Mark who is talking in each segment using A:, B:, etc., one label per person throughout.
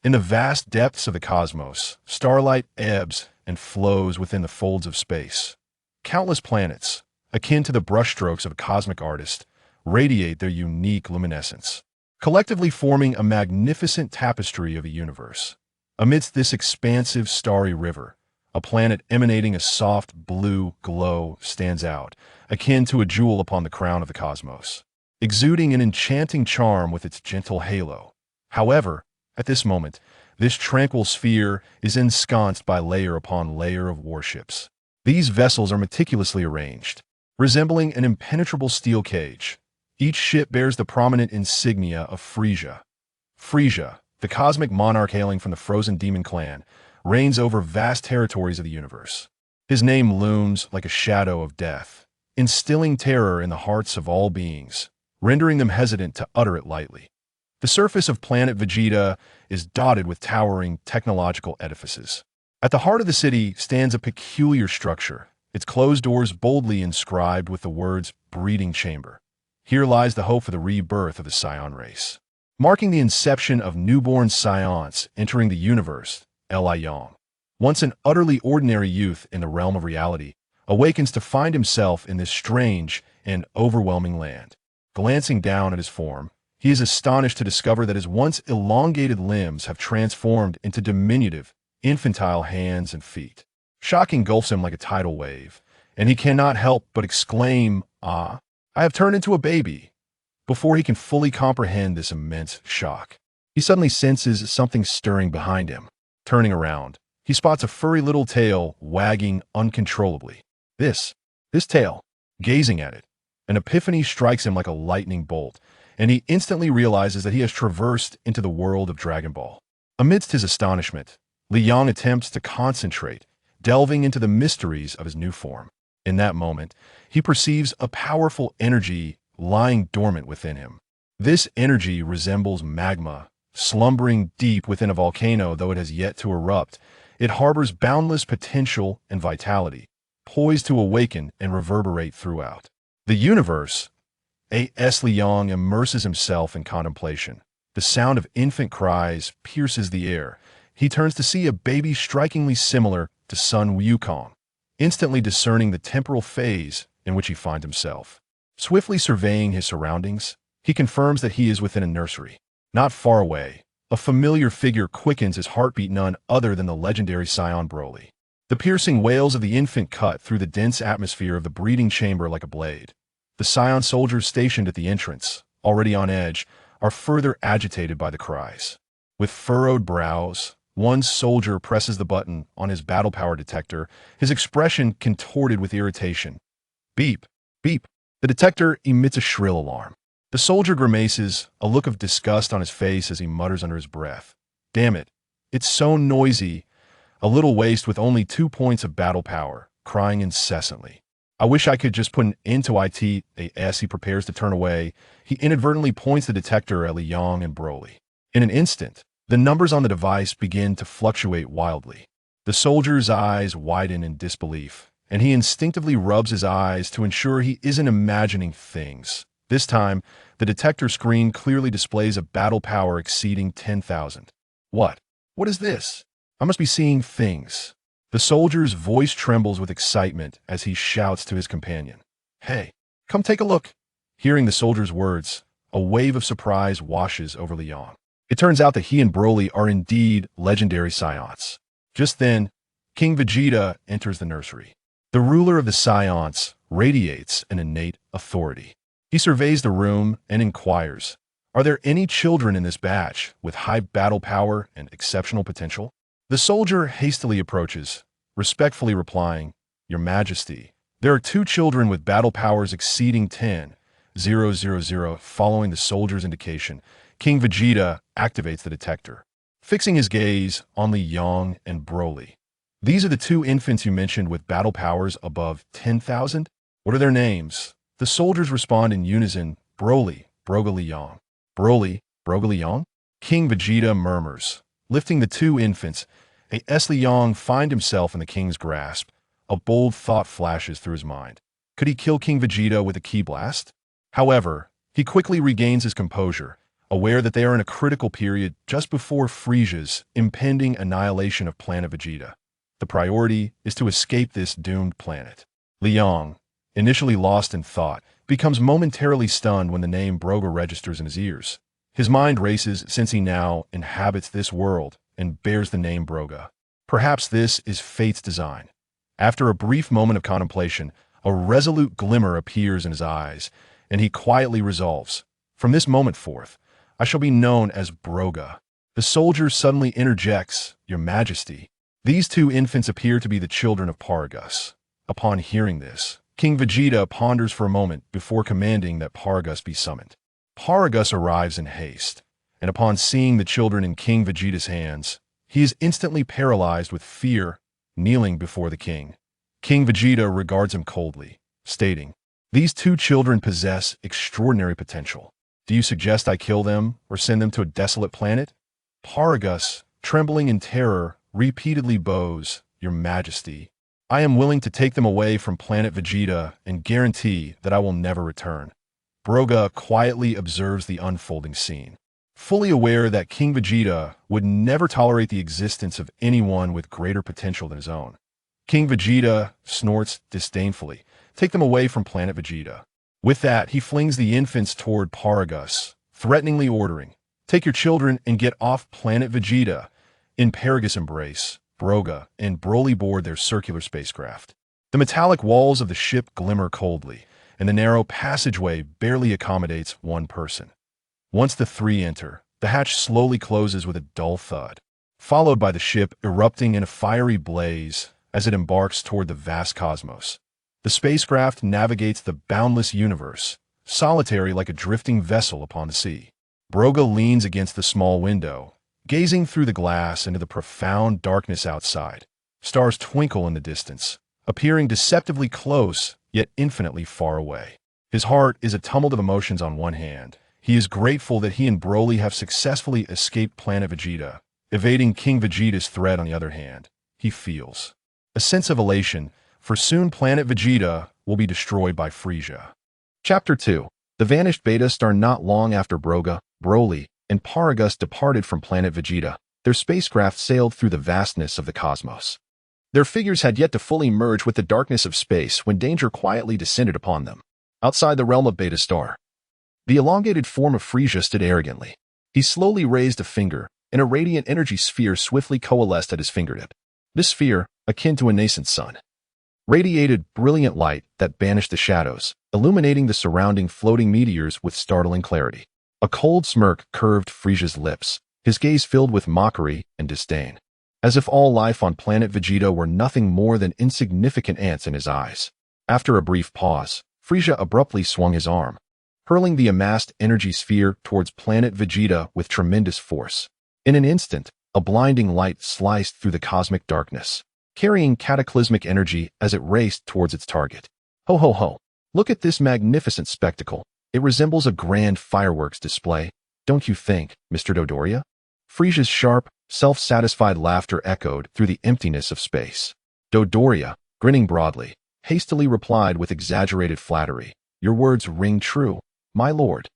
A: In the vast depths of the cosmos, starlight ebbs and flows within the folds of space. Countless planets, akin to the brushstrokes of a cosmic artist, radiate their unique luminescence, collectively forming a magnificent tapestry of a universe. Amidst this expansive starry river, a planet emanating a soft blue glow stands out, akin to a jewel upon the crown of the cosmos, exuding an enchanting charm with its gentle halo. However, at this moment, this tranquil sphere is ensconced by layer upon layer of warships. These vessels are meticulously arranged, resembling an impenetrable steel cage. Each ship bears the prominent insignia of Frieza. Frieza, the cosmic monarch hailing from the frozen demon clan, reigns over vast territories of the universe. His name looms like a shadow of death, instilling terror in the hearts of all beings, rendering them hesitant to utter it lightly. The surface of planet Vegeta is dotted with towering technological edifices. At the heart of the city stands a peculiar structure, its closed doors boldly inscribed with the words breeding chamber. Here lies the hope for the rebirth of the Saiyan race, marking the inception of newborn Saiyans entering the universe. Li Yang, once an utterly ordinary youth in the realm of reality, awakens to find himself in this strange and overwhelming land. Glancing down at his form, he is astonished to discover that his once elongated limbs have transformed into diminutive, infantile hands and feet. Shock engulfs him like a tidal wave, and he cannot help but exclaim, "Ah, I have turned into a baby." Before he can fully comprehend this immense shock, he suddenly senses something stirring behind him. Turning around, he spots a furry little tail wagging uncontrollably. This tail, gazing at it, an epiphany strikes him like a lightning bolt, and he instantly realizes that he has traversed into the world of Dragon Ball. Amidst his astonishment, Li Yang attempts to concentrate, delving into the mysteries of his new form. In that moment, he perceives a powerful energy lying dormant within him. This energy resembles magma, slumbering deep within a volcano. Though it has yet to erupt, it harbors boundless potential and vitality, poised to awaken and reverberate throughout the universe. A.S. Li Yang immerses himself in contemplation. The sound of infant cries pierces the air. He turns to see a baby strikingly similar to Sun Wukong, instantly discerning the temporal phase in which he finds himself. Swiftly surveying his surroundings, he confirms that he is within a nursery. Not far away, a familiar figure quickens his heartbeat, none other than the legendary Saiyan Broly. The piercing wails of the infant cut through the dense atmosphere of the breeding chamber like a blade. The Saiyan soldiers stationed at the entrance, already on edge, are further agitated by the cries. With furrowed brows, one soldier presses the button on his battle power detector, his expression contorted with irritation. Beep, beep. The detector emits a shrill alarm. The soldier grimaces, a look of disgust on his face as he mutters under his breath. Damn it, it's so noisy. A little waste with only 2 points of battle power, crying incessantly. I wish I could just put an end to it. As he prepares to turn away, he inadvertently points the detector at Li Yang and Broly. In an instant, the numbers on the device begin to fluctuate wildly. The soldier's eyes widen in disbelief, and he instinctively rubs his eyes to ensure he isn't imagining things. This time, the detector screen clearly displays a battle power exceeding 10,000. What? What is this? I must be seeing things. The soldier's voice trembles with excitement as he shouts to his companion. Hey, come take a look. Hearing the soldier's words, a wave of surprise washes over Li Yang. It turns out that he and Broly are indeed legendary Saiyans. Just then, King Vegeta enters the nursery. The ruler of the Saiyans radiates an innate authority. He surveys the room and inquires, are there any children in this batch with high battle power and exceptional potential? The soldier hastily approaches, respectfully replying, Your Majesty, there are 2 children with battle powers exceeding 10,000. Following the soldier's indication, King Vegeta activates the detector, fixing his gaze on Li Yang and Broly. These are the 2 infants you mentioned with battle powers above 10,000? What are their names? The soldiers respond in unison, Broly, Broga, Li Yang. Broly, Broga, Li Yang? King Vegeta murmurs, lifting the 2 infants. A.S. Li Yang find himself in the king's grasp. A bold thought flashes through his mind. Could he kill King Vegeta with a ki blast? However, he quickly regains his composure, aware that they are in a critical period just before Frieza's impending annihilation of planet Vegeta. The priority is to escape this doomed planet. Liang, initially lost in thought, becomes momentarily stunned when the name Broga registers in his ears. His mind races since he now inhabits this world and bears the name Broga. Perhaps this is fate's design. After a brief moment of contemplation, a resolute glimmer appears in his eyes, and he quietly resolves, "From this moment forth, I shall be known as Broga." The soldier suddenly interjects, "Your Majesty." These two infants appear to be the children of Paragus. Upon hearing this, King Vegeta ponders for a moment before commanding that Paragus be summoned. Paragus arrives in haste, and upon seeing the children in King Vegeta's hands, he is instantly paralyzed with fear, kneeling before the king. King Vegeta regards him coldly, stating, "These two children possess extraordinary potential. Do you suggest I kill them or send them to a desolate planet?" Paragus, trembling in terror, repeatedly bows, "Your Majesty, I am willing to take them away from planet Vegeta and guarantee that I will never return." Broga quietly observes the unfolding scene, fully aware that King Vegeta would never tolerate the existence of anyone with greater potential than his own. King Vegeta snorts disdainfully, "Take them away from planet Vegeta." With that, he flings the infants toward Paragus, threateningly ordering, "Take your children and get off planet Vegeta." In Paragus' embrace, Broga and Broly board their circular spacecraft. The metallic walls of the ship glimmer coldly, and the narrow passageway barely accommodates one person. Once the three enter, the hatch slowly closes with a dull thud, followed by the ship erupting in a fiery blaze as it embarks toward the vast cosmos. The spacecraft navigates the boundless universe, solitary like a drifting vessel upon the sea. Broga leans against the small window, gazing through the glass into the profound darkness outside. Stars twinkle in the distance, appearing deceptively close, yet infinitely far away. His heart is a tumult of emotions. On one hand, he is grateful that he and Broly have successfully escaped planet Vegeta. Evading King Vegeta's threat, on the other hand, he feels a sense of elation, for soon planet Vegeta will be destroyed by Frieza. Chapter 2. The vanished Beta Star. Not long after Broga, Broly, and Paragus departed from planet Vegeta, their spacecraft sailed through the vastness of the cosmos. Their figures had yet to fully merge with the darkness of space when danger quietly descended upon them. Outside the realm of Beta Star, the elongated form of Frieza stood arrogantly. He slowly raised a finger, and a radiant energy sphere swiftly coalesced at his fingertip. This sphere, akin to a nascent sun, radiated brilliant light that banished the shadows, illuminating the surrounding floating meteors with startling clarity. A cold smirk curved Frieza's lips, his gaze filled with mockery and disdain, as if all life on planet Vegeta were nothing more than insignificant ants in his eyes. After a brief pause, Frieza abruptly swung his arm, hurling the amassed energy sphere towards planet Vegeta with tremendous force. In an instant, a blinding light sliced through the cosmic darkness, carrying cataclysmic energy as it raced towards its target. Ho ho ho! Look at this magnificent spectacle. It resembles a grand fireworks display, don't you think, Mr. Dodoria? Frieza's sharp, self-satisfied laughter echoed through the emptiness of space. Dodoria, grinning broadly, hastily replied with exaggerated flattery, "Your words ring true, my lord.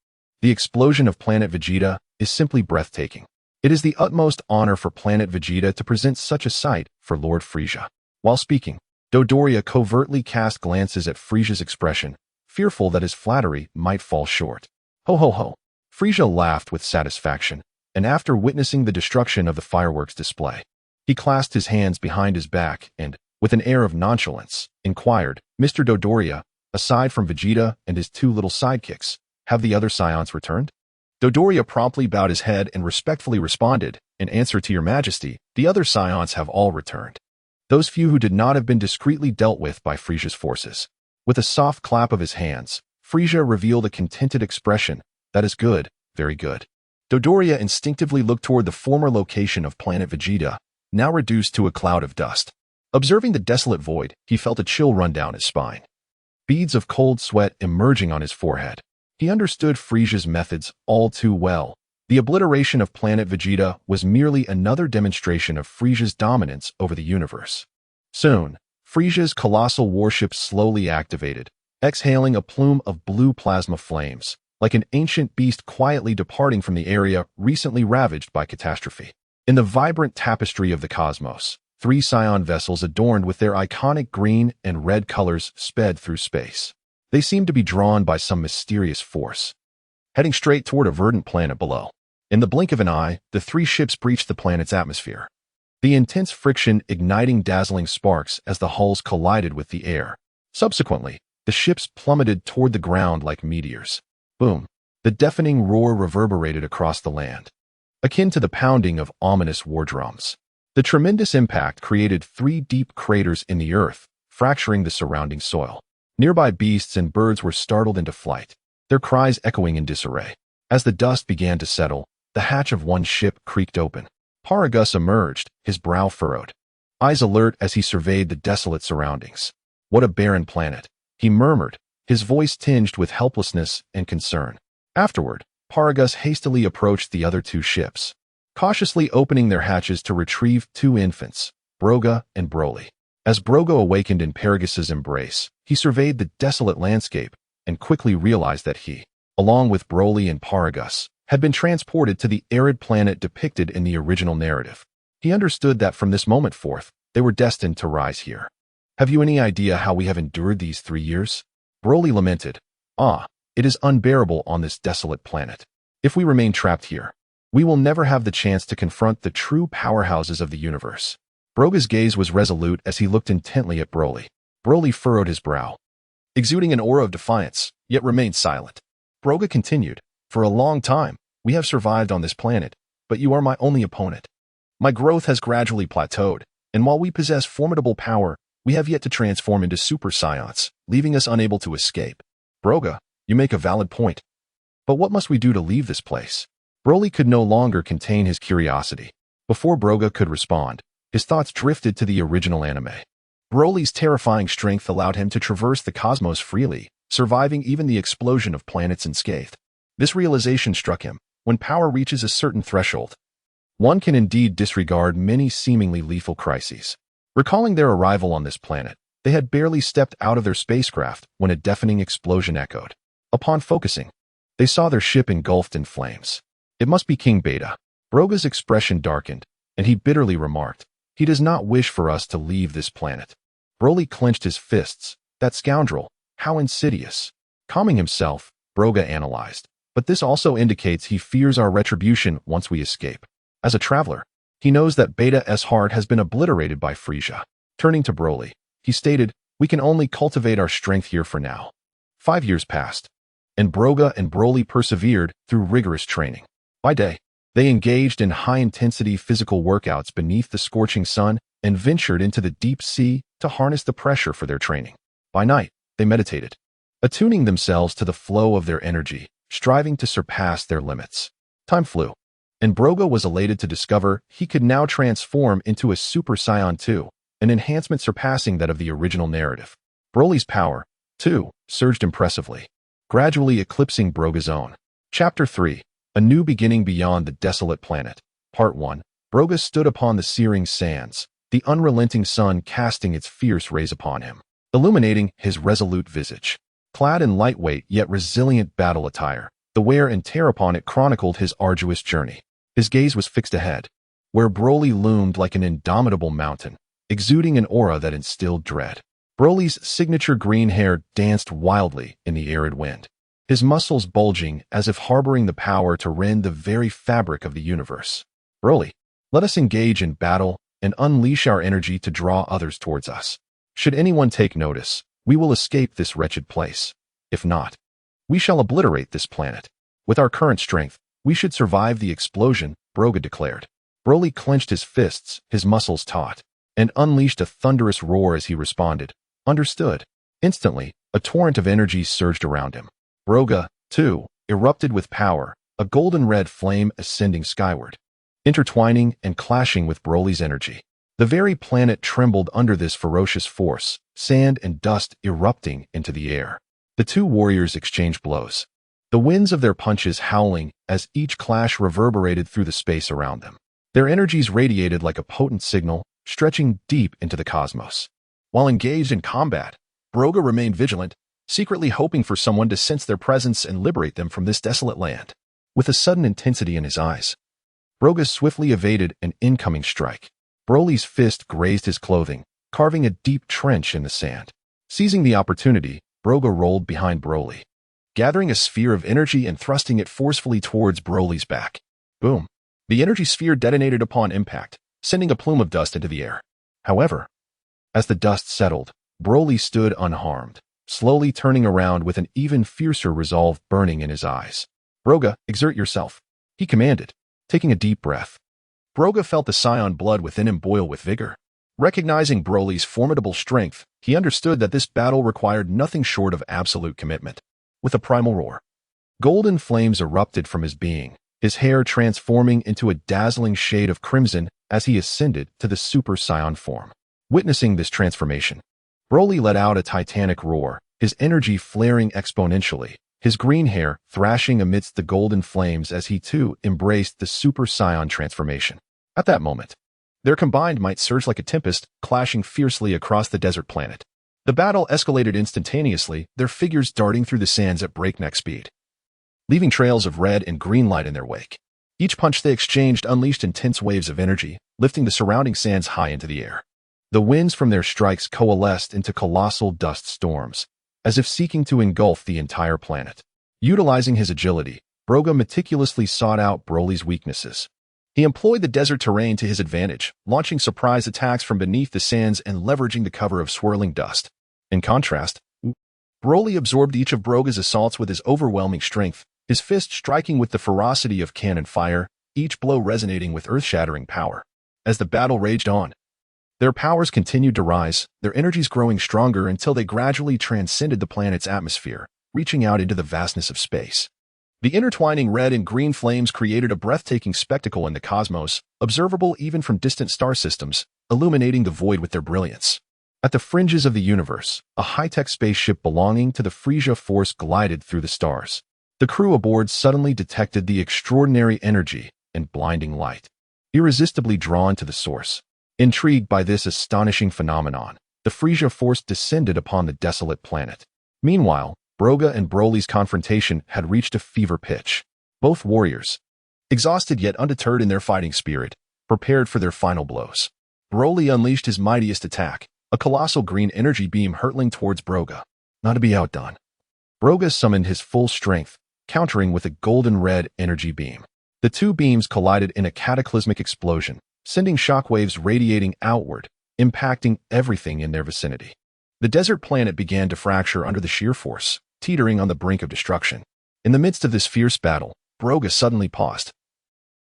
A: The explosion of planet Vegeta is simply breathtaking. It is the utmost honor for planet Vegeta to present such a sight for Lord Frieza." While speaking, Dodoria covertly cast glances at Frieza's expression, fearful that his flattery might fall short. Ho ho ho! Frieza laughed with satisfaction, and after witnessing the destruction of the fireworks display, he clasped his hands behind his back and, with an air of nonchalance, inquired, "Mr. Dodoria, aside from Vegeta and his two little sidekicks, have the other Saiyans returned?" Dodoria promptly bowed his head and respectfully responded, "In answer to your Majesty, the other Saiyans have all returned. Those few who did not have been discreetly dealt with by Frieza's forces." With a soft clap of his hands, Frieza revealed a contented expression. "That is good, very good." Dodoria instinctively looked toward the former location of planet Vegeta, now reduced to a cloud of dust. Observing the desolate void, he felt a chill run down his spine, beads of cold sweat emerging on his forehead. He understood Frieza's methods all too well. The obliteration of planet Vegeta was merely another demonstration of Frieza's dominance over the universe. Soon, Frieza's colossal warship slowly activated, exhaling a plume of blue plasma flames, like an ancient beast quietly departing from the area recently ravaged by catastrophe. In the vibrant tapestry of the cosmos, 3 Saiyan vessels adorned with their iconic green and red colors sped through space. They seemed to be drawn by some mysterious force, heading straight toward a verdant planet below. In the blink of an eye, the 3 ships breached the planet's atmosphere, the intense friction igniting dazzling sparks as the hulls collided with the air. Subsequently, the ships plummeted toward the ground like meteors. Boom! The deafening roar reverberated across the land, akin to the pounding of ominous war drums. The tremendous impact created 3 deep craters in the earth, fracturing the surrounding soil. Nearby beasts and birds were startled into flight, their cries echoing in disarray. As the dust began to settle, the hatch of one ship creaked open. Paragus emerged, his brow furrowed, eyes alert as he surveyed the desolate surroundings. "What a barren planet," he murmured, his voice tinged with helplessness and concern. Afterward, Paragus hastily approached the other 2 ships, cautiously opening their hatches to retrieve 2 infants, Broga and Broly. As Broga awakened in Paragus's embrace, he surveyed the desolate landscape and quickly realized that he, along with Broly and Paragus, had been transported to the arid planet depicted in the original narrative. He understood that from this moment forth, they were destined to rise here. "Have you any idea how we have endured these 3 years?" Broly lamented. It is unbearable on this desolate planet. If we remain trapped here, we will never have the chance to confront the true powerhouses of the universe." Broga's gaze was resolute as he looked intently at Broly. Broly furrowed his brow, exuding an aura of defiance, yet remained silent. Broga continued, "For a long time, we have survived on this planet, but you are my only opponent. My growth has gradually plateaued, and while we possess formidable power, we have yet to transform into Super Saiyans, leaving us unable to escape." "Broga, you make a valid point. But what must we do to leave this place?" Broly could no longer contain his curiosity. Before Broga could respond, his thoughts drifted to the original anime. Broly's terrifying strength allowed him to traverse the cosmos freely, surviving even the explosion of planets unscathed. This realization struck him. When power reaches a certain threshold, one can indeed disregard many seemingly lethal crises. Recalling their arrival on this planet, they had barely stepped out of their spacecraft when a deafening explosion echoed. Upon focusing, they saw their ship engulfed in flames. "It must be King Beta." Broga's expression darkened, and he bitterly remarked, "He does not wish for us to leave this planet." Broly clenched his fists. That scoundrel, how insidious. Calming himself, Broga analyzed. "But this also indicates he fears our retribution once we escape. As a traveler, he knows that Beta's heart has been obliterated by Frieza." Turning to Broly, he stated, "We can only cultivate our strength here for now." 5 years passed, and Broga and Broly persevered through rigorous training. By day, they engaged in high-intensity physical workouts beneath the scorching sun and ventured into the deep sea to harness the pressure for their training. By night, they meditated, attuning themselves to the flow of their energy, striving to surpass their limits. Time flew, and Broga was elated to discover he could now transform into a Super Saiyan 2, an enhancement surpassing that of the original narrative. Broly's power, too, surged impressively, gradually eclipsing Broga's own. Chapter 3. A New Beginning Beyond the Desolate Planet. Part 1. Broga stood upon the searing sands, the unrelenting sun casting its fierce rays upon him, illuminating his resolute visage. Clad in lightweight yet resilient battle attire, the wear and tear upon it chronicled his arduous journey. His gaze was fixed ahead, where Broly loomed like an indomitable mountain, exuding an aura that instilled dread. Broly's signature green hair danced wildly in the arid wind, his muscles bulging as if harboring the power to rend the very fabric of the universe. "Broly, let us engage in battle and unleash our energy to draw others towards us. Should anyone take notice, we will escape this wretched place. If not, we shall obliterate this planet. With our current strength, we should survive the explosion," Broga declared. Broly clenched his fists, his muscles taut, and unleashed a thunderous roar as he responded, "Understood." Instantly, a torrent of energy surged around him. Broga, too, erupted with power, a golden-red flame ascending skyward, intertwining and clashing with Broly's energy. The very planet trembled under this ferocious force, sand and dust erupting into the air. The two warriors exchanged blows, the winds of their punches howling as each clash reverberated through the space around them. Their energies radiated like a potent signal, stretching deep into the cosmos. While engaged in combat, Broga remained vigilant, secretly hoping for someone to sense their presence and liberate them from this desolate land. With a sudden intensity in his eyes, Broga swiftly evaded an incoming strike. Broly's fist grazed his clothing, carving a deep trench in the sand. Seizing the opportunity, Broga rolled behind Broly, gathering a sphere of energy and thrusting it forcefully towards Broly's back. Boom! The energy sphere detonated upon impact, sending a plume of dust into the air. However, as the dust settled, Broly stood unharmed, slowly turning around with an even fiercer resolve burning in his eyes. "Broga, exert yourself," he commanded, taking a deep breath. Broga felt the Saiyan blood within him boil with vigor. Recognizing Broly's formidable strength, he understood that this battle required nothing short of absolute commitment. With a primal roar, golden flames erupted from his being, his hair transforming into a dazzling shade of crimson as he ascended to the Super Saiyan form. Witnessing this transformation, Broly let out a titanic roar, his energy flaring exponentially, his green hair thrashing amidst the golden flames as he too embraced the Super Saiyan transformation. At that moment, their combined might surged like a tempest, clashing fiercely across the desert planet. The battle escalated instantaneously, their figures darting through the sands at breakneck speed, leaving trails of red and green light in their wake. Each punch they exchanged unleashed intense waves of energy, lifting the surrounding sands high into the air. The winds from their strikes coalesced into colossal dust storms, as if seeking to engulf the entire planet. Utilizing his agility, Broga meticulously sought out Broly's weaknesses. He employed the desert terrain to his advantage, launching surprise attacks from beneath the sands and leveraging the cover of swirling dust. In contrast, Broly absorbed each of Broga's assaults with his overwhelming strength, his fist striking with the ferocity of cannon fire, each blow resonating with earth-shattering power. As the battle raged on, their powers continued to rise, their energies growing stronger until they gradually transcended the planet's atmosphere, reaching out into the vastness of space. The intertwining red and green flames created a breathtaking spectacle in the cosmos, observable even from distant star systems, illuminating the void with their brilliance. At the fringes of the universe, a high-tech spaceship belonging to the Frieza Force glided through the stars. The crew aboard suddenly detected the extraordinary energy and blinding light, irresistibly drawn to the source. Intrigued by this astonishing phenomenon, the Frieza Force descended upon the desolate planet. Meanwhile, Broga and Broly's confrontation had reached a fever pitch. Both warriors, exhausted yet undeterred in their fighting spirit, prepared for their final blows. Broly unleashed his mightiest attack, a colossal green energy beam hurtling towards Broga. Not to be outdone, Broga summoned his full strength, countering with a golden red energy beam. The two beams collided in a cataclysmic explosion, sending shockwaves radiating outward, impacting everything in their vicinity. The desert planet began to fracture under the sheer force, teetering on the brink of destruction. In the midst of this fierce battle, Broga suddenly paused,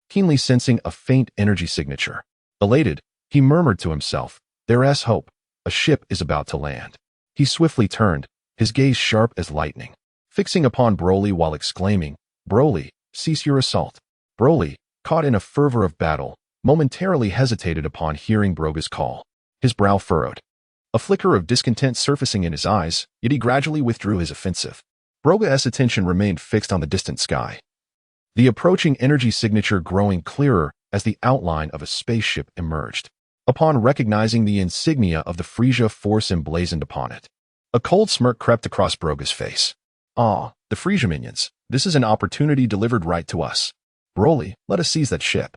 A: keenly sensing a faint energy signature. Elated, he murmured to himself, "There's hope. A ship is about to land." He swiftly turned, his gaze sharp as lightning, fixing upon Broly while exclaiming, "Broly, cease your assault." Broly, caught in a fervor of battle, momentarily hesitated upon hearing Broga's call. His brow furrowed, a flicker of discontent surfacing in his eyes, yet he gradually withdrew his offensive. Broga's attention remained fixed on the distant sky, the approaching energy signature growing clearer as the outline of a spaceship emerged. Upon recognizing the insignia of the Frieza Force emblazoned upon it, a cold smirk crept across Broga's face. "Ah, the Frieza minions, this is an opportunity delivered right to us. Broly, let us seize that ship,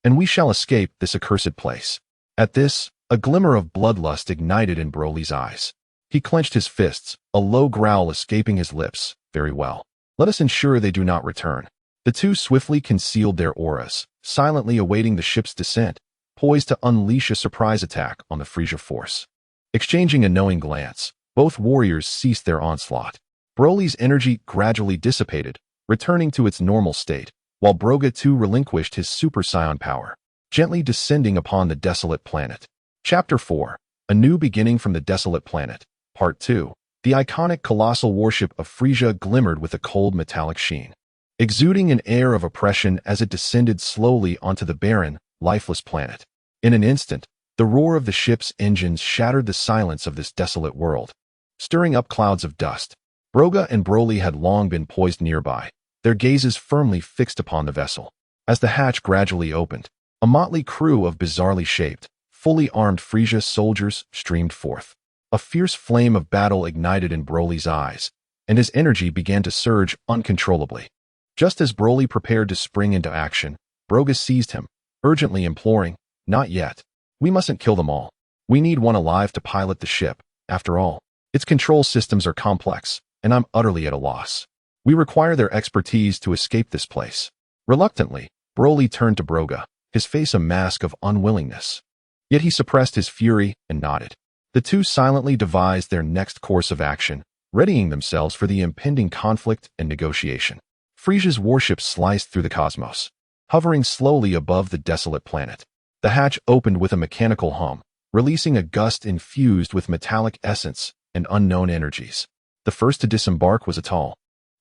A: and we shall escape this accursed place." At this, a glimmer of bloodlust ignited in Broly's eyes. He clenched his fists, a low growl escaping his lips. "Very well. Let us ensure they do not return." The two swiftly concealed their auras, silently awaiting the ship's descent, poised to unleash a surprise attack on the Frieza Force. Exchanging a knowing glance, both warriors ceased their onslaught. Broly's energy gradually dissipated, returning to its normal state, while Broga too relinquished his Super Saiyan power, gently descending upon the desolate planet. Chapter 4. A New Beginning from the Desolate Planet. Part 2. The iconic colossal warship of Frieza glimmered with a cold metallic sheen, exuding an air of oppression as it descended slowly onto the barren, lifeless planet. In an instant, the roar of the ship's engines shattered the silence of this desolate world, stirring up clouds of dust. Broga and Broly had long been poised nearby, their gazes firmly fixed upon the vessel. As the hatch gradually opened, a motley crew of bizarrely shaped, fully armed Frieza soldiers streamed forth. A fierce flame of battle ignited in Broly's eyes, and his energy began to surge uncontrollably. Just as Broly prepared to spring into action, Broga seized him, urgently imploring, "Not yet. We mustn't kill them all. We need one alive to pilot the ship. After all, its control systems are complex, and I'm utterly at a loss. We require their expertise to escape this place." Reluctantly, Broly turned to Broga, his face a mask of unwillingness. Yet he suppressed his fury and nodded. The two silently devised their next course of action, readying themselves for the impending conflict and negotiation. Frieza's warship sliced through the cosmos, hovering slowly above the desolate planet. The hatch opened with a mechanical hum, releasing a gust infused with metallic essence and unknown energies. The first to disembark was a tall,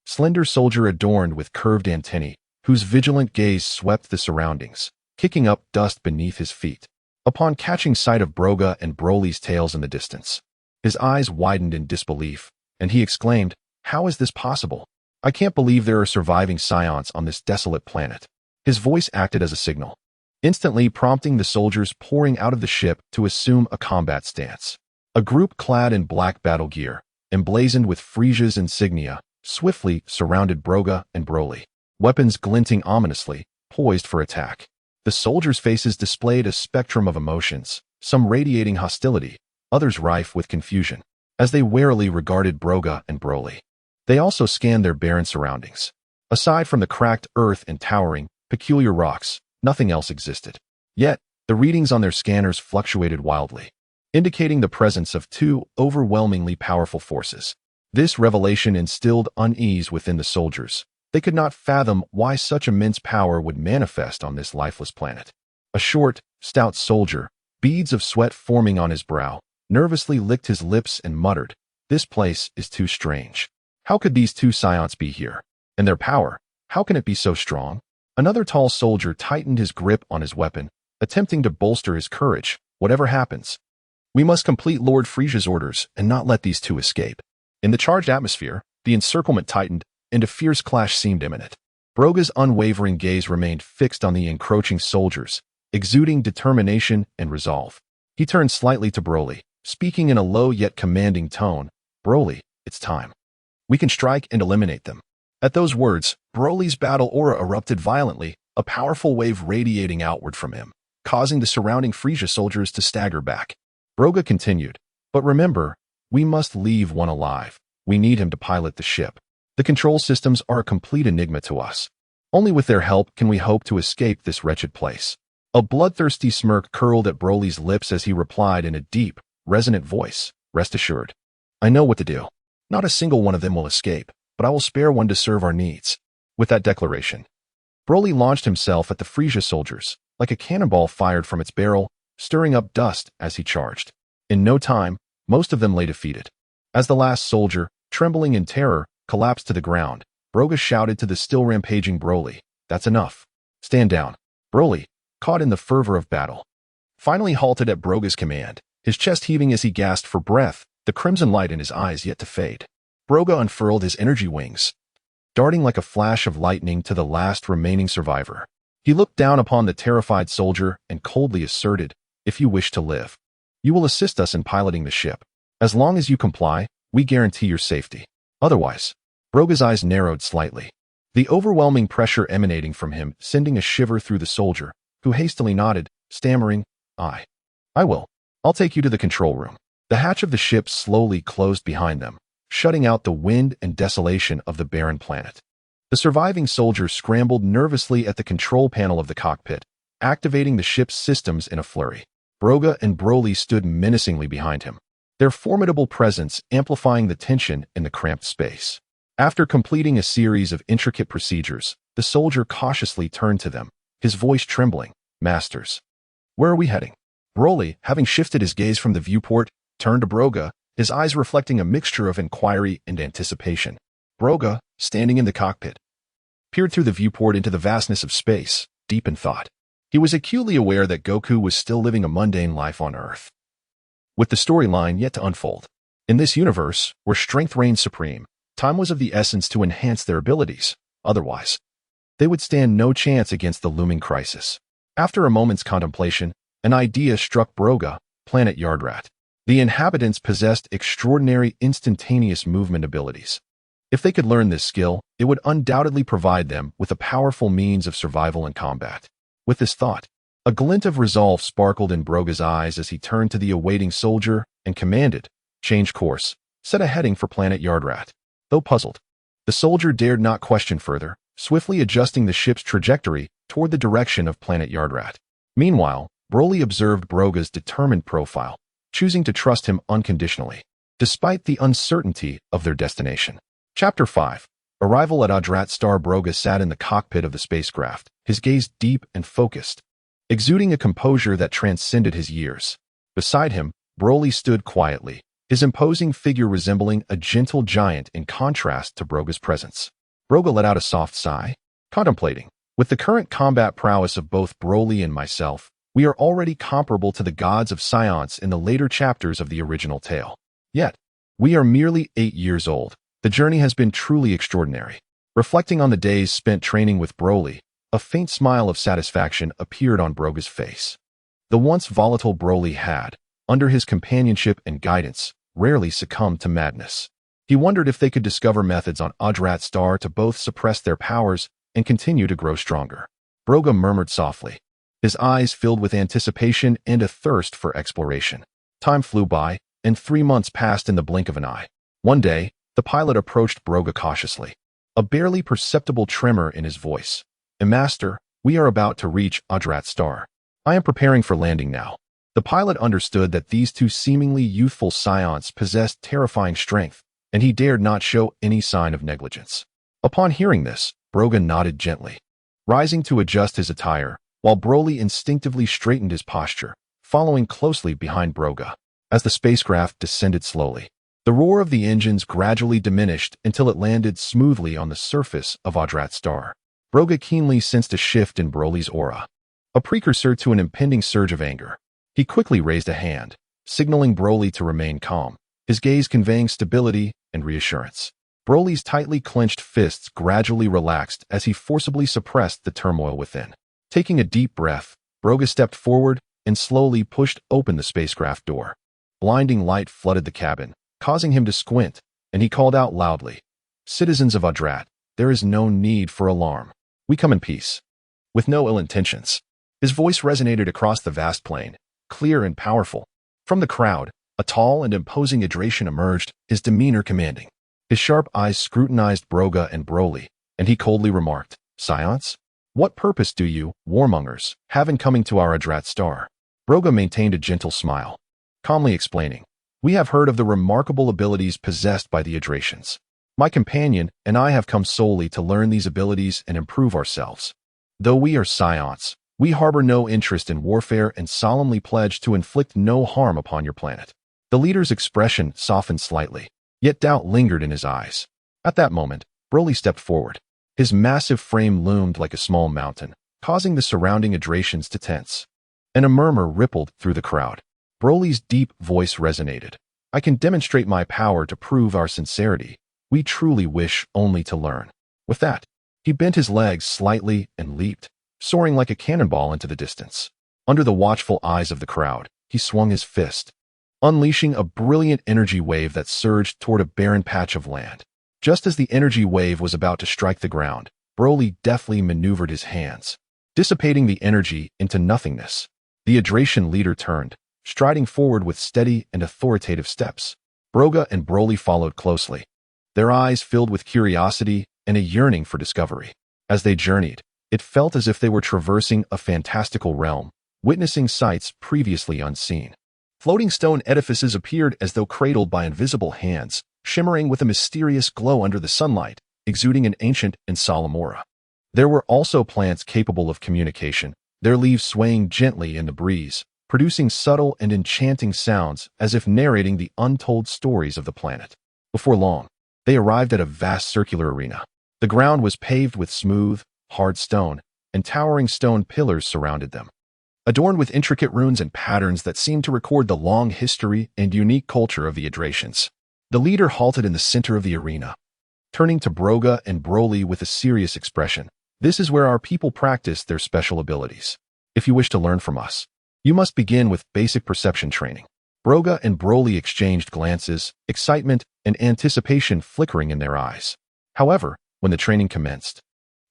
A: slender soldier adorned with curved antennae, whose vigilant gaze swept the surroundings, kicking up dust beneath his feet. Upon catching sight of Broga and Broly's tails in the distance, his eyes widened in disbelief, and he exclaimed, "How is this possible? I can't believe there are surviving Saiyans on this desolate planet." His voice acted as a signal, instantly prompting the soldiers pouring out of the ship to assume a combat stance. A group clad in black battle gear, emblazoned with Frieza's insignia, swiftly surrounded Broga and Broly, weapons glinting ominously, poised for attack. The soldiers' faces displayed a spectrum of emotions, some radiating hostility, others rife with confusion, as they warily regarded Broga and Broly. They also scanned their barren surroundings. Aside from the cracked earth and towering, peculiar rocks, nothing else existed. Yet, the readings on their scanners fluctuated wildly, indicating the presence of two overwhelmingly powerful forces. This revelation instilled unease within the soldiers. They could not fathom why such immense power would manifest on this lifeless planet. A short, stout soldier, beads of sweat forming on his brow, nervously licked his lips and muttered, "This place is too strange. How could these two Saiyans be here? And their power, how can it be so strong?" Another tall soldier tightened his grip on his weapon, attempting to bolster his courage. "Whatever happens, we must complete Lord Frieza's orders and not let these two escape." In the charged atmosphere, the encirclement tightened, and a fierce clash seemed imminent. Broga's unwavering gaze remained fixed on the encroaching soldiers, exuding determination and resolve. He turned slightly to Broly, speaking in a low yet commanding tone, "Broly, it's time. We can strike and eliminate them." At those words, Broly's battle aura erupted violently, a powerful wave radiating outward from him, causing the surrounding Frieza soldiers to stagger back. Broga continued, "But remember, we must leave one alive. We need him to pilot the ship. The control systems are a complete enigma to us. Only with their help can we hope to escape this wretched place." A bloodthirsty smirk curled at Broly's lips as he replied in a deep, resonant voice, "Rest assured. I know what to do. Not a single one of them will escape, but I will spare one to serve our needs." With that declaration, Broly launched himself at the Frieza soldiers, like a cannonball fired from its barrel, stirring up dust as he charged. In no time, most of them lay defeated. As the last soldier, trembling in terror, collapsed to the ground, Broga shouted to the still rampaging Broly, "That's enough. Stand down." Broly, caught in the fervor of battle, finally halted at Broga's command, his chest heaving as he gasped for breath, the crimson light in his eyes yet to fade. Broga unfurled his energy wings, darting like a flash of lightning to the last remaining survivor. He looked down upon the terrified soldier and coldly asserted, "If you wish to live, you will assist us in piloting the ship. As long as you comply, we guarantee your safety. Otherwise," Broga's eyes narrowed slightly, the overwhelming pressure emanating from him sending a shiver through the soldier, who hastily nodded, stammering, I will. I'll take you to the control room." The hatch of the ship slowly closed behind them, shutting out the wind and desolation of the barren planet. The surviving soldiers scrambled nervously at the control panel of the cockpit, activating the ship's systems in a flurry. Broga and Broly stood menacingly behind him, their formidable presence amplifying the tension in the cramped space. After completing a series of intricate procedures, the soldier cautiously turned to them, his voice trembling, "Masters, where are we heading?" Broly, having shifted his gaze from the viewport, turned to Broga, his eyes reflecting a mixture of inquiry and anticipation. Broga, standing in the cockpit, peered through the viewport into the vastness of space, deep in thought. He was acutely aware that Goku was still living a mundane life on Earth, with the storyline yet to unfold. In this universe, where strength reigned supreme, time was of the essence to enhance their abilities. Otherwise, they would stand no chance against the looming crisis. After a moment's contemplation, an idea struck Broga, planet Yardrat. The inhabitants possessed extraordinary instantaneous movement abilities. If they could learn this skill, it would undoubtedly provide them with a powerful means of survival and combat. With this thought, a glint of resolve sparkled in Broga's eyes as he turned to the awaiting soldier and commanded, "Change course. Set a heading for planet Yardrat." Though puzzled, the soldier dared not question further, swiftly adjusting the ship's trajectory toward the direction of planet Yardrat. Meanwhile, Broly observed Broga's determined profile, choosing to trust him unconditionally, despite the uncertainty of their destination. Chapter 5. Arrival at Adrat Star. Broga sat in the cockpit of the spacecraft, his gaze deep and focused, exuding a composure that transcended his years. Beside him, Broly stood quietly, his imposing figure resembling a gentle giant in contrast to Broga's presence. Broga let out a soft sigh, contemplating. With the current combat prowess of both Broly and myself, we are already comparable to the gods of science in the later chapters of the original tale. Yet, we are merely 8 years old. The journey has been truly extraordinary. Reflecting on the days spent training with Broly, a faint smile of satisfaction appeared on Broga's face. The once volatile Broly had, under his companionship and guidance, rarely succumbed to madness. He wondered if they could discover methods on Adrat Star to both suppress their powers and continue to grow stronger. Broga murmured softly, his eyes filled with anticipation and a thirst for exploration. Time flew by, and 3 months passed in the blink of an eye. One day, the pilot approached Broga cautiously, a barely perceptible tremor in his voice. "Master, we are about to reach Adrat Star. I am preparing for landing now." The pilot understood that these two seemingly youthful scions possessed terrifying strength, and he dared not show any sign of negligence. Upon hearing this, Broga nodded gently, rising to adjust his attire, while Broly instinctively straightened his posture, following closely behind Broga. As the spacecraft descended slowly, the roar of the engines gradually diminished until it landed smoothly on the surface of Adrat Star. Broga keenly sensed a shift in Broly's aura, a precursor to an impending surge of anger. He quickly raised a hand, signaling Broly to remain calm, his gaze conveying stability and reassurance. Broly's tightly clenched fists gradually relaxed as he forcibly suppressed the turmoil within. Taking a deep breath, Broga stepped forward and slowly pushed open the spacecraft door. Blinding light flooded the cabin, causing him to squint, and he called out loudly, "Citizens of Adrat, there is no need for alarm. We come in peace, with no ill intentions." His voice resonated across the vast plain, clear and powerful. From the crowd, a tall and imposing Adratian emerged, his demeanor commanding. His sharp eyes scrutinized Broga and Broly, and he coldly remarked, "Science? What purpose do you, warmongers, have in coming to our Adrat Star?" Broga maintained a gentle smile, calmly explaining, "We have heard of the remarkable abilities possessed by the Adratians. My companion and I have come solely to learn these abilities and improve ourselves. Though we are scions, we harbor no interest in warfare and solemnly pledge to inflict no harm upon your planet." The leader's expression softened slightly, yet doubt lingered in his eyes. At that moment, Broly stepped forward. His massive frame loomed like a small mountain, causing the surrounding Adratians to tense. And a murmur rippled through the crowd. Broly's deep voice resonated. "I can demonstrate my power to prove our sincerity. We truly wish only to learn." With that, he bent his legs slightly and leaped, soaring like a cannonball into the distance. Under the watchful eyes of the crowd, he swung his fist, unleashing a brilliant energy wave that surged toward a barren patch of land. Just as the energy wave was about to strike the ground, Broly deftly maneuvered his hands, dissipating the energy into nothingness. The Adratian leader turned, striding forward with steady and authoritative steps. Broga and Broly followed closely, their eyes filled with curiosity and a yearning for discovery. As they journeyed, it felt as if they were traversing a fantastical realm, witnessing sights previously unseen. Floating stone edifices appeared as though cradled by invisible hands, shimmering with a mysterious glow under the sunlight, exuding an ancient and solemn aura. There were also plants capable of communication, their leaves swaying gently in the breeze, producing subtle and enchanting sounds as if narrating the untold stories of the planet. Before long, they arrived at a vast circular arena. The ground was paved with smooth, hard stone, and towering stone pillars surrounded them, adorned with intricate runes and patterns that seemed to record the long history and unique culture of the Adratians. The leader halted in the center of the arena, turning to Broga and Broly with a serious expression. "This is where our people practice their special abilities. If you wish to learn from us, you must begin with basic perception training." Broga and Broly exchanged glances, excitement and anticipation flickering in their eyes. However, when the training commenced,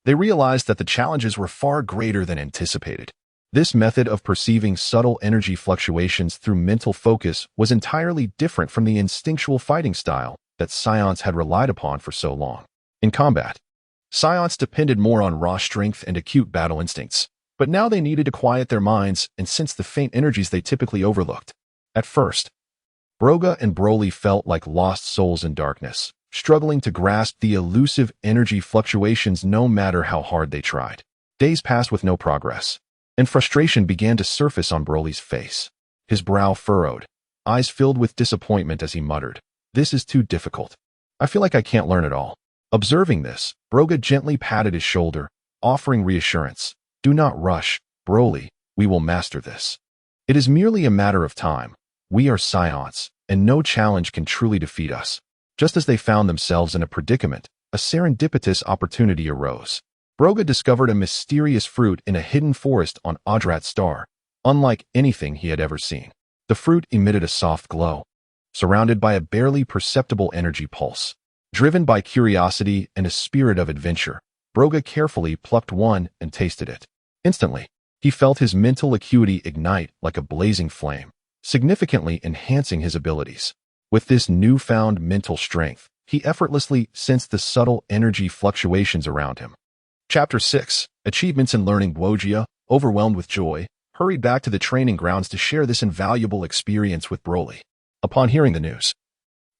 A: they realized that the challenges were far greater than anticipated. This method of perceiving subtle energy fluctuations through mental focus was entirely different from the instinctual fighting style that Saiyans had relied upon for so long. In combat, Saiyans depended more on raw strength and acute battle instincts, but now they needed to quiet their minds and sense the faint energies they typically overlooked. At first, Broga and Broly felt like lost souls in darkness, struggling to grasp the elusive energy fluctuations no matter how hard they tried. Days passed with no progress, and frustration began to surface on Broly's face. His brow furrowed, eyes filled with disappointment as he muttered, "This is too difficult. I feel like I can't learn it all." Observing this, Broga gently patted his shoulder, offering reassurance. "Do not rush, Broly. We will master this. It is merely a matter of time. We are Saiyans, and no challenge can truly defeat us." Just as they found themselves in a predicament, a serendipitous opportunity arose. Broga discovered a mysterious fruit in a hidden forest on Yardrat star, unlike anything he had ever seen. The fruit emitted a soft glow, surrounded by a barely perceptible energy pulse. Driven by curiosity and a spirit of adventure, Broga carefully plucked one and tasted it. Instantly, he felt his mental acuity ignite like a blazing flame, significantly enhancing his abilities. With this newfound mental strength, he effortlessly sensed the subtle energy fluctuations around him. Chapter 6. Achievements in Learning. Gogeta, overwhelmed with joy, hurried back to the training grounds to share this invaluable experience with Broly. Upon hearing the news,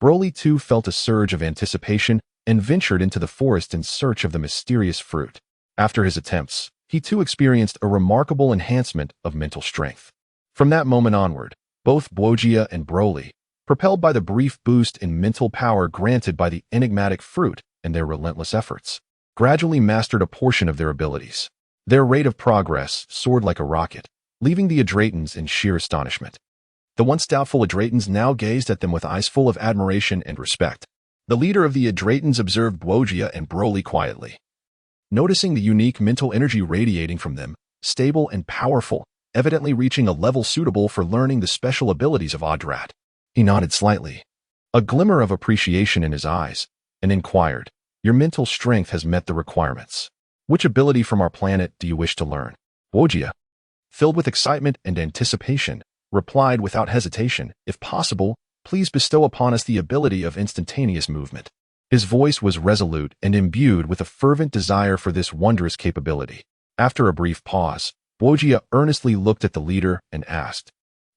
A: Broly too felt a surge of anticipation and ventured into the forest in search of the mysterious fruit. After his attempts, he too experienced a remarkable enhancement of mental strength. From that moment onward, both Gogeta and Broly, propelled by the brief boost in mental power granted by the enigmatic fruit and their relentless efforts, gradually mastered a portion of their abilities. Their rate of progress soared like a rocket, leaving the Adratans in sheer astonishment. The once doubtful Adratans now gazed at them with eyes full of admiration and respect. The leader of the Adratans observed Gogeta and Broly quietly. Noticing the unique mental energy radiating from them, stable and powerful, evidently reaching a level suitable for learning the special abilities of Yardrat, he nodded slightly, a glimmer of appreciation in his eyes, and inquired, "Your mental strength has met the requirements. Which ability from our planet do you wish to learn?" Gogeta, filled with excitement and anticipation, replied without hesitation, "If possible, please bestow upon us the ability of instantaneous movement." His voice was resolute and imbued with a fervent desire for this wondrous capability. After a brief pause, Gogeta earnestly looked at the leader and asked,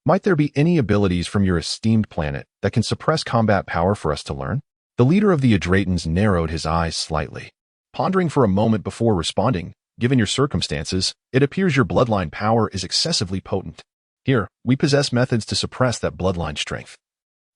A: "Might there be any abilities from your esteemed planet that can suppress combat power for us to learn?" The leader of the Adratans narrowed his eyes slightly, pondering for a moment before responding, "Given your circumstances, it appears your bloodline power is excessively potent. Here, we possess methods to suppress that bloodline strength,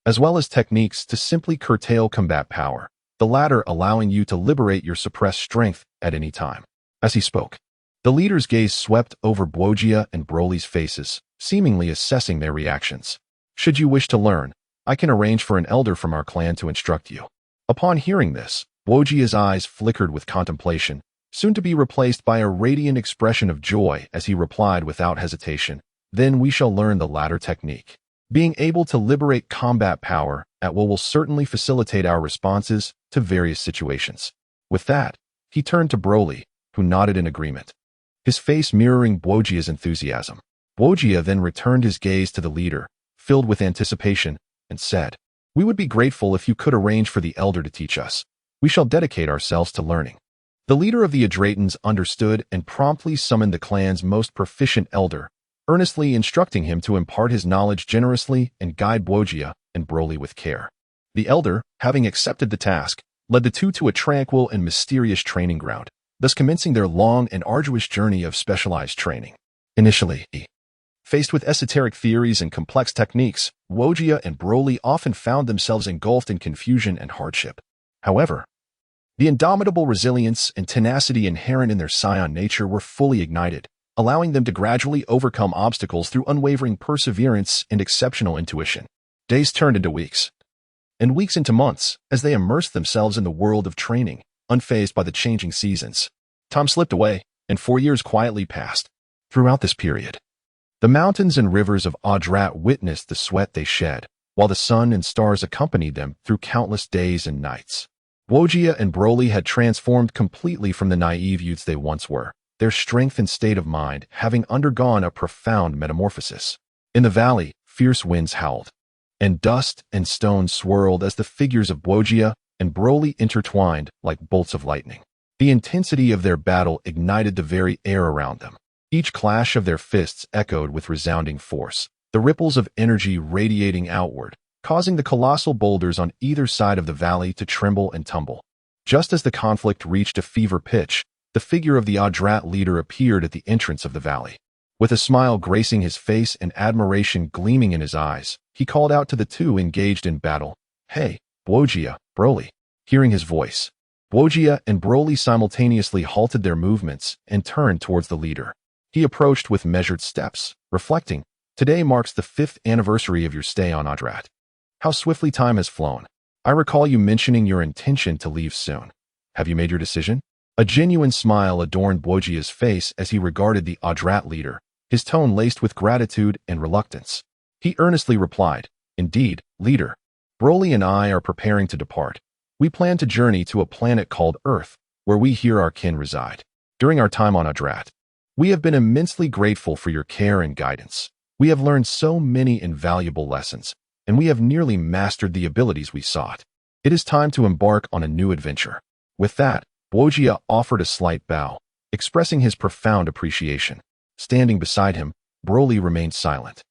A: as well as techniques to simply curtail combat power, the latter allowing you to liberate your suppressed strength at any time." As he spoke, the leader's gaze swept over Gogeta and Broly's faces, seemingly assessing their reactions. "Should you wish to learn, I can arrange for an elder from our clan to instruct you." Upon hearing this, Gogeta's eyes flickered with contemplation, soon to be replaced by a radiant expression of joy as he replied without hesitation, "Then we shall learn the latter technique. Being able to liberate combat power at will certainly facilitate our responses to various situations." With that, he turned to Broly, who nodded in agreement, his face mirroring Gogeta's enthusiasm. Gogeta then returned his gaze to the leader, filled with anticipation, and said, "We would be grateful if you could arrange for the elder to teach us. We shall dedicate ourselves to learning." The leader of the Adratans understood and promptly summoned the clan's most proficient elder, earnestly instructing him to impart his knowledge generously and guide Gogeta and Broly with care. The elder, having accepted the task, led the two to a tranquil and mysterious training ground, thus commencing their long and arduous journey of specialized training. Initially, faced with esoteric theories and complex techniques, Gogeta and Broly often found themselves engulfed in confusion and hardship. However, the indomitable resilience and tenacity inherent in their Saiyan nature were fully ignited, allowing them to gradually overcome obstacles through unwavering perseverance and exceptional intuition. Days turned into weeks, and weeks into months, as they immersed themselves in the world of training, unfazed by the changing seasons. Time slipped away, and 4 years quietly passed. Throughout this period, The mountains and rivers of Yardrat witnessed the sweat they shed, while the sun and stars accompanied them through countless days and nights. Gogeta and Broly had transformed completely from the naive youths they once were, their strength and state of mind having undergone a profound metamorphosis. In the valley, fierce winds howled, and dust and stone swirled as the figures of Gogeta and Broly intertwined like bolts of lightning. The intensity of their battle ignited the very air around them. Each clash of their fists echoed with resounding force, the ripples of energy radiating outward, causing the colossal boulders on either side of the valley to tremble and tumble. Just as the conflict reached a fever pitch, the figure of the Yardrat leader appeared at the entrance of the valley. With a smile gracing his face and admiration gleaming in his eyes, he called out to the two engaged in battle, "Hey, Gogeta, Broly." Hearing his voice, Gogeta and Broly simultaneously halted their movements and turned towards the leader. He approached with measured steps, reflecting, "Today marks the 5th anniversary of your stay on Yardrat. How swiftly time has flown. I recall you mentioning your intention to leave soon. Have you made your decision?" A genuine smile adorned Gogeta's face as he regarded the Yardrat leader, his tone laced with gratitude and reluctance. He earnestly replied, "Indeed, leader. Broly and I are preparing to depart. We plan to journey to a planet called Earth, where we hear our kin reside. During our time on Yardrat, we have been immensely grateful for your care and guidance. We have learned so many invaluable lessons, and we have nearly mastered the abilities we sought. It is time to embark on a new adventure." With that, Gogeta offered a slight bow, expressing his profound appreciation. Standing beside him, Broly remained silent.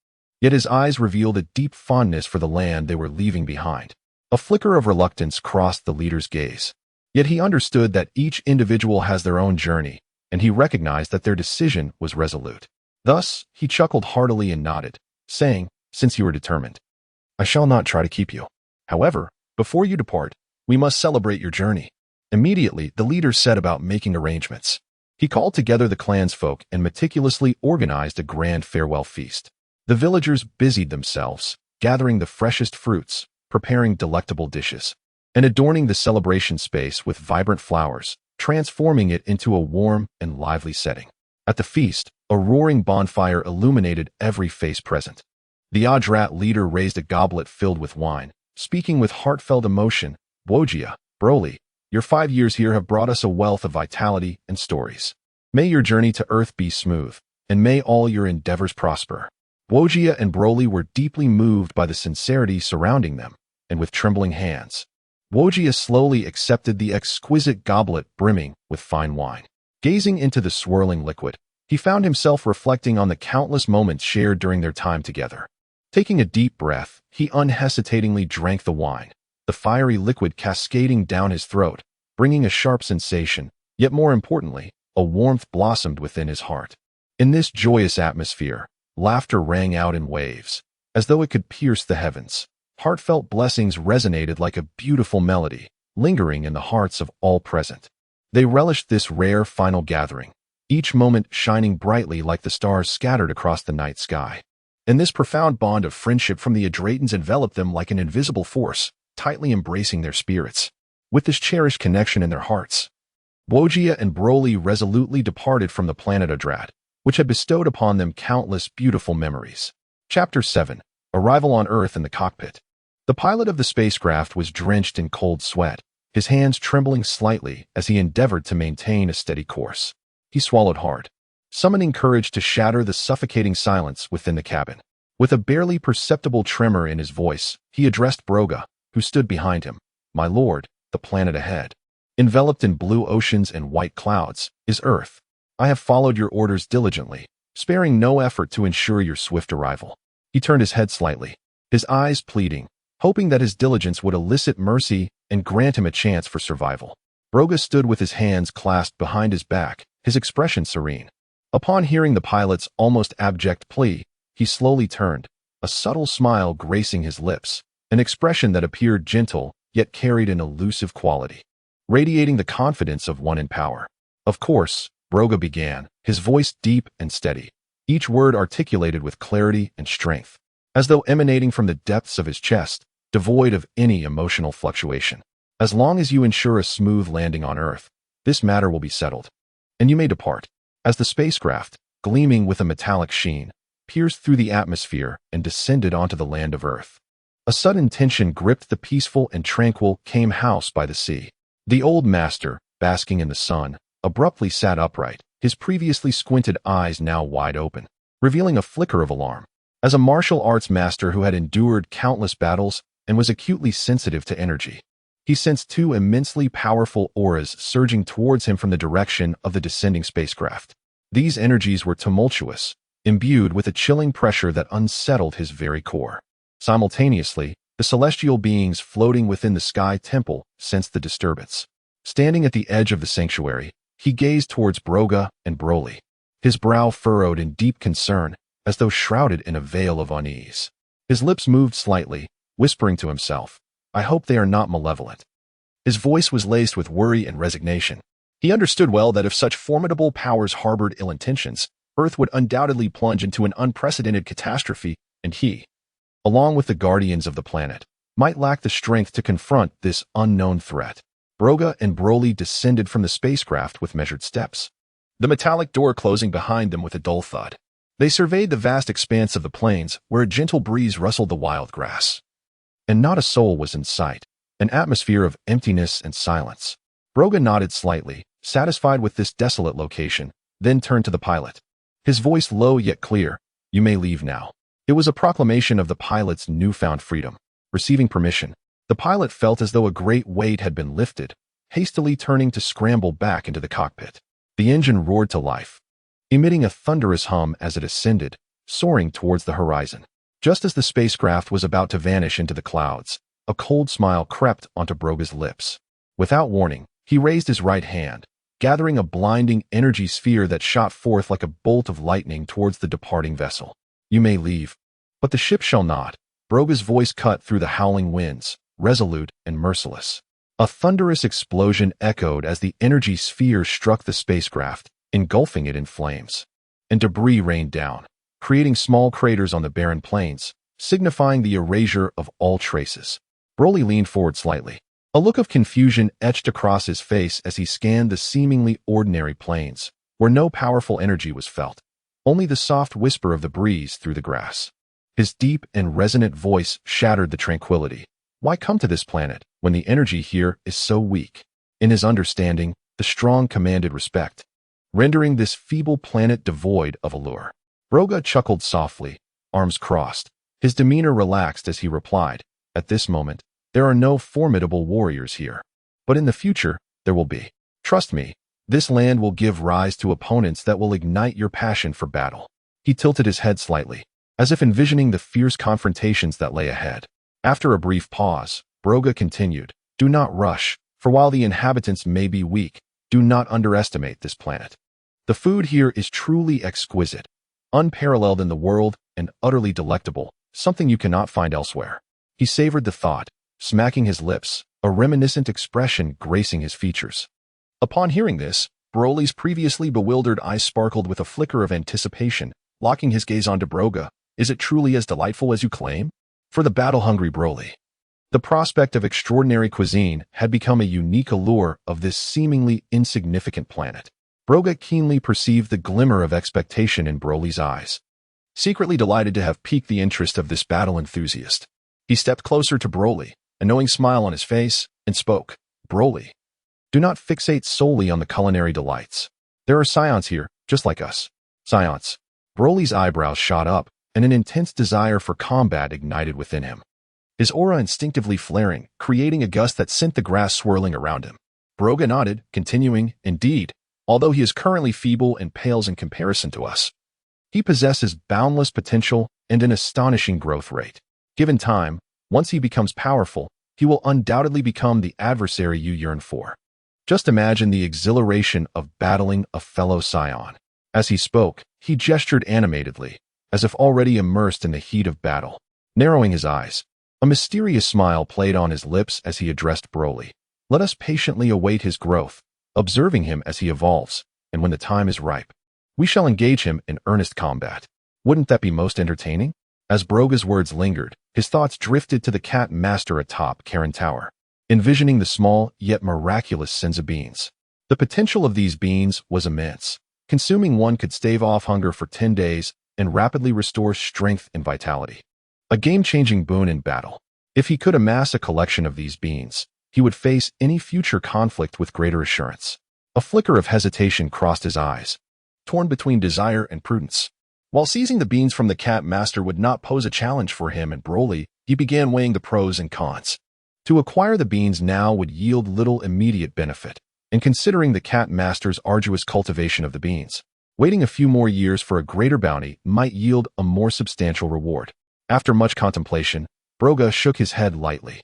A: Yet his eyes revealed a deep fondness for the land they were leaving behind. A flicker of reluctance crossed the leader's gaze. Yet he understood that each individual has their own journey, and he recognized that their decision was resolute. Thus, he chuckled heartily and nodded, saying, "Since you are determined, I shall not try to keep you. However, before you depart, we must celebrate your journey." Immediately, the leader set about making arrangements. He called together the clansfolk and meticulously organized a grand farewell feast. The villagers busied themselves, gathering the freshest fruits, preparing delectable dishes, and adorning the celebration space with vibrant flowers, transforming it into a warm and lively setting. At the feast, a roaring bonfire illuminated every face present. The Yardrat leader raised a goblet filled with wine, speaking with heartfelt emotion, "Gogeta, Broly, your 5 years here have brought us a wealth of vitality and stories. May your journey to Earth be smooth, and may all your endeavors prosper." Gogeta and Broly were deeply moved by the sincerity surrounding them, and with trembling hands, Gogeta slowly accepted the exquisite goblet brimming with fine wine. Gazing into the swirling liquid, he found himself reflecting on the countless moments shared during their time together. Taking a deep breath, he unhesitatingly drank the wine, the fiery liquid cascading down his throat, bringing a sharp sensation, yet more importantly, a warmth blossomed within his heart. In this joyous atmosphere, laughter rang out in waves, as though it could pierce the heavens. Heartfelt blessings resonated like a beautiful melody, lingering in the hearts of all present. They relished this rare final gathering, each moment shining brightly like the stars scattered across the night sky. And this profound bond of friendship from the Adratans enveloped them like an invisible force, tightly embracing their spirits. With this cherished connection in their hearts, Gogeta and Broly resolutely departed from the planet Yardrat, which had bestowed upon them countless beautiful memories. Chapter 7. Arrival on Earth in the Cockpit. The pilot of the spacecraft was drenched in cold sweat, his hands trembling slightly as he endeavored to maintain a steady course. He swallowed hard, summoning courage to shatter the suffocating silence within the cabin. With a barely perceptible tremor in his voice, he addressed Broga, who stood behind him. "My lord, the planet ahead, enveloped in blue oceans and white clouds, is Earth. I have followed your orders diligently, sparing no effort to ensure your swift arrival." He turned his head slightly, his eyes pleading, hoping that his diligence would elicit mercy and grant him a chance for survival. Broga stood with his hands clasped behind his back, his expression serene. Upon hearing the pilot's almost abject plea, he slowly turned, a subtle smile gracing his lips, an expression that appeared gentle yet carried an elusive quality, radiating the confidence of one in power. "Of course," Broga began, his voice deep and steady, each word articulated with clarity and strength, as though emanating from the depths of his chest, devoid of any emotional fluctuation. "As long as you ensure a smooth landing on Earth, this matter will be settled, and you may depart." As the spacecraft, gleaming with a metallic sheen, pierced through the atmosphere and descended onto the land of Earth. A sudden tension gripped the peaceful and tranquil Kame house by the sea. The old master, basking in the sun, abruptly sat upright, his previously squinted eyes now wide open, revealing a flicker of alarm. As a martial arts master who had endured countless battles and was acutely sensitive to energy, he sensed two immensely powerful auras surging towards him from the direction of the descending spacecraft. These energies were tumultuous, imbued with a chilling pressure that unsettled his very core. Simultaneously, the celestial beings floating within the sky temple sensed the disturbance. Standing at the edge of the sanctuary, he gazed towards Broga and Broly, his brow furrowed in deep concern, as though shrouded in a veil of unease. His lips moved slightly, whispering to himself, "I hope they are not malevolent." His voice was laced with worry and resignation. He understood well that if such formidable powers harbored ill intentions, Earth would undoubtedly plunge into an unprecedented catastrophe, and he, along with the guardians of the planet, might lack the strength to confront this unknown threat. Broga and Broly descended from the spacecraft with measured steps, the metallic door closing behind them with a dull thud. They surveyed the vast expanse of the plains, where a gentle breeze rustled the wild grass. And not a soul was in sight, an atmosphere of emptiness and silence. Broga nodded slightly, satisfied with this desolate location, then turned to the pilot. His voice low yet clear, "You may leave now." It was a proclamation of the pilot's newfound freedom. Receiving permission, the pilot felt as though a great weight had been lifted, hastily turning to scramble back into the cockpit. The engine roared to life, emitting a thunderous hum as it ascended, soaring towards the horizon. Just as the spacecraft was about to vanish into the clouds, a cold smile crept onto Broga's lips. Without warning, he raised his right hand, gathering a blinding energy sphere that shot forth like a bolt of lightning towards the departing vessel. "You may leave, but the ship shall not." Broga's voice cut through the howling winds, resolute and merciless. A thunderous explosion echoed as the energy sphere struck the spacecraft, engulfing it in flames. And debris rained down, creating small craters on the barren plains, signifying the erasure of all traces. Broly leaned forward slightly. A look of confusion etched across his face as he scanned the seemingly ordinary plains, where no powerful energy was felt, only the soft whisper of the breeze through the grass. His deep and resonant voice shattered the tranquility. Why come to this planet when the energy here is so weak? In his understanding, the strong commanded respect, rendering this feeble planet devoid of allure. Broga chuckled softly, arms crossed. His demeanor relaxed as he replied, "At this moment, there are no formidable warriors here. But in the future, there will be. Trust me, this land will give rise to opponents that will ignite your passion for battle." He tilted his head slightly, as if envisioning the fierce confrontations that lay ahead. After a brief pause, Broga continued, "Do not rush, for while the inhabitants may be weak, do not underestimate this planet. The food here is truly exquisite, unparalleled in the world, and utterly delectable, something you cannot find elsewhere." He savored the thought, smacking his lips, a reminiscent expression gracing his features. Upon hearing this, Broly's previously bewildered eyes sparkled with a flicker of anticipation, locking his gaze onto Broga. "Is it truly as delightful as you claim?" For the battle-hungry Broly, the prospect of extraordinary cuisine had become a unique allure of this seemingly insignificant planet. Broga keenly perceived the glimmer of expectation in Broly's eyes, secretly delighted to have piqued the interest of this battle enthusiast. He stepped closer to Broly, a knowing smile on his face, and spoke, "Broly, do not fixate solely on the culinary delights. There are Saiyans here, just like us." Saiyans. Broly's eyebrows shot up, and an intense desire for combat ignited within him. His aura instinctively flaring, creating a gust that sent the grass swirling around him. Broga nodded, continuing, "Indeed, although he is currently feeble and pales in comparison to us, he possesses boundless potential and an astonishing growth rate. Given time, once he becomes powerful, he will undoubtedly become the adversary you yearn for. Just imagine the exhilaration of battling a fellow Saiyan." As he spoke, he gestured animatedly, as if already immersed in the heat of battle. Narrowing his eyes, a mysterious smile played on his lips as he addressed Broly. "Let us patiently await his growth, observing him as he evolves, and when the time is ripe, we shall engage him in earnest combat. Wouldn't that be most entertaining?" As Broga's words lingered, his thoughts drifted to the cat master atop Karin Tower, envisioning the small yet miraculous Senzu beans. The potential of these beans was immense. Consuming one could stave off hunger for 10 days and rapidly restores strength and vitality. A game-changing boon in battle. If he could amass a collection of these beans, he would face any future conflict with greater assurance. A flicker of hesitation crossed his eyes, torn between desire and prudence. While seizing the beans from the Cat Master would not pose a challenge for him and Broly, he began weighing the pros and cons. To acquire the beans now would yield little immediate benefit, and considering the Cat Master's arduous cultivation of the beans, waiting a few more years for a greater bounty might yield a more substantial reward. After much contemplation, Broga shook his head lightly,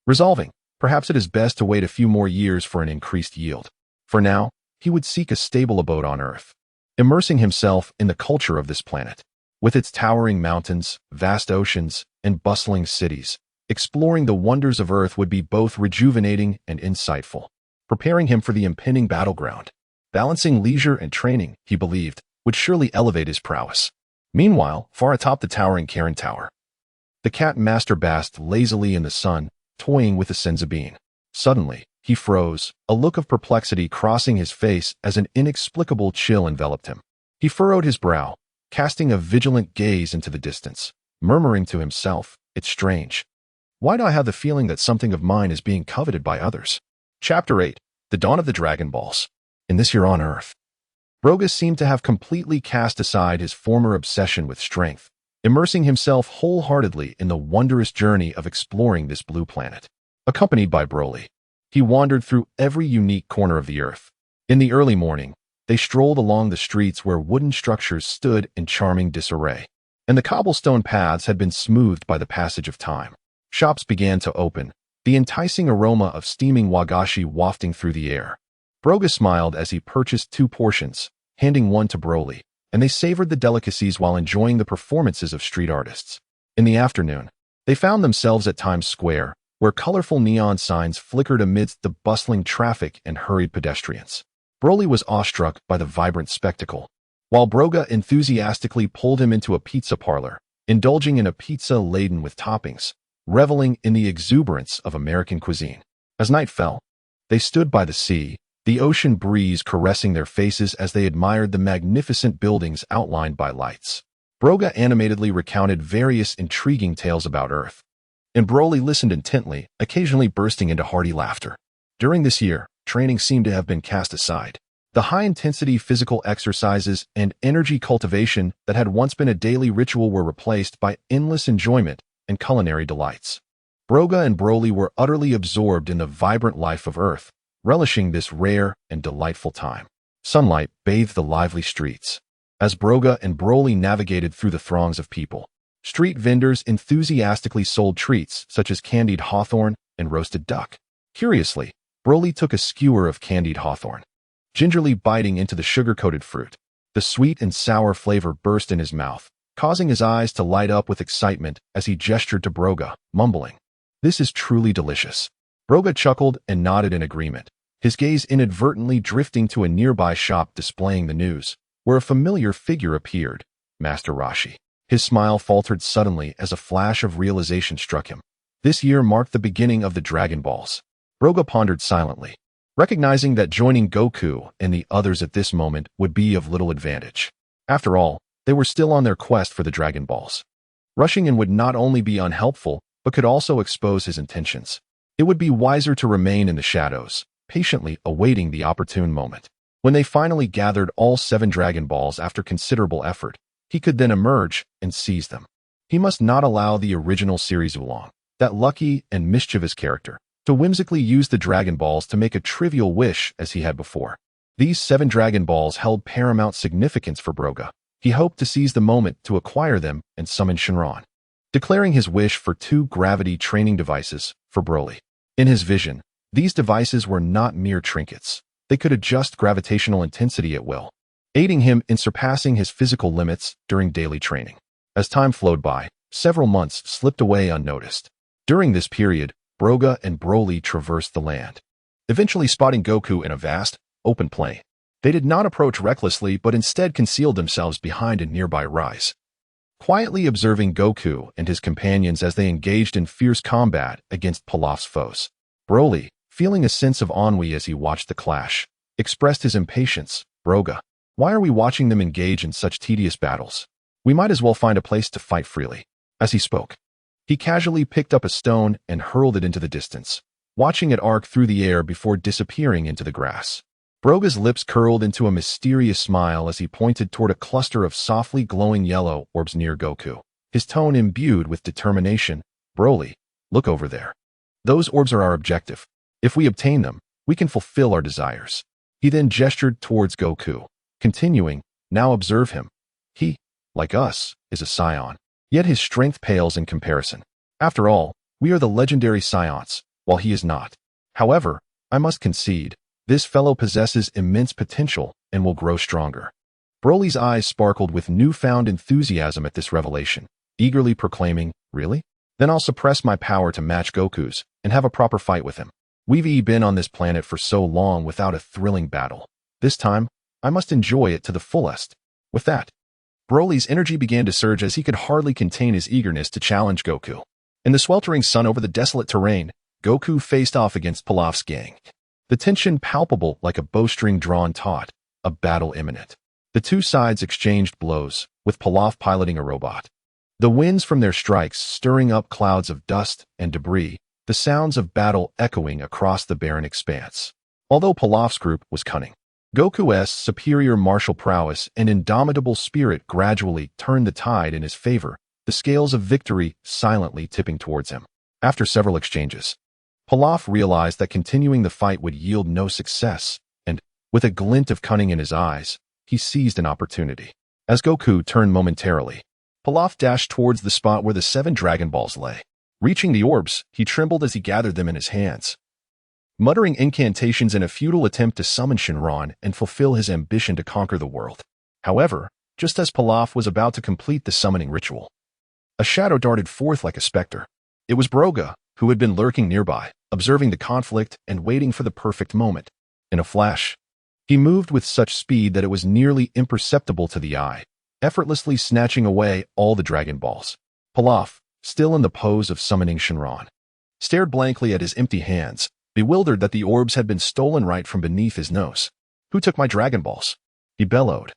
A: resolving, perhaps it is best to wait a few more years for an increased yield. For now, he would seek a stable abode on Earth, immersing himself in the culture of this planet. With its towering mountains, vast oceans, and bustling cities, exploring the wonders of Earth would be both rejuvenating and insightful, preparing him for the impending battleground. Balancing leisure and training, he believed, would surely elevate his prowess. Meanwhile, far atop the towering Karin Tower, the Cat Master basked lazily in the sun, toying with the Senzu bean. Suddenly, he froze, a look of perplexity crossing his face as an inexplicable chill enveloped him. He furrowed his brow, casting a vigilant gaze into the distance, murmuring to himself, "It's strange. Why do I have the feeling that something of mine is being coveted by others?" Chapter 8. The Dawn of the Dragon Balls. In this year on Earth, Broga seemed to have completely cast aside his former obsession with strength, immersing himself wholeheartedly in the wondrous journey of exploring this blue planet. Accompanied by Broly, he wandered through every unique corner of the Earth. In the early morning, they strolled along the streets where wooden structures stood in charming disarray, and the cobblestone paths had been smoothed by the passage of time. Shops began to open, the enticing aroma of steaming wagashi wafting through the air. Broga smiled as he purchased 2 portions, handing one to Broly, and they savored the delicacies while enjoying the performances of street artists. In the afternoon, they found themselves at Times Square, where colorful neon signs flickered amidst the bustling traffic and hurried pedestrians. Broly was awestruck by the vibrant spectacle, while Broga enthusiastically pulled him into a pizza parlor, indulging in a pizza laden with toppings, reveling in the exuberance of American cuisine. As night fell, they stood by the sea, the ocean breeze caressing their faces as they admired the magnificent buildings outlined by lights. Broga animatedly recounted various intriguing tales about Earth, and Broly listened intently, occasionally bursting into hearty laughter. During this year, training seemed to have been cast aside. The high-intensity physical exercises and energy cultivation that had once been a daily ritual were replaced by endless enjoyment and culinary delights. Broga and Broly were utterly absorbed in the vibrant life of Earth, relishing this rare and delightful time. Sunlight bathed the lively streets. As Broga and Broly navigated through the throngs of people, street vendors enthusiastically sold treats such as candied hawthorn and roasted duck. Curiously, Broly took a skewer of candied hawthorn, gingerly biting into the sugar-coated fruit. The sweet and sour flavor burst in his mouth, causing his eyes to light up with excitement as he gestured to Broga, mumbling, "This is truly delicious." Broga chuckled and nodded in agreement, his gaze inadvertently drifting to a nearby shop displaying the news, where a familiar figure appeared, Master Roshi. His smile faltered suddenly as a flash of realization struck him. This year marked the beginning of the Dragon Balls. Broga pondered silently, recognizing that joining Goku and the others at this moment would be of little advantage. After all, they were still on their quest for the Dragon Balls. Rushing in would not only be unhelpful, but could also expose his intentions. It would be wiser to remain in the shadows, patiently awaiting the opportune moment. When they finally gathered all 7 Dragon Balls after considerable effort, he could then emerge and seize them. He must not allow the original series Oolong, that lucky and mischievous character, to whimsically use the Dragon Balls to make a trivial wish as he had before. These 7 Dragon Balls held paramount significance for Broga. He hoped to seize the moment to acquire them and summon Shenron, declaring his wish for 2 gravity training devices for Broly. In his vision, these devices were not mere trinkets. They could adjust gravitational intensity at will, aiding him in surpassing his physical limits during daily training. As time flowed by, several months slipped away unnoticed. During this period, Broga and Broly traversed the land, eventually spotting Goku in a vast, open plain. They did not approach recklessly but instead concealed themselves behind a nearby rise, quietly observing Goku and his companions as they engaged in fierce combat against Pilaf's foes. Broly, feeling a sense of ennui as he watched the clash, expressed his impatience. "Broga, why are we watching them engage in such tedious battles? We might as well find a place to fight freely. As he spoke, he casually picked up a stone and hurled it into the distance, watching it arc through the air before disappearing into the grass. Broga's lips curled into a mysterious smile as he pointed toward a cluster of softly glowing yellow orbs near Goku, his tone imbued with determination. Broly, look over there. Those orbs are our objective. If we obtain them, we can fulfill our desires. He then gestured towards Goku, continuing, now observe him. He, like us, is a Saiyan. Yet his strength pales in comparison. After all, we are the legendary Saiyans, while he is not. However, I must concede, this fellow possesses immense potential and will grow stronger. Broly's eyes sparkled with newfound enthusiasm at this revelation, eagerly proclaiming, really? Then I'll suppress my power to match Goku's and have a proper fight with him. We've been on this planet for so long without a thrilling battle. This time, I must enjoy it to the fullest. With that, Broly's energy began to surge as he could hardly contain his eagerness to challenge Goku. In the sweltering sun over the desolate terrain, Goku faced off against Pilaf's gang. The tension palpable like a bowstring drawn taut, a battle imminent. The two sides exchanged blows, with Pilaf piloting a robot. The winds from their strikes stirring up clouds of dust and debris, the sounds of battle echoing across the barren expanse. Although Pilaf's group was cunning, Goku's superior martial prowess and indomitable spirit gradually turned the tide in his favor, the scales of victory silently tipping towards him. After several exchanges, Pilaf realized that continuing the fight would yield no success, and, with a glint of cunning in his eyes, he seized an opportunity. As Goku turned momentarily, Pilaf dashed towards the spot where the 7 Dragon Balls lay. Reaching the orbs, he trembled as he gathered them in his hands, muttering incantations in a futile attempt to summon Shenron and fulfill his ambition to conquer the world. However, just as Pilaf was about to complete the summoning ritual, a shadow darted forth like a specter. It was Broga, who had been lurking nearby, observing the conflict and waiting for the perfect moment. In a flash, he moved with such speed that it was nearly imperceptible to the eye, effortlessly snatching away all the Dragon Balls. Pilaf, still in the pose of summoning Shenron, stared blankly at his empty hands, bewildered that the orbs had been stolen right from beneath his nose. Who took my Dragon Balls? He bellowed,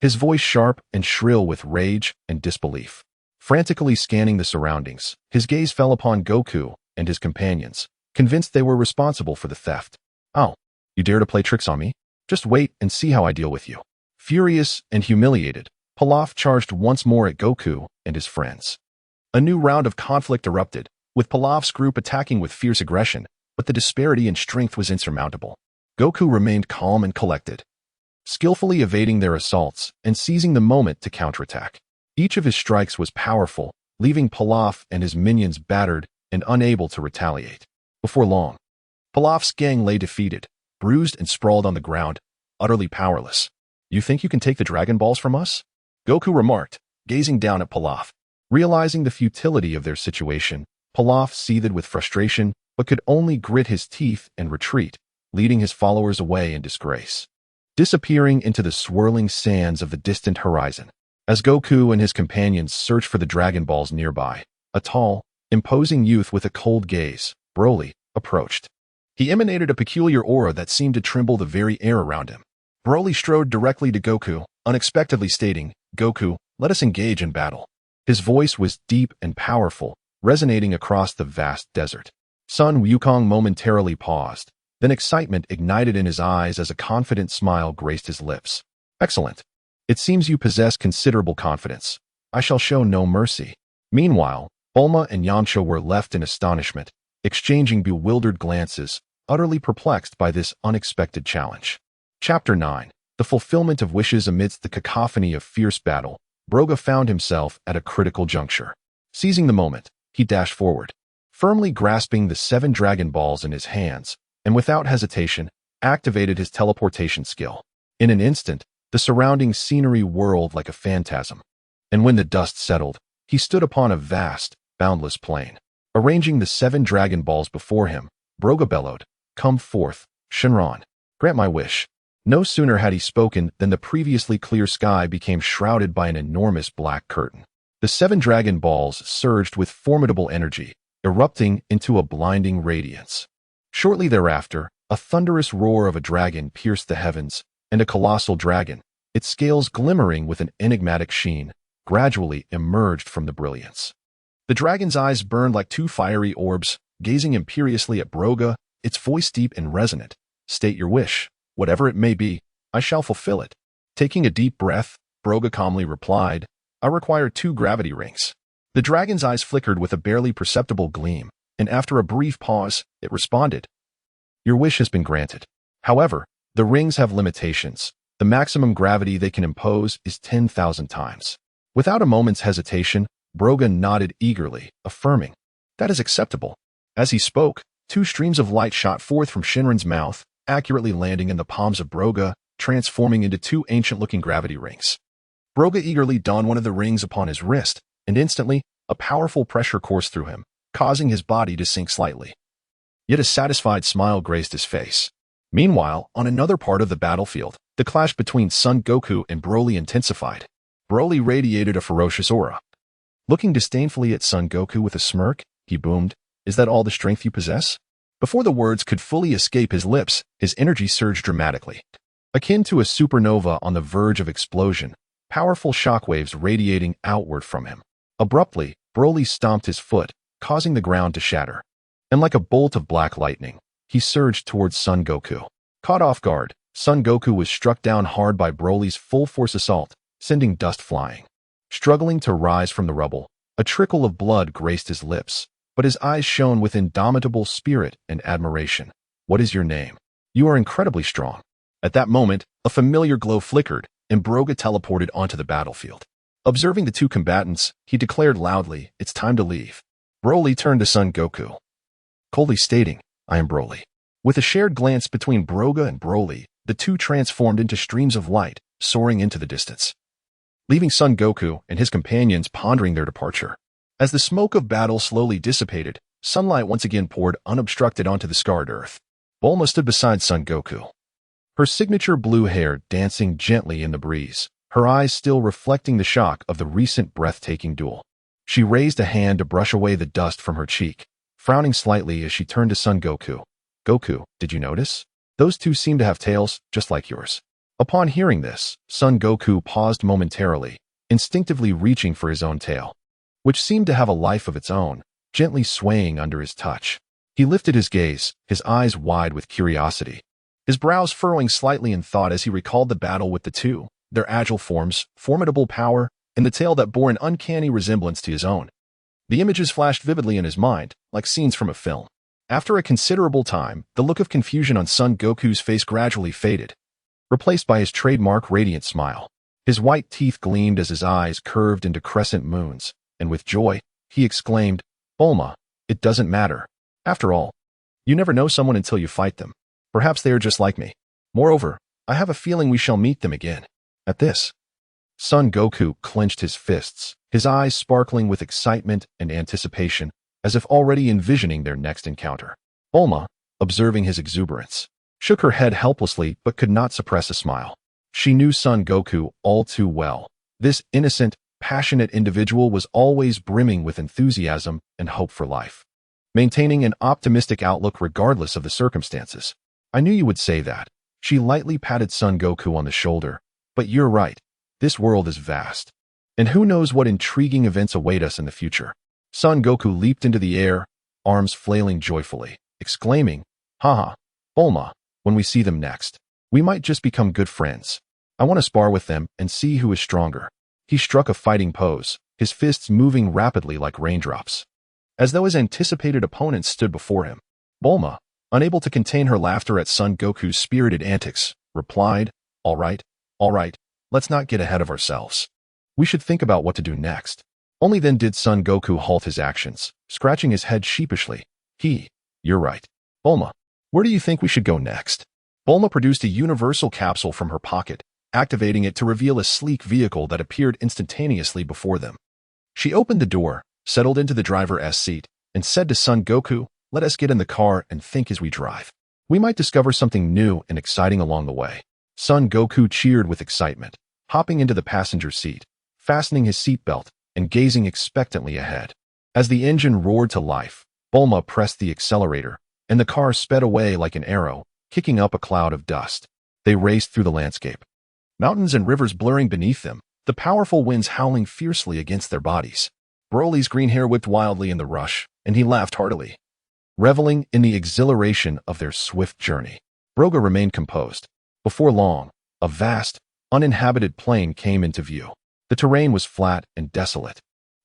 A: his voice sharp and shrill with rage and disbelief. Frantically scanning the surroundings, his gaze fell upon Goku and his companions, convinced they were responsible for the theft. Oh, you dare to play tricks on me? Just wait and see how I deal with you. Furious and humiliated, Pilaf charged once more at Goku and his friends. A new round of conflict erupted, with Pilaf's group attacking with fierce aggression, but the disparity in strength was insurmountable. Goku remained calm and collected, skillfully evading their assaults and seizing the moment to counterattack. Each of his strikes was powerful, leaving Pilaf and his minions battered and unable to retaliate. Before long, Pilaf's gang lay defeated, bruised and sprawled on the ground, utterly powerless. You think you can take the Dragon Balls from us? Goku remarked, gazing down at Pilaf. Realizing the futility of their situation, Pilaf seethed with frustration, but could only grit his teeth and retreat, leading his followers away in disgrace, disappearing into the swirling sands of the distant horizon. As Goku and his companions searched for the Dragon Balls nearby, a tall, imposing youth with a cold gaze, Broly, approached. He emanated a peculiar aura that seemed to tremble the very air around him. Broly strode directly to Goku, unexpectedly stating, "Goku, let us engage in battle." His voice was deep and powerful, resonating across the vast desert. Sun Wukong momentarily paused, then excitement ignited in his eyes as a confident smile graced his lips. "Excellent. It seems you possess considerable confidence. I shall show no mercy." Meanwhile, Bulma and Yamcha were left in astonishment, exchanging bewildered glances, utterly perplexed by this unexpected challenge. Chapter 9. The fulfillment of wishes. Amidst the cacophony of fierce battle, Broga found himself at a critical juncture. Seizing the moment, he dashed forward, firmly grasping the 7 Dragon Balls in his hands, and without hesitation, activated his teleportation skill. In an instant, the surrounding scenery whirled like a phantasm, and when the dust settled, he stood upon a vast, boundless plain. Arranging the 7 Dragon Balls before him, Broga bellowed, "Come forth, Shenron. Grant my wish." No sooner had he spoken than the previously clear sky became shrouded by an enormous black curtain. The 7 Dragon Balls surged with formidable energy, erupting into a blinding radiance. Shortly thereafter, a thunderous roar of a dragon pierced the heavens, and a colossal dragon, its scales glimmering with an enigmatic sheen, gradually emerged from the brilliance. The dragon's eyes burned like two fiery orbs, gazing imperiously at Broga, its voice deep and resonant. "State your wish. Whatever it may be, I shall fulfill it." Taking a deep breath, Broga calmly replied, "I require 2 gravity rings." The dragon's eyes flickered with a barely perceptible gleam, and after a brief pause, it responded, "Your wish has been granted. However, the rings have limitations. The maximum gravity they can impose is 10,000 times. Without a moment's hesitation, Broga nodded eagerly, affirming, "That is acceptable." As he spoke, 2 streams of light shot forth from Shenron's mouth, accurately landing in the palms of Broga, transforming into 2 ancient-looking gravity rings. Broga eagerly donned one of the rings upon his wrist, and instantly, a powerful pressure coursed through him, causing his body to sink slightly. Yet a satisfied smile graced his face. Meanwhile, on another part of the battlefield, the clash between Son Goku and Broly intensified. Broly radiated a ferocious aura. Looking disdainfully at Son Goku with a smirk, he boomed, "Is that all the strength you possess?" Before the words could fully escape his lips, his energy surged dramatically. Akin to a supernova on the verge of explosion, powerful shockwaves radiating outward from him. Abruptly, Broly stomped his foot, causing the ground to shatter. And like a bolt of black lightning, he surged towards Son Goku. Caught off guard, Son Goku was struck down hard by Broly's full-force assault, sending dust flying. Struggling to rise from the rubble, a trickle of blood graced his lips, but his eyes shone with indomitable spirit and admiration. "What is your name? You are incredibly strong." At that moment, a familiar glow flickered, and Broga teleported onto the battlefield. Observing the 2 combatants, he declared loudly, "It's time to leave." Broly turned to Son Goku, coldly stating, "I am Broly." With a shared glance between Broga and Broly, the 2 transformed into streams of light, soaring into the distance, leaving Son Goku and his companions pondering their departure. As the smoke of battle slowly dissipated, sunlight once again poured unobstructed onto the scarred earth. Bulma stood beside Son Goku, her signature blue hair dancing gently in the breeze, her eyes still reflecting the shock of the recent breathtaking duel. She raised a hand to brush away the dust from her cheek, frowning slightly as she turned to Son Goku. "Goku, did you notice? Those 2 seem to have tails, just like yours." Upon hearing this, Son Goku paused momentarily, instinctively reaching for his own tail, which seemed to have a life of its own, gently swaying under his touch. He lifted his gaze, his eyes wide with curiosity, his brows furrowing slightly in thought as he recalled the battle with the 2, their agile forms, formidable power, and the tail that bore an uncanny resemblance to his own. The images flashed vividly in his mind, like scenes from a film. After a considerable time, the look of confusion on Son Goku's face gradually faded, replaced by his trademark radiant smile. His white teeth gleamed as his eyes curved into crescent moons, and with joy, he exclaimed, "Bulma, it doesn't matter. After all, you never know someone until you fight them. Perhaps they are just like me. Moreover, I have a feeling we shall meet them again." At this, Son Goku clenched his fists, his eyes sparkling with excitement and anticipation, as if already envisioning their next encounter. Bulma, observing his exuberance, shook her head helplessly but could not suppress a smile. She knew Son Goku all too well. This innocent, passionate individual was always brimming with enthusiasm and hope for life, maintaining an optimistic outlook regardless of the circumstances. "I knew you would say that." She lightly patted Son Goku on the shoulder. "But you're right. This world is vast, and who knows what intriguing events await us in the future." Son Goku leaped into the air, arms flailing joyfully, exclaiming, "Haha, Bulma, when we see them next, we might just become good friends. I want to spar with them and see who is stronger." He struck a fighting pose, his fists moving rapidly like raindrops, as though his anticipated opponent stood before him. Bulma, unable to contain her laughter at Son Goku's spirited antics, replied, all right, let's not get ahead of ourselves. We should think about what to do next." Only then did Son Goku halt his actions, scratching his head sheepishly. "You're right. Bulma, where do you think we should go next?" Bulma produced a universal capsule from her pocket, activating it to reveal a sleek vehicle that appeared instantaneously before them. She opened the door, settled into the driver's seat, and said to Son Goku, "Let us get in the car and think as we drive. We might discover something new and exciting along the way." Son Goku cheered with excitement, hopping into the passenger seat, fastening his seatbelt, and gazing expectantly ahead. As the engine roared to life, Bulma pressed the accelerator, and the car sped away like an arrow, kicking up a cloud of dust. They raced through the landscape, mountains and rivers blurring beneath them, the powerful winds howling fiercely against their bodies. Broly's green hair whipped wildly in the rush, and he laughed heartily, reveling in the exhilaration of their swift journey. Broga remained composed. Before long, a vast, uninhabited plain came into view. The terrain was flat and desolate,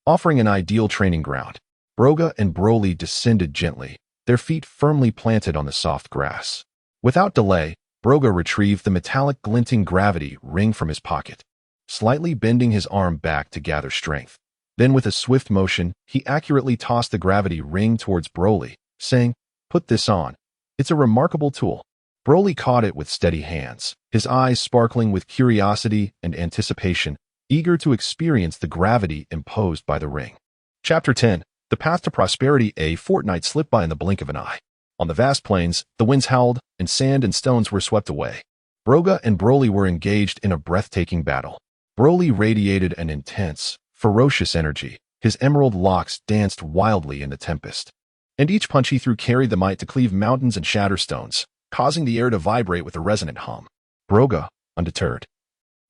A: offering an ideal training ground. Broga and Broly descended gently, their feet firmly planted on the soft grass. Without delay, Broga retrieved the metallic glinting gravity ring from his pocket, slightly bending his arm back to gather strength. Then with a swift motion, he accurately tossed the gravity ring towards Broly, saying, "Put this on. It's a remarkable tool." Broly caught it with steady hands, his eyes sparkling with curiosity and anticipation, eager to experience the gravity imposed by the ring. Chapter 10. The Path to Prosperity. A fortnight slipped by in the blink of an eye. On the vast plains, the winds howled, and sand and stones were swept away. Broga and Broly were engaged in a breathtaking battle. Broly radiated an intense, ferocious energy. His emerald locks danced wildly in the tempest, and each punch he threw carried the might to cleave mountains and shatter stones, causing the air to vibrate with a resonant hum. Broga, undeterred,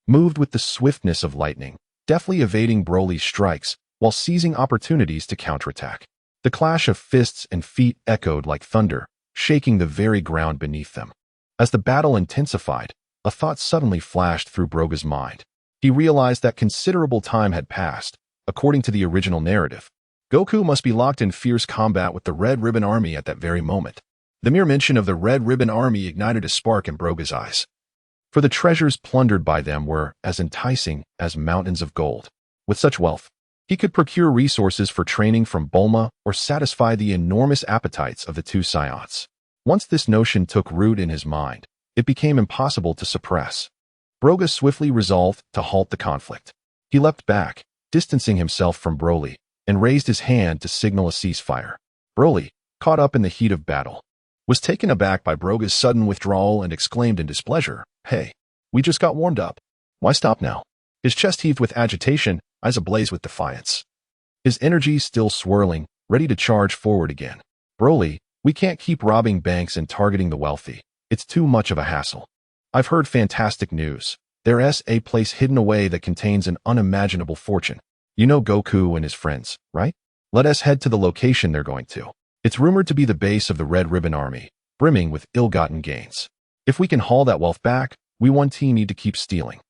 A: moved with the swiftness of lightning, deftly evading Broly's strikes while seizing opportunities to counterattack. The clash of fists and feet echoed like thunder, shaking the very ground beneath them. As the battle intensified, a thought suddenly flashed through Broga's mind. He realized that considerable time had passed. According to the original narrative, Goku must be locked in fierce combat with the Red Ribbon Army at that very moment. The mere mention of the Red Ribbon Army ignited a spark in Broga's eyes, for the treasures plundered by them were as enticing as mountains of gold. With such wealth, he could procure resources for training from Bulma or satisfy the enormous appetites of the two Saiyans. Once this notion took root in his mind, it became impossible to suppress. Broga swiftly resolved to halt the conflict. He leapt back, distancing himself from Broly, and raised his hand to signal a ceasefire. Broly, caught up in the heat of battle, was taken aback by Broga's sudden withdrawal and exclaimed in displeasure, "Hey, we just got warmed up. Why stop now?" His chest heaved with agitation, eyes ablaze with defiance, his energy still swirling, ready to charge forward again. "Broly, we can't keep robbing banks and targeting the wealthy. It's too much of a hassle. I've heard fantastic news. There's a place hidden away that contains an unimaginable fortune. You know Goku and his friends, right? Let us head to the location they're going to. It's rumored to be the base of the Red Ribbon Army, brimming with ill-gotten gains. If we can haul that wealth back, we one team need to keep stealing."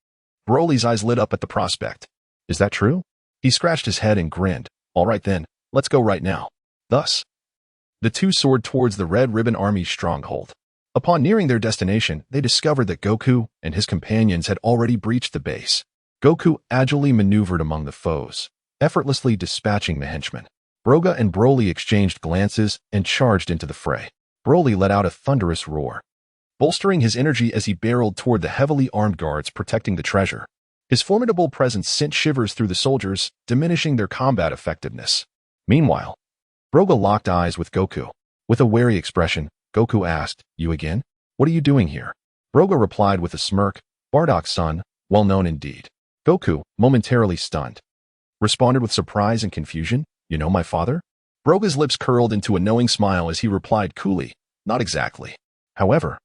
A: Broly's eyes lit up at the prospect. "Is that true?" He scratched his head and grinned. "All right then, let's go right now." Thus, the two soared towards the Red Ribbon Army's stronghold. Upon nearing their destination, they discovered that Goku and his companions had already breached the base. Goku agilely maneuvered among the foes, effortlessly dispatching the henchmen. Broga and Broly exchanged glances and charged into the fray. Broly let out a thunderous roar, bolstering his energy as he barreled toward the heavily armed guards protecting the treasure. His formidable presence sent shivers through the soldiers, diminishing their combat effectiveness. Meanwhile, Broga locked eyes with Goku. With a wary expression, Goku asked, "You again? What are you doing here?" Broga replied with a smirk, "Bardock's son, well known indeed." Goku, momentarily stunned, responded with surprise and confusion, "You know my father?" Broga's lips curled into a knowing smile as he replied coolly, "Not exactly. However,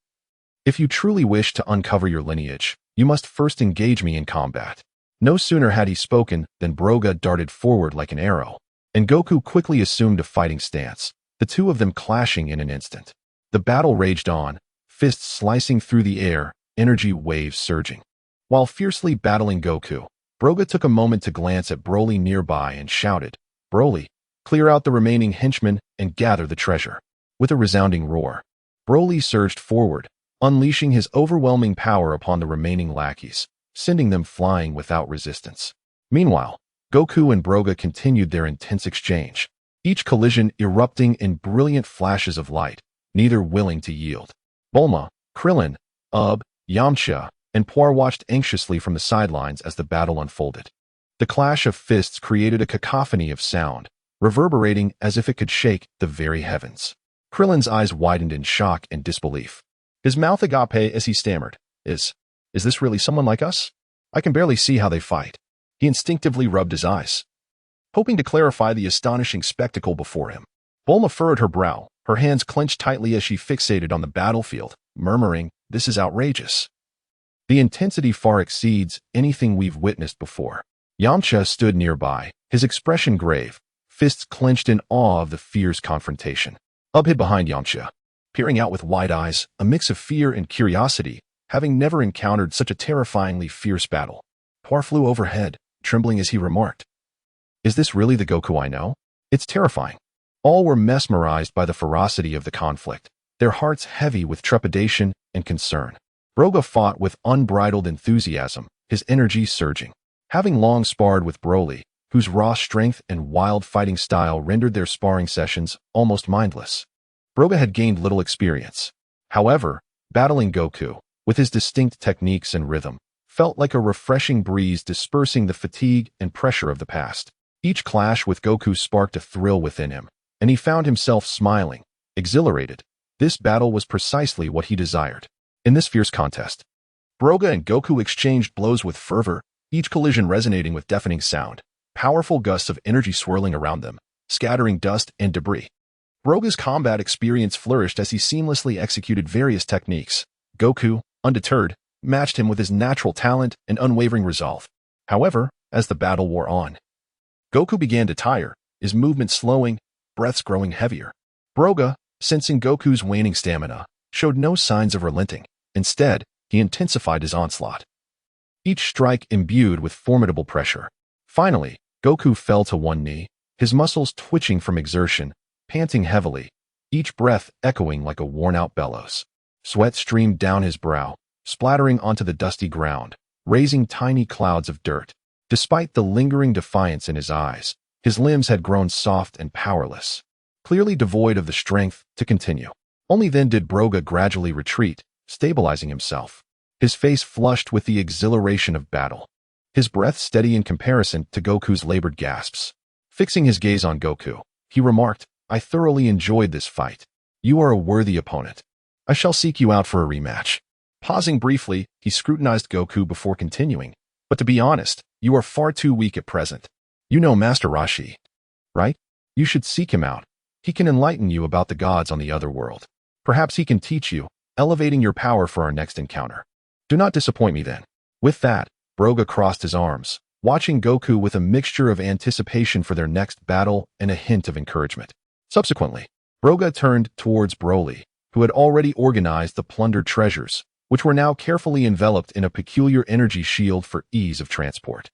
A: if you truly wish to uncover your lineage, you must first engage me in combat." No sooner had he spoken than Broga darted forward like an arrow, and Goku quickly assumed a fighting stance, the two of them clashing in an instant. The battle raged on, fists slicing through the air, energy waves surging. While fiercely battling Goku, Broga took a moment to glance at Broly nearby and shouted, "Broly, clear out the remaining henchmen and gather the treasure." With a resounding roar, Broly surged forward, unleashing his overwhelming power upon the remaining lackeys, sending them flying without resistance. Meanwhile, Goku and Broga continued their intense exchange, each collision erupting in brilliant flashes of light, neither willing to yield. Bulma, Krillin, Yamcha, and Poir watched anxiously from the sidelines as the battle unfolded. The clash of fists created a cacophony of sound, reverberating as if it could shake the very heavens. Krillin's eyes widened in shock and disbelief. His mouth agape as he stammered, Is this really someone like us? I can barely see how they fight." He instinctively rubbed his eyes, hoping to clarify the astonishing spectacle before him. Bulma furrowed her brow, her hands clenched tightly as she fixated on the battlefield, murmuring, "This is outrageous. The intensity far exceeds anything we've witnessed before. Yamcha stood nearby, his expression grave, fists clenched in awe of the fierce confrontation. Ub hid behind Yamcha, peering out with wide eyes, a mix of fear and curiosity, having never encountered such a terrifyingly fierce battle. Poir flew overhead, trembling as he remarked, "Is this really the Goku I know? It's terrifying." All were mesmerized by the ferocity of the conflict, their hearts heavy with trepidation and concern. Broga fought with unbridled enthusiasm, his energy surging. Having long sparred with Broly, whose raw strength and wild fighting style rendered their sparring sessions almost mindless, Broga had gained little experience. However, battling Goku, with his distinct techniques and rhythm, felt like a refreshing breeze dispersing the fatigue and pressure of the past. Each clash with Goku sparked a thrill within him, and he found himself smiling, exhilarated. This battle was precisely what he desired. In this fierce contest, Broga and Goku exchanged blows with fervor, each collision resonating with deafening sound, powerful gusts of energy swirling around them, scattering dust and debris. Broga's combat experience flourished as he seamlessly executed various techniques. Goku, undeterred, matched him with his natural talent and unwavering resolve. However, as the battle wore on, Goku began to tire, his movements slowing, breaths growing heavier. Broga, sensing Goku's waning stamina, showed no signs of relenting. Instead, he intensified his onslaught, each strike imbued with formidable pressure. Finally, Goku fell to one knee, his muscles twitching from exertion, panting heavily, each breath echoing like a worn-out bellows. Sweat streamed down his brow, splattering onto the dusty ground, raising tiny clouds of dirt. Despite the lingering defiance in his eyes, his limbs had grown soft and powerless, clearly devoid of the strength to continue. Only then did Broga gradually retreat, stabilizing himself, his face flushed with the exhilaration of battle, his breath steady in comparison to Goku's labored gasps. Fixing his gaze on Goku, he remarked, "I thoroughly enjoyed this fight. You are a worthy opponent. I shall seek you out for a rematch." Pausing briefly, he scrutinized Goku before continuing, "But to be honest, you are far too weak at present. You know Master Roshi, right? You should seek him out. He can enlighten you about the gods on the other world. Perhaps he can teach you, elevating your power for our next encounter. Do not disappoint me then." With that, Broga crossed his arms, watching Goku with a mixture of anticipation for their next battle and a hint of encouragement. Subsequently, Broga turned towards Broly, who had already organized the plundered treasures, which were now carefully enveloped in a peculiar energy shield for ease of transport.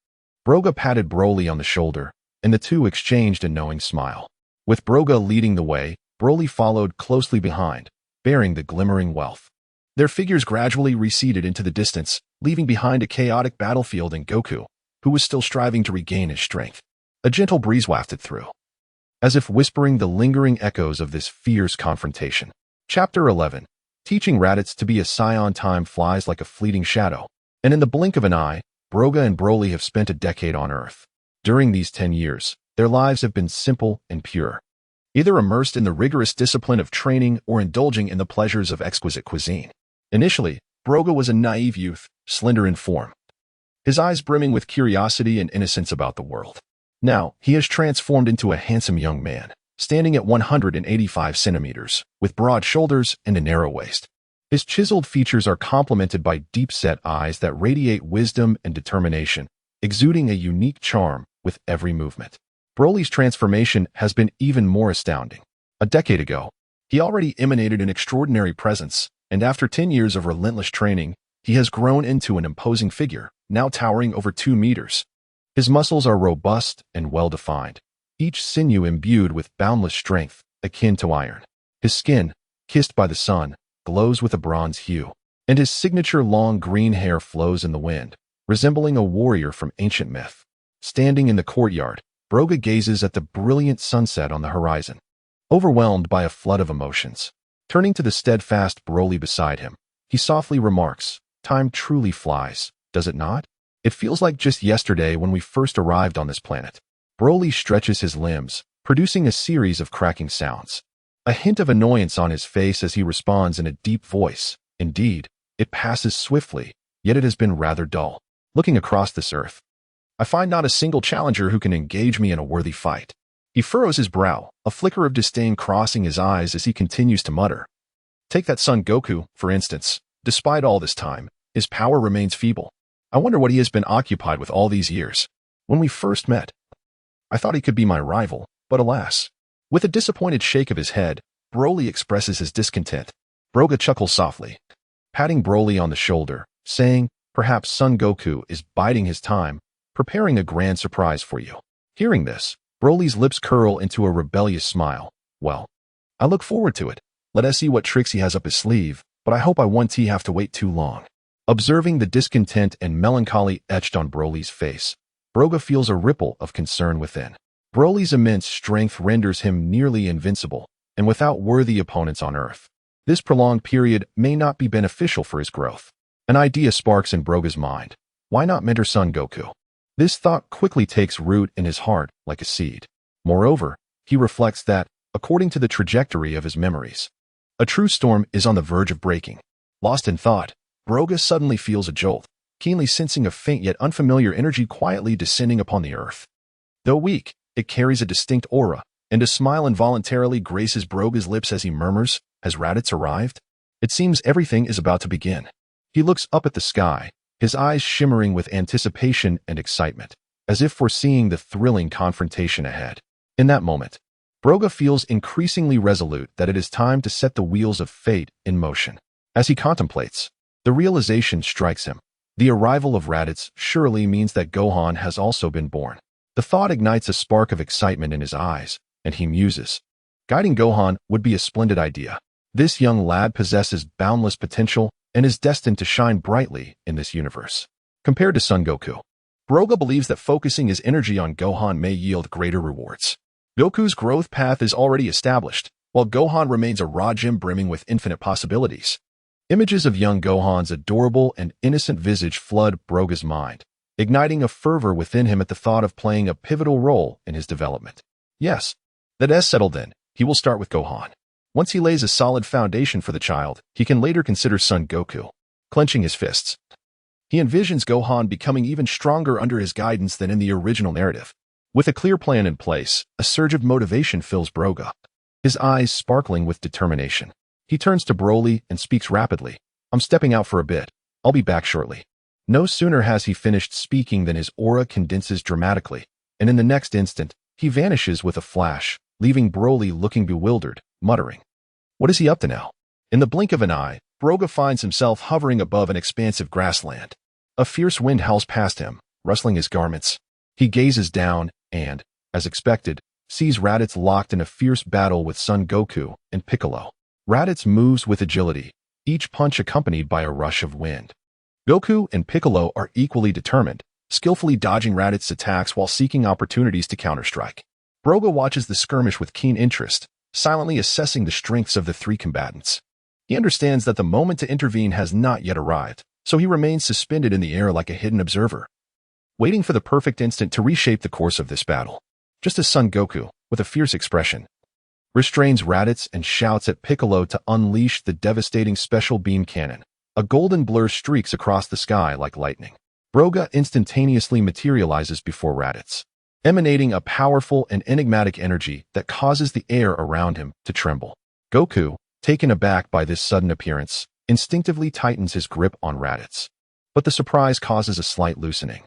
A: Broga patted Broly on the shoulder, and the two exchanged a knowing smile. With Broga leading the way, Broly followed closely behind, bearing the glimmering wealth. Their figures gradually receded into the distance, leaving behind a chaotic battlefield and Goku, who was still striving to regain his strength. A gentle breeze wafted through, as if whispering the lingering echoes of this fierce confrontation. Chapter 11. Teaching Raditz to be a Saiyan. Time flies like a fleeting shadow, and in the blink of an eye, Broga and Broly have spent a decade on Earth. During these 10 years, their lives have been simple and pure, either immersed in the rigorous discipline of training or indulging in the pleasures of exquisite cuisine. Initially, Broga was a naive youth, slender in form, his eyes brimming with curiosity and innocence about the world. Now, he has transformed into a handsome young man, standing at 185 centimeters, with broad shoulders and a narrow waist. His chiseled features are complemented by deep-set eyes that radiate wisdom and determination, exuding a unique charm with every movement. Broly's transformation has been even more astounding. A decade ago, he already emanated an extraordinary presence, and after 10 years of relentless training, he has grown into an imposing figure, now towering over 2 meters. His muscles are robust and well-defined, each sinew imbued with boundless strength, akin to iron. His skin, kissed by the sun, glows with a bronze hue, and his signature long green hair flows in the wind, resembling a warrior from ancient myth. Standing in the courtyard, Broga gazes at the brilliant sunset on the horizon, overwhelmed by a flood of emotions. Turning to the steadfast Broly beside him, he softly remarks, "Time truly flies, does it not? It feels like just yesterday when we first arrived on this planet." Broly stretches his limbs, producing a series of cracking sounds. A hint of annoyance on his face as he responds in a deep voice, "Indeed, it passes swiftly, yet it has been rather dull. Looking across this earth, I find not a single challenger who can engage me in a worthy fight." He furrows his brow, a flicker of disdain crossing his eyes as he continues to mutter. "Take that son Goku, for instance. Despite all this time, his power remains feeble. I wonder what he has been occupied with all these years. When we first met, I thought he could be my rival, but alas. With a disappointed shake of his head, Broly expresses his discontent. Broga chuckles softly, patting Broly on the shoulder, saying, perhaps Son Goku is biding his time, preparing a grand surprise for you. Hearing this, Broly's lips curl into a rebellious smile. Well, I look forward to it. Let us see what tricks he has up his sleeve, but I hope I won't have to wait too long. Observing the discontent and melancholy etched on Broly's face, Broga feels a ripple of concern within. Broly's immense strength renders him nearly invincible, and without worthy opponents on Earth. This prolonged period may not be beneficial for his growth. An idea sparks in Broga's mind. Why not mentor Son Goku? This thought quickly takes root in his heart like a seed. Moreover, he reflects that, according to the trajectory of his memories, a true storm is on the verge of breaking. Lost in thought, Broga suddenly feels a jolt, keenly sensing a faint yet unfamiliar energy quietly descending upon the earth. Though weak, it carries a distinct aura, and a smile involuntarily graces Broga's lips as he murmurs, has Raditz arrived? It seems everything is about to begin. He looks up at the sky, his eyes shimmering with anticipation and excitement, as if foreseeing the thrilling confrontation ahead. In that moment, Broga feels increasingly resolute that it is time to set the wheels of fate in motion. As he contemplates, the realization strikes him. The arrival of Raditz surely means that Gohan has also been born. The thought ignites a spark of excitement in his eyes, and he muses. Guiding Gohan would be a splendid idea. This young lad possesses boundless potential and is destined to shine brightly in this universe. Compared to Son Goku, Broga believes that focusing his energy on Gohan may yield greater rewards. Goku's growth path is already established, while Gohan remains a raw gem brimming with infinite possibilities. Images of young Gohan's adorable and innocent visage flood Broga's mind, igniting a fervor within him at the thought of playing a pivotal role in his development. Yes, that is settled then. He will start with Gohan. Once he lays a solid foundation for the child, he can later consider Son Goku. Clenching his fists, he envisions Gohan becoming even stronger under his guidance than in the original narrative. With a clear plan in place, a surge of motivation fills Broga, his eyes sparkling with determination. He turns to Broly and speaks rapidly. I'm stepping out for a bit. I'll be back shortly. No sooner has he finished speaking than his aura condenses dramatically, and in the next instant, he vanishes with a flash, leaving Broly looking bewildered, muttering, what is he up to now? In the blink of an eye, Broga finds himself hovering above an expansive grassland. A fierce wind howls past him, rustling his garments. He gazes down and, as expected, sees Raditz locked in a fierce battle with Son Goku and Piccolo. Raditz moves with agility, each punch accompanied by a rush of wind. Goku and Piccolo are equally determined, skillfully dodging Raditz's attacks while seeking opportunities to counterstrike. Broga watches the skirmish with keen interest, silently assessing the strengths of the three combatants. He understands that the moment to intervene has not yet arrived, so he remains suspended in the air like a hidden observer, waiting for the perfect instant to reshape the course of this battle. Just as Son Goku, with a fierce expression, restrains Raditz and shouts at Piccolo to unleash the devastating special beam cannon. A golden blur streaks across the sky like lightning. Broga instantaneously materializes before Raditz, emanating a powerful and enigmatic energy that causes the air around him to tremble. Goku, taken aback by this sudden appearance, instinctively tightens his grip on Raditz. But the surprise causes a slight loosening.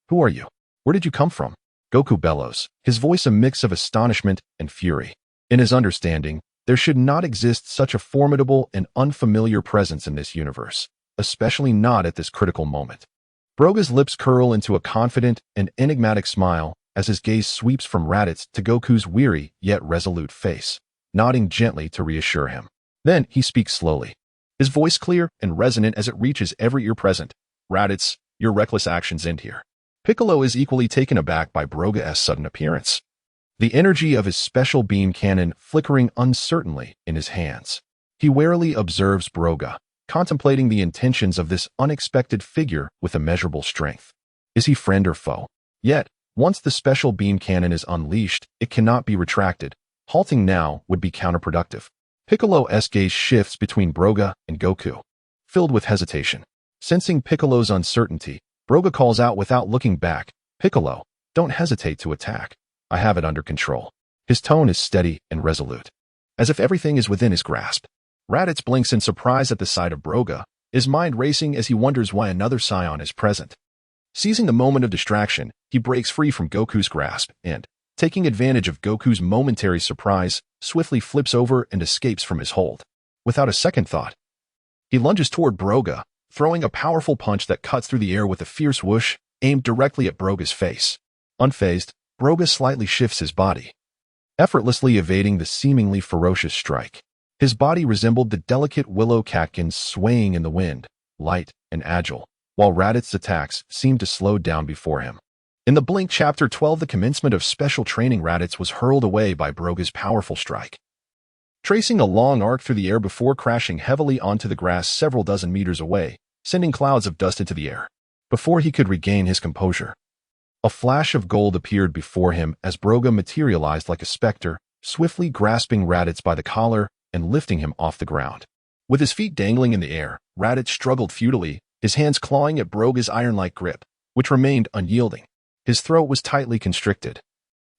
A: Who are you? Where did you come from? Goku bellows, his voice a mix of astonishment and fury. In his understanding, there should not exist such a formidable and unfamiliar presence in this universe, especially not at this critical moment. Broga's lips curl into a confident and enigmatic smile as his gaze sweeps from Raditz to Goku's weary yet resolute face, nodding gently to reassure him. Then he speaks slowly, his voice clear and resonant as it reaches every ear present. Raditz, your reckless actions end here. Piccolo is equally taken aback by Broga's sudden appearance, the energy of his special beam cannon flickering uncertainly in his hands. He warily observes Broga, contemplating the intentions of this unexpected figure with immeasurable strength. Is he friend or foe? Yet, once the special beam cannon is unleashed, it cannot be retracted. Halting now would be counterproductive. Piccolo's gaze shifts between Broga and Goku, filled with hesitation. Sensing Piccolo's uncertainty, Broga calls out without looking back, Piccolo, don't hesitate to attack. I have it under control. His tone is steady and resolute, as if everything is within his grasp. Raditz blinks in surprise at the sight of Broga, his mind racing as he wonders why another Saiyan is present. Seizing the moment of distraction, he breaks free from Goku's grasp and, taking advantage of Goku's momentary surprise, swiftly flips over and escapes from his hold. Without a second thought, he lunges toward Broga, throwing a powerful punch that cuts through the air with a fierce whoosh, aimed directly at Broga's face. Unfazed, Broga slightly shifts his body, effortlessly evading the seemingly ferocious strike. His body resembled the delicate willow catkins swaying in the wind, light and agile, while Raditz's attacks seemed to slow down before him. In the blink Chapter 12, the commencement of special training, Raditz was hurled away by Broga's powerful strike, tracing a long arc through the air before crashing heavily onto the grass several dozen meters away, sending clouds of dust into the air. Before he could regain his composure, a flash of gold appeared before him as Broga materialized like a specter, swiftly grasping Raditz by the collar and lifting him off the ground. With his feet dangling in the air, Raditz struggled futilely, his hands clawing at Broga's iron-like grip, which remained unyielding. His throat was tightly constricted.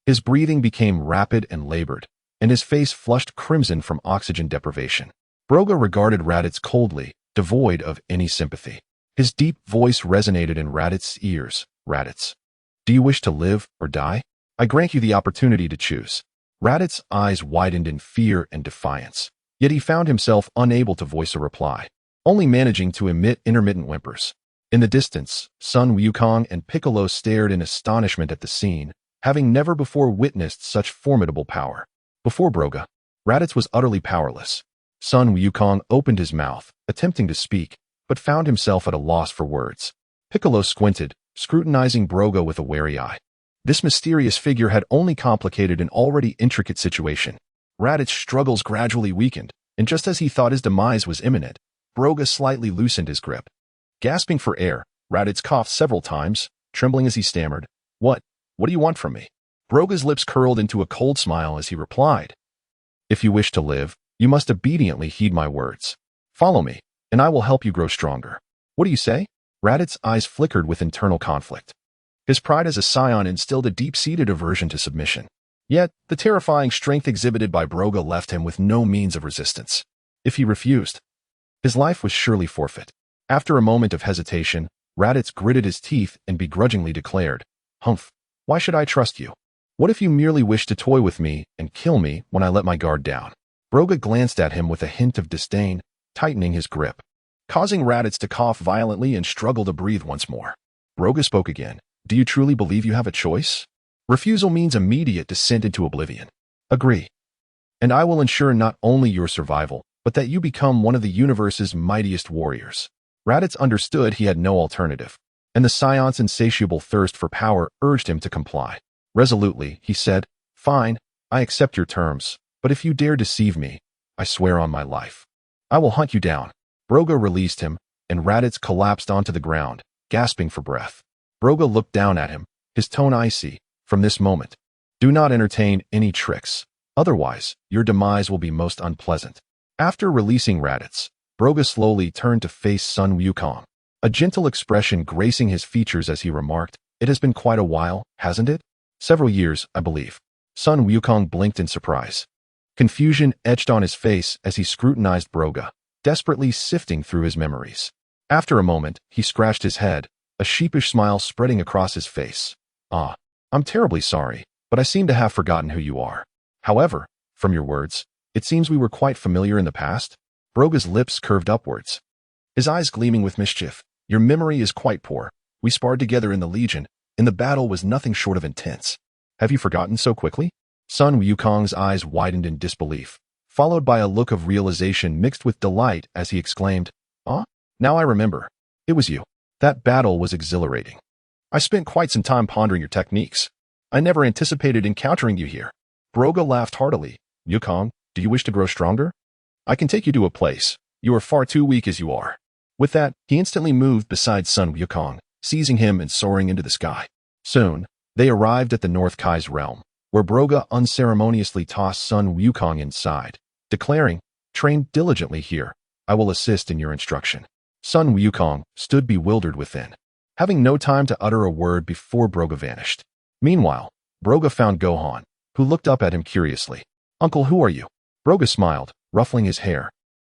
A: His breathing became rapid and labored, and his face flushed crimson from oxygen deprivation. Broga regarded Raditz coldly, devoid of any sympathy. His deep voice resonated in Raditz's ears. Raditz, do you wish to live or die? I grant you the opportunity to choose. Raditz's eyes widened in fear and defiance, yet he found himself unable to voice a reply, only managing to emit intermittent whimpers. In the distance, Sun Wukong and Piccolo stared in astonishment at the scene, having never before witnessed such formidable power. Before Broga, Raditz was utterly powerless. Sun Wukong opened his mouth, attempting to speak, but found himself at a loss for words. Piccolo squinted, scrutinizing Broga with a wary eye. This mysterious figure had only complicated an already intricate situation. Raditz's struggles gradually weakened, and just as he thought his demise was imminent, Broga slightly loosened his grip. Gasping for air, Raditz coughed several times, trembling as he stammered, What do you want from me? Broga's lips curled into a cold smile as he replied, If you wish to live, you must obediently heed my words. Follow me, and I will help you grow stronger. What do you say? Raditz's eyes flickered with internal conflict. His pride as a Saiyan instilled a deep-seated aversion to submission. Yet, the terrifying strength exhibited by Broga left him with no means of resistance. If he refused, his life was surely forfeit. After a moment of hesitation, Raditz gritted his teeth and begrudgingly declared, Humph, why should I trust you? What if you merely wish to toy with me and kill me when I let my guard down? Broga glanced at him with a hint of disdain, tightening his grip, causing Raditz to cough violently and struggle to breathe once more. Broga spoke again. Do you truly believe you have a choice? Refusal means immediate descent into oblivion. Agree. And I will ensure not only your survival, but that you become one of the universe's mightiest warriors. Raditz understood he had no alternative, and the Saiyan's insatiable thirst for power urged him to comply. Resolutely, he said, Fine, I accept your terms, but if you dare deceive me, I swear on my life, I will hunt you down. Broga released him, and Raditz collapsed onto the ground, gasping for breath. Broga looked down at him, his tone icy. From this moment, do not entertain any tricks, otherwise your demise will be most unpleasant. After releasing Raditz, Broga slowly turned to face Sun Wukong, a gentle expression gracing his features as he remarked, It has been quite a while, hasn't it? Several years, I believe. Sun Wukong blinked in surprise. Confusion etched on his face as he scrutinized Broga, desperately sifting through his memories. After a moment, he scratched his head, a sheepish smile spreading across his face. I'm terribly sorry, but I seem to have forgotten who you are. However, from your words, it seems we were quite familiar in the past. Broga's lips curved upwards, his eyes gleaming with mischief. Your memory is quite poor. We sparred together in the Legion, and the battle was nothing short of intense. Have you forgotten so quickly? Sun Wukong's eyes widened in disbelief, followed by a look of realization mixed with delight as he exclaimed, Now I remember. It was you. That battle was exhilarating. I spent quite some time pondering your techniques. I never anticipated encountering you here. Broga laughed heartily. Wukong, do you wish to grow stronger? I can take you to a place. You are far too weak as you are. With that, he instantly moved beside Sun Wukong, seizing him and soaring into the sky. Soon, they arrived at the North Kai's realm, where Broga unceremoniously tossed Sun Wukong inside, declaring, Train diligently here. I will assist in your instruction. Sun Wukong stood bewildered within, having no time to utter a word before Broga vanished. Meanwhile, Broga found Gohan, who looked up at him curiously. Uncle, who are you? Broga smiled, ruffling his hair.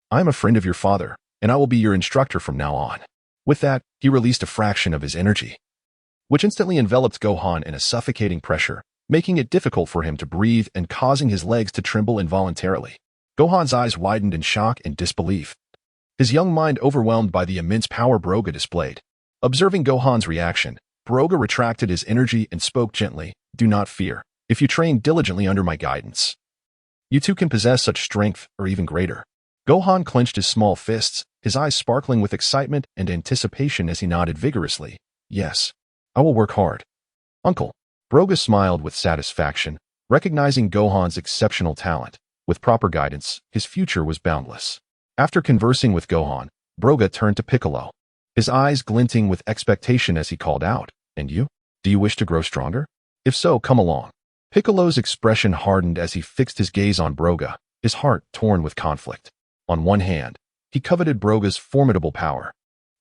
A: I am a friend of your father, and I will be your instructor from now on." With that, he released a fraction of his energy, which instantly enveloped Gohan in a suffocating pressure, making it difficult for him to breathe and causing his legs to tremble involuntarily. Gohan's eyes widened in shock and disbelief, his young mind overwhelmed by the immense power Broga displayed. Observing Gohan's reaction, Broga retracted his energy and spoke gently, "Do not fear. If you train diligently under my guidance, you too can possess such strength or even greater." Gohan clenched his small fists, his eyes sparkling with excitement and anticipation as he nodded vigorously. "Yes, I will work hard, Uncle." Broga smiled with satisfaction, recognizing Gohan's exceptional talent. With proper guidance, his future was boundless. After conversing with Gohan, Broga turned to Piccolo, his eyes glinting with expectation as he called out, "And you? Do you wish to grow stronger? If so, come along." Piccolo's expression hardened as he fixed his gaze on Broga, his heart torn with conflict. On one hand, he coveted Broga's formidable power,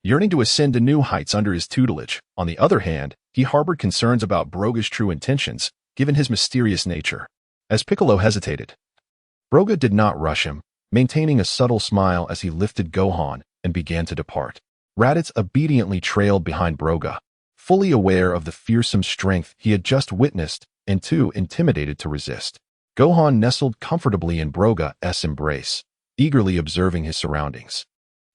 A: yearning to ascend to new heights under his tutelage. On the other hand, he harbored concerns about Broga's true intentions, given his mysterious nature. As Piccolo hesitated, Broga did not rush him, maintaining a subtle smile as he lifted Gohan and began to depart. Raditz obediently trailed behind Broga, fully aware of the fearsome strength he had just witnessed and too intimidated to resist. Gohan nestled comfortably in Broga's embrace, eagerly observing his surroundings,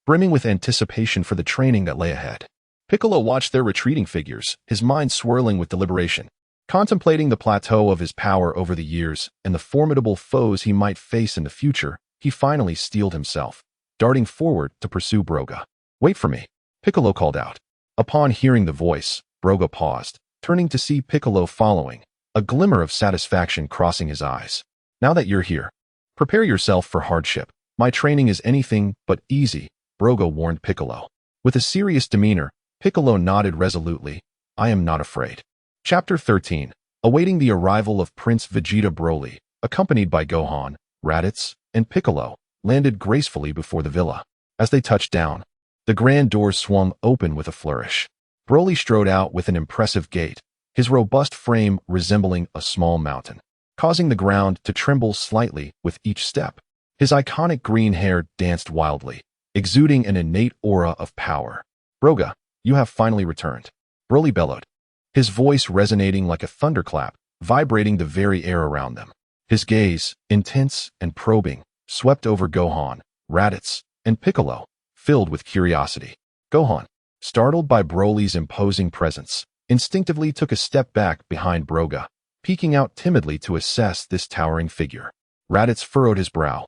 A: brimming with anticipation for the training that lay ahead. Piccolo watched their retreating figures, his mind swirling with deliberation, contemplating the plateau of his power over the years and the formidable foes he might face in the future. He finally steeled himself, darting forward to pursue Broga. "Wait for me," Piccolo called out. Upon hearing the voice, Broga paused, turning to see Piccolo following, a glimmer of satisfaction crossing his eyes. "Now that you're here, prepare yourself for hardship. My training is anything but easy," Broga warned Piccolo. With a serious demeanor, Piccolo nodded resolutely. "I am not afraid." Chapter 13. Awaiting the arrival of Prince Vegeta, Broly, accompanied by Gohan, Raditz, and Piccolo, landed gracefully before the villa. As they touched down, the grand doors swung open with a flourish. Broly strode out with an impressive gait, his robust frame resembling a small mountain, causing the ground to tremble slightly with each step. His iconic green hair danced wildly, exuding an innate aura of power. "Broga, you have finally returned," Broly bellowed, his voice resonating like a thunderclap, vibrating the very air around them. His gaze, intense and probing, swept over Gohan, Raditz, and Piccolo, filled with curiosity. Gohan, startled by Broly's imposing presence, instinctively took a step back behind Broga, peeking out timidly to assess this towering figure. Raditz furrowed his brow,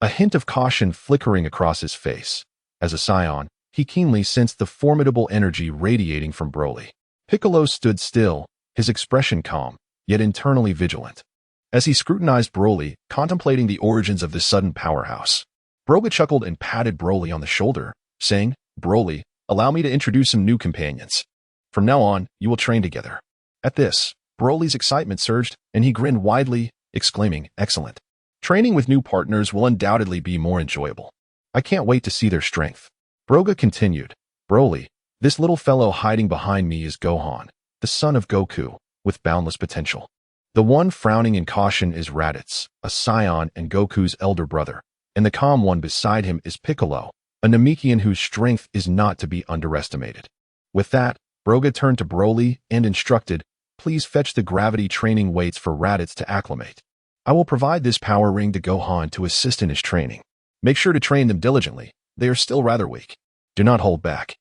A: a hint of caution flickering across his face. As a Saiyan, he keenly sensed the formidable energy radiating from Broly. Piccolo stood still, his expression calm, yet internally vigilant, as he scrutinized Broly, contemplating the origins of this sudden powerhouse. Broga chuckled and patted Broly on the shoulder, saying, "Broly, allow me to introduce some new companions. From now on, you will train together." At this, Broly's excitement surged, and he grinned widely, exclaiming, "Excellent. Training with new partners will undoubtedly be more enjoyable. I can't wait to see their strength." Broga continued, "Broly, this little fellow hiding behind me is Gohan, the son of Goku, with boundless potential. The one frowning in caution is Raditz, a Saiyan and Goku's elder brother, and the calm one beside him is Piccolo, a Namekian whose strength is not to be underestimated." With that, Broga turned to Broly and instructed, "Please fetch the gravity training weights for Raditz to acclimate. I will provide this power ring to Gohan to assist in his training. Make sure to train them diligently. They are still rather weak. Do not hold back.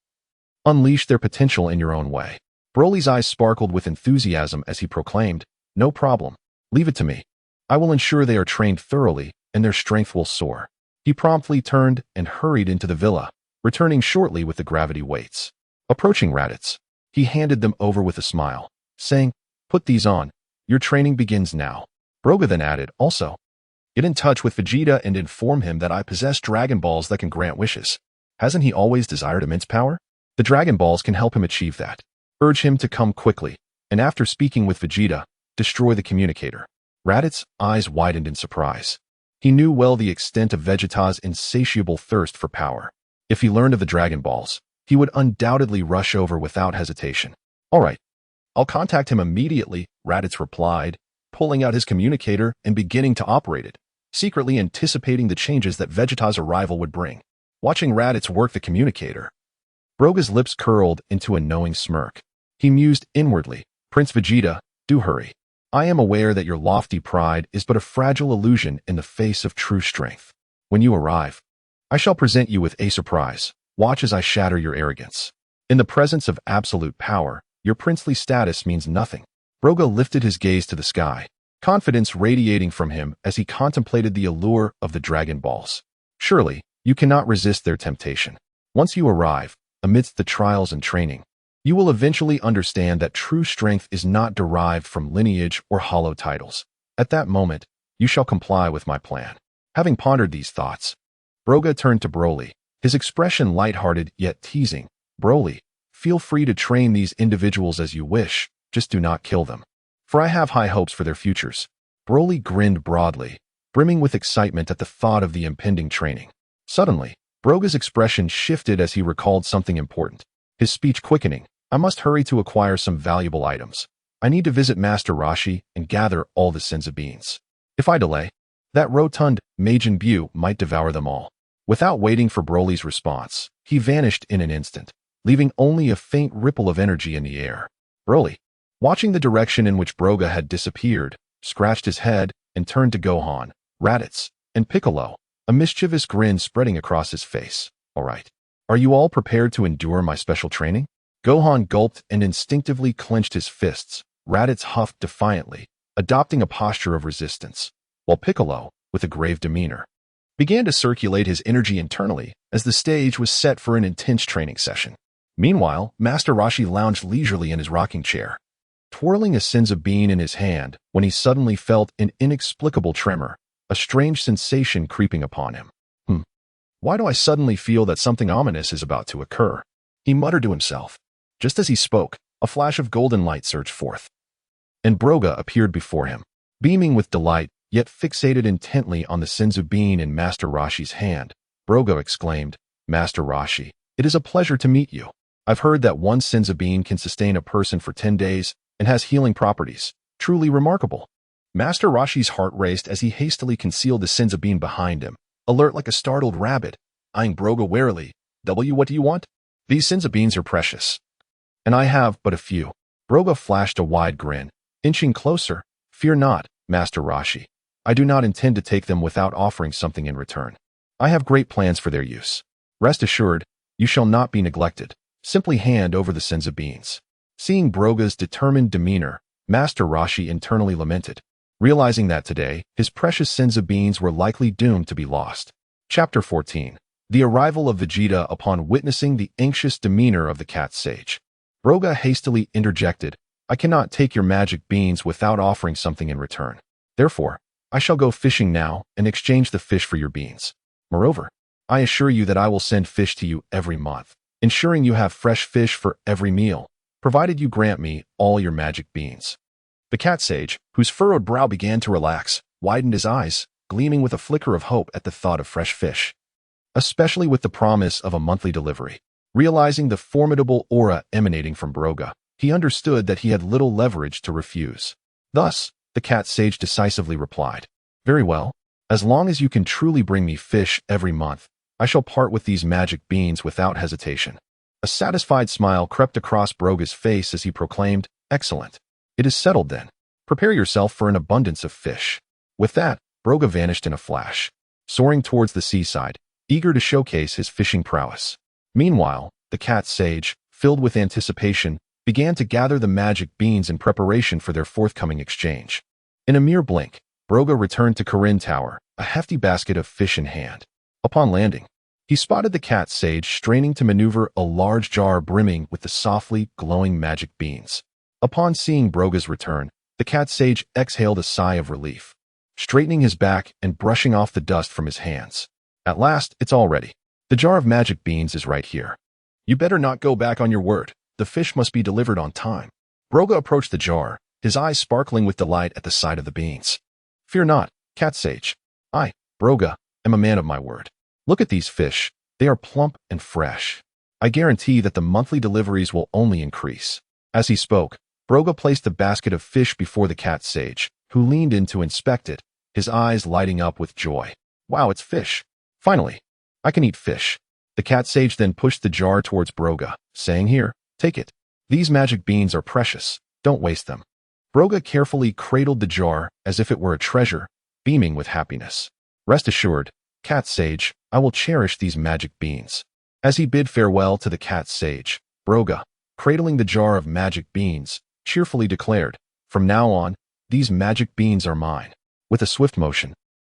A: Unleash their potential in your own way." Broly's eyes sparkled with enthusiasm as he proclaimed, "No problem. Leave it to me. I will ensure they are trained thoroughly and their strength will soar." He promptly turned and hurried into the villa, returning shortly with the gravity weights. Approaching Raditz, he handed them over with a smile, saying, "Put these on. Your training begins now." Broga then added, "Also, get in touch with Vegeta and inform him that I possess Dragon Balls that can grant wishes. Hasn't he always desired immense power? The Dragon Balls can help him achieve that. Urge him to come quickly, and after speaking with Vegeta, destroy the communicator." Raditz's eyes widened in surprise. He knew well the extent of Vegeta's insatiable thirst for power. If he learned of the Dragon Balls, he would undoubtedly rush over without hesitation. "All right, I'll contact him immediately," Raditz replied, pulling out his communicator and beginning to operate it, secretly anticipating the changes that Vegeta's arrival would bring. watching Raditz work the communicator. Broga's lips curled into a knowing smirk. He mused inwardly, Prince Vegeta, do hurry. I am aware that your lofty pride is but a fragile illusion in the face of true strength. When you arrive, I shall present you with a surprise. Watch as I shatter your arrogance. In the presence of absolute power, your princely status means nothing. Broga lifted his gaze to the sky, confidence radiating from him as he contemplated the allure of the Dragon Balls. Surely, you cannot resist their temptation. Once you arrive, amidst the trials and training, you will eventually understand that true strength is not derived from lineage or hollow titles. At that moment, you shall comply with my plan. Having pondered these thoughts, Broga turned to Broly, his expression lighthearted yet teasing. Broly, feel free to train these individuals as you wish, just do not kill them. For I have high hopes for their futures. Broly grinned broadly, brimming with excitement at the thought of the impending training. Suddenly, Broga's expression shifted as he recalled something important, his speech quickening. I must hurry to acquire some valuable items. I need to visit Master Roshi and gather all the Senzu beans. If I delay, that rotund Majin Buu might devour them all. Without waiting for Broly's response, he vanished in an instant, leaving only a faint ripple of energy in the air. Broly, watching the direction in which Broga had disappeared, scratched his head and turned to Gohan, Raditz, and Piccolo, a mischievous grin spreading across his face. All right. Are you all prepared to endure my special training? Gohan gulped and instinctively clenched his fists. Raditz huffed defiantly, adopting a posture of resistance, while Piccolo, with a grave demeanor, began to circulate his energy internally as the stage was set for an intense training session. Meanwhile, Master Roshi lounged leisurely in his rocking chair, twirling a Senzu bean in his hand when he suddenly felt an inexplicable tremor, a strange sensation creeping upon him. Why do I suddenly feel that something ominous is about to occur? He muttered to himself. Just as he spoke, a flash of golden light surged forth, and Broga appeared before him, beaming with delight, yet fixated intently on the Senzu bean in Master Roshi's hand. Broga exclaimed, Master Roshi, it is a pleasure to meet you. I've heard that one Senzu bean can sustain a person for 10 days and has healing properties. Truly remarkable. Master Roshi's heart raced as he hastily concealed the Senzu bean behind him, alert like a startled rabbit, eyeing Broga warily. What do you want? These Senzu beans are precious, and I have but a few. Broga flashed a wide grin, inching closer. Fear not, Master Roshi. I do not intend to take them without offering something in return. I have great plans for their use. Rest assured, you shall not be neglected. Simply hand over the Senzu beans. Seeing Broga's determined demeanor, Master Roshi internally lamented, realizing that today, his precious Senzu beans were likely doomed to be lost. Chapter 14. The arrival of Vegeta upon witnessing the anxious demeanor of the cat sage. Broga hastily interjected, I cannot take your magic beans without offering something in return. Therefore, I shall go fishing now and exchange the fish for your beans. Moreover, I assure you that I will send fish to you every month, ensuring you have fresh fish for every meal, provided you grant me all your magic beans. The cat sage, whose furrowed brow began to relax, widened his eyes, gleaming with a flicker of hope at the thought of fresh fish, especially with the promise of a monthly delivery. Realizing the formidable aura emanating from Broga, he understood that he had little leverage to refuse. Thus, the cat sage decisively replied, Very well, as long as you can truly bring me fish every month, I shall part with these magic beans without hesitation. A satisfied smile crept across Broga's face as he proclaimed, Excellent. It is settled then. Prepare yourself for an abundance of fish. With that, Broga vanished in a flash, soaring towards the seaside, eager to showcase his fishing prowess. Meanwhile, the cat sage, filled with anticipation, began to gather the magic beans in preparation for their forthcoming exchange. In a mere blink, Broga returned to Karin Tower, a hefty basket of fish in hand. Upon landing, he spotted the cat sage straining to maneuver a large jar brimming with the softly glowing magic beans. Upon seeing Broga's return, the cat sage exhaled a sigh of relief, straightening his back and brushing off the dust from his hands. At last, it's all ready. The jar of magic beans is right here. You better not go back on your word. The fish must be delivered on time. Broga approached the jar, his eyes sparkling with delight at the sight of the beans. Fear not, cat sage. I, Broga, am a man of my word. Look at these fish. They are plump and fresh. I guarantee that the monthly deliveries will only increase. As he spoke, Broga placed the basket of fish before the cat sage, who leaned in to inspect it, his eyes lighting up with joy. Wow, it's fish. Finally, I can eat fish. The cat sage then pushed the jar towards Broga, saying, "Here, take it. These magic beans are precious. Don't waste them." Broga carefully cradled the jar as if it were a treasure, beaming with happiness. "Rest assured, cat sage, I will cherish these magic beans." As he bid farewell to the cat sage, Broga, cradling the jar of magic beans, cheerfully declared, "From now on, these magic beans are mine." With a swift motion,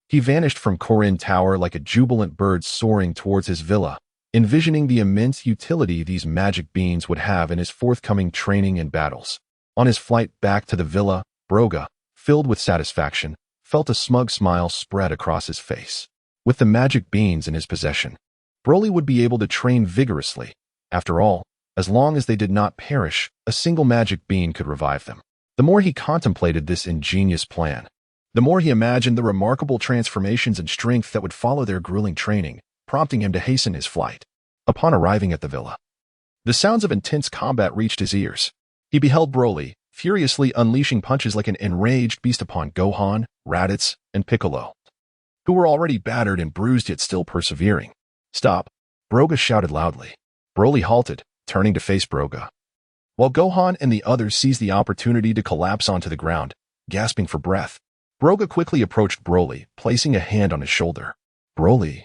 A: he vanished from Karin Tower like a jubilant bird soaring towards his villa, envisioning the immense utility these magic beans would have in his forthcoming training and battles. On his flight back to the villa, Broga, filled with satisfaction, felt a smug smile spread across his face. With the magic beans in his possession, Broly would be able to train vigorously. After all, as long as they did not perish, a single magic bean could revive them. The more he contemplated this ingenious plan, the more he imagined the remarkable transformations and strength that would follow their grueling training, prompting him to hasten his flight. Upon arriving at the villa, the sounds of intense combat reached his ears. He beheld Broly, furiously unleashing punches like an enraged beast upon Gohan, Raditz, and Piccolo, who were already battered and bruised yet still persevering. "Stop!" Broga shouted loudly. Broly halted, turning to face Broga, while Gohan and the others seized the opportunity to collapse onto the ground, gasping for breath. Broga quickly approached Broly, placing a hand on his shoulder. "Broly,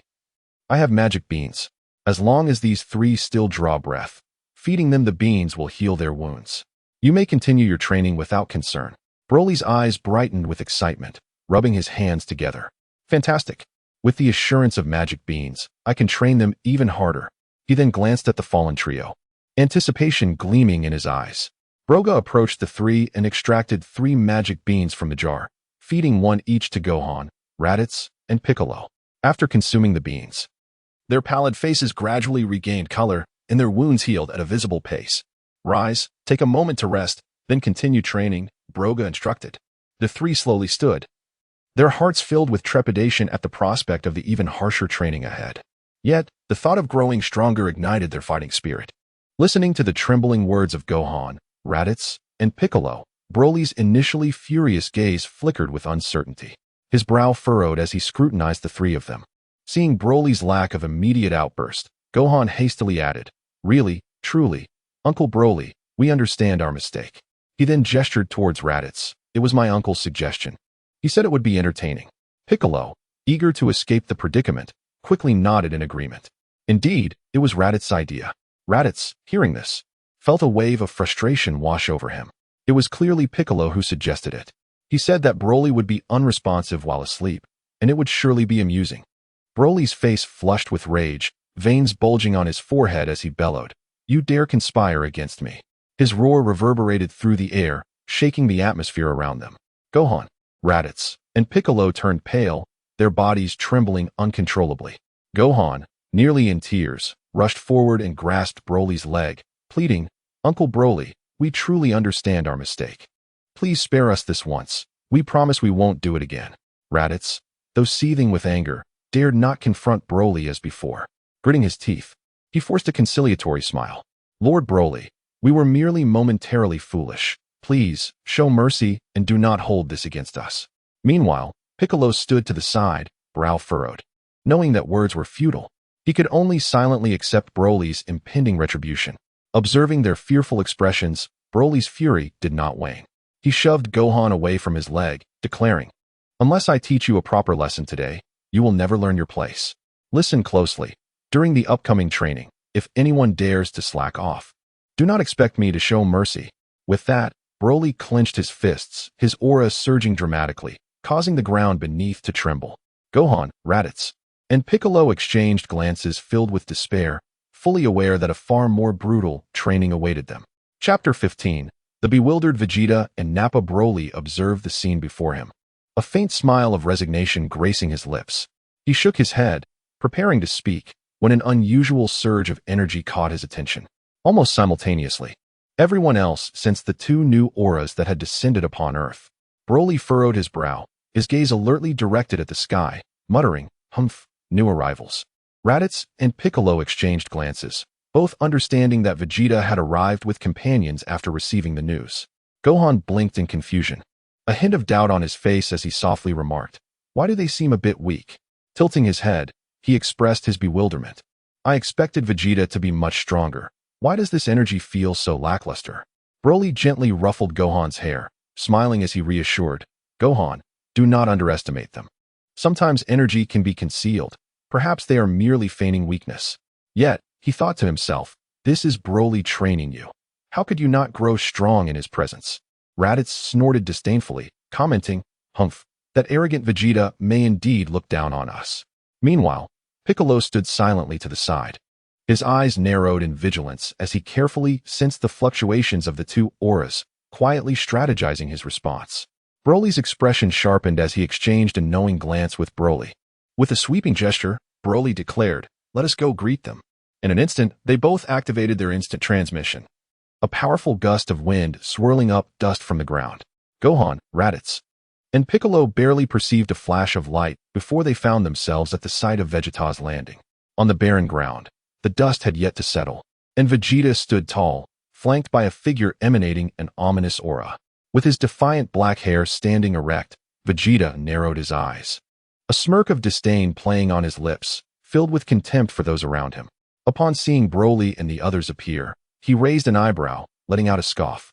A: I have magic beans. As long as these three still draw breath, feeding them the beans will heal their wounds. You may continue your training without concern." Broly's eyes brightened with excitement, rubbing his hands together. "Fantastic. With the assurance of magic beans, I can train them even harder." He then glanced at the fallen trio, anticipation gleaming in his eyes. Broga approached the three and extracted 3 magic beans from the jar, feeding one each to Gohan, Raditz, and Piccolo. After consuming the beans, their pallid faces gradually regained color and their wounds healed at a visible pace. "Rise, take a moment to rest, then continue training," Broga instructed. The three slowly stood, their hearts filled with trepidation at the prospect of the even harsher training ahead. Yet, the thought of growing stronger ignited their fighting spirit. Listening to the trembling words of Gohan, Raditz, and Piccolo, Broly's initially furious gaze flickered with uncertainty. His brow furrowed as he scrutinized the three of them. Seeing Broly's lack of immediate outburst, Gohan hastily added, "Really, truly, Uncle Broly, we understand our mistake." He then gestured towards Raditz. "It was my uncle's suggestion. He said it would be entertaining." Piccolo, eager to escape the predicament, quickly nodded in agreement. Indeed, it was Raditz's idea. Raditz, hearing this, felt a wave of frustration wash over him. It was clearly Piccolo who suggested it. He said that Broly would be unresponsive while asleep, and it would surely be amusing. Broly's face flushed with rage, veins bulging on his forehead as he bellowed, "You dare conspire against me." His roar reverberated through the air, shaking the atmosphere around them. Gohan, Raditz, and Piccolo turned pale, their bodies trembling uncontrollably. Gohan, nearly in tears, rushed forward and grasped Broly's leg, pleading, "Uncle Broly, we truly understand our mistake. Please spare us this once. We promise we won't do it again." Raditz, though seething with anger, dared not confront Broly as before. Gritting his teeth, he forced a conciliatory smile. "Lord Broly, we were merely momentarily foolish. Please, show mercy and do not hold this against us." Meanwhile, Piccolo stood to the side, brow furrowed. Knowing that words were futile, he could only silently accept Broly's impending retribution. Observing their fearful expressions, Broly's fury did not wane. He shoved Gohan away from his leg, declaring, "Unless I teach you a proper lesson today, you will never learn your place. Listen closely. During the upcoming training, if anyone dares to slack off, do not expect me to show mercy." With that, Broly clenched his fists, his aura surging dramatically, causing the ground beneath to tremble. Gohan, Raditz, and Piccolo exchanged glances filled with despair, fully aware that a far more brutal training awaited them. Chapter 15. The bewildered Vegeta and Nappa Broly observed the scene before him, a faint smile of resignation gracing his lips. He shook his head, preparing to speak, when an unusual surge of energy caught his attention. Almost simultaneously, everyone else sensed the 2 new auras that had descended upon Earth. Broly furrowed his brow, his gaze alertly directed at the sky, muttering, "Humph, new arrivals." Raditz and Piccolo exchanged glances, both understanding that Vegeta had arrived with companions after receiving the news. Gohan blinked in confusion, a hint of doubt on his face as he softly remarked, "Why do they seem a bit weak?" Tilting his head, he expressed his bewilderment. I expected Vegeta to be much stronger. Why does this energy feel so lackluster? Broly gently ruffled Gohan's hair, smiling as he reassured, Gohan, do not underestimate them. Sometimes energy can be concealed. Perhaps they are merely feigning weakness. Yet, he thought to himself, this is Broly training you. How could you not grow strong in his presence? Raditz snorted disdainfully, commenting, humph, that arrogant Vegeta may indeed look down on us. Meanwhile, Piccolo stood silently to the side. His eyes narrowed in vigilance as he carefully sensed the fluctuations of the two auras, quietly strategizing his response. Broly's expression sharpened as he exchanged a knowing glance with Broly. With a sweeping gesture, Broly declared, let us go greet them. In an instant, they both activated their instant transmission. A powerful gust of wind swirling up dust from the ground. Gohan, Raditz, and Piccolo barely perceived a flash of light before they found themselves at the site of Vegeta's landing. On the barren ground, the dust had yet to settle, and Vegeta stood tall, flanked by a figure emanating an ominous aura. With his defiant black hair standing erect, Vegeta narrowed his eyes. A smirk of disdain playing on his lips, filled with contempt for those around him. Upon seeing Broly and the others appear, he raised an eyebrow, letting out a scoff.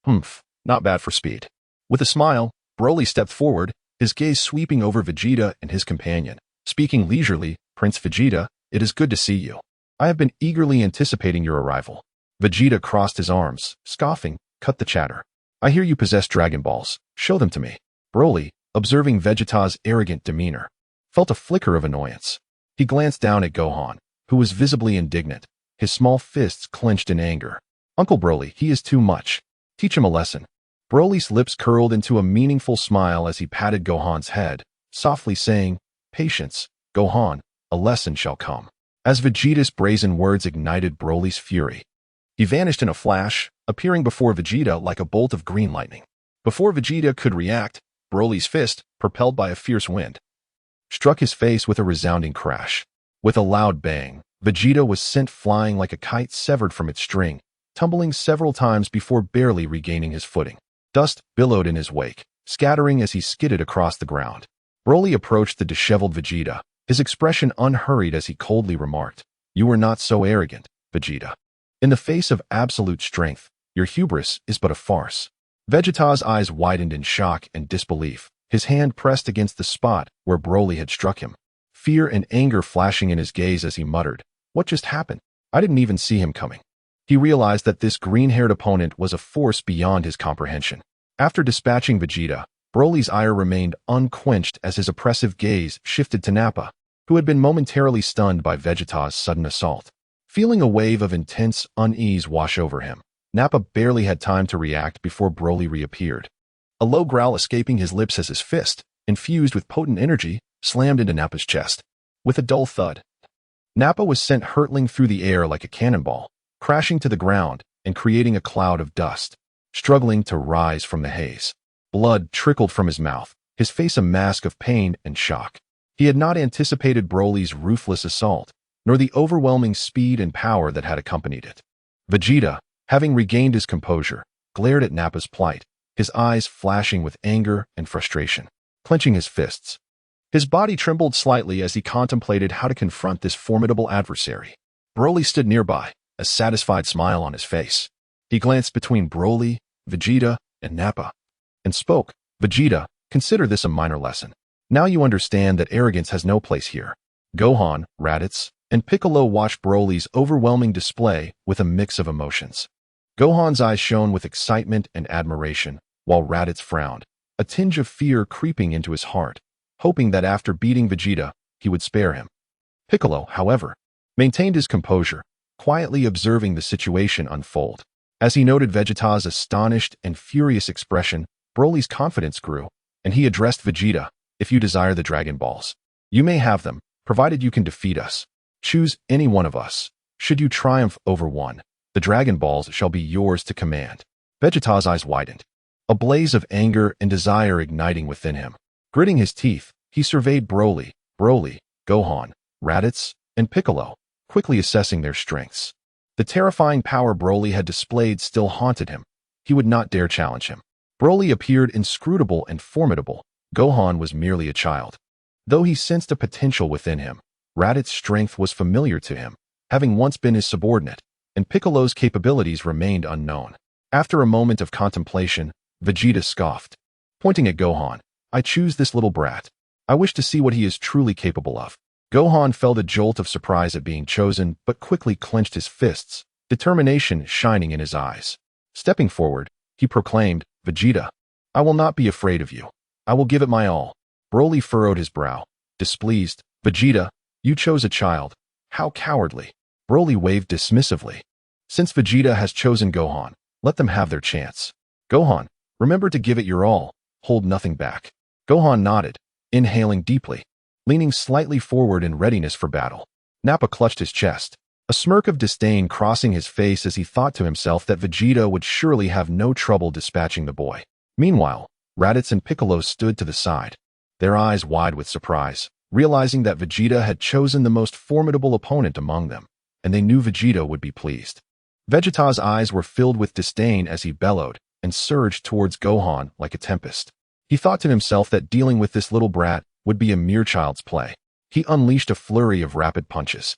A: Humph, not bad for speed. With a smile, Broly stepped forward, his gaze sweeping over Vegeta and his companion. Speaking leisurely, Prince Vegeta, it is good to see you. I have been eagerly anticipating your arrival. Vegeta crossed his arms, scoffing, cut the chatter. I hear you possess Dragon Balls. Show them to me. Broly, observing Vegeta's arrogant demeanor, felt a flicker of annoyance. He glanced down at Gohan, who was visibly indignant, his small fists clenched in anger. Uncle Broly, he is too much. Teach him a lesson. Broly's lips curled into a meaningful smile as he patted Gohan's head, softly saying, patience, Gohan, a lesson shall come. As Vegeta's brazen words ignited Broly's fury, he vanished in a flash, appearing before Vegeta like a bolt of green lightning. Before Vegeta could react, Broly's fist, propelled by a fierce wind, struck his face with a resounding crash. With a loud bang, Vegeta was sent flying like a kite severed from its string, tumbling several times before barely regaining his footing. Dust billowed in his wake, scattering as he skidded across the ground. Broly approached the disheveled Vegeta, his expression unhurried as he coldly remarked, you are not so arrogant, Vegeta. In the face of absolute strength, your hubris is but a farce. Vegeta's eyes widened in shock and disbelief, his hand pressed against the spot where Broly had struck him. Fear and anger flashing in his gaze as he muttered, what just happened? I didn't even see him coming. He realized that this green-haired opponent was a force beyond his comprehension. After dispatching Vegeta, Broly's ire remained unquenched as his oppressive gaze shifted to Nappa, who had been momentarily stunned by Vegeta's sudden assault. Feeling a wave of intense unease wash over him, Nappa barely had time to react before Broly reappeared. A low growl escaping his lips as his fist, infused with potent energy, slammed into Nappa's chest. With a dull thud, Nappa was sent hurtling through the air like a cannonball, crashing to the ground and creating a cloud of dust, struggling to rise from the haze. Blood trickled from his mouth, his face a mask of pain and shock. He had not anticipated Broly's ruthless assault, nor the overwhelming speed and power that had accompanied it. Vegeta, having regained his composure, glared at Nappa's plight, his eyes flashing with anger and frustration. Clenching his fists, his body trembled slightly as he contemplated how to confront this formidable adversary. Broly stood nearby, a satisfied smile on his face. He glanced between Broly, Vegeta, and Nappa, and spoke, Vegeta, consider this a minor lesson. Now you understand that arrogance has no place here. Gohan, Raditz, and Piccolo watched Broly's overwhelming display with a mix of emotions. Gohan's eyes shone with excitement and admiration, while Raditz frowned, a tinge of fear creeping into his heart, hoping that after beating Vegeta, he would spare him. Piccolo, however, maintained his composure, quietly observing the situation unfold. As he noted Vegeta's astonished and furious expression, Broly's confidence grew, and he addressed Vegeta, if you desire the Dragon Balls, you may have them, provided you can defeat us. Choose any one of us. Should you triumph over one, the Dragon Balls shall be yours to command. Vegeta's eyes widened, a blaze of anger and desire igniting within him. Gritting his teeth, he surveyed Broly, Gohan, Raditz, and Piccolo, quickly assessing their strengths. The terrifying power Broly had displayed still haunted him. He would not dare challenge him. Broly appeared inscrutable and formidable. Gohan was merely a child. Though he sensed a potential within him, Raditz's strength was familiar to him, having once been his subordinate, and Piccolo's capabilities remained unknown. After a moment of contemplation, Vegeta scoffed. Pointing at Gohan, "I choose this little brat. I wish to see what he is truly capable of." Gohan felt a jolt of surprise at being chosen, but quickly clenched his fists, determination shining in his eyes. Stepping forward, he proclaimed, "Vegeta, I will not be afraid of you. I will give it my all." Broly furrowed his brow, displeased. "Vegeta, you chose a child. How cowardly." Broly waved dismissively. "Since Vegeta has chosen Gohan, let them have their chance. Gohan, remember to give it your all. Hold nothing back." Gohan nodded, inhaling deeply, leaning slightly forward in readiness for battle. Nappa clutched his chest, a smirk of disdain crossing his face as he thought to himself that Vegeta would surely have no trouble dispatching the boy. Meanwhile, Raditz and Piccolo stood to the side, their eyes wide with surprise, realizing that Vegeta had chosen the most formidable opponent among them, and they knew Vegeta would be pleased. Vegeta's eyes were filled with disdain as he bellowed and surged towards Gohan like a tempest. He thought to himself that dealing with this little brat would be a mere child's play. He unleashed a flurry of rapid punches,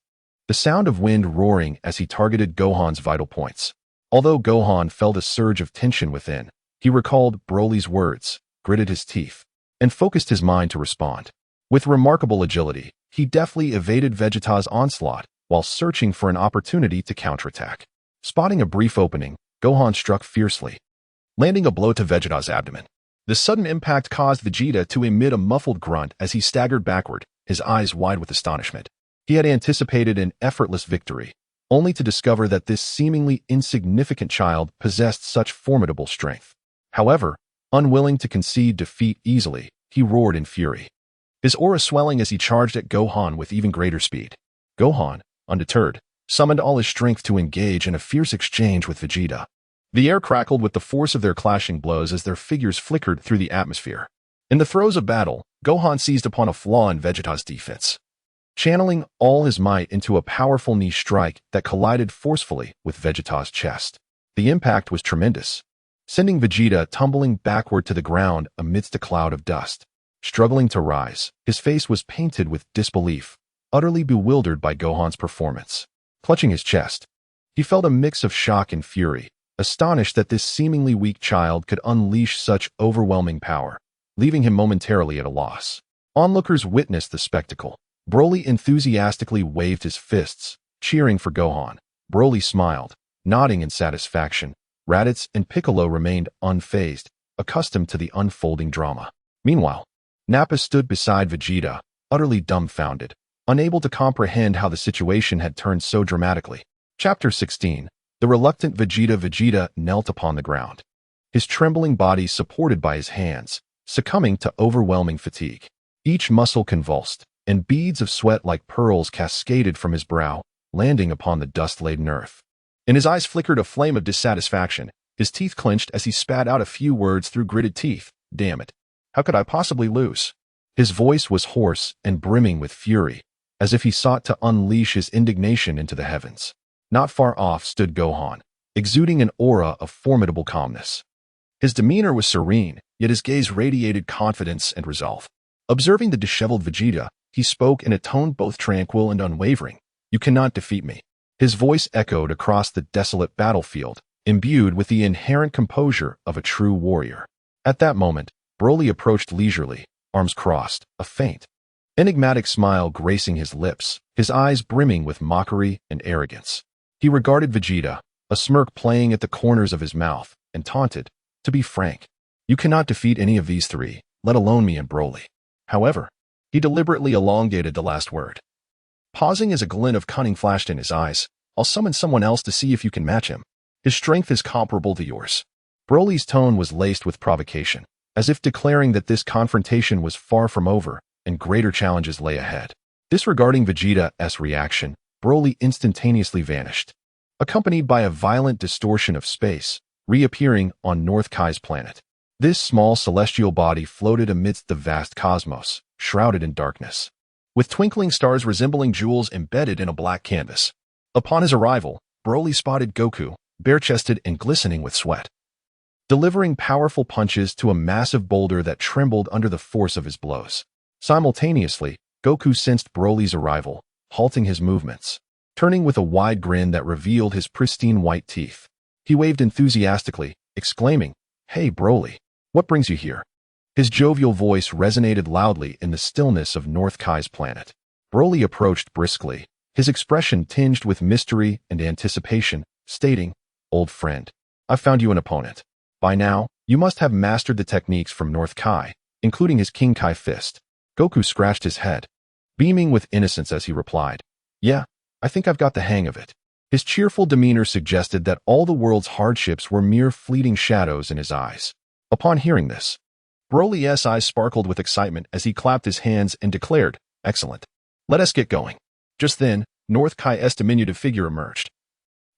A: the sound of wind roaring as he targeted Gohan's vital points. Although Gohan felt a surge of tension within, he recalled Broly's words, gritted his teeth, and focused his mind to respond. With remarkable agility, he deftly evaded Vegeta's onslaught while searching for an opportunity to counterattack. Spotting a brief opening, Gohan struck fiercely, landing a blow to Vegeta's abdomen. The sudden impact caused Vegeta to emit a muffled grunt as he staggered backward, his eyes wide with astonishment. He had anticipated an effortless victory, only to discover that this seemingly insignificant child possessed such formidable strength. However, unwilling to concede defeat easily, he roared in fury, his aura swelling as he charged at Gohan with even greater speed. Gohan, undeterred, summoned all his strength to engage in a fierce exchange with Vegeta. The air crackled with the force of their clashing blows as their figures flickered through the atmosphere. In the throes of battle, Gohan seized upon a flaw in Vegeta's defense, channeling all his might into a powerful knee strike that collided forcefully with Vegeta's chest. The impact was tremendous, sending Vegeta tumbling backward to the ground amidst a cloud of dust. Struggling to rise, his face was painted with disbelief, utterly bewildered by Gohan's performance. Clutching his chest, he felt a mix of shock and fury, astonished that this seemingly weak child could unleash such overwhelming power, leaving him momentarily at a loss. Onlookers witnessed the spectacle. Broly enthusiastically waved his fists, cheering for Gohan. Broly smiled, nodding in satisfaction. Raditz and Piccolo remained unfazed, accustomed to the unfolding drama. Meanwhile, Nappa stood beside Vegeta, utterly dumbfounded, unable to comprehend how the situation had turned so dramatically. Chapter 16. The reluctant Vegeta. Vegeta knelt upon the ground, his trembling body supported by his hands, succumbing to overwhelming fatigue. Each muscle convulsed, and beads of sweat like pearls cascaded from his brow, landing upon the dust-laden earth. In his eyes flickered a flame of dissatisfaction. His teeth clenched as he spat out a few words through gritted teeth. "Damn it. How could I possibly lose?" His voice was hoarse and brimming with fury, as if he sought to unleash his indignation into the heavens. Not far off stood Gohan, exuding an aura of formidable calmness. His demeanor was serene, yet his gaze radiated confidence and resolve. Observing the disheveled Vegeta, he spoke in a tone both tranquil and unwavering. "You cannot defeat me." His voice echoed across the desolate battlefield, imbued with the inherent composure of a true warrior. At that moment, Broly approached leisurely, arms crossed, a faint, enigmatic smile gracing his lips, his eyes brimming with mockery and arrogance. He regarded Vegeta, a smirk playing at the corners of his mouth, and taunted, "To be frank, you cannot defeat any of these three, let alone me and Broly." However, he deliberately elongated the last word, pausing as a glint of cunning flashed in his eyes. "I'll summon someone else to see if you can match him. His strength is comparable to yours." Broly's tone was laced with provocation, as if declaring that this confrontation was far from over and greater challenges lay ahead. Disregarding Vegeta's reaction, Broly instantaneously vanished, accompanied by a violent distortion of space, reappearing on North Kai's planet. This small celestial body floated amidst the vast cosmos, shrouded in darkness, with twinkling stars resembling jewels embedded in a black canvas. Upon his arrival, Broly spotted Goku, bare-chested and glistening with sweat, delivering powerful punches to a massive boulder that trembled under the force of his blows. Simultaneously, Goku sensed Broly's arrival, halting his movements. turning with a wide grin that revealed his pristine white teeth. He waved enthusiastically, exclaiming, "Hey, Broly, what brings you here?" His jovial voice resonated loudly in the stillness of North Kai's planet. Broly approached briskly, his expression tinged with mystery and anticipation, stating, "Old friend, I've found you an opponent. By now, you must have mastered the techniques from North Kai, including his King Kai fist." Goku scratched his head, beaming with innocence as he replied, "Yeah, I think I've got the hang of it." His cheerful demeanor suggested that all the world's hardships were mere fleeting shadows in his eyes. Upon hearing this, Broly's eyes sparkled with excitement as he clapped his hands and declared, "Excellent. Let us get going." Just then, North Kai's diminutive figure emerged,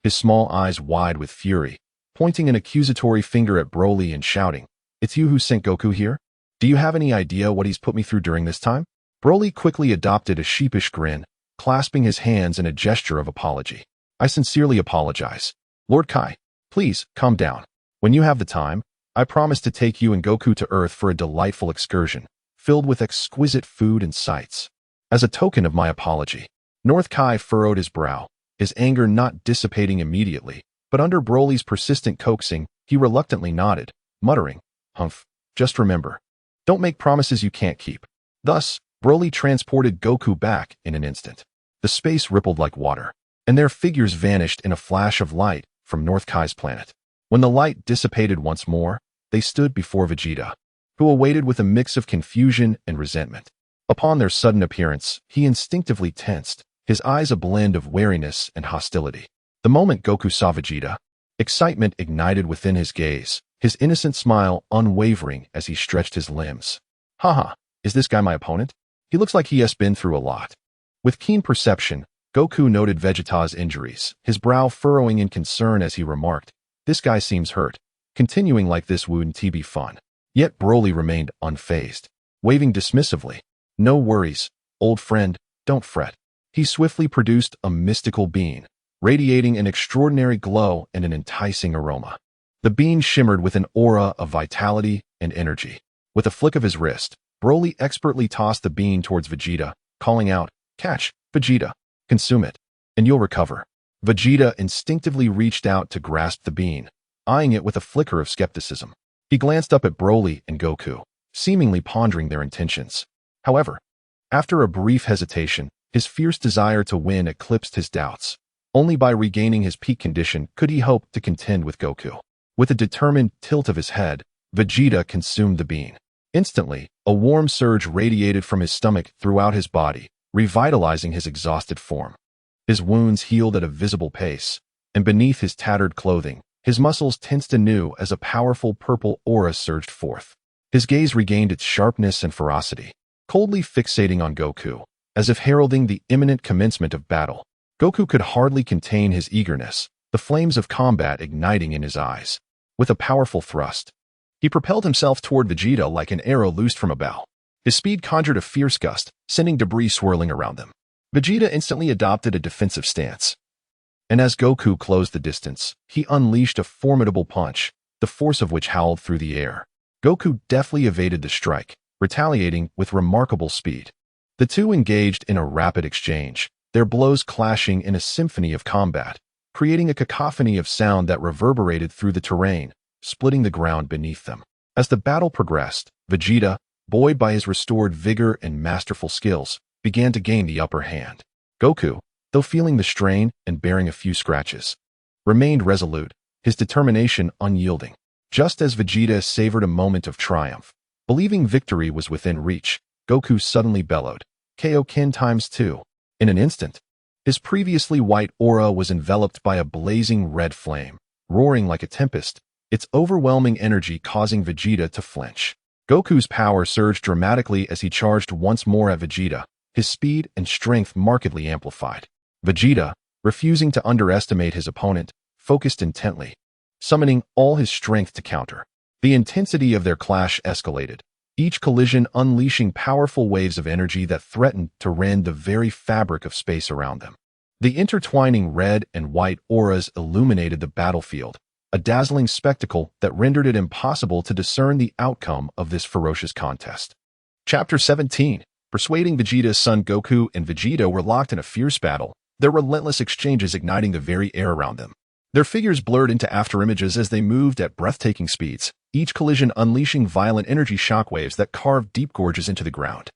A: his small eyes wide with fury, pointing an accusatory finger at Broly and shouting, "It's you who sent Goku here? Do you have any idea what he's put me through during this time?" Broly quickly adopted a sheepish grin, clasping his hands in a gesture of apology. "I sincerely apologize. Lord Kai, please, calm down. When you have the time, I promise to take you and Goku to Earth for a delightful excursion, filled with exquisite food and sights." As a token of my apology, North Kai furrowed his brow, his anger not dissipating immediately, but under Broly's persistent coaxing, he reluctantly nodded, muttering, "Humph, just remember, don't make promises you can't keep." Thus, Broly transported Goku back in an instant. The space rippled like water, and their figures vanished in a flash of light from North Kai's planet. When the light dissipated once more, they stood before Vegeta, who awaited with a mix of confusion and resentment. Upon their sudden appearance, he instinctively tensed, his eyes a blend of wariness and hostility. The moment Goku saw Vegeta, excitement ignited within his gaze, his innocent smile unwavering as he stretched his limbs. "Haha, is this guy my opponent? He looks like he has been through a lot." With keen perception, Goku noted Vegeta's injuries, his brow furrowing in concern as he remarked, "This guy seems hurt. Continuing like this wouldn't be fun." Yet Broly remained unfazed, waving dismissively, "No worries, old friend, don't fret." He swiftly produced a mystical bean, radiating an extraordinary glow and an enticing aroma. The bean shimmered with an aura of vitality and energy. With a flick of his wrist, Broly expertly tossed the bean towards Vegeta, calling out, "Catch, Vegeta. Consume it, and you'll recover." Vegeta instinctively reached out to grasp the bean, eyeing it with a flicker of skepticism. He glanced up at Broly and Goku, seemingly pondering their intentions. However, after a brief hesitation, his fierce desire to win eclipsed his doubts. Only by regaining his peak condition could he hope to contend with Goku. With a determined tilt of his head, Vegeta consumed the bean. Instantly, a warm surge radiated from his stomach throughout his body, revitalizing his exhausted form. His wounds healed at a visible pace, and beneath his tattered clothing, his muscles tensed anew as a powerful purple aura surged forth. His gaze regained its sharpness and ferocity, coldly fixating on Goku, as if heralding the imminent commencement of battle. Goku could hardly contain his eagerness, the flames of combat igniting in his eyes. With a powerful thrust, he propelled himself toward Vegeta like an arrow loosed from a bow. His speed conjured a fierce gust, sending debris swirling around them. Vegeta instantly adopted a defensive stance, and as Goku closed the distance, he unleashed a formidable punch, the force of which howled through the air. Goku deftly evaded the strike, retaliating with remarkable speed. The two engaged in a rapid exchange, their blows clashing in a symphony of combat, creating a cacophony of sound that reverberated through the terrain, splitting the ground beneath them. As the battle progressed, Vegeta, buoyed by his restored vigor and masterful skills, began to gain the upper hand. Goku, though feeling the strain and bearing a few scratches, remained resolute, his determination unyielding. Just as Vegeta savored a moment of triumph, believing victory was within reach, Goku suddenly bellowed, "KO Kin ×2." In an instant, his previously white aura was enveloped by a blazing red flame, roaring like a tempest, its overwhelming energy causing Vegeta to flinch. Goku's power surged dramatically as he charged once more at Vegeta, his speed and strength markedly amplified. Vegeta, refusing to underestimate his opponent, focused intently, summoning all his strength to counter. The intensity of their clash escalated, each collision unleashing powerful waves of energy that threatened to rend the very fabric of space around them. The intertwining red and white auras illuminated the battlefield, a dazzling spectacle that rendered it impossible to discern the outcome of this ferocious contest. Chapter 17. Persuading Vegeta's son Goku and Vegeta were locked in a fierce battle, their relentless exchanges igniting the very air around them. Their figures blurred into afterimages as they moved at breathtaking speeds, each collision unleashing violent energy shockwaves that carved deep gorges into the ground.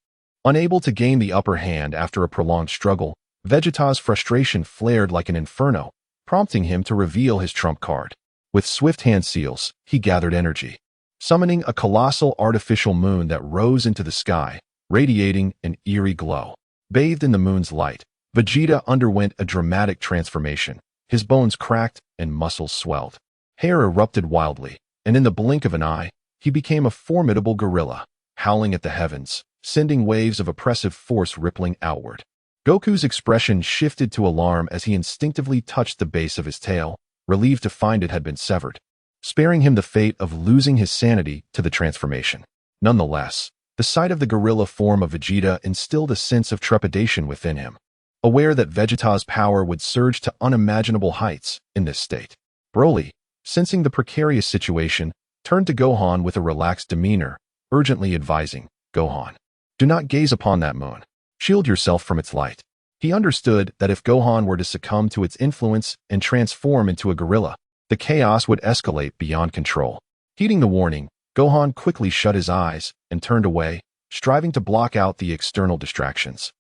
A: Unable to gain the upper hand after a prolonged struggle, Vegeta's frustration flared like an inferno, prompting him to reveal his trump card. With swift hand seals, he gathered energy, summoning a colossal artificial moon that rose into the sky, radiating an eerie glow. Bathed in the moon's light, Vegeta underwent a dramatic transformation. His bones cracked and muscles swelled. Hair erupted wildly, and in the blink of an eye, he became a formidable gorilla, howling at the heavens, sending waves of oppressive force rippling outward. Goku's expression shifted to alarm as he instinctively touched the base of his tail, relieved to find it had been severed, sparing him the fate of losing his sanity to the transformation. Nonetheless, the sight of the gorilla form of Vegeta instilled a sense of trepidation within him. Aware that Vegeta's power would surge to unimaginable heights in this state, Broly, sensing the precarious situation, turned to Gohan with a relaxed demeanor, urgently advising, "Gohan, do not gaze upon that moon. Shield yourself from its light." He understood that if Gohan were to succumb to its influence and transform into a gorilla, the chaos would escalate beyond control. Heeding the warning, Gohan quickly shut his eyes and turned away, striving to block out the external distractions.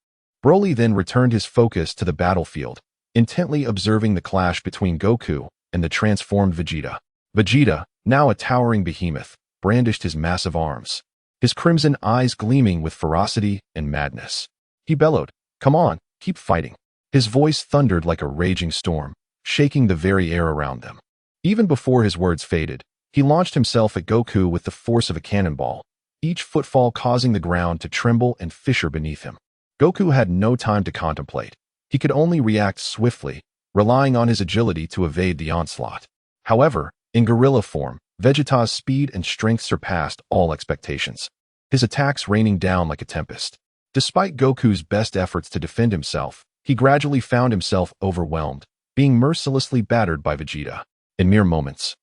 A: Broly then returned his focus to the battlefield, intently observing the clash between Goku and the transformed Vegeta. Vegeta, now a towering behemoth, brandished his massive arms, his crimson eyes gleaming with ferocity and madness. He bellowed, "Come on, keep fighting." His voice thundered like a raging storm, shaking the very air around them. Even before his words faded, he launched himself at Goku with the force of a cannonball, each footfall causing the ground to tremble and fissure beneath him. Goku had no time to contemplate. He could only react swiftly, relying on his agility to evade the onslaught. However, in gorilla form, Vegeta's speed and strength surpassed all expectations, his attacks raining down like a tempest. Despite Goku's best efforts to defend himself, he gradually found himself overwhelmed, being mercilessly battered by Vegeta. In mere moments,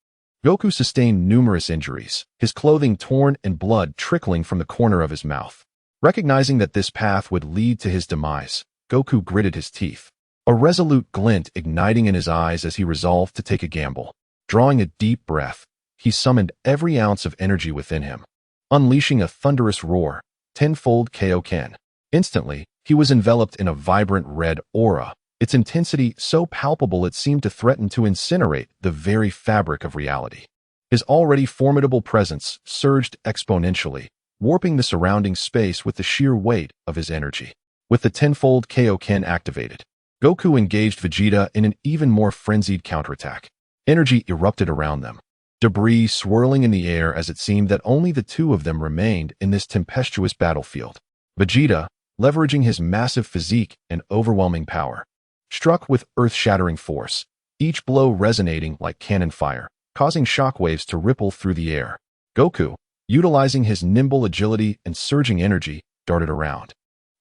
A: Goku sustained numerous injuries, his clothing torn and blood trickling from the corner of his mouth. Recognizing that this path would lead to his demise, Goku gritted his teeth, a resolute glint igniting in his eyes as he resolved to take a gamble. Drawing a deep breath, he summoned every ounce of energy within him, unleashing a thunderous roar, tenfold Kaioken. Instantly, he was enveloped in a vibrant red aura, its intensity so palpable it seemed to threaten to incinerate the very fabric of reality. His already formidable presence surged exponentially, warping the surrounding space with the sheer weight of his energy. With the tenfold Kaioken activated, Goku engaged Vegeta in an even more frenzied counterattack. Energy erupted around them, debris swirling in the air as it seemed that only the two of them remained in this tempestuous battlefield. Vegeta, leveraging his massive physique and overwhelming power, struck with earth-shattering force, each blow resonating like cannon fire, causing shockwaves to ripple through the air. Goku, utilizing his nimble agility and surging energy, darted around,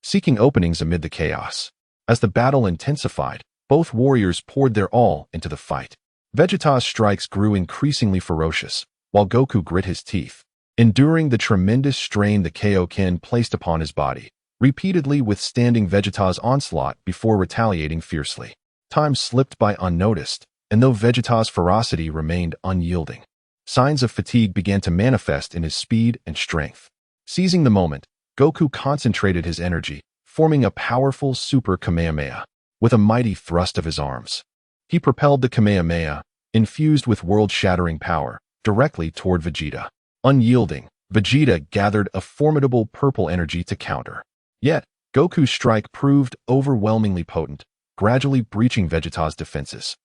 A: seeking openings amid the chaos. As the battle intensified, both warriors poured their all into the fight. Vegeta's strikes grew increasingly ferocious, while Goku grit his teeth, enduring the tremendous strain the Kaioken placed upon his body, repeatedly withstanding Vegeta's onslaught before retaliating fiercely. Time slipped by unnoticed, and though Vegeta's ferocity remained unyielding, signs of fatigue began to manifest in his speed and strength. Seizing the moment, Goku concentrated his energy, forming a powerful Super Kamehameha. With a mighty thrust of his arms, he propelled the Kamehameha, infused with world-shattering power, directly toward Vegeta. Unyielding, Vegeta gathered a formidable purple energy to counter. Yet, Goku's strike proved overwhelmingly potent, gradually breaching Vegeta's defenses.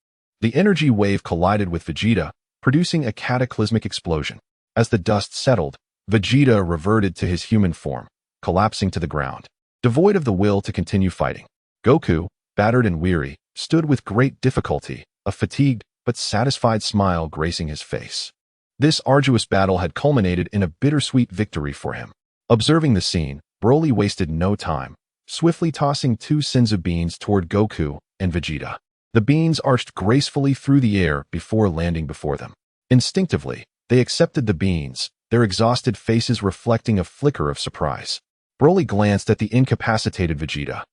A: The energy wave collided with Vegeta, producing a cataclysmic explosion. As the dust settled, Vegeta reverted to his human form, collapsing to the ground, devoid of the will to continue fighting. Goku, battered and weary, stood with great difficulty, a fatigued but satisfied smile gracing his face. This arduous battle had culminated in a bittersweet victory for him. Observing the scene, Broly wasted no time, swiftly tossing two Senzu beans toward Goku and Vegeta. The beans arched gracefully through the air before landing before them. Instinctively, they accepted the beans, their exhausted faces reflecting a flicker of surprise. Broly glanced at the incapacitated Vegeta.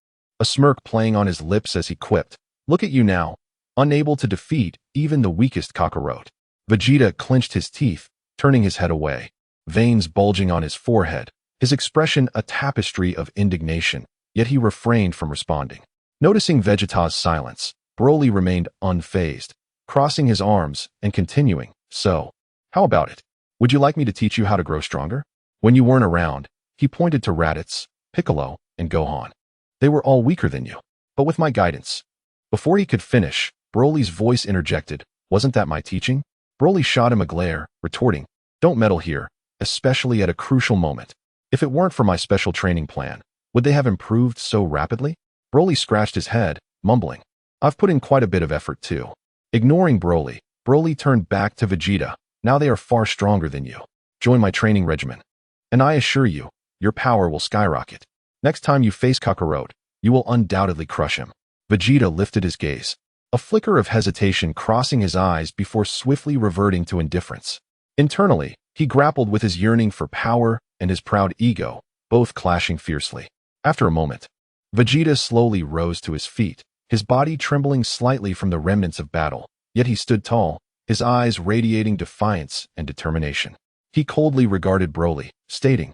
A: a smirk playing on his lips as he quipped, "Look at you now, unable to defeat even the weakest Kakarot." Vegeta clenched his teeth, turning his head away, veins bulging on his forehead, his expression a tapestry of indignation, yet he refrained from responding. Noticing Vegeta's silence, Broly remained unfazed, crossing his arms and continuing, "So, how about it? Would you like me to teach you how to grow stronger?" When you weren't around, he pointed to Raditz, Piccolo, and Gohan. "They were all weaker than you, but with my guidance." Before he could finish, Broly's voice interjected, "Wasn't that my teaching?" Broly shot him a glare, retorting, "Don't meddle here, especially at a crucial moment. If it weren't for my special training plan, would they have improved so rapidly?" Broly scratched his head, mumbling, "I've put in quite a bit of effort too." Ignoring Broly, Broly turned back to Vegeta. "Now they are far stronger than you. Join my training regimen, and I assure you, your power will skyrocket. Next time you face Kakarot, you will undoubtedly crush him." Vegeta lifted his gaze, a flicker of hesitation crossing his eyes before swiftly reverting to indifference. Internally, he grappled with his yearning for power and his proud ego, both clashing fiercely. After a moment, Vegeta slowly rose to his feet, his body trembling slightly from the remnants of battle, yet he stood tall, his eyes radiating defiance and determination. He coldly regarded Broly, stating,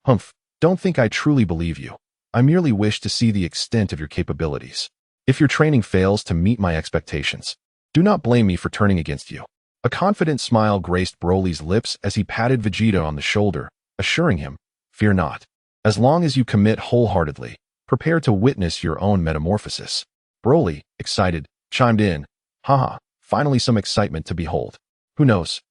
A: "Humph, don't think I truly believe you. I merely wish to see the extent of your capabilities. If your training fails to meet my expectations, do not blame me for turning against you." A confident smile graced Broly's lips as he patted Vegeta on the shoulder, assuring him, "Fear not. As long as you commit wholeheartedly, prepare to witness your own metamorphosis." Broly, excited, chimed in, "Haha, finally some excitement to behold. Who knows?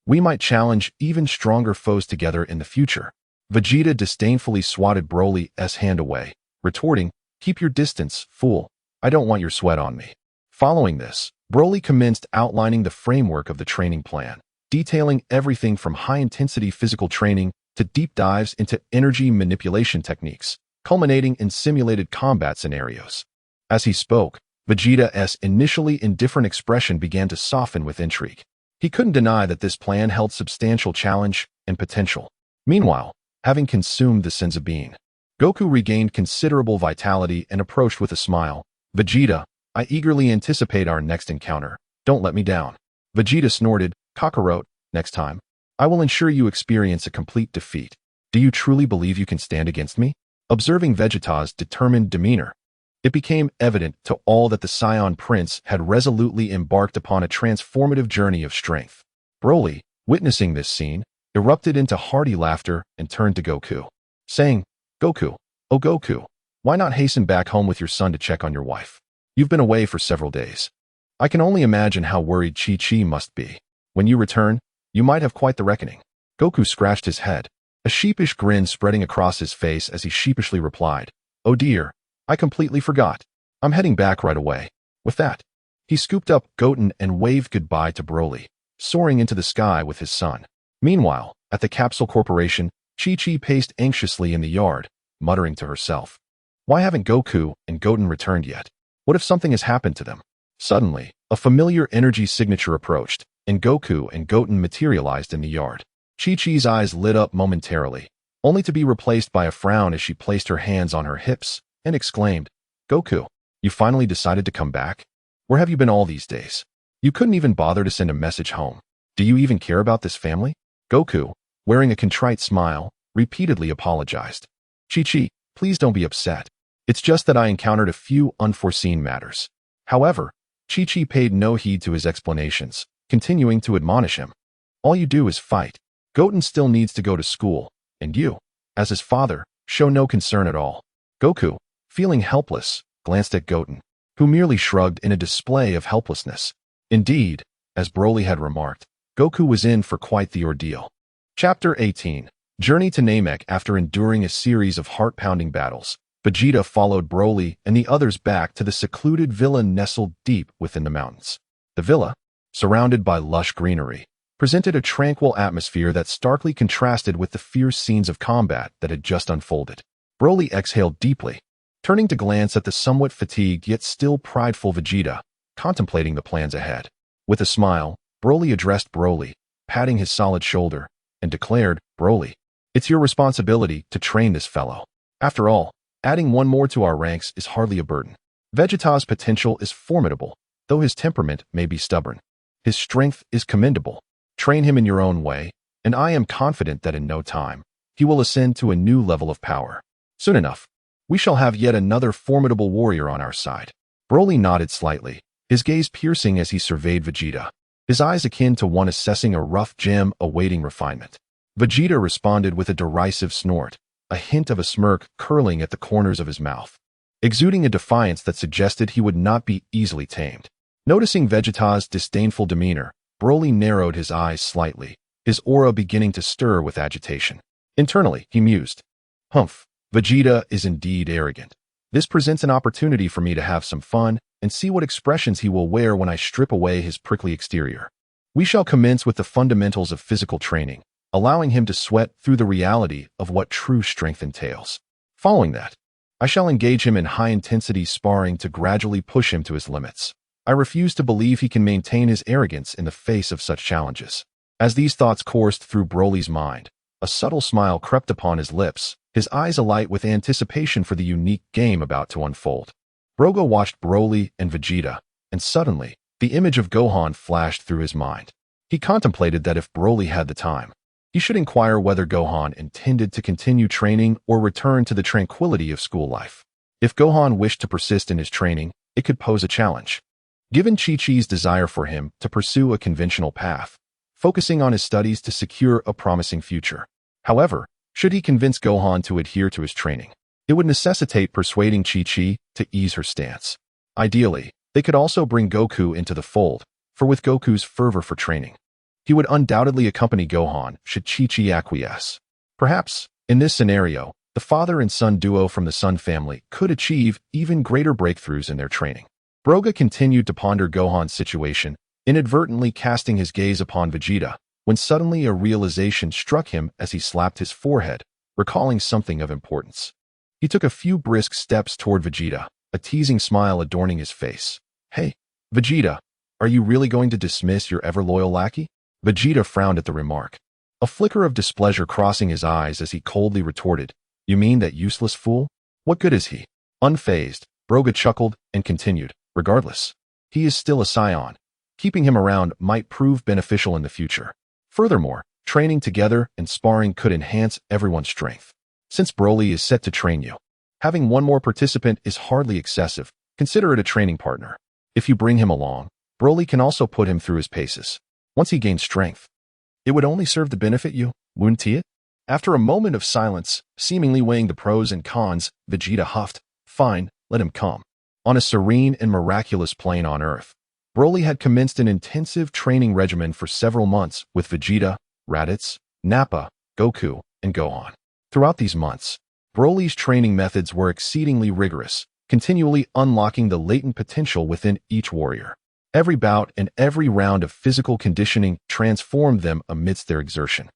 A: We might challenge even stronger foes together in the future." Vegeta disdainfully swatted Broly's hand away, retorting, "Keep your distance, fool. I don't want your sweat on me." Following this, Broly commenced outlining the framework of the training plan, detailing everything from high-intensity physical training to deep dives into energy manipulation techniques, culminating in simulated combat scenarios. As he spoke, Vegeta's initially indifferent expression began to soften with intrigue. He couldn't deny that this plan held substantial challenge and potential. Meanwhile, having consumed the Senzu bean, Goku regained considerable vitality and approached with a smile. "Vegeta, I eagerly anticipate our next encounter. Don't let me down." Vegeta snorted, "Kakarot, next time, I will ensure you experience a complete defeat. Do you truly believe you can stand against me?" Observing Vegeta's determined demeanor, it became evident to all that the Saiyan Prince had resolutely embarked upon a transformative journey of strength. Broly, witnessing this scene, erupted into hearty laughter and turned to Goku, saying, "Goku, oh Goku, why not hasten back home with your son to check on your wife? You've been away for several days. I can only imagine how worried Chi-Chi must be. When you return, you might have quite the reckoning." Goku scratched his head, a sheepish grin spreading across his face as he sheepishly replied, "Oh dear, I completely forgot. I'm heading back right away." With that, he scooped up Goten and waved goodbye to Broly, soaring into the sky with his son. Meanwhile, at the Capsule Corporation, Chi-Chi paced anxiously in the yard, muttering to herself, "Why haven't Goku and Goten returned yet? What if something has happened to them?" Suddenly, a familiar energy signature approached, and Goku and Goten materialized in the yard. Chi-Chi's eyes lit up momentarily, only to be replaced by a frown as she placed her hands on her hips and exclaimed, "Goku, you finally decided to come back? Where have you been all these days? You couldn't even bother to send a message home. Do you even care about this family?" Goku, wearing a contrite smile, repeatedly apologized. "Chi-Chi, please don't be upset. It's just that I encountered a few unforeseen matters." However, Chi-Chi paid no heed to his explanations, continuing to admonish him. "All you do is fight. Goten still needs to go to school, and you, as his father, show no concern at all." Goku, feeling helpless, glanced at Goten, who merely shrugged in a display of helplessness. Indeed, as Broly had remarked, Goku was in for quite the ordeal. Chapter 18. Journey to Namek. After enduring a series of heart-pounding battles, Vegeta followed Broly and the others back to the secluded villa nestled deep within the mountains. The villa, surrounded by lush greenery, presented a tranquil atmosphere that starkly contrasted with the fierce scenes of combat that had just unfolded. Broly exhaled deeply, turning to glance at the somewhat fatigued yet still prideful Vegeta, contemplating the plans ahead. With a smile, Broly addressed Broly, patting his solid shoulder, and declared, "Broly, it's your responsibility to train this fellow. After all, Adding one more to our ranks is hardly a burden. Vegeta's potential is formidable, though his temperament may be stubborn. His strength is commendable. Train him in your own way, and I am confident that in no time, he will ascend to a new level of power. Soon enough, we shall have yet another formidable warrior on our side. Broly nodded slightly, his gaze piercing as he surveyed Vegeta, his eyes akin to one assessing a rough gem awaiting refinement. Vegeta responded with a derisive snort, a hint of a smirk curling at the corners of his mouth, exuding a defiance that suggested he would not be easily tamed. Noticing Vegeta's disdainful demeanor, Broly narrowed his eyes slightly, his aura beginning to stir with agitation. Internally, he mused, "Humph, Vegeta is indeed arrogant. This presents an opportunity for me to have some fun and see what expressions he will wear when I strip away his prickly exterior. We shall commence with the fundamentals of physical training, allowing him to sweat through the reality of what true strength entails. Following that, I shall engage him in high-intensity sparring to gradually push him to his limits. I refuse to believe he can maintain his arrogance in the face of such challenges." As these thoughts coursed through Broly's mind, a subtle smile crept upon his lips, his eyes alight with anticipation for the unique game about to unfold. Broga watched Broly and Vegeta, and suddenly, the image of Gohan flashed through his mind. He contemplated that if Broly had the time, he should inquire whether Gohan intended to continue training or return to the tranquility of school life. If Gohan wished to persist in his training, it could pose a challenge. Given Chi-Chi's desire for him to pursue a conventional path, focusing on his studies to secure a promising future. However, should he convince Gohan to adhere to his training, it would necessitate persuading Chi-Chi to ease her stance. Ideally, they could also bring Goku into the fold, for with Goku's fervor for training, he would undoubtedly accompany Gohan should Chi-Chi acquiesce. Perhaps, in this scenario, the father and son duo from the Sun family could achieve even greater breakthroughs in their training. Broga continued to ponder Gohan's situation, inadvertently casting his gaze upon Vegeta, when suddenly a realization struck him as he slapped his forehead, recalling something of importance. He took a few brisk steps toward Vegeta, a teasing smile adorning his face. "Hey, Vegeta, are you really going to dismiss your ever-loyal lackey?" Vegeta frowned at the remark, a flicker of displeasure crossing his eyes as he coldly retorted, "You mean that useless fool? What good is he?" Unfazed, Broga chuckled and continued, "Regardless, he is still a Saiyan. Keeping him around might prove beneficial in the future. Furthermore, training together and sparring could enhance everyone's strength. Since Broly is set to train you, having one more participant is hardly excessive. Consider it a training partner. If you bring him along, Broly can also put him through his paces. Once he gains strength, it would only serve to benefit you, wouldn't it?" After a moment of silence, seemingly weighing the pros and cons, Vegeta huffed, "Fine, let him come." On a serene and miraculous plane on Earth, Broly had commenced an intensive training regimen for several months with Vegeta, Raditz, Nappa, Goku, and Gohan. Throughout these months, Broly's training methods were exceedingly rigorous, continually unlocking the latent potential within each warrior. Every bout and every round of physical conditioning transformed them amidst their exertion.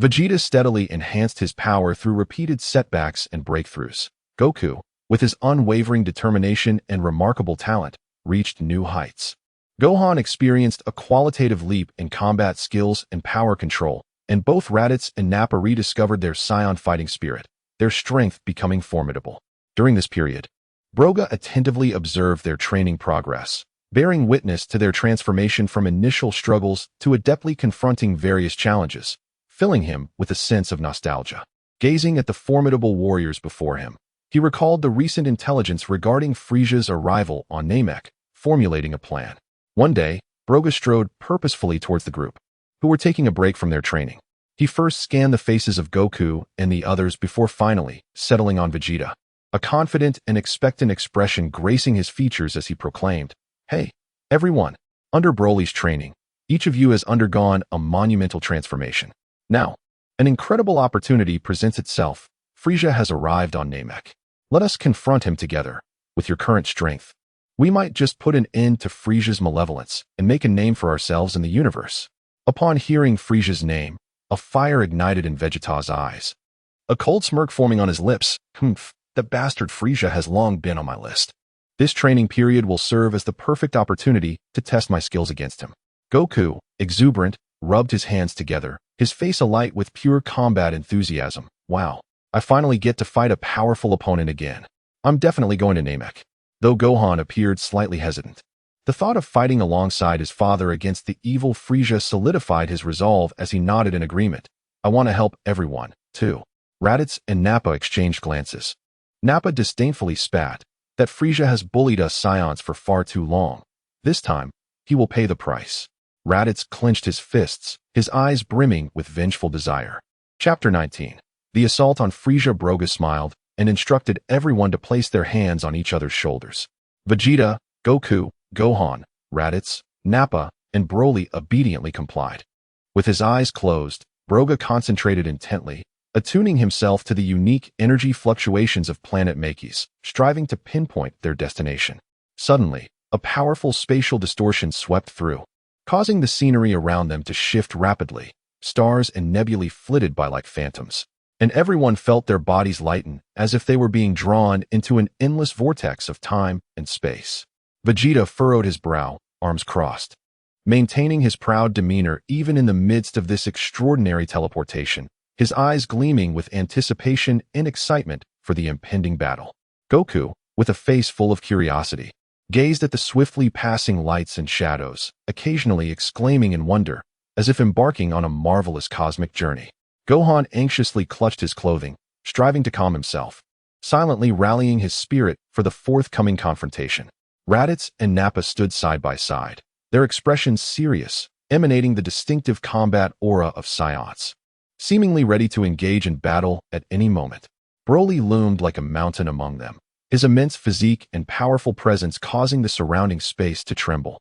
A: Vegeta steadily enhanced his power through repeated setbacks and breakthroughs. Goku, with his unwavering determination and remarkable talent, reached new heights. Gohan experienced a qualitative leap in combat skills and power control, and both Raditz and Nappa rediscovered their Saiyan fighting spirit, their strength becoming formidable. During this period, Broga attentively observed their training progress, bearing witness to their transformation from initial struggles to adeptly confronting various challenges, filling him with a sense of nostalgia. Gazing at the formidable warriors before him, he recalled the recent intelligence regarding Frieza's arrival on Namek, formulating a plan. One day, Broga strode purposefully towards the group, who were taking a break from their training. He first scanned the faces of Goku and the others before finally settling on Vegeta, a confident and expectant expression gracing his features as he proclaimed, "Hey, everyone, under Broly's training, each of you has undergone a monumental transformation. Now, an incredible opportunity presents itself. Frieza has arrived on Namek. Let us confront him together. With your current strength, we might just put an end to Frieza's malevolence and make a name for ourselves in the universe." Upon hearing Frieza's name, a fire ignited in Vegeta's eyes, a cold smirk forming on his lips. "Humph, that bastard Frieza has long been on my list. This training period will serve as the perfect opportunity to test my skills against him." Goku, exuberant, rubbed his hands together, his face alight with pure combat enthusiasm. "Wow, I finally get to fight a powerful opponent again. I'm definitely going to Namek. Though Gohan appeared slightly hesitant. The thought of fighting alongside his father against the evil Frieza solidified his resolve as he nodded in agreement. I want to help everyone, too. Raditz and Nappa exchanged glances. Nappa disdainfully spat. That Frieza has bullied us Saiyans for far too long. This time, he will pay the price. Raditz clenched his fists, his eyes brimming with vengeful desire. Chapter 19. The assault on Frieza. Broga smiled and instructed everyone to place their hands on each other's shoulders. Vegeta, Goku, Gohan, Raditz, Nappa, and Broly obediently complied. With his eyes closed, Broga concentrated intently, attuning himself to the unique energy fluctuations of planet Makis, striving to pinpoint their destination. Suddenly, a powerful spatial distortion swept through, causing the scenery around them to shift rapidly. Stars and nebulae flitted by like phantoms, and everyone felt their bodies lighten as if they were being drawn into an endless vortex of time and space. Vegeta furrowed his brow, arms crossed, maintaining his proud demeanor even in the midst of this extraordinary teleportation, his eyes gleaming with anticipation and excitement for the impending battle. Goku, with a face full of curiosity, gazed at the swiftly passing lights and shadows, occasionally exclaiming in wonder, as if embarking on a marvelous cosmic journey. Gohan anxiously clutched his clothing, striving to calm himself, silently rallying his spirit for the forthcoming confrontation. Raditz and Nappa stood side by side, their expressions serious, emanating the distinctive combat aura of Saiyans, seemingly ready to engage in battle at any moment. Broly loomed like a mountain among them, his immense physique and powerful presence causing the surrounding space to tremble.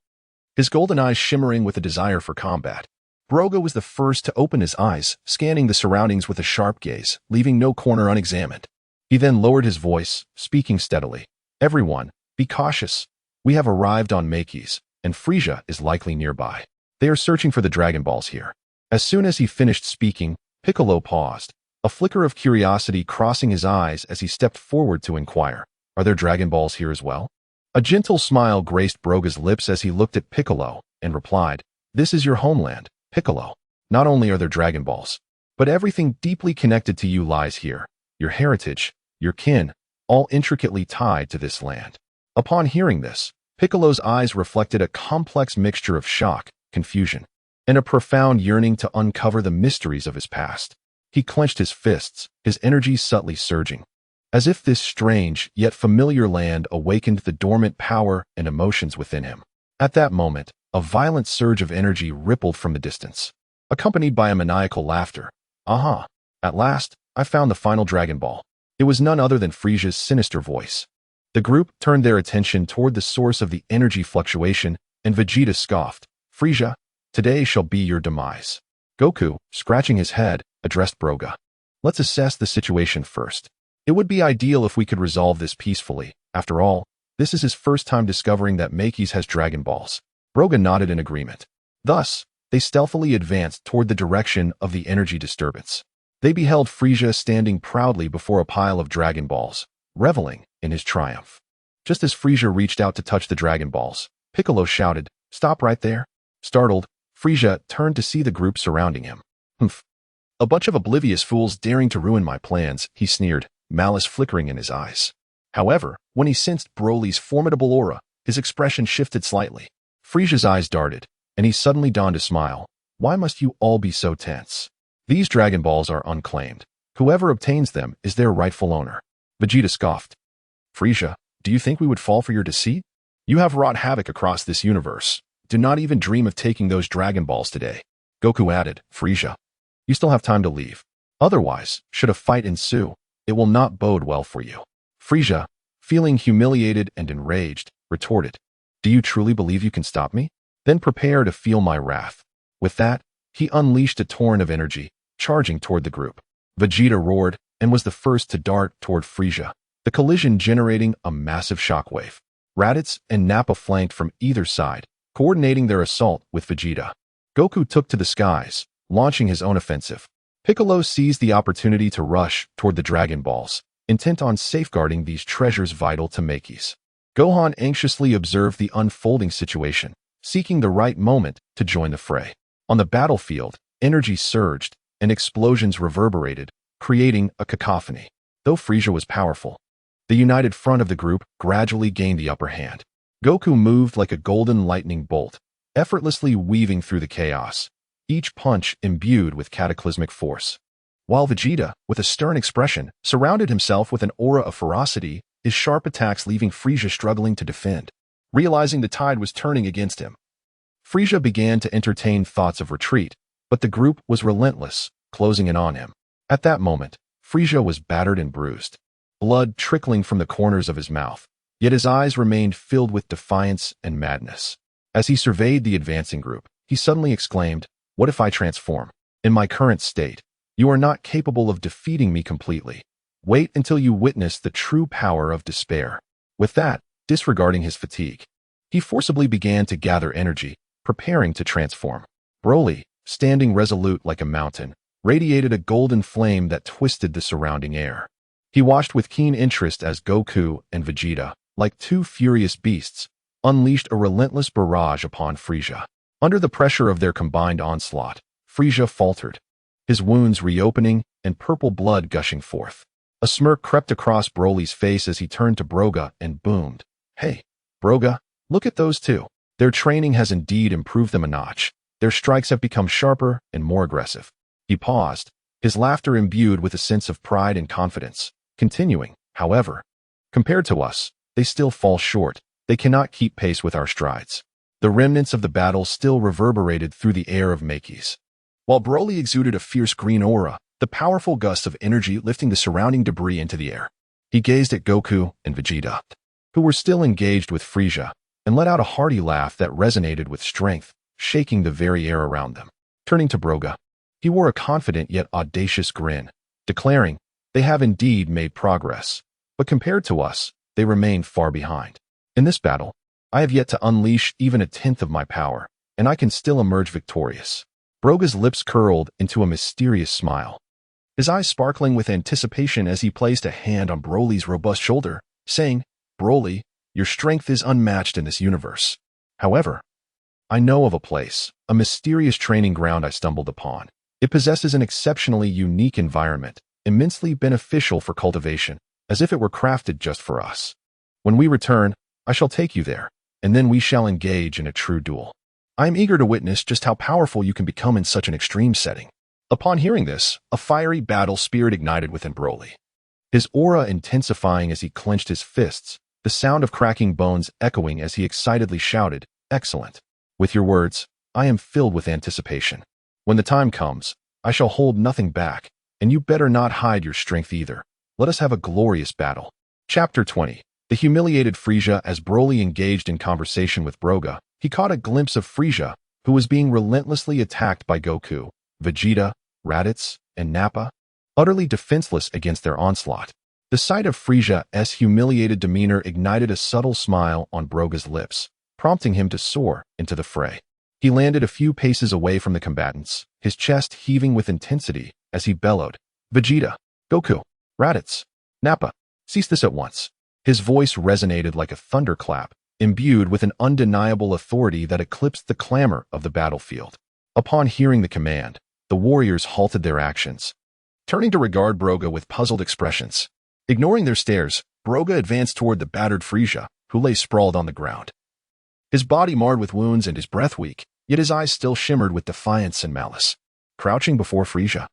A: His golden eyes shimmering with a desire for combat. Broga was the first to open his eyes, scanning the surroundings with a sharp gaze, leaving no corner unexamined. He then lowered his voice, speaking steadily. Everyone, be cautious. We have arrived on Makis, and Frieza is likely nearby. They are searching for the Dragon Balls here. As soon as he finished speaking, Piccolo paused, a flicker of curiosity crossing his eyes as he stepped forward to inquire, are there Dragon Balls here as well? A gentle smile graced Broga's lips as he looked at Piccolo and replied, this is your homeland, Piccolo. Not only are there Dragon Balls, but everything deeply connected to you lies here, your heritage, your kin, all intricately tied to this land. Upon hearing this, Piccolo's eyes reflected a complex mixture of shock, confusion, and a profound yearning to uncover the mysteries of his past. He clenched his fists, his energy subtly surging, as if this strange yet familiar land awakened the dormant power and emotions within him. At that moment, a violent surge of energy rippled from the distance, accompanied by a maniacal laughter. Aha! At last, I found the final Dragon Ball. It was none other than Frieza's sinister voice. The group turned their attention toward the source of the energy fluctuation, and Vegeta scoffed. Frieza, today shall be your demise. Goku, scratching his head, addressed Broga. Let's assess the situation first. It would be ideal if we could resolve this peacefully. After all, this is his first time discovering that Makis has Dragon Balls. Broga nodded in agreement. Thus, they stealthily advanced toward the direction of the energy disturbance. They beheld Frieza standing proudly before a pile of Dragon Balls, reveling in his triumph. Just as Frieza reached out to touch the Dragon Balls, Piccolo shouted, stop right there. Startled, Frieza turned to see the group surrounding him. Humph. A bunch of oblivious fools daring to ruin my plans, he sneered, malice flickering in his eyes. However, when he sensed Broly's formidable aura, his expression shifted slightly. Frieza's eyes darted, and he suddenly donned a smile. Why must you all be so tense? These Dragon Balls are unclaimed. Whoever obtains them is their rightful owner. Vegeta scoffed. Frieza, do you think we would fall for your deceit? You have wrought havoc across this universe. Do not even dream of taking those Dragon Balls today. Goku added, Frieza, you still have time to leave. Otherwise, should a fight ensue, it will not bode well for you. Frieza, feeling humiliated and enraged, retorted, do you truly believe you can stop me? Then prepare to feel my wrath. With that, he unleashed a torrent of energy, charging toward the group. Vegeta roared and was the first to dart toward Frieza, the collision generating a massive shockwave. Raditz and Nappa flanked from either side, coordinating their assault with Vegeta. Goku took to the skies, launching his own offensive. Piccolo seized the opportunity to rush toward the Dragon Balls, intent on safeguarding these treasures vital to Makis. Gohan anxiously observed the unfolding situation, seeking the right moment to join the fray. On the battlefield, energy surged, and explosions reverberated, creating a cacophony. Though Frieza was powerful, the united front of the group gradually gained the upper hand. Goku moved like a golden lightning bolt, effortlessly weaving through the chaos, each punch imbued with cataclysmic force. While Vegeta, with a stern expression, surrounded himself with an aura of ferocity, his sharp attacks leaving Frieza struggling to defend. Realizing the tide was turning against him, Frieza began to entertain thoughts of retreat, but the group was relentless, closing in on him. At that moment, Frieza was battered and bruised, blood trickling from the corners of his mouth, yet his eyes remained filled with defiance and madness. As he surveyed the advancing group, he suddenly exclaimed, "What if I transform? In my current state, you are not capable of defeating me completely. Wait until you witness the true power of despair." With that, disregarding his fatigue, he forcibly began to gather energy, preparing to transform. Broly, standing resolute like a mountain, radiated a golden flame that twisted the surrounding air. He watched with keen interest as Goku and Vegeta, like two furious beasts, unleashed a relentless barrage upon Frieza. Under the pressure of their combined onslaught, Frieza faltered, his wounds reopening and purple blood gushing forth. A smirk crept across Broly's face as he turned to Broga and boomed, "Hey, Broga, look at those two. Their training has indeed improved them a notch. Their strikes have become sharper and more aggressive." He paused, his laughter imbued with a sense of pride and confidence, continuing, "However, compared to us, they still fall short. They cannot keep pace with our strides." The remnants of the battle still reverberated through the air of Makis. While Broly exuded a fierce green aura, the powerful gusts of energy lifting the surrounding debris into the air. He gazed at Goku and Vegeta, who were still engaged with Frieza, and let out a hearty laugh that resonated with strength, shaking the very air around them. Turning to Broga, he wore a confident yet audacious grin, declaring, "They have indeed made progress, but compared to us, they remain far behind. In this battle, I have yet to unleash even a tenth of my power, and I can still emerge victorious." Broga's lips curled into a mysterious smile, his eyes sparkling with anticipation as he placed a hand on Broly's robust shoulder, saying, "Broly, your strength is unmatched in this universe. However, I know of a place, a mysterious training ground I stumbled upon. It possesses an exceptionally unique environment, immensely beneficial for cultivation, as if it were crafted just for us. When we return, I shall take you there, and then we shall engage in a true duel. I am eager to witness just how powerful you can become in such an extreme setting." Upon hearing this, a fiery battle spirit ignited within Broly, his aura intensifying as he clenched his fists, the sound of cracking bones echoing as he excitedly shouted, "Excellent. With your words, I am filled with anticipation. When the time comes, I shall hold nothing back, and you better not hide your strength either. Let us have a glorious battle." Chapter 20. The humiliated Frieza. As Broly engaged in conversation with Broga, he caught a glimpse of Frieza, who was being relentlessly attacked by Goku, Vegeta, Raditz, and Nappa, utterly defenseless against their onslaught. The sight of Frieza's humiliated demeanor ignited a subtle smile on Broga's lips, prompting him to soar into the fray. He landed a few paces away from the combatants, his chest heaving with intensity as he bellowed, "Vegeta, Goku, Raditz, Nappa, cease this at once." His voice resonated like a thunderclap, imbued with an undeniable authority that eclipsed the clamor of the battlefield. Upon hearing the command, the warriors halted their actions, turning to regard Broga with puzzled expressions. Ignoring their stares, Broga advanced toward the battered Frieza, who lay sprawled on the ground. His body marred with wounds and his breath weak, yet his eyes still shimmered with defiance and malice. Crouching before Frieza,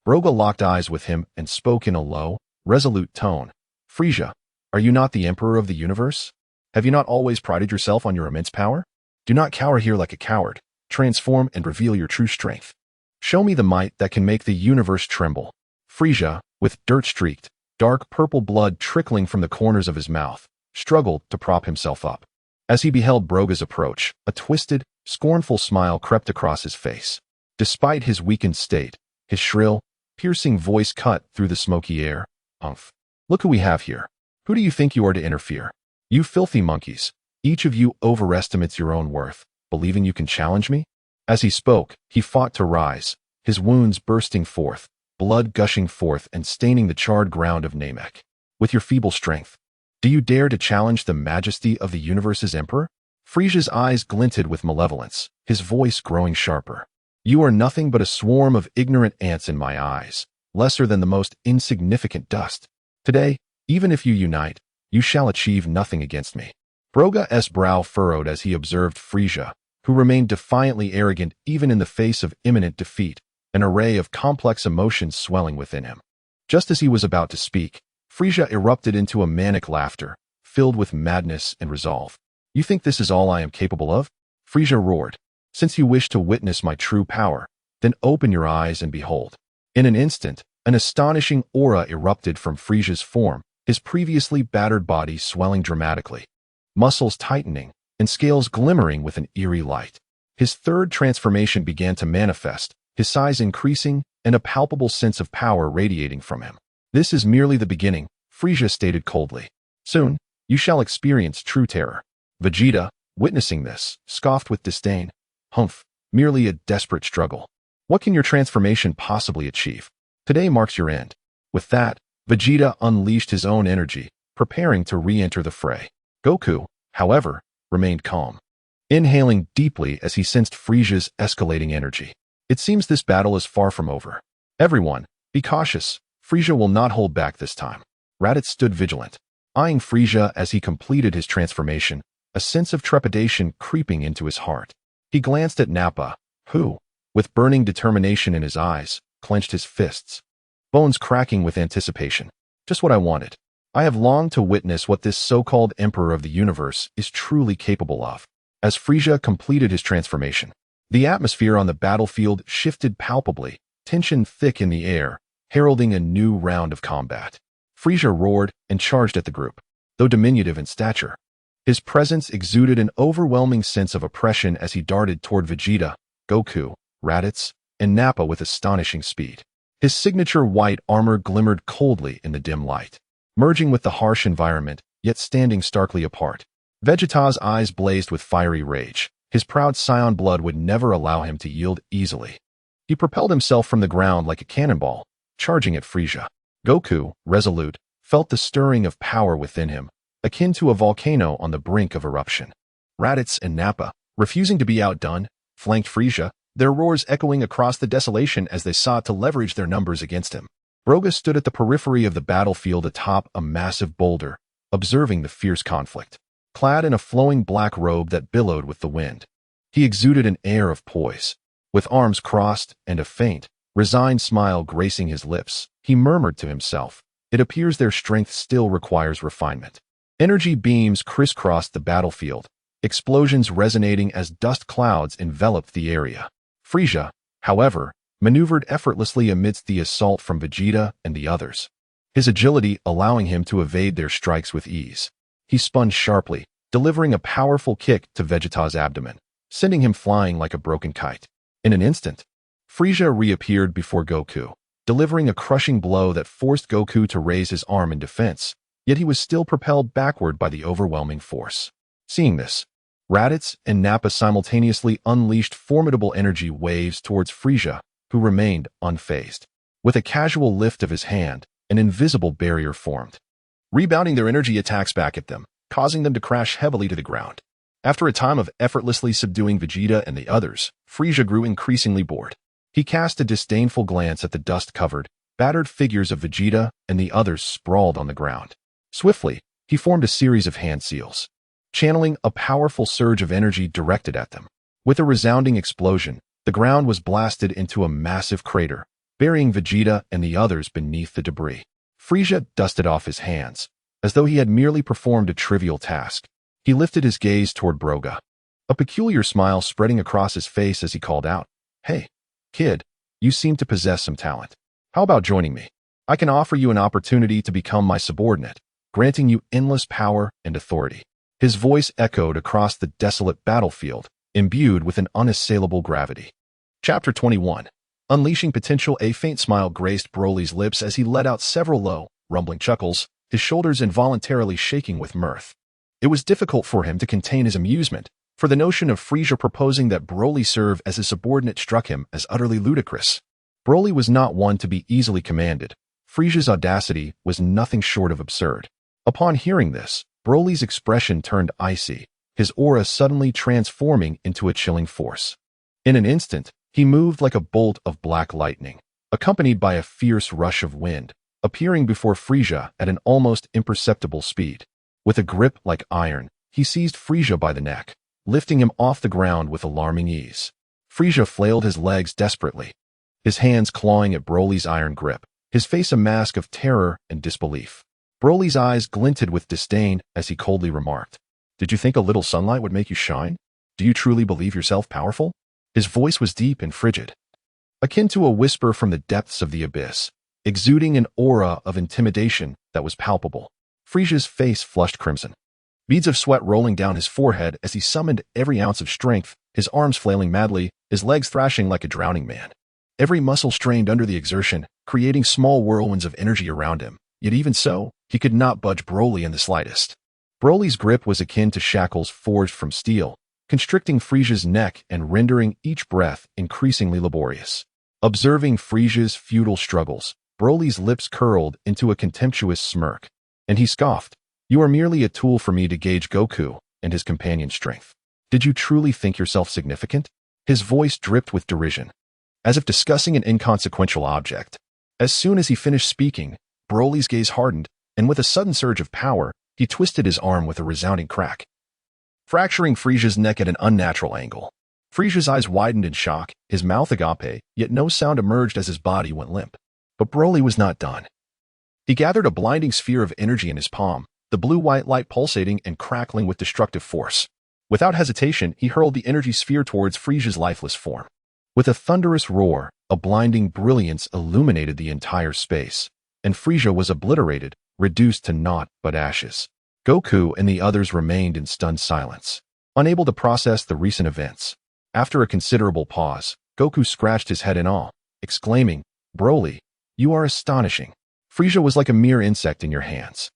A: Broga locked eyes with him and spoke in a low, resolute tone. "Frieza, are you not the emperor of the universe? Have you not always prided yourself on your immense power? Do not cower here like a coward. Transform and reveal your true strength. Show me the might that can make the universe tremble." Frieza, with dirt-streaked, dark purple blood trickling from the corners of his mouth, struggled to prop himself up. As he beheld Broga's approach, a twisted, scornful smile crept across his face. Despite his weakened state, his shrill, piercing voice cut through the smoky air. "Umph. Look who we have here. Who do you think you are to interfere? You filthy monkeys. Each of you overestimates your own worth, believing you can challenge me?" As he spoke, he fought to rise, his wounds bursting forth, blood gushing forth and staining the charred ground of Namek. "With your feeble strength, do you dare to challenge the majesty of the universe's emperor?" Frieza's eyes glinted with malevolence, his voice growing sharper. "You are nothing but a swarm of ignorant ants in my eyes. lesser than the most insignificant dust. Today, even if you unite, you shall achieve nothing against me. Broga's brow furrowed as he observed Frieza, who remained defiantly arrogant even in the face of imminent defeat, an array of complex emotions swelling within him. Just as he was about to speak, Frieza erupted into a manic laughter, filled with madness and resolve. You think this is all I am capable of? Frieza roared. Since you wish to witness my true power, then open your eyes and behold. In an instant, an astonishing aura erupted from Frieza's form, his previously battered body swelling dramatically, muscles tightening, and scales glimmering with an eerie light. His third transformation began to manifest, his size increasing, and a palpable sense of power radiating from him. This is merely the beginning, Frieza stated coldly. Soon, you shall experience true terror. Vegeta, witnessing this, scoffed with disdain. Humph, merely a desperate struggle. What can your transformation possibly achieve? Today marks your end. With that, Vegeta unleashed his own energy, preparing to re-enter the fray. Goku, however, remained calm, inhaling deeply as he sensed Frieza's escalating energy. It seems this battle is far from over. Everyone, be cautious. Frieza will not hold back this time. Raditz stood vigilant, eyeing Frieza as he completed his transformation, a sense of trepidation creeping into his heart. He glanced at Nappa, who, with burning determination in his eyes, clenched his fists, bones cracking with anticipation. Just what I wanted. I have longed to witness what this so-called Emperor of the Universe is truly capable of. As Frieza completed his transformation, the atmosphere on the battlefield shifted palpably, tension thick in the air, heralding a new round of combat. Frieza roared and charged at the group. Though diminutive in stature, his presence exuded an overwhelming sense of oppression as he darted toward Vegeta, Goku, Raditz, and Nappa with astonishing speed. His signature white armor glimmered coldly in the dim light, merging with the harsh environment, yet standing starkly apart. Vegeta's eyes blazed with fiery rage. His proud Saiyan blood would never allow him to yield easily. He propelled himself from the ground like a cannonball, charging at Frieza. Goku, resolute, felt the stirring of power within him, akin to a volcano on the brink of eruption. Raditz and Nappa, refusing to be outdone, flanked Frieza, their roars echoing across the desolation as they sought to leverage their numbers against him. Broga stood at the periphery of the battlefield atop a massive boulder, observing the fierce conflict. Clad in a flowing black robe that billowed with the wind, he exuded an air of poise. With arms crossed and a faint, resigned smile gracing his lips, he murmured to himself, "It appears their strength still requires refinement." Energy beams crisscrossed the battlefield, explosions resonating as dust clouds enveloped the area. Frieza, however, maneuvered effortlessly amidst the assault from Vegeta and the others, his agility allowing him to evade their strikes with ease. He spun sharply, delivering a powerful kick to Vegeta's abdomen, sending him flying like a broken kite. In an instant, Frieza reappeared before Goku, delivering a crushing blow that forced Goku to raise his arm in defense, yet he was still propelled backward by the overwhelming force. Seeing this, Raditz and Nappa simultaneously unleashed formidable energy waves towards Frieza, who remained unfazed. With a casual lift of his hand, an invisible barrier formed, rebounding their energy attacks back at them, causing them to crash heavily to the ground. After a time of effortlessly subduing Vegeta and the others, Frieza grew increasingly bored. He cast a disdainful glance at the dust-covered, battered figures of Vegeta and the others sprawled on the ground. Swiftly, he formed a series of hand seals, channeling a powerful surge of energy directed at them. With a resounding explosion, the ground was blasted into a massive crater, burying Vegeta and the others beneath the debris. Frieza dusted off his hands, as though he had merely performed a trivial task. He lifted his gaze toward Broga, a peculiar smile spreading across his face as he called out, "Hey, kid, you seem to possess some talent. How about joining me? I can offer you an opportunity to become my subordinate, granting you endless power and authority." His voice echoed across the desolate battlefield, imbued with an unassailable gravity. Chapter 21. Unleashing Potential. A faint smile graced Broly's lips as he let out several low, rumbling chuckles, his shoulders involuntarily shaking with mirth. It was difficult for him to contain his amusement, for the notion of Frieza proposing that Broly serve as his subordinate struck him as utterly ludicrous. Broly was not one to be easily commanded. Frieza's audacity was nothing short of absurd. Upon hearing this, Broly's expression turned icy, his aura suddenly transforming into a chilling force. In an instant, he moved like a bolt of black lightning, accompanied by a fierce rush of wind, appearing before Frieza at an almost imperceptible speed. With a grip like iron, he seized Frieza by the neck, lifting him off the ground with alarming ease. Frieza flailed his legs desperately, his hands clawing at Broly's iron grip, his face a mask of terror and disbelief. Broly's eyes glinted with disdain as he coldly remarked, "Did you think a little sunlight would make you shine? Do you truly believe yourself powerful?" His voice was deep and frigid, akin to a whisper from the depths of the abyss, exuding an aura of intimidation that was palpable. Frieza's face flushed crimson, beads of sweat rolling down his forehead as he summoned every ounce of strength, his arms flailing madly, his legs thrashing like a drowning man. Every muscle strained under the exertion, creating small whirlwinds of energy around him. Yet even so, he could not budge Broly in the slightest. Broly's grip was akin to shackles forged from steel, constricting Frieza's neck and rendering each breath increasingly laborious. Observing Frieza's futile struggles, Broly's lips curled into a contemptuous smirk, and he scoffed, "You are merely a tool for me to gauge Goku and his companion's strength. Did you truly think yourself significant?" His voice dripped with derision, as if discussing an inconsequential object. As soon as he finished speaking, Broly's gaze hardened, and with a sudden surge of power, he twisted his arm with a resounding crack, fracturing Frieza's neck at an unnatural angle. Frieza's eyes widened in shock, his mouth agape, yet no sound emerged as his body went limp. But Broly was not done. He gathered a blinding sphere of energy in his palm, the blue-white light pulsating and crackling with destructive force. Without hesitation, he hurled the energy sphere towards Frieza's lifeless form. With a thunderous roar, a blinding brilliance illuminated the entire space, and Frieza was obliterated, reduced to naught but ashes. Goku and the others remained in stunned silence, unable to process the recent events. After a considerable pause, Goku scratched his head in awe, exclaiming, "Broly, you are astonishing. Frieza was like a mere insect in your hands."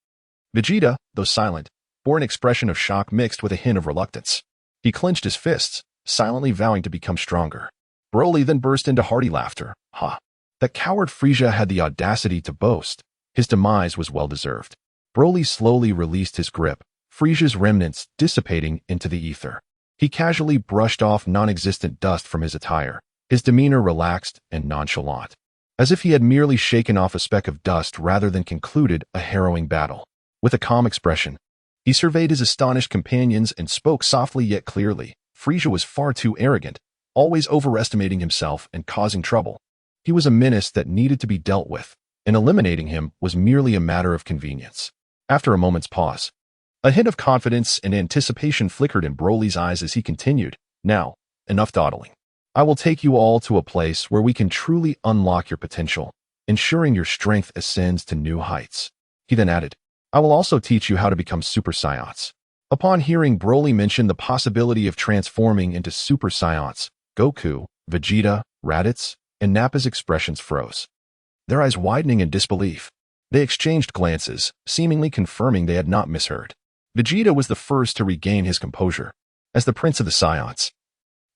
A: Vegeta, though silent, bore an expression of shock mixed with a hint of reluctance. He clenched his fists, silently vowing to become stronger. Broly then burst into hearty laughter. "Ha! That coward Frieza had the audacity to boast. His demise was well-deserved." Broly slowly released his grip, Frieza's remnants dissipating into the ether. He casually brushed off non-existent dust from his attire, his demeanor relaxed and nonchalant, as if he had merely shaken off a speck of dust rather than concluded a harrowing battle. With a calm expression, he surveyed his astonished companions and spoke softly yet clearly. Frieza was far too arrogant, always overestimating himself and causing trouble. He was a menace that needed to be dealt with, and eliminating him was merely a matter of convenience. After a moment's pause, a hint of confidence and anticipation flickered in Broly's eyes as he continued, "Now, enough dawdling. I will take you all to a place where we can truly unlock your potential, ensuring your strength ascends to new heights." He then added, "I will also teach you how to become Super Saiyans." Upon hearing Broly mention the possibility of transforming into Super Saiyans, Goku, Vegeta, Raditz, and Nappa's expressions froze, their eyes widening in disbelief. They exchanged glances, seemingly confirming they had not misheard. Vegeta was the first to regain his composure. As the Prince of the Saiyans,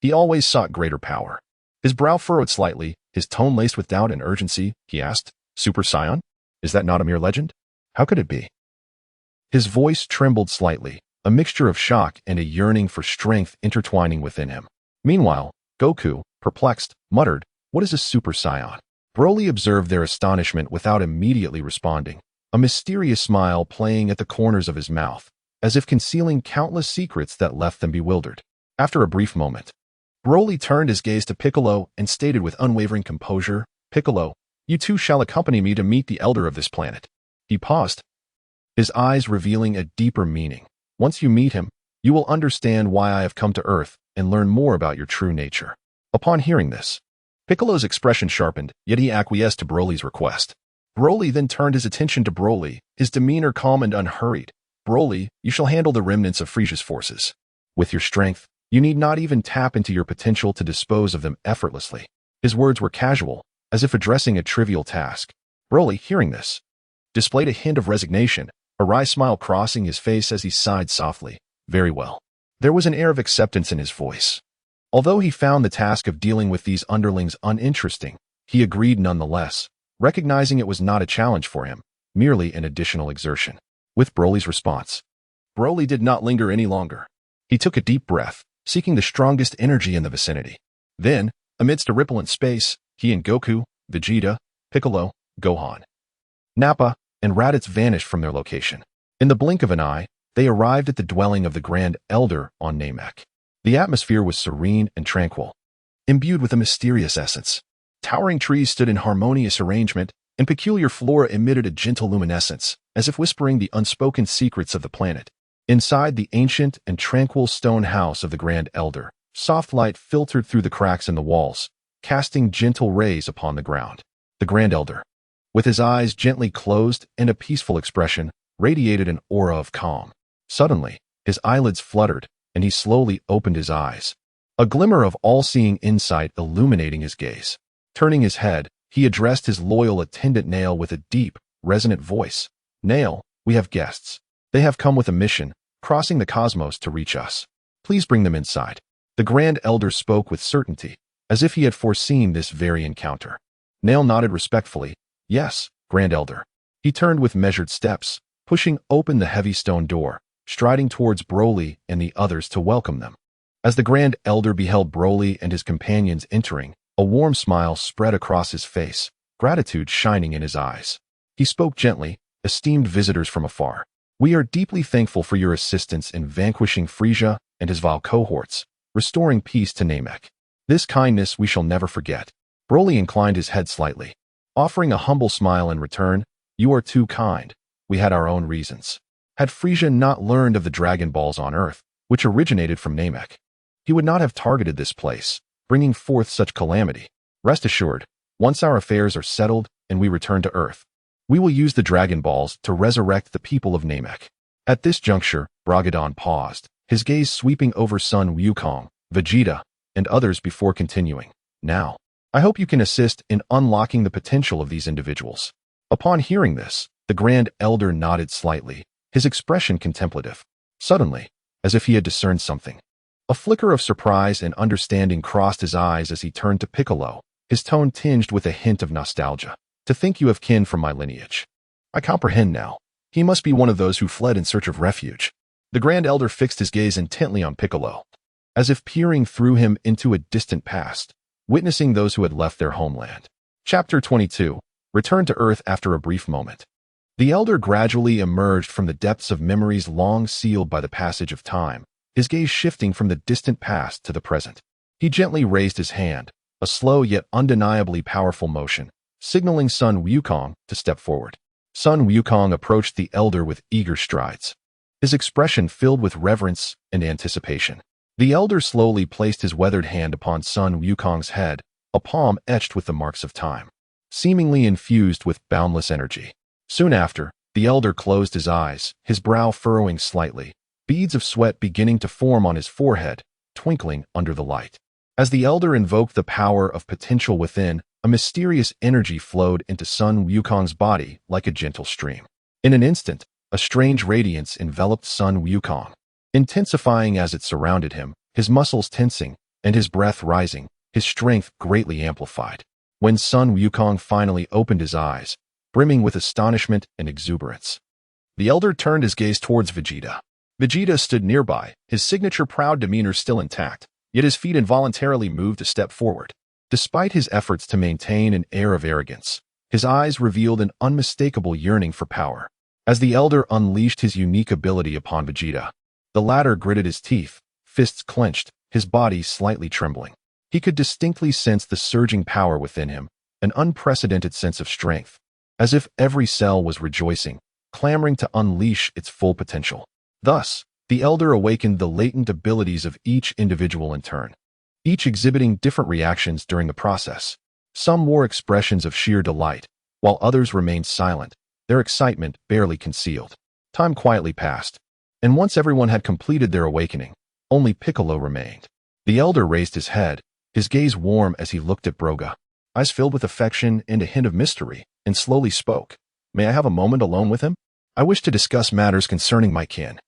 A: he always sought greater power. His brow furrowed slightly, his tone laced with doubt and urgency. He asked, "Super Saiyan? Is that not a mere legend? How could it be?" His voice trembled slightly, a mixture of shock and a yearning for strength intertwining within him. Meanwhile, Goku, perplexed, muttered, "What is a Super Saiyan?" Broly observed their astonishment without immediately responding, a mysterious smile playing at the corners of his mouth, as if concealing countless secrets that left them bewildered. After a brief moment, Broly turned his gaze to Piccolo and stated with unwavering composure, "Piccolo, you too shall accompany me to meet the elder of this planet." He paused, his eyes revealing a deeper meaning. "Once you meet him, you will understand why I have come to Earth and learn more about your true nature." Upon hearing this, Piccolo's expression sharpened, yet he acquiesced to Broly's request. Broly then turned his attention to Broly, his demeanor calm and unhurried. "Broly, you shall handle the remnants of Frieza's forces. With your strength, you need not even tap into your potential to dispose of them effortlessly." His words were casual, as if addressing a trivial task. Broly, hearing this, displayed a hint of resignation, a wry smile crossing his face as he sighed softly. "Very well." There was an air of acceptance in his voice. Although he found the task of dealing with these underlings uninteresting, he agreed nonetheless, recognizing it was not a challenge for him, merely an additional exertion. With Broly's response, Broly did not linger any longer. He took a deep breath, seeking the strongest energy in the vicinity. Then, amidst a ripple in space, he and Goku, Vegeta, Piccolo, Gohan, Nappa, and Raditz vanished from their location. In the blink of an eye, they arrived at the dwelling of the Grand Elder on Namek. The atmosphere was serene and tranquil, imbued with a mysterious essence. Towering trees stood in harmonious arrangement, and peculiar flora emitted a gentle luminescence, as if whispering the unspoken secrets of the planet. Inside the ancient and tranquil stone house of the Grand Elder, soft light filtered through the cracks in the walls, casting gentle rays upon the ground. The Grand Elder, with his eyes gently closed and a peaceful expression, radiated an aura of calm. Suddenly, his eyelids fluttered, and he slowly opened his eyes, a glimmer of all-seeing insight illuminating his gaze. Turning his head, he addressed his loyal attendant Nail with a deep, resonant voice. "Nail, we have guests. They have come with a mission, crossing the cosmos to reach us. Please bring them inside." The Grand Elder spoke with certainty, as if he had foreseen this very encounter. Nail nodded respectfully. "Yes, Grand Elder." He turned with measured steps, pushing open the heavy stone door, striding towards Broly and the others to welcome them. As the Grand Elder beheld Broly and his companions entering, a warm smile spread across his face, gratitude shining in his eyes. He spoke gently, "Esteemed visitors from afar, we are deeply thankful for your assistance in vanquishing Frieza and his vile cohorts, restoring peace to Namek. This kindness we shall never forget." Broly inclined his head slightly, offering a humble smile in return. "You are too kind. We had our own reasons." Had Frieza not learned of the Dragon Balls on Earth, which originated from Namek, he would not have targeted this place, bringing forth such calamity. Rest assured, once our affairs are settled and we return to Earth, we will use the Dragon Balls to resurrect the people of Namek. At this juncture, Broga paused, his gaze sweeping over Sun Wukong, Vegeta, and others before continuing. "Now, I hope you can assist in unlocking the potential of these individuals." Upon hearing this, the Grand Elder nodded slightly, his expression contemplative. Suddenly, as if he had discerned something, a flicker of surprise and understanding crossed his eyes as he turned to Piccolo, his tone tinged with a hint of nostalgia. "To think you have kin from my lineage. I comprehend now. He must be one of those who fled in search of refuge." The Grand Elder fixed his gaze intently on Piccolo, as if peering through him into a distant past, witnessing those who had left their homeland. Chapter 22. Return to Earth after a brief moment. The Elder gradually emerged from the depths of memories long sealed by the passage of time, his gaze shifting from the distant past to the present. He gently raised his hand, a slow yet undeniably powerful motion, signaling Sun Wukong to step forward. Sun Wukong approached the Elder with eager strides, his expression filled with reverence and anticipation. The Elder slowly placed his weathered hand upon Sun Wukong's head, a palm etched with the marks of time, seemingly infused with boundless energy. Soon after, the Elder closed his eyes, his brow furrowing slightly, beads of sweat beginning to form on his forehead, twinkling under the light. As the Elder invoked the power of potential within, a mysterious energy flowed into Sun Wukong's body like a gentle stream. In an instant, a strange radiance enveloped Sun Wukong, intensifying as it surrounded him, his muscles tensing, and his breath rising, his strength greatly amplified. When Sun Wukong finally opened his eyes, brimming with astonishment and exuberance, the Elder turned his gaze towards Vegeta. Vegeta stood nearby, his signature proud demeanor still intact, yet his feet involuntarily moved a step forward. Despite his efforts to maintain an air of arrogance, his eyes revealed an unmistakable yearning for power. As the Elder unleashed his unique ability upon Vegeta, the latter gritted his teeth, fists clenched, his body slightly trembling. He could distinctly sense the surging power within him, an unprecedented sense of strength, as if every cell was rejoicing, clamoring to unleash its full potential. Thus, the Elder awakened the latent abilities of each individual in turn, each exhibiting different reactions during the process. Some wore expressions of sheer delight, while others remained silent, their excitement barely concealed. Time quietly passed, and once everyone had completed their awakening, only Piccolo remained. The Elder raised his head, his gaze warm as he looked at Broga, eyes filled with affection and a hint of mystery, and slowly spoke. "May I have a moment alone with him? I wish to discuss matters concerning my kin,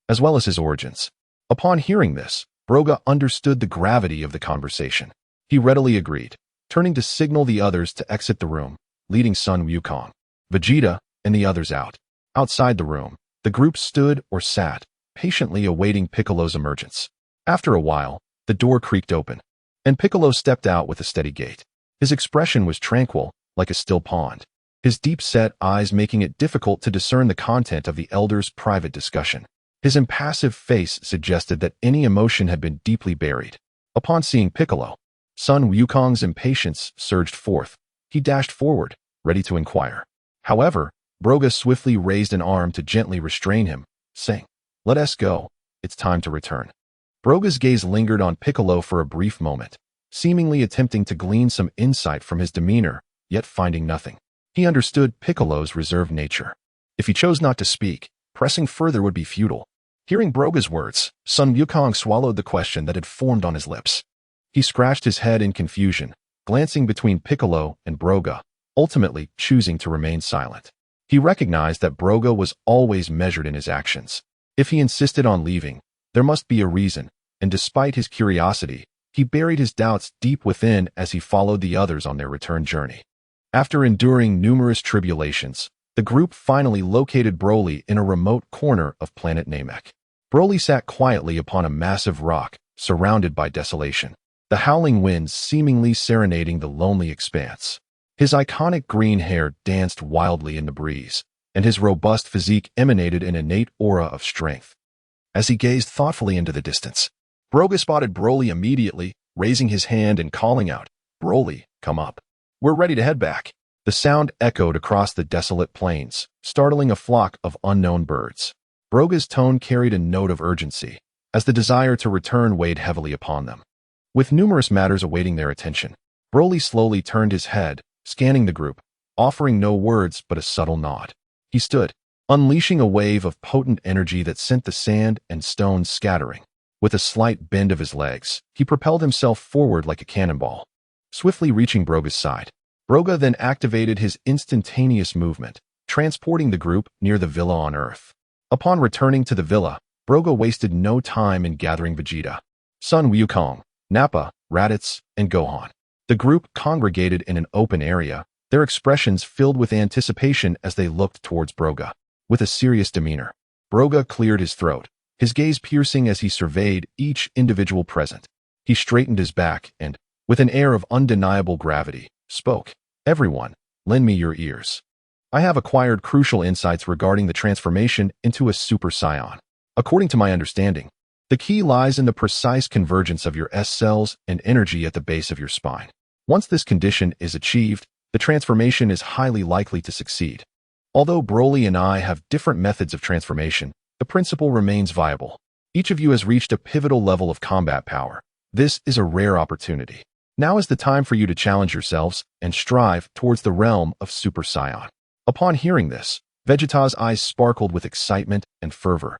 A: as well as his origins." Upon hearing this, Broga understood the gravity of the conversation. He readily agreed, turning to signal the others to exit the room, leading Sun Wukong, Vegeta, and the others out. Outside the room, the group stood or sat, patiently awaiting Piccolo's emergence. After a while, the door creaked open, and Piccolo stepped out with a steady gait. His expression was tranquil, like a still pond, his deep-set eyes making it difficult to discern the content of the elder's private discussion. His impassive face suggested that any emotion had been deeply buried. Upon seeing Piccolo, Sun Wukong's impatience surged forth. He dashed forward, ready to inquire. However, Broga swiftly raised an arm to gently restrain him, saying, "Let us go. It's time to return." Broga's gaze lingered on Piccolo for a brief moment, seemingly attempting to glean some insight from his demeanor, yet finding nothing. He understood Piccolo's reserved nature. If he chose not to speak, pressing further would be futile. Hearing Broga's words, Sun Wukong swallowed the question that had formed on his lips. He scratched his head in confusion, glancing between Piccolo and Broga, ultimately choosing to remain silent. He recognized that Broga was always measured in his actions. If he insisted on leaving, there must be a reason, and despite his curiosity, he buried his doubts deep within as he followed the others on their return journey. After enduring numerous tribulations, the group finally located Broly in a remote corner of planet Namek. Broly sat quietly upon a massive rock, surrounded by desolation, the howling winds seemingly serenading the lonely expanse. His iconic green hair danced wildly in the breeze, and his robust physique emanated an innate aura of strength. As he gazed thoughtfully into the distance, Broga spotted Broly immediately, raising his hand and calling out, "Broly, come up. We're ready to head back." The sound echoed across the desolate plains, startling a flock of unknown birds. Broga's tone carried a note of urgency, as the desire to return weighed heavily upon them. With numerous matters awaiting their attention, Broly slowly turned his head, scanning the group, offering no words but a subtle nod. He stood, unleashing a wave of potent energy that sent the sand and stones scattering. With a slight bend of his legs, he propelled himself forward like a cannonball. Swiftly reaching Broga's side, Broga then activated his instantaneous movement, transporting the group near the villa on Earth. Upon returning to the villa, Broga wasted no time in gathering Vegeta, Sun Wukong, Nappa, Raditz, and Gohan. The group congregated in an open area, their expressions filled with anticipation as they looked towards Broga. With a serious demeanor, Broga cleared his throat, his gaze piercing as he surveyed each individual present. He straightened his back and, with an air of undeniable gravity, spoke, "Everyone, lend me your ears. I have acquired crucial insights regarding the transformation into a Super Saiyan. According to my understanding, the key lies in the precise convergence of your S cells and energy at the base of your spine. Once this condition is achieved, the transformation is highly likely to succeed. Although Broly and I have different methods of transformation, the principle remains viable. Each of you has reached a pivotal level of combat power. This is a rare opportunity. Now is the time for you to challenge yourselves and strive towards the realm of Super Saiyan." Upon hearing this, Vegeta's eyes sparkled with excitement and fervor,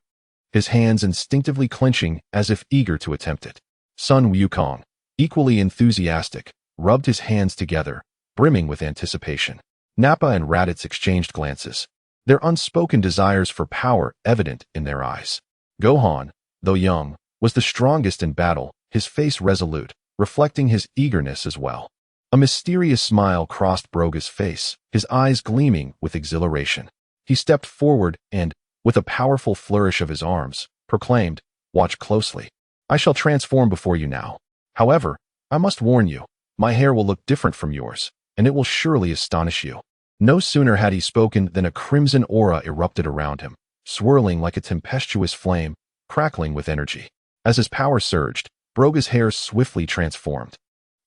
A: his hands instinctively clenching as if eager to attempt it. Sun Wukong, equally enthusiastic, rubbed his hands together, brimming with anticipation. Nappa and Raditz exchanged glances, their unspoken desires for power evident in their eyes. Gohan, though young, was the strongest in battle, his face resolute, reflecting his eagerness as well. A mysterious smile crossed Broga's face, his eyes gleaming with exhilaration. He stepped forward and, with a powerful flourish of his arms, proclaimed, "Watch closely. I shall transform before you now. However, I must warn you, my hair will look different from yours, and it will surely astonish you." No sooner had he spoken than a crimson aura erupted around him, swirling like a tempestuous flame, crackling with energy. As his power surged, Broga's hair swiftly transformed,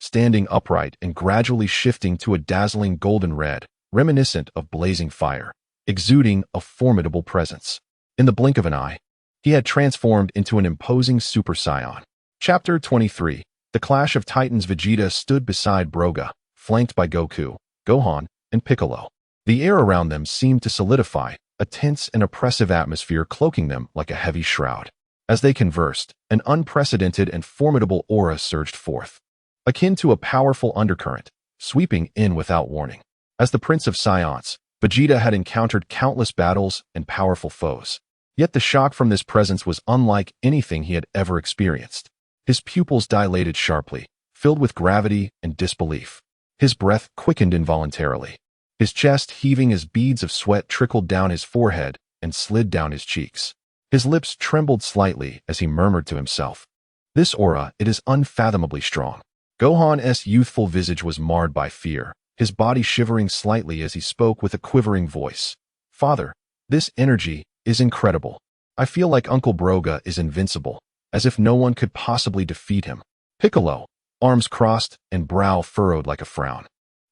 A: standing upright and gradually shifting to a dazzling golden red, reminiscent of blazing fire, exuding a formidable presence. In the blink of an eye, he had transformed into an imposing Super Saiyan. Chapter 23. The Clash of Titans. Vegeta stood beside Broga, flanked by Goku, Gohan, and Piccolo. The air around them seemed to solidify, a tense and oppressive atmosphere cloaking them like a heavy shroud. As they conversed, an unprecedented and formidable aura surged forth, akin to a powerful undercurrent, sweeping in without warning. As the Prince of Saiyans, Vegeta had encountered countless battles and powerful foes. Yet the shock from this presence was unlike anything he had ever experienced. His pupils dilated sharply, filled with gravity and disbelief. His breath quickened involuntarily, his chest heaving as beads of sweat trickled down his forehead and slid down his cheeks. His lips trembled slightly as he murmured to himself, "This aura, it is unfathomably strong." Gohan's youthful visage was marred by fear, his body shivering slightly as he spoke with a quivering voice. Father, this energy is incredible. I feel like Uncle Broga is invincible, as if no one could possibly defeat him. Piccolo, arms crossed and brow furrowed like a frown,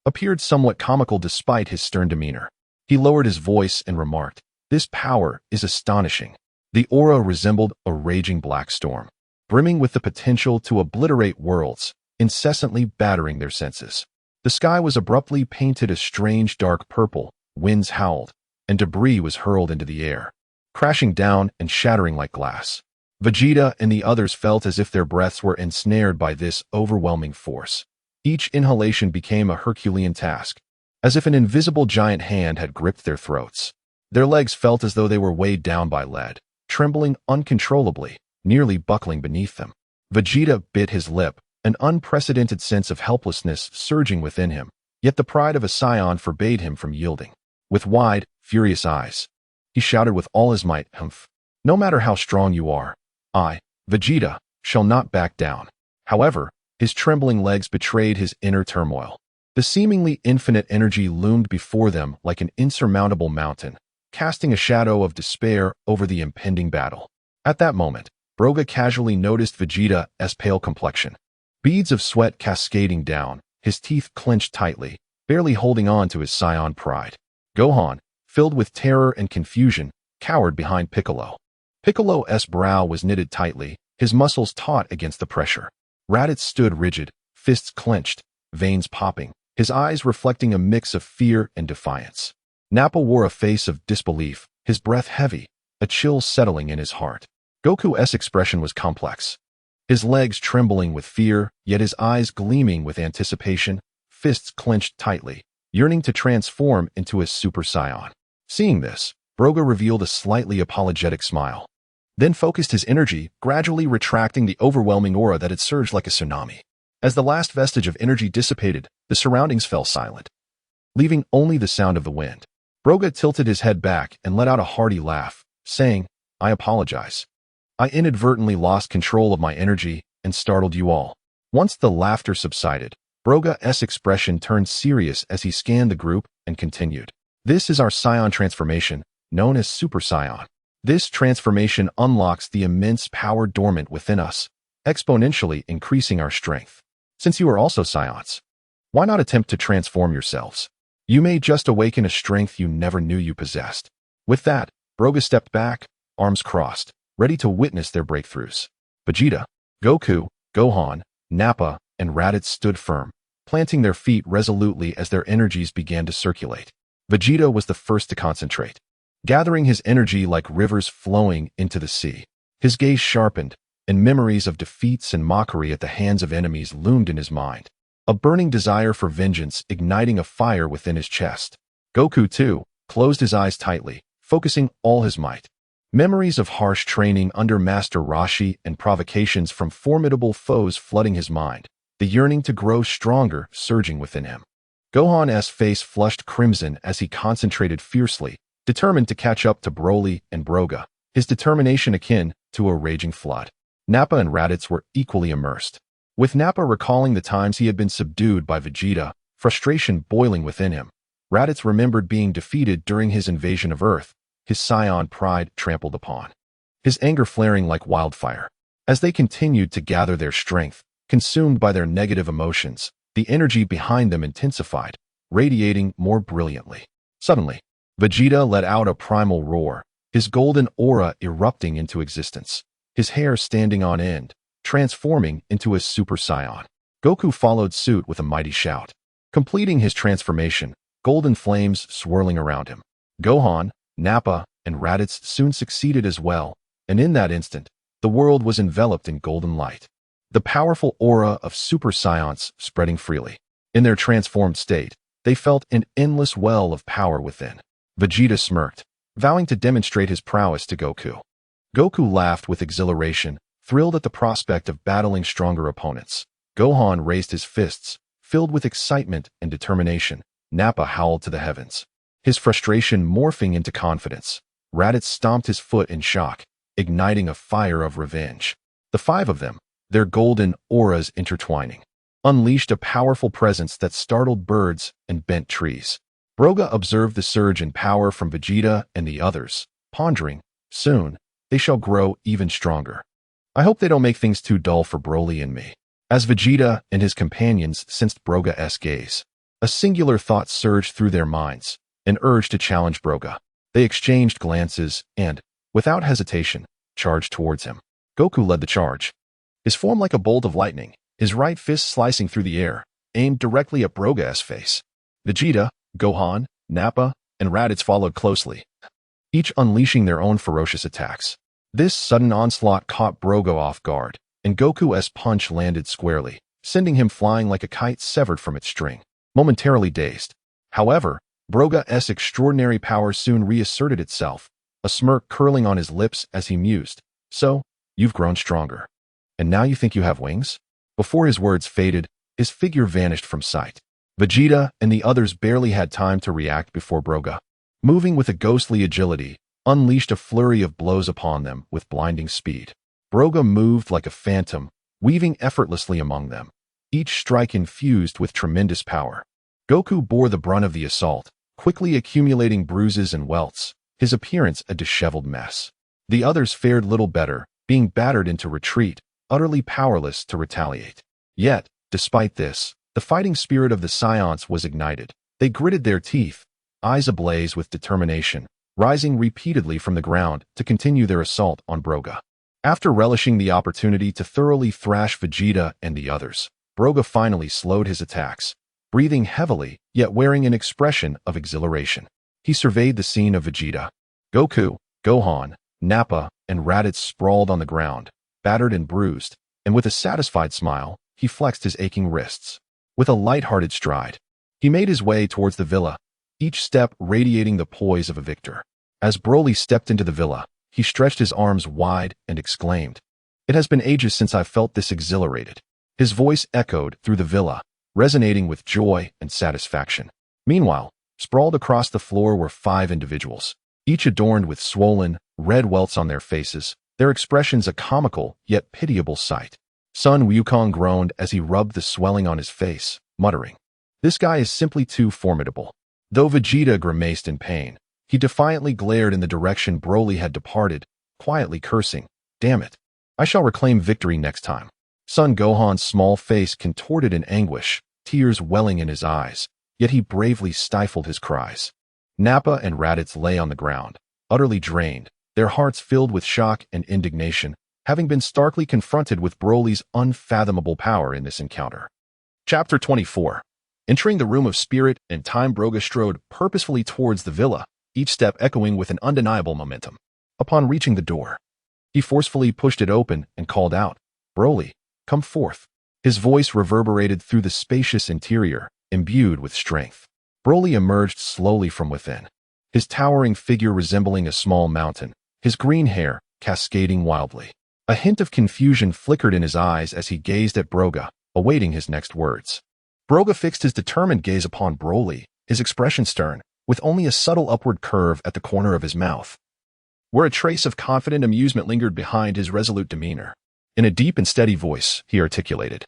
A: appeared somewhat comical despite his stern demeanor. He lowered his voice and remarked, "This power is astonishing." The aura resembled a raging black storm, brimming with the potential to obliterate worlds, incessantly battering their senses. The sky was abruptly painted a strange dark purple, winds howled, and debris was hurled into the air, crashing down and shattering like glass. Vegeta and the others felt as if their breaths were ensnared by this overwhelming force. Each inhalation became a Herculean task, as if an invisible giant hand had gripped their throats. Their legs felt as though they were weighed down by lead, trembling uncontrollably, nearly buckling beneath them. Vegeta bit his lip, an unprecedented sense of helplessness surging within him, yet the pride of a Saiyan forbade him from yielding. With wide, furious eyes, he shouted with all his might, "Humph! No matter how strong you are, I, Vegeta, shall not back down." However, his trembling legs betrayed his inner turmoil. The seemingly infinite energy loomed before them like an insurmountable mountain, casting a shadow of despair over the impending battle. At that moment, Broga casually noticed Vegeta's pale complexion. Beads of sweat cascading down, his teeth clenched tightly, barely holding on to his Saiyan pride. Gohan, filled with terror and confusion, cowered behind Piccolo. Piccolo's brow was knitted tightly, his muscles taut against the pressure. Raditz stood rigid, fists clenched, veins popping, his eyes reflecting a mix of fear and defiance. Nappa wore a face of disbelief, his breath heavy, a chill settling in his heart. Goku's expression was complex, his legs trembling with fear, yet his eyes gleaming with anticipation, fists clenched tightly, yearning to transform into a Super Saiyan. Seeing this, Broga revealed a slightly apologetic smile, then focused his energy, gradually retracting the overwhelming aura that had surged like a tsunami. As the last vestige of energy dissipated, the surroundings fell silent, leaving only the sound of the wind. Broga tilted his head back and let out a hearty laugh, saying, "I apologize. I inadvertently lost control of my energy and startled you all." Once the laughter subsided, Broga's expression turned serious as he scanned the group and continued. "This is our Saiyan transformation, known as Super Saiyan. This transformation unlocks the immense power dormant within us, exponentially increasing our strength. Since you are also Saiyans, why not attempt to transform yourselves? You may just awaken a strength you never knew you possessed." With that, Broga stepped back, arms crossed, ready to witness their breakthroughs. Vegeta, Goku, Gohan, Nappa, and Raditz stood firm, planting their feet resolutely as their energies began to circulate. Vegeta was the first to concentrate, gathering his energy like rivers flowing into the sea. His gaze sharpened, and memories of defeats and mockery at the hands of enemies loomed in his mind, a burning desire for vengeance igniting a fire within his chest. Goku, too, closed his eyes tightly, focusing all his might. Memories of harsh training under Master Roshi and provocations from formidable foes flooding his mind, the yearning to grow stronger surging within him. Gohan's face flushed crimson as he concentrated fiercely, determined to catch up to Broly and Broga, his determination akin to a raging flood. Nappa and Raditz were equally immersed, with Nappa recalling the times he had been subdued by Vegeta, frustration boiling within him. Raditz remembered being defeated during his invasion of Earth, his Saiyan pride trampled upon, his anger flaring like wildfire. As they continued to gather their strength, consumed by their negative emotions, the energy behind them intensified, radiating more brilliantly. Suddenly, Vegeta let out a primal roar, his golden aura erupting into existence, his hair standing on end, transforming into a Super Saiyan. Goku followed suit with a mighty shout, completing his transformation, golden flames swirling around him. Gohan, Nappa, and Raditz soon succeeded as well, and in that instant, the world was enveloped in golden light, the powerful aura of Super Saiyans spreading freely. In their transformed state, they felt an endless well of power within. Vegeta smirked, vowing to demonstrate his prowess to Goku. Goku laughed with exhilaration, thrilled at the prospect of battling stronger opponents. Gohan raised his fists, filled with excitement and determination. Nappa howled to the heavens, his frustration morphing into confidence. Raditz stomped his foot in shock, igniting a fire of revenge. The five of them, their golden auras intertwining, unleashed a powerful presence that startled birds and bent trees. Broga observed the surge in power from Vegeta and the others, pondering, soon, they shall grow even stronger. I hope they don't make things too dull for Broly and me. As Vegeta and his companions sensed Broga's gaze, a singular thought surged through their minds, an urge to challenge Broga. They exchanged glances and, without hesitation, charged towards him. Goku led the charge, his form like a bolt of lightning, his right fist slicing through the air, aimed directly at Broga's face. Vegeta, Gohan, Nappa, and Raditz followed closely, each unleashing their own ferocious attacks. This sudden onslaught caught Broga off guard, and Goku's punch landed squarely, sending him flying like a kite severed from its string. Momentarily dazed. However, Broga's extraordinary power soon reasserted itself, a smirk curling on his lips as he mused, "So, you've grown stronger. And now you think you have wings?" Before his words faded, his figure vanished from sight. Vegeta and the others barely had time to react before Broga, moving with a ghostly agility, unleashed a flurry of blows upon them with blinding speed. Broga moved like a phantom, weaving effortlessly among them, each strike infused with tremendous power. Goku bore the brunt of the assault, quickly accumulating bruises and welts, his appearance a disheveled mess. The others fared little better, being battered into retreat, utterly powerless to retaliate. Yet, despite this, the fighting spirit of the Saiyans was ignited. They gritted their teeth, eyes ablaze with determination, rising repeatedly from the ground to continue their assault on Broga. After relishing the opportunity to thoroughly thrash Vegeta and the others, Broga finally slowed his attacks, breathing heavily, yet wearing an expression of exhilaration. He surveyed the scene of Vegeta. Goku, Gohan, Nappa, and Raditz sprawled on the ground, battered and bruised, and with a satisfied smile, he flexed his aching wrists. With a light-hearted stride, he made his way towards the villa, each step radiating the poise of a victor. As Broly stepped into the villa, he stretched his arms wide and exclaimed, "It has been ages since I felt this exhilarated." His voice echoed through the villa, resonating with joy and satisfaction. Meanwhile, sprawled across the floor were 5 individuals, each adorned with swollen, red welts on their faces, their expressions a comical yet pitiable sight. Sun Wukong groaned as he rubbed the swelling on his face, muttering, "This guy is simply too formidable." Though Vegeta grimaced in pain, he defiantly glared in the direction Broly had departed, quietly cursing, "Damn it, I shall reclaim victory next time." Son Gohan's small face contorted in anguish, tears welling in his eyes, yet he bravely stifled his cries. Nappa and Raditz lay on the ground, utterly drained, their hearts filled with shock and indignation, having been starkly confronted with Broly's unfathomable power in this encounter. Chapter 24. Entering the room of spirit and time, Broga strode purposefully towards the villa, each step echoing with an undeniable momentum. Upon reaching the door, he forcefully pushed it open and called out, "Broly, come forth." His voice reverberated through the spacious interior, imbued with strength. Broly emerged slowly from within, his towering figure resembling a small mountain, his green hair cascading wildly. A hint of confusion flickered in his eyes as he gazed at Broga, awaiting his next words. Broga fixed his determined gaze upon Broly, his expression stern, with only a subtle upward curve at the corner of his mouth, where a trace of confident amusement lingered behind his resolute demeanor. In a deep and steady voice, he articulated,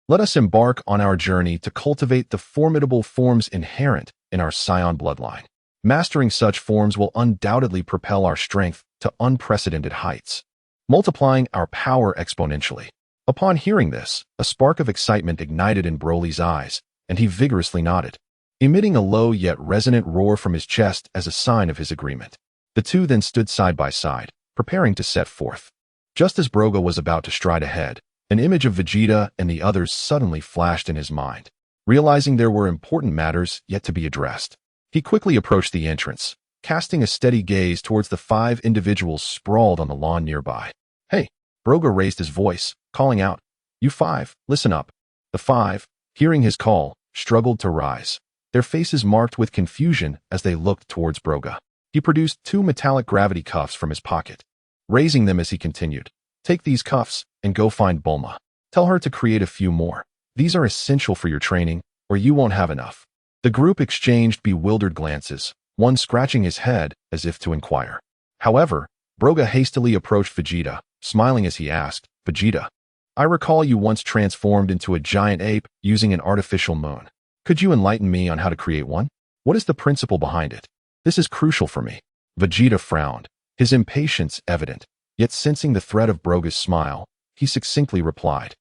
A: "Let us embark on our journey to cultivate the formidable forms inherent in our Saiyan bloodline. Mastering such forms will undoubtedly propel our strength to unprecedented heights, multiplying our power exponentially." Upon hearing this, a spark of excitement ignited in Broly's eyes, and he vigorously nodded, emitting a low yet resonant roar from his chest as a sign of his agreement. The two then stood side by side, preparing to set forth. Just as Broga was about to stride ahead, an image of Vegeta and the others suddenly flashed in his mind. Realizing there were important matters yet to be addressed, he quickly approached the entrance, casting a steady gaze towards the 5 individuals sprawled on the lawn nearby. "Hey!" Broga raised his voice, calling out, "You 5, listen up." The 5, hearing his call, struggled to rise, their faces marked with confusion as they looked towards Broga. He produced 2 metallic gravity cuffs from his pocket, raising them as he continued, "Take these cuffs and go find Bulma. Tell her to create a few more. These are essential for your training, or you won't have enough." The group exchanged bewildered glances, one scratching his head as if to inquire. However, Broga hastily approached Vegeta, smiling as he asked, "Vegeta, I recall you once transformed into a giant ape using an artificial moon. Could you enlighten me on how to create one? What is the principle behind it? This is crucial for me. Vegeta frowned, his impatience evident, yet sensing the threat of Broga's smile, he succinctly replied.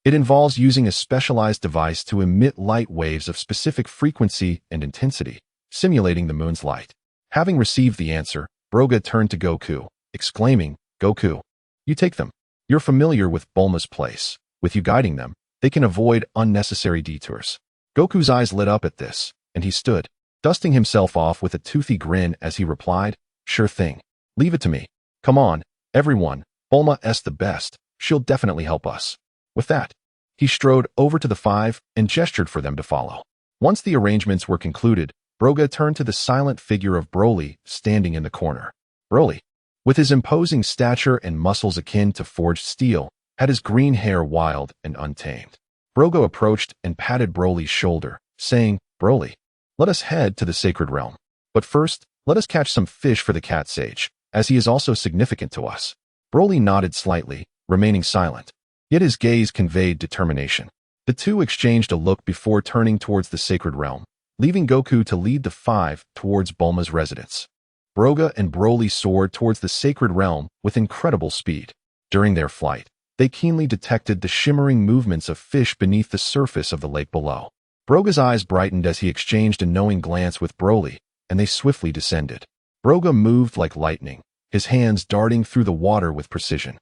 A: It involves using a specialized device to emit light waves of specific frequency and intensity, simulating the moon's light. Having received the answer, Broga turned to Goku, exclaiming, Goku, you take them. You're familiar with Bulma's place. With you guiding them, they can avoid unnecessary detours. Goku's eyes lit up at this, and he stood, dusting himself off with a toothy grin as he replied, Sure thing. Leave it to me. Come on, everyone, Bulma's the best. She'll definitely help us. With that, he strode over to the five and gestured for them to follow. Once the arrangements were concluded, Broga turned to the silent figure of Broly standing in the corner. Broly, with his imposing stature and muscles akin to forged steel, had his green hair wild and untamed. Broga approached and patted Broly's shoulder, saying, Broly, let us head to the sacred realm. But first, let us catch some fish for the cat sage, as he is also significant to us. Broly nodded slightly, remaining silent. Yet his gaze conveyed determination. The two exchanged a look before turning towards the sacred realm, leaving Goku to lead the five towards Bulma's residence. Broga and Broly soared towards the sacred realm with incredible speed. During their flight, they keenly detected the shimmering movements of fish beneath the surface of the lake below. Broga's eyes brightened as he exchanged a knowing glance with Broly, and they swiftly descended. Broga moved like lightning, his hands darting through the water with precision,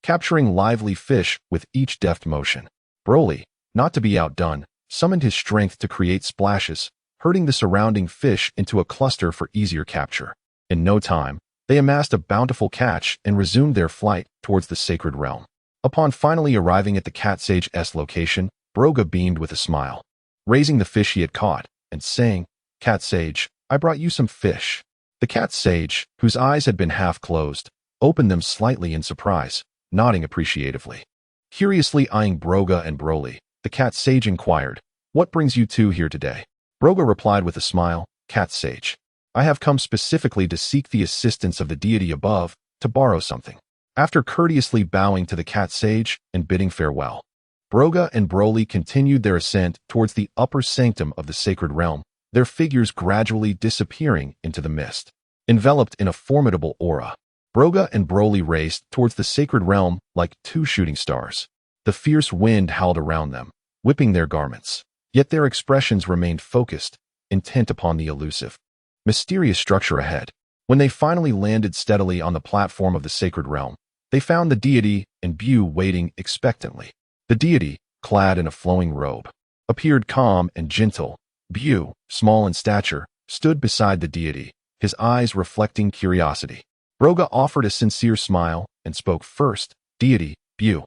A: capturing lively fish with each deft motion. Broly, not to be outdone, summoned his strength to create splashes, herding the surrounding fish into a cluster for easier capture. In no time, they amassed a bountiful catch and resumed their flight towards the sacred realm. Upon finally arriving at the cat sage's location, Broga beamed with a smile, raising the fish he had caught and saying, Cat sage, I brought you some fish. The cat sage, whose eyes had been half closed, opened them slightly in surprise, nodding appreciatively. Curiously eyeing Broga and Broly, the cat sage inquired, What brings you two here today? Broga replied with a smile, Cat sage, I have come specifically to seek the assistance of the deity above, to borrow something. After courteously bowing to the cat sage and bidding farewell, Broga and Broly continued their ascent towards the upper sanctum of the sacred realm, their figures gradually disappearing into the mist. Enveloped in a formidable aura, Broga and Broly raced towards the sacred realm like two shooting stars. The fierce wind howled around them, whipping their garments, yet their expressions remained focused, intent upon the elusive, mysterious structure ahead. When they finally landed steadily on the platform of the sacred realm, they found the deity and Bu waiting expectantly. The deity, clad in a flowing robe, appeared calm and gentle. Bu, small in stature, stood beside the deity, his eyes reflecting curiosity. Broga offered a sincere smile and spoke first. Deity, Bu,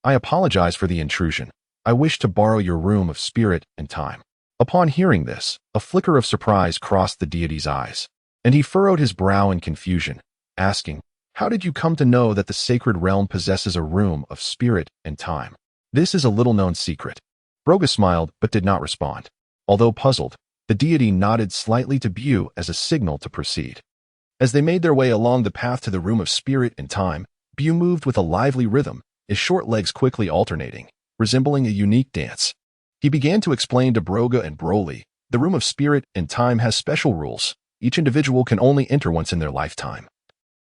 A: I apologize for the intrusion. I wish to borrow your room of spirit and time. Upon hearing this, a flicker of surprise crossed the deity's eyes, and he furrowed his brow in confusion, asking, How did you come to know that the sacred realm possesses a room of spirit and time? This is a little-known secret. Broga smiled but did not respond. Although puzzled, the deity nodded slightly to Bu as a signal to proceed. As they made their way along the path to the room of spirit and time, Bu moved with a lively rhythm, his short legs quickly alternating, resembling a unique dance. He began to explain to Broga and Broly, the room of spirit and time has special rules. Each individual can only enter once in their lifetime.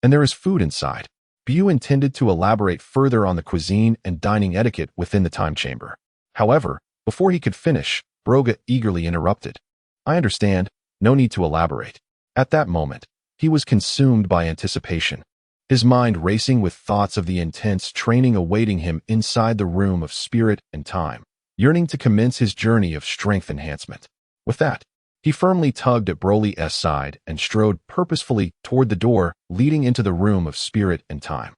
A: And there is food inside. Bu intended to elaborate further on the cuisine and dining etiquette within the time chamber. However, before he could finish, Broga eagerly interrupted. I understand, no need to elaborate. At that moment, he was consumed by anticipation, his mind racing with thoughts of the intense training awaiting him inside the room of spirit and time, yearning to commence his journey of strength enhancement. With that, he firmly tugged at Broly's side and strode purposefully toward the door leading into the room of spirit and time.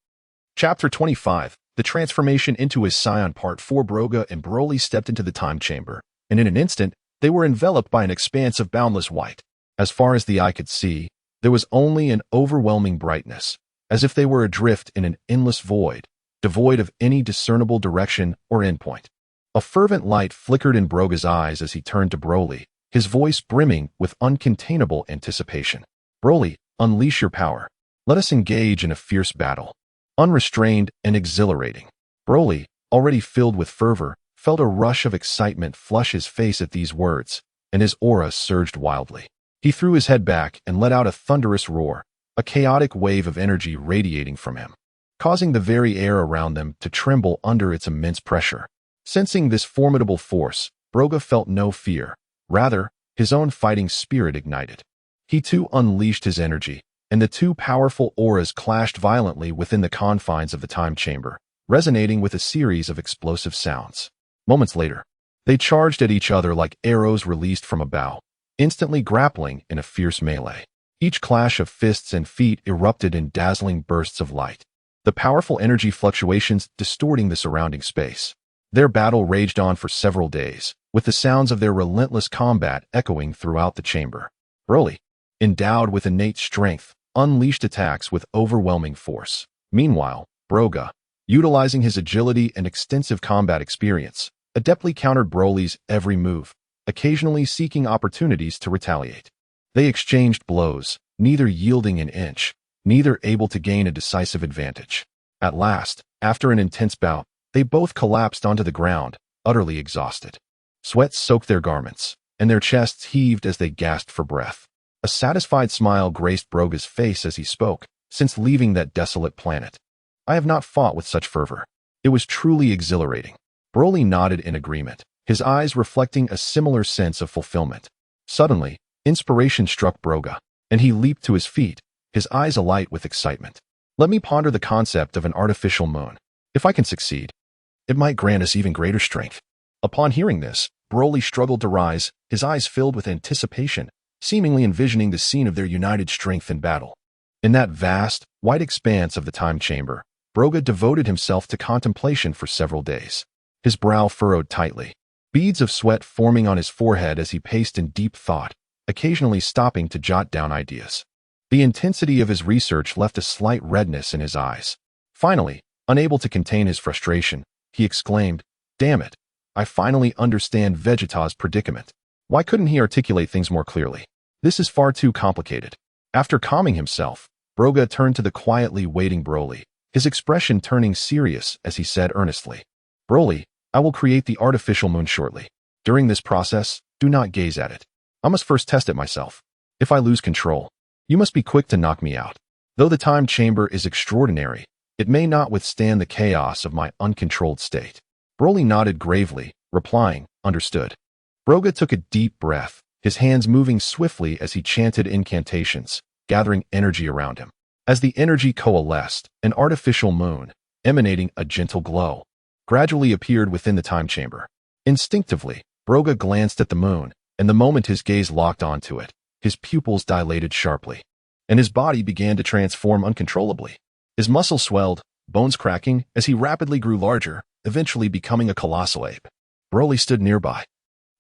A: Chapter 25, The Transformation into his Saiyan Part 4. Broga and Broly stepped into the time chamber, and in an instant, they were enveloped by an expanse of boundless white. As far as the eye could see, there was only an overwhelming brightness, as if they were adrift in an endless void, devoid of any discernible direction or endpoint. A fervent light flickered in Broga's eyes as he turned to Broly, his voice brimming with uncontainable anticipation. Broly, unleash your power. Let us engage in a fierce battle. Unrestrained and exhilarating. Broly, already filled with fervor, felt a rush of excitement flush his face at these words, and his aura surged wildly. He threw his head back and let out a thunderous roar, a chaotic wave of energy radiating from him, causing the very air around them to tremble under its immense pressure. Sensing this formidable force, Broga felt no fear. Rather, his own fighting spirit ignited. He too unleashed his energy, and the two powerful auras clashed violently within the confines of the time chamber, resonating with a series of explosive sounds. Moments later, they charged at each other like arrows released from a bow, instantly grappling in a fierce melee. Each clash of fists and feet erupted in dazzling bursts of light, the powerful energy fluctuations distorting the surrounding space. Their battle raged on for several days, with the sounds of their relentless combat echoing throughout the chamber. Broly, endowed with innate strength, unleashed attacks with overwhelming force. Meanwhile, Broga, utilizing his agility and extensive combat experience, adeptly countered Broly's every move, occasionally seeking opportunities to retaliate. They exchanged blows, neither yielding an inch, neither able to gain a decisive advantage. At last, after an intense bout, they both collapsed onto the ground, utterly exhausted. Sweat soaked their garments, and their chests heaved as they gasped for breath. A satisfied smile graced Broga's face as he spoke, since leaving that desolate planet. I have not fought with such fervor. It was truly exhilarating. Broly nodded in agreement, his eyes reflecting a similar sense of fulfillment. Suddenly, inspiration struck Broga, and he leaped to his feet, his eyes alight with excitement. Let me ponder the concept of an artificial moon. If I can succeed, it might grant us even greater strength. Upon hearing this, Broly struggled to rise, his eyes filled with anticipation, seemingly envisioning the scene of their united strength in battle. In that vast, wide expanse of the time chamber, Broga devoted himself to contemplation for several days. His brow furrowed tightly, beads of sweat forming on his forehead as he paced in deep thought, occasionally stopping to jot down ideas. The intensity of his research left a slight redness in his eyes. Finally, unable to contain his frustration, he exclaimed, "Damn it, I finally understand Vegeta's predicament. Why couldn't he articulate things more clearly? This is far too complicated." After calming himself, Broga turned to the quietly waiting Broly, his expression turning serious as he said earnestly, "Broly, I will create the artificial moon shortly. During this process, do not gaze at it. I must first test it myself. If I lose control, you must be quick to knock me out. Though the time chamber is extraordinary, it may not withstand the chaos of my uncontrolled state." Broly nodded gravely, replying, "Understood." Broga took a deep breath, his hands moving swiftly as he chanted incantations, gathering energy around him. As the energy coalesced, an artificial moon, emanating a gentle glow, gradually appeared within the time chamber. Instinctively, Broga glanced at the moon, and the moment his gaze locked onto it, his pupils dilated sharply, and his body began to transform uncontrollably. His muscles swelled, bones cracking, as he rapidly grew larger, eventually becoming a colossal ape. Broly stood nearby,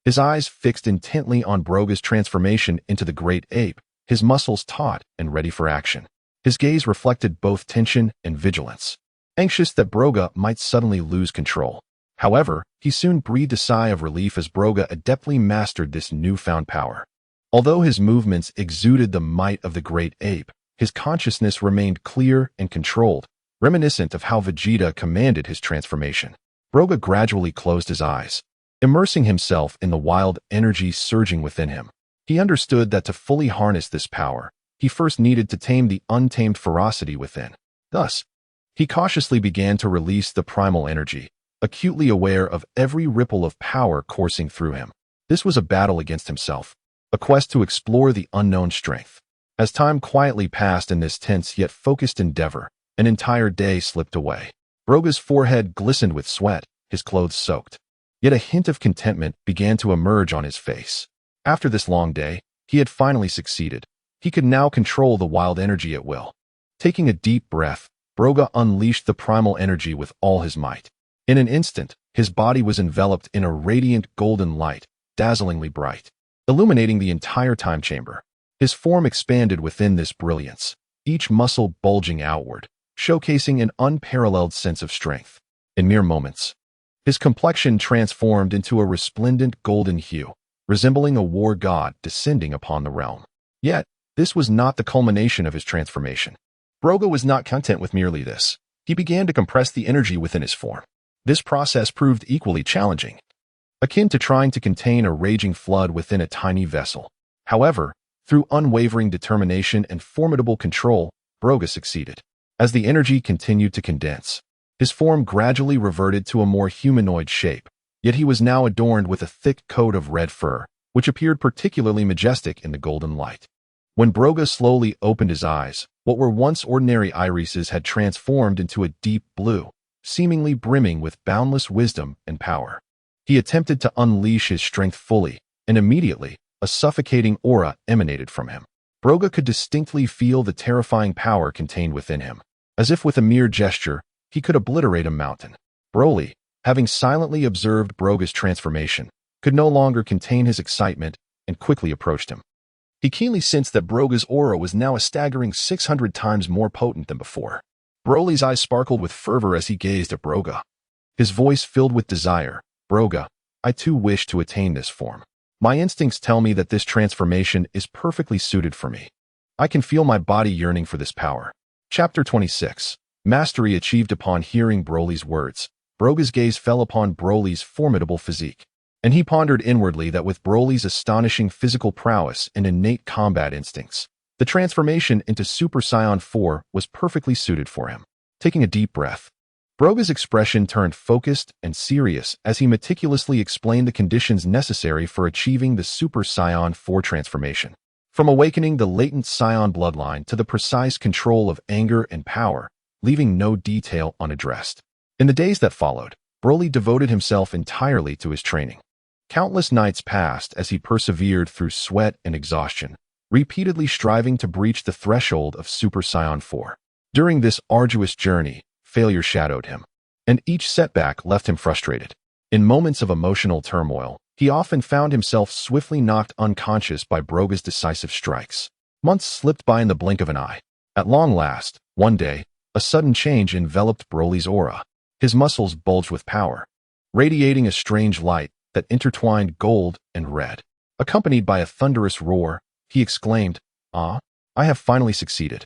A: his eyes fixed intently on Broga's transformation into the great ape, his muscles taut and ready for action. His gaze reflected both tension and vigilance, anxious that Broga might suddenly lose control. However, he soon breathed a sigh of relief as Broga adeptly mastered this newfound power. Although his movements exuded the might of the great ape, his consciousness remained clear and controlled, reminiscent of how Vegeta commanded his transformation. Broga gradually closed his eyes, immersing himself in the wild energy surging within him. He understood that to fully harness this power, he first needed to tame the untamed ferocity within. Thus, he cautiously began to release the primal energy, acutely aware of every ripple of power coursing through him. This was a battle against himself, a quest to explore the unknown strength. As time quietly passed in this tense yet focused endeavor, an entire day slipped away. Broga's forehead glistened with sweat, his clothes soaked. Yet a hint of contentment began to emerge on his face. After this long day, he had finally succeeded. He could now control the wild energy at will. Taking a deep breath, Broga unleashed the primal energy with all his might. In an instant, his body was enveloped in a radiant golden light, dazzlingly bright, illuminating the entire time chamber. His form expanded within this brilliance, each muscle bulging outward, showcasing an unparalleled sense of strength. In mere moments, his complexion transformed into a resplendent golden hue, resembling a war god descending upon the realm. Yet, this was not the culmination of his transformation. Broga was not content with merely this. He began to compress the energy within his form. This process proved equally challenging, akin to trying to contain a raging flood within a tiny vessel. However, through unwavering determination and formidable control, Broga succeeded. As the energy continued to condense, his form gradually reverted to a more humanoid shape, yet he was now adorned with a thick coat of red fur, which appeared particularly majestic in the golden light. When Broga slowly opened his eyes, what were once ordinary irises had transformed into a deep blue, seemingly brimming with boundless wisdom and power. He attempted to unleash his strength fully, and immediately, a suffocating aura emanated from him. Broga could distinctly feel the terrifying power contained within him. As if with a mere gesture, he could obliterate a mountain. Broly, having silently observed Broga's transformation, could no longer contain his excitement and quickly approached him. He keenly sensed that Broga's aura was now a staggering 600 times more potent than before. Broly's eyes sparkled with fervor as he gazed at Broga. His voice filled with desire. Broga, I too wish to attain this form. My instincts tell me that this transformation is perfectly suited for me. I can feel my body yearning for this power. Chapter 26. Mastery achieved. Upon hearing Broly's words, Broga's gaze fell upon Broly's formidable physique, and he pondered inwardly that with Broly's astonishing physical prowess and innate combat instincts, the transformation into Super Saiyan 4 was perfectly suited for him. Taking a deep breath, Broga's expression turned focused and serious as he meticulously explained the conditions necessary for achieving the Super Saiyan 4 transformation. From awakening the latent Saiyan bloodline to the precise control of anger and power, leaving no detail unaddressed. In the days that followed, Broly devoted himself entirely to his training. Countless nights passed as he persevered through sweat and exhaustion, repeatedly striving to breach the threshold of Super Saiyan 4. During this arduous journey, failure shadowed him, and each setback left him frustrated. In moments of emotional turmoil, he often found himself swiftly knocked unconscious by Broga's decisive strikes. Months slipped by in the blink of an eye. At long last, one day, a sudden change enveloped Broly's aura. His muscles bulged with power, radiating a strange light that intertwined gold and red. Accompanied by a thunderous roar, he exclaimed, "Ah, I have finally succeeded."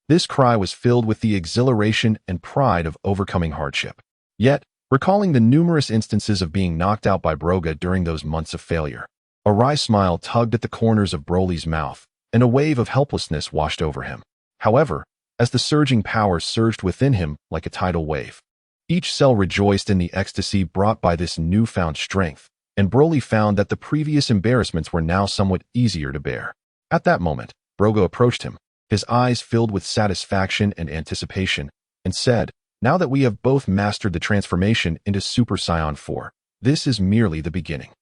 A: This cry was filled with the exhilaration and pride of overcoming hardship. Yet, recalling the numerous instances of being knocked out by Broga during those months of failure, a wry smile tugged at the corners of Broly's mouth, and a wave of helplessness washed over him. However, as the surging power surged within him like a tidal wave, each cell rejoiced in the ecstasy brought by this newfound strength, and Broly found that the previous embarrassments were now somewhat easier to bear. At that moment, Broga approached him, his eyes filled with satisfaction and anticipation, and said, "Now that we have both mastered the transformation into Super Saiyan 4, this is merely the beginning.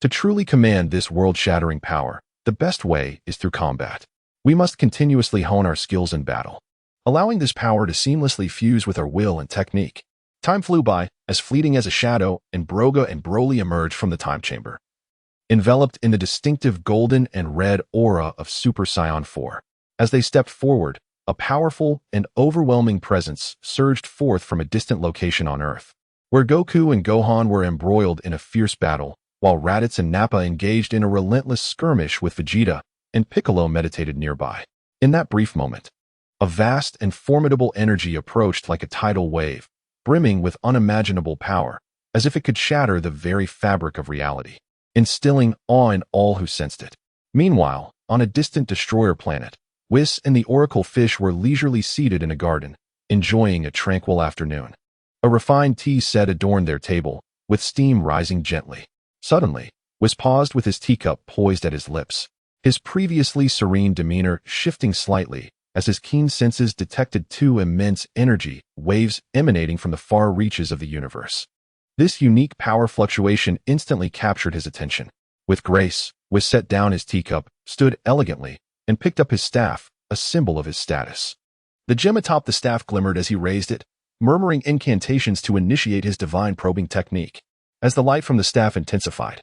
A: To truly command this world-shattering power, the best way is through combat. We must continuously hone our skills in battle, allowing this power to seamlessly fuse with our will and technique." Time flew by, as fleeting as a shadow, and Broga and Broly emerged from the time chamber, enveloped in the distinctive golden and red aura of Super Saiyan 4. As they stepped forward, a powerful and overwhelming presence surged forth from a distant location on Earth, where Goku and Gohan were embroiled in a fierce battle, while Raditz and Nappa engaged in a relentless skirmish with Vegeta, and Piccolo meditated nearby. In that brief moment, a vast and formidable energy approached like a tidal wave, brimming with unimaginable power, as if it could shatter the very fabric of reality, instilling awe in all who sensed it. Meanwhile, on a distant destroyer planet, Whis and the Oracle Fish were leisurely seated in a garden, enjoying a tranquil afternoon. A refined tea set adorned their table, with steam rising gently. Suddenly, Whis paused with his teacup poised at his lips, his previously serene demeanor shifting slightly as his keen senses detected two immense energy waves emanating from the far reaches of the universe. This unique power fluctuation instantly captured his attention. With grace, Whis set down his teacup, stood elegantly, and picked up his staff, a symbol of his status. The gem atop the staff glimmered as he raised it, murmuring incantations to initiate his divine probing technique. As the light from the staff intensified,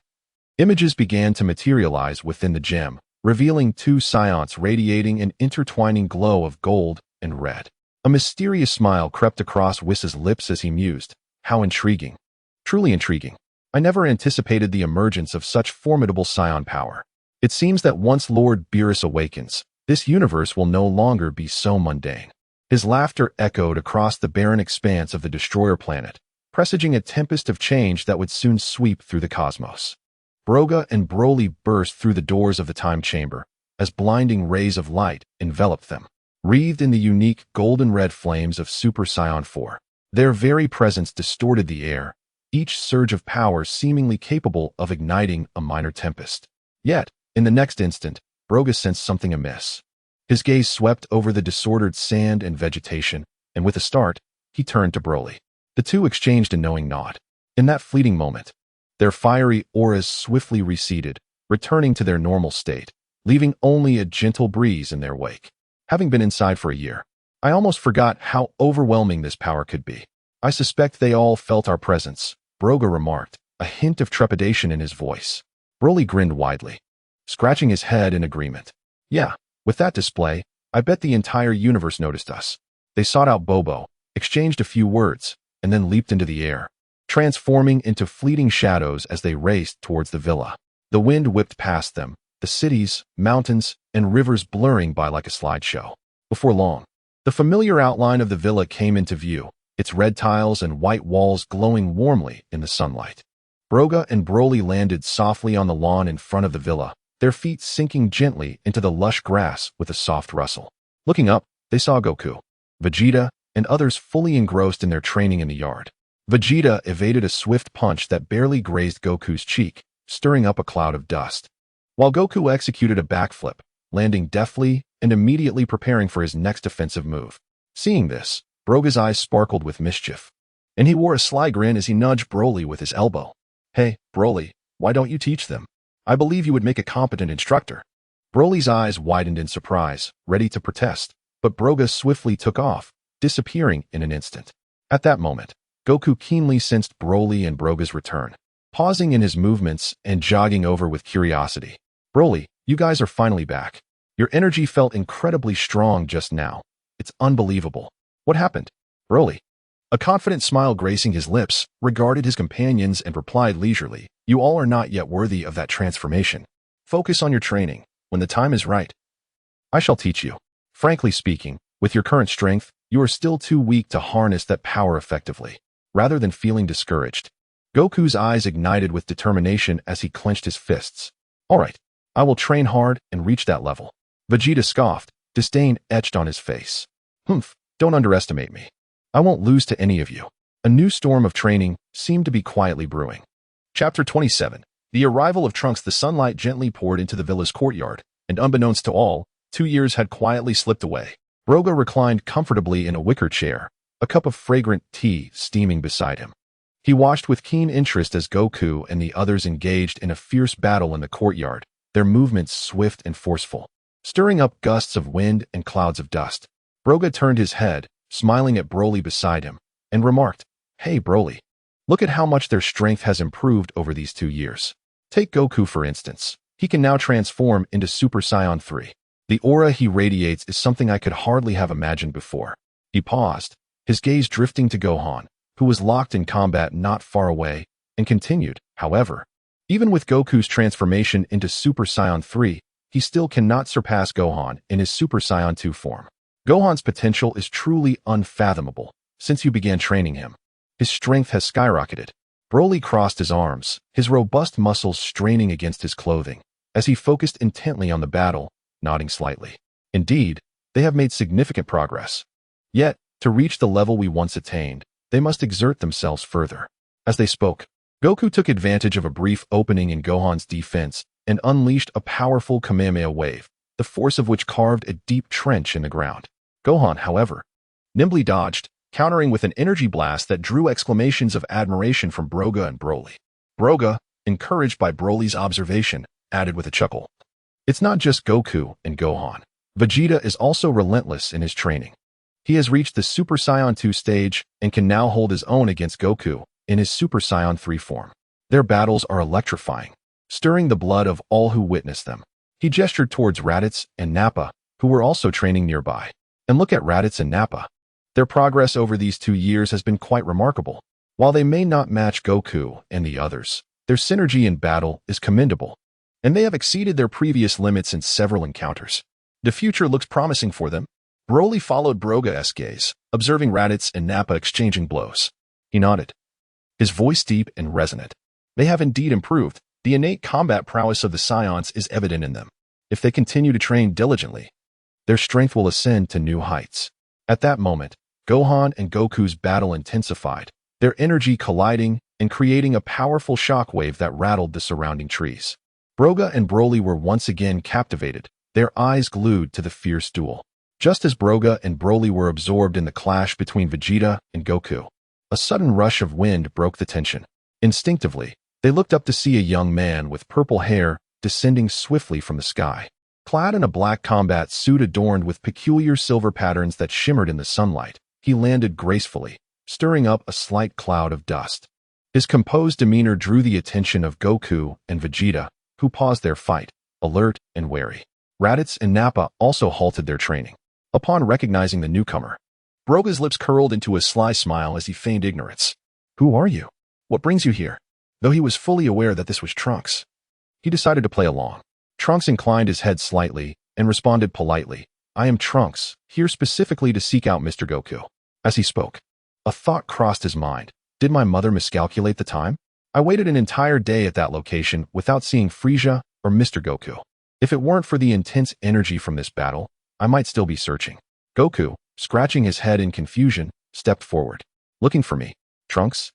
A: images began to materialize within the gem, revealing two Saiyans radiating an intertwining glow of gold and red. A mysterious smile crept across Whis' lips as he mused, "How intriguing. Truly intriguing. I never anticipated the emergence of such formidable Saiyan power. It seems that once Lord Beerus awakens, this universe will no longer be so mundane." His laughter echoed across the barren expanse of the destroyer planet, presaging a tempest of change that would soon sweep through the cosmos. Broga and Broly burst through the doors of the time chamber as blinding rays of light enveloped them, wreathed in the unique golden-red flames of Super Saiyan 4. Their very presence distorted the air, each surge of power seemingly capable of igniting a minor tempest. Yet, in the next instant, Broga sensed something amiss. His gaze swept over the disordered sand and vegetation, and with a start, he turned to Broly. The two exchanged a knowing nod. In that fleeting moment, their fiery auras swiftly receded, returning to their normal state, leaving only a gentle breeze in their wake. Having been inside for a year, I almost forgot how overwhelming this power could be. I suspect they all felt our presence, Broga remarked, a hint of trepidation in his voice. Broly grinned widely, scratching his head in agreement. Yeah, with that display, I bet the entire universe noticed us. They sought out Bobo, exchanged a few words, and then leaped into the air, transforming into fleeting shadows as they raced towards the villa. The wind whipped past them, the cities, mountains, and rivers blurring by like a slideshow. Before long, the familiar outline of the villa came into view, its red tiles and white walls glowing warmly in the sunlight. Broga and Broly landed softly on the lawn in front of the villa, their feet sinking gently into the lush grass with a soft rustle. Looking up, they saw Goku, Vegeta, and others fully engrossed in their training in the yard. Vegeta evaded a swift punch that barely grazed Goku's cheek, stirring up a cloud of dust, while Goku executed a backflip, landing deftly and immediately preparing for his next offensive move. Seeing this, Broga's eyes sparkled with mischief, and he wore a sly grin as he nudged Broly with his elbow. Hey, Broly, why don't you teach them? I believe you would make a competent instructor. Broly's eyes widened in surprise, ready to protest, but Broga swiftly took off, disappearing in an instant. At that moment, Goku keenly sensed Broly and Broga's return, pausing in his movements and jogging over with curiosity. Broly, you guys are finally back. Your energy felt incredibly strong just now. It's unbelievable. What happened? Broly, a confident smile gracing his lips, regarded his companions and replied leisurely, you all are not yet worthy of that transformation. Focus on your training. When the time is right, I shall teach you. Frankly speaking, with your current strength, you are still too weak to harness that power effectively. Rather than feeling discouraged, Goku's eyes ignited with determination as he clenched his fists. All right, I will train hard and reach that level. Vegeta scoffed, disdain etched on his face. Humph, don't underestimate me. I won't lose to any of you. A new storm of training seemed to be quietly brewing. Chapter 27. The arrival of Trunks. The sunlight gently poured into the villa's courtyard, and unbeknownst to all, 2 years had quietly slipped away. Broga reclined comfortably in a wicker chair, a cup of fragrant tea steaming beside him. He watched with keen interest as Goku and the others engaged in a fierce battle in the courtyard, their movements swift and forceful, stirring up gusts of wind and clouds of dust. Broga turned his head, smiling at Broly beside him, and remarked, Hey Broly, look at how much their strength has improved over these 2 years. Take Goku for instance. He can now transform into Super Saiyan 3. The aura he radiates is something I could hardly have imagined before. He paused, his gaze drifting to Gohan, who was locked in combat not far away, and continued, however, even with Goku's transformation into Super Saiyan 3, he still cannot surpass Gohan in his Super Saiyan 2 form. Gohan's potential is truly unfathomable since you began training him. His strength has skyrocketed. Broly crossed his arms, his robust muscles straining against his clothing, as he focused intently on the battle, nodding slightly. Indeed, they have made significant progress. Yet, to reach the level we once attained, they must exert themselves further. As they spoke, Goku took advantage of a brief opening in Gohan's defense and unleashed a powerful Kamehameha wave, the force of which carved a deep trench in the ground. Gohan, however, nimbly dodged, countering with an energy blast that drew exclamations of admiration from Broga and Broly. Broga, encouraged by Broly's observation, added with a chuckle, It's not just Goku and Gohan. Vegeta is also relentless in his training. He has reached the Super Saiyan 2 stage and can now hold his own against Goku in his Super Saiyan 3 form. Their battles are electrifying, stirring the blood of all who witness them. He gestured towards Raditz and Nappa, who were also training nearby. And look at Raditz and Nappa. Their progress over these 2 years has been quite remarkable. While they may not match Goku and the others, their synergy in battle is commendable, and they have exceeded their previous limits in several encounters. The future looks promising for them. Broly followed Broga's gaze, observing Raditz and Nappa exchanging blows. He nodded. his voice deep and resonant. They have indeed improved. The innate combat prowess of the Saiyans is evident in them. If they continue to train diligently, their strength will ascend to new heights. At that moment, Gohan and Goku's battle intensified, their energy colliding and creating a powerful shockwave that rattled the surrounding trees. Broga and Broly were once again captivated, their eyes glued to the fierce duel. Just as Broga and Broly were absorbed in the clash between Vegeta and Goku, a sudden rush of wind broke the tension. Instinctively, they looked up to see a young man with purple hair descending swiftly from the sky. Clad in a black combat suit adorned with peculiar silver patterns that shimmered in the sunlight, he landed gracefully, stirring up a slight cloud of dust. His composed demeanor drew the attention of Goku and Vegeta, who paused their fight, alert and wary. Raditz and Nappa also halted their training. Upon recognizing the newcomer, Broga's lips curled into a sly smile as he feigned ignorance. "Who are you? What brings you here?" Though he was fully aware that this was Trunks, he decided to play along. Trunks inclined his head slightly and responded politely, "I am Trunks, here specifically to seek out Mr. Goku." As he spoke, a thought crossed his mind. Did my mother miscalculate the time? I waited an entire day at that location without seeing Frieza or Mr. Goku. If it weren't for the intense energy from this battle, I might still be searching. Goku, scratching his head in confusion, stepped forward. "Looking for me, Trunks?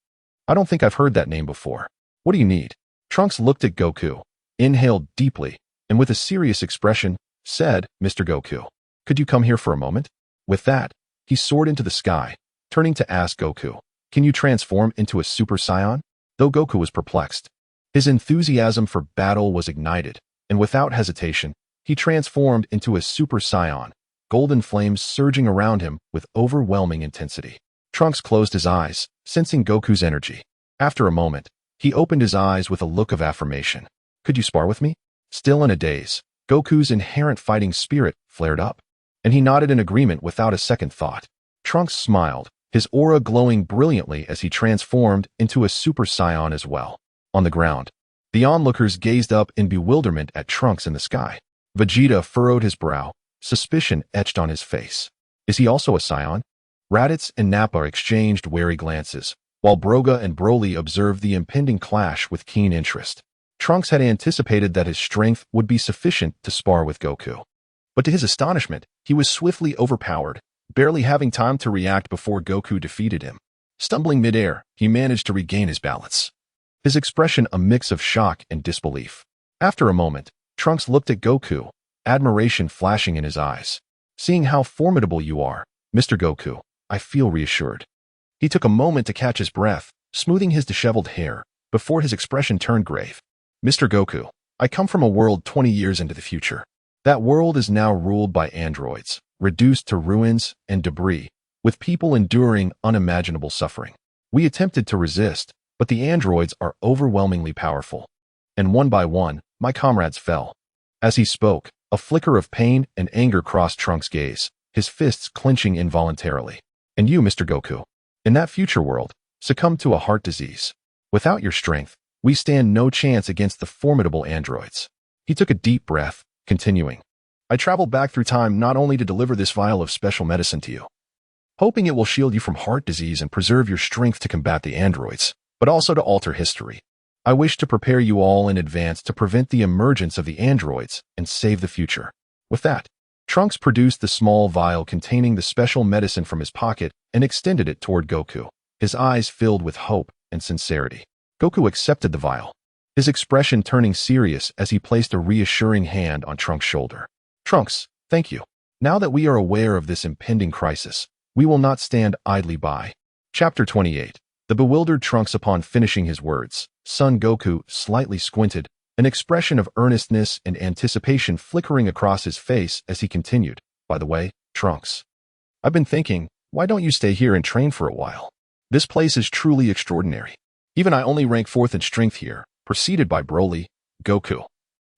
A: I don't think I've heard that name before. What do you need?" Trunks looked at Goku, inhaled deeply, and with a serious expression, said, "Mr. Goku, could you come here for a moment?" With that, he soared into the sky, turning to ask Goku, "Can you transform into a Super Saiyan?" Though Goku was perplexed, his enthusiasm for battle was ignited, and without hesitation, he transformed into a Super Saiyan, golden flames surging around him with overwhelming intensity. Trunks closed his eyes, sensing Goku's energy. After a moment, he opened his eyes with a look of affirmation. "Could you spar with me?" Still in a daze, Goku's inherent fighting spirit flared up, and he nodded in agreement without a second thought. Trunks smiled, his aura glowing brilliantly as he transformed into a Super Saiyan as well. On the ground, the onlookers gazed up in bewilderment at Trunks in the sky. Vegeta furrowed his brow, suspicion etched on his face. Is he also a Saiyan? Raditz and Nappa exchanged wary glances, while Broga and Broly observed the impending clash with keen interest. Trunks had anticipated that his strength would be sufficient to spar with Goku. But to his astonishment, he was swiftly overpowered, barely having time to react before Goku defeated him. Stumbling midair, he managed to regain his balance, his expression a mix of shock and disbelief. After a moment, Trunks looked at Goku, admiration flashing in his eyes. "Seeing how formidable you are, Mr. Goku, I feel reassured." He took a moment to catch his breath, smoothing his disheveled hair, before his expression turned grave. "Mr. Goku, I come from a world 20 years into the future. That world is now ruled by androids, reduced to ruins and debris, with people enduring unimaginable suffering. We attempted to resist, but the androids are overwhelmingly powerful. And one by one, my comrades fell." As he spoke, a flicker of pain and anger crossed Trunks' gaze, his fists clenching involuntarily. "And you, Mr. Goku, in that future world, succumbed to a heart disease. Without your strength, we stand no chance against the formidable androids." He took a deep breath, continuing, "I traveled back through time not only to deliver this vial of special medicine to you, hoping it will shield you from heart disease and preserve your strength to combat the androids, but also to alter history. I wish to prepare you all in advance to prevent the emergence of the androids and save the future." With that, Trunks produced the small vial containing the special medicine from his pocket and extended it toward Goku, his eyes filled with hope and sincerity. Goku accepted the vial, his expression turning serious as he placed a reassuring hand on Trunks' shoulder. "Trunks, thank you. Now that we are aware of this impending crisis, we will not stand idly by." Chapter 28. The bewildered Trunks. Upon finishing his words, Son Goku slightly squinted, an expression of earnestness and anticipation flickering across his face as he continued, "By the way, Trunks, I've been thinking, why don't you stay here and train for a while? This place is truly extraordinary. Even I only rank 4th in strength here, preceded by Broly, Goku,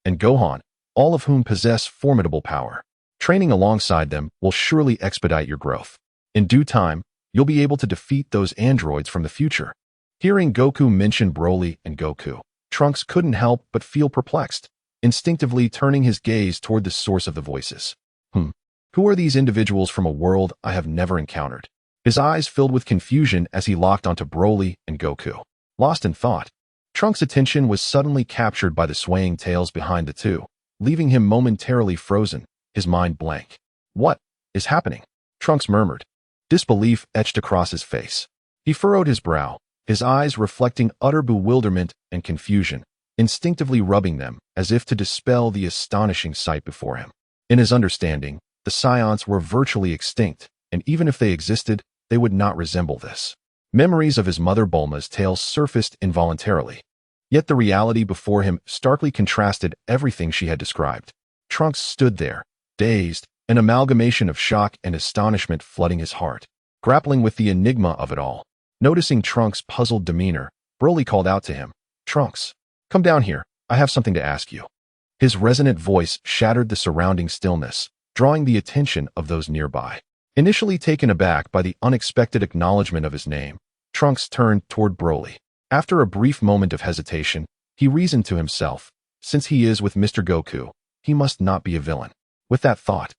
A: and Gohan, all of whom possess formidable power. Training alongside them will surely expedite your growth. In due time, you'll be able to defeat those androids from the future." Hearing Goku mention Broly and Goku, Trunks couldn't help but feel perplexed, instinctively turning his gaze toward the source of the voices. Who are these individuals from a world I have never encountered? His eyes filled with confusion as he locked onto Broly and Goku. Lost in thought, Trunks' attention was suddenly captured by the swaying tails behind the two, leaving him momentarily frozen, his mind blank. What is happening? Trunks murmured. Disbelief etched across his face. He furrowed his brow, his eyes reflecting utter bewilderment and confusion, instinctively rubbing them as if to dispel the astonishing sight before him. In his understanding, the Saiyans were virtually extinct, and even if they existed, they would not resemble this. Memories of his mother Bulma's tale surfaced involuntarily. Yet the reality before him starkly contrasted everything she had described. Trunks stood there, dazed, an amalgamation of shock and astonishment flooding his heart, grappling with the enigma of it all. Noticing Trunks' puzzled demeanor, Broly called out to him, "Trunks, come down here, I have something to ask you." His resonant voice shattered the surrounding stillness, drawing the attention of those nearby. Initially taken aback by the unexpected acknowledgement of his name, Trunks turned toward Broly. After a brief moment of hesitation, he reasoned to himself, since he is with Mr. Goku, he must not be a villain. With that thought,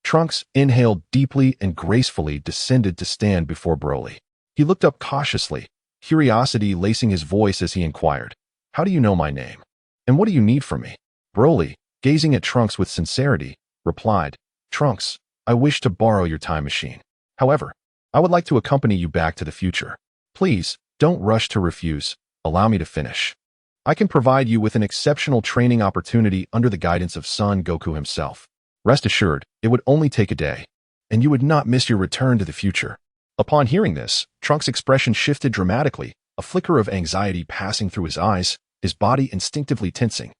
A: Trunks inhaled deeply and gracefully descended to stand before Broly. He looked up cautiously, curiosity lacing his voice as he inquired, "How do you know my name? And what do you need from me?" Broly, gazing at Trunks with sincerity, replied, "Trunks, I wish to borrow your time machine. However, I would like to accompany you back to the future. Please, don't rush to refuse. Allow me to finish. I can provide you with an exceptional training opportunity under the guidance of Son Goku himself. Rest assured, it would only take a day, and you would not miss your return to the future." Upon hearing this, Trunks' expression shifted dramatically, a flicker of anxiety passing through his eyes, his body instinctively tensing.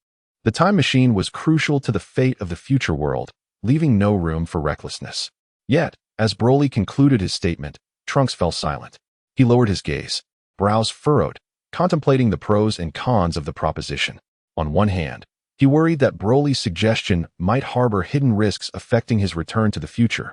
A: The time machine was crucial to the fate of the future world, leaving no room for recklessness. Yet, as Broly concluded his statement, Trunks fell silent. He lowered his gaze, brows furrowed, contemplating the pros and cons of the proposition. On one hand, he worried that Broly's suggestion might harbor hidden risks affecting his return to the future.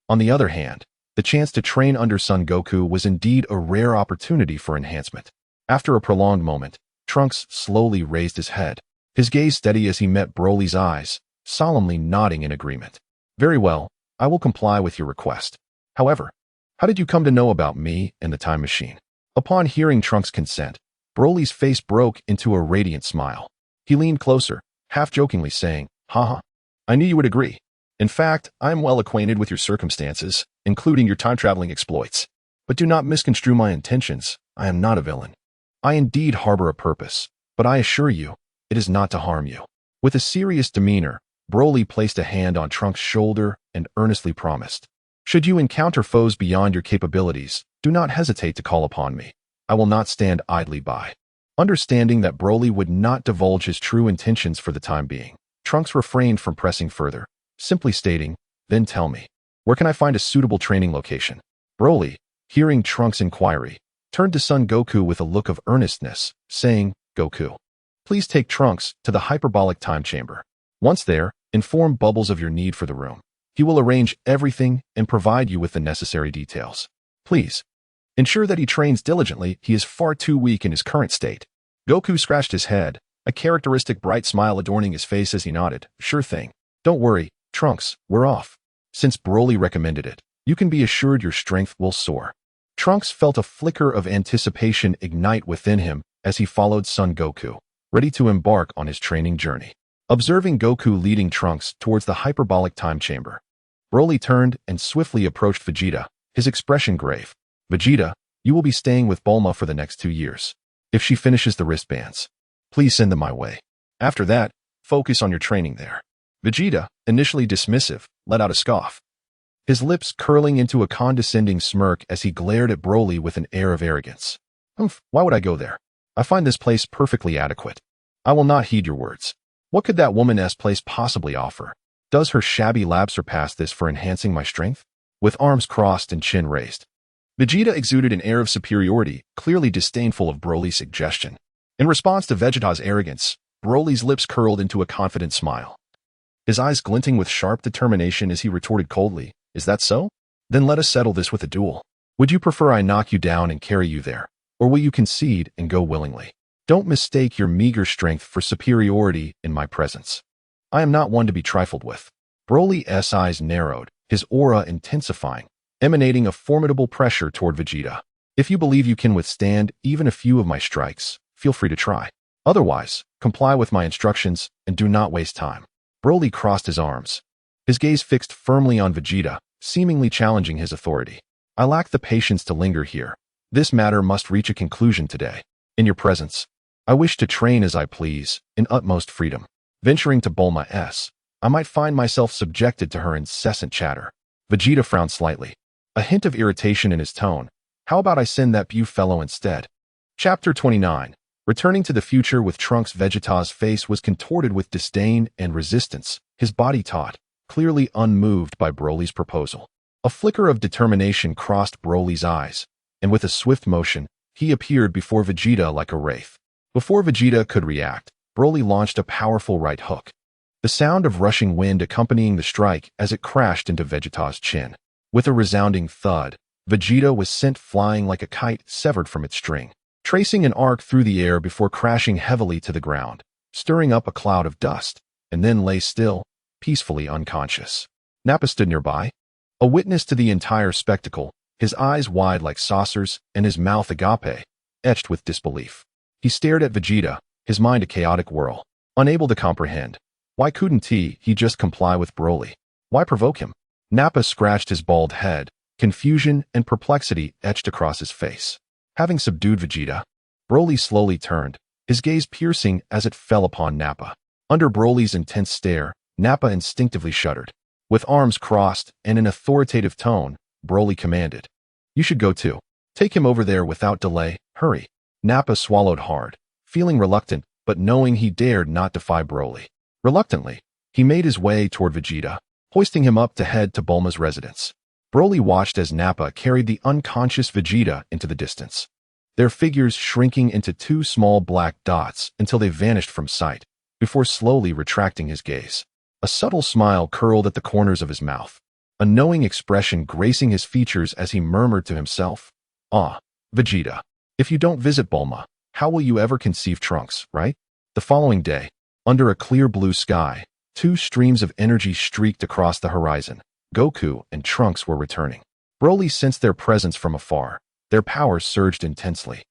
A: On the other hand, the chance to train under Son Goku was indeed a rare opportunity for enhancement. After a prolonged moment, Trunks slowly raised his head, his gaze steady as he met Broly's eyes, solemnly nodding in agreement. "Very well, I will comply with your request. However, how did you come to know about me and the time machine?" Upon hearing Trunks' consent, Broly's face broke into a radiant smile. He leaned closer, half-jokingly saying, "Haha, I knew you would agree. In fact, I am well acquainted with your circumstances, including your time-traveling exploits. But do not misconstrue my intentions. I am not a villain. I indeed harbor a purpose, but I assure you, it is not to harm you." With a serious demeanor, Broly placed a hand on Trunks' shoulder and earnestly promised, "Should you encounter foes beyond your capabilities, do not hesitate to call upon me. I will not stand idly by." Understanding that Broly would not divulge his true intentions for the time being, Trunks refrained from pressing further, simply stating, "Then tell me, where can I find a suitable training location?" Broly, hearing Trunks' inquiry, turned to Son Goku with a look of earnestness, saying, "Goku, please take Trunks to the hyperbolic time chamber. Once there, inform Bubbles of your need for the room. He will arrange everything and provide you with the necessary details. Please, ensure that he trains diligently. He is far too weak in his current state." Goku scratched his head, a characteristic bright smile adorning his face as he nodded, "Sure thing. Don't worry, Trunks, we're off. Since Broly recommended it, you can be assured your strength will soar." Trunks felt a flicker of anticipation ignite within him as he followed Son Goku, ready to embark on his training journey. Observing Goku leading Trunks towards the hyperbolic time chamber, Broly turned and swiftly approached Vegeta, his expression grave. "Vegeta, you will be staying with Bulma for the next 2 years. If she finishes the wristbands, please send them my way. After that, focus on your training there." Vegeta, initially dismissive, let out a scoff, his lips curling into a condescending smirk as he glared at Broly with an air of arrogance. Why would I go there? I find this place perfectly adequate. I will not heed your words. What could that woman's place possibly offer? Does her shabby lab surpass this for enhancing my strength?" With arms crossed and chin raised, Vegeta exuded an air of superiority, clearly disdainful of Broly's suggestion. In response to Vegeta's arrogance, Broly's lips curled into a confident smile, his eyes glinting with sharp determination as he retorted coldly, "Is that so? Then let us settle this with a duel. Would you prefer I knock you down and carry you there, or will you concede and go willingly? Don't mistake your meager strength for superiority in my presence. I am not one to be trifled with." Broly's eyes narrowed, his aura intensifying, emanating a formidable pressure toward Vegeta. If you believe you can withstand even a few of my strikes, feel free to try. Otherwise, comply with my instructions and do not waste time. Broly crossed his arms, his gaze fixed firmly on Vegeta, seemingly challenging his authority. I lack the patience to linger here. This matter must reach a conclusion today. In your presence, I wish to train as I please, in utmost freedom. Venturing to Bulma S, I might find myself subjected to her incessant chatter. Vegeta frowned slightly, a hint of irritation in his tone. How about I send that Bew fellow instead? Chapter 29. Returning to the future with Trunks. Vegeta's face was contorted with disdain and resistance, his body taut, clearly unmoved by Broly's proposal. A flicker of determination crossed Broly's eyes, and with a swift motion, he appeared before Vegeta like a wraith. Before Vegeta could react, Broly launched a powerful right hook, the sound of rushing wind accompanying the strike as it crashed into Vegeta's chin. With a resounding thud, Vegeta was sent flying like a kite severed from its string, tracing an arc through the air before crashing heavily to the ground, stirring up a cloud of dust, and then lay still, peacefully unconscious. Nappa stood nearby, a witness to the entire spectacle, his eyes wide like saucers and his mouth agape, etched with disbelief. He stared at Vegeta, his mind a chaotic whirl, unable to comprehend. Why couldn't he just comply with Broly? Why provoke him? Nappa scratched his bald head, confusion and perplexity etched across his face. Having subdued Vegeta, Broly slowly turned, his gaze piercing as it fell upon Nappa. Under Broly's intense stare, Nappa instinctively shuddered. With arms crossed and an authoritative tone, Broly commanded, "You should go too. Take him over there without delay, hurry." Nappa swallowed hard, feeling reluctant but knowing he dared not defy Broly. Reluctantly, he made his way toward Vegeta, hoisting him up to head to Bulma's residence. Broly watched as Nappa carried the unconscious Vegeta into the distance, their figures shrinking into two small black dots until they vanished from sight, before slowly retracting his gaze. A subtle smile curled at the corners of his mouth, a knowing expression gracing his features as he murmured to himself, "Ah, Vegeta, if you don't visit Bulma, how will you ever conceive Trunks, right?" The following day, under a clear blue sky, two streams of energy streaked across the horizon. Goku and Trunks were returning. Broly sensed their presence from afar. Their powers surged intensely,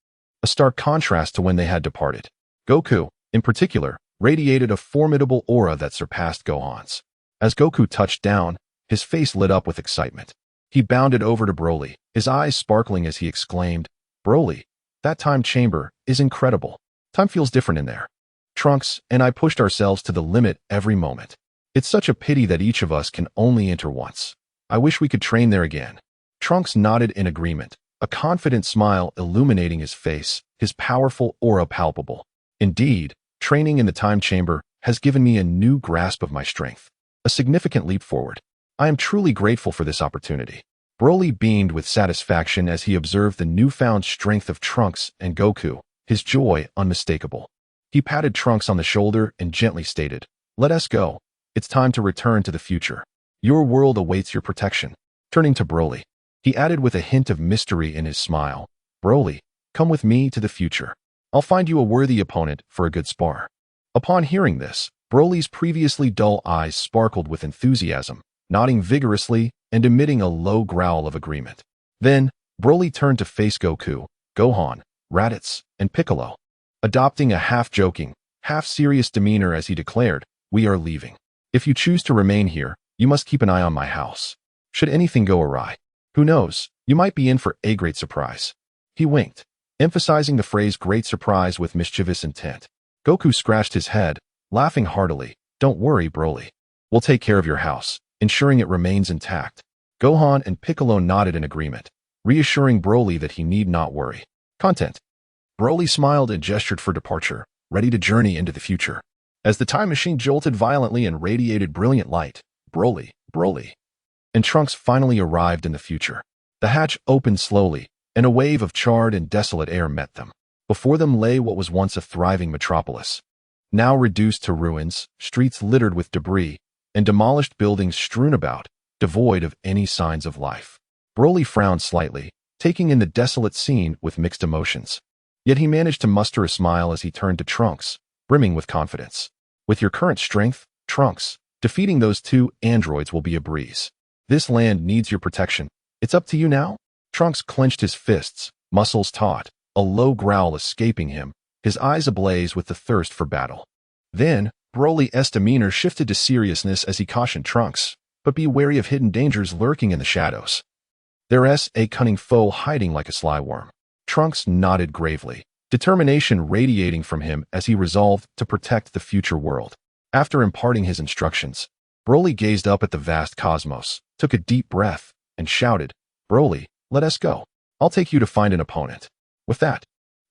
A: a stark contrast to when they had departed. Goku, in particular, radiated a formidable aura that surpassed Gohan's. As Goku touched down, his face lit up with excitement. He bounded over to Broly, his eyes sparkling as he exclaimed, "Broly, that time chamber is incredible. Time feels different in there. Trunks and I pushed ourselves to the limit every moment. It's such a pity that each of us can only enter once. I wish we could train there again." Trunks nodded in agreement, a confident smile illuminating his face, his powerful aura palpable. "Indeed, training in the time chamber has given me a new grasp of my strength, a significant leap forward. I am truly grateful for this opportunity." Broly beamed with satisfaction as he observed the newfound strength of Trunks and Goku, his joy unmistakable. He patted Trunks on the shoulder and gently stated, "Let us go. It's time to return to the future. Your world awaits your protection." Turning to Broly, he added with a hint of mystery in his smile, "Broly, come with me to the future. I'll find you a worthy opponent for a good spar." Upon hearing this, Broly's previously dull eyes sparkled with enthusiasm, nodding vigorously and emitting a low growl of agreement. Then, Broly turned to face Goku, Gohan, Raditz, and Piccolo, adopting a half-joking, half-serious demeanor as he declared, "We are leaving. If you choose to remain here, you must keep an eye on my house. Should anything go awry, who knows, you might be in for a great surprise." He winked, emphasizing the phrase "great surprise" with mischievous intent. Goku scratched his head, laughing heartily. "Don't worry, Broly. We'll take care of your house, ensuring it remains intact." Gohan and Piccolo nodded in agreement, reassuring Broly that he need not worry. Content. Broly smiled and gestured for departure, ready to journey into the future. As the time machine jolted violently and radiated brilliant light, Broly, and Trunks finally arrived in the future. The hatch opened slowly, and a wave of charred and desolate air met them. Before them lay what was once a thriving metropolis, now reduced to ruins, streets littered with debris, and demolished buildings strewn about, devoid of any signs of life. Broly frowned slightly, taking in the desolate scene with mixed emotions. Yet he managed to muster a smile as he turned to Trunks, brimming with confidence. "With your current strength, Trunks, defeating those two androids will be a breeze. This land needs your protection. It's up to you now." Trunks clenched his fists, muscles taut, a low growl escaping him, his eyes ablaze with the thirst for battle. Then, Broly's demeanor shifted to seriousness as he cautioned Trunks, but be wary of hidden dangers lurking in the shadows. There's a cunning foe hiding like a sly worm. Trunks nodded gravely, determination radiating from him as he resolved to protect the future world. After imparting his instructions, Broly gazed up at the vast cosmos, took a deep breath, and shouted, "Broly, let us go. I'll take you to find an opponent." With that,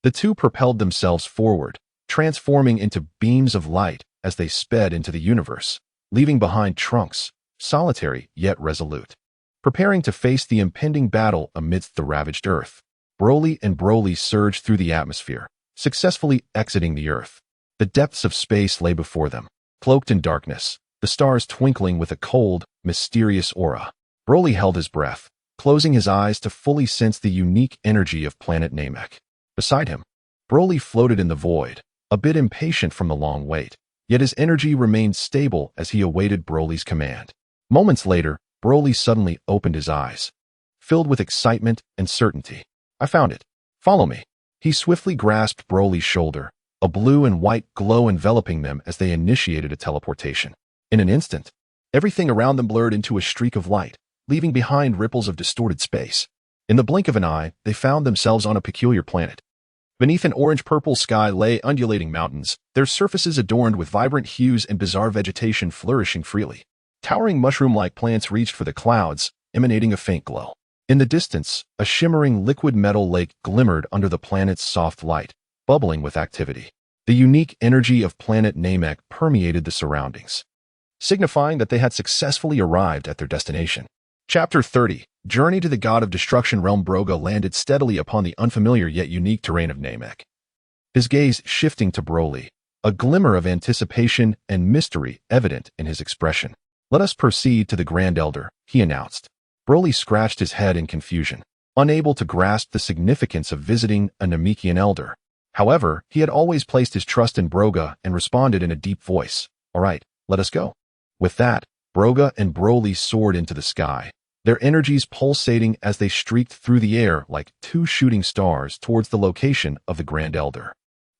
A: the two propelled themselves forward, transforming into beams of light as they sped into the universe, leaving behind Trunks, solitary yet resolute. Preparing to face the impending battle amidst the ravaged Earth, Broly surged through the atmosphere, successfully exiting the Earth. The depths of space lay before them, cloaked in darkness, the stars twinkling with a cold, mysterious aura. Broly held his breath, closing his eyes to fully sense the unique energy of planet Namek. Beside him, Broly floated in the void, a bit impatient from the long wait, yet his energy remained stable as he awaited Broly's command. Moments later, Broly suddenly opened his eyes, filled with excitement and certainty. "I found it. Follow me." He swiftly grasped Broly's shoulder, a blue and white glow enveloping them as they initiated a teleportation. In an instant, everything around them blurred into a streak of light, leaving behind ripples of distorted space. In the blink of an eye, they found themselves on a peculiar planet. Beneath an orange-purple sky lay undulating mountains, their surfaces adorned with vibrant hues and bizarre vegetation flourishing freely. Towering mushroom-like plants reached for the clouds, emanating a faint glow. In the distance, a shimmering liquid metal lake glimmered under the planet's soft light, bubbling with activity. The unique energy of planet Namek permeated the surroundings, signifying that they had successfully arrived at their destination. Chapter 30. Journey to the God of Destruction Realm. Broga landed steadily upon the unfamiliar yet unique terrain of Namek, his gaze shifting to Broly, a glimmer of anticipation and mystery evident in his expression. "Let us proceed to the Grand Elder," he announced. Broly scratched his head in confusion, unable to grasp the significance of visiting a Namekian elder. However, he had always placed his trust in Broga and responded in a deep voice, "All right, let us go." With that, Broga and Broly soared into the sky, their energies pulsating as they streaked through the air like two shooting stars towards the location of the Grand Elder.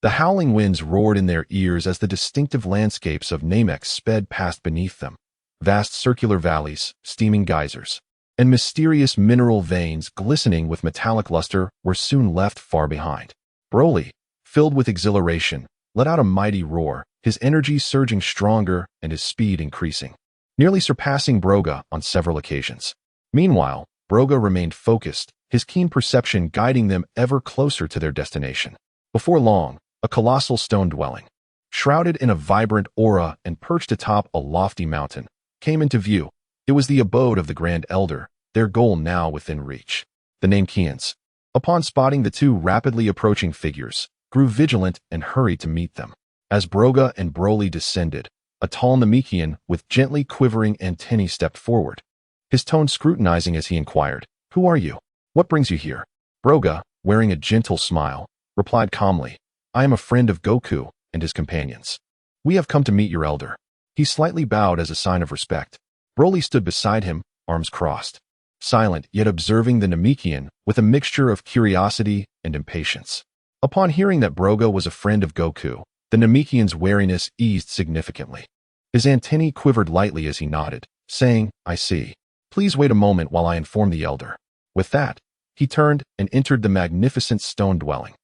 A: The howling winds roared in their ears as the distinctive landscapes of Namek sped past beneath them. Vast circular valleys, steaming geysers, and mysterious mineral veins glistening with metallic luster were soon left far behind. Broly, filled with exhilaration, let out a mighty roar, his energy surging stronger and his speed increasing, nearly surpassing Broga on several occasions. Meanwhile, Broga remained focused, his keen perception guiding them ever closer to their destination. Before long, a colossal stone dwelling, shrouded in a vibrant aura and perched atop a lofty mountain, came into view. It was the abode of the Grand Elder, their goal now within reach. The Namekians, upon spotting the two rapidly approaching figures, grew vigilant and hurried to meet them. As Broga and Broly descended, a tall Namekian with gently quivering antennae stepped forward, his tone scrutinizing as he inquired, "Who are you? What brings you here?" Broga, wearing a gentle smile, replied calmly, "I am a friend of Goku and his companions. We have come to meet your elder." He slightly bowed as a sign of respect. Broly stood beside him, arms crossed, silent yet observing the Namekian with a mixture of curiosity and impatience. Upon hearing that Broga was a friend of Goku, the Namekian's wariness eased significantly. His antennae quivered lightly as he nodded, saying, "I see. Please wait a moment while I inform the elder." With that, he turned and entered the magnificent stone dwelling.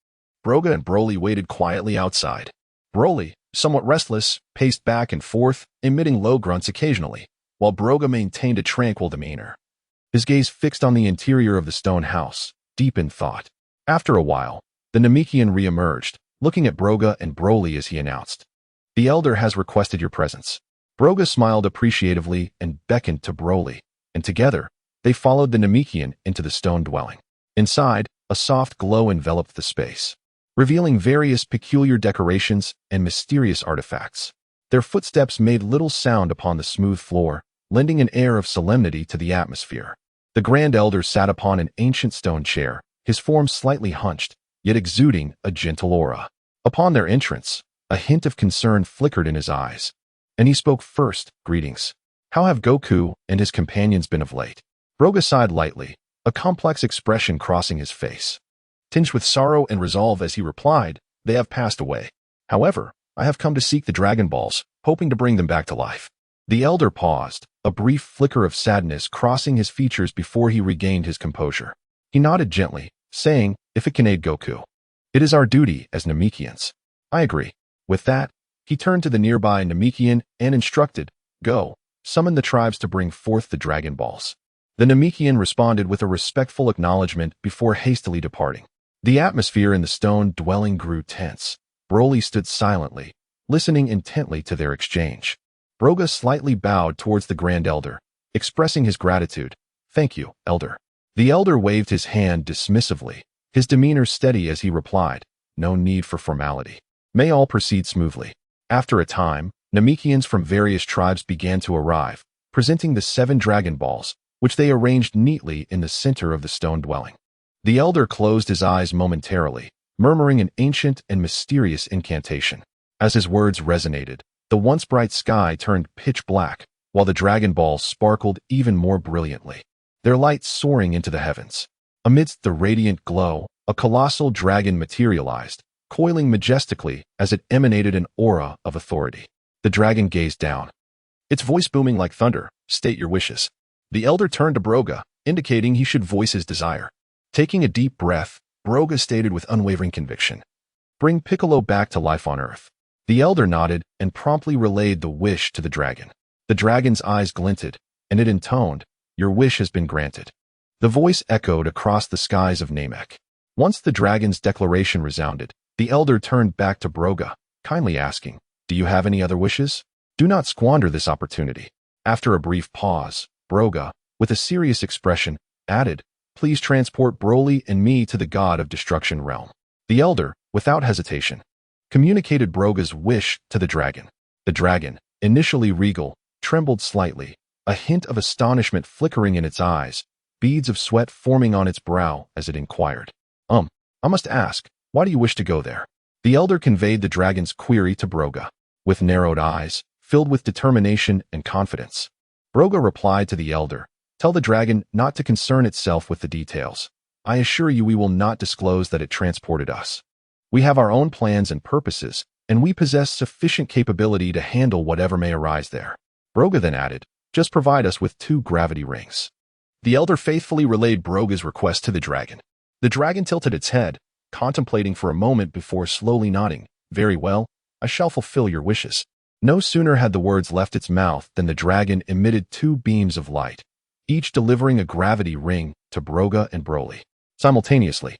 A: Broga and Broly waited quietly outside. Broly, somewhat restless, paced back and forth, emitting low grunts occasionally, while Broga maintained a tranquil demeanor, his gaze fixed on the interior of the stone house, deep in thought. After a while, the Namekian re-emerged, looking at Broga and Broly as he announced, "The elder has requested your presence." Broga smiled appreciatively and beckoned to Broly, and together, they followed the Namekian into the stone dwelling. Inside, a soft glow enveloped the space, revealing various peculiar decorations and mysterious artifacts. Their footsteps made little sound upon the smooth floor, lending an air of solemnity to the atmosphere. The Grand Elder sat upon an ancient stone chair, his form slightly hunched, yet exuding a gentle aura. Upon their entrance, a hint of concern flickered in his eyes, and he spoke first, "Greetings. How have Goku and his companions been of late?" Broga sighed lightly, a complex expression crossing his face. tinged with sorrow and resolve as he replied, "They have passed away. However, I have come to seek the Dragon Balls, hoping to bring them back to life." The elder paused, a brief flicker of sadness crossing his features before he regained his composure. He nodded gently, saying, "If it can aid Goku, it is our duty as Namekians." "I agree." With that, he turned to the nearby Namekian and instructed, "Go, summon the tribes to bring forth the Dragon Balls." The Namekian responded with a respectful acknowledgement before hastily departing. The atmosphere in the stone dwelling grew tense. Broly stood silently, listening intently to their exchange. Broga slightly bowed towards the Grand Elder, expressing his gratitude. "Thank you, Elder." The Elder waved his hand dismissively, his demeanor steady as he replied, "No need for formality. May all proceed smoothly." After a time, Namekians from various tribes began to arrive, presenting the 7 Dragon Balls, which they arranged neatly in the center of the stone dwelling. The Elder closed his eyes momentarily, murmuring an ancient and mysterious incantation. As his words resonated, the once bright sky turned pitch black, while the Dragon Balls sparkled even more brilliantly, their light soaring into the heavens. Amidst the radiant glow, a colossal dragon materialized, coiling majestically as it emanated an aura of authority. The dragon gazed down, its voice booming like thunder. "State your wishes." The Elder turned to Broga, indicating he should voice his desire. Taking a deep breath, Broga stated with unwavering conviction, "Bring Piccolo back to life on Earth." The Elder nodded and promptly relayed the wish to the dragon. The dragon's eyes glinted, and it intoned, "Your wish has been granted." The voice echoed across the skies of Namek. Once the dragon's declaration resounded, the Elder turned back to Broga, kindly asking, "Do you have any other wishes? Do not squander this opportunity." After a brief pause, Broga, with a serious expression, added, "Please transport Broly and me to the God of Destruction realm." The Elder, without hesitation, communicated Broga's wish to the dragon. The dragon, initially regal, trembled slightly, a hint of astonishment flickering in its eyes, beads of sweat forming on its brow as it inquired, I must ask, why do you wish to go there?" The Elder conveyed the dragon's query to Broga, with narrowed eyes, filled with determination and confidence. Broga replied to the Elder, "Tell the dragon not to concern itself with the details. I assure you we will not disclose that it transported us. We have our own plans and purposes, and we possess sufficient capability to handle whatever may arise there." Broga then added, "Just provide us with 2 gravity rings." The Elder faithfully relayed Broga's request to the dragon. The dragon tilted its head, contemplating for a moment before slowly nodding. "Very well, I shall fulfill your wishes." No sooner had the words left its mouth than the dragon emitted 2 beams of light, each delivering a gravity ring to Broga and Broly. Simultaneously,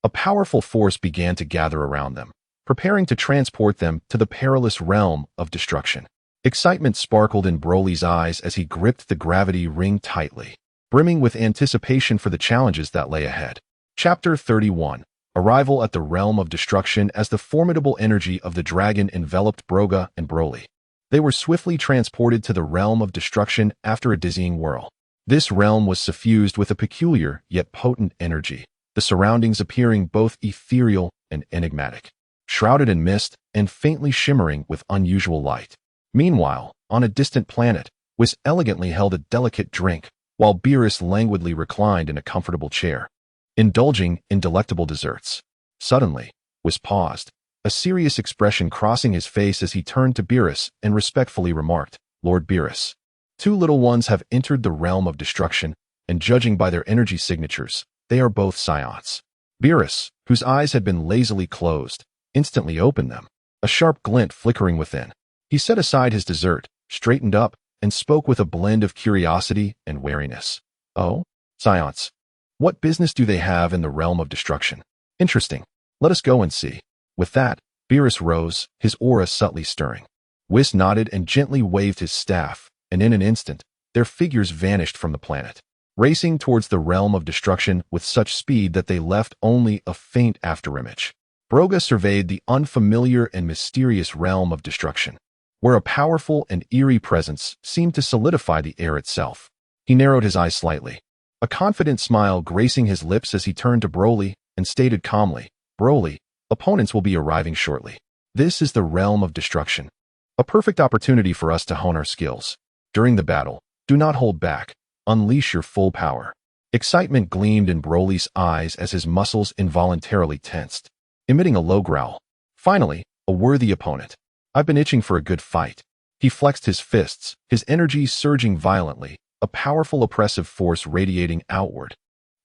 A: a powerful force began to gather around them, preparing to transport them to the perilous realm of destruction. Excitement sparkled in Broly's eyes as he gripped the gravity ring tightly, brimming with anticipation for the challenges that lay ahead. Chapter 31. Arrival at the Realm of Destruction. As the formidable energy of the dragon enveloped Broga and Broly, they were swiftly transported to the Realm of Destruction after a dizzying whirl. This realm was suffused with a peculiar yet potent energy, the surroundings appearing both ethereal and enigmatic, shrouded in mist and faintly shimmering with unusual light. Meanwhile, on a distant planet, Whis elegantly held a delicate drink, while Beerus languidly reclined in a comfortable chair, indulging in delectable desserts. Suddenly, Whis paused, a serious expression crossing his face as he turned to Beerus and respectfully remarked, "Lord Beerus, 2 little ones have entered the realm of destruction, and judging by their energy signatures, they are both Saiyans." Beerus, whose eyes had been lazily closed, instantly opened them, a sharp glint flickering within. He set aside his dessert, straightened up, and spoke with a blend of curiosity and wariness. "Oh, Saiyans. What business do they have in the realm of destruction? Interesting. Let us go and see." With that, Beerus rose, his aura subtly stirring. Whis nodded and gently waved his staff, and in an instant, their figures vanished from the planet, racing towards the realm of destruction with such speed that they left only a faint afterimage. Broga surveyed the unfamiliar and mysterious realm of destruction, where a powerful and eerie presence seemed to solidify the air itself. He narrowed his eyes slightly, a confident smile gracing his lips as he turned to Broly and stated calmly, "Broly, opponents will be arriving shortly. This is the realm of destruction, a perfect opportunity for us to hone our skills. During the battle, do not hold back, unleash your full power." Excitement gleamed in Broly's eyes as his muscles involuntarily tensed, emitting a low growl. Finally, a worthy opponent. I've been itching for a good fight. He flexed his fists, his energy surging violently, a powerful oppressive force radiating outward,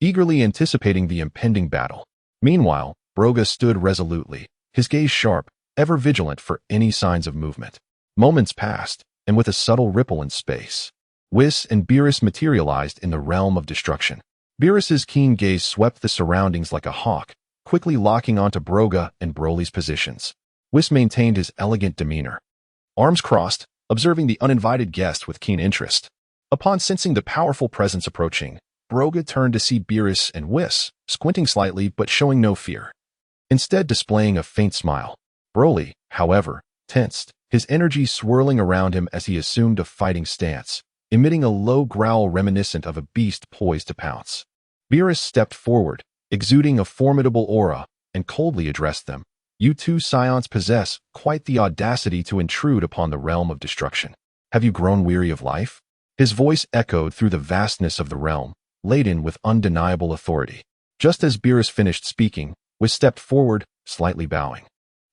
A: eagerly anticipating the impending battle. Meanwhile, Broga stood resolutely, his gaze sharp, ever vigilant for any signs of movement. Moments passed, and with a subtle ripple in space, Whis and Beerus materialized in the realm of destruction. Beerus's keen gaze swept the surroundings like a hawk, quickly locking onto Broga and Broly's positions. Whis maintained his elegant demeanor, arms crossed, observing the uninvited guest with keen interest. Upon sensing the powerful presence approaching, Broga turned to see Beerus and Whis, squinting slightly but showing no fear, instead displaying a faint smile. Broly, however, tensed, his energy swirling around him as he assumed a fighting stance, emitting a low growl reminiscent of a beast poised to pounce. Beerus stepped forward, exuding a formidable aura, and coldly addressed them. You two Saiyans possess quite the audacity to intrude upon the realm of destruction. Have you grown weary of life? His voice echoed through the vastness of the realm, laden with undeniable authority. Just as Beerus finished speaking, Whis stepped forward, slightly bowing,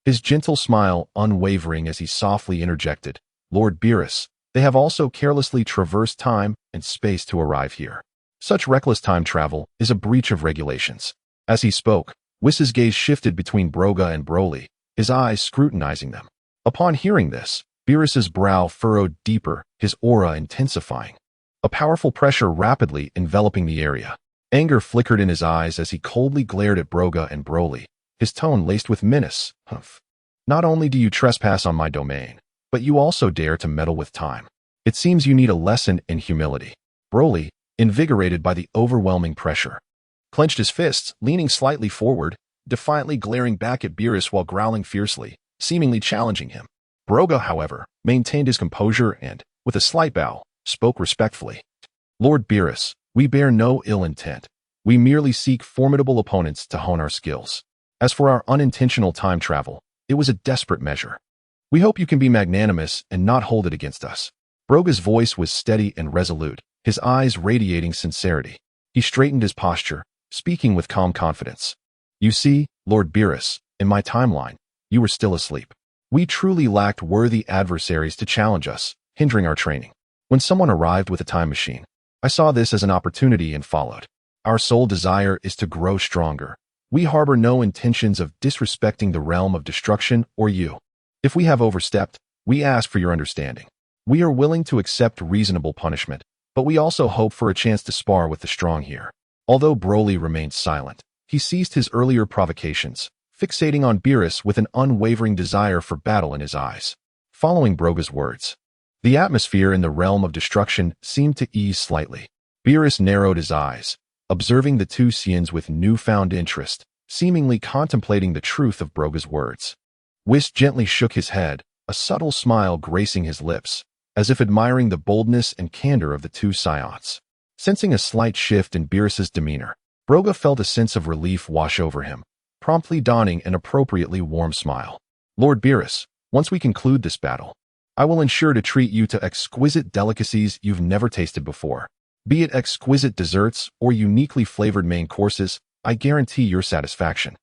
A: his gentle smile unwavering as he softly interjected, Lord Beerus, they have also carelessly traversed time and space to arrive here. Such reckless time travel is a breach of regulations. As he spoke, Whis's gaze shifted between Broga and Broly, his eyes scrutinizing them. Upon hearing this, Beerus's brow furrowed deeper, his aura intensifying, a powerful pressure rapidly enveloping the area. Anger flickered in his eyes as he coldly glared at Broga and Broly, his tone laced with menace. Humph. Not only do you trespass on my domain, but you also dare to meddle with time. It seems you need a lesson in humility. Broly, invigorated by the overwhelming pressure, clenched his fists, leaning slightly forward, defiantly glaring back at Beerus while growling fiercely, seemingly challenging him. Broga, however, maintained his composure and, with a slight bow, spoke respectfully. Lord Beerus, we bear no ill intent. We merely seek formidable opponents to hone our skills. As for our unintentional time travel, it was a desperate measure. We hope you can be magnanimous and not hold it against us. Broga's voice was steady and resolute, his eyes radiating sincerity. He straightened his posture, speaking with calm confidence. You see, Lord Beerus, in my timeline, you were still asleep. We truly lacked worthy adversaries to challenge us, hindering our training. When someone arrived with a time machine, I saw this as an opportunity and followed. Our sole desire is to grow stronger. We harbor no intentions of disrespecting the realm of destruction or you. If we have overstepped, we ask for your understanding. We are willing to accept reasonable punishment, but we also hope for a chance to spar with the strong here. Although Broly remained silent, he ceased his earlier provocations, fixating on Beerus with an unwavering desire for battle in his eyes. Following Broga's words, the atmosphere in the realm of destruction seemed to ease slightly. Beerus narrowed his eyes, observing the two Saiyans with newfound interest, seemingly contemplating the truth of Broga's words. Whis gently shook his head, a subtle smile gracing his lips, as if admiring the boldness and candor of the two Saiyans. Sensing a slight shift in Beerus's demeanor, Broga felt a sense of relief wash over him, promptly donning an appropriately warm smile. Lord Beerus, once we conclude this battle, I will ensure to treat you to exquisite delicacies you've never tasted before. Be it exquisite desserts or uniquely flavored main courses, I guarantee your satisfaction.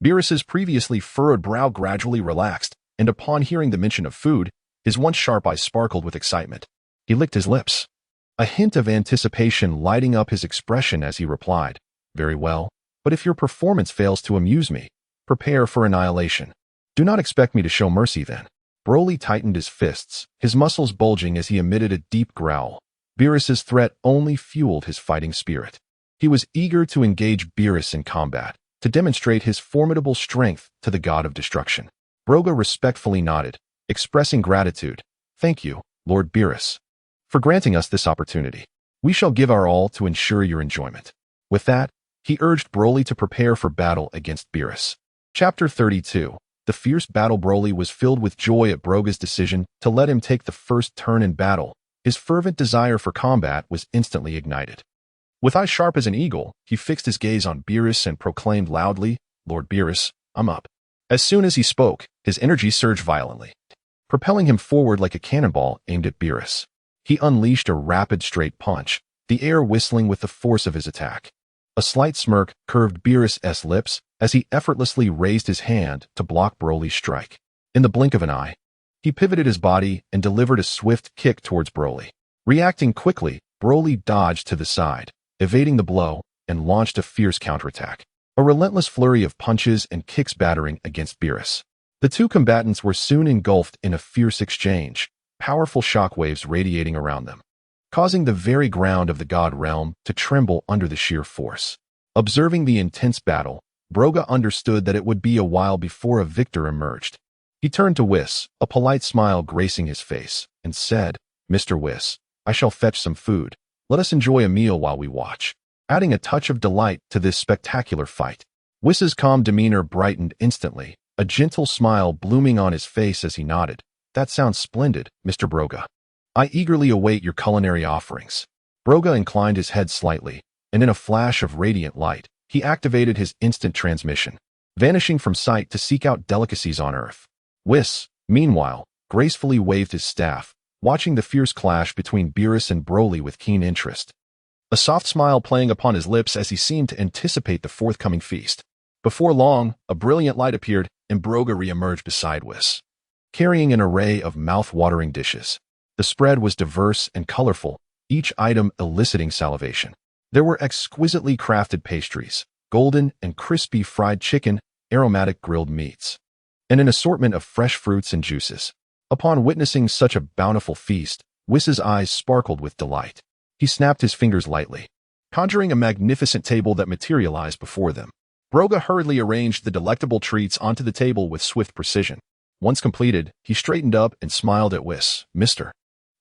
A: Beerus's previously furrowed brow gradually relaxed, and upon hearing the mention of food, his once sharp eyes sparkled with excitement. He licked his lips, a hint of anticipation lighting up his expression as he replied, Very well, but if your performance fails to amuse me, prepare for annihilation. Do not expect me to show mercy then. Broly tightened his fists, his muscles bulging as he emitted a deep growl. Beerus's threat only fueled his fighting spirit. He was eager to engage Beerus in combat, to demonstrate his formidable strength to the god of destruction. Broga respectfully nodded, expressing gratitude. Thank you, Lord Beerus, for granting us this opportunity. We shall give our all to ensure your enjoyment. With that, he urged Broly to prepare for battle against Beerus. Chapter 32. The fierce battle. Broly was filled with joy at Broga's decision to let him take the first turn in battle. His fervent desire for combat was instantly ignited. With eyes sharp as an eagle, he fixed his gaze on Beerus and proclaimed loudly, Lord Beerus, I'm up. As soon as he spoke, his energy surged violently, propelling him forward like a cannonball aimed at Beerus. He unleashed a rapid straight punch, the air whistling with the force of his attack. A slight smirk curved Beerus' lips as he effortlessly raised his hand to block Broly's strike. In the blink of an eye, he pivoted his body and delivered a swift kick towards Broly. Reacting quickly, Broly dodged to the side, evading the blow, and launched a fierce counterattack. A relentless flurry of punches and kicks battering against Beerus. The two combatants were soon engulfed in a fierce exchange, powerful shockwaves radiating around them, causing the very ground of the God Realm to tremble under the sheer force. Observing the intense battle, Broga understood that it would be a while before a victor emerged. He turned to Whis, a polite smile gracing his face, and said, "Mr. Whis, I shall fetch some food. Let us enjoy a meal while we watch," adding a touch of delight to this spectacular fight. Whis' calm demeanor brightened instantly, a gentle smile blooming on his face as he nodded. "That sounds splendid, Mr. Broga. I eagerly await your culinary offerings." Broga inclined his head slightly, and in a flash of radiant light, he activated his instant transmission, vanishing from sight to seek out delicacies on Earth. Whis, meanwhile, gracefully waved his staff, watching the fierce clash between Beerus and Broly with keen interest, a soft smile playing upon his lips as he seemed to anticipate the forthcoming feast. Before long, a brilliant light appeared, and Broga re-emerged beside Whis, carrying an array of mouth-watering dishes. The spread was diverse and colorful, each item eliciting salivation. There were exquisitely crafted pastries, golden and crispy fried chicken, aromatic grilled meats, and an assortment of fresh fruits and juices. Upon witnessing such a bountiful feast, Whis' eyes sparkled with delight. He snapped his fingers lightly, conjuring a magnificent table that materialized before them. Broga hurriedly arranged the delectable treats onto the table with swift precision. Once completed, he straightened up and smiled at Whis. "Mr.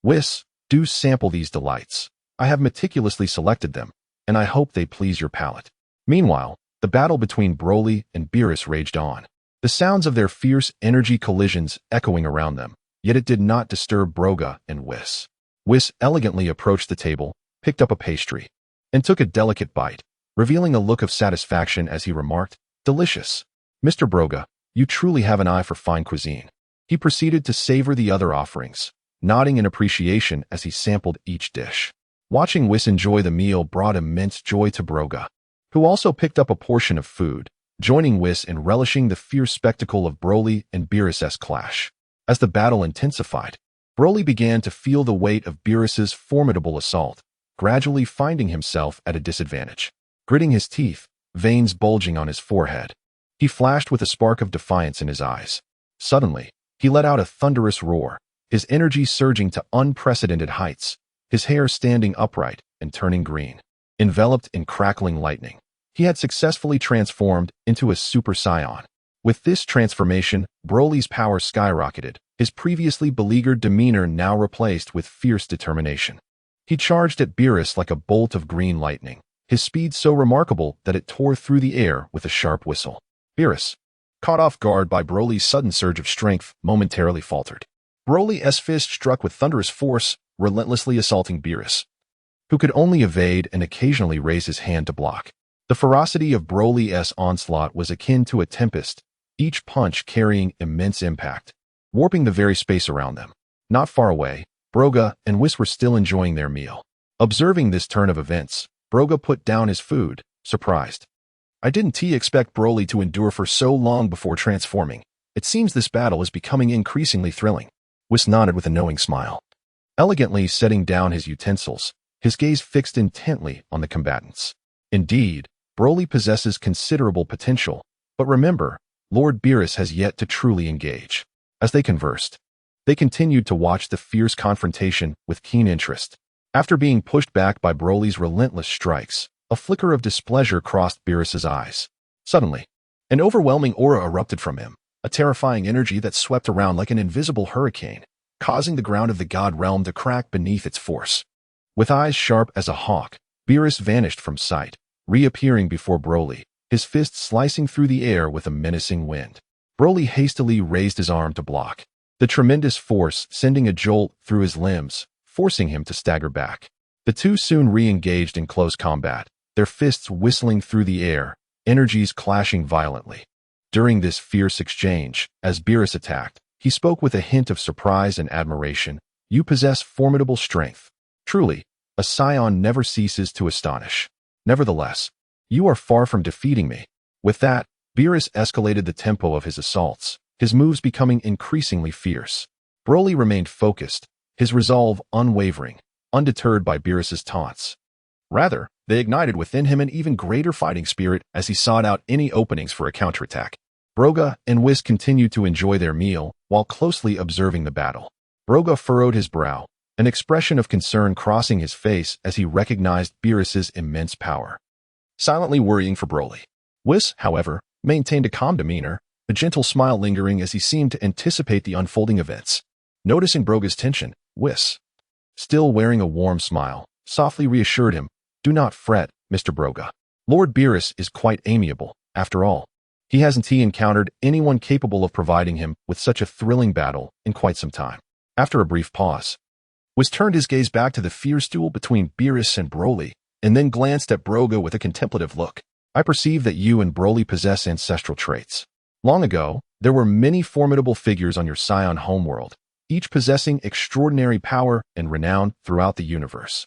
A: Whis, do sample these delights. I have meticulously selected them, and I hope they please your palate." Meanwhile, the battle between Broly and Beerus raged on, the sounds of their fierce energy collisions echoing around them, yet it did not disturb Broga and Whis. Whis elegantly approached the table, picked up a pastry, and took a delicate bite, revealing a look of satisfaction as he remarked, "Delicious. Mr. Broga, you truly have an eye for fine cuisine." He proceeded to savor the other offerings, nodding in appreciation as he sampled each dish. Watching Whis enjoy the meal brought immense joy to Broga, who also picked up a portion of food, joining Whis in relishing the fierce spectacle of Broly and Beerus' clash. As the battle intensified, Broly began to feel the weight of Beerus' formidable assault, gradually finding himself at a disadvantage. Gritting his teeth, veins bulging on his forehead, he flashed with a spark of defiance in his eyes. Suddenly, he let out a thunderous roar, his energy surging to unprecedented heights, his hair standing upright and turning green. Enveloped in crackling lightning, he had successfully transformed into a Super Saiyan. With this transformation, Broly's power skyrocketed, his previously beleaguered demeanor now replaced with fierce determination. He charged at Beerus like a bolt of green lightning, his speed so remarkable that it tore through the air with a sharp whistle. Beerus, caught off guard by Broly's sudden surge of strength, momentarily faltered. Broly's fist struck with thunderous force, relentlessly assaulting Beerus, who could only evade and occasionally raise his hand to block. The ferocity of Broly's onslaught was akin to a tempest, each punch carrying immense impact, warping the very space around them. Not far away, Broga and Whis were still enjoying their meal. Observing this turn of events, Broga put down his food, surprised. "I didn't expect Broly to endure for so long before transforming. It seems this battle is becoming increasingly thrilling." Whis nodded with a knowing smile. Elegantly setting down his utensils, his gaze fixed intently on the combatants. Indeed, Broly possesses considerable potential, but remember, Lord Beerus has yet to truly engage. As they conversed, they continued to watch the fierce confrontation with keen interest. After being pushed back by Broly's relentless strikes, a flicker of displeasure crossed Beerus' eyes. Suddenly, an overwhelming aura erupted from him, a terrifying energy that swept around like an invisible hurricane, causing the ground of the God Realm to crack beneath its force. With eyes sharp as a hawk, Beerus vanished from sight, reappearing before Broly, his fist slicing through the air with a menacing wind. Broly hastily raised his arm to block, the tremendous force sending a jolt through his limbs, forcing him to stagger back. The two soon re-engaged in close combat, their fists whistling through the air, energies clashing violently. During this fierce exchange, as Beerus attacked, he spoke with a hint of surprise and admiration. "You possess formidable strength. Truly, A Saiyan never ceases to astonish. Nevertheless, you are far from defeating me. With that, Beerus escalated the tempo of his assaults, his moves becoming increasingly fierce. Broly remained focused, his resolve unwavering, undeterred by Beerus's taunts. Rather, they ignited within him an even greater fighting spirit as he sought out any openings for a counterattack. Broga and Whis continued to enjoy their meal while closely observing the battle. Broga furrowed his brow, an expression of concern crossing his face as he recognized Beerus's immense power. Silently worrying for Broly. Whis, however, maintained a calm demeanor, a gentle smile lingering as he seemed to anticipate the unfolding events. Noticing Broga's tension, Whis, still wearing a warm smile, softly reassured him, "Do not fret, Mr. Broga. Lord Beerus is quite amiable, after all. He hasn't encountered anyone capable of providing him with such a thrilling battle in quite some time." After a brief pause, Whis turned his gaze back to the fierce duel between Beerus and Broly, and then glanced at Broga with a contemplative look. "I perceive that you and Broly possess ancestral traits. Long ago, there were many formidable figures on your Saiyan homeworld, each possessing extraordinary power and renown throughout the universe.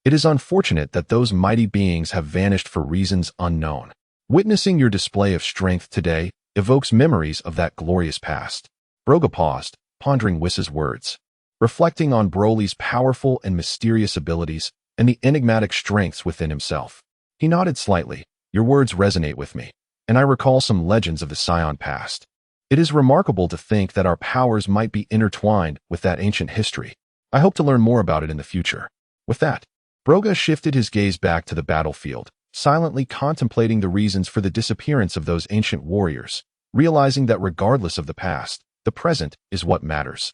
A: It is unfortunate that those mighty beings have vanished for reasons unknown. Witnessing your display of strength today evokes memories of that glorious past." Broga paused, pondering Whis's words, reflecting on Broly's powerful and mysterious abilities and the enigmatic strengths within himself. He nodded slightly. "Your words resonate with me, and I recall some legends of the Saiyan past. It is remarkable to think that our powers might be intertwined with that ancient history. I hope to learn more about it in the future." With that, Broga shifted his gaze back to the battlefield, silently contemplating the reasons for the disappearance of those ancient warriors, realizing that regardless of the past, the present is what matters.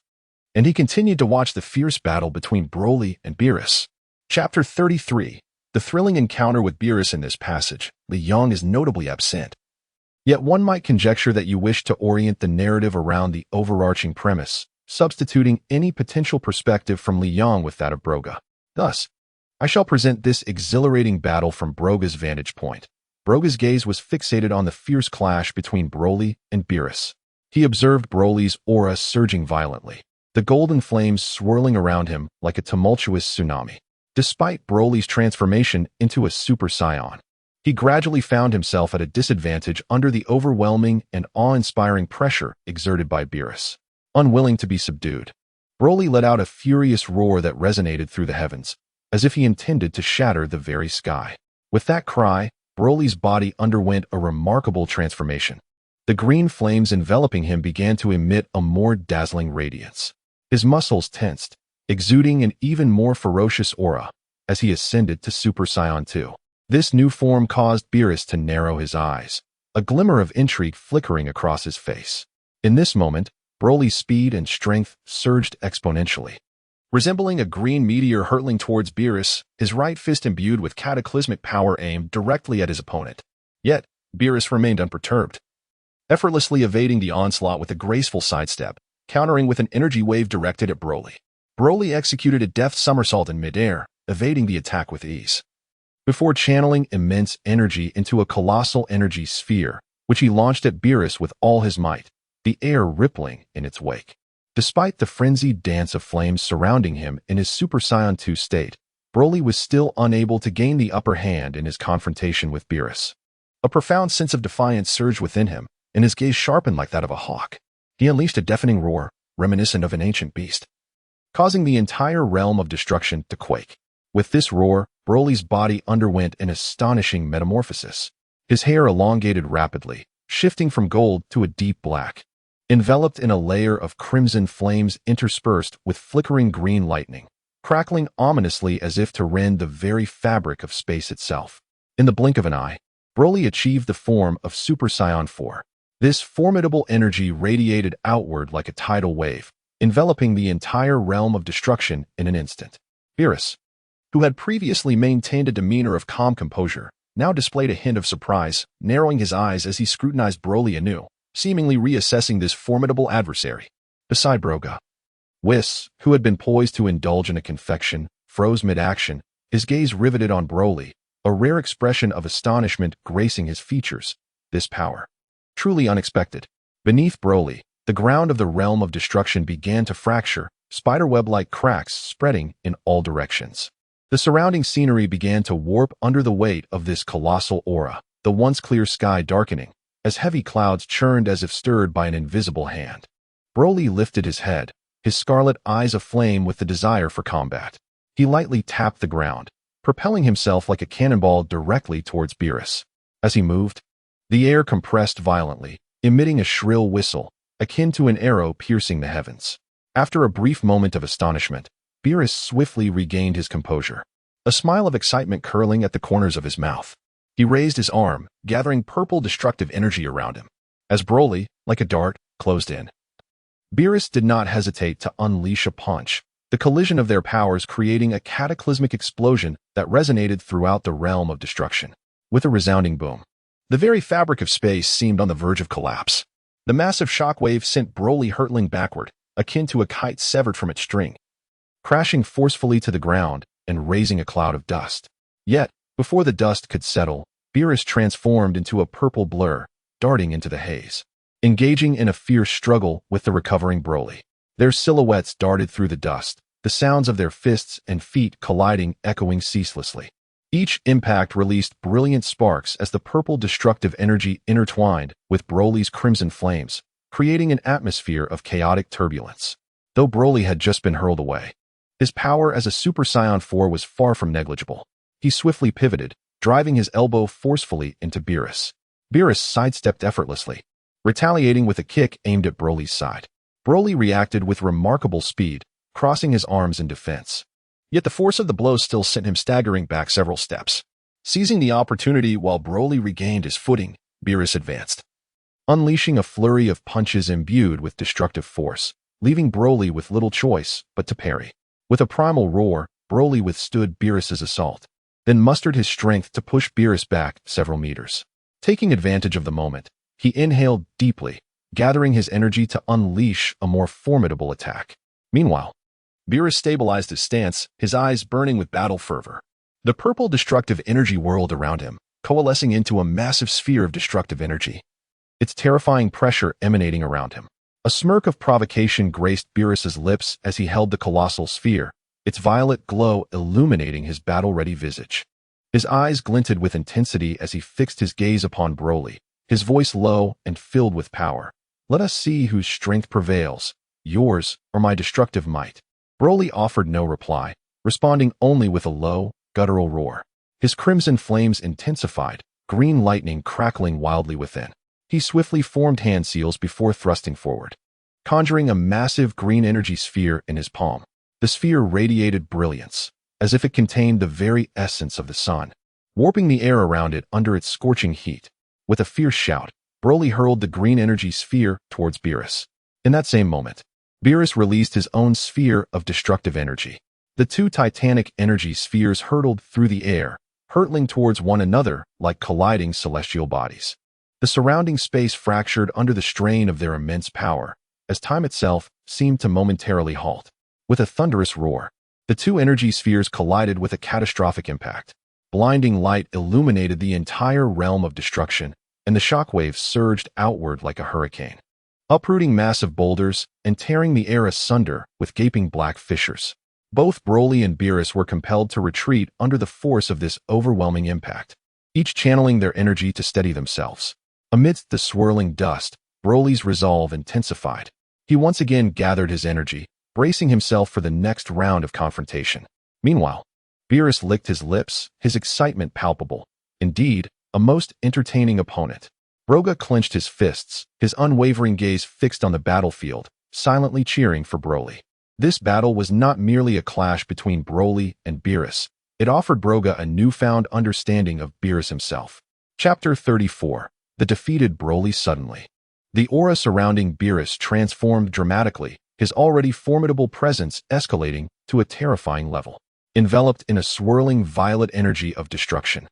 A: And he continued to watch the fierce battle between Broly and Beerus. Chapter 33. The thrilling encounter with Beerus. In this passage, Li Yang is notably absent. Yet one might conjecture that you wish to orient the narrative around the overarching premise, substituting any potential perspective from Li Yang with that of Broga. Thus, I shall present this exhilarating battle from Broga's vantage point. Broga's gaze was fixated on the fierce clash between Broly and Beerus. He observed Broly's aura surging violently, the golden flames swirling around him like a tumultuous tsunami. Despite Broly's transformation into a Super Saiyan, he gradually found himself at a disadvantage under the overwhelming and awe-inspiring pressure exerted by Beerus. Unwilling to be subdued, Broly let out a furious roar that resonated through the heavens, as if he intended to shatter the very sky. With that cry, Broly's body underwent a remarkable transformation. The green flames enveloping him began to emit a more dazzling radiance. His muscles tensed, exuding an even more ferocious aura as he ascended to Super Saiyan 2. This new form caused Beerus to narrow his eyes, a glimmer of intrigue flickering across his face. In this moment, Broly's speed and strength surged exponentially. Resembling a green meteor hurtling towards Beerus, his right fist imbued with cataclysmic power aimed directly at his opponent. Yet, Beerus remained unperturbed, effortlessly evading the onslaught with a graceful sidestep, countering with an energy wave directed at Broly. Broly executed a deft somersault in midair, evading the attack with ease, before channeling immense energy into a colossal energy sphere, which he launched at Beerus with all his might, the air rippling in its wake. Despite the frenzied dance of flames surrounding him in his Super Saiyan 2 state, Broly was still unable to gain the upper hand in his confrontation with Beerus. A profound sense of defiance surged within him, and his gaze sharpened like that of a hawk. He unleashed a deafening roar, reminiscent of an ancient beast, causing the entire realm of destruction to quake. With this roar, Broly's body underwent an astonishing metamorphosis. His hair elongated rapidly, shifting from gold to a deep black, enveloped in a layer of crimson flames interspersed with flickering green lightning, crackling ominously as if to rend the very fabric of space itself. In the blink of an eye, Broly achieved the form of Super Saiyan 4. This formidable energy radiated outward like a tidal wave, enveloping the entire realm of destruction in an instant. Beerus, who had previously maintained a demeanor of calm composure, now displayed a hint of surprise, narrowing his eyes as he scrutinized Broly anew, seemingly reassessing this formidable adversary. Beside Broga, Whis, who had been poised to indulge in a confection, froze mid-action, his gaze riveted on Broly, a rare expression of astonishment gracing his features. This power, truly unexpected. Beneath Broly, the ground of the realm of destruction began to fracture, spiderweb-like cracks spreading in all directions. The surrounding scenery began to warp under the weight of this colossal aura, the once clear sky darkening, as heavy clouds churned as if stirred by an invisible hand. Broly lifted his head, his scarlet eyes aflame with the desire for combat. He lightly tapped the ground, propelling himself like a cannonball directly towards Beerus. As he moved, the air compressed violently, emitting a shrill whistle, akin to an arrow piercing the heavens. After a brief moment of astonishment, Beerus swiftly regained his composure, a smile of excitement curling at the corners of his mouth. He raised his arm, gathering purple destructive energy around him. As Broly, like a dart, closed in, Beerus did not hesitate to unleash a punch, the collision of their powers creating a cataclysmic explosion that resonated throughout the realm of destruction. With a resounding boom, the very fabric of space seemed on the verge of collapse. The massive shockwave sent Broly hurtling backward, akin to a kite severed from its string, crashing forcefully to the ground and raising a cloud of dust. Yet, before the dust could settle, Beerus transformed into a purple blur, darting into the haze, engaging in a fierce struggle with the recovering Broly. Their silhouettes darted through the dust, the sounds of their fists and feet colliding echoing ceaselessly. Each impact released brilliant sparks as the purple destructive energy intertwined with Broly's crimson flames, creating an atmosphere of chaotic turbulence. Though Broly had just been hurled away, his power as a Super Saiyan 4 was far from negligible. He swiftly pivoted, driving his elbow forcefully into Beerus. Beerus sidestepped effortlessly, retaliating with a kick aimed at Broly's side. Broly reacted with remarkable speed, crossing his arms in defense. Yet the force of the blow still sent him staggering back several steps. Seizing the opportunity while Broly regained his footing, Beerus advanced, unleashing a flurry of punches imbued with destructive force, leaving Broly with little choice but to parry. With a primal roar, Broly withstood Beerus's assault, then mustered his strength to push Beerus back several meters. Taking advantage of the moment, he inhaled deeply, gathering his energy to unleash a more formidable attack. Meanwhile, Beerus stabilized his stance, his eyes burning with battle fervor. The purple destructive energy whirled around him, coalescing into a massive sphere of destructive energy, its terrifying pressure emanating around him. A smirk of provocation graced Beerus's lips as he held the colossal sphere, its violet glow illuminating his battle-ready visage. His eyes glinted with intensity as he fixed his gaze upon Broly, his voice low and filled with power. "Let us see whose strength prevails, yours or my destructive might." Broly offered no reply, responding only with a low, guttural roar. His crimson flames intensified, green lightning crackling wildly within. He swiftly formed hand seals before thrusting forward, conjuring a massive green energy sphere in his palm. The sphere radiated brilliance, as if it contained the very essence of the sun, warping the air around it under its scorching heat. With a fierce shout, Broly hurled the green energy sphere towards Beerus. In that same moment, Beerus released his own sphere of destructive energy. The two titanic energy spheres hurtled through the air, hurtling towards one another like colliding celestial bodies. The surrounding space fractured under the strain of their immense power, as time itself seemed to momentarily halt. With a thunderous roar, the two energy spheres collided with a catastrophic impact. Blinding light illuminated the entire realm of destruction, and the shockwaves surged outward like a hurricane, uprooting massive boulders and tearing the air asunder with gaping black fissures. Both Broly and Beerus were compelled to retreat under the force of this overwhelming impact, each channeling their energy to steady themselves. Amidst the swirling dust, Broly's resolve intensified. He once again gathered his energy, bracing himself for the next round of confrontation. Meanwhile, Beerus licked his lips, his excitement palpable. Indeed, a most entertaining opponent. Broga clenched his fists, his unwavering gaze fixed on the battlefield, silently cheering for Broly. This battle was not merely a clash between Broly and Beerus. It offered Broga a newfound understanding of Beerus himself. Chapter 34. The defeated Broly suddenly. The aura surrounding Beerus transformed dramatically, his already formidable presence escalating to a terrifying level. Enveloped in a swirling violet energy of destruction,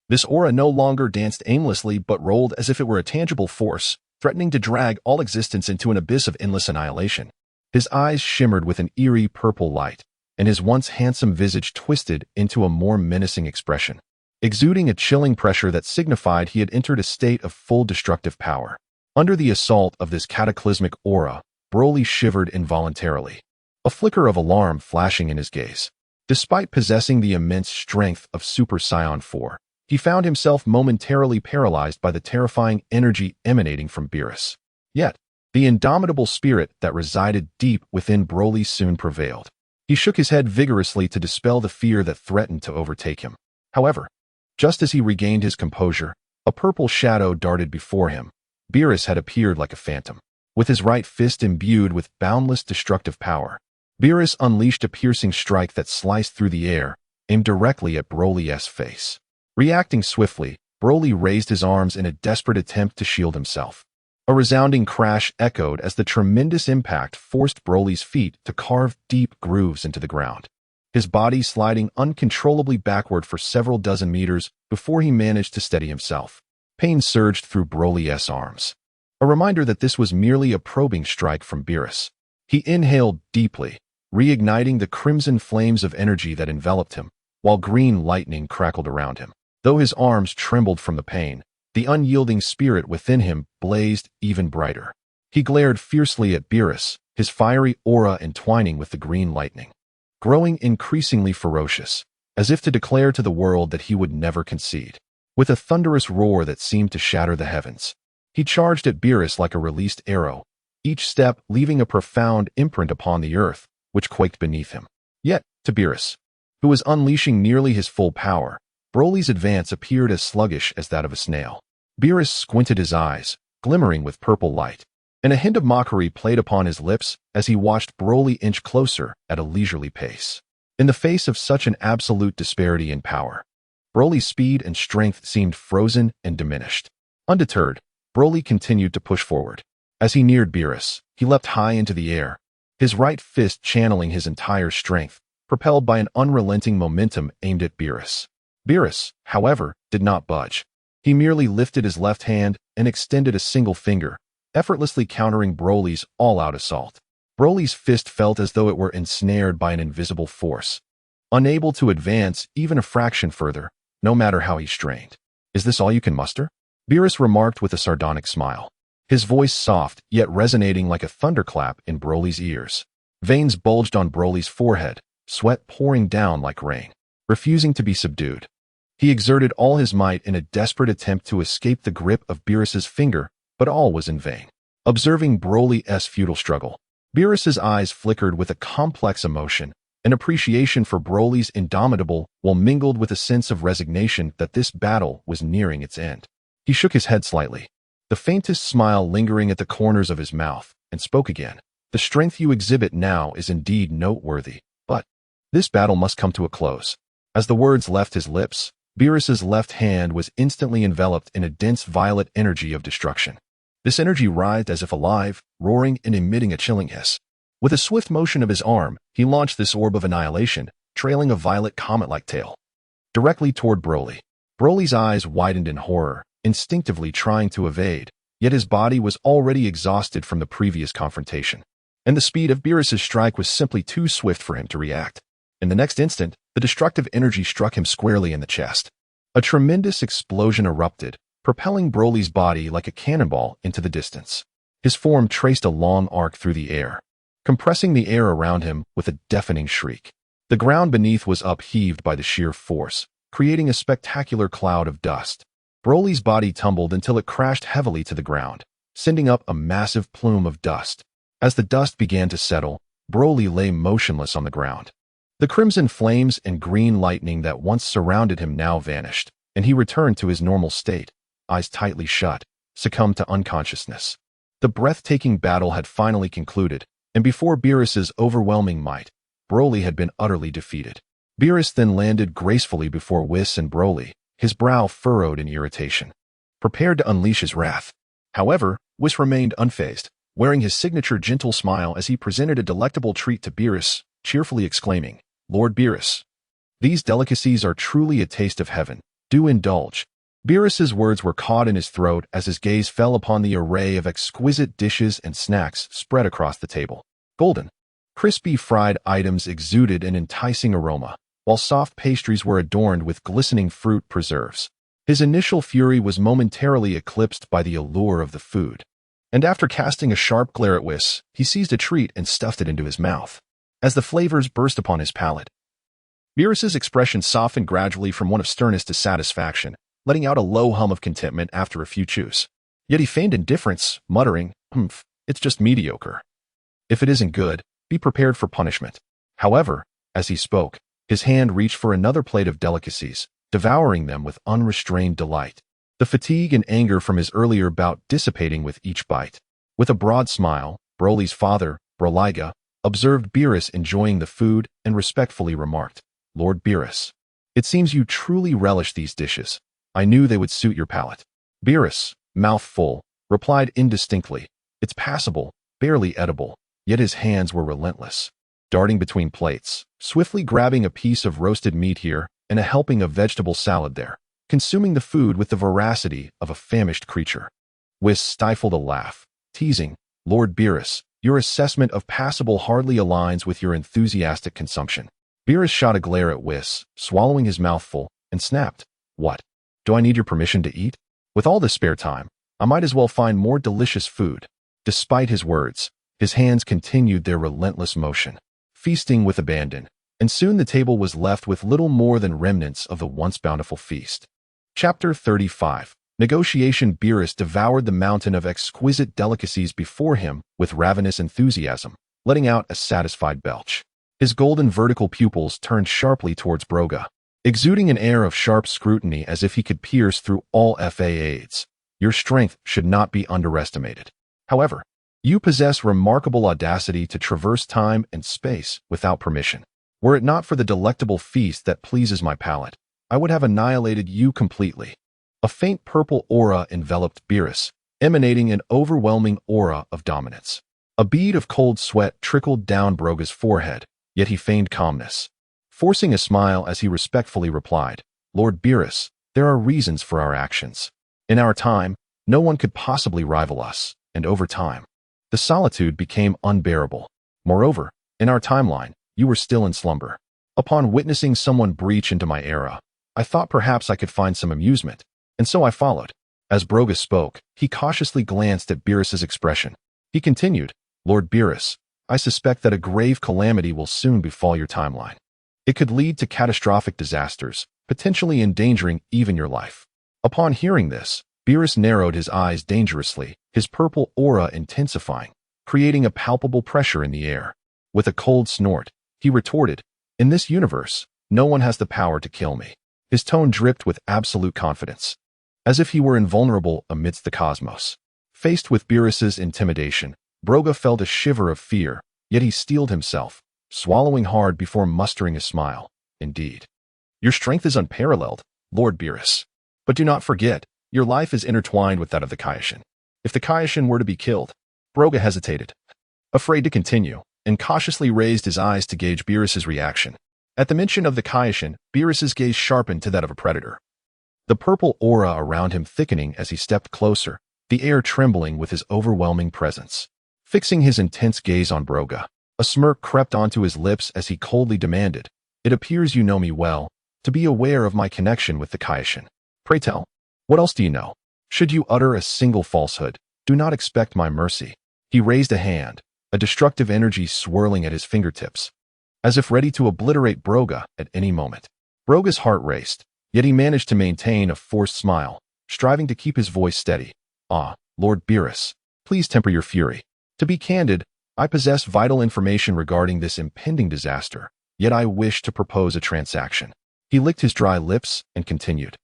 A: this aura no longer danced aimlessly but rolled as if it were a tangible force, threatening to drag all existence into an abyss of endless annihilation. His eyes shimmered with an eerie purple light, and his once handsome visage twisted into a more menacing expression, exuding a chilling pressure that signified he had entered a state of full destructive power. Under the assault of this cataclysmic aura, Broly shivered involuntarily, a flicker of alarm flashing in his gaze. Despite possessing the immense strength of Super Saiyan 4, he found himself momentarily paralyzed by the terrifying energy emanating from Beerus. Yet, the indomitable spirit that resided deep within Broly soon prevailed. He shook his head vigorously to dispel the fear that threatened to overtake him. However, just as he regained his composure, a purple shadow darted before him. Beerus had appeared like a phantom. With his right fist imbued with boundless destructive power, Beerus unleashed a piercing strike that sliced through the air, aimed directly at Broly's face. Reacting swiftly, Broly raised his arms in a desperate attempt to shield himself. A resounding crash echoed as the tremendous impact forced Broly's feet to carve deep grooves into the ground, his body sliding uncontrollably backward for several dozen meters before he managed to steady himself. Pain surged through Broly's arms, a reminder that this was merely a probing strike from Beerus. He inhaled deeply, reigniting the crimson flames of energy that enveloped him, while green lightning crackled around him. Though his arms trembled from the pain, the unyielding spirit within him blazed even brighter. He glared fiercely at Beerus, his fiery aura entwining with the green lightning, growing increasingly ferocious, as if to declare to the world that he would never concede. With a thunderous roar that seemed to shatter the heavens, he charged at Beerus like a released arrow, each step leaving a profound imprint upon the earth, which quaked beneath him. Yet, to Beerus, who was unleashing nearly his full power, Broly's advance appeared as sluggish as that of a snail. Beerus squinted his eyes, glimmering with purple light, and a hint of mockery played upon his lips as he watched Broly inch closer at a leisurely pace. In the face of such an absolute disparity in power, Broly's speed and strength seemed frozen and diminished. Undeterred, Broly continued to push forward. As he neared Beerus, he leapt high into the air, his right fist channeling his entire strength, propelled by an unrelenting momentum aimed at Beerus. Beerus, however, did not budge. He merely lifted his left hand and extended a single finger, effortlessly countering Broly's all-out assault. Broly's fist felt as though it were ensnared by an invisible force, unable to advance even a fraction further, no matter how he strained. "Is this all you can muster?" Beerus remarked with a sardonic smile, his voice soft yet resonating like a thunderclap in Broly's ears. Veins bulged on Broly's forehead, sweat pouring down like rain. Refusing to be subdued, he exerted all his might in a desperate attempt to escape the grip of Beerus's finger, but all was in vain. Observing Broly's futile struggle, Beerus's eyes flickered with a complex emotion, an appreciation for Broly's indomitable while mingled with a sense of resignation that this battle was nearing its end. He shook his head slightly, the faintest smile lingering at the corners of his mouth, and spoke again. "The strength you exhibit now is indeed noteworthy, but this battle must come to a close." As the words left his lips, Beerus's left hand was instantly enveloped in a dense violet energy of destruction. This energy writhed as if alive, roaring and emitting a chilling hiss. With a swift motion of his arm, he launched this orb of annihilation, trailing a violet comet-like tail, directly toward Broly. Broly's eyes widened in horror, instinctively trying to evade, yet his body was already exhausted from the previous confrontation, and the speed of Beerus's strike was simply too swift for him to react. In the next instant, the destructive energy struck him squarely in the chest. A tremendous explosion erupted, propelling Broly's body like a cannonball into the distance. His form traced a long arc through the air, compressing the air around him with a deafening shriek. The ground beneath was upheaved by the sheer force, creating a spectacular cloud of dust. Broly's body tumbled until it crashed heavily to the ground, sending up a massive plume of dust. As the dust began to settle, Broly lay motionless on the ground. The crimson flames and green lightning that once surrounded him now vanished, and he returned to his normal state, eyes tightly shut, succumbed to unconsciousness. The breathtaking battle had finally concluded, and before Beerus's overwhelming might, Broly had been utterly defeated. Beerus then landed gracefully before Whis and Broly, his brow furrowed in irritation, prepared to unleash his wrath. However, Whis remained unfazed, wearing his signature gentle smile as he presented a delectable treat to Beerus, cheerfully exclaiming, "Lord Beerus, these delicacies are truly a taste of heaven. Do indulge." Beerus's words were caught in his throat as his gaze fell upon the array of exquisite dishes and snacks spread across the table. Golden, crispy fried items exuded an enticing aroma, while soft pastries were adorned with glistening fruit preserves. His initial fury was momentarily eclipsed by the allure of the food, and after casting a sharp glare at Whis, he seized a treat and stuffed it into his mouth. As the flavors burst upon his palate, Beerus's expression softened gradually from one of sternness to satisfaction, letting out a low hum of contentment after a few chews. Yet he feigned indifference, muttering, "Humph, it's just mediocre. If it isn't good, be prepared for punishment." However, as he spoke, his hand reached for another plate of delicacies, devouring them with unrestrained delight, the fatigue and anger from his earlier bout dissipating with each bite. With a broad smile, Broly's father, Brolyga, observed Beerus enjoying the food and respectfully remarked, "Lord Beerus, it seems you truly relish these dishes. I knew they would suit your palate." Beerus, mouth full, replied indistinctly, "It's passable, barely edible," yet his hands were relentless, darting between plates, swiftly grabbing a piece of roasted meat here and a helping of vegetable salad there, consuming the food with the voracity of a famished creature. Whis stifled a laugh, teasing, "Lord Beerus, your assessment of passable hardly aligns with your enthusiastic consumption." Beerus shot a glare at Whis, swallowing his mouthful, and snapped, "What? Do I need your permission to eat? With all this spare time, I might as well find more delicious food." Despite his words, his hands continued their relentless motion, feasting with abandon, and soon the table was left with little more than remnants of the once bountiful feast. Chapter 35. Negotiation. Beerus devoured the mountain of exquisite delicacies before him with ravenous enthusiasm, letting out a satisfied belch. His golden vertical pupils turned sharply towards Broga, exuding an air of sharp scrutiny as if he could pierce through all FAAs. "Your strength should not be underestimated. However, you possess remarkable audacity to traverse time and space without permission. Were it not for the delectable feast that pleases my palate, I would have annihilated you completely." A faint purple aura enveloped Beerus, emanating an overwhelming aura of dominance. A bead of cold sweat trickled down Broga's forehead, yet he feigned calmness, forcing a smile as he respectfully replied, "Lord Beerus, there are reasons for our actions. In our time, no one could possibly rival us, and over time, the solitude became unbearable. Moreover, in our timeline, you were still in slumber. Upon witnessing someone breach into my era, I thought perhaps I could find some amusement, and so I followed." As Broga spoke, he cautiously glanced at Beerus's expression. He continued, "Lord Beerus, I suspect that a grave calamity will soon befall your timeline. It could lead to catastrophic disasters, potentially endangering even your life." Upon hearing this, Beerus narrowed his eyes dangerously, his purple aura intensifying, creating a palpable pressure in the air. With a cold snort, he retorted, "In this universe, no one has the power to kill me." His tone dripped with absolute confidence, as if he were invulnerable amidst the cosmos. Faced with Beerus's intimidation, Broga felt a shiver of fear, yet he steeled himself, swallowing hard before mustering a smile. "Indeed, your strength is unparalleled, Lord Beerus. But do not forget, your life is intertwined with that of the Kaioshin. If the Kaioshin were to be killed..." Broga hesitated, afraid to continue, and cautiously raised his eyes to gauge Beerus's reaction. At the mention of the Kaioshin, Beerus's gaze sharpened to that of a predator, the purple aura around him thickening as he stepped closer, the air trembling with his overwhelming presence. Fixing his intense gaze on Broga, a smirk crept onto his lips as he coldly demanded, "It appears you know me well, to be aware of my connection with the Kaioshin. Pray tell, what else do you know? Should you utter a single falsehood, do not expect my mercy." He raised a hand, a destructive energy swirling at his fingertips, as if ready to obliterate Broga at any moment. Broga's heart raced, yet he managed to maintain a forced smile, striving to keep his voice steady. "Ah, Lord Beerus, please temper your fury. To be candid, I possess vital information regarding this impending disaster, yet I wish to propose a transaction." He licked his dry lips and continued,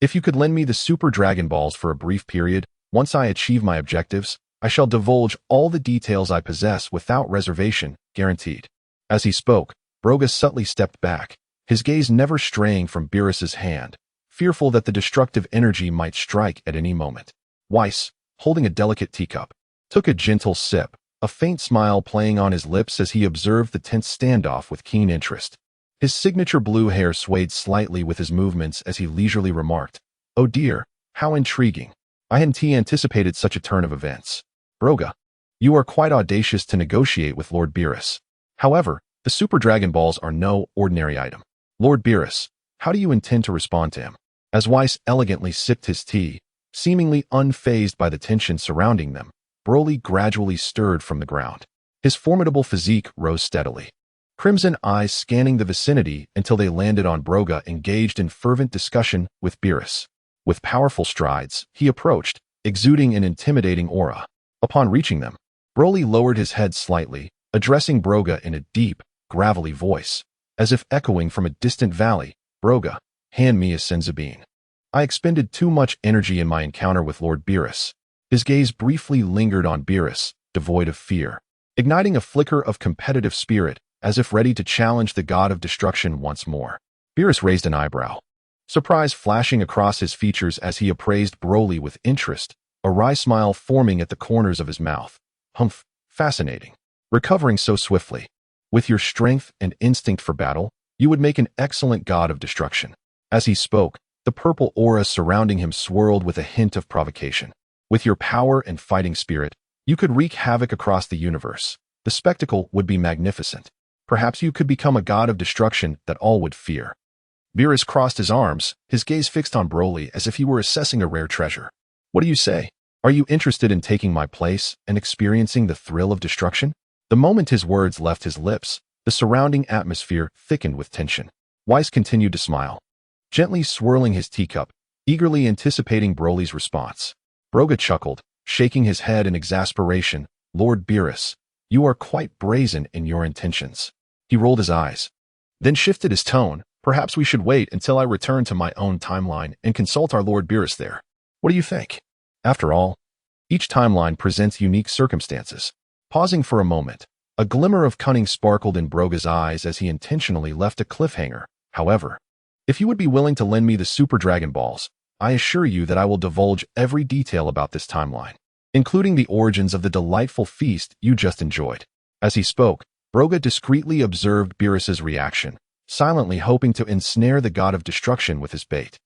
A: "If you could lend me the Super Dragon Balls for a brief period, once I achieve my objectives, I shall divulge all the details I possess without reservation, guaranteed." As he spoke, Broga subtly stepped back, his gaze never straying from Beerus's hand, fearful that the destructive energy might strike at any moment. Weiss, holding a delicate teacup, took a gentle sip, a faint smile playing on his lips as he observed the tense standoff with keen interest. His signature blue hair swayed slightly with his movements as he leisurely remarked, "Oh dear, how intriguing. I hadn't anticipated such a turn of events. Broga, you are quite audacious to negotiate with Lord Beerus. However, the Super Dragon Balls are no ordinary item. Lord Beerus, how do you intend to respond to him?" As Weiss elegantly sipped his tea, seemingly unfazed by the tension surrounding them, Broly gradually stirred from the ground. His formidable physique rose steadily, crimson eyes scanning the vicinity until they landed on Broga, engaged in fervent discussion with Beerus. With powerful strides, he approached, exuding an intimidating aura. Upon reaching them, Broly lowered his head slightly, addressing Broga in a deep, gravelly voice. As if echoing from a distant valley, "Broga, hand me a Senzu bean." I expended too much energy in my encounter with Lord Beerus. His gaze briefly lingered on Beerus, devoid of fear, igniting a flicker of competitive spirit, as if ready to challenge the god of destruction once more. Beerus raised an eyebrow, surprise flashing across his features as he appraised Broly with interest, a wry smile forming at the corners of his mouth. "Humph, fascinating. Recovering so swiftly. With your strength and instinct for battle, you would make an excellent god of destruction." As he spoke, the purple aura surrounding him swirled with a hint of provocation. "With your power and fighting spirit, you could wreak havoc across the universe. The spectacle would be magnificent. Perhaps you could become a god of destruction that all would fear." Beerus crossed his arms, his gaze fixed on Broly as if he were assessing a rare treasure. "What do you say? Are you interested in taking my place and experiencing the thrill of destruction?" The moment his words left his lips, the surrounding atmosphere thickened with tension. Weiss continued to smile, gently swirling his teacup, eagerly anticipating Broly's response. Broga chuckled, shaking his head in exasperation. "Lord Beerus, you are quite brazen in your intentions." He rolled his eyes, then shifted his tone. "Perhaps we should wait until I return to my own timeline and consult our Lord Beerus there. What do you think? After all, each timeline presents unique circumstances." Pausing for a moment, a glimmer of cunning sparkled in Broga's eyes as he intentionally left a cliffhanger. "However, if you would be willing to lend me the Super Dragon Balls, I assure you that I will divulge every detail about this timeline, including the origins of the delightful feast you just enjoyed." As he spoke, Broga discreetly observed Beerus's reaction, silently hoping to ensnare the god of destruction with his bait.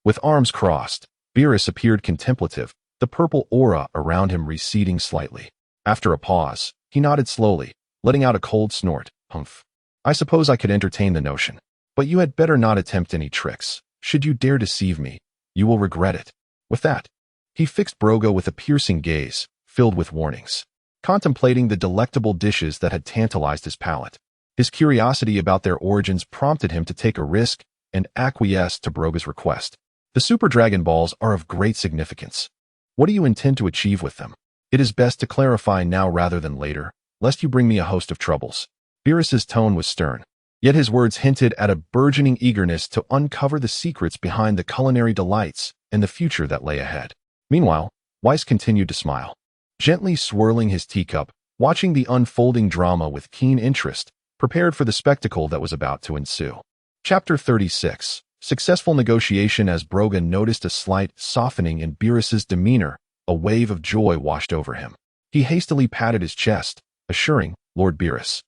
A: With arms crossed, Beerus appeared contemplative, the purple aura around him receding slightly. After a pause, he nodded slowly, letting out a cold snort. "Humph. I suppose I could entertain the notion. But you had better not attempt any tricks. Should you dare deceive me, you will regret it." With that, he fixed Broga with a piercing gaze, filled with warnings, contemplating the delectable dishes that had tantalized his palate. His curiosity about their origins prompted him to take a risk and acquiesce to Broga's request. "The Super Dragon Balls are of great significance. What do you intend to achieve with them? It is best to clarify now rather than later, lest you bring me a host of troubles." Beerus's tone was stern, yet his words hinted at a burgeoning eagerness to uncover the secrets behind the culinary delights and the future that lay ahead. Meanwhile, Weiss continued to smile, gently swirling his teacup, watching the unfolding drama with keen interest, prepared for the spectacle that was about to ensue. Chapter 36. Successful negotiation. As Broga noticed a slight softening in Beerus's demeanor, a wave of joy washed over him. He hastily patted his chest, assuring, "Lord Beerus,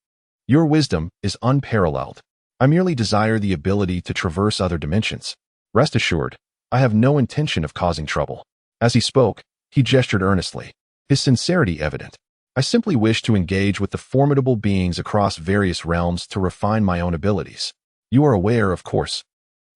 A: your wisdom is unparalleled. I merely desire the ability to traverse other dimensions. Rest assured, I have no intention of causing trouble." As he spoke, he gestured earnestly, his sincerity evident. "I simply wish to engage with the formidable beings across various realms to refine my own abilities. You are aware, of course,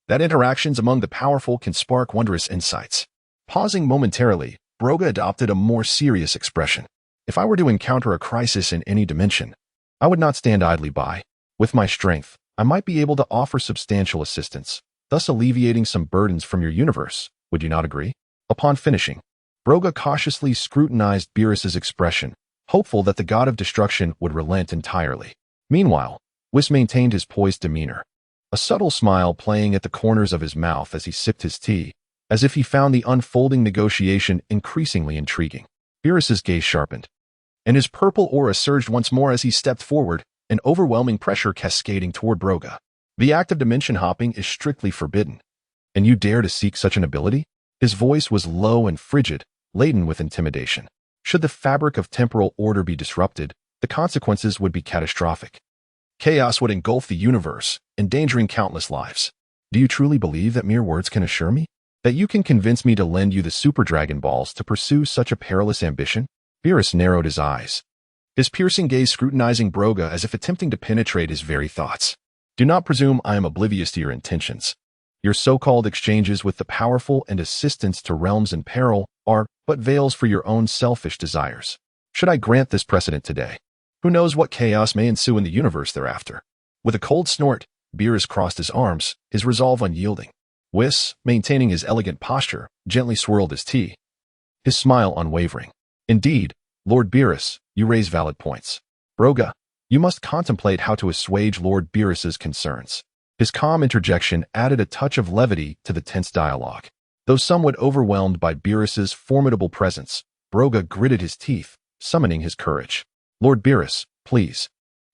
A: that interactions among the powerful can spark wondrous insights." Pausing momentarily, Broga adopted a more serious expression. "If I were to encounter a crisis in any dimension, I would not stand idly by. With my strength, I might be able to offer substantial assistance, thus alleviating some burdens from your universe. Would you not agree?" Upon finishing, Broga cautiously scrutinized Beerus's expression, hopeful that the god of destruction would relent entirely. Meanwhile, Weiss maintained his poised demeanor, a subtle smile playing at the corners of his mouth as he sipped his tea, as if he found the unfolding negotiation increasingly intriguing. Beerus's gaze sharpened, and his purple aura surged once more as he stepped forward, an overwhelming pressure cascading toward Broga. "The act of dimension hopping is strictly forbidden, and you dare to seek such an ability?" His voice was low and frigid, laden with intimidation. Should the fabric of temporal order be disrupted, the consequences would be catastrophic. Chaos would engulf the universe, endangering countless lives. "Do you truly believe that mere words can assure me that you can convince me to lend you the Super Dragon Balls to pursue such a perilous ambition?" Beerus narrowed his eyes, his piercing gaze scrutinizing Broga as if attempting to penetrate his very thoughts. "Do not presume I am oblivious to your intentions. Your so-called exchanges with the powerful and assistance to realms in peril are but veils for your own selfish desires. Should I grant this precedent today, who knows what chaos may ensue in the universe thereafter?" With a cold snort, Beerus crossed his arms, his resolve unyielding. Whis, maintaining his elegant posture, gently swirled his tea, his smile unwavering. Indeed, Lord Beerus, you raise valid points. Broga, you must contemplate how to assuage Lord Beerus's concerns. His calm interjection added a touch of levity to the tense dialogue. Though somewhat overwhelmed by Beerus's formidable presence, Broga gritted his teeth, summoning his courage. Lord Beerus, please,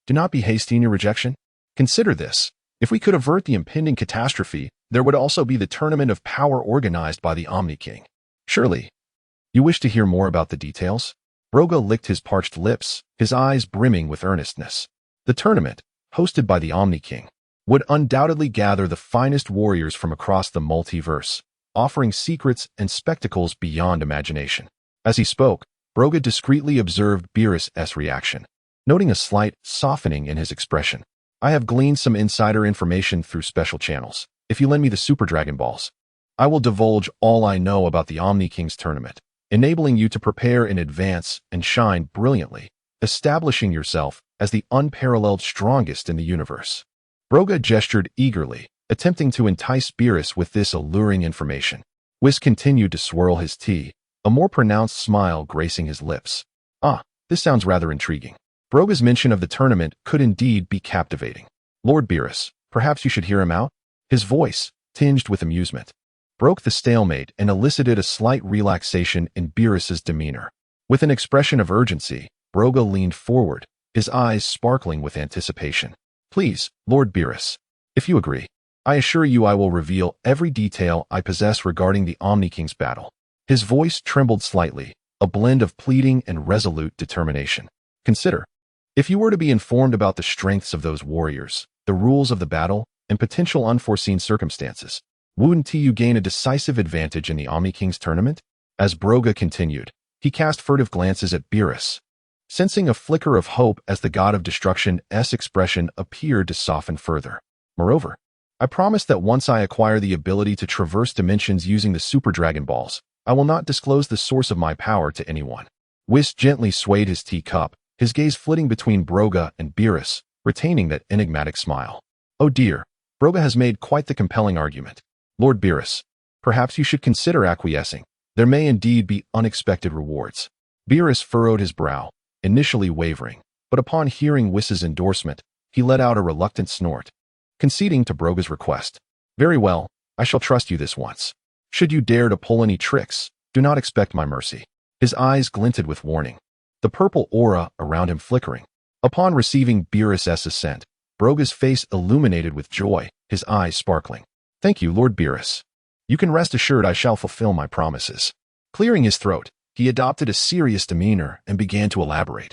A: do not be hasty in your rejection. Consider this. If we could avert the impending catastrophe, there would also be the tournament of power organized by the Omni King. Surely, you wish to hear more about the details? Broga licked his parched lips, his eyes brimming with earnestness. The tournament, hosted by the Omni King, would undoubtedly gather the finest warriors from across the multiverse, offering secrets and spectacles beyond imagination. As he spoke, Broga discreetly observed Beerus' reaction, noting a slight softening in his expression. I have gleaned some insider information through special channels. If you lend me the Super Dragon Balls, I will divulge all I know about the Omni King's tournament, enabling you to prepare in advance and shine brilliantly, establishing yourself as the unparalleled strongest in the universe. Broga gestured eagerly, attempting to entice Beerus with this alluring information. Whis continued to swirl his tea, a more pronounced smile gracing his lips. This sounds rather intriguing. Broga's mention of the tournament could indeed be captivating. Lord Beerus, perhaps you should hear him out? His voice, tinged with amusement, broke the stalemate and elicited a slight relaxation in Beerus's demeanor. With an expression of urgency, Broga leaned forward, his eyes sparkling with anticipation. Please, Lord Beerus, if you agree, I assure you I will reveal every detail I possess regarding the Omni King's battle. His voice trembled slightly, a blend of pleading and resolute determination. Consider, if you were to be informed about the strengths of those warriors, the rules of the battle, and potential unforeseen circumstances, wouldn't you gain a decisive advantage in the Omni King's tournament? As Broga continued, he cast furtive glances at Beerus, sensing a flicker of hope as the God of Destruction's expression appeared to soften further. Moreover, I promise that once I acquire the ability to traverse dimensions using the Super Dragon Balls, I will not disclose the source of my power to anyone. Whis gently swayed his teacup, his gaze flitting between Broga and Beerus, retaining that enigmatic smile. Oh dear, Broga has made quite the compelling argument. Lord Beerus, perhaps you should consider acquiescing. There may indeed be unexpected rewards. Beerus furrowed his brow, initially wavering, but upon hearing Whis' endorsement, he let out a reluctant snort, conceding to Broga's request. Very well, I shall trust you this once. Should you dare to pull any tricks, do not expect my mercy. His eyes glinted with warning, the purple aura around him flickering. Upon receiving Beerus' assent, Broga's face illuminated with joy, his eyes sparkling. Thank you, Lord Beerus. You can rest assured I shall fulfill my promises. Clearing his throat, he adopted a serious demeanor and began to elaborate.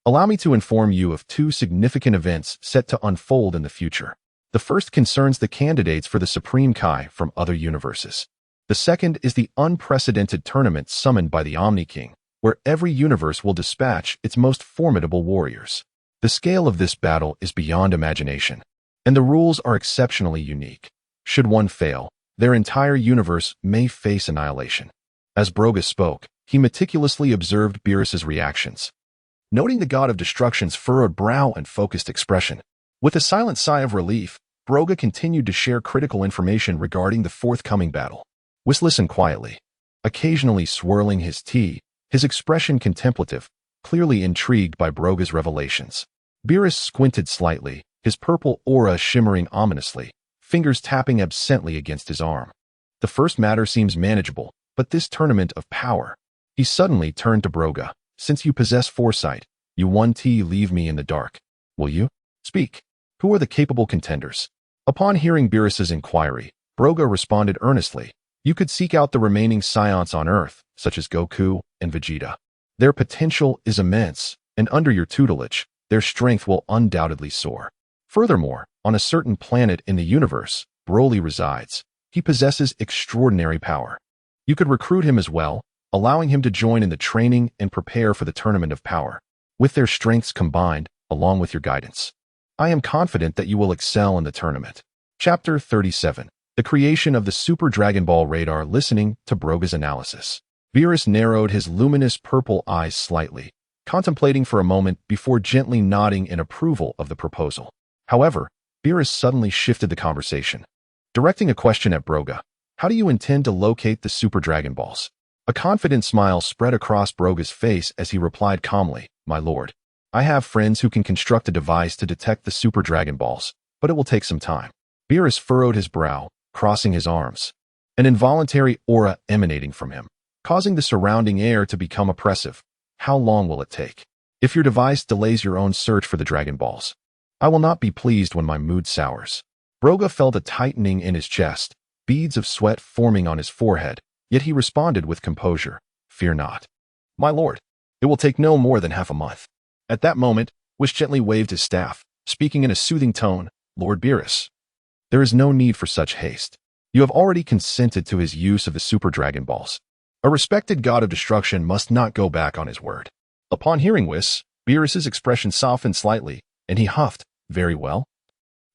A: Allow me to inform you of two significant events set to unfold in the future. The first concerns the candidates for the Supreme Kai from other universes. The second is the unprecedented tournament summoned by the Omni King, where every universe will dispatch its most formidable warriors. The scale of this battle is beyond imagination, and the rules are exceptionally unique. Should one fail, their entire universe may face annihilation. As Broga spoke, he meticulously observed Beerus' reactions, noting the God of Destruction's furrowed brow and focused expression. With a silent sigh of relief, Broga continued to share critical information regarding the forthcoming battle. Whis listened quietly, occasionally swirling his tea, his expression contemplative, clearly intrigued by Broga's revelations. Beerus squinted slightly, his purple aura shimmering ominously, fingers tapping absently against his arm. The first matter seems manageable, but this tournament of power. He suddenly turned to Broga. Since you possess foresight, you won't leave me in the dark. Will you? Speak. Who are the capable contenders? Upon hearing Beerus' inquiry, Broga responded earnestly. You could seek out the remaining Saiyans on Earth, such as Goku and Vegeta. Their potential is immense, and under your tutelage, their strength will undoubtedly soar. Furthermore, on a certain planet in the universe, Broly resides. He possesses extraordinary power. You could recruit him as well, allowing him to join in the training and prepare for the tournament of power. With their strengths combined, along with your guidance, I am confident that you will excel in the tournament. Chapter 37. The creation of the Super Dragon Ball radar. Listening to Broga's analysis, Beerus narrowed his luminous purple eyes slightly, contemplating for a moment before gently nodding in approval of the proposal. However, Beerus suddenly shifted the conversation, directing a question at Broga. How do you intend to locate the Super Dragon Balls? A confident smile spread across Broga's face as he replied calmly, My lord, I have friends who can construct a device to detect the Super Dragon Balls, but it will take some time. Beerus furrowed his brow, crossing his arms, an involuntary aura emanating from him, causing the surrounding air to become oppressive. How long will it take? If your device delays your own search for the Dragon Balls, I will not be pleased when my mood sours. Broga felt a tightening in his chest, beads of sweat forming on his forehead, yet he responded with composure, Fear not. My lord, it will take no more than half a month. At that moment, Wish gently waved his staff, speaking in a soothing tone, Lord Beerus, there is no need for such haste. You have already consented to his use of the Super Dragon Balls. A respected god of destruction must not go back on his word. Upon hearing this, Beerus's expression softened slightly, and he huffed, Very well.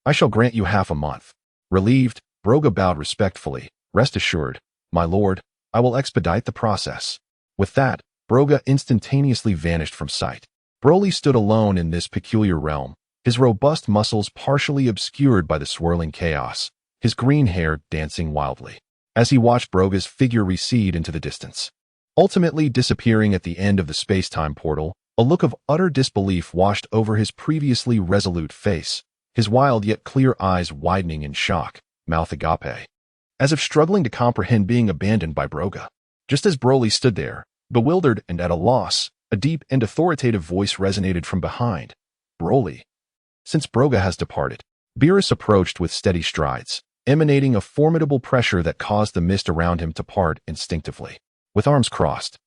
A: I shall grant you half a month. Relieved, Broga bowed respectfully. Rest assured, my lord, I will expedite the process. With that, Broga instantaneously vanished from sight. Broly stood alone in this peculiar realm, his robust muscles partially obscured by the swirling chaos, his green hair dancing wildly, as he watched Broga's figure recede into the distance. Ultimately disappearing at the end of the space-time portal, a look of utter disbelief washed over his previously resolute face, his wild yet clear eyes widening in shock, mouth agape, as if struggling to comprehend being abandoned by Broga. Just as Broly stood there, bewildered and at a loss, a deep and authoritative voice resonated from behind. Broly. Since Broga has departed, Beerus approached with steady strides, emanating a formidable pressure that caused the mist around him to part instinctively. With arms crossed,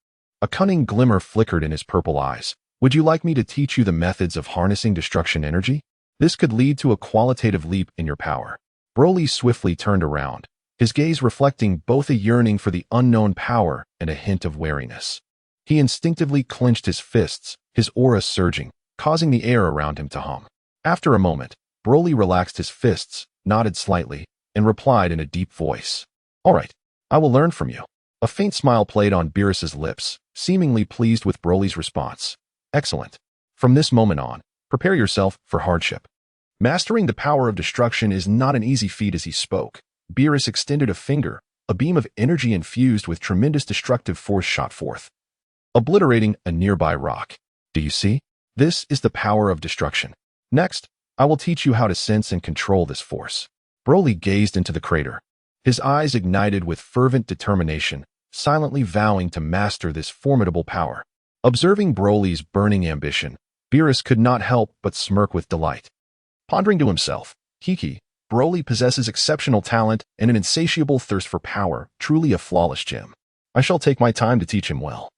A: a cunning glimmer flickered in his purple eyes. Would you like me to teach you the methods of harnessing destruction energy? This could lead to a qualitative leap in your power. Broly swiftly turned around, his gaze reflecting both a yearning for the unknown power and a hint of wariness. He instinctively clenched his fists, his aura surging, causing the air around him to hum. After a moment, Broly relaxed his fists, nodded slightly, and replied in a deep voice. All right, I will learn from you. A faint smile played on Beerus's lips, seemingly pleased with Broly's response. Excellent. From this moment on, prepare yourself for hardship. Mastering the power of destruction is not an easy feat. As he spoke, Beerus extended a finger, a beam of energy infused with tremendous destructive force shot forth, obliterating a nearby rock. Do you see? This is the power of destruction. Next, I will teach you how to sense and control this force. Broly gazed into the crater, his eyes ignited with fervent determination, silently vowing to master this formidable power. Observing Broly's burning ambition, Beerus could not help but smirk with delight. Pondering to himself, Kiki, Broly possesses exceptional talent and an insatiable thirst for power, truly a flawless gem. I shall take my time to teach him well.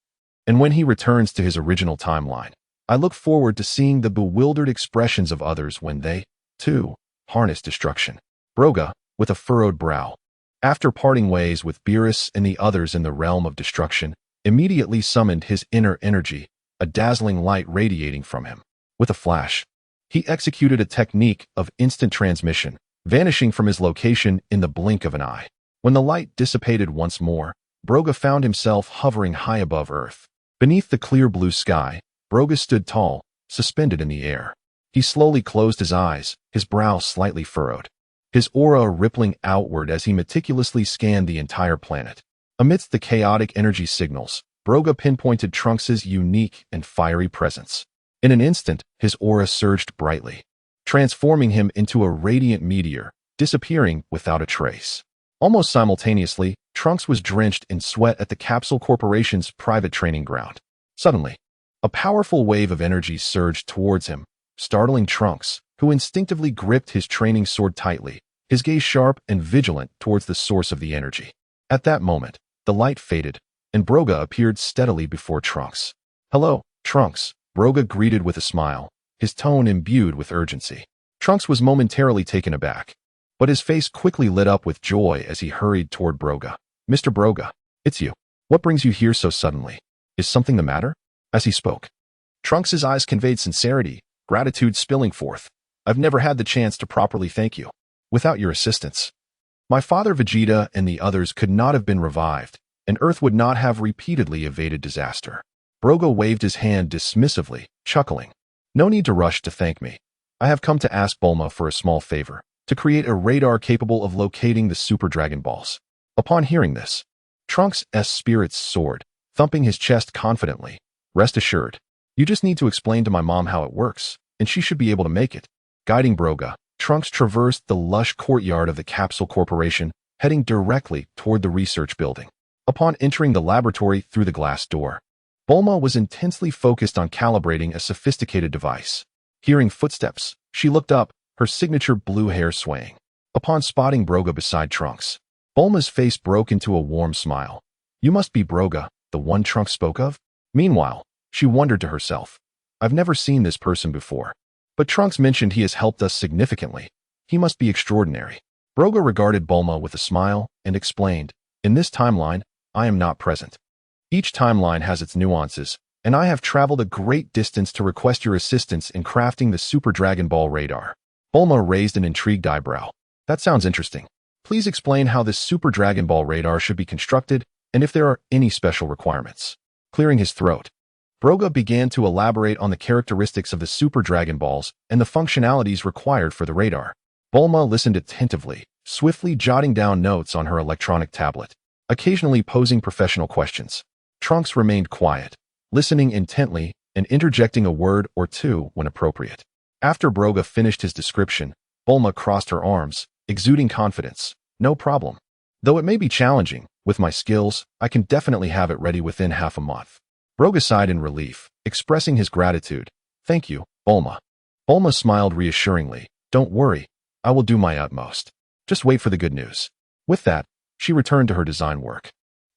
A: And when he returns to his original timeline, I look forward to seeing the bewildered expressions of others when they, too, harness destruction. Broga, with a furrowed brow, after parting ways with Beerus and the others in the realm of destruction, immediately summoned his inner energy, a dazzling light radiating from him. With a flash, he executed a technique of instant transmission, vanishing from his location in the blink of an eye. When the light dissipated once more, Broga found himself hovering high above Earth. Beneath the clear blue sky, Broga stood tall, suspended in the air. He slowly closed his eyes, his brow slightly furrowed, his aura rippling outward as he meticulously scanned the entire planet. Amidst the chaotic energy signals, Broga pinpointed Trunks' unique and fiery presence. In an instant, his aura surged brightly, transforming him into a radiant meteor, disappearing without a trace. Almost simultaneously, Trunks was drenched in sweat at the Capsule Corporation's private training ground. Suddenly, a powerful wave of energy surged towards him, startling Trunks, who instinctively gripped his training sword tightly, his gaze sharp and vigilant towards the source of the energy. At that moment, the light faded, and Broga appeared steadily before Trunks. Hello, Trunks, Broga greeted with a smile, his tone imbued with urgency. Trunks was momentarily taken aback, but his face quickly lit up with joy as he hurried toward Broga. Mr. Broga, it's you. What brings you here so suddenly? Is something the matter? As he spoke, Trunks' eyes conveyed sincerity, gratitude spilling forth. I've never had the chance to properly thank you. Without your assistance, my father Vegeta and the others could not have been revived, and Earth would not have repeatedly evaded disaster. Broga waved his hand dismissively, chuckling. No need to rush to thank me. I have come to ask Bulma for a small favor, to create a radar capable of locating the Super Dragon Balls. Upon hearing this, Trunks' spirits soared, thumping his chest confidently. Rest assured, you just need to explain to my mom how it works, and she should be able to make it. Guiding Broga, Trunks traversed the lush courtyard of the Capsule Corporation, heading directly toward the research building. Upon entering the laboratory through the glass door, Bulma was intensely focused on calibrating a sophisticated device. Hearing footsteps, she looked up, her signature blue hair swaying. Upon spotting Broga beside Trunks, Bulma's face broke into a warm smile. You must be Broga, the one Trunks spoke of? Meanwhile, she wondered to herself, I've never seen this person before. But Trunks mentioned he has helped us significantly. He must be extraordinary. Broga regarded Bulma with a smile and explained, in this timeline, I am not present. Each timeline has its nuances, and I have traveled a great distance to request your assistance in crafting the Super Dragon Ball radar. Bulma raised an intrigued eyebrow. That sounds interesting. Please explain how this Super Dragon Ball radar should be constructed and if there are any special requirements. Clearing his throat, Broga began to elaborate on the characteristics of the Super Dragon Balls and the functionalities required for the radar. Bulma listened attentively, swiftly jotting down notes on her electronic tablet, occasionally posing professional questions. Trunks remained quiet, listening intently and interjecting a word or two when appropriate. After Broga finished his description, Bulma crossed her arms, exuding confidence. No problem. Though it may be challenging, with my skills, I can definitely have it ready within half a month. Broga sighed in relief, expressing his gratitude. Thank you, Bulma. Bulma smiled reassuringly. Don't worry, I will do my utmost. Just wait for the good news. With that, she returned to her design work.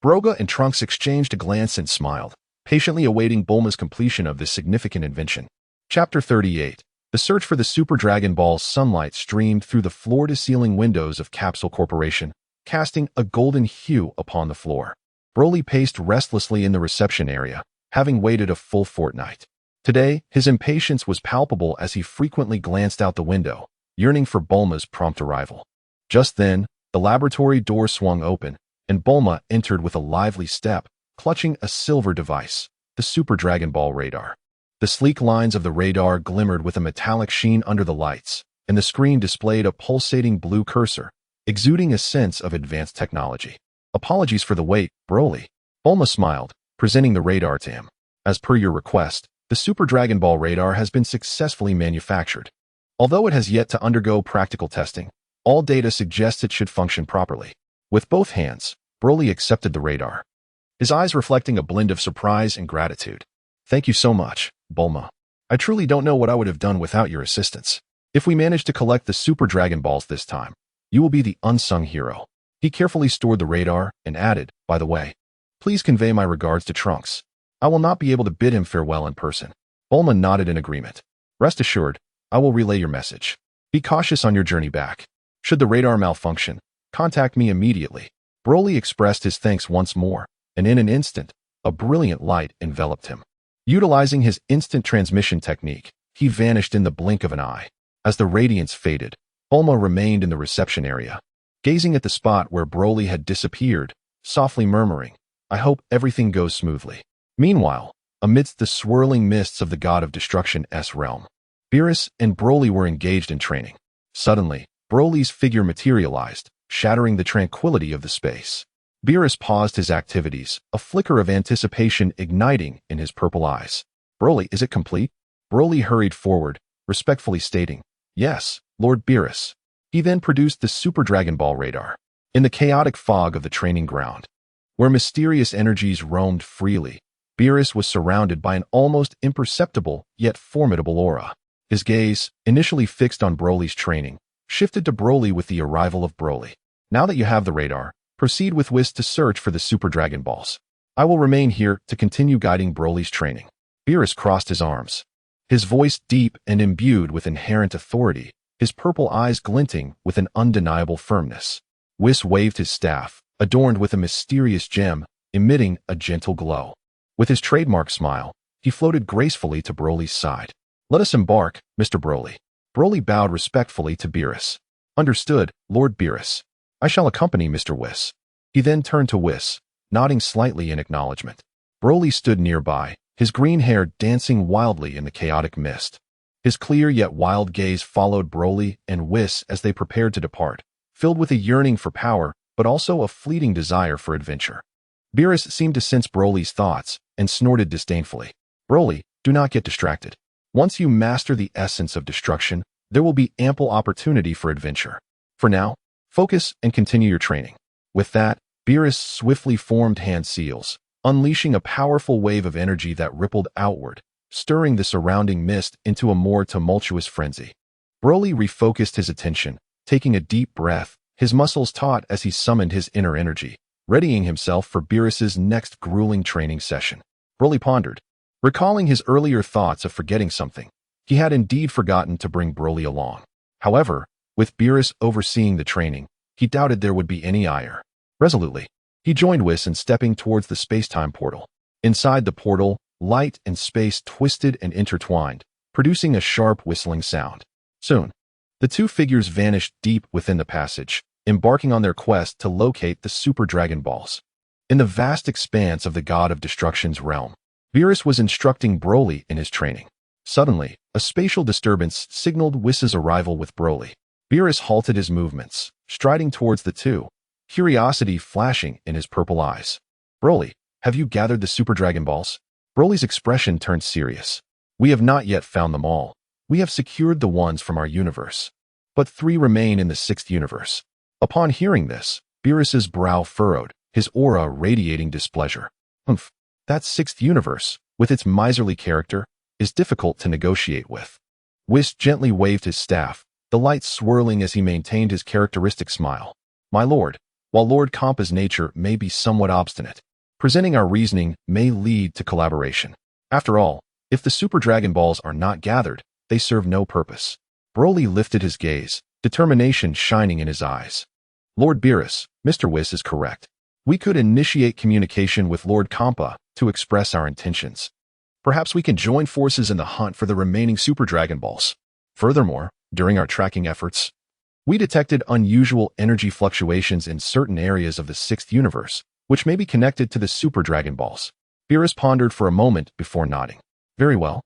A: Broga and Trunks exchanged a glance and smiled, patiently awaiting Bulma's completion of this significant invention. Chapter 38. The search for the Super Dragon Ball's sunlight streamed through the floor-to-ceiling windows of Capsule Corporation, casting a golden hue upon the floor. Broly paced restlessly in the reception area, having waited a full fortnight. Today, his impatience was palpable as he frequently glanced out the window, yearning for Bulma's prompt arrival. Just then, the laboratory door swung open, and Bulma entered with a lively step, clutching a silver device, the Super Dragon Ball radar. The sleek lines of the radar glimmered with a metallic sheen under the lights, and the screen displayed a pulsating blue cursor, exuding a sense of advanced technology. Apologies for the wait, Broly. Bulma smiled, presenting the radar to him. As per your request, the Super Dragon Ball radar has been successfully manufactured. Although it has yet to undergo practical testing, all data suggests it should function properly. With both hands, Broly accepted the radar, his eyes reflecting a blend of surprise and gratitude. Thank you so much, Bulma. I truly don't know what I would have done without your assistance. If we manage to collect the Super Dragon Balls this time, you will be the unsung hero. He carefully stored the radar and added, by the way, please convey my regards to Trunks. I will not be able to bid him farewell in person. Bulma nodded in agreement. Rest assured, I will relay your message. Be cautious on your journey back. Should the radar malfunction, contact me immediately. Broly expressed his thanks once more, and in an instant, a brilliant light enveloped him. Utilizing his instant transmission technique, he vanished in the blink of an eye. As the radiance faded, Bulma remained in the reception area, gazing at the spot where Broly had disappeared, softly murmuring, I hope everything goes smoothly. Meanwhile, amidst the swirling mists of the God of Destruction's realm, Beerus and Broly were engaged in training. Suddenly, Broly's figure materialized, shattering the tranquility of the space. Beerus paused his activities, a flicker of anticipation igniting in his purple eyes. Broly, is it complete? Broly hurried forward, respectfully stating, Yes, Lord Beerus. He then produced the Super Dragon Ball radar. In the chaotic fog of the training ground, where mysterious energies roamed freely, Beerus was surrounded by an almost imperceptible yet formidable aura. His gaze, initially fixed on Broly's training, shifted to Broly with the arrival of Broly. Now that you have the radar, proceed with Whis to search for the Super Dragon Balls. I will remain here to continue guiding Broly's training. Beerus crossed his arms, his voice deep and imbued with inherent authority, his purple eyes glinting with an undeniable firmness. Whis waved his staff, adorned with a mysterious gem, emitting a gentle glow. With his trademark smile, he floated gracefully to Broly's side. Let us embark, Mr. Broly. Broly bowed respectfully to Beerus. Understood, Lord Beerus. I shall accompany Mr. Whis. He then turned to Whis, nodding slightly in acknowledgement. Broly stood nearby, his green hair dancing wildly in the chaotic mist. His clear yet wild gaze followed Broly and Whis as they prepared to depart, filled with a yearning for power, but also a fleeting desire for adventure. Beerus seemed to sense Broly's thoughts and snorted disdainfully. Broly, do not get distracted. Once you master the essence of destruction, there will be ample opportunity for adventure. For now, focus and continue your training. With that, Beerus swiftly formed hand seals, unleashing a powerful wave of energy that rippled outward, stirring the surrounding mist into a more tumultuous frenzy. Broly refocused his attention, taking a deep breath, his muscles taut as he summoned his inner energy, readying himself for Beerus's next grueling training session. Broly pondered, recalling his earlier thoughts of forgetting something. He had indeed forgotten to bring Broly along. However, with Beerus overseeing the training, he doubted there would be any ire. Resolutely, he joined Whis in stepping towards the space-time portal. Inside the portal, light and space twisted and intertwined, producing a sharp whistling sound. Soon, the two figures vanished deep within the passage, embarking on their quest to locate the Super Dragon Balls. In the vast expanse of the God of Destruction's realm, Beerus was instructing Broly in his training. Suddenly, a spatial disturbance signaled Whis' arrival with Broly. Beerus halted his movements, striding towards the two, curiosity flashing in his purple eyes. Broly, have you gathered the Super Dragon Balls? Broly's expression turned serious. We have not yet found them all. We have secured the ones from our universe. But 3 remain in the 6th universe. Upon hearing this, Beerus's brow furrowed, his aura radiating displeasure. That 6th universe, with its miserly character, is difficult to negotiate with. Whis gently waved his staff, the light swirling as he maintained his characteristic smile. My lord, while Lord Campa's nature may be somewhat obstinate, presenting our reasoning may lead to collaboration. After all, if the Super Dragon Balls are not gathered, they serve no purpose. Broly lifted his gaze, determination shining in his eyes. Lord Beerus, Mr. Whis is correct. We could initiate communication with Lord Champa to express our intentions. Perhaps we can join forces in the hunt for the remaining Super Dragon Balls. Furthermore, during our tracking efforts, we detected unusual energy fluctuations in certain areas of the 6th universe, which may be connected to the Super Dragon Balls. Beerus pondered for a moment before nodding. Very well.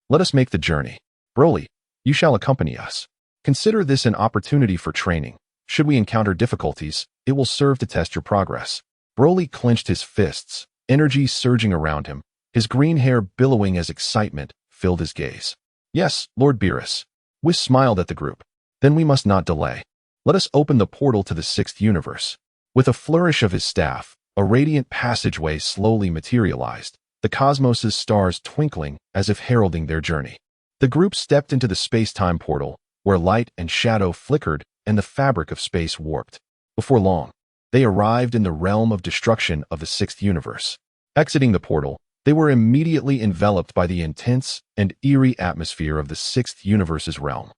A: Let us make the journey. Broly, you shall accompany us. Consider this an opportunity for training. Should we encounter difficulties, it will serve to test your progress. Broly clenched his fists, energy surging around him, his green hair billowing as excitement filled his gaze. Yes, Lord Beerus. Whis smiled at the group. Then we must not delay. Let us open the portal to the 6th universe. With a flourish of his staff, a radiant passageway slowly materialized, the cosmos' stars twinkling as if heralding their journey. The group stepped into the space-time portal, where light and shadow flickered and the fabric of space warped. Before long, they arrived in the realm of destruction of the 6th universe. Exiting the portal, they were immediately enveloped by the intense and eerie atmosphere of the 6th universe's realm.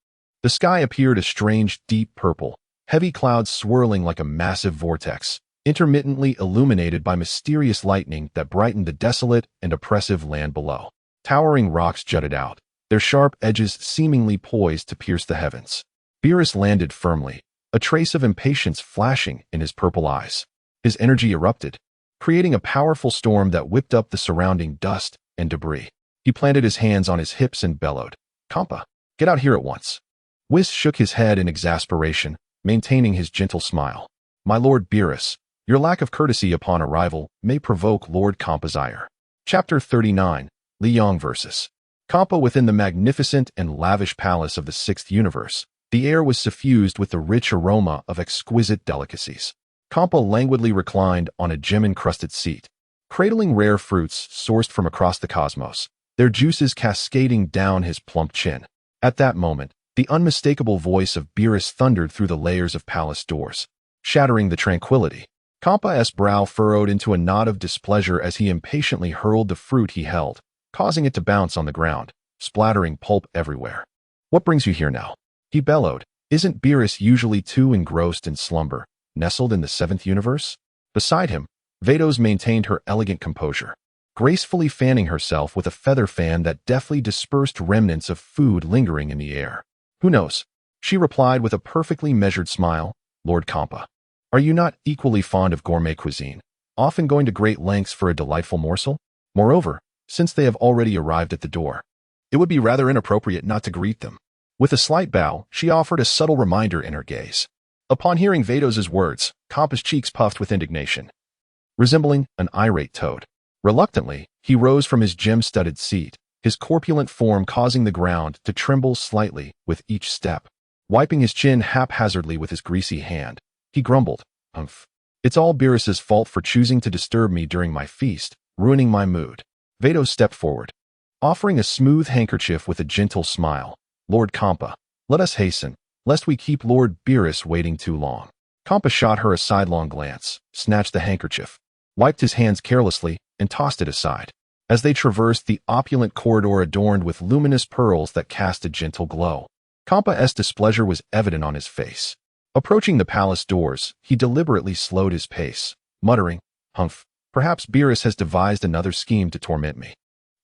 A: The sky appeared a strange deep purple, heavy clouds swirling like a massive vortex, intermittently illuminated by mysterious lightning that brightened the desolate and oppressive land below. Towering rocks jutted out, their sharp edges seemingly poised to pierce the heavens. Beerus landed firmly, a trace of impatience flashing in his purple eyes. His energy erupted, creating a powerful storm that whipped up the surrounding dust and debris. He planted his hands on his hips and bellowed, Champa, get out here at once. Whis shook his head in exasperation, maintaining his gentle smile. My Lord Beerus, your lack of courtesy upon arrival may provoke Lord Campa's ire. Chapter 39, Liang vs. Champa. Within the magnificent and lavish palace of the 6th universe, the air was suffused with the rich aroma of exquisite delicacies. Champa languidly reclined on a gem-encrusted seat, cradling rare fruits sourced from across the cosmos, their juices cascading down his plump chin. At that moment, the unmistakable voice of Beerus thundered through the layers of palace doors, shattering the tranquility. Champa's brow furrowed into a knot of displeasure as he impatiently hurled the fruit he held, causing it to bounce on the ground, splattering pulp everywhere. What brings you here now? He bellowed. Isn't Beerus usually too engrossed in slumber, nestled in the 7th universe? Beside him, Vados maintained her elegant composure, gracefully fanning herself with a feather fan that deftly dispersed remnants of food lingering in the air. Who knows? She replied with a perfectly measured smile. Lord Champa, are you not equally fond of gourmet cuisine, often going to great lengths for a delightful morsel? Moreover, since they have already arrived at the door, It would be rather inappropriate not to greet them. With a slight bow, she offered a subtle reminder in her gaze. Upon hearing Vados' words, Champa's cheeks puffed with indignation, resembling an irate toad. Reluctantly, he rose from his gem-studded seat, his corpulent form causing the ground to tremble slightly with each step. Wiping his chin haphazardly with his greasy hand, he grumbled, "Humph. It's all Beerus's fault for choosing to disturb me during my feast, ruining my mood." Vados stepped forward, offering a smooth handkerchief with a gentle smile. "Lord Champa, let us hasten, lest we keep Lord Beerus waiting too long." Champa shot her a sidelong glance, snatched the handkerchief, wiped his hands carelessly, and tossed it aside. As they traversed the opulent corridor adorned with luminous pearls that cast a gentle glow, Champa's displeasure was evident on his face. Approaching the palace doors, he deliberately slowed his pace, muttering, "Humph, perhaps Beerus has devised another scheme to torment me."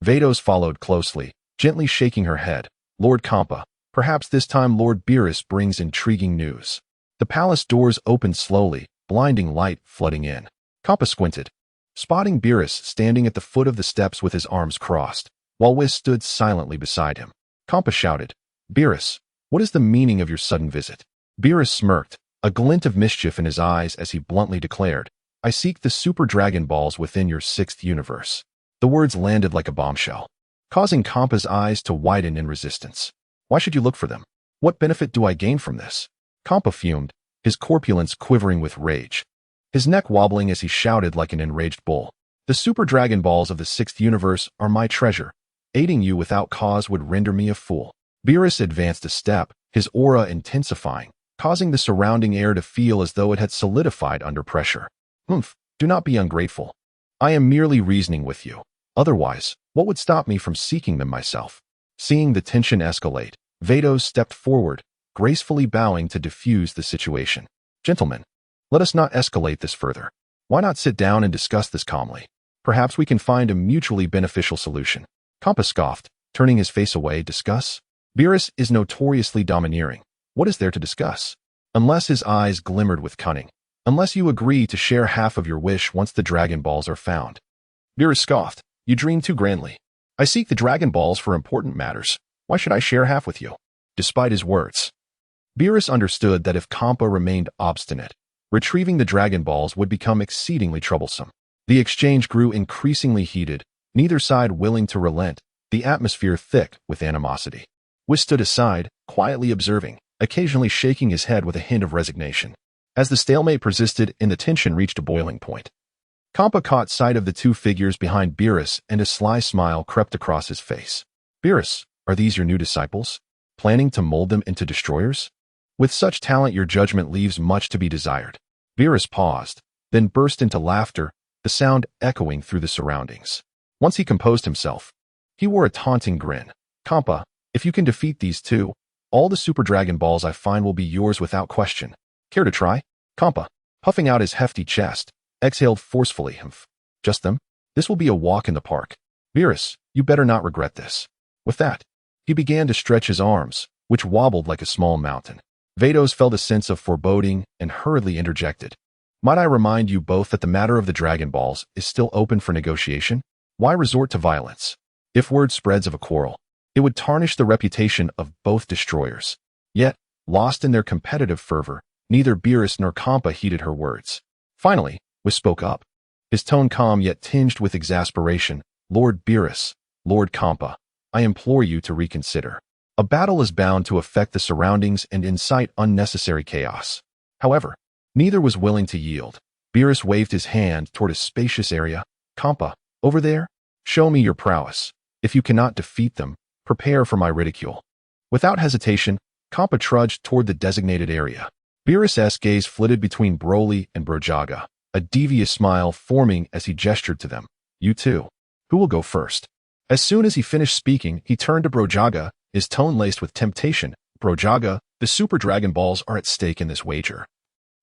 A: Vados followed closely, gently shaking her head. "Lord Champa, perhaps this time Lord Beerus brings intriguing news." The palace doors opened slowly, blinding light flooding in. Champa squinted, spotting Beerus standing at the foot of the steps with his arms crossed, while Whis stood silently beside him. Champa shouted, "Beerus, what is the meaning of your sudden visit?" Beerus smirked, a glint of mischief in his eyes as he bluntly declared, "I seek the super Dragon Balls within your 6th universe." The words landed like a bombshell, causing Champa's eyes to widen in resistance. "Why should you look for them? What benefit do I gain from this?" Champa fumed, his corpulence quivering with rage, his neck wobbling as he shouted like an enraged bull. "The Super Dragon Balls of the 6th universe are my treasure. Aiding you without cause would render me a fool." Beerus advanced a step, his aura intensifying, causing the surrounding air to feel as though it had solidified under pressure. "Humph, do not be ungrateful. I am merely reasoning with you. Otherwise, what would stop me from seeking them myself?" Seeing the tension escalate, Vados stepped forward, gracefully bowing to diffuse the situation. "Gentlemen, let us not escalate this further. Why not sit down and discuss this calmly? Perhaps we can find a mutually beneficial solution." Champa scoffed, turning his face away. "Discuss? Beerus is notoriously domineering. What is there to discuss?" Unless his eyes glimmered with cunning. "Unless you agree to share half of your wish once the Dragon Balls are found." Beerus scoffed, "You dream too grandly. I seek the Dragon Balls for important matters. Why should I share half with you?" Despite his words, Beerus understood that if Champa remained obstinate, retrieving the Dragon Balls would become exceedingly troublesome. The exchange grew increasingly heated, neither side willing to relent, the atmosphere thick with animosity. Whis stood aside, quietly observing, occasionally shaking his head with a hint of resignation. As the stalemate persisted and the tension reached a boiling point, Champa caught sight of the two figures behind Beerus and a sly smile crept across his face. "Beerus, are these your new disciples? Planning to mold them into destroyers? With such talent your judgment leaves much to be desired." Beerus paused, then burst into laughter, the sound echoing through the surroundings. Once he composed himself, he wore a taunting grin. "Champa, if you can defeat these two, all the Super Dragon Balls I find will be yours without question. Care to try?" Champa, puffing out his hefty chest, exhaled forcefully. "Humph. Just them? This will be a walk in the park. Beerus, you better not regret this." With that, he began to stretch his arms, which wobbled like a small mountain. Vados felt a sense of foreboding and hurriedly interjected, "Might I remind you both that the matter of the Dragon Balls is still open for negotiation? Why resort to violence? If word spreads of a quarrel, it would tarnish the reputation of both destroyers." Yet, lost in their competitive fervor, neither Beerus nor Champa heeded her words. Finally, Whis spoke up, his tone calm yet tinged with exasperation. "Lord Beerus, Lord Champa, I implore you to reconsider. A battle is bound to affect the surroundings and incite unnecessary chaos." However, neither was willing to yield. Beerus waved his hand toward a spacious area. "Champa, over there? Show me your prowess. If you cannot defeat them, prepare for my ridicule." Without hesitation, Champa trudged toward the designated area. Beerus' gaze flitted between Broly and Broga, a devious smile forming as he gestured to them. "You two. Who will go first?" As soon as he finished speaking, he turned to Broga, his tone laced with temptation. "Broga, the Super Dragon Balls are at stake in this wager.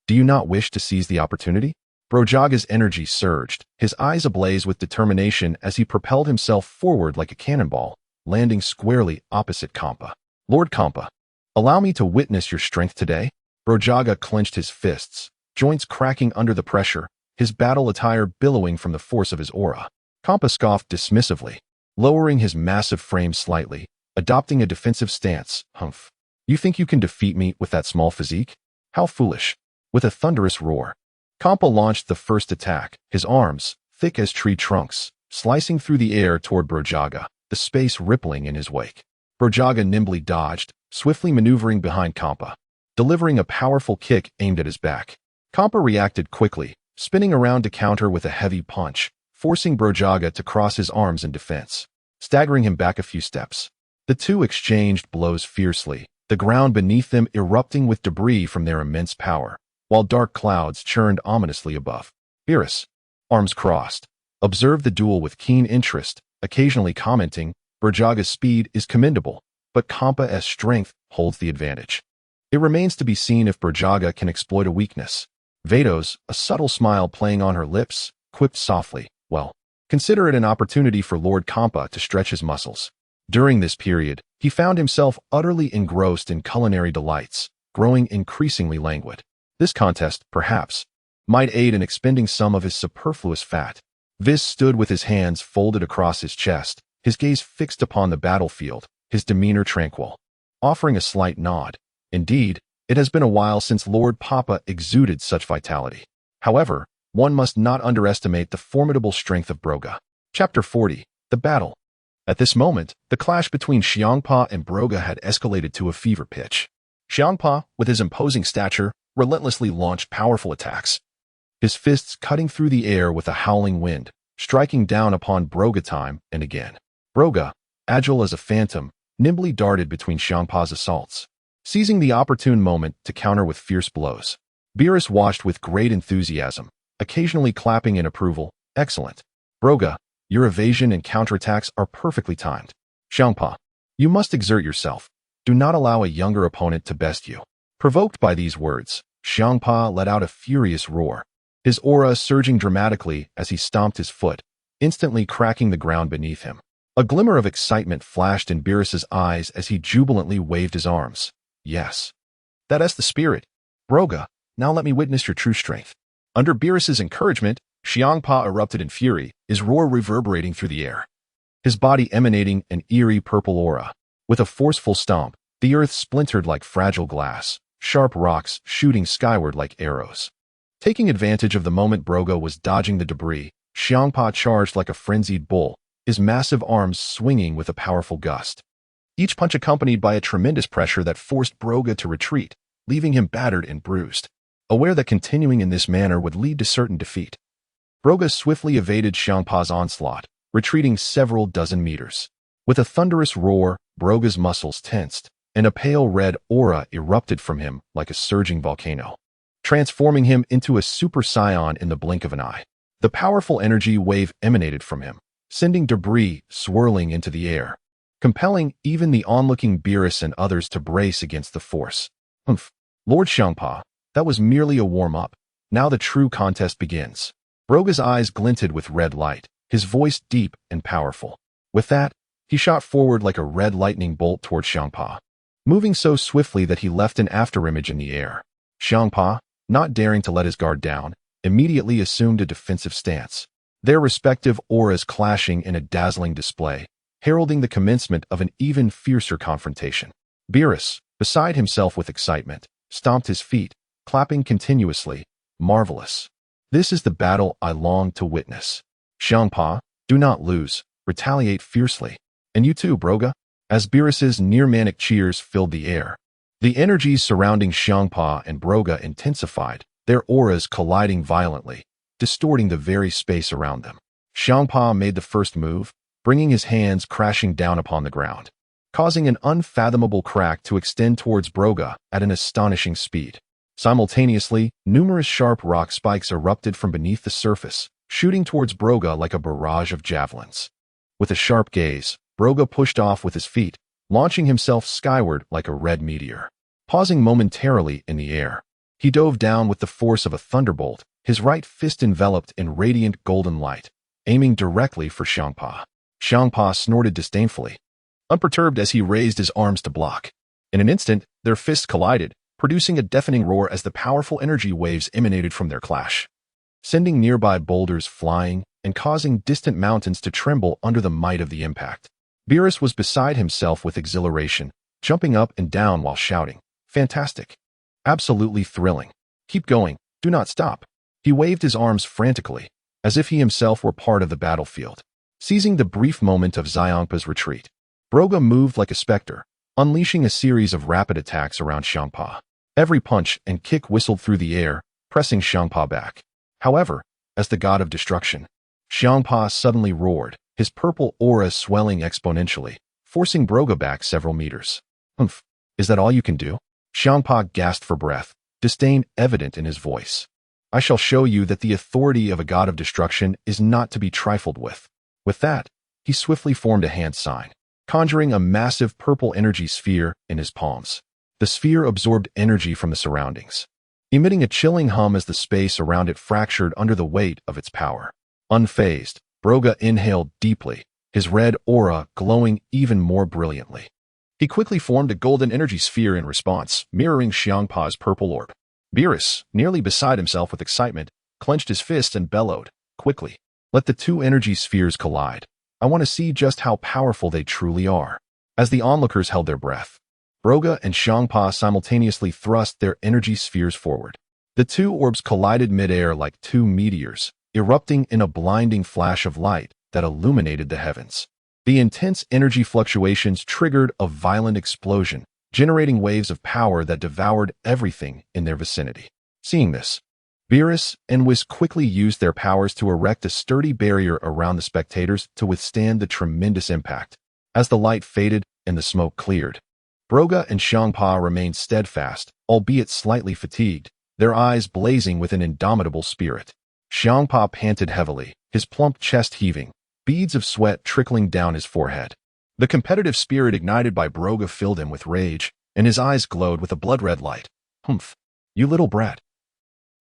A: Do you not wish to seize the opportunity?" Brogaga's energy surged, his eyes ablaze with determination as he propelled himself forward like a cannonball, landing squarely opposite Champa. "Lord Champa, allow me to witness your strength today." Broga clenched his fists, joints cracking under the pressure, his battle attire billowing from the force of his aura. Champa scoffed dismissively. lowering his massive frame slightly, adopting a defensive stance. Humph. You think you can defeat me with that small physique? How foolish. With a thunderous roar, Champa launched the first attack, his arms, thick as tree trunks, slicing through the air toward Broga, the space rippling in his wake. Broga nimbly dodged, swiftly maneuvering behind Champa, delivering a powerful kick aimed at his back. Champa reacted quickly, spinning around to counter with a heavy punch, forcing Broga to cross his arms in defense, staggering him back a few steps. The two exchanged blows fiercely, the ground beneath them erupting with debris from their immense power, while dark clouds churned ominously above. Beerus, arms crossed, observed the duel with keen interest, occasionally commenting, Brogaga's speed is commendable, but Champa's strength holds the advantage. It remains to be seen if Broga can exploit a weakness. Vados, a subtle smile playing on her lips, quipped softly, well, consider it an opportunity for Lord Champa to stretch his muscles. During this period, he found himself utterly engrossed in culinary delights, growing increasingly languid. This contest, perhaps, might aid in expending some of his superfluous fat. Vis stood with his hands folded across his chest, his gaze fixed upon the battlefield, his demeanor tranquil, offering a slight nod. Indeed, it has been a while since Lord Papa exuded such vitality. However, one must not underestimate the formidable strength of Broga. Chapter 40. The Battle. At this moment, the clash between Champa and Broga had escalated to a fever pitch. Champa, with his imposing stature, relentlessly launched powerful attacks, his fists cutting through the air with a howling wind, striking down upon Broga time and again. Broga, agile as a phantom, nimbly darted between Champa's assaults, seizing the opportune moment to counter with fierce blows. Beerus watched with great enthusiasm, occasionally clapping in approval. Excellent. Broga, your evasion and counterattacks are perfectly timed. Champa, you must exert yourself. Do not allow a younger opponent to best you. Provoked by these words, Champa let out a furious roar, his aura surging dramatically as he stomped his foot, instantly cracking the ground beneath him. A glimmer of excitement flashed in Beerus's eyes as he jubilantly waved his arms. Yes. That is the spirit. Broga, now let me witness your true strength. Under Beerus's encouragement, Champa erupted in fury, his roar reverberating through the air, his body emanating an eerie purple aura. With a forceful stomp, the earth splintered like fragile glass, sharp rocks shooting skyward like arrows. Taking advantage of the moment Broga was dodging the debris, Champa charged like a frenzied bull, his massive arms swinging with a powerful gust. Each punch accompanied by a tremendous pressure that forced Broga to retreat, leaving him battered and bruised. Aware that continuing in this manner would lead to certain defeat, Broga swiftly evaded Champa's onslaught, retreating several dozen meters. With a thunderous roar, Broga's muscles tensed, and a pale red aura erupted from him like a surging volcano, transforming him into a Super Saiyan in the blink of an eye. The powerful energy wave emanated from him, sending debris swirling into the air, compelling even the onlooking Beerus and others to brace against the force. Humph. Lord Champa, that was merely a warm-up. Now the true contest begins. Broga's eyes glinted with red light, his voice deep and powerful. With that, he shot forward like a red lightning bolt toward Champa, moving so swiftly that he left an afterimage in the air. Champa, not daring to let his guard down, immediately assumed a defensive stance, their respective auras clashing in a dazzling display, heralding the commencement of an even fiercer confrontation. Beerus, beside himself with excitement, stomped his feet, clapping continuously. Marvelous. This is the battle I long to witness. Champa, do not lose, retaliate fiercely. And you too, Broga. As Beerus's near-manic cheers filled the air, the energies surrounding Champa and Broga intensified, their auras colliding violently, distorting the very space around them. Champa made the first move, bringing his hands crashing down upon the ground, causing an unfathomable crack to extend towards Broga at an astonishing speed. Simultaneously, numerous sharp rock spikes erupted from beneath the surface, shooting towards Broga like a barrage of javelins. With a sharp gaze, Broga pushed off with his feet, launching himself skyward like a red meteor. Pausing momentarily in the air, he dove down with the force of a thunderbolt, his right fist enveloped in radiant golden light, aiming directly for Champa. Champa snorted disdainfully, unperturbed as he raised his arms to block. In an instant, their fists collided, producing a deafening roar as the powerful energy waves emanated from their clash, sending nearby boulders flying and causing distant mountains to tremble under the might of the impact. Beerus was beside himself with exhilaration, jumping up and down while shouting, "Fantastic! Absolutely thrilling! Keep going, do not stop!" He waved his arms frantically, as if he himself were part of the battlefield. Seizing the brief moment of Xiangpa's retreat, Broga moved like a specter, unleashing a series of rapid attacks around Champa. Every punch and kick whistled through the air, pressing Champa back. However, as the god of destruction, Champa suddenly roared, his purple aura swelling exponentially, forcing Broga back several meters. "Humph, is that all you can do?" Champa gasped for breath, disdain evident in his voice. "I shall show you that the authority of a god of destruction is not to be trifled with." With that, he swiftly formed a hand sign, conjuring a massive purple energy sphere in his palms. The sphere absorbed energy from the surroundings, emitting a chilling hum as the space around it fractured under the weight of its power. Unfazed, Broga inhaled deeply, his red aura glowing even more brilliantly. He quickly formed a golden energy sphere in response, mirroring Xiangpa's purple orb. Beerus, nearly beside himself with excitement, clenched his fists and bellowed, "Quickly, let the two energy spheres collide. I want to see just how powerful they truly are." As the onlookers held their breath, Broga and Xiangpa simultaneously thrust their energy spheres forward. The two orbs collided midair like two meteors, erupting in a blinding flash of light that illuminated the heavens. The intense energy fluctuations triggered a violent explosion, generating waves of power that devoured everything in their vicinity. Seeing this, Beerus and Whis quickly used their powers to erect a sturdy barrier around the spectators to withstand the tremendous impact. As the light faded and the smoke cleared, Broga and Xiangpa remained steadfast, albeit slightly fatigued, their eyes blazing with an indomitable spirit. Xiangpa panted heavily, his plump chest heaving, beads of sweat trickling down his forehead. The competitive spirit ignited by Broga filled him with rage, and his eyes glowed with a blood-red light. "Humph, you little brat.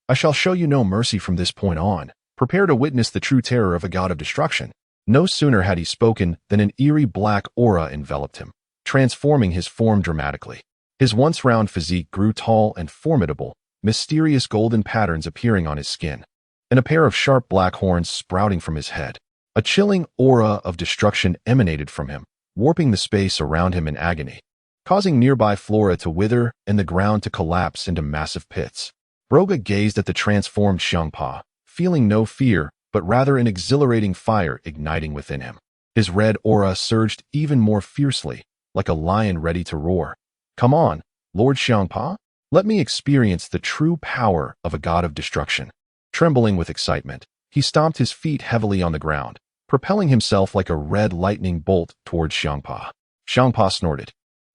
A: I shall show you no mercy from this point on. Prepare to witness the true terror of a god of destruction." No sooner had he spoken than an eerie black aura enveloped him, transforming his form dramatically. His once round physique grew tall and formidable, mysterious golden patterns appearing on his skin, and a pair of sharp black horns sprouting from his head. A chilling aura of destruction emanated from him, warping the space around him in agony, causing nearby flora to wither and the ground to collapse into massive pits. Broga gazed at the transformed Xiangpa, feeling no fear, but rather an exhilarating fire igniting within him. His red aura surged even more fiercely, like a lion ready to roar. "Come on, Lord Xiangpa, let me experience the true power of a god of destruction." Trembling with excitement, he stomped his feet heavily on the ground, propelling himself like a red lightning bolt towards Xiangpa. Xiangpa snorted,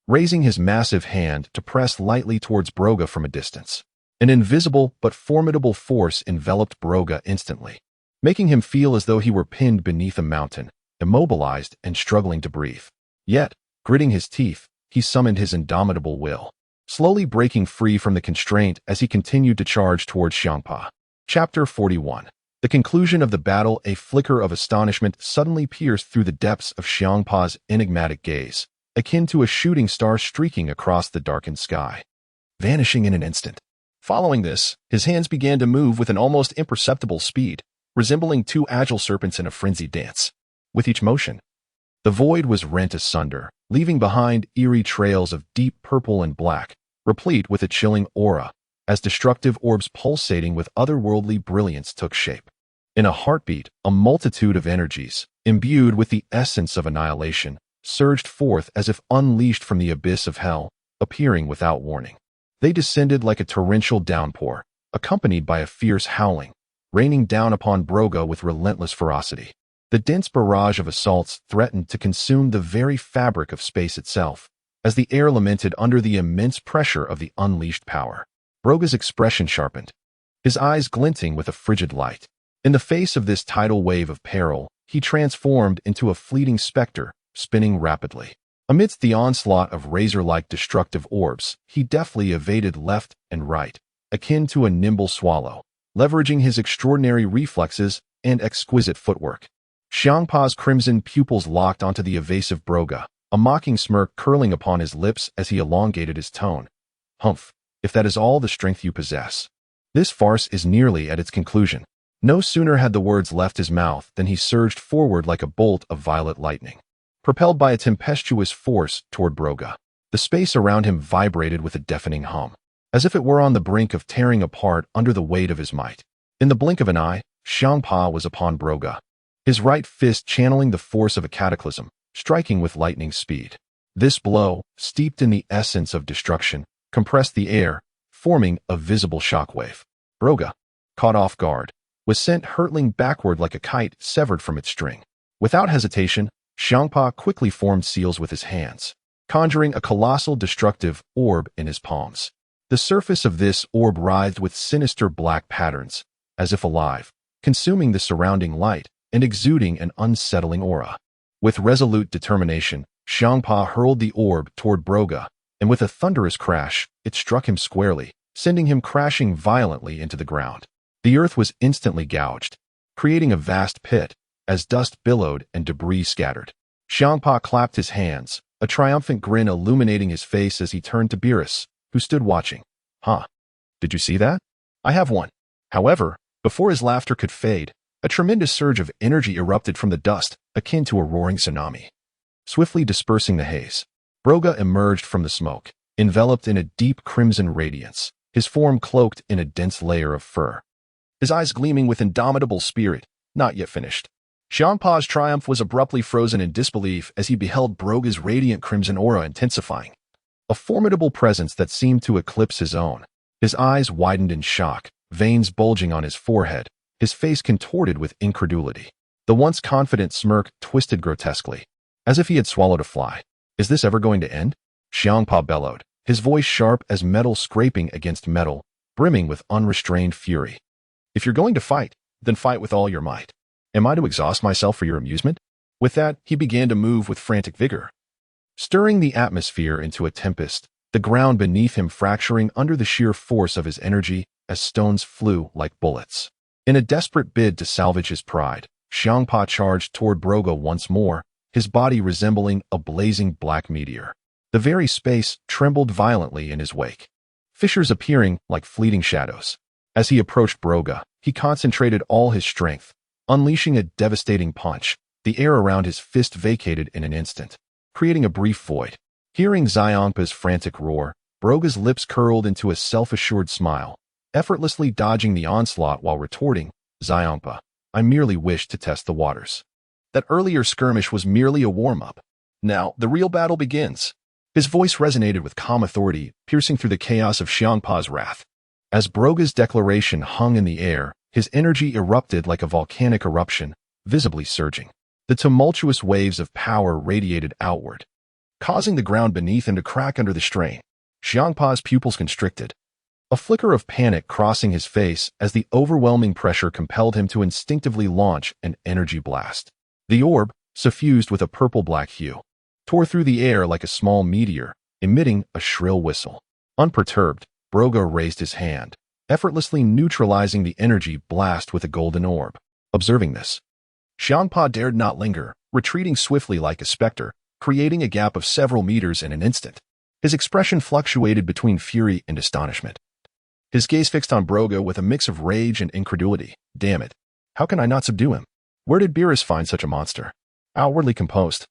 A: raising his massive hand to press lightly towards Broga from a distance. An invisible but formidable force enveloped Broga instantly, making him feel as though he were pinned beneath a mountain, immobilized and struggling to breathe. Yet, gritting his teeth, he summoned his indomitable will, slowly breaking free from the constraint as he continued to charge towards Xiangpa. Chapter 41. The conclusion of the battle. A flicker of astonishment suddenly pierced through the depths of Xiangpa's enigmatic gaze, akin to a shooting star streaking across the darkened sky, vanishing in an instant. Following this, his hands began to move with an almost imperceptible speed, resembling two agile serpents in a frenzied dance. With each motion, the void was rent asunder, leaving behind eerie trails of deep purple and black, replete with a chilling aura, as destructive orbs pulsating with otherworldly brilliance took shape. In a heartbeat, a multitude of energies, imbued with the essence of annihilation, surged forth as if unleashed from the abyss of hell, appearing without warning. They descended like a torrential downpour, accompanied by a fierce howling, raining down upon Broga with relentless ferocity. The dense barrage of assaults threatened to consume the very fabric of space itself, as the air lamented under the immense pressure of the unleashed power. Broga's expression sharpened, his eyes glinting with a frigid light. In the face of this tidal wave of peril, he transformed into a fleeting specter, spinning rapidly. Amidst the onslaught of razor-like destructive orbs, he deftly evaded left and right, akin to a nimble swallow, leveraging his extraordinary reflexes and exquisite footwork. Xiangpa's crimson pupils locked onto the evasive Broga, a mocking smirk curling upon his lips as he elongated his tone. "Humph, if that is all the strength you possess, this farce is nearly at its conclusion." No sooner had the words left his mouth than he surged forward like a bolt of violet lightning, propelled by a tempestuous force toward Broga. The space around him vibrated with a deafening hum, as if it were on the brink of tearing apart under the weight of his might. In the blink of an eye, Champa was upon Broga, his right fist channeling the force of a cataclysm, striking with lightning speed. This blow, steeped in the essence of destruction, compressed the air, forming a visible shockwave. Broga, caught off guard, was sent hurtling backward like a kite severed from its string. Without hesitation, Champa quickly formed seals with his hands, conjuring a colossal destructive orb in his palms. The surface of this orb writhed with sinister black patterns, as if alive, consuming the surrounding light and exuding an unsettling aura. With resolute determination, Champa hurled the orb toward Broga, and with a thunderous crash, it struck him squarely, sending him crashing violently into the ground. The earth was instantly gouged, creating a vast pit, as dust billowed and debris scattered. Champa clapped his hands, a triumphant grin illuminating his face as he turned to Beerus, who stood watching. Huh? Did you see that? I have one. However, before his laughter could fade, a tremendous surge of energy erupted from the dust, akin to a roaring tsunami. Swiftly dispersing the haze, Broga emerged from the smoke, enveloped in a deep crimson radiance, his form cloaked in a dense layer of fur. His eyes gleaming with indomitable spirit, not yet finished. Champa's triumph was abruptly frozen in disbelief as he beheld Broga's radiant crimson aura intensifying, a formidable presence that seemed to eclipse his own. His eyes widened in shock, veins bulging on his forehead, his face contorted with incredulity. The once confident smirk twisted grotesquely, as if he had swallowed a fly. Is this ever going to end? Champa bellowed, his voice sharp as metal scraping against metal, brimming with unrestrained fury. If you're going to fight, then fight with all your might. Am I to exhaust myself for your amusement? With that, he began to move with frantic vigor, stirring the atmosphere into a tempest, the ground beneath him fracturing under the sheer force of his energy as stones flew like bullets. In a desperate bid to salvage his pride, Champa charged toward Broga once more, his body resembling a blazing black meteor. The very space trembled violently in his wake, fissures appearing like fleeting shadows. As he approached Broga, he concentrated all his strength, unleashing a devastating punch. The air around his fist vacated in an instant, creating a brief void. Hearing Xiampa's frantic roar, Broga's lips curled into a self-assured smile, effortlessly dodging the onslaught while retorting, Xiampa, I merely wished to test the waters. That earlier skirmish was merely a warm-up. Now, the real battle begins. His voice resonated with calm authority, piercing through the chaos of Champa's wrath. As Broga's declaration hung in the air, his energy erupted like a volcanic eruption, visibly surging. The tumultuous waves of power radiated outward, causing the ground beneath him to crack under the strain. Champa's pupils constricted, a flicker of panic crossing his face as the overwhelming pressure compelled him to instinctively launch an energy blast. The orb, suffused with a purple-black hue, tore through the air like a small meteor, emitting a shrill whistle. Unperturbed, Broga raised his hand, effortlessly neutralizing the energy blast with a golden orb. Observing this, Champa dared not linger, retreating swiftly like a specter, creating a gap of several meters in an instant. His expression fluctuated between fury and astonishment, his gaze fixed on Broga with a mix of rage and incredulity. Damn it. How can I not subdue him? Where did Beerus find such a monster? Outwardly composed,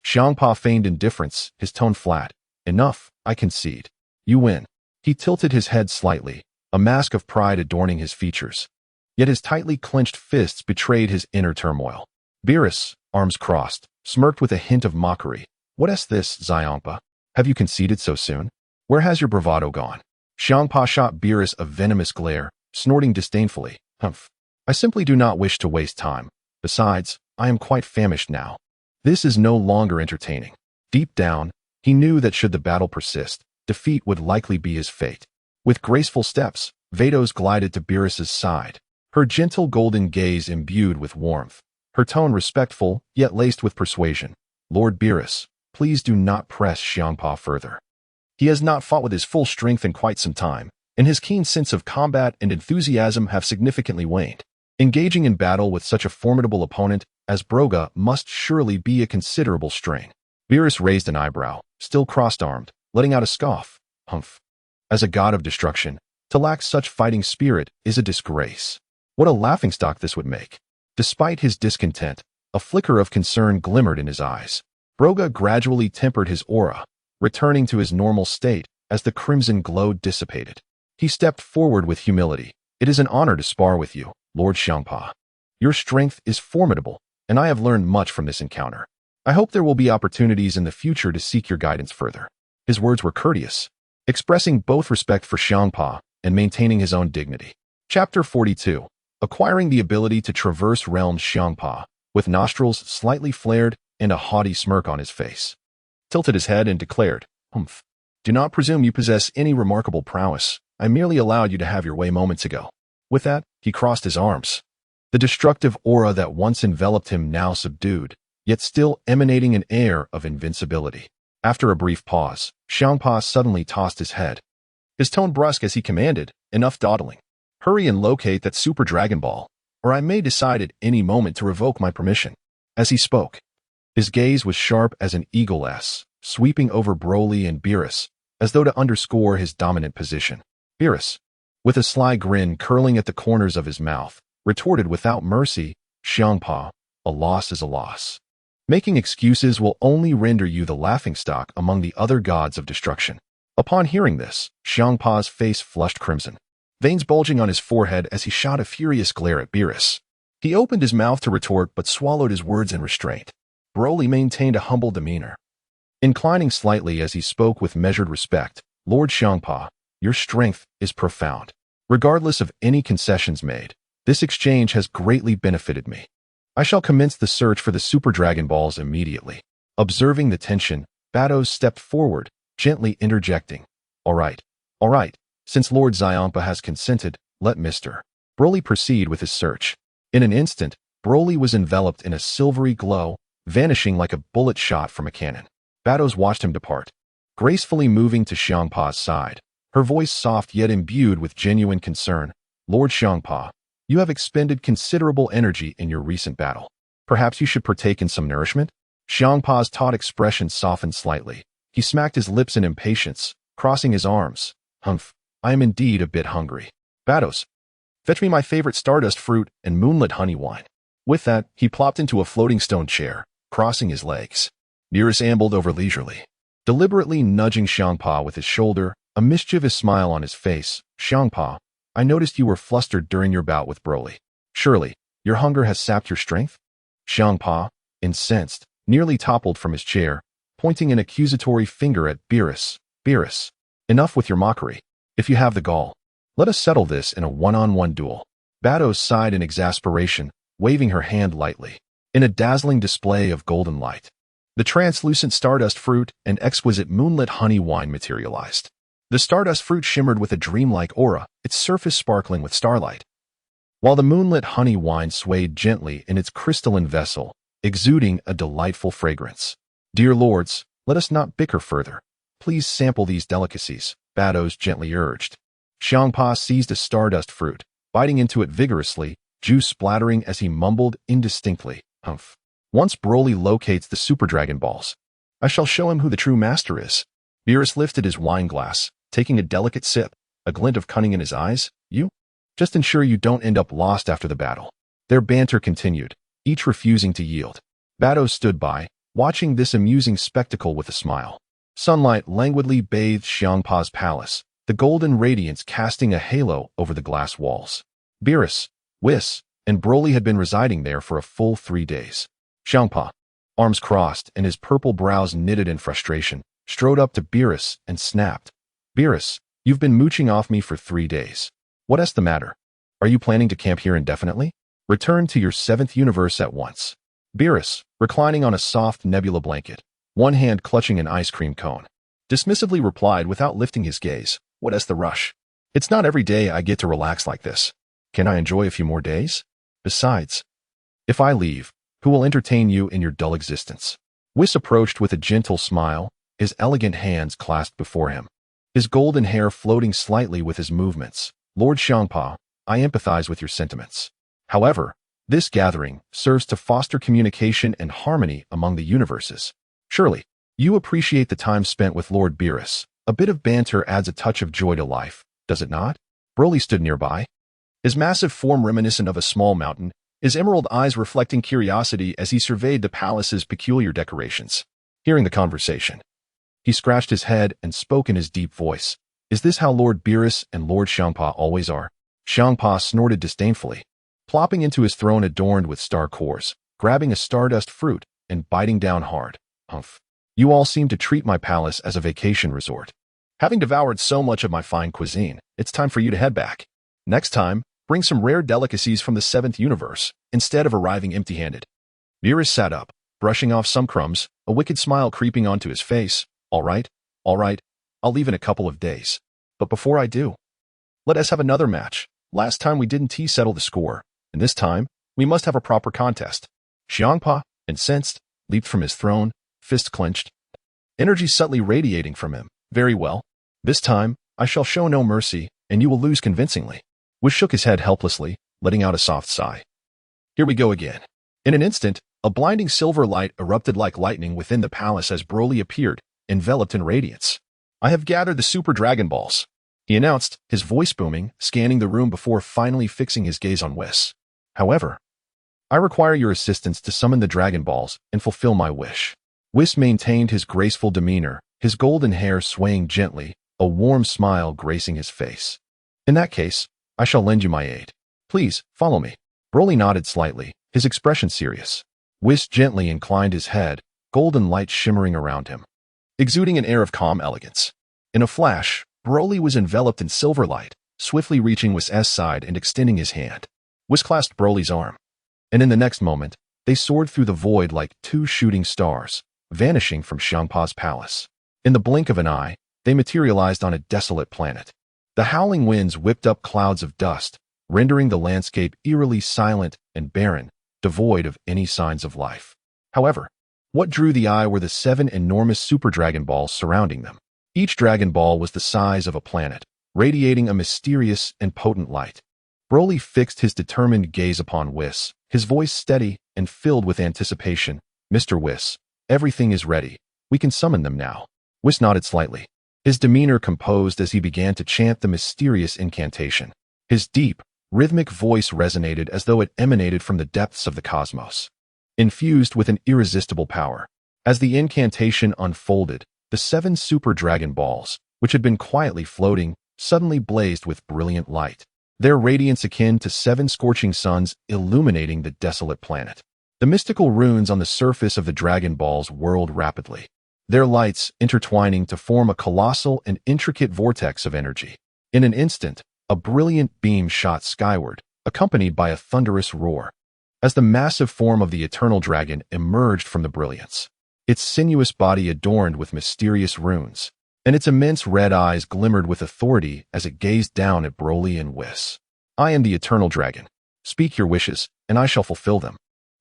A: Champa feigned indifference, his tone flat. Enough, I concede. You win. He tilted his head slightly, a mask of pride adorning his features. Yet his tightly clenched fists betrayed his inner turmoil. Beerus, arms crossed, smirked with a hint of mockery. What is this, Xiampa? Have you conceded so soon? Where has your bravado gone? Champa shot Beerus a venomous glare, snorting disdainfully. Humph. I simply do not wish to waste time. Besides, I am quite famished now. This is no longer entertaining. Deep down, he knew that should the battle persist, defeat would likely be his fate. With graceful steps, Vados glided to Beerus's side, her gentle golden gaze imbued with warmth, her tone respectful yet laced with persuasion. Lord Beerus, please do not press Champa further. He has not fought with his full strength in quite some time, and his keen sense of combat and enthusiasm have significantly waned. Engaging in battle with such a formidable opponent as Broga must surely be a considerable strain. Beerus raised an eyebrow, still crossed-armed, letting out a scoff. Humph. As a god of destruction, to lack such fighting spirit is a disgrace. What a laughingstock this would make. Despite his discontent, a flicker of concern glimmered in his eyes. Broga gradually tempered his aura, returning to his normal state as the crimson glow dissipated. He stepped forward with humility. It is an honor to spar with you, Lord Champa. Your strength is formidable, and I have learned much from this encounter. I hope there will be opportunities in the future to seek your guidance further. His words were courteous, expressing both respect for Champa and maintaining his own dignity. Chapter 42. Acquiring the ability to traverse realms. Champa, with nostrils slightly flared and a haughty smirk on his face, tilted his head and declared, "Humph. Do not presume you possess any remarkable prowess. I merely allowed you to have your way moments ago." With that, he crossed his arms. The destructive aura that once enveloped him now subdued, yet still emanating an air of invincibility. After a brief pause, Champa suddenly tossed his head, his tone brusque as he commanded, "Enough dawdling. Hurry and locate that Super Dragon Ball, or I may decide at any moment to revoke my permission." As he spoke, his gaze was sharp as an eagle's, sweeping over Broly and Beerus, as though to underscore his dominant position. Beerus, with a sly grin curling at the corners of his mouth, retorted without mercy, "Champa, a loss is a loss. Making excuses will only render you the laughingstock among the other gods of destruction." Upon hearing this, Champa's face flushed crimson, veins bulging on his forehead as he shot a furious glare at Beerus. He opened his mouth to retort but swallowed his words in restraint. Broly maintained a humble demeanor, inclining slightly as he spoke with measured respect. "Lord Champa, your strength is profound. Regardless of any concessions made, this exchange has greatly benefited me. I shall commence the search for the Super Dragon Balls immediately." Observing the tension, Batos stepped forward, gently interjecting, All right. Since Lord Zyampa has consented, let Mr. Broly proceed with his search." In an instant, Broly was enveloped in a silvery glow, vanishing like a bullet shot from a cannon. Batos watched him depart, gracefully moving to Champa's side, her voice soft yet imbued with genuine concern. "Lord Champa, you have expended considerable energy in your recent battle. Perhaps you should partake in some nourishment?" Champa's taut expression softened slightly. He smacked his lips in impatience, crossing his arms. "Humph, I am indeed a bit hungry. Batos, fetch me my favorite stardust fruit and moonlit honey wine." With that, he plopped into a floating stone chair, crossing his legs. Beerus ambled over leisurely, deliberately nudging Champa with his shoulder, a mischievous smile on his face. "Champa, I noticed you were flustered during your bout with Broly. Surely, your hunger has sapped your strength?" Champa, incensed, nearly toppled from his chair, pointing an accusatory finger at Beerus. "Beerus, enough with your mockery. If you have the gall, let us settle this in a one-on-one duel." Batos sighed in exasperation, waving her hand lightly. In a dazzling display of golden light, the translucent stardust fruit and exquisite moonlit honey wine materialized. The stardust fruit shimmered with a dreamlike aura, its surface sparkling with starlight, while the moonlit honey wine swayed gently in its crystalline vessel, exuding a delightful fragrance. "Dear lords, let us not bicker further. Please sample these delicacies," Batos gently urged. Champa seized a stardust fruit, biting into it vigorously, juice splattering as he mumbled indistinctly, "Humph. Once Broly locates the Super Dragon Balls, I shall show him who the true master is." Beerus lifted his wine glass, taking a delicate sip, a glint of cunning in his eyes. "You? Just ensure you don't end up lost after the battle." Their banter continued, each refusing to yield. Batos stood by, watching this amusing spectacle with a smile. Sunlight languidly bathed Champa's palace, the golden radiance casting a halo over the glass walls. Beerus, Whis, and Broly had been residing there for a full 3 days. Champa, arms crossed and his purple brows knitted in frustration, strode up to Beerus and snapped, "Beerus, you've been mooching off me for 3 days. What's the matter? Are you planning to camp here indefinitely? Return to your 7th universe at once." Beerus, reclining on a soft nebula blanket, one hand clutching an ice cream cone, dismissively replied without lifting his gaze, "What's the rush? It's not every day I get to relax like this. Can I enjoy a few more days? Besides, if I leave, who will entertain you in your dull existence?" Whis approached with a gentle smile, his elegant hands clasped before him, his golden hair floating slightly with his movements. "Lord Champa, I empathize with your sentiments. However, this gathering serves to foster communication and harmony among the universes. Surely, you appreciate the time spent with Lord Beerus. A bit of banter adds a touch of joy to life, does it not?" Broly stood nearby, his massive form reminiscent of a small mountain, his emerald eyes reflecting curiosity as he surveyed the palace's peculiar decorations. Hearing the conversation, he scratched his head and spoke in his deep voice. Is this how Lord Beerus and Lord Champa always are? Champa snorted disdainfully, plopping into his throne adorned with star cores, grabbing a stardust fruit and biting down hard. Humph. You all seem to treat my palace as a vacation resort. Having devoured so much of my fine cuisine, it's time for you to head back. Next time, bring some rare delicacies from the 7th universe, instead of arriving empty-handed. Beerus sat up, brushing off some crumbs, a wicked smile creeping onto his face. All right, I'll leave in a couple of days. But before I do, let us have another match. Last time we didn't settle the score, and this time, we must have a proper contest. Xiangpa, incensed, leaped from his throne, fist clenched, energy subtly radiating from him. Very well. This time, I shall show no mercy, and you will lose convincingly. Wish shook his head helplessly, letting out a soft sigh. Here we go again. In an instant, a blinding silver light erupted like lightning within the palace as Broly appeared, enveloped in radiance. I have gathered the Super Dragon Balls, he announced, his voice booming, scanning the room before finally fixing his gaze on Whis. However, I require your assistance to summon the Dragon Balls and fulfill my wish. Whis maintained his graceful demeanor, his golden hair swaying gently, a warm smile gracing his face. In that case, I shall lend you my aid. Please, follow me. Broly nodded slightly, his expression serious. Whis gently inclined his head, golden light shimmering around him, exuding an air of calm elegance. In a flash, Broly was enveloped in silver light, swiftly reaching Whis' side and extending his hand. Whis clasped Broly's arm, and in the next moment, they soared through the void like two shooting stars, vanishing from Xiangpa's palace. In the blink of an eye, they materialized on a desolate planet. The howling winds whipped up clouds of dust, rendering the landscape eerily silent and barren, devoid of any signs of life. However, what drew the eye were the 7 enormous Super Dragon Balls surrounding them. Each Dragon Ball was the size of a planet, radiating a mysterious and potent light. Broly fixed his determined gaze upon Whis, his voice steady and filled with anticipation. Mr. Whis, everything is ready. We can summon them now. Whis nodded slightly, his demeanor composed as he began to chant the mysterious incantation. His deep, rhythmic voice resonated as though it emanated from the depths of the cosmos, infused with an irresistible power. As the incantation unfolded, the 7 Super Dragon Balls, which had been quietly floating, suddenly blazed with brilliant light, their radiance akin to 7 scorching suns illuminating the desolate planet. The mystical runes on the surface of the Dragon Balls whirled rapidly, their lights intertwining to form a colossal and intricate vortex of energy. In an instant, a brilliant beam shot skyward, accompanied by a thunderous roar, as the massive form of the Eternal Dragon emerged from the brilliance, its sinuous body adorned with mysterious runes, and its immense red eyes glimmered with authority as it gazed down at Broly and Whis. I am the Eternal Dragon. Speak your wishes, and I shall fulfill them.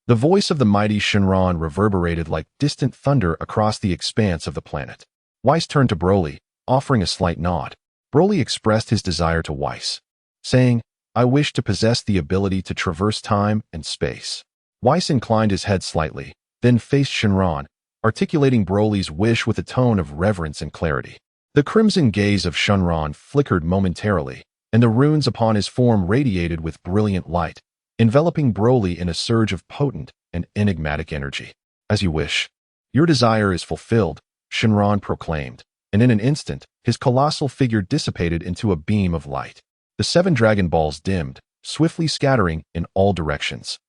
A: The voice of the mighty Shenron reverberated like distant thunder across the expanse of the planet. Whis turned to Broly, offering a slight nod. Broly expressed his desire to Whis, saying, I wish to possess the ability to traverse time and space. Whis inclined his head slightly, then faced Shenron, articulating Broly's wish with a tone of reverence and clarity. The crimson gaze of Shenron flickered momentarily, and the runes upon his form radiated with brilliant light, enveloping Broly in a surge of potent and enigmatic energy. As you wish. Your desire is fulfilled, Shenron proclaimed, and in an instant, his colossal figure dissipated into a beam of light. The 7 Dragon Balls dimmed, swiftly scattering in all directions,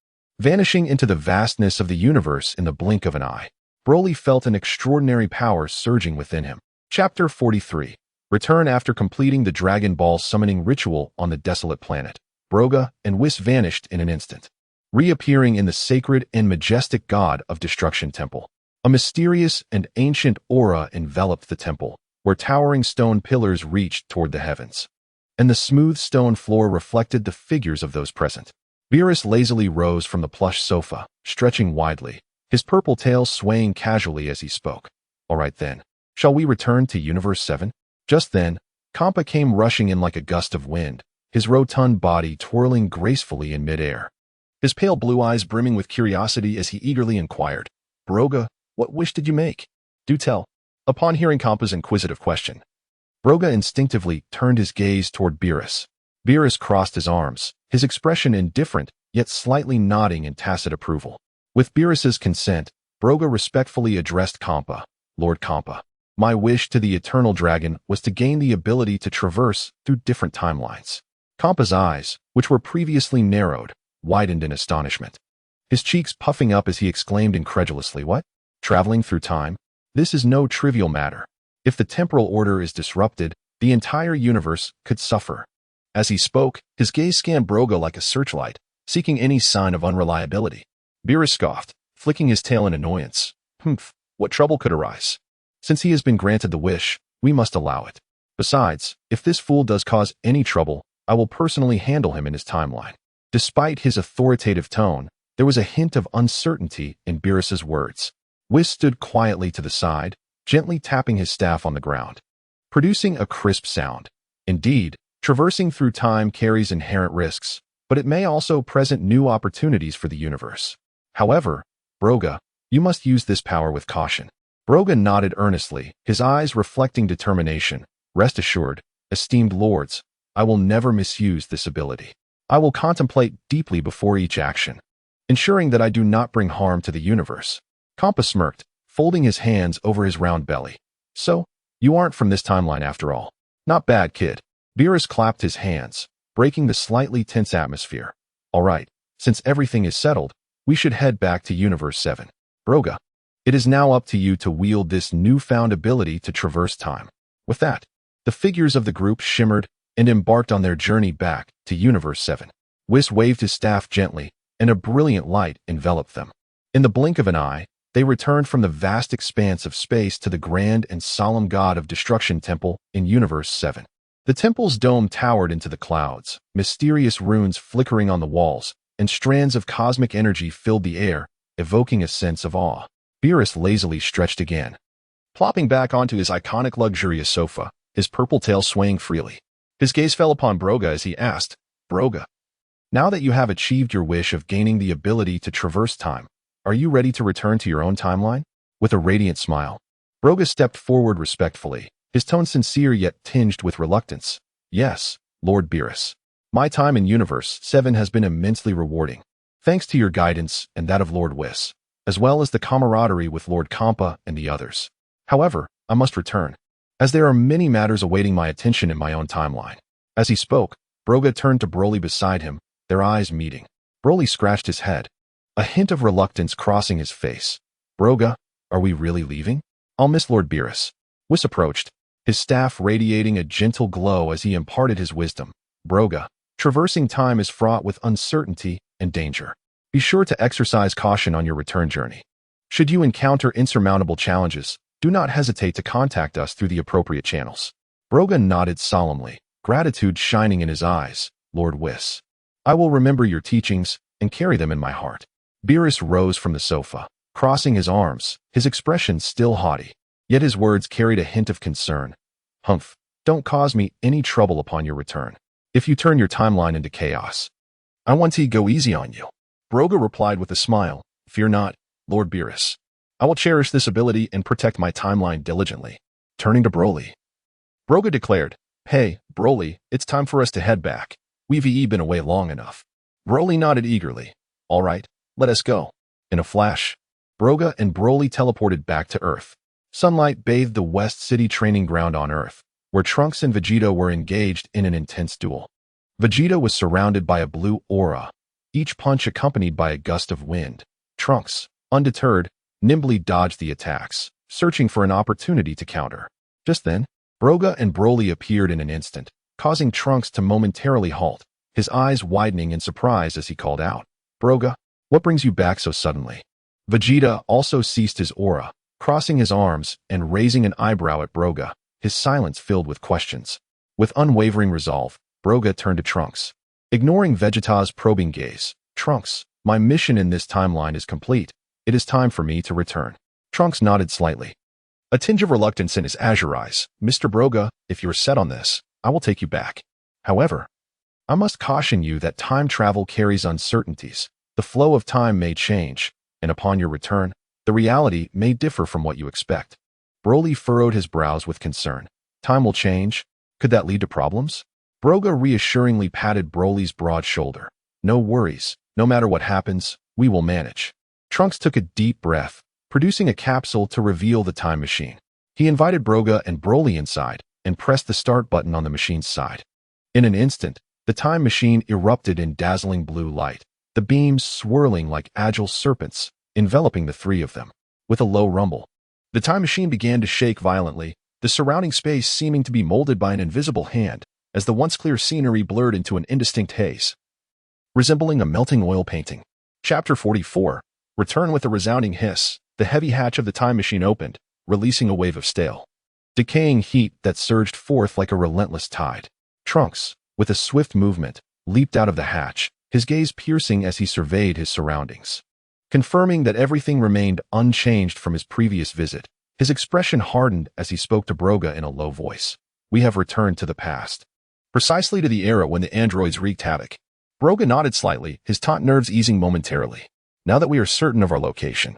A: vanishing into the vastness of the universe in the blink of an eye. Broly felt an extraordinary power surging within him. Chapter 43. Return after completing the Dragon Ball summoning ritual on the desolate planet. Broga and Whis vanished in an instant, reappearing in the sacred and majestic God of Destruction Temple. A mysterious and ancient aura enveloped the temple, where towering stone pillars reached toward the heavens, and the smooth stone floor reflected the figures of those present. Beerus lazily rose from the plush sofa, stretching widely, his purple tail swaying casually as he spoke. All right then, shall we return to Universe 7? Just then, Champa came rushing in like a gust of wind, his rotund body twirling gracefully in midair, his pale blue eyes brimming with curiosity as he eagerly inquired, Broga, what wish did you make? Do tell. Upon hearing Champa's inquisitive question, Broga instinctively turned his gaze toward Beerus. Beerus crossed his arms, his expression indifferent, yet slightly nodding in tacit approval. With Beerus's consent, Broga respectfully addressed Champa. Lord Champa, my wish to the Eternal Dragon was to gain the ability to traverse through different timelines. Champa's eyes, which were previously narrowed, widened in astonishment. His cheeks puffing up as he exclaimed incredulously, "What? Traveling through time? This is no trivial matter. If the temporal order is disrupted, the entire universe could suffer." As he spoke, his gaze scanned Broga like a searchlight, seeking any sign of unreliability. Beerus scoffed, flicking his tail in annoyance. What trouble could arise? Since he has been granted the wish, we must allow it. Besides, if this fool does cause any trouble, I will personally handle him in his timeline. Despite his authoritative tone, there was a hint of uncertainty in Beerus's words. Whis stood quietly to the side, gently tapping his staff on the ground, producing a crisp sound. Indeed, traversing through time carries inherent risks, but it may also present new opportunities for the universe. However, Broga, you must use this power with caution. Broga nodded earnestly, his eyes reflecting determination. Rest assured, esteemed lords, I will never misuse this ability. I will contemplate deeply before each action, ensuring that I do not bring harm to the universe. Champa smirked, folding his hands over his round belly. So, you aren't from this timeline after all. Not bad, kid. Beerus clapped his hands, breaking the slightly tense atmosphere. All right, since everything is settled, we should head back to Universe 7. Broga, it is now up to you to wield this newfound ability to traverse time. With that, the figures of the group shimmered and embarked on their journey back to Universe 7. Whis waved his staff gently, and a brilliant light enveloped them. In the blink of an eye, they returned from the vast expanse of space to the grand and solemn God of Destruction temple in Universe 7. The temple's dome towered into the clouds, mysterious runes flickering on the walls, and strands of cosmic energy filled the air, evoking a sense of awe. Beerus lazily stretched again, plopping back onto his iconic luxurious sofa, his purple tail swaying freely. His gaze fell upon Broga as he asked, Broga, now that you have achieved your wish of gaining the ability to traverse time, are you ready to return to your own timeline? With a radiant smile, Broga stepped forward respectfully, his tone sincere yet tinged with reluctance. Yes, Lord Beerus. My time in Universe 7 has been immensely rewarding, thanks to your guidance and that of Lord Whis, as well as the camaraderie with Lord Champa and the others. However, I must return, as there are many matters awaiting my attention in my own timeline. As he spoke, Broga turned to Broly beside him, their eyes meeting. Broly scratched his head, a hint of reluctance crossing his face. Broga, are we really leaving? I'll miss Lord Beerus. Whis approached, his staff radiating a gentle glow as he imparted his wisdom. Broga, traversing time is fraught with uncertainty and danger. Be sure to exercise caution on your return journey. Should you encounter insurmountable challenges, do not hesitate to contact us through the appropriate channels. Broga nodded solemnly, gratitude shining in his eyes. Lord Whis, I will remember your teachings and carry them in my heart. Beerus rose from the sofa, crossing his arms, his expression still haughty, yet his words carried a hint of concern. Humph, don't cause me any trouble upon your return. If you turn your timeline into chaos, I want to go easy on you. Broga replied with a smile. Fear not, Lord Beerus. I will cherish this ability and protect my timeline diligently. Turning to Broly, Broga declared, Hey, Broly, it's time for us to head back. We've been away long enough. Broly nodded eagerly. All right, let us go. In a flash, Broga and Broly teleported back to Earth. Sunlight bathed the West City training ground on Earth, where Trunks and Vegeta were engaged in an intense duel. Vegeta was surrounded by a blue aura, each punch accompanied by a gust of wind. Trunks, undeterred, nimbly dodged the attacks, searching for an opportunity to counter. Just then, Broga and Broly appeared in an instant, causing Trunks to momentarily halt, his eyes widening in surprise as he called out, Broga, what brings you back so suddenly? Vegeta also ceased his aura, crossing his arms and raising an eyebrow at Broga, his silence filled with questions. With unwavering resolve, Broga turned to Trunks. Ignoring Vegeta's probing gaze, Trunks, my mission in this timeline is complete. It is time for me to return. Trunks nodded slightly, a tinge of reluctance in his azure eyes. Mr. Broga, if you are set on this, I will take you back. However, I must caution you that time travel carries uncertainties. The flow of time may change, and upon your return, the reality may differ from what you expect. Broly furrowed his brows with concern. Time will change? Could that lead to problems? Broga reassuringly patted Broly's broad shoulder. No worries. No matter what happens, we will manage. Trunks took a deep breath, producing a capsule to reveal the time machine. He invited Broga and Broly inside and pressed the start button on the machine's side. In an instant, the time machine erupted in dazzling blue light, the beams swirling like agile serpents, enveloping the three of them. With a low rumble, the time machine began to shake violently, the surrounding space seeming to be molded by an invisible hand, as the once clear scenery blurred into an indistinct haze, resembling a melting oil painting. Chapter 44. Return. With a resounding hiss, the heavy hatch of the time machine opened, releasing a wave of stale, decaying heat that surged forth like a relentless tide. Trunks, with a swift movement, leaped out of the hatch, his gaze piercing as he surveyed his surroundings. Confirming that everything remained unchanged from his previous visit, his expression hardened as he spoke to Broga in a low voice. We have returned to the past. Precisely to the era when the androids wreaked havoc. Broga nodded slightly, his taut nerves easing momentarily. Now that we are certain of our location,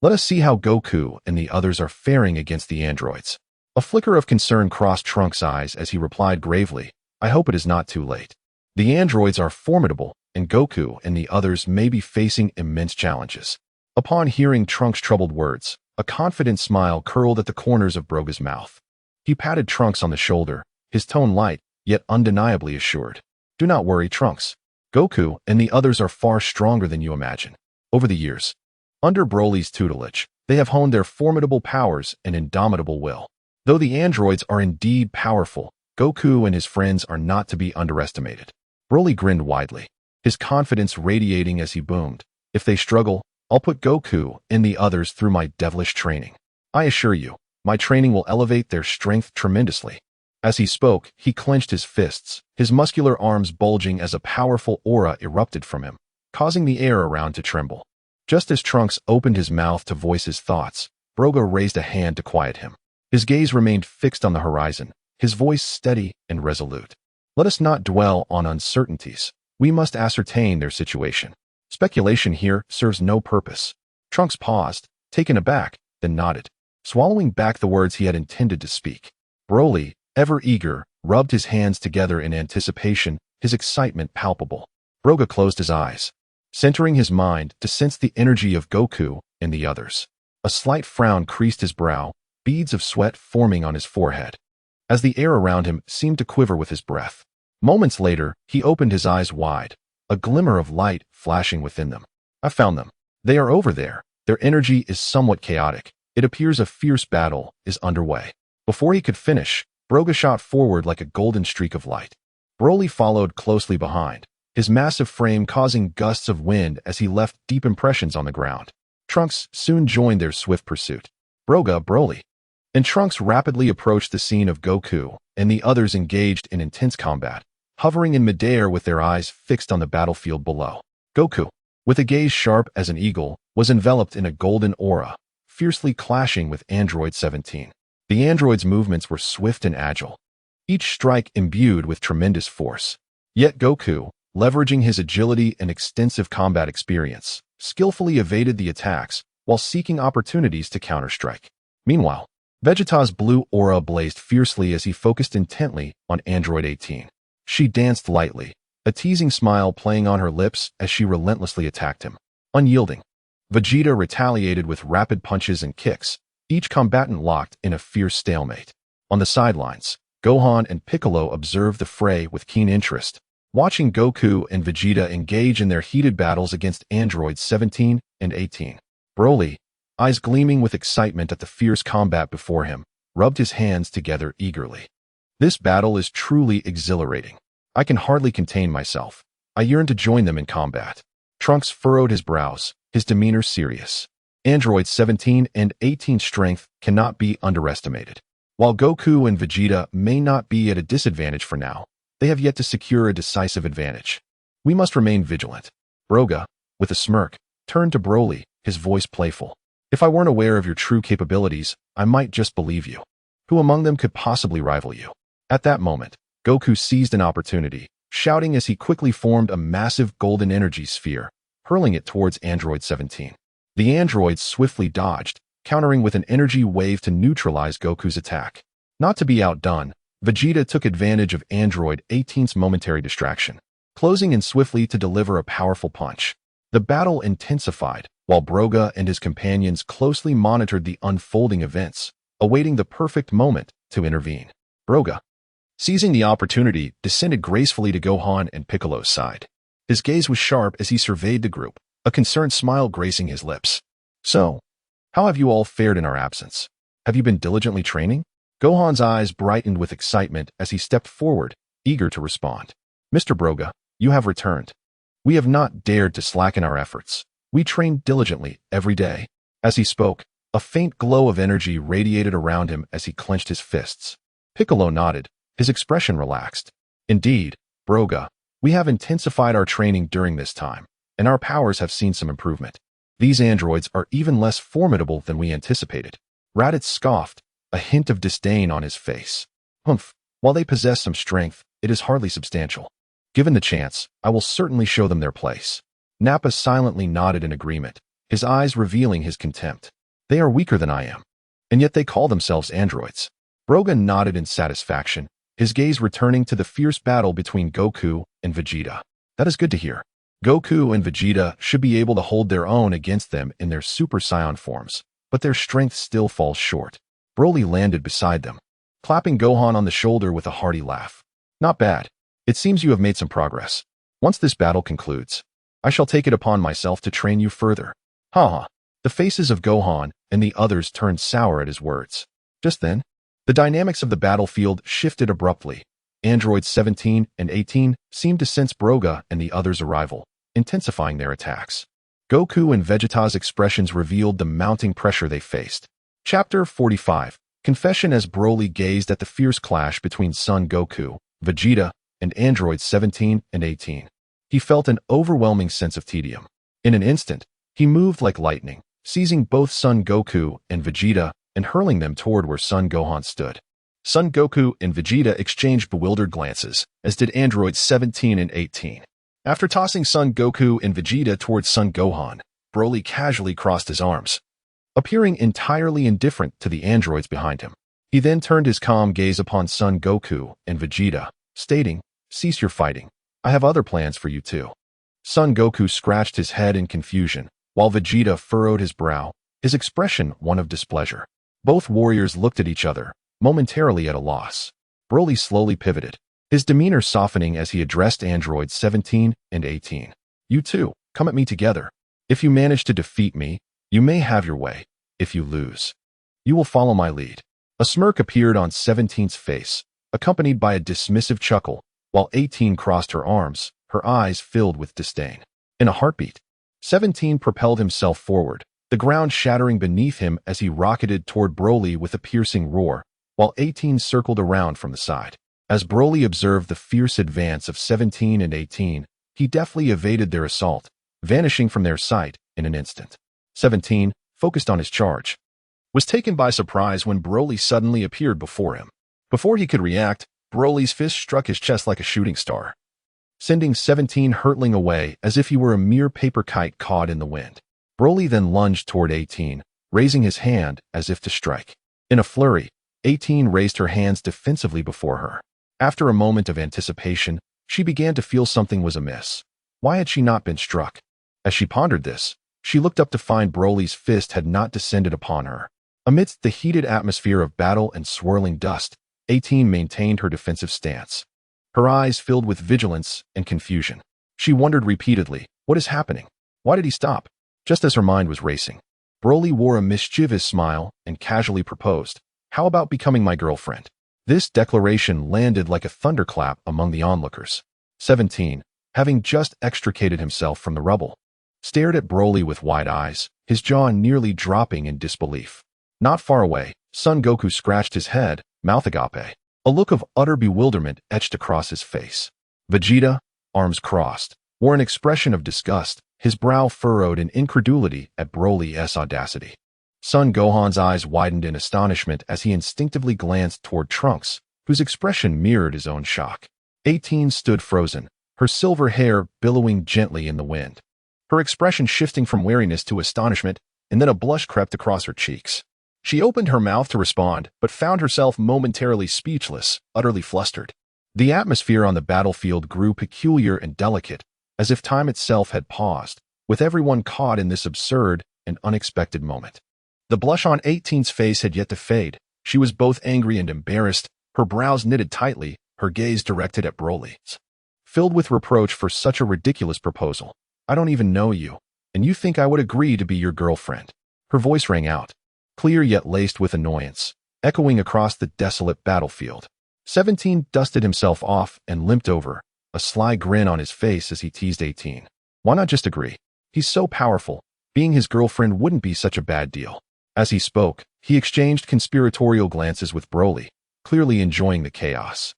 A: let us see how Goku and the others are faring against the androids. A flicker of concern crossed Trunks' eyes as he replied gravely, I hope it is not too late. The androids are formidable, and Goku and the others may be facing immense challenges. Upon hearing Trunks' troubled words, a confident smile curled at the corners of Broga's mouth. He patted Trunks on the shoulder, his tone light, yet undeniably assured. Do not worry, Trunks. Goku and the others are far stronger than you imagine. Over the years, under Broly's tutelage, they have honed their formidable powers and indomitable will. Though the androids are indeed powerful, Goku and his friends are not to be underestimated. Broly grinned widely, his confidence radiating as he boomed. If they struggle, I'll put Goku and the others through my devilish training. I assure you, my training will elevate their strength tremendously. As he spoke, he clenched his fists, his muscular arms bulging as a powerful aura erupted from him, causing the air around to tremble. Just as Trunks opened his mouth to voice his thoughts, Broga raised a hand to quiet him. His gaze remained fixed on the horizon, his voice steady and resolute. Let us not dwell on uncertainties. We must ascertain their situation. Speculation here serves no purpose. Trunks paused, taken aback, then nodded, swallowing back the words he had intended to speak. Broly, ever eager, rubbed his hands together in anticipation, his excitement palpable. Broga closed his eyes, centering his mind to sense the energy of Goku and the others. A slight frown creased his brow, beads of sweat forming on his forehead, as the air around him seemed to quiver with his breath. Moments later, he opened his eyes wide, a glimmer of light flashing within them. I found them. They are over there. Their energy is somewhat chaotic. It appears a fierce battle is underway. Before he could finish, Broga shot forward like a golden streak of light. Broly followed closely behind, his massive frame causing gusts of wind as he left deep impressions on the ground. Trunks soon joined their swift pursuit. Broly, and Trunks rapidly approached the scene of Goku and the others engaged in intense combat, hovering in midair with their eyes fixed on the battlefield below. Goku, with a gaze sharp as an eagle, was enveloped in a golden aura, fiercely clashing with Android 17. The android's movements were swift and agile, each strike imbued with tremendous force. Yet Goku, leveraging his agility and extensive combat experience, skillfully evaded the attacks while seeking opportunities to counterstrike. Meanwhile, Vegeta's blue aura blazed fiercely as he focused intently on Android 18. She danced lightly, a teasing smile playing on her lips as she relentlessly attacked him. Unyielding, Vegeta retaliated with rapid punches and kicks, each combatant locked in a fierce stalemate. On the sidelines, Gohan and Piccolo observed the fray with keen interest, watching Goku and Vegeta engage in their heated battles against androids 17 and 18. Broly, eyes gleaming with excitement at the fierce combat before him, rubbed his hands together eagerly. This battle is truly exhilarating. I can hardly contain myself. I yearn to join them in combat. Trunks furrowed his brows, his demeanor serious. Androids 17 and 18's strength cannot be underestimated. While Goku and Vegeta may not be at a disadvantage for now, they have yet to secure a decisive advantage. We must remain vigilant. Broga, with a smirk, turned to Broly, his voice playful. If I weren't aware of your true capabilities, I might just believe you. Who among them could possibly rival you? At that moment, Goku seized an opportunity, shouting as he quickly formed a massive golden energy sphere, hurling it towards Android 17. The android swiftly dodged, countering with an energy wave to neutralize Goku's attack. Not to be outdone, Vegeta took advantage of Android 18's momentary distraction, closing in swiftly to deliver a powerful punch. The battle intensified, while Broga and his companions closely monitored the unfolding events, awaiting the perfect moment to intervene. Broga, seizing the opportunity, descended gracefully to Gohan and Piccolo's side. His gaze was sharp as he surveyed the group, a concerned smile gracing his lips. "So, how have you all fared in our absence? Have you been diligently training?" Gohan's eyes brightened with excitement as he stepped forward, eager to respond. "Mr. Broga, you have returned. We have not dared to slacken our efforts. We train diligently every day." As he spoke, a faint glow of energy radiated around him as he clenched his fists. Piccolo nodded, his expression relaxed. "Indeed, Broga, we have intensified our training during this time, and our powers have seen some improvement. These androids are even less formidable than we anticipated." Raditz scoffed, a hint of disdain on his face. "Humph, while they possess some strength, it is hardly substantial. Given the chance, I will certainly show them their place." Nappa silently nodded in agreement, his eyes revealing his contempt. "They are weaker than I am, and yet they call themselves androids." Broga nodded in satisfaction, his gaze returning to the fierce battle between Goku and Vegeta. "That is good to hear. Goku and Vegeta should be able to hold their own against them in their Super Saiyan forms, but their strength still falls short." Broly landed beside them, clapping Gohan on the shoulder with a hearty laugh. "Not bad. It seems you have made some progress. Once this battle concludes, I shall take it upon myself to train you further." Ha. The faces of Gohan and the others turned sour at his words. Just then, the dynamics of the battlefield shifted abruptly. Androids 17 and 18 seemed to sense Broga and the others' arrival, intensifying their attacks. Goku and Vegeta's expressions revealed the mounting pressure they faced. Chapter 45. Confession. As Broly gazed at the fierce clash between Son Goku, Vegeta, and Androids 17 and 18, he felt an overwhelming sense of tedium. In an instant, he moved like lightning, seizing both Son Goku and Vegeta and hurling them toward where Son Gohan stood. Son Goku and Vegeta exchanged bewildered glances, as did Androids 17 and 18. After tossing Son Goku and Vegeta towards Son Gohan, Broly casually crossed his arms, appearing entirely indifferent to the androids behind him. He then turned his calm gaze upon Son Goku and Vegeta, stating, "Cease your fighting. I have other plans for you too." Son Goku scratched his head in confusion, while Vegeta furrowed his brow, his expression one of displeasure. Both warriors looked at each other, momentarily at a loss. Broly slowly pivoted, his demeanor softening as he addressed androids 17 and 18. "You two, come at me together. If you manage to defeat me, you may have your way. If you lose, you will follow my lead." A smirk appeared on 17's face, accompanied by a dismissive chuckle, while 18 crossed her arms, her eyes filled with disdain. In a heartbeat, 17 propelled himself forward, the ground shattering beneath him as he rocketed toward Broly with a piercing roar, while 18 circled around from the side. As Broly observed the fierce advance of 17 and 18, he deftly evaded their assault, vanishing from their sight in an instant. 17, focused on his charge, was taken by surprise when Broly suddenly appeared before him. Before he could react, Broly's fist struck his chest like a shooting star, sending 17 hurtling away as if he were a mere paper kite caught in the wind. Broly then lunged toward 18, raising his hand as if to strike. In a flurry, 18 raised her hands defensively before her. After a moment of anticipation, she began to feel something was amiss. Why had she not been struck? As she pondered this, she looked up to find Broly's fist had not descended upon her. Amidst the heated atmosphere of battle and swirling dust, 18 maintained her defensive stance, her eyes filled with vigilance and confusion. She wondered repeatedly, what is happening? Why did he stop? Just as her mind was racing, Broly wore a mischievous smile and casually proposed, "How about becoming my girlfriend?" This declaration landed like a thunderclap among the onlookers. 17, having just extricated himself from the rubble, stared at Broly with wide eyes, his jaw nearly dropping in disbelief. Not far away, Son Goku scratched his head, mouth agape. A look of utter bewilderment etched across his face. Vegeta, arms crossed, wore an expression of disgust, his brow furrowed in incredulity at Broly's audacity. Son Gohan's eyes widened in astonishment as he instinctively glanced toward Trunks, whose expression mirrored his own shock. 18 stood frozen, her silver hair billowing gently in the wind, her expression shifting from wariness to astonishment, and then a blush crept across her cheeks. She opened her mouth to respond, but found herself momentarily speechless, utterly flustered. The atmosphere on the battlefield grew peculiar and delicate, as if time itself had paused, with everyone caught in this absurd and unexpected moment. The blush on 18's face had yet to fade. She was both angry and embarrassed, her brows knitted tightly, her gaze directed at Broly, filled with reproach for such a ridiculous proposal. I don't even know you, and you think I would agree to be your girlfriend? Her voice rang out, clear yet laced with annoyance, echoing across the desolate battlefield. 17 dusted himself off and limped over, a sly grin on his face as he teased 18. Why not just agree? He's so powerful. Being his girlfriend wouldn't be such a bad deal. As he spoke, he exchanged conspiratorial glances with Broly, clearly enjoying the chaos.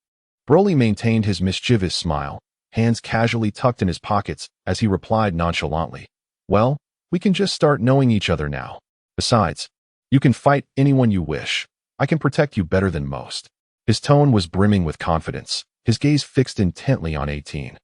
A: Broly maintained his mischievous smile, hands casually tucked in his pockets as he replied nonchalantly, "Well, we can just start knowing each other now. Besides, you can fight anyone you wish. I can protect you better than most." His tone was brimming with confidence, his gaze fixed intently on 18.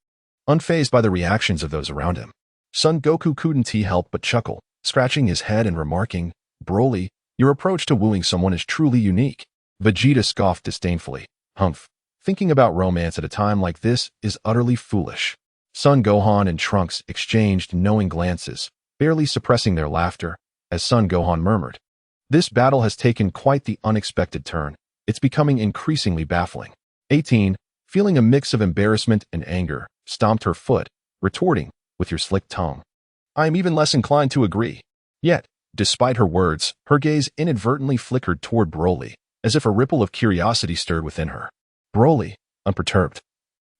A: Unfazed by the reactions of those around him, Son Goku couldn't help but chuckle, scratching his head and remarking, "Broly, your approach to wooing someone is truly unique." Vegeta scoffed disdainfully, "Humph. Thinking about romance at a time like this is utterly foolish." Son Gohan and Trunks exchanged knowing glances, barely suppressing their laughter, as Son Gohan murmured, "This battle has taken quite the unexpected turn. It's becoming increasingly baffling." 18, feeling a mix of embarrassment and anger, stomped her foot, retorting, "With your slick tongue, I am even less inclined to agree." Yet, despite her words, her gaze inadvertently flickered toward Broly, as if a ripple of curiosity stirred within her. Broly, unperturbed,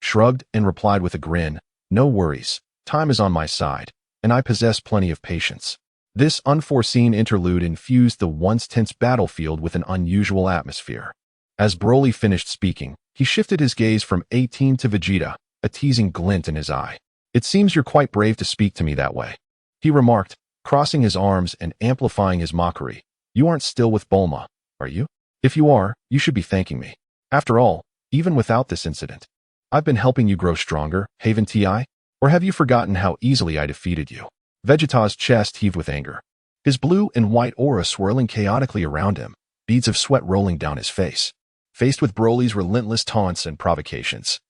A: shrugged and replied with a grin, "No worries, time is on my side, and I possess plenty of patience." This unforeseen interlude infused the once tense battlefield with an unusual atmosphere. As Broly finished speaking, he shifted his gaze from 18 to Vegeta, a teasing glint in his eye. "It seems you're quite brave to speak to me that way," he remarked, crossing his arms and amplifying his mockery. "You aren't still with Bulma, are you? If you are, you should be thanking me. After all, even without this incident, I've been helping you grow stronger, haven't I? Or have you forgotten how easily I defeated you?" Vegeta's chest heaved with anger, his blue and white aura swirling chaotically around him, beads of sweat rolling down his face. Faced with Broly's relentless taunts and provocations,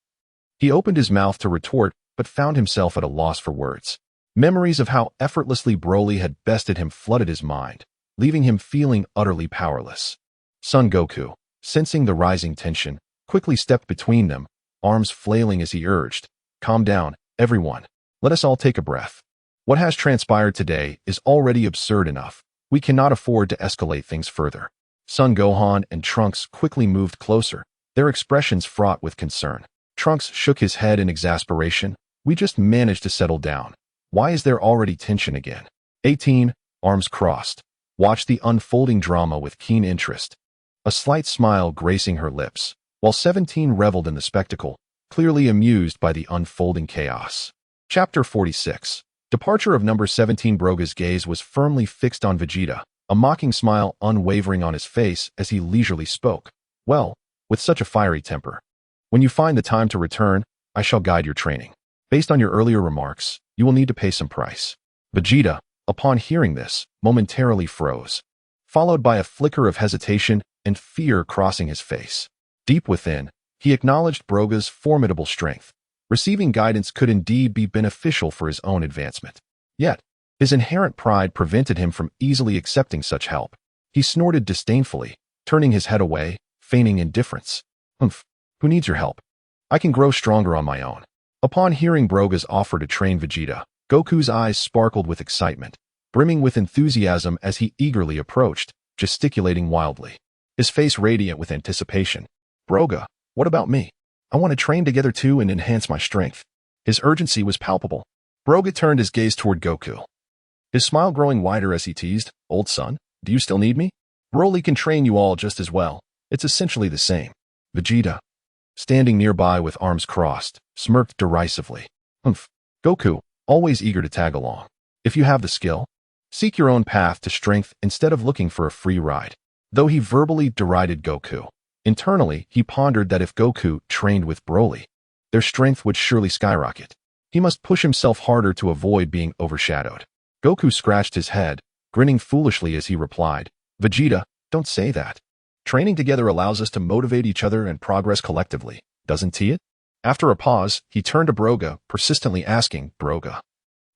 A: he opened his mouth to retort but found himself at a loss for words. Memories of how effortlessly Broly had bested him flooded his mind, leaving him feeling utterly powerless. Son Goku, sensing the rising tension, quickly stepped between them, arms flailing as he urged, "Calm down, everyone. Let us all take a breath. What has transpired today is already absurd enough. We cannot afford to escalate things further." Son Gohan and Trunks quickly moved closer, their expressions fraught with concern. Trunks shook his head in exasperation. "We just managed to settle down. Why is there already tension again?" 18, arms crossed, watched the unfolding drama with keen interest, a slight smile gracing her lips, while 17 reveled in the spectacle, clearly amused by the unfolding chaos. Chapter 46. Departure of number 17. Broga's gaze was firmly fixed on Vegeta, a mocking smile unwavering on his face as he leisurely spoke. "Well, with such a fiery temper, when you find the time to return, I shall guide your training. Based on your earlier remarks, you will need to pay some price." Vegeta, upon hearing this, momentarily froze, followed by a flicker of hesitation and fear crossing his face. Deep within, he acknowledged Broga's formidable strength. Receiving guidance could indeed be beneficial for his own advancement. Yet, his inherent pride prevented him from easily accepting such help. He snorted disdainfully, turning his head away, feigning indifference. "Humph, who needs your help? I can grow stronger on my own." Upon hearing Broga's offer to train Vegeta, Goku's eyes sparkled with excitement, brimming with enthusiasm as he eagerly approached, gesticulating wildly, his face radiant with anticipation. "Broga, what about me? I want to train together too and enhance my strength." His urgency was palpable. Broga turned his gaze toward Goku, his smile growing wider as he teased, "Old son, do you still need me? Broly can train you all just as well. It's essentially the same." Vegeta, standing nearby with arms crossed, smirked derisively. "Humph, Goku, always eager to tag along. If you have the skill, seek your own path to strength instead of looking for a free ride." Though he verbally derided Goku, internally he pondered that if Goku trained with Broly, their strength would surely skyrocket. He must push himself harder to avoid being overshadowed. Goku scratched his head, grinning foolishly as he replied, "Vegeta, Don't say that. Training together allows us to motivate each other and progress collectively, doesn't it? After a pause, he turned to Broga, persistently asking, Broga,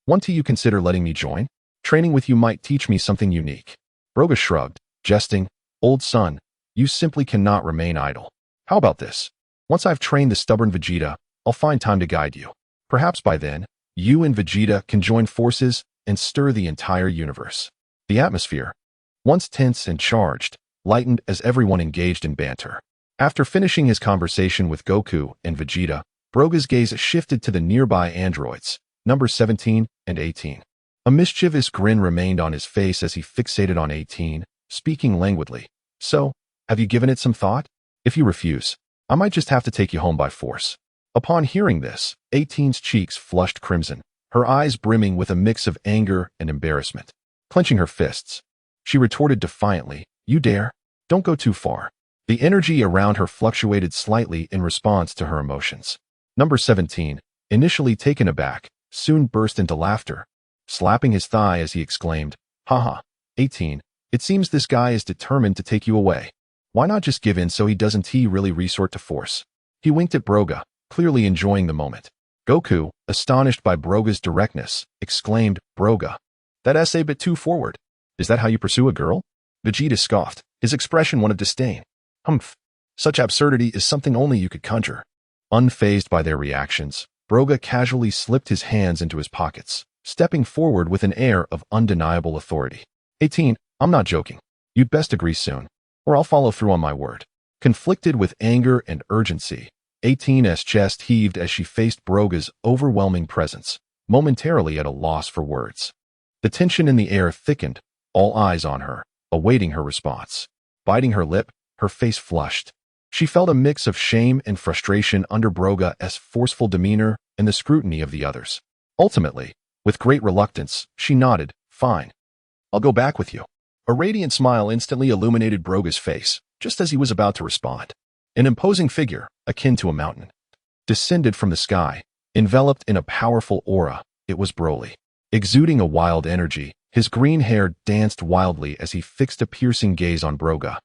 A: won't you consider letting me join? Training with you might teach me something unique. Broga shrugged, jesting, old son, you simply cannot remain idle. How about this? Once I've trained the stubborn Vegeta, I'll find time to guide you. Perhaps by then, you and Vegeta can join forces and stir the entire universe. The atmosphere, once tense and charged, lightened as everyone engaged in banter. After finishing his conversation with Goku and Vegeta, Broga's gaze shifted to the nearby androids, numbers 17 and 18. A mischievous grin remained on his face as he fixated on 18, speaking languidly. So, have you given it some thought? If you refuse, I might just have to take you home by force. Upon hearing this, 18's cheeks flushed crimson, her eyes brimming with a mix of anger and embarrassment. Clenching her fists, she retorted defiantly, You dare? Don't go too far. The energy around her fluctuated slightly in response to her emotions. Number 17, initially taken aback, soon burst into laughter, slapping his thigh as he exclaimed, Haha, 18, it seems this guy is determined to take you away. Why not just give in so he doesn't really resort to force? He winked at Broga, clearly enjoying the moment. Goku, astonished by Broga's directness, exclaimed, Broga, that's a bit too forward. Is that how you pursue a girl? Vegeta scoffed, his expression one of disdain. Humph. Such absurdity is something only you could conjure. Unfazed by their reactions, Broga casually slipped his hands into his pockets, stepping forward with an air of undeniable authority. 18, I'm not joking. You'd best agree soon, or I'll follow through on my word. Conflicted with anger and urgency, 18's chest heaved as she faced Broga's overwhelming presence, momentarily at a loss for words. The tension in the air thickened, all eyes on her, awaiting her response. Biting her lip, her face flushed. She felt a mix of shame and frustration under Broga's forceful demeanor and the scrutiny of the others. Ultimately, with great reluctance, she nodded, Fine. I'll go back with you. A radiant smile instantly illuminated Broga's face, just as he was about to respond. An imposing figure, akin to a mountain, descended from the sky, enveloped in a powerful aura. It was Broly. Exuding a wild energy, his green hair danced wildly as he fixed a piercing gaze on Broga.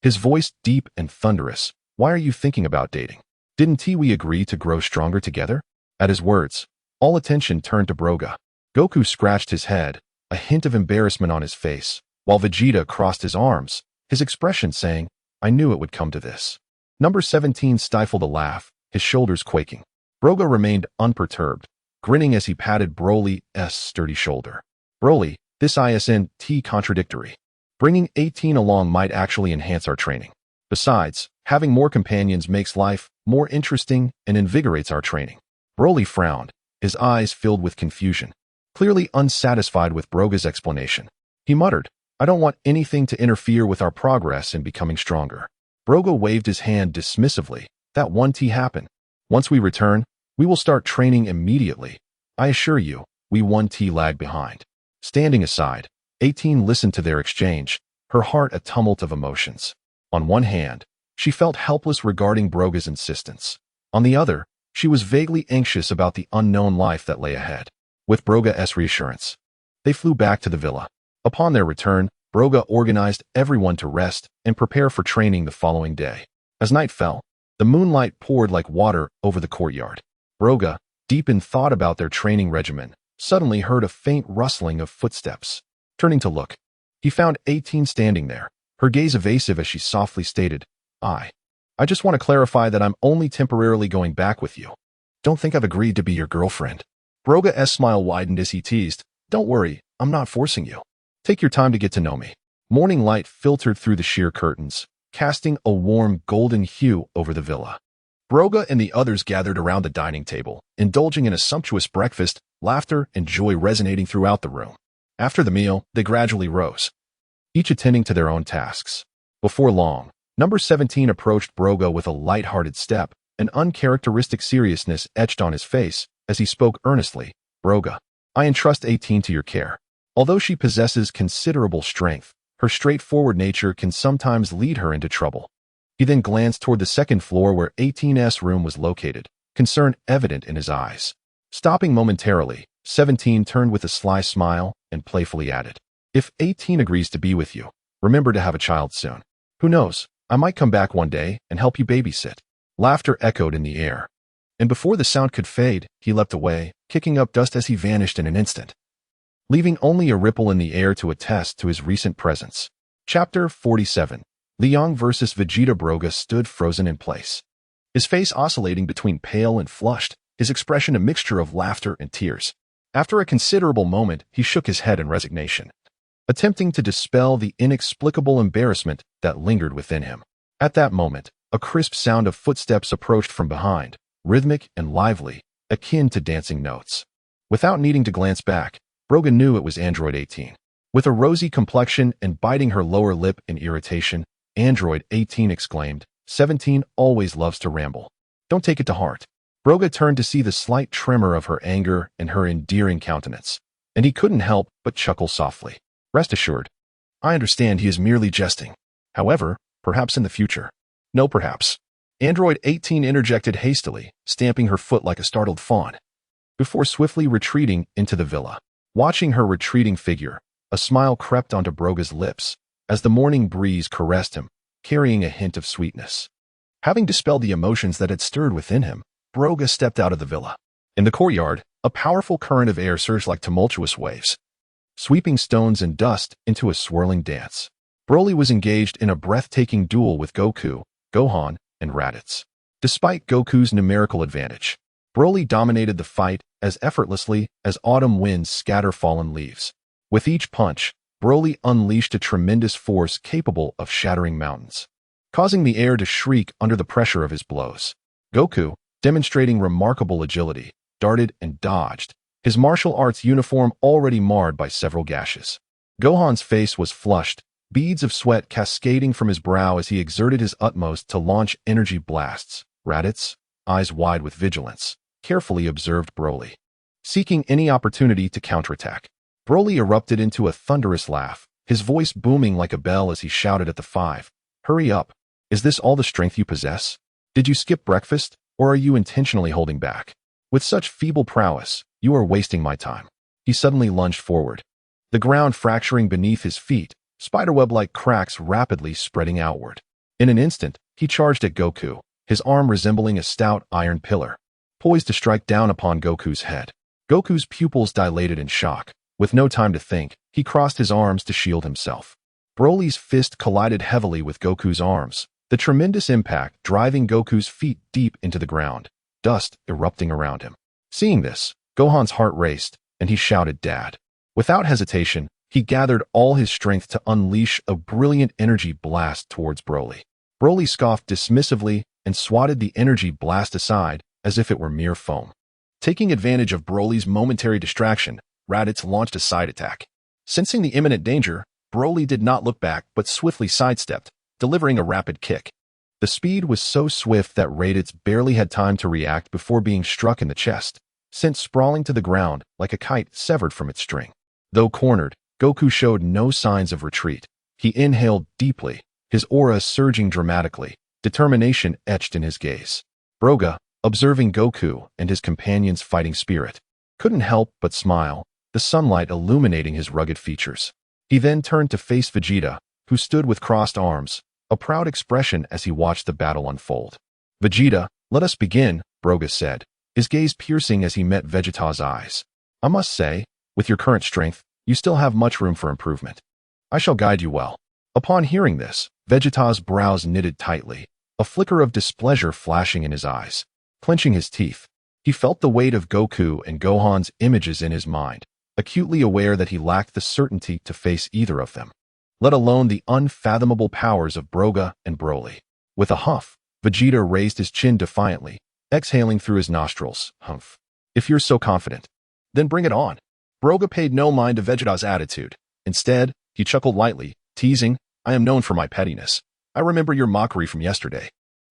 A: His voice deep and thunderous. Why are you thinking about dating? Didn't we agree to grow stronger together? At his words, all attention turned to Broga. Goku scratched his head, a hint of embarrassment on his face, while Vegeta crossed his arms, his expression saying, I knew it would come to this. Number 17 stifled a laugh, his shoulders quaking. Broga remained unperturbed, grinning as he patted Broly's sturdy shoulder. Broly, this isn't contradictory. Bringing 18 along might actually enhance our training. Besides, having more companions makes life more interesting and invigorates our training. Broly frowned, his eyes filled with confusion, clearly unsatisfied with Broga's explanation. He muttered, I don't want anything to interfere with our progress in becoming stronger. Broga waved his hand dismissively. That won't happen. Once we return, we will start training immediately. I assure you, we won't lag behind. Standing aside, 18 listened to their exchange, her heart a tumult of emotions. On one hand, she felt helpless regarding Broga's insistence. On the other, she was vaguely anxious about the unknown life that lay ahead. With Broga's reassurance, they flew back to the villa. Upon their return, Broga organized everyone to rest and prepare for training the following day. As night fell, the moonlight poured like water over the courtyard. Broga, deep in thought about their training regimen, suddenly heard a faint rustling of footsteps. Turning to look, he found 18 standing there, her gaze evasive as she softly stated, I just want to clarify that I'm only temporarily going back with you. Don't think I've agreed to be your girlfriend. Broga's smile widened as he teased, Don't worry, I'm not forcing you. Take your time to get to know me. Morning light filtered through the sheer curtains, casting a warm golden hue over the villa. Broga and the others gathered around the dining table, indulging in a sumptuous breakfast, laughter and joy resonating throughout the room. After the meal, they gradually rose, each attending to their own tasks. Before long, number 17 approached Broga with a light-hearted step, an uncharacteristic seriousness etched on his face as he spoke earnestly. Broga, I entrust 18 to your care. Although she possesses considerable strength, her straightforward nature can sometimes lead her into trouble. He then glanced toward the second floor where 18's room was located, concern evident in his eyes. Stopping momentarily, 17 turned with a sly smile and playfully added, If 18 agrees to be with you, Remember to have a child soon. Who knows, I might come back one day and help you babysit. Laughter echoed in the air. And before the sound could fade, he leapt away, kicking up dust as he vanished in an instant, leaving only a ripple in the air to attest to his recent presence. Chapter 47. Liang vs. Vegeta. Broga stood frozen in place, his face oscillating between pale and flushed, his expression a mixture of laughter and tears. After a considerable moment, he shook his head in resignation, attempting to dispel the inexplicable embarrassment that lingered within him. At that moment, a crisp sound of footsteps approached from behind, rhythmic and lively, akin to dancing notes. Without needing to glance back, Broga knew it was Android 18. With a rosy complexion and biting her lower lip in irritation, Android 18 exclaimed, 17 always loves to ramble. Don't take it to heart. Broga turned to see the slight tremor of her anger in her endearing countenance, and he couldn't help but chuckle softly. Rest assured, I understand he is merely jesting. However, perhaps in the future. No, perhaps. Android 18 interjected hastily, stamping her foot like a startled fawn, before swiftly retreating into the villa. Watching her retreating figure, a smile crept onto Broga's lips as the morning breeze caressed him, carrying a hint of sweetness. Having dispelled the emotions that had stirred within him, Broga stepped out of the villa. In the courtyard, a powerful current of air surged like tumultuous waves, sweeping stones and dust into a swirling dance. Broly was engaged in a breathtaking duel with Goku, Gohan, and Raditz. Despite Goku's numerical advantage, Broly dominated the fight as effortlessly as autumn winds scatter fallen leaves. With each punch, Broly unleashed a tremendous force capable of shattering mountains, causing the air to shriek under the pressure of his blows. Goku, demonstrating remarkable agility, darted and dodged, his martial arts uniform already marred by several gashes. Gohan's face was flushed, beads of sweat cascading from his brow as he exerted his utmost to launch energy blasts. Raditz, eyes wide with vigilance, carefully observed Broly, seeking any opportunity to counterattack. Broly erupted into a thunderous laugh, his voice booming like a bell as he shouted at the five. Hurry up. Is this all the strength you possess? Did you skip breakfast, or are you intentionally holding back? With such feeble prowess, you are wasting my time. He suddenly lunged forward, the ground fracturing beneath his feet, spiderweb-like cracks rapidly spreading outward. In an instant, he charged at Goku, his arm resembling a stout iron pillar, poised to strike down upon Goku's head. Goku's pupils dilated in shock. With no time to think, he crossed his arms to shield himself. Broly's fist collided heavily with Goku's arms, the tremendous impact driving Goku's feet deep into the ground, dust erupting around him. Seeing this, Gohan's heart raced, and he shouted, Dad. Without hesitation, he gathered all his strength to unleash a brilliant energy blast towards Broly. Broly scoffed dismissively and swatted the energy blast aside as if it were mere foam. Taking advantage of Broly's momentary distraction, Raditz launched a side attack. Sensing the imminent danger, Broly did not look back but swiftly sidestepped, delivering a rapid kick. The speed was so swift that Raditz barely had time to react before being struck in the chest, sent sprawling to the ground like a kite severed from its string. Though cornered, Goku showed no signs of retreat. He inhaled deeply, his aura surging dramatically, determination etched in his gaze. Broga, observing Goku and his companion's fighting spirit, couldn't help but smile, the sunlight illuminating his rugged features. He then turned to face Vegeta, who stood with crossed arms, a proud expression as he watched the battle unfold. Vegeta, let us begin, Broga said, his gaze piercing as he met Vegeta's eyes. I must say, with your current strength, you still have much room for improvement. I shall guide you well. Upon hearing this, Vegeta's brows knitted tightly, a flicker of displeasure flashing in his eyes. Clenching his teeth, he felt the weight of Goku and Gohan's images in his mind, acutely aware that he lacked the certainty to face either of them, let alone the unfathomable powers of Broga and Broly. With a huff, Vegeta raised his chin defiantly, exhaling through his nostrils. Humph. If you're so confident, then bring it on. Broga paid no mind to Vegeta's attitude. Instead, he chuckled lightly, teasing, I am known for my pettiness. I remember your mockery from yesterday.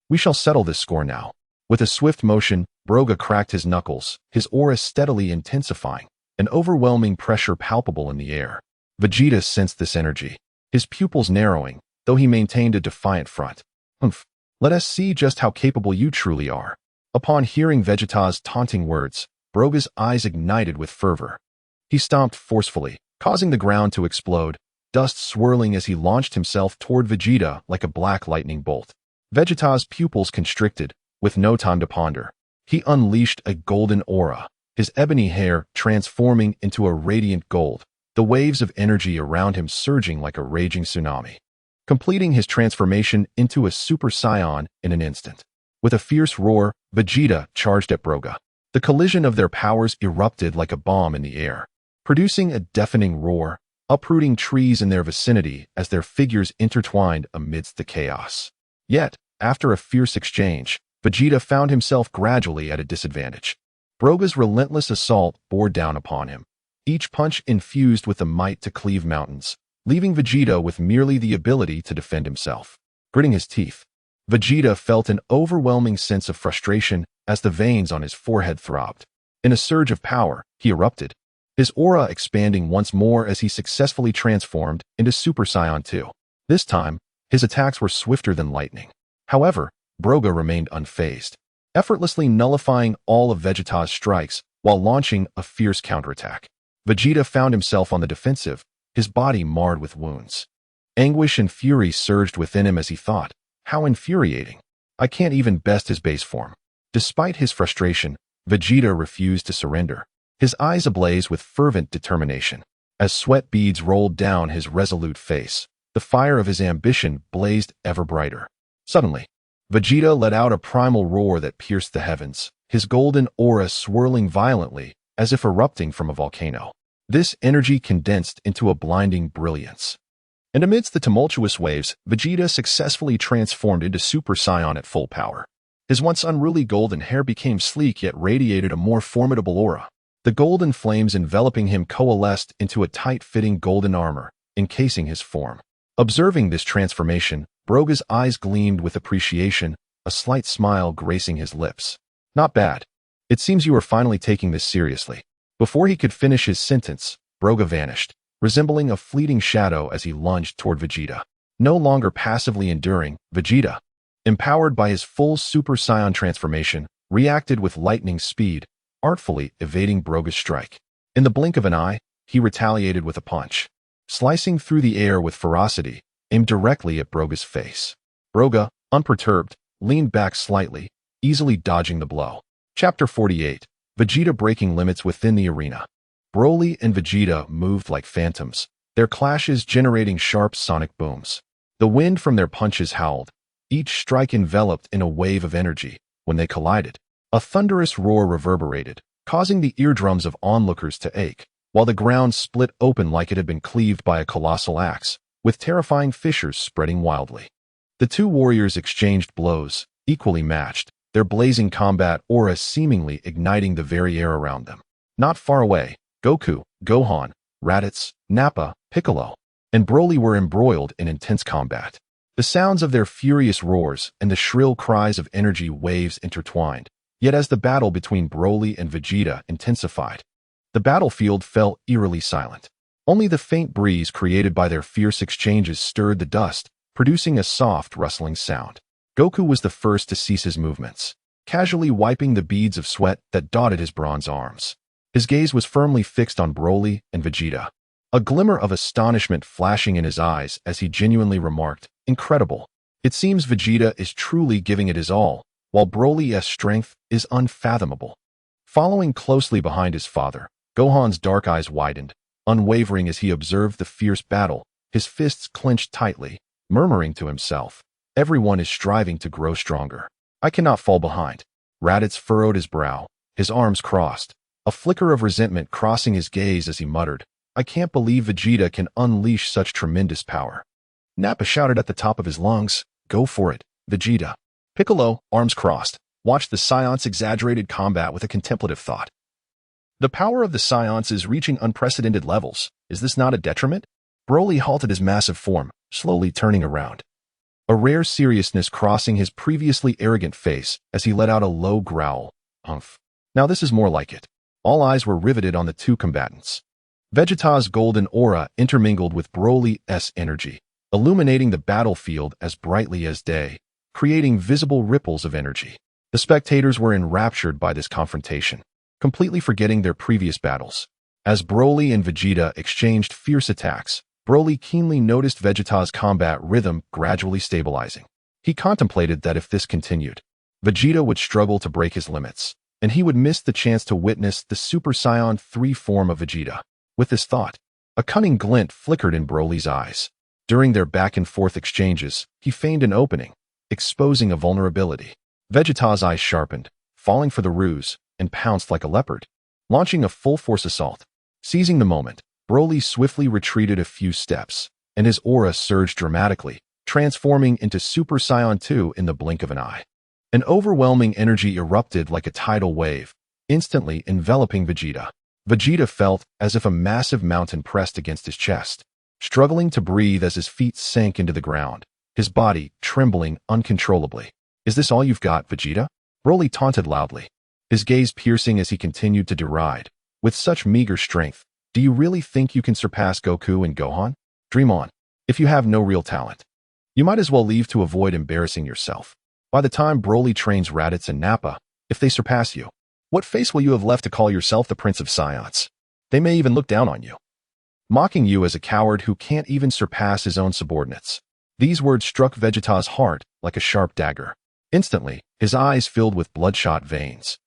A: We shall settle this score now. With a swift motion, Broga cracked his knuckles, his aura steadily intensifying, an overwhelming pressure palpable in the air. Vegeta sensed this energy, his pupils narrowing, though he maintained a defiant front. Humph. Let us see just how capable you truly are. Upon hearing Vegeta's taunting words, Broga's eyes ignited with fervor. He stomped forcefully, causing the ground to explode, dust swirling as he launched himself toward Vegeta like a black lightning bolt. Vegeta's pupils constricted, with no time to ponder. He unleashed a golden aura, his ebony hair transforming into a radiant gold, the waves of energy around him surging like a raging tsunami, completing his transformation into a Super Saiyan in an instant. With a fierce roar, Vegeta charged at Broga. The collision of their powers erupted like a bomb in the air, producing a deafening roar, uprooting trees in their vicinity as their figures intertwined amidst the chaos. Yet, after a fierce exchange, Vegeta found himself gradually at a disadvantage. Broga's relentless assault bore down upon him, each punch infused with the might to cleave mountains, leaving Vegeta with merely the ability to defend himself. Gritting his teeth, Vegeta felt an overwhelming sense of frustration as the veins on his forehead throbbed. In a surge of power, he erupted, his aura expanding once more as he successfully transformed into Super Saiyan 2. This time, his attacks were swifter than lightning. However, Broga remained unfazed, effortlessly nullifying all of Vegeta's strikes while launching a fierce counterattack. Vegeta found himself on the defensive, his body marred with wounds. Anguish and fury surged within him as he thought, how infuriating. I can't even best his base form. Despite his frustration, Vegeta refused to surrender, his eyes ablaze with fervent determination. As sweat beads rolled down his resolute face, the fire of his ambition blazed ever brighter. Suddenly, Vegeta let out a primal roar that pierced the heavens, his golden aura swirling violently as if erupting from a volcano. This energy condensed into a blinding brilliance. And amidst the tumultuous waves, Vegeta successfully transformed into Super Saiyan at full power. His once unruly golden hair became sleek yet radiated a more formidable aura. The golden flames enveloping him coalesced into a tight-fitting golden armor, encasing his form. Observing this transformation, Broga's eyes gleamed with appreciation, a slight smile gracing his lips. Not bad. It seems you are finally taking this seriously. Before he could finish his sentence, Broga vanished, resembling a fleeting shadow as he lunged toward Vegeta. No longer passively enduring, Vegeta, empowered by his full Super Saiyan transformation, reacted with lightning speed, artfully evading Broga's strike. In the blink of an eye, he retaliated with a punch, slicing through the air with ferocity, aimed directly at Broga's face. Broga, unperturbed, leaned back slightly, easily dodging the blow. Chapter 48. Vegeta breaking limits within the arena. Broly and Vegeta moved like phantoms, their clashes generating sharp sonic booms. The wind from their punches howled, each strike enveloped in a wave of energy. When they collided, a thunderous roar reverberated, causing the eardrums of onlookers to ache, while the ground split open like it had been cleaved by a colossal axe, with terrifying fissures spreading wildly. The two warriors exchanged blows, equally matched, their blazing combat aura seemingly igniting the very air around them. Not far away, Goku, Gohan, Raditz, Nappa, Piccolo, and Broly were embroiled in intense combat. The sounds of their furious roars and the shrill cries of energy waves intertwined. Yet as the battle between Broly and Vegeta intensified, the battlefield fell eerily silent. Only the faint breeze created by their fierce exchanges stirred the dust, producing a soft, rustling sound. Goku was the first to cease his movements, casually wiping the beads of sweat that dotted his bronze arms. His gaze was firmly fixed on Broly and Vegeta, a glimmer of astonishment flashing in his eyes as he genuinely remarked, "Incredible. It seems Vegeta is truly giving it his all, while Broly's strength is unfathomable." Following closely behind his father, Gohan's dark eyes widened, unwavering as he observed the fierce battle, his fists clenched tightly, murmuring to himself, "Everyone is striving to grow stronger. I cannot fall behind." Raditz furrowed his brow, his arms crossed, a flicker of resentment crossing his gaze as he muttered, "I can't believe Vegeta can unleash such tremendous power." Nappa shouted at the top of his lungs, "Go for it, Vegeta." Piccolo, arms crossed, watched the Saiyans' exaggerated combat with a contemplative thought. The power of the Saiyans is reaching unprecedented levels. Is this not a detriment? Broly halted his massive form, slowly turning around, a rare seriousness crossing his previously arrogant face as he let out a low growl. "Humph. Now this is more like it." All eyes were riveted on the two combatants. Vegeta's golden aura intermingled with Broly's energy, illuminating the battlefield as brightly as day, creating visible ripples of energy. The spectators were enraptured by this confrontation, completely forgetting their previous battles. As Broly and Vegeta exchanged fierce attacks, Broly keenly noticed Vegeta's combat rhythm gradually stabilizing. He contemplated that if this continued, Vegeta would struggle to break his limits, and he would miss the chance to witness the Super Saiyan 3 form of Vegeta. With this thought, a cunning glint flickered in Broly's eyes. During their back-and-forth exchanges, he feigned an opening, exposing a vulnerability. Vegeta's eyes sharpened, falling for the ruse, and pounced like a leopard, launching a full-force assault. Seizing the moment, Broly swiftly retreated a few steps, and his aura surged dramatically, transforming into Super Saiyan 2 in the blink of an eye. An overwhelming energy erupted like a tidal wave, instantly enveloping Vegeta. Vegeta felt as if a massive mountain pressed against his chest, struggling to breathe as his feet sank into the ground, his body trembling uncontrollably. "Is this all you've got, Vegeta?" Broly taunted loudly, his gaze piercing as he continued to deride. "With such meager strength, do you really think you can surpass Goku and Gohan? Dream on. If you have no real talent, you might as well leave to avoid embarrassing yourself. By the time Broly trains Raditz and Nappa, if they surpass you, what face will you have left to call yourself the Prince of Saiyans? They may even look down on you, mocking you as a coward who can't even surpass his own subordinates." These words struck Vegeta's heart like a sharp dagger. Instantly, his eyes filled with bloodshot veins,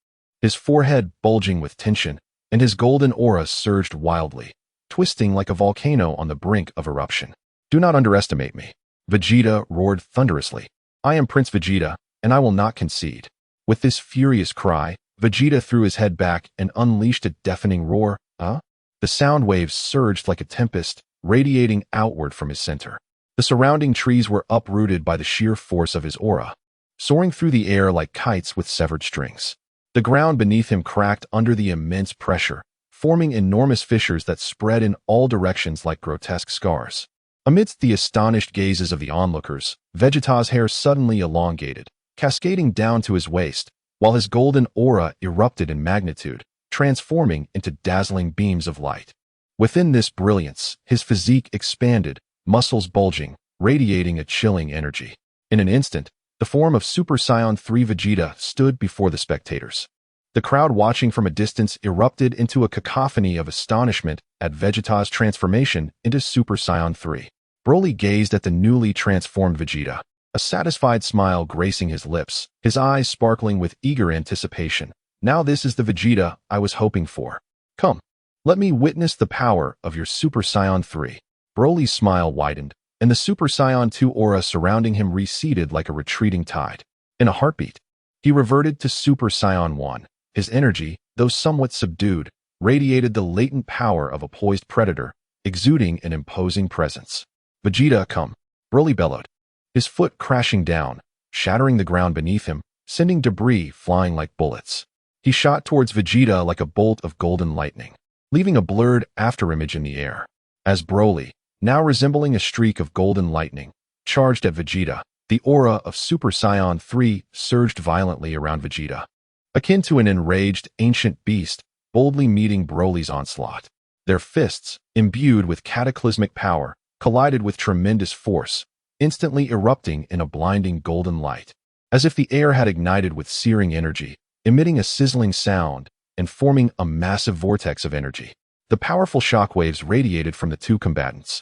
A: his forehead bulging with tension, and his golden aura surged wildly, twisting like a volcano on the brink of eruption. "Do not underestimate me," Vegeta roared thunderously. "I am Prince Vegeta, and I will not concede." With this furious cry, Vegeta threw his head back and unleashed a deafening roar. The sound waves surged like a tempest, radiating outward from his center. The surrounding trees were uprooted by the sheer force of his aura, soaring through the air like kites with severed strings. The ground beneath him cracked under the immense pressure, forming enormous fissures that spread in all directions like grotesque scars. Amidst the astonished gazes of the onlookers, Vegeta's hair suddenly elongated, cascading down to his waist, while his golden aura erupted in magnitude, transforming into dazzling beams of light. Within this brilliance, his physique expanded, muscles bulging, radiating a chilling energy. In an instant, the form of Super Saiyan 3 Vegeta stood before the spectators. The crowd watching from a distance erupted into a cacophony of astonishment at Vegeta's transformation into Super Saiyan 3. Broly gazed at the newly transformed Vegeta, a satisfied smile gracing his lips, his eyes sparkling with eager anticipation. "Now this is the Vegeta I was hoping for. Come, let me witness the power of your Super Saiyan 3. Broly's smile widened, and the Super Saiyan 2 aura surrounding him receded like a retreating tide. In a heartbeat, he reverted to Super Saiyan 1. His energy, though somewhat subdued, radiated the latent power of a poised predator, exuding an imposing presence. "Vegeta, come!" Broly bellowed, his foot crashing down, shattering the ground beneath him, sending debris flying like bullets. He shot towards Vegeta like a bolt of golden lightning, leaving a blurred afterimage in the air. As Broly, now resembling a streak of golden lightning, charged at Vegeta, the aura of Super Saiyan 3 surged violently around Vegeta, akin to an enraged ancient beast boldly meeting Broly's onslaught. Their fists, imbued with cataclysmic power, collided with tremendous force, instantly erupting in a blinding golden light, as if the air had ignited with searing energy, emitting a sizzling sound and forming a massive vortex of energy. The powerful shockwaves radiated from the two combatants,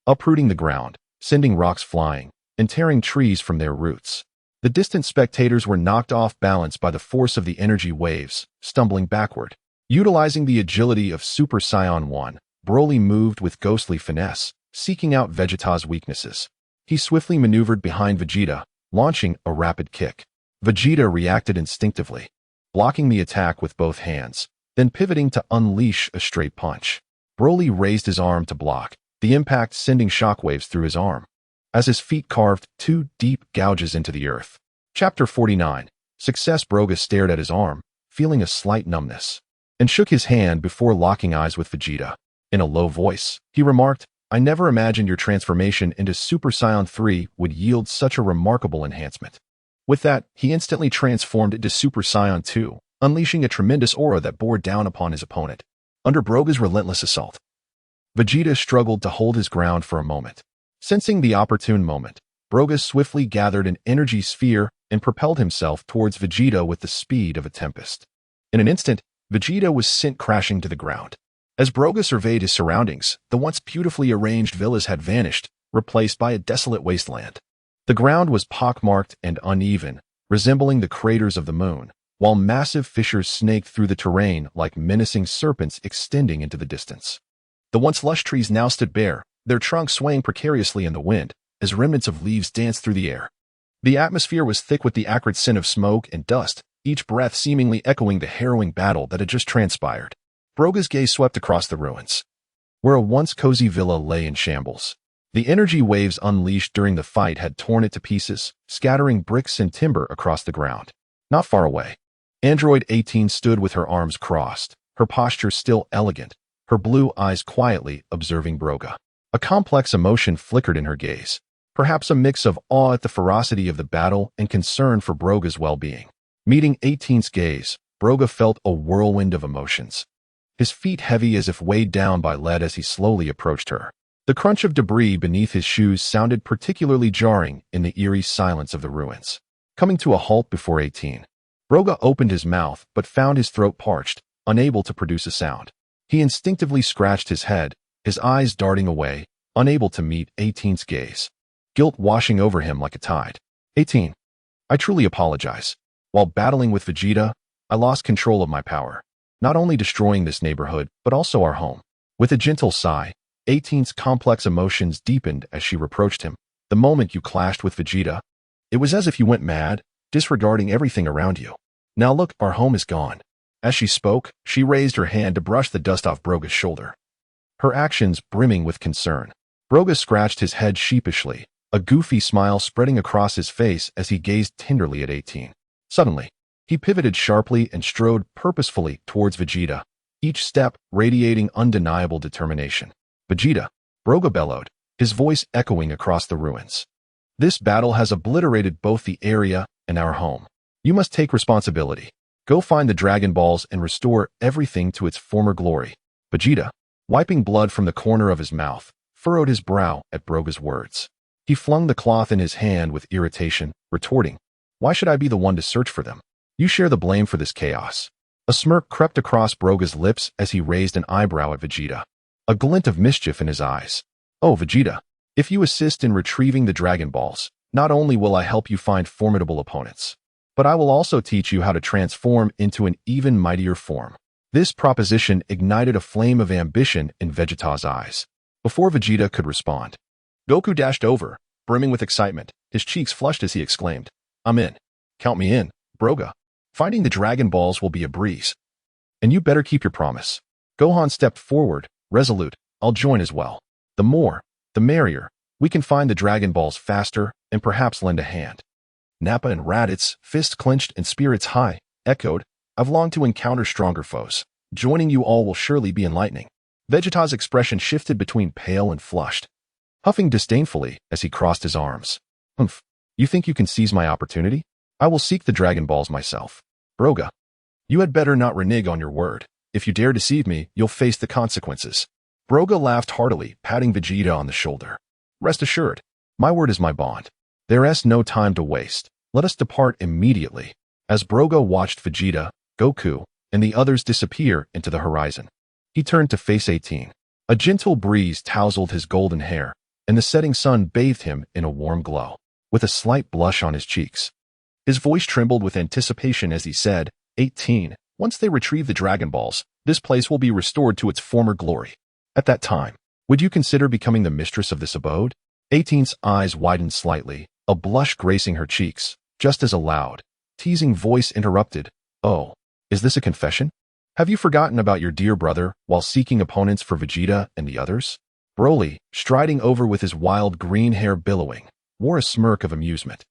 A: uprooting the ground, sending rocks flying, and tearing trees from their roots. The distant spectators were knocked off balance by the force of the energy waves, stumbling backward. Utilizing the agility of Super Saiyan 1, Broly moved with ghostly finesse, seeking out Vegeta's weaknesses. He swiftly maneuvered behind Vegeta, launching a rapid kick. Vegeta reacted instinctively, blocking the attack with both hands, then pivoting to unleash a straight punch. Broly raised his arm to block, the impact sending shockwaves through his arm, as his feet carved two deep gouges into the earth. Chapter 49. Success. Broga stared at his arm, feeling a slight numbness, and shook his hand before locking eyes with Vegeta. In a low voice, he remarked, "I never imagined your transformation into Super Saiyan 3 would yield such a remarkable enhancement." With that, he instantly transformed into Super Saiyan 2, unleashing a tremendous aura that bore down upon his opponent. Under Broga's relentless assault, Vegeta struggled to hold his ground for a moment. Sensing the opportune moment, Broga swiftly gathered an energy sphere and propelled himself towards Vegeta with the speed of a tempest. In an instant, Vegeta was sent crashing to the ground. As Broga surveyed his surroundings, the once beautifully arranged villas had vanished, replaced by a desolate wasteland. The ground was pockmarked and uneven, resembling the craters of the moon, while massive fissures snaked through the terrain like menacing serpents extending into the distance. The once lush trees now stood bare, their trunks swaying precariously in the wind, as remnants of leaves danced through the air. The atmosphere was thick with the acrid scent of smoke and dust, each breath seemingly echoing the harrowing battle that had just transpired. Broga's gaze swept across the ruins, where a once cozy villa lay in shambles. The energy waves unleashed during the fight had torn it to pieces, scattering bricks and timber across the ground. Not far away, Android 18 stood with her arms crossed, her posture still elegant, her blue eyes quietly observing Broga. A complex emotion flickered in her gaze, perhaps a mix of awe at the ferocity of the battle and concern for Broga's well-being. Meeting 18's gaze, Broga felt a whirlwind of emotions, his feet heavy as if weighed down by lead as he slowly approached her. The crunch of debris beneath his shoes sounded particularly jarring in the eerie silence of the ruins. Coming to a halt before 18, Broga opened his mouth but found his throat parched, unable to produce a sound. He instinctively scratched his head, his eyes darting away, unable to meet 18's gaze. Guilt washing over him like a tide. 18. I truly apologize. While battling with Vegeta, I lost control of my power, not only destroying this neighborhood, but also our home. With a gentle sigh, 18's complex emotions deepened as she reproached him. The moment you clashed with Vegeta, it was as if you went mad, disregarding everything around you. Now look, our home is gone. As she spoke, she raised her hand to brush the dust off Broga's shoulder, her actions brimming with concern. Broga scratched his head sheepishly, a goofy smile spreading across his face as he gazed tenderly at 18. Suddenly, he pivoted sharply and strode purposefully towards Vegeta, each step radiating undeniable determination. Vegeta, Broga bellowed, his voice echoing across the ruins. This battle has obliterated both the area and our home. You must take responsibility. Go find the Dragon Balls and restore everything to its former glory. Vegeta, wiping blood from the corner of his mouth, furrowed his brow at Broga's words. He flung the cloth in his hand with irritation, retorting, "Why should I be the one to search for them? You share the blame for this chaos." A smirk crept across Broga's lips as he raised an eyebrow at Vegeta, a glint of mischief in his eyes. "Oh, Vegeta, if you assist in retrieving the Dragon Balls, not only will I help you find formidable opponents, but I will also teach you how to transform into an even mightier form." This proposition ignited a flame of ambition in Vegeta's eyes. Before Vegeta could respond, Goku dashed over, brimming with excitement, his cheeks flushed as he exclaimed, "I'm in. Count me in, Broga. Finding the Dragon Balls will be a breeze. And you better keep your promise." Gohan stepped forward, resolute. "I'll join as well. The more, the merrier. We can find the Dragon Balls faster and perhaps lend a hand." Nappa and Raditz, fists clenched and spirits high, echoed, "I've longed to encounter stronger foes. Joining you all will surely be enlightening." Vegeta's expression shifted between pale and flushed, huffing disdainfully as he crossed his arms. "Humph, you think you can seize my opportunity? I will seek the Dragon Balls myself. Broga, you had better not renege on your word. If you dare deceive me, you'll face the consequences." Broga laughed heartily, patting Vegeta on the shoulder. "Rest assured, my word is my bond. There is no time to waste. Let us depart immediately." As Broga watched Vegeta, Goku, and the others disappear into the horizon, he turned to face 18. A gentle breeze tousled his golden hair, and the setting sun bathed him in a warm glow, with a slight blush on his cheeks. His voice trembled with anticipation as he said, 18, once they retrieve the Dragon Balls, this place will be restored to its former glory. At that time, would you consider becoming the mistress of this abode?" 18's eyes widened slightly, a blush gracing her cheeks, just as a loud, teasing voice interrupted, "Oh, is this a confession? Have you forgotten about your dear brother while seeking opponents for Vegeta and the others?" Broly, striding over with his wild green hair billowing, wore a smirk of amusement.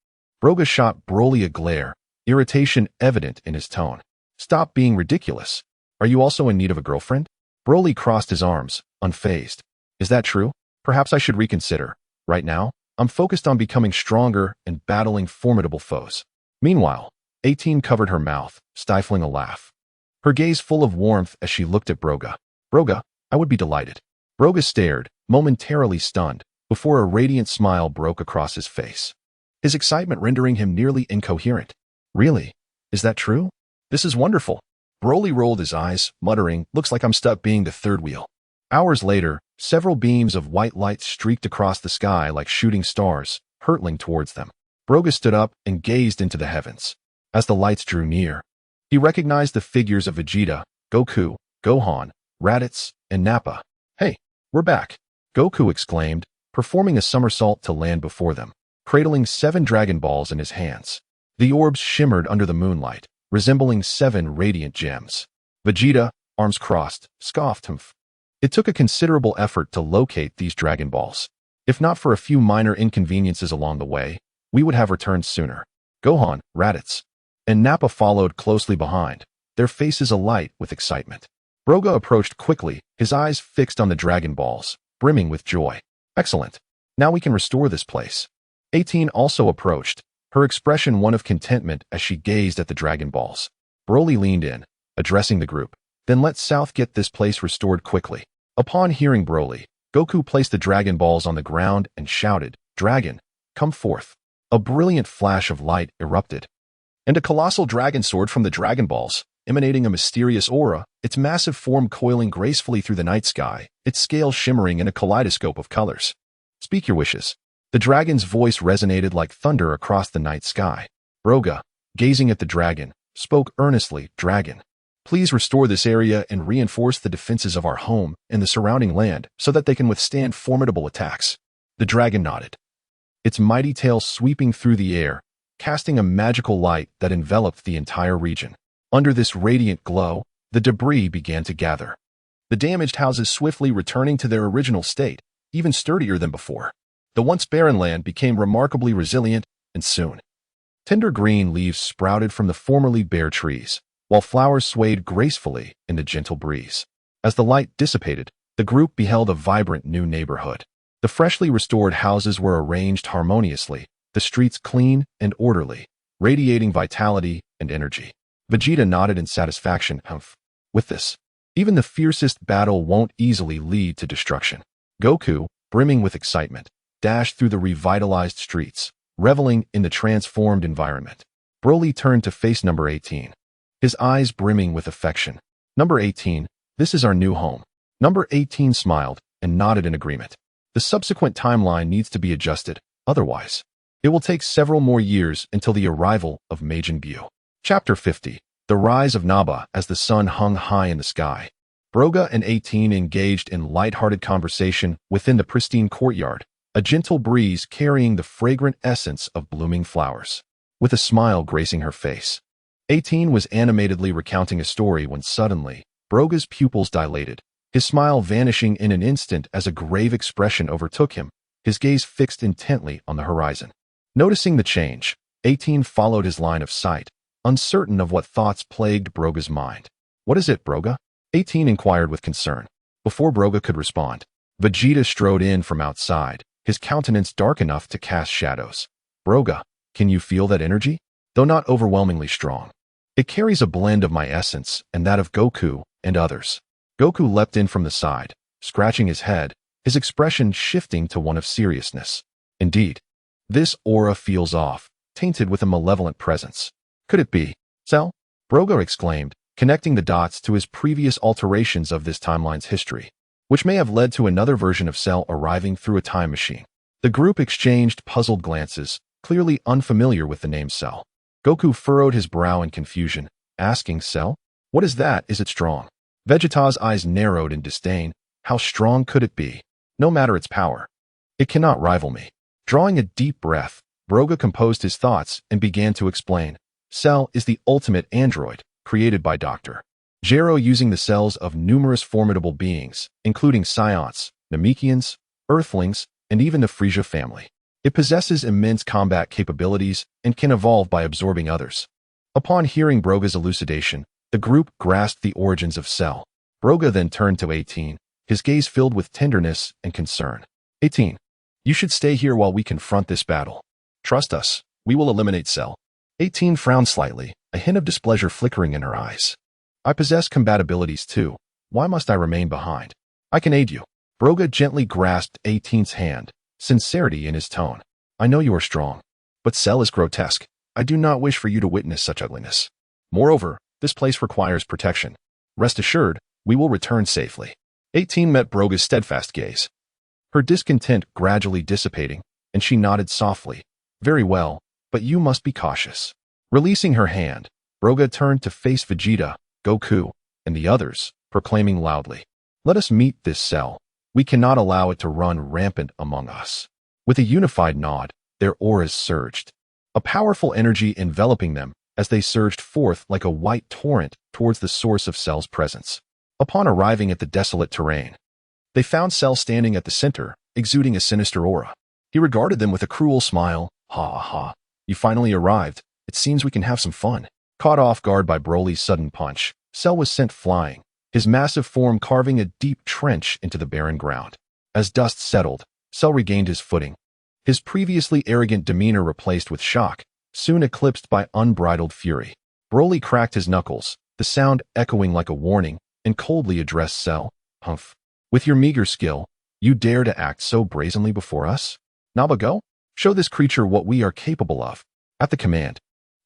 A: Broga shot Broly a glare, irritation evident in his tone. "Stop being ridiculous. Are you also in need of a girlfriend?" Broly crossed his arms, unfazed. "Is that true? Perhaps I should reconsider. Right now, I'm focused on becoming stronger and battling formidable foes." Meanwhile, 18 covered her mouth, stifling a laugh, her gaze full of warmth as she looked at Broga. "Broga, I would be delighted." Broga stared, momentarily stunned, before a radiant smile broke across his face, his excitement rendering him nearly incoherent. "Really? Is that true? This is wonderful." Broly rolled his eyes, muttering, "Looks like I'm stuck being the third wheel." Hours later, several beams of white light streaked across the sky like shooting stars, hurtling towards them. Broga stood up and gazed into the heavens. As the lights drew near, he recognized the figures of Vegeta, Goku, Gohan, Raditz, and Nappa. "Hey, we're back," Goku exclaimed, performing a somersault to land before them, cradling 7 Dragon Balls in his hands. The orbs shimmered under the moonlight, resembling 7 radiant gems. Vegeta, arms crossed, scoffed. "Humph. It took a considerable effort to locate these Dragon Balls. If not for a few minor inconveniences along the way, we would have returned sooner." Gohan, Raditz, and Nappa followed closely behind, their faces alight with excitement. Broga approached quickly, his eyes fixed on the Dragon Balls, brimming with joy. "Excellent. Now we can restore this place." 18 also approached, her expression one of contentment as she gazed at the Dragon Balls. Broly leaned in, addressing the group. "Then let South get this place restored quickly." Upon hearing Broly, Goku placed the Dragon Balls on the ground and shouted, "Dragon, come forth." A brilliant flash of light erupted, and a colossal dragon sword from the Dragon Balls, emanating a mysterious aura, its massive form coiling gracefully through the night sky, its scales shimmering in a kaleidoscope of colors. "Speak your wishes." The dragon's voice resonated like thunder across the night sky. Broga, gazing at the dragon, spoke earnestly, "Dragon, please restore this area and reinforce the defenses of our home and the surrounding land so that they can withstand formidable attacks." The dragon nodded, its mighty tail sweeping through the air, casting a magical light that enveloped the entire region. Under this radiant glow, the debris began to gather, the damaged houses swiftly returning to their original state, even sturdier than before. The once barren land became remarkably resilient, and soon, tender green leaves sprouted from the formerly bare trees, while flowers swayed gracefully in the gentle breeze. As the light dissipated, the group beheld a vibrant new neighborhood. The freshly restored houses were arranged harmoniously, the streets clean and orderly, radiating vitality and energy. Vegeta nodded in satisfaction. "Humph. With this, even the fiercest battle won't easily lead to destruction." Goku, brimming with excitement, dashed through the revitalized streets, reveling in the transformed environment. Broly turned to face number 18, his eyes brimming with affection. "Number 18, this is our new home." Number 18 smiled and nodded in agreement. The subsequent timeline needs to be adjusted, otherwise, it will take several more years until the arrival of Majin Buu. Chapter 50, The Rise of Naba as the sun hung high in the sky. Broga and 18 engaged in light-hearted conversation within the pristine courtyard, a gentle breeze carrying the fragrant essence of blooming flowers. With a smile gracing her face, 18 was animatedly recounting a story when suddenly, Broga's pupils dilated, his smile vanishing in an instant as a grave expression overtook him, his gaze fixed intently on the horizon. Noticing the change, 18 followed his line of sight, uncertain of what thoughts plagued Broga's mind. "What is it, Broga?" 18 inquired with concern. Before Broga could respond, Vegeta strode in from outside, his countenance dark enough to cast shadows. "Broga, can you feel that energy? Though not overwhelmingly strong, it carries a blend of my essence and that of Goku and others." Goku leapt in from the side, scratching his head, his expression shifting to one of seriousness. "Indeed, this aura feels off, tainted with a malevolent presence. Could it be Cell?" Broga exclaimed, connecting the dots to his previous alterations of this timeline's history, which may have led to another version of Cell arriving through a time machine. The group exchanged puzzled glances, clearly unfamiliar with the name Cell. Goku furrowed his brow in confusion, asking, "Cell? What is that? Is it strong?" Vegeta's eyes narrowed in disdain. "How strong could it be? No matter its power, it cannot rival me." Drawing a deep breath, Broga composed his thoughts and began to explain. Cell is the ultimate android, created by Dr. Gero using the cells of numerous formidable beings, including Saiyans, Namekians, Earthlings, and even the Frieza family. It possesses immense combat capabilities and can evolve by absorbing others. Upon hearing Broga's elucidation, the group grasped the origins of Cell. Broga then turned to 18, his gaze filled with tenderness and concern. 18, you should stay here while we confront this battle. Trust us, we will eliminate Cell. 18 frowned slightly, a hint of displeasure flickering in her eyes. I possess combat abilities too. Why must I remain behind? I can aid you. Broga gently grasped 18's hand, sincerity in his tone. I know you are strong, but Cell is grotesque. I do not wish for you to witness such ugliness. Moreover, This place requires protection. Rest assured, we will return safely. 18 met Broga's steadfast gaze, her discontent gradually dissipating, and she nodded softly. Very well, but you must be cautious. Releasing her hand, Broga turned to face Vegeta, Goku, and the others, proclaiming loudly, "Let us meet this cell. We cannot allow it to run rampant among us." With a unified nod, their auras surged, a powerful energy enveloping them as they surged forth like a white torrent towards the source of Cell's presence. Upon arriving at the desolate terrain, they found Cell standing at the center, exuding a sinister aura. He regarded them with a cruel smile. "Ha ha, you finally arrived. It seems we can have some fun." Caught off guard by Broly's sudden punch, Cell was sent flying, his massive form carving a deep trench into the barren ground. As dust settled, Cell regained his footing, his previously arrogant demeanor replaced with shock, soon eclipsed by unbridled fury. Broly cracked his knuckles, the sound echoing like a warning, and coldly addressed Cell. "Humph. With your meager skill, you dare to act so brazenly before us? Naba, go. Show this creature what we are capable of." At the command,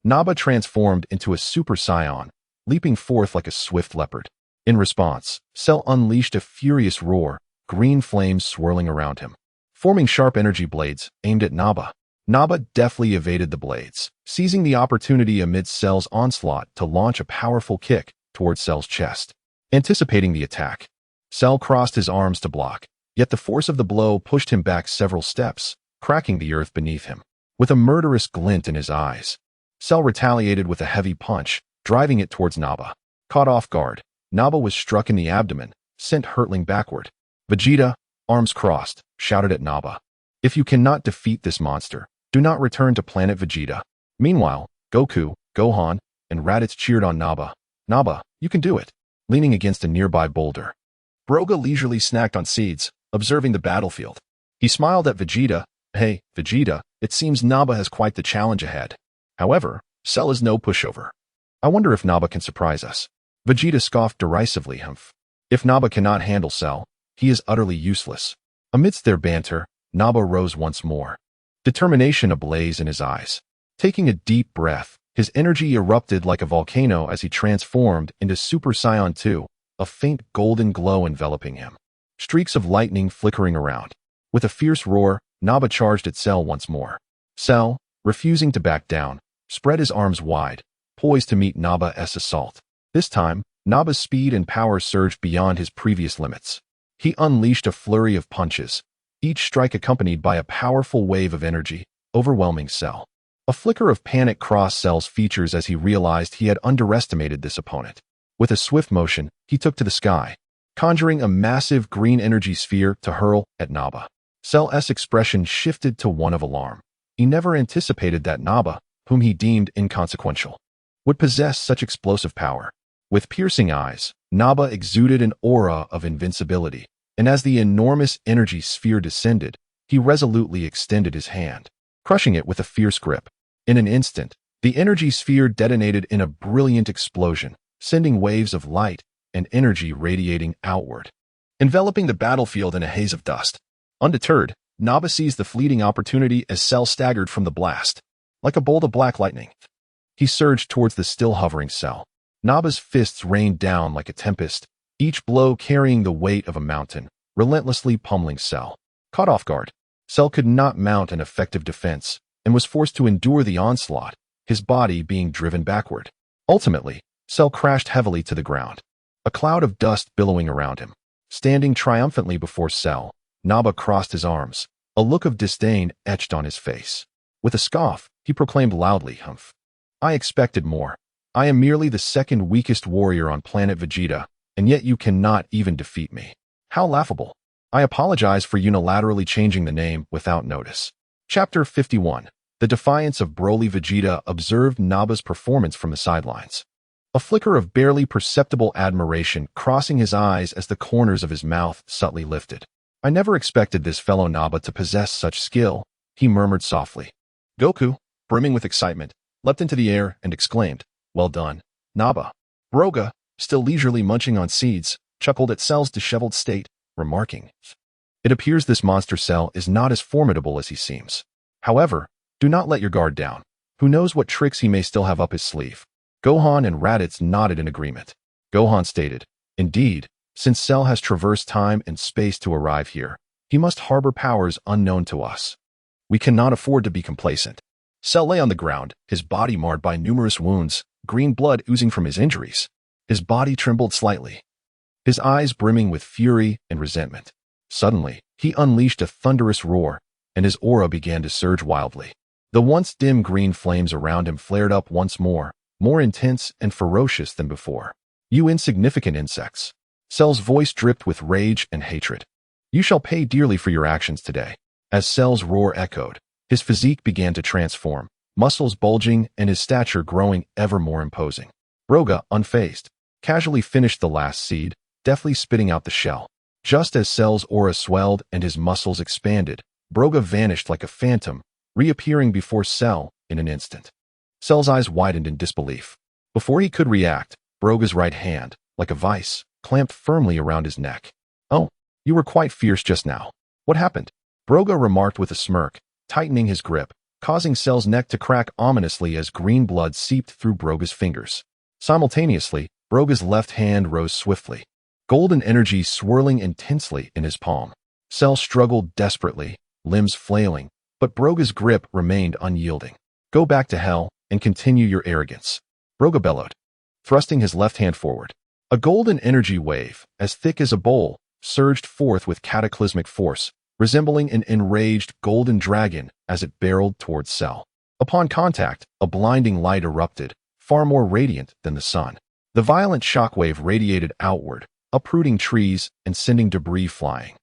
A: Naba transformed into a Super Saiyan, leaping forth like a swift leopard. In response, Cell unleashed a furious roar, green flames swirling around him, forming sharp energy blades aimed at Naba. Naba deftly evaded the blades, seizing the opportunity amid Cell's onslaught to launch a powerful kick towards Cell's chest. Anticipating the attack, Cell crossed his arms to block, yet the force of the blow pushed him back several steps, cracking the earth beneath him. With a murderous glint in his eyes, Cell retaliated with a heavy punch, driving it towards Naba. Caught off guard, Naba was struck in the abdomen, sent hurtling backward. Vegeta, arms crossed, shouted at Naba, "If you cannot defeat this monster, do not return to planet Vegeta." Meanwhile, Goku, Gohan, and Raditz cheered on Naba. "Naba, you can do it." Leaning against a nearby boulder, Broga leisurely snacked on seeds, observing the battlefield. He smiled at Vegeta. "Hey, Vegeta, it seems Naba has quite the challenge ahead. However, Cell is no pushover. I wonder if Naba can surprise us." Vegeta scoffed derisively. "Humph. If Naba cannot handle Cell, he is utterly useless." Amidst their banter, Naba rose once more, determination ablaze in his eyes. Taking a deep breath, his energy erupted like a volcano as he transformed into Super Saiyan 2, a faint golden glow enveloping him, streaks of lightning flickering around. With a fierce roar, Naba charged at Cell once more. Cell, refusing to back down, spread his arms wide, poised to meet Naba's assault. This time, Naba's speed and power surged beyond his previous limits. He unleashed a flurry of punches, each strike accompanied by a powerful wave of energy, overwhelming Cell. A flicker of panic crossed Cell's features as he realized he had underestimated this opponent. With a swift motion, he took to the sky, conjuring a massive green energy sphere to hurl at Naba. Cell's expression shifted to one of alarm. He never anticipated that Naba, whom he deemed inconsequential, would possess such explosive power. With piercing eyes, Naba exuded an aura of invincibility, and as the enormous energy sphere descended, he resolutely extended his hand, crushing it with a fierce grip. In an instant, the energy sphere detonated in a brilliant explosion, sending waves of light and energy radiating outward, enveloping the battlefield in a haze of dust. Undeterred, Naba seized the fleeting opportunity as Cell staggered from the blast. Like a bolt of black lightning, he surged towards the still hovering Cell. Naba's fists rained down like a tempest, each blow carrying the weight of a mountain, relentlessly pummeling Cell. Caught off guard, Cell could not mount an effective defense and was forced to endure the onslaught, his body being driven backward. Ultimately, Cell crashed heavily to the ground, a cloud of dust billowing around him. Standing triumphantly before Cell, Naba crossed his arms, a look of disdain etched on his face. With a scoff, he proclaimed loudly, "Humph. I expected more. I am merely the second weakest warrior on planet Vegeta, and yet you cannot even defeat me. How laughable. I apologize for unilaterally changing the name without notice." Chapter 51. The defiance of Broly. Vegeta observed Naba's performance from the sidelines, a flicker of barely perceptible admiration crossing his eyes as the corners of his mouth subtly lifted. "I never expected this fellow Naba to possess such skill," he murmured softly. Goku, brimming with excitement, leapt into the air and exclaimed, "Well done, Naba." Broga, still leisurely munching on seeds, chuckled at Cell's disheveled state, remarking, "It appears this monster Cell is not as formidable as he seems. However, do not let your guard down. Who knows what tricks he may still have up his sleeve." Gohan and Raditz nodded in agreement. Gohan stated, "Indeed, since Cell has traversed time and space to arrive here, he must harbor powers unknown to us. We cannot afford to be complacent." Cell lay on the ground, his body marred by numerous wounds, green blood oozing from his injuries. His body trembled slightly, his eyes brimming with fury and resentment. Suddenly, he unleashed a thunderous roar, and his aura began to surge wildly. The once dim green flames around him flared up once more intense and ferocious than before. "You insignificant insects." Cell's voice dripped with rage and hatred. "You shall pay dearly for your actions today." As Cell's roar echoed, his physique began to transform, muscles bulging and his stature growing ever more imposing. Broga, unfazed, casually finished the last seed, deftly spitting out the shell. Just as Cell's aura swelled and his muscles expanded, Broga vanished like a phantom, reappearing before Cell in an instant. Cell's eyes widened in disbelief. Before he could react, Broga's right hand, like a vice, clamped firmly around his neck. "Oh, you were quite fierce just now. What happened?" Broga remarked with a smirk, tightening his grip, causing Cell's neck to crack ominously as green blood seeped through Broga's fingers. Simultaneously, Broga's left hand rose swiftly, golden energy swirling intensely in his palm. Cell struggled desperately, limbs flailing, but Broga's grip remained unyielding. "Go back to hell and continue your arrogance," Broga bellowed, thrusting his left hand forward. A golden energy wave, as thick as a bowl, surged forth with cataclysmic force, resembling an enraged golden dragon as it barreled towards Cell. Upon contact, a blinding light erupted, far more radiant than the sun. The violent shockwave radiated outward, uprooting trees and sending debris flying,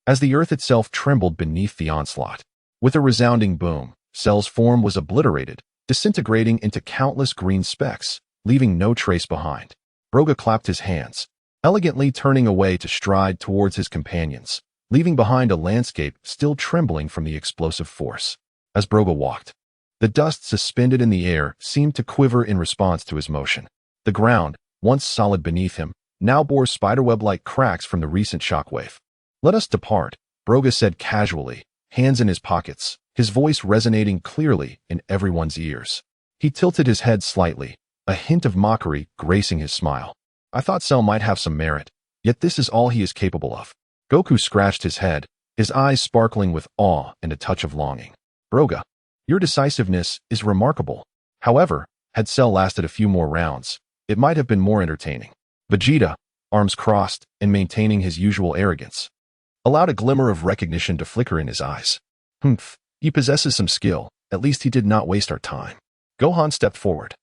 A: as the earth itself trembled beneath the onslaught. With a resounding boom, Cell's form was obliterated, disintegrating into countless green specks, leaving no trace behind. Broga clapped his hands, elegantly turning away to stride towards his companions, leaving behind a landscape still trembling from the explosive force. As Broga walked, the dust suspended in the air seemed to quiver in response to his motion. The ground, once solid beneath him, now bore spiderweb-like cracks from the recent shockwave. "Let us depart," Broga said casually, hands in his pockets, his voice resonating clearly in everyone's ears. He tilted his head slightly, a hint of mockery gracing his smile. "I thought Cell might have some merit, yet this is all he is capable of." Goku scratched his head, his eyes sparkling with awe and a touch of longing. "Broga, your decisiveness is remarkable. However, had Cell lasted a few more rounds, it might have been more entertaining." Vegeta, arms crossed and maintaining his usual arrogance, allowed a glimmer of recognition to flicker in his eyes. "Humph, he possesses some skill. At least he did not waste our time." Gohan stepped forward,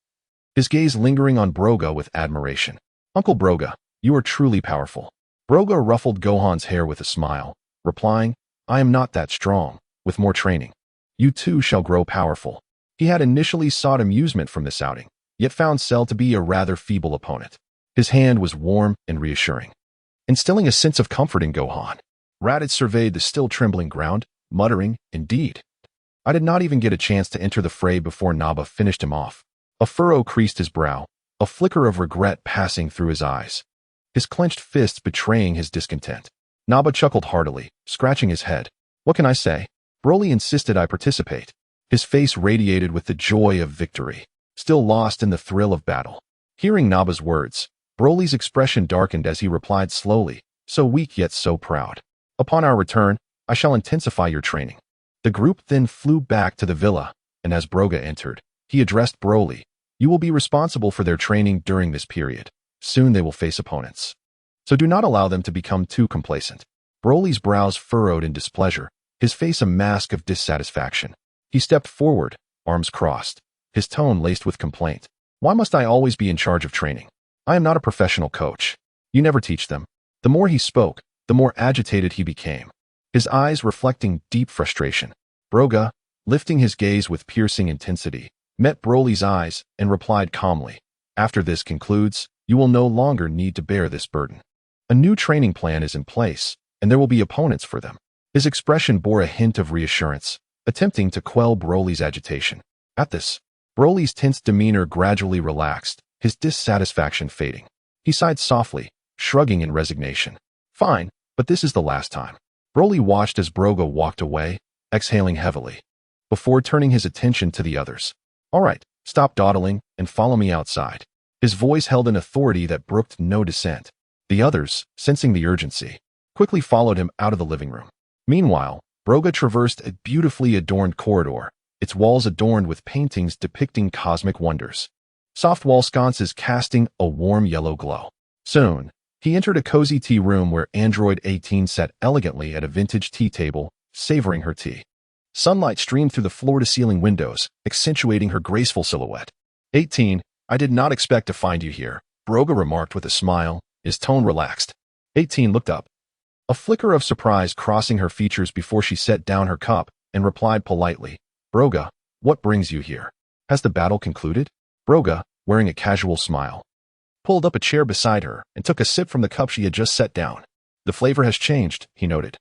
A: his gaze lingering on Broga with admiration. "Uncle Broga, you are truly powerful." Broga ruffled Gohan's hair with a smile, replying, "I am not that strong. With more training, you too shall grow powerful." He had initially sought amusement from this outing, yet found Cell to be a rather feeble opponent. His hand was warm and reassuring, instilling a sense of comfort in Gohan. Raditz surveyed the still trembling ground, muttering, "Indeed. I did not even get a chance to enter the fray before Naba finished him off." A furrow creased his brow, a flicker of regret passing through his eyes, his clenched fists betraying his discontent. Naba chuckled heartily, scratching his head. "What can I say? Broly insisted I participate." His face radiated with the joy of victory, still lost in the thrill of battle. Hearing Naba's words, Broly's expression darkened as he replied slowly, so weak yet so proud. "Upon our return, I shall intensify your training." The group then flew back to the villa, and as Broga entered, he addressed Broly. "You will be responsible for their training during this period. Soon they will face opponents, so do not allow them to become too complacent." Broly's brows furrowed in displeasure, his face a mask of dissatisfaction. He stepped forward, arms crossed, his tone laced with complaint. "Why must I always be in charge of training? I am not a professional coach. You never teach them." The more he spoke, the more agitated he became, his eyes reflecting deep frustration. Broga, lifting his gaze with piercing intensity, met Broly's eyes and replied calmly, "After this concludes, you will no longer need to bear this burden. A new training plan is in place, and there will be opponents for them." His expression bore a hint of reassurance, attempting to quell Broly's agitation. At this, Broly's tense demeanor gradually relaxed, his dissatisfaction fading. He sighed softly, shrugging in resignation. "Fine, but this is the last time." Broly watched as Broga walked away, exhaling heavily, before turning his attention to the others. "All right, stop dawdling and follow me outside." His voice held an authority that brooked no dissent. The others, sensing the urgency, quickly followed him out of the living room. Meanwhile, Broga traversed a beautifully adorned corridor, its walls adorned with paintings depicting cosmic wonders. Soft wall sconces casting a warm yellow glow. Soon, he entered a cozy tea room where Android 18 sat elegantly at a vintage tea table, savoring her tea. Sunlight streamed through the floor-to-ceiling windows, accentuating her graceful silhouette. 18, I did not expect to find you here, Broga remarked with a smile, his tone relaxed. 18 looked up, a flicker of surprise crossing her features before she set down her cup and replied politely, Broga, what brings you here? Has the battle concluded? Broga, wearing a casual smile, pulled up a chair beside her and took a sip from the cup she had just set down. The flavor has changed, he noted,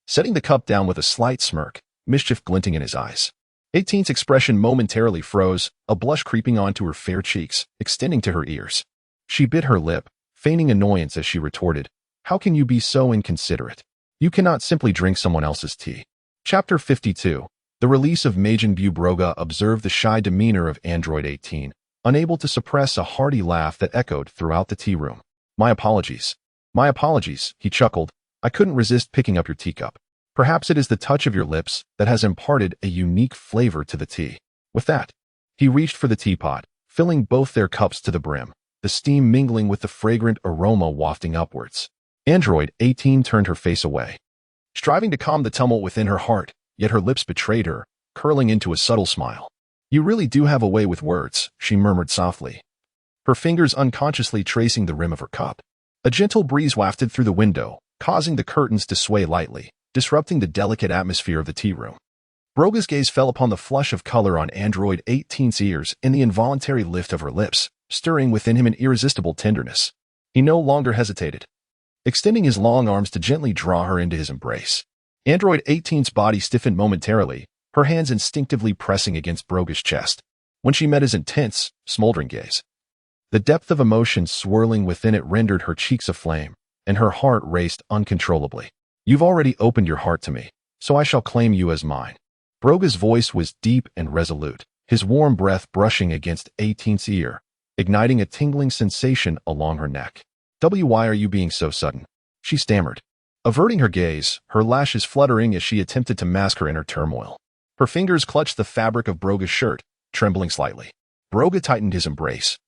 A: setting the cup down with a slight smirk, mischief glinting in his eyes. 18's expression momentarily froze, a blush creeping onto her fair cheeks, extending to her ears. She bit her lip, feigning annoyance as she retorted, how can you be so inconsiderate? You cannot simply drink someone else's tea. Chapter 52. The release of Majin Buu. Broga observed the shy demeanor of Android 18, unable to suppress a hearty laugh that echoed throughout the tea room. My apologies. My apologies, he chuckled. I couldn't resist picking up your teacup. Perhaps it is the touch of your lips that has imparted a unique flavor to the tea. With that, he reached for the teapot, filling both their cups to the brim, the steam mingling with the fragrant aroma wafting upwards. Android 18 turned her face away, striving to calm the tumult within her heart, yet her lips betrayed her, curling into a subtle smile. You really do have a way with words, she murmured softly, her fingers unconsciously tracing the rim of her cup. A gentle breeze wafted through the window, causing the curtains to sway lightly, disrupting the delicate atmosphere of the tea room. Broga's gaze fell upon the flush of color on Android 18's ears and the involuntary lift of her lips, stirring within him an irresistible tenderness. He no longer hesitated, extending his long arms to gently draw her into his embrace. Android 18's body stiffened momentarily, her hands instinctively pressing against Broga's chest, when she met his intense, smoldering gaze. The depth of emotion swirling within it rendered her cheeks aflame, and her heart raced uncontrollably. You've already opened your heart to me, so I shall claim you as mine. Broga's voice was deep and resolute, his warm breath brushing against 18's ear, igniting a tingling sensation along her neck. Why are you being so sudden? She stammered, averting her gaze, her lashes fluttering as she attempted to mask her inner turmoil. Her fingers clutched the fabric of Broga's shirt, trembling slightly. Broga tightened his embrace,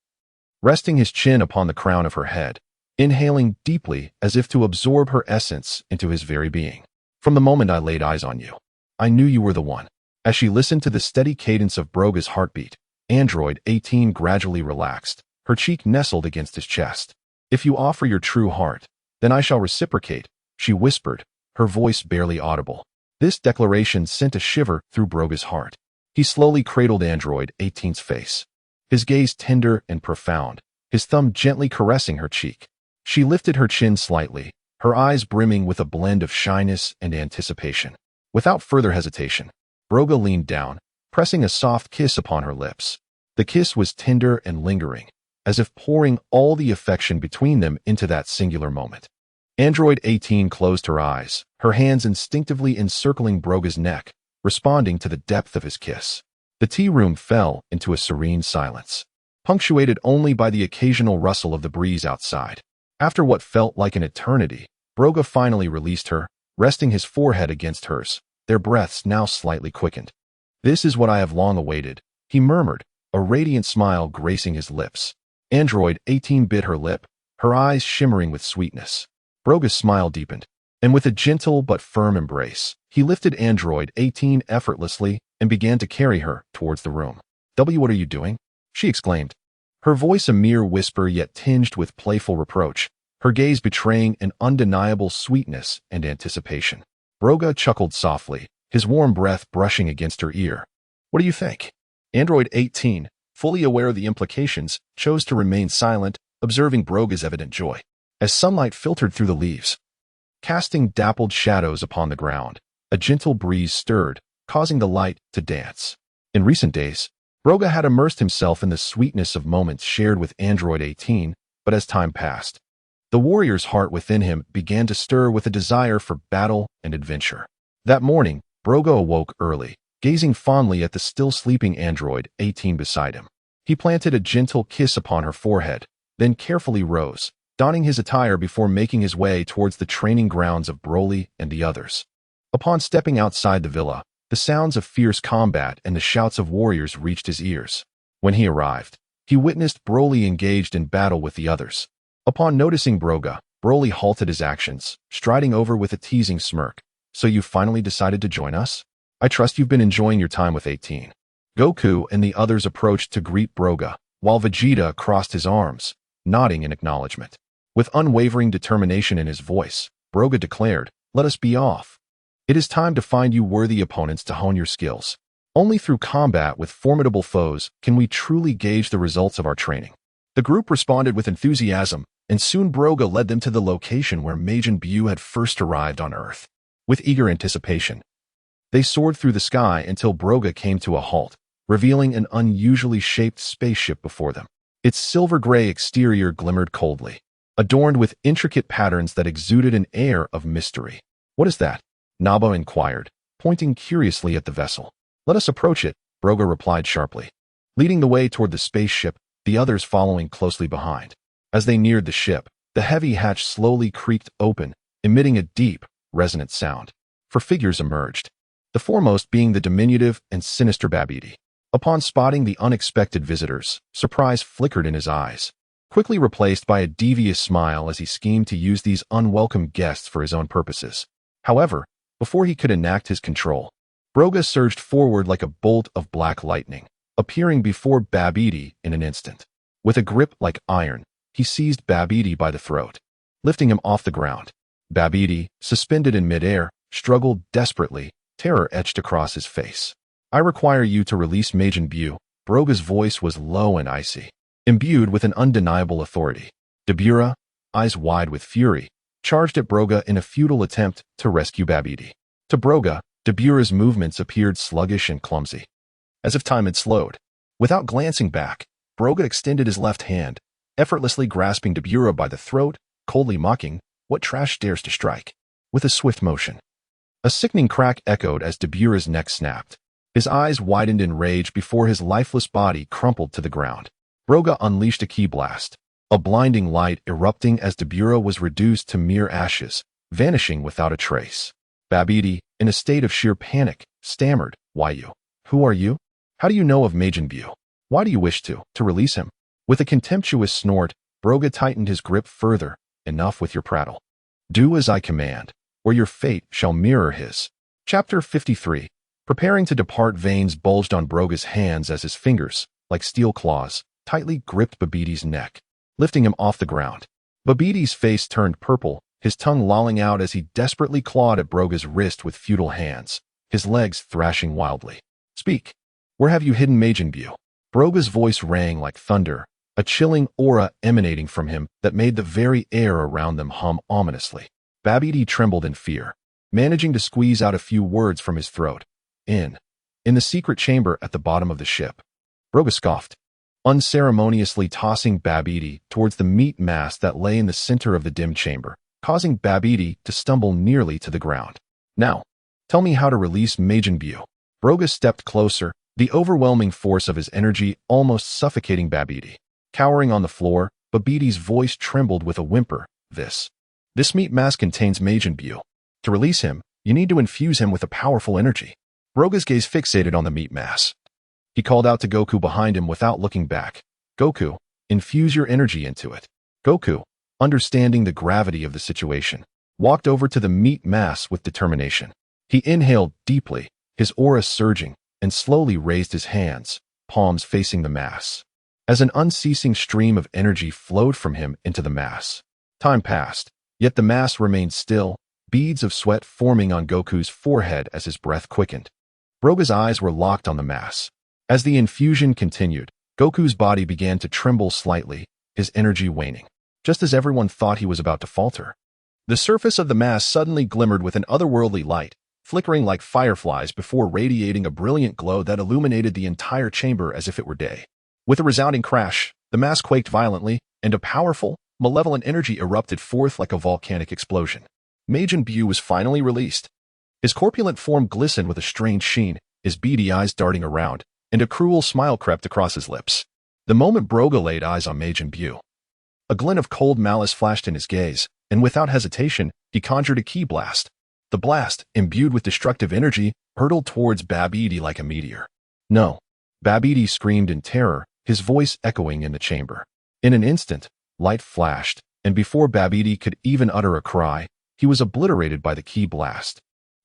A: resting his chin upon the crown of her head, inhaling deeply as if to absorb her essence into his very being. From the moment I laid eyes on you, I knew you were the one. As she listened to the steady cadence of Broga's heartbeat, Android 18 gradually relaxed, her cheek nestled against his chest. If you offer your true heart, then I shall reciprocate, she whispered, her voice barely audible. This declaration sent a shiver through Broga's heart. He slowly cradled Android 18's face, his gaze tender and profound, his thumb gently caressing her cheek. She lifted her chin slightly, her eyes brimming with a blend of shyness and anticipation. Without further hesitation, Broga leaned down, pressing a soft kiss upon her lips. The kiss was tender and lingering, as if pouring all the affection between them into that singular moment. Android 18 closed her eyes, her hands instinctively encircling Broga's neck, responding to the depth of his kiss. The tea room fell into a serene silence, punctuated only by the occasional rustle of the breeze outside. After what felt like an eternity, Broga finally released her, resting his forehead against hers, their breaths now slightly quickened. This is what I have long awaited, he murmured, a radiant smile gracing his lips. Android 18 bit her lip, her eyes shimmering with sweetness. Broga's smile deepened, and with a gentle but firm embrace, he lifted Android 18 effortlessly and began to carry her towards the room. What are you doing? She exclaimed, her voice a mere whisper yet tinged with playful reproach, her gaze betraying an undeniable sweetness and anticipation. Broga chuckled softly, his warm breath brushing against her ear. What do you think? Android 18, fully aware of the implications, chose to remain silent, observing Broga's evident joy. As sunlight filtered through the leaves, casting dappled shadows upon the ground, a gentle breeze stirred, causing the light to dance. In recent days, Broga had immersed himself in the sweetness of moments shared with Android 18, but as time passed, the warrior's heart within him began to stir with a desire for battle and adventure. That morning, Broga awoke early, gazing fondly at the still sleeping Android 18 beside him. He planted a gentle kiss upon her forehead, then carefully rose, donning his attire before making his way towards the training grounds of Broly and the others. Upon stepping outside the villa, the sounds of fierce combat and the shouts of warriors reached his ears. When he arrived, he witnessed Broly engaged in battle with the others. Upon noticing Broga, Broly halted his actions, striding over with a teasing smirk. "So you finally decided to join us? I trust you've been enjoying your time with 18. Goku and the others approached to greet Broga, while Vegeta crossed his arms, nodding in acknowledgement. With unwavering determination in his voice, Broga declared, "Let us be off. It is time to find you worthy opponents to hone your skills. Only through combat with formidable foes can we truly gauge the results of our training." The group responded with enthusiasm, and soon Broga led them to the location where Majin Buu had first arrived on Earth. With eager anticipation, they soared through the sky until Broga came to a halt, revealing an unusually shaped spaceship before them. Its silver-gray exterior glimmered coldly, adorned with intricate patterns that exuded an air of mystery. "What is that?" Naba inquired, pointing curiously at the vessel. "Let us approach it," Broga replied sharply, leading the way toward the spaceship, the others following closely behind. As they neared the ship, the heavy hatch slowly creaked open, emitting a deep, resonant sound. For figures emerged, the foremost being the diminutive and sinister Babidi. Upon spotting the unexpected visitors, surprise flickered in his eyes, quickly replaced by a devious smile as he schemed to use these unwelcome guests for his own purposes. However, before he could enact his control, Broga surged forward like a bolt of black lightning, appearing before Babidi in an instant. With a grip like iron, he seized Babidi by the throat, lifting him off the ground. Babidi, suspended in midair, struggled desperately, terror etched across his face. "I require you to release Majin Buu." Broga's voice was low and icy, imbued with an undeniable authority. Dabura, eyes wide with fury, charged at Broga in a futile attempt to rescue Babidi. To Broga, Dabura's movements appeared sluggish and clumsy, as if time had slowed. Without glancing back, Broga extended his left hand, effortlessly grasping Dabura by the throat, coldly mocking, "What trash dares to strike?" With a swift motion, a sickening crack echoed as Dabura's neck snapped. His eyes widened in rage before his lifeless body crumpled to the ground. Broga unleashed a ki blast, a blinding light erupting as Dabura was reduced to mere ashes, vanishing without a trace. Babidi, in a state of sheer panic, stammered, "Why you? Who are you? How do you know of Majin Buu? Why do you wish to release him?" With a contemptuous snort, Broga tightened his grip further. "Enough with your prattle. Do as I command, or your fate shall mirror his." Chapter 53. Preparing to depart, veins bulged on Broga's hands as his fingers, like steel claws, tightly gripped Babidi's neck, lifting him off the ground. Babidi's face turned purple, his tongue lolling out as he desperately clawed at Broga's wrist with futile hands, his legs thrashing wildly. "Speak. Where have you hidden Majin Buu?" Broga's voice rang like thunder, a chilling aura emanating from him that made the very air around them hum ominously. Babidi trembled in fear, managing to squeeze out a few words from his throat. In the secret chamber at the bottom of the ship." Broga scoffed, unceremoniously tossing Babidi towards the meat mass that lay in the center of the dim chamber, causing Babidi to stumble nearly to the ground. "Now, tell me how to release Majin Buu." Broga stepped closer, the overwhelming force of his energy almost suffocating Babidi. Cowering on the floor, Babidi's voice trembled with a whimper. This meat mass contains Majin Buu. To release him, you need to infuse him with a powerful energy." Broga's gaze fixated on the meat mass. He called out to Goku behind him without looking back. "Goku, infuse your energy into it." Goku, understanding the gravity of the situation, walked over to the meat mass with determination. He inhaled deeply, his aura surging, and slowly raised his hands, palms facing the mass, as an unceasing stream of energy flowed from him into the mass. Time passed, yet the mass remained still, beads of sweat forming on Goku's forehead as his breath quickened. Broga's eyes were locked on the mass. As the infusion continued, Goku's body began to tremble slightly, his energy waning, just as everyone thought he was about to falter. The surface of the mass suddenly glimmered with an otherworldly light, flickering like fireflies before radiating a brilliant glow that illuminated the entire chamber as if it were day. With a resounding crash, the mass quaked violently, and a powerful, malevolent energy erupted forth like a volcanic explosion. Majin Buu was finally released. His corpulent form glistened with a strange sheen, his beady eyes darting around, and a cruel smile crept across his lips. The moment Broga laid eyes on Majin Buu, a glint of cold malice flashed in his gaze, and without hesitation, he conjured a ki blast. The blast, imbued with destructive energy, hurtled towards Babidi like a meteor. No! Babidi screamed in terror, his voice echoing in the chamber. In an instant, light flashed, and before Babidi could even utter a cry, he was obliterated by the ki blast,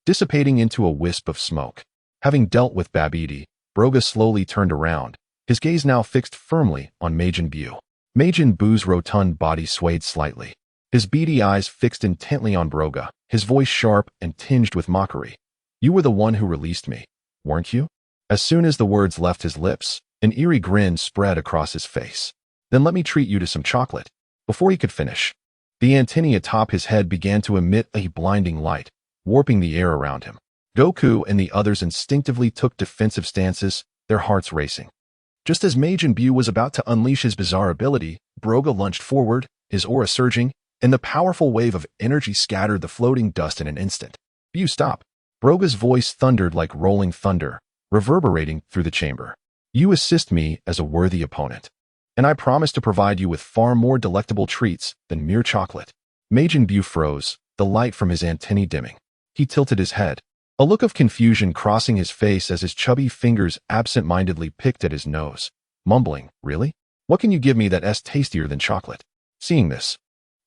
A: dissipating into a wisp of smoke. Having dealt with Babidi, Broga slowly turned around, his gaze now fixed firmly on Majin Buu. Majin Buu's rotund body swayed slightly, his beady eyes fixed intently on Broga, his voice sharp and tinged with mockery. "You were the one who released me, weren't you?" As soon as the words left his lips, an eerie grin spread across his face. "Then let me treat you to some chocolate." Before he could finish, the antennae atop his head began to emit a blinding light, warping the air around him. Goku and the others instinctively took defensive stances, their hearts racing. Just as Majin Buu was about to unleash his bizarre ability, Broga lunged forward, his aura surging, and the powerful wave of energy scattered the floating dust in an instant. "Buu, stop!" Broga's voice thundered like rolling thunder, reverberating through the chamber. "You assist me as a worthy opponent, and I promise to provide you with far more delectable treats than mere chocolate." Majin Buu froze, the light from his antennae dimming. He tilted his head, a look of confusion crossing his face as his chubby fingers absent-mindedly picked at his nose, mumbling, "Really? What can you give me that's tastier than chocolate?" Seeing this,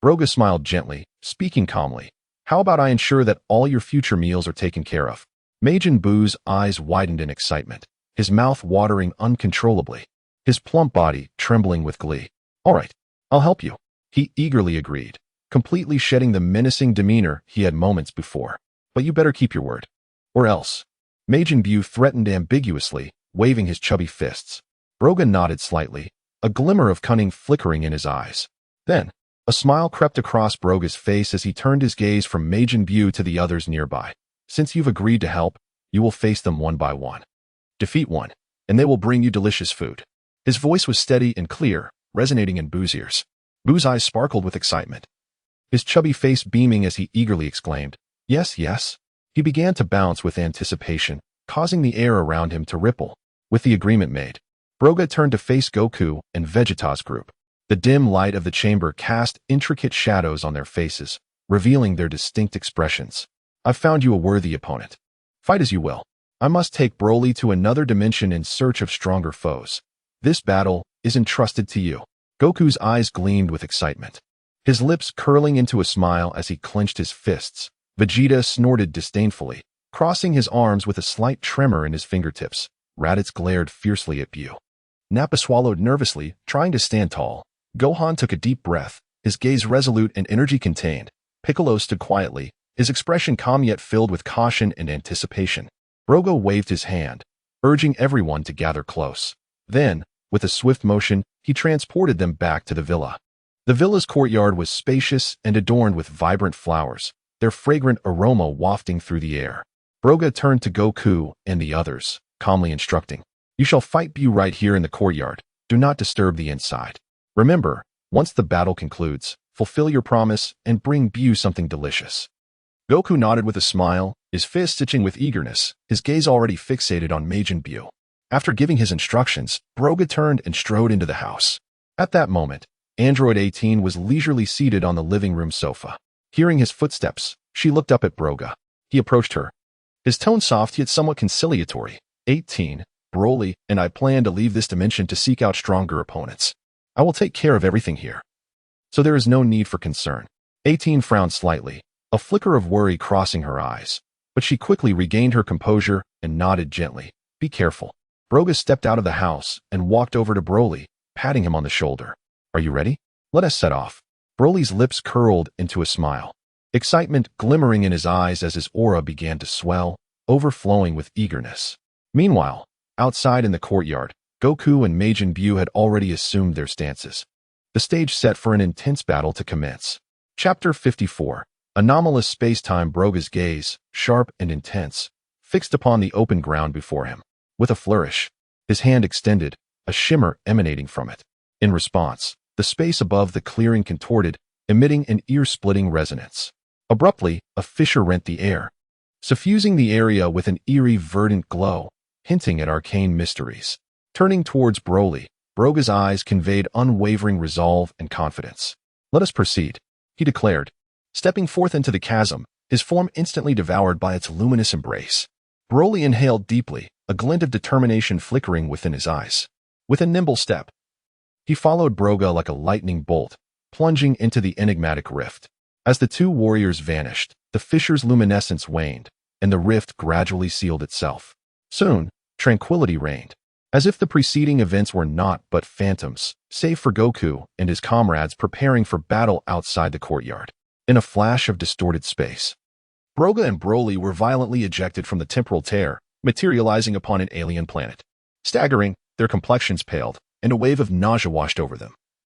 A: Broga smiled gently, speaking calmly. "How about I ensure that all your future meals are taken care of?" Majin Buu's eyes widened in excitement, his mouth watering uncontrollably, his plump body trembling with glee. "All right, I'll help you," he eagerly agreed, completely shedding the menacing demeanor he had moments before. "But you better keep your word. Or else." Majin Buu threatened ambiguously, waving his chubby fists. Broga nodded slightly, a glimmer of cunning flickering in his eyes. Then, a smile crept across Broga's face as he turned his gaze from Majin Buu to the others nearby. "Since you've agreed to help, you will face them one by one. Defeat one, and they will bring you delicious food." His voice was steady and clear, resonating in Buu's ears. Buu's eyes sparkled with excitement, his chubby face beaming as he eagerly exclaimed, "Yes, yes." He began to bounce with anticipation, causing the air around him to ripple. With the agreement made, Broga turned to face Goku and Vegeta's group. The dim light of the chamber cast intricate shadows on their faces, revealing their distinct expressions. "I've found you a worthy opponent. Fight as you will. I must take Broly to another dimension in search of stronger foes. This battle is entrusted to you." Goku's eyes gleamed with excitement, his lips curling into a smile as he clenched his fists. Vegeta snorted disdainfully, crossing his arms with a slight tremor in his fingertips. Raditz glared fiercely at Buu. Nappa swallowed nervously, trying to stand tall. Gohan took a deep breath, his gaze resolute and energy contained. Piccolo stood quietly, his expression calm yet filled with caution and anticipation. Broga waved his hand, urging everyone to gather close. Then, with a swift motion, he transported them back to the villa. The villa's courtyard was spacious and adorned with vibrant flowers, their fragrant aroma wafting through the air. Broga turned to Goku and the others, calmly instructing, "You shall fight Buu right here in the courtyard. Do not disturb the inside. Remember, once the battle concludes, fulfill your promise and bring Buu something delicious." Goku nodded with a smile, his fist itching with eagerness, his gaze already fixated on Majin Buu. After giving his instructions, Broga turned and strode into the house. At that moment, Android 18 was leisurely seated on the living room sofa. Hearing his footsteps, she looked up at Broga. He approached her, his tone soft yet somewhat conciliatory. 18, Broly and I plan to leave this dimension to seek out stronger opponents. I will take care of everything here, so there is no need for concern." 18 frowned slightly, a flicker of worry crossing her eyes, but she quickly regained her composure and nodded gently. "Be careful." Broga stepped out of the house and walked over to Broly, patting him on the shoulder. "Are you ready? Let us set off." Broly's lips curled into a smile, excitement glimmering in his eyes as his aura began to swell, overflowing with eagerness. Meanwhile, outside in the courtyard, Goku and Majin Buu had already assumed their stances, the stage set for an intense battle to commence. Chapter 54. Anomalous space-time. Broga's gaze, sharp and intense, fixed upon the open ground before him. With a flourish, his hand extended, a shimmer emanating from it. In response, the space above the clearing contorted, emitting an ear-splitting resonance. Abruptly, a fissure rent the air, suffusing the area with an eerie verdant glow, hinting at arcane mysteries. Turning towards Broly, Broga's eyes conveyed unwavering resolve and confidence. "Let us proceed," he declared. Stepping forth into the chasm, his form instantly devoured by its luminous embrace. Broly inhaled deeply, a glint of determination flickering within his eyes. With a nimble step, he followed Broga like a lightning bolt, plunging into the enigmatic rift. As the two warriors vanished, the fissure's luminescence waned, and the rift gradually sealed itself. Soon, tranquility reigned. As if the preceding events were naught but phantoms, save for Goku and his comrades preparing for battle outside the courtyard. In a flash of distorted space, Broga and Broly were violently ejected from the temporal tear, materializing upon an alien planet. Staggering, their complexions paled, and a wave of nausea washed over them,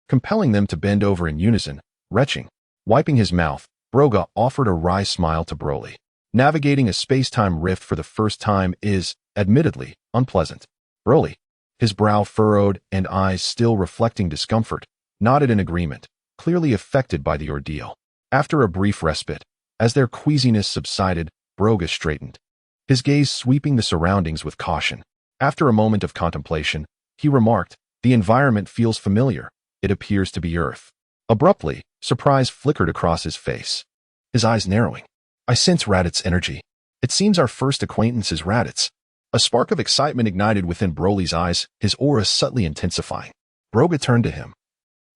A: compelling them to bend over in unison, retching. Wiping his mouth, Broga offered a wry smile to Broly. Navigating a space-time rift for the first time is, admittedly, unpleasant. Broly, his brow furrowed and eyes still reflecting discomfort, nodded in agreement, clearly affected by the ordeal. After a brief respite, as their queasiness subsided, Broga straightened, his gaze sweeping the surroundings with caution. After a moment of contemplation, he remarked, "The environment feels familiar. It appears to be Earth." Abruptly, surprise flickered across his face, his eyes narrowing. "I sense Raditz's energy. It seems our first acquaintance is Raditz." A spark of excitement ignited within Broly's eyes, his aura subtly intensifying. Broga turned to him,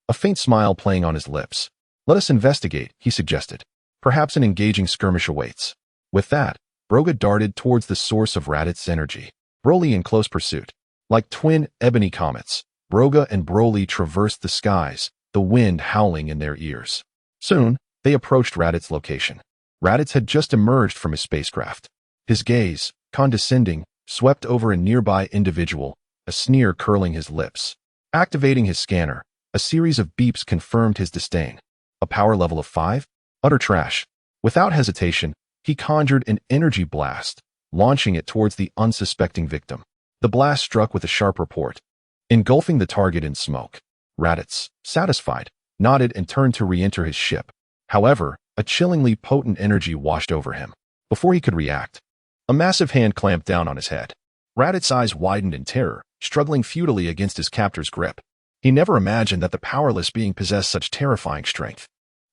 A: a faint smile playing on his lips. "Let us investigate," he suggested. "Perhaps an engaging skirmish awaits." With that, Broga darted towards the source of Raditz's energy, Broly in close pursuit. Like twin ebony comets, Broga and Broly traversed the skies, the wind howling in their ears. Soon, they approached Raditz's location. Raditz had just emerged from his spacecraft. His gaze, condescending, swept over a nearby individual, a sneer curling his lips. Activating his scanner, a series of beeps confirmed his disdain. A power level of 5? Utter trash. Without hesitation, he conjured an energy blast, launching it towards the unsuspecting victim. The blast struck with a sharp report, engulfing the target in smoke. Raditz, satisfied, nodded and turned to re-enter his ship. However, a chillingly potent energy washed over him. Before he could react, a massive hand clamped down on his head. Raditz's eyes widened in terror, struggling futilely against his captor's grip. He never imagined that the powerless being possessed such terrifying strength.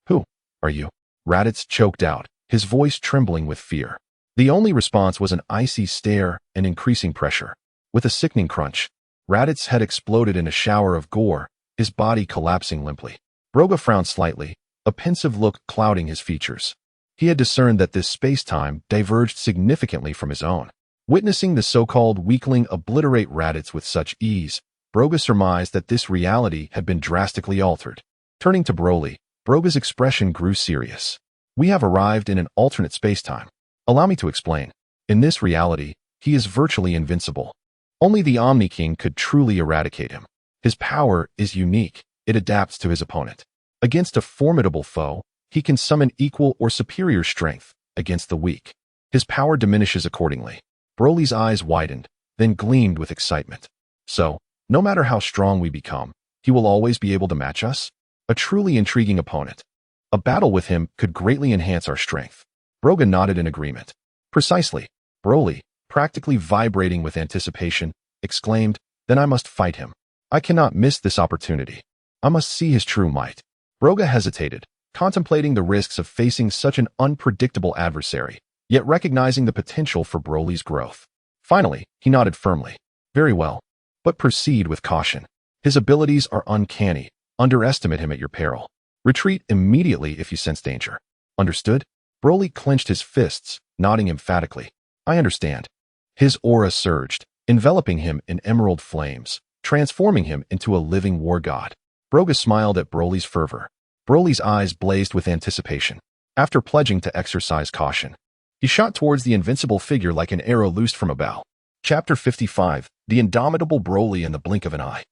A: "Who are you?" Raditz choked out, his voice trembling with fear. The only response was an icy stare and increasing pressure. With a sickening crunch, Raditz's head exploded in a shower of gore, his body collapsing limply. Broga frowned slightly, a pensive look clouding his features. He had discerned that this space-time diverged significantly from his own. Witnessing the so-called weakling obliterate Raditz with such ease, Broga surmised that this reality had been drastically altered. Turning to Broly, Broga's expression grew serious. "We have arrived in an alternate space-time. Allow me to explain. In this reality, he is virtually invincible. Only the Omni King could truly eradicate him. His power is unique. It adapts to his opponent. Against a formidable foe, he can summon equal or superior strength against the weak. His power diminishes accordingly." Broly's eyes widened, then gleamed with excitement. "So, no matter how strong we become, he will always be able to match us? A truly intriguing opponent. A battle with him could greatly enhance our strength." Broga nodded in agreement. "Precisely." Broly, practically vibrating with anticipation, exclaimed, "Then I must fight him. I cannot miss this opportunity. I must see his true might." Broga hesitated, contemplating the risks of facing such an unpredictable adversary, yet recognizing the potential for Broly's growth. Finally, he nodded firmly. "Very well. But proceed with caution. His abilities are uncanny. Underestimate him at your peril. Retreat immediately if you sense danger. Understood?" Broly clenched his fists, nodding emphatically. "I understand." His aura surged, enveloping him in emerald flames, transforming him into a living war god. Broga smiled at Broly's fervor. Broly's eyes blazed with anticipation. After pledging to exercise caution, he shot towards the invincible figure like an arrow loosed from a bow. Chapter 55, The Indomitable Broly in the Blink of an Eye.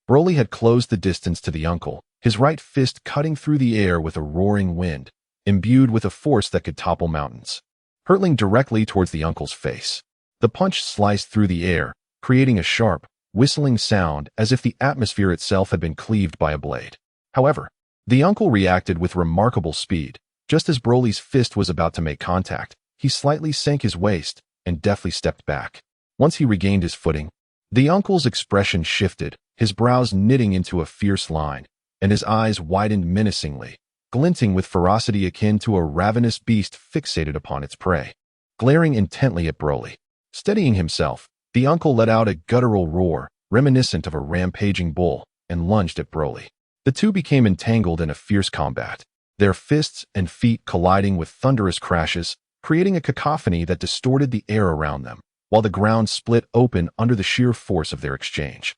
A: Broly had closed the distance to the uncle, his right fist cutting through the air with a roaring wind, imbued with a force that could topple mountains. Hurtling directly towards the uncle's face, the punch sliced through the air, creating a sharp, whistling sound as if the atmosphere itself had been cleaved by a blade. However, the uncle reacted with remarkable speed. Just as Broly's fist was about to make contact, he slightly sank his waist and deftly stepped back. Once he regained his footing, the uncle's expression shifted, his brows knitting into a fierce line, and his eyes widened menacingly, glinting with ferocity akin to a ravenous beast fixated upon its prey. Glaring intently at Broly. Steadying himself, the uncle let out a guttural roar, reminiscent of a rampaging bull, and lunged at Broly. The two became entangled in a fierce combat, their fists and feet colliding with thunderous crashes, creating a cacophony that distorted the air around them, while the ground split open under the sheer force of their exchange.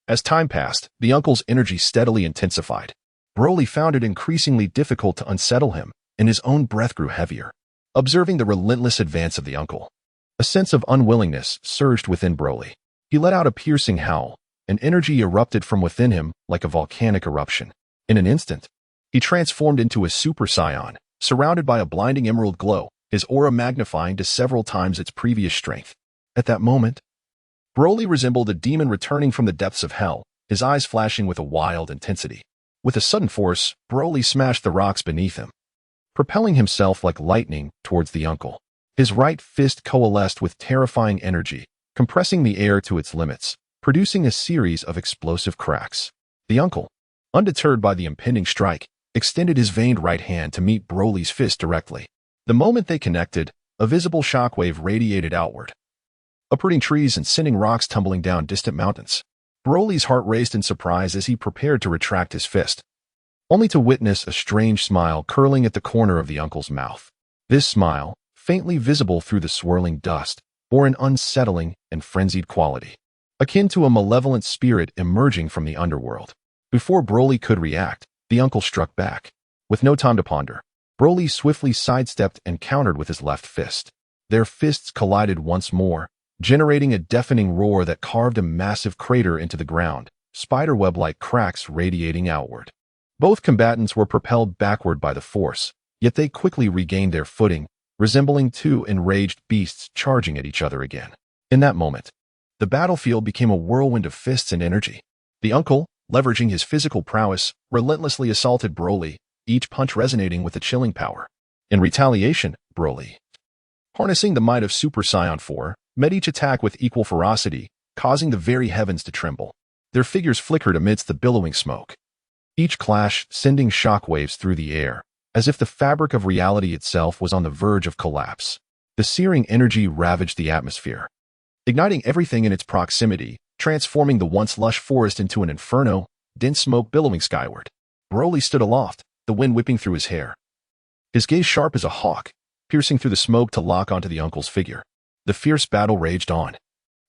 A: As time passed, the uncle's energy steadily intensified. Broly found it increasingly difficult to unsettle him, and his own breath grew heavier. Observing the relentless advance of the uncle, a sense of unwillingness surged within Broly. He let out a piercing howl, and energy erupted from within him like a volcanic eruption. In an instant, he transformed into a Super Saiyan, surrounded by a blinding emerald glow, his aura magnifying to several times its previous strength. At that moment, Broly resembled a demon returning from the depths of hell, his eyes flashing with a wild intensity. With a sudden force, Broly smashed the rocks beneath him, propelling himself like lightning towards the uncle. His right fist coalesced with terrifying energy, compressing the air to its limits, producing a series of explosive cracks. The uncle, undeterred by the impending strike, extended his veined right hand to meet Broly's fist directly. The moment they connected, a visible shockwave radiated outward, uprooting trees and sending rocks tumbling down distant mountains. Broly's heart raced in surprise as he prepared to retract his fist, only to witness a strange smile curling at the corner of the uncle's mouth. This smile, faintly visible through the swirling dust, bore an unsettling and frenzied quality, akin to a malevolent spirit emerging from the underworld. Before Broly could react, the uncle struck back. With no time to ponder, Broly swiftly sidestepped and countered with his left fist. Their fists collided once more, generating a deafening roar that carved a massive crater into the ground, spiderweb-like cracks radiating outward. Both combatants were propelled backward by the force, yet they quickly regained their footing, resembling two enraged beasts charging at each other again. In that moment, the battlefield became a whirlwind of fists and energy. The uncle, leveraging his physical prowess, relentlessly assaulted Broly, each punch resonating with a chilling power. In retaliation, Broly, harnessing the might of Super Saiyan 4, met each attack with equal ferocity, causing the very heavens to tremble. Their figures flickered amidst the billowing smoke, each clash sending shockwaves through the air, as if the fabric of reality itself was on the verge of collapse. The searing energy ravaged the atmosphere, igniting everything in its proximity, transforming the once lush forest into an inferno, dense smoke billowing skyward. Broly stood aloft, the wind whipping through his hair, his gaze sharp as a hawk, piercing through the smoke to lock onto the uncle's figure. The fierce battle raged on,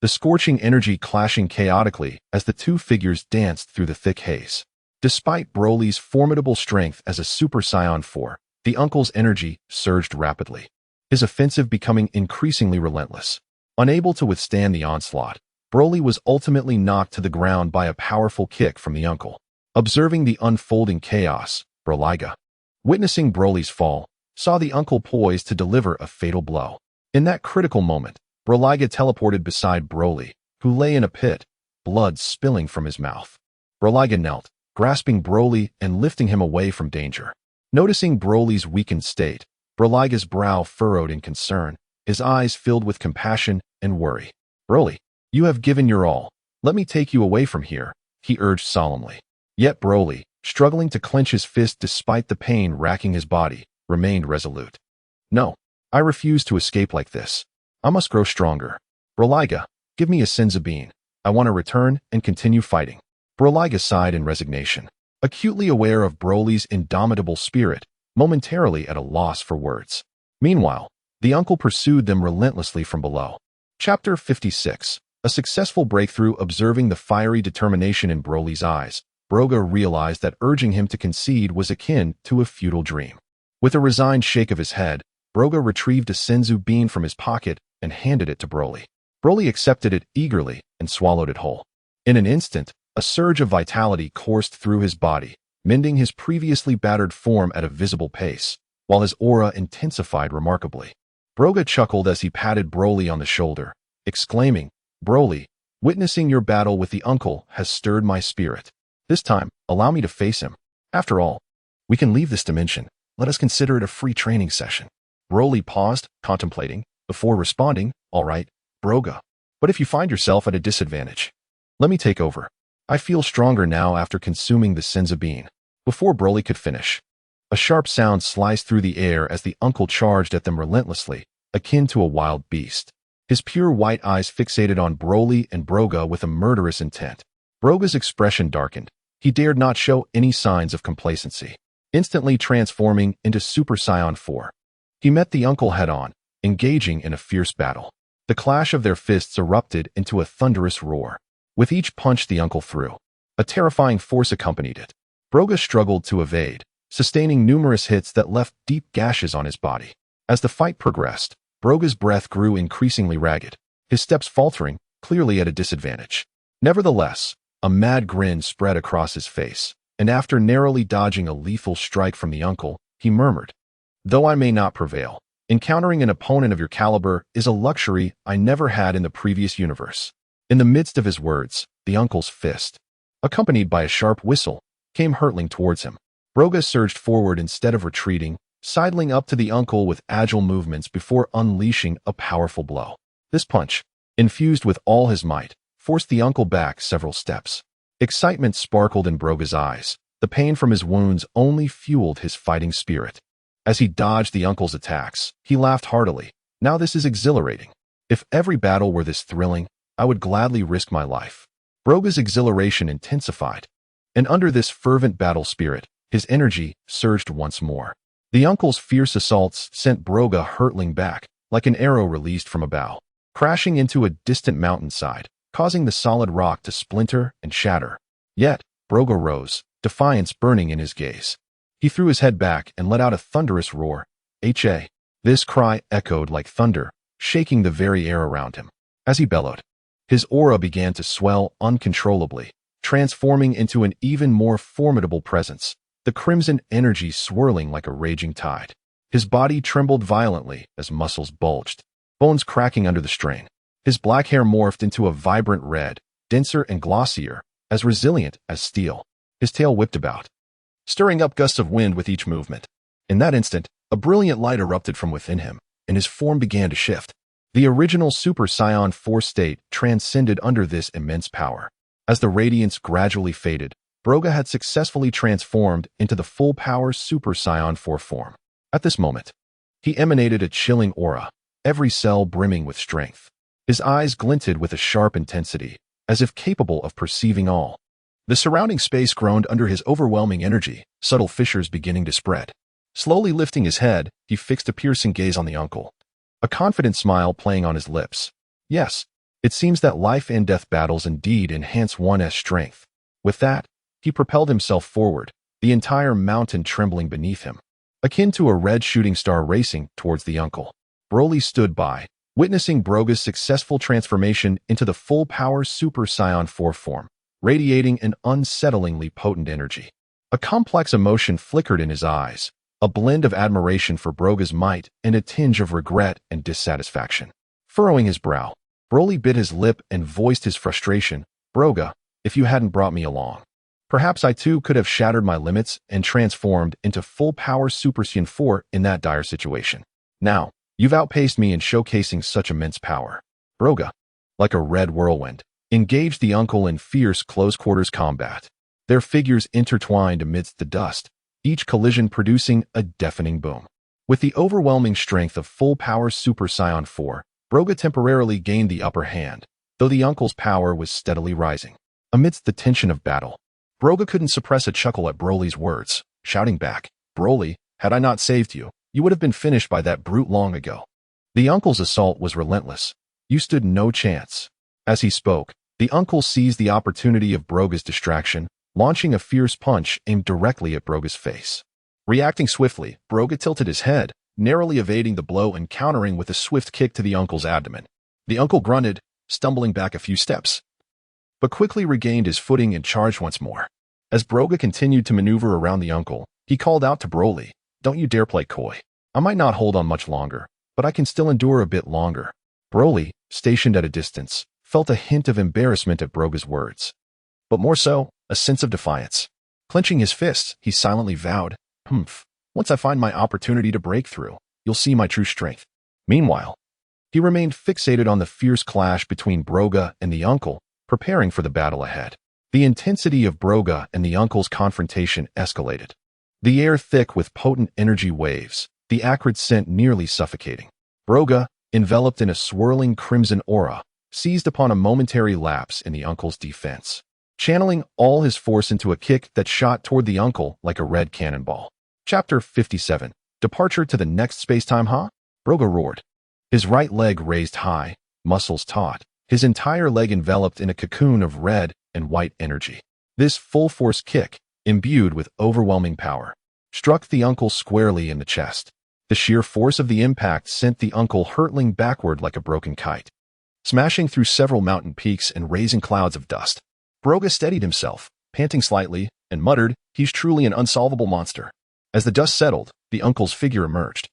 A: the scorching energy clashing chaotically as the two figures danced through the thick haze. Despite Broly's formidable strength as a Super Saiyan 4, the uncle's energy surged rapidly, his offensive becoming increasingly relentless. Unable to withstand the onslaught, Broly was ultimately knocked to the ground by a powerful kick from the uncle. Observing the unfolding chaos, Brolyga, witnessing Broly's fall, saw the uncle poised to deliver a fatal blow. In that critical moment, Brolyga teleported beside Broly, who lay in a pit, blood spilling from his mouth. Brolyga knelt, grasping Broly and lifting him away from danger. Noticing Broly's weakened state, Brolyga's brow furrowed in concern, his eyes filled with compassion and worry. "Broly, you have given your all. Let me take you away from here," he urged solemnly. Yet Broly, struggling to clench his fist despite the pain racking his body, remained resolute. "No, I refuse to escape like this. I must grow stronger. Brolyga, give me a Senzu bean. I want to return and continue fighting." Brolyga sighed in resignation, acutely aware of Broly's indomitable spirit, momentarily at a loss for words. Meanwhile, the uncle pursued them relentlessly from below. Chapter 56. A successful breakthrough. Observing the fiery determination in Broly's eyes, Broga realized that urging him to concede was akin to a futile dream. With a resigned shake of his head, Broga retrieved a Senzu bean from his pocket and handed it to Broly. Broly accepted it eagerly and swallowed it whole. In an instant, a surge of vitality coursed through his body, mending his previously battered form at a visible pace, while his aura intensified remarkably. Broga chuckled as he patted Broly on the shoulder, exclaiming, "Broly, witnessing your battle with the uncle has stirred my spirit. This time, allow me to face him. After all, we can leave this dimension. Let us consider it a free training session." Broly paused, contemplating, before responding, "All right, Broga. But if you find yourself at a disadvantage, let me take over. I feel stronger now after consuming the Senzu bean. Before Broly could finish, a sharp sound sliced through the air as the uncle charged at them relentlessly, akin to a wild beast. His pure white eyes fixated on Broly and Broga with a murderous intent. Broga's expression darkened. He dared not show any signs of complacency, instantly transforming into Super Saiyan 4. He met the uncle head-on, engaging in a fierce battle. The clash of their fists erupted into a thunderous roar. With each punch the uncle threw, a terrifying force accompanied it. Broga struggled to evade, sustaining numerous hits that left deep gashes on his body. As the fight progressed, Broga's breath grew increasingly ragged, his steps faltering, clearly at a disadvantage. Nevertheless, a mad grin spread across his face, and after narrowly dodging a lethal strike from the uncle, he murmured, "Though I may not prevail, encountering an opponent of your caliber is a luxury I never had in the previous universe." In the midst of his words, the uncle's fist, accompanied by a sharp whistle, came hurtling towards him. Broga surged forward instead of retreating, sidling up to the uncle with agile movements before unleashing a powerful blow. This punch, infused with all his might, forced the uncle back several steps. Excitement sparkled in Broga's eyes. The pain from his wounds only fueled his fighting spirit. As he dodged the uncle's attacks, he laughed heartily. Now this is exhilarating. If every battle were this thrilling, I would gladly risk my life. Broga's exhilaration intensified, and under this fervent battle spirit, his energy surged once more. The uncle's fierce assaults sent Broga hurtling back, like an arrow released from a bow, crashing into a distant mountainside, causing the solid rock to splinter and shatter. Yet, Broga rose, defiance burning in his gaze. He threw his head back and let out a thunderous roar. "Ha!" This cry echoed like thunder, shaking the very air around him. As he bellowed, his aura began to swell uncontrollably, transforming into an even more formidable presence, the crimson energy swirling like a raging tide. His body trembled violently as muscles bulged, bones cracking under the strain. His black hair morphed into a vibrant red, denser and glossier, as resilient as steel. His tail whipped about, stirring up gusts of wind with each movement. In that instant, a brilliant light erupted from within him, and his form began to shift. The original Super Saiyan 4 state transcended under this immense power. As the radiance gradually faded, Broga had successfully transformed into the full-power Super Saiyan 4 form. At this moment, he emanated a chilling aura, every cell brimming with strength. His eyes glinted with a sharp intensity, as if capable of perceiving all. The surrounding space groaned under his overwhelming energy, subtle fissures beginning to spread. Slowly lifting his head, he fixed a piercing gaze on the uncle, a confident smile playing on his lips. Yes, it seems that life and death battles indeed enhance one's strength. With that, he propelled himself forward, the entire mountain trembling beneath him, akin to a red shooting star racing towards the uncle. Broly stood by, witnessing Broga's successful transformation into the full-power Super Saiyan 4 form, radiating an unsettlingly potent energy. A complex emotion flickered in his eyes, a blend of admiration for Broga's might and a tinge of regret and dissatisfaction. Furrowing his brow, Broly bit his lip and voiced his frustration. "Broga, if you hadn't brought me along, perhaps I too could have shattered my limits and transformed into full-power Super Saiyan 4 in that dire situation. Now, you've outpaced me in showcasing such immense power." Broga, like a red whirlwind, engaged the uncle in fierce close-quarters combat. Their figures intertwined amidst the dust, each collision producing a deafening boom. With the overwhelming strength of full-power Super Saiyan 4, Broga temporarily gained the upper hand, though the uncle's power was steadily rising. Amidst the tension of battle, Broga couldn't suppress a chuckle at Broly's words, shouting back, "Broly, had I not saved you, you would have been finished by that brute long ago." The uncle's assault was relentless. "You stood no chance." As he spoke, the uncle seized the opportunity of Broga's distraction, launching a fierce punch aimed directly at Broga's face. Reacting swiftly, Broga tilted his head, narrowly evading the blow and countering with a swift kick to the uncle's abdomen. The uncle grunted, stumbling back a few steps, but quickly regained his footing and charged once more. As Broga continued to maneuver around the uncle, he called out to Broly, "Don't you dare play coy. I might not hold on much longer, but I can still endure a bit longer." Broly, stationed at a distance, felt a hint of embarrassment at Broga's words, but more so, a sense of defiance. Clenching his fists, he silently vowed, "Once I find my opportunity to break through, you'll see my true strength." Meanwhile, he remained fixated on the fierce clash between Broga and the uncle, preparing for the battle ahead. The intensity of Broga and the uncle's confrontation escalated. The air thick with potent energy waves, the acrid scent nearly suffocating. Broga, enveloped in a swirling crimson aura, seized upon a momentary lapse in the uncle's defense, channeling all his force into a kick that shot toward the uncle like a red cannonball. Chapter 57. Departure to the next spacetime, huh? Broga roared. His right leg raised high, muscles taut, his entire leg enveloped in a cocoon of red and white energy. This full-force kick, imbued with overwhelming power, struck the uncle squarely in the chest. The sheer force of the impact sent the uncle hurtling backward like a broken kite, smashing through several mountain peaks and raising clouds of dust. Broga steadied himself, panting slightly, and muttered, "He's truly an unsolvable monster." As the dust settled, the uncle's figure emerged.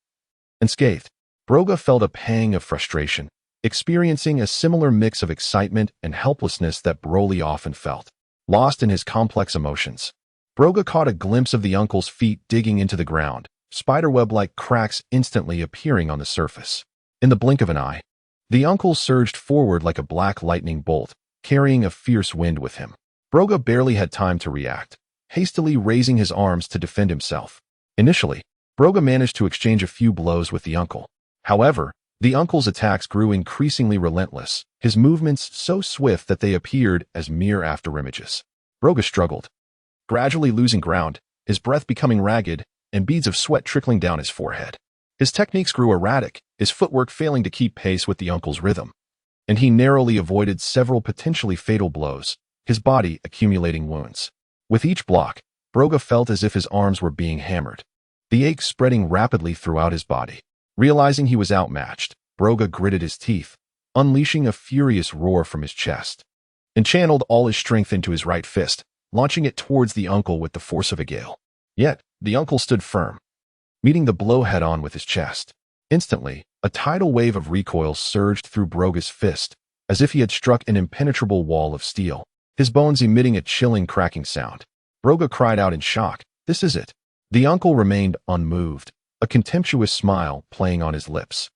A: Unscathed, Broga felt a pang of frustration, experiencing a similar mix of excitement and helplessness that Broly often felt. Lost in his complex emotions, Broga caught a glimpse of the uncle's feet digging into the ground, spiderweb-like cracks instantly appearing on the surface. In the blink of an eye, the uncle surged forward like a black lightning bolt, carrying a fierce wind with him. Broga barely had time to react, hastily raising his arms to defend himself. Initially, Broga managed to exchange a few blows with the uncle. However, the uncle's attacks grew increasingly relentless, his movements so swift that they appeared as mere afterimages. Broga struggled, gradually losing ground, his breath becoming ragged, and beads of sweat trickling down his forehead. His techniques grew erratic, his footwork failing to keep pace with the uncle's rhythm, and he narrowly avoided several potentially fatal blows, his body accumulating wounds. With each block, Broga felt as if his arms were being hammered, the ache spreading rapidly throughout his body. Realizing he was outmatched, Broga gritted his teeth, unleashing a furious roar from his chest, and channeled all his strength into his right fist, launching it towards the uncle with the force of a gale. Yet, the uncle stood firm, meeting the blow head-on with his chest. Instantly, a tidal wave of recoil surged through Broga's fist, as if he had struck an impenetrable wall of steel, his bones emitting a chilling cracking sound. Broga cried out in shock, "This is it." The uncle remained unmoved, a contemptuous smile playing on his lips.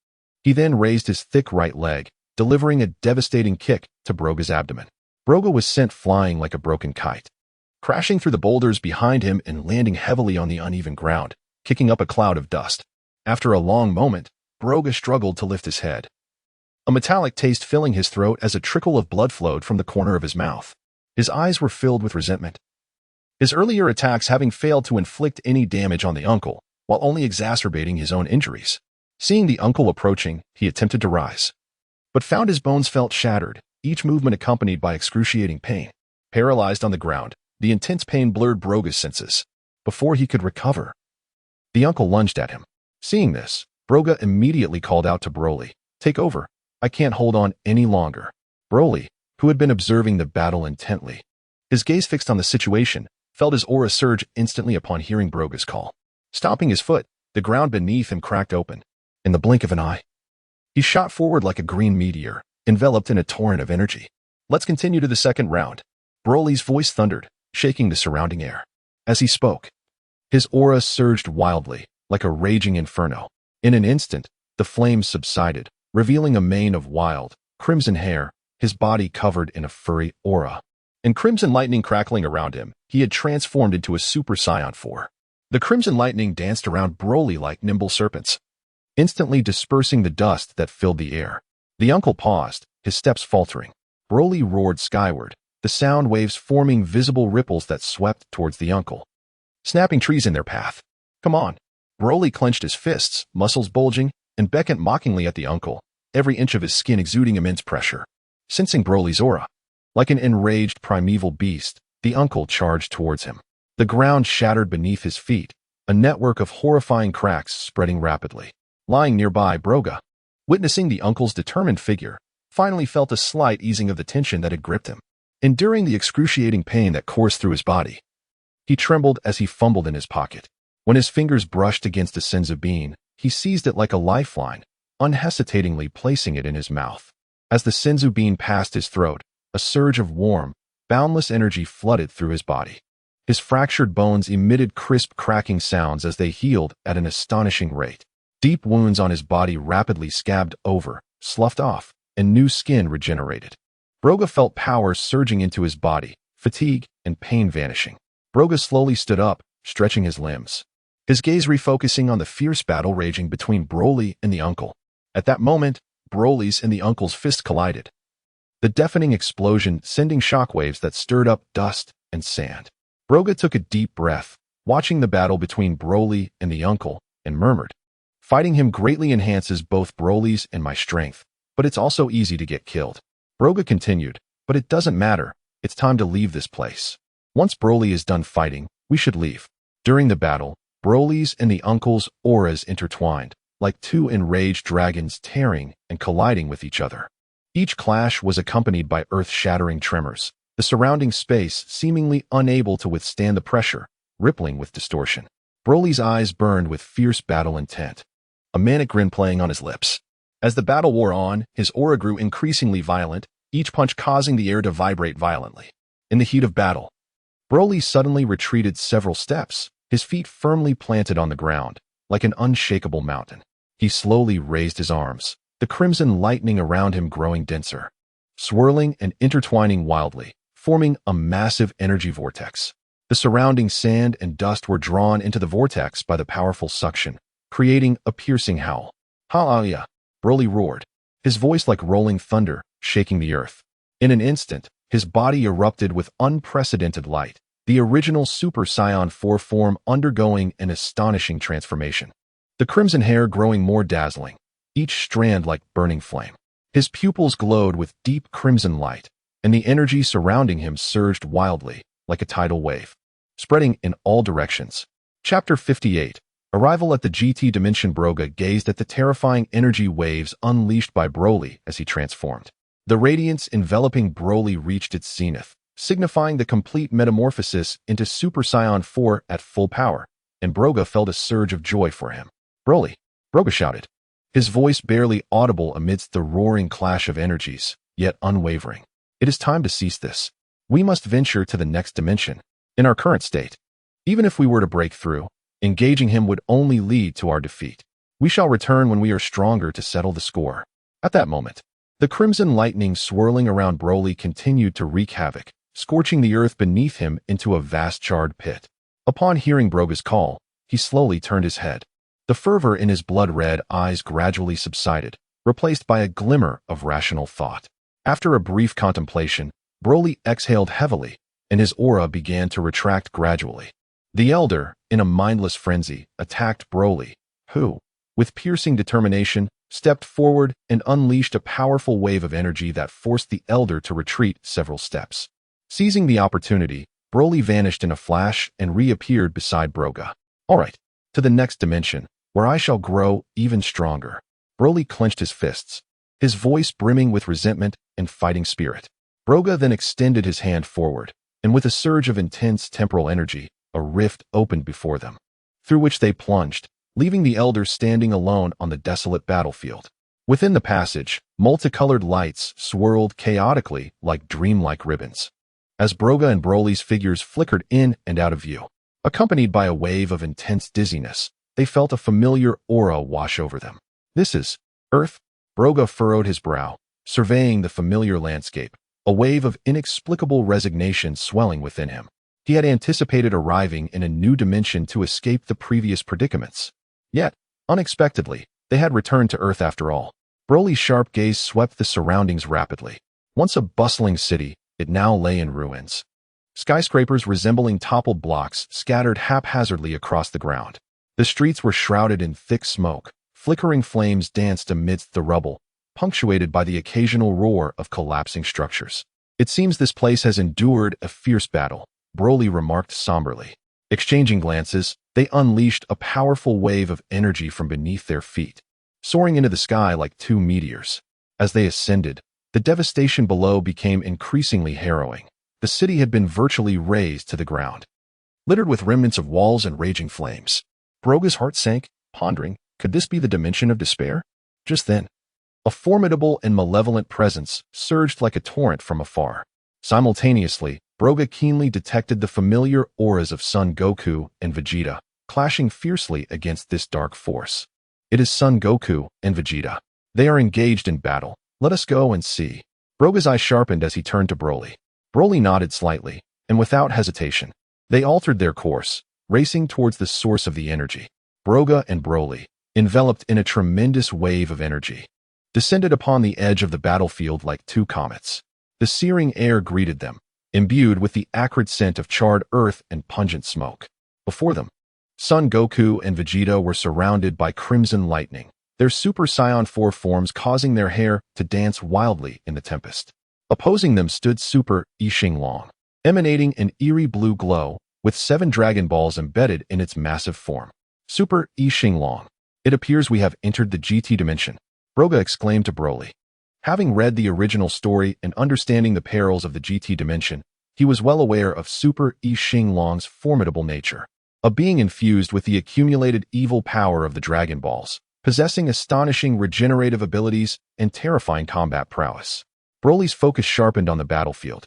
A: He then raised his thick right leg, delivering a devastating kick to Broga's abdomen. Broga was sent flying like a broken kite, crashing through the boulders behind him and landing heavily on the uneven ground, kicking up a cloud of dust. After a long moment, Broga struggled to lift his head, a metallic taste filling his throat as a trickle of blood flowed from the corner of his mouth. His eyes were filled with resentment, his earlier attacks having failed to inflict any damage on the uncle, while only exacerbating his own injuries. Seeing the uncle approaching, he attempted to rise, but found his bones felt shattered, each movement accompanied by excruciating pain. Paralyzed on the ground, the intense pain blurred Broga's senses. Before he could recover, the uncle lunged at him. Seeing this, Broga immediately called out to Broly, "Take over. I can't hold on any longer." Broly, who had been observing the battle intently, his gaze fixed on the situation, felt his aura surge instantly upon hearing Broga's call. Stomping his foot, the ground beneath him cracked open. In the blink of an eye, he shot forward like a green meteor, enveloped in a torrent of energy. "Let's continue to the second round." Broly's voice thundered, shaking the surrounding air. As he spoke, his aura surged wildly, like a raging inferno. In an instant, the flames subsided, revealing a mane of wild, crimson hair, his body covered in a furry aura. And crimson lightning crackling around him, he had transformed into a Super Saiyan 4. The crimson lightning danced around Broly like nimble serpents, instantly dispersing the dust that filled the air. The uncle paused, his steps faltering. Broly roared skyward, the sound waves forming visible ripples that swept towards the uncle, snapping trees in their path. "Come on." Broly clenched his fists, muscles bulging, and beckoned mockingly at the uncle, every inch of his skin exuding immense pressure. Sensing Broly's aura, like an enraged primeval beast, the uncle charged towards him. The ground shattered beneath his feet, a network of horrifying cracks spreading rapidly. Lying nearby, Broga, witnessing the uncle's determined figure, finally felt a slight easing of the tension that had gripped him. Enduring the excruciating pain that coursed through his body, he trembled as he fumbled in his pocket. When his fingers brushed against a Senzu bean, he seized it like a lifeline, unhesitatingly placing it in his mouth. As the Senzu bean passed his throat, a surge of warm, boundless energy flooded through his body. His fractured bones emitted crisp cracking sounds as they healed at an astonishing rate. Deep wounds on his body rapidly scabbed over, sloughed off, and new skin regenerated. Broga felt power surging into his body, fatigue, and pain vanishing. Broga slowly stood up, stretching his limbs, his gaze refocusing on the fierce battle raging between Broly and the uncle. At that moment, Broly's and the uncle's fists collided, the deafening explosion sending shockwaves that stirred up dust and sand. Broga took a deep breath, watching the battle between Broly and the uncle, and murmured, "Fighting him greatly enhances both Broly's and my strength, but it's also easy to get killed." Broga continued, "But it doesn't matter. It's time to leave this place. Once Broly is done fighting, we should leave." During the battle, Broly's and the uncle's auras intertwined, like two enraged dragons tearing and colliding with each other. Each clash was accompanied by earth-shattering tremors, the surrounding space seemingly unable to withstand the pressure, rippling with distortion. Broly's eyes burned with fierce battle intent, a manic grin playing on his lips. As the battle wore on, his aura grew increasingly violent, each punch causing the air to vibrate violently. In the heat of battle, Broly suddenly retreated several steps, his feet firmly planted on the ground, like an unshakable mountain. He slowly raised his arms, the crimson lightning around him growing denser, swirling and intertwining wildly, forming a massive energy vortex. The surrounding sand and dust were drawn into the vortex by the powerful suction, creating a piercing howl. "Ha-ah-ya!" Broly roared, his voice like rolling thunder, shaking the earth. In an instant, his body erupted with unprecedented light, the original Super Saiyan 4 form undergoing an astonishing transformation. The crimson hair growing more dazzling, each strand like burning flame. His pupils glowed with deep crimson light, and the energy surrounding him surged wildly, like a tidal wave, spreading in all directions. Chapter 58. Arrival at the GT Dimension. Broga gazed at the terrifying energy waves unleashed by Broly as he transformed. The radiance enveloping Broly reached its zenith, signifying the complete metamorphosis into Super Saiyan 4 at full power, and Broga felt a surge of joy for him. "Broly!" Broga shouted, his voice barely audible amidst the roaring clash of energies, yet unwavering. "It is time to cease this. We must venture to the next dimension. In our current state, even if we were to break through, engaging him would only lead to our defeat. We shall return when we are stronger to settle the score." At that moment, the crimson lightning swirling around Broly continued to wreak havoc, scorching the earth beneath him into a vast charred pit. Upon hearing Broga's call, he slowly turned his head. The fervor in his blood-red eyes gradually subsided, replaced by a glimmer of rational thought. After a brief contemplation, Broly exhaled heavily, and his aura began to retract gradually. The Elder, in a mindless frenzy, attacked Broly, who, with piercing determination, stepped forward and unleashed a powerful wave of energy that forced the Elder to retreat several steps. Seizing the opportunity, Broly vanished in a flash and reappeared beside Broga. "All right, to the next dimension, where I shall grow even stronger." Broly clenched his fists, his voice brimming with resentment and fighting spirit. Broga then extended his hand forward, and with a surge of intense temporal energy, a rift opened before them, through which they plunged, leaving the Elder standing alone on the desolate battlefield. Within the passage, multicolored lights swirled chaotically like dreamlike ribbons, as Broga and Broly's figures flickered in and out of view. Accompanied by a wave of intense dizziness, they felt a familiar aura wash over them. "This is Earth?" Broga furrowed his brow, surveying the familiar landscape, a wave of inexplicable resignation swelling within him. He had anticipated arriving in a new dimension to escape the previous predicaments. Yet, unexpectedly, they had returned to Earth after all. Broly's sharp gaze swept the surroundings rapidly. Once a bustling city, it now lay in ruins. Skyscrapers resembling toppled blocks scattered haphazardly across the ground. The streets were shrouded in thick smoke. Flickering flames danced amidst the rubble, punctuated by the occasional roar of collapsing structures. "It seems this place has endured a fierce battle," Broly remarked somberly. Exchanging glances, they unleashed a powerful wave of energy from beneath their feet, soaring into the sky like two meteors. As they ascended, the devastation below became increasingly harrowing. The city had been virtually razed to the ground, littered with remnants of walls and raging flames. Broga's heart sank, pondering, could this be the dimension of despair? Just then, a formidable and malevolent presence surged like a torrent from afar. Simultaneously, Broga keenly detected the familiar auras of Son Goku and Vegeta, clashing fiercely against this dark force. "It is Son Goku and Vegeta. They are engaged in battle. Let us go and see." Broga's eyes sharpened as he turned to Broly. Broly nodded slightly, and without hesitation, they altered their course, racing towards the source of the energy. Broga and Broly, enveloped in a tremendous wave of energy, descended upon the edge of the battlefield like two comets. The searing air greeted them, imbued with the acrid scent of charred earth and pungent smoke. Before them, Son Goku and Vegeta were surrounded by crimson lightning, their Super Saiyan 4 forms causing their hair to dance wildly in the tempest. Opposing them stood Super Xinglong, emanating an eerie blue glow, with 7 Dragon Balls embedded in its massive form. Super Xinglong, it appears we have entered the GT dimension, Broga exclaimed to Broly. Having read the original story and understanding the perils of the GT dimension, he was well aware of Super Xinglong's formidable nature. A being infused with the accumulated evil power of the Dragon Balls, possessing astonishing regenerative abilities and terrifying combat prowess. Broly's focus sharpened on the battlefield,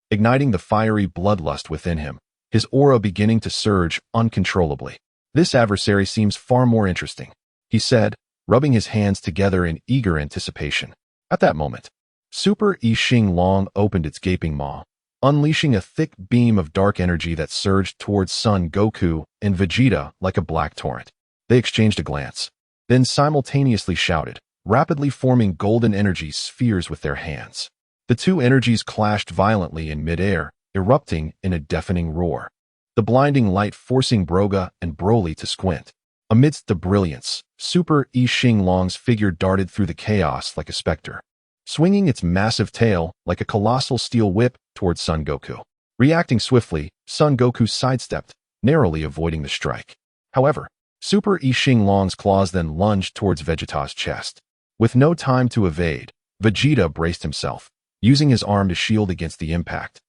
A: igniting the fiery bloodlust within him, his aura beginning to surge uncontrollably. This adversary seems far more interesting, he said, rubbing his hands together in eager anticipation. At that moment, Super Xinglong opened its gaping maw, unleashing a thick beam of dark energy that surged towards Son Goku and Vegeta like a black torrent. They exchanged a glance, then simultaneously shouted, rapidly forming golden energy spheres with their hands. The two energies clashed violently in midair, erupting in a deafening roar, the blinding light forcing Broga and Broly to squint. Amidst the brilliance, Super Xinglong's figure darted through the chaos like a specter, swinging its massive tail like a colossal steel whip towards Son Goku. Reacting swiftly, Son Goku sidestepped, narrowly avoiding the strike. However, Super Xinglong's claws then lunged towards Vegeta's chest. With no time to evade, Vegeta braced himself, using his arm to shield against the impact,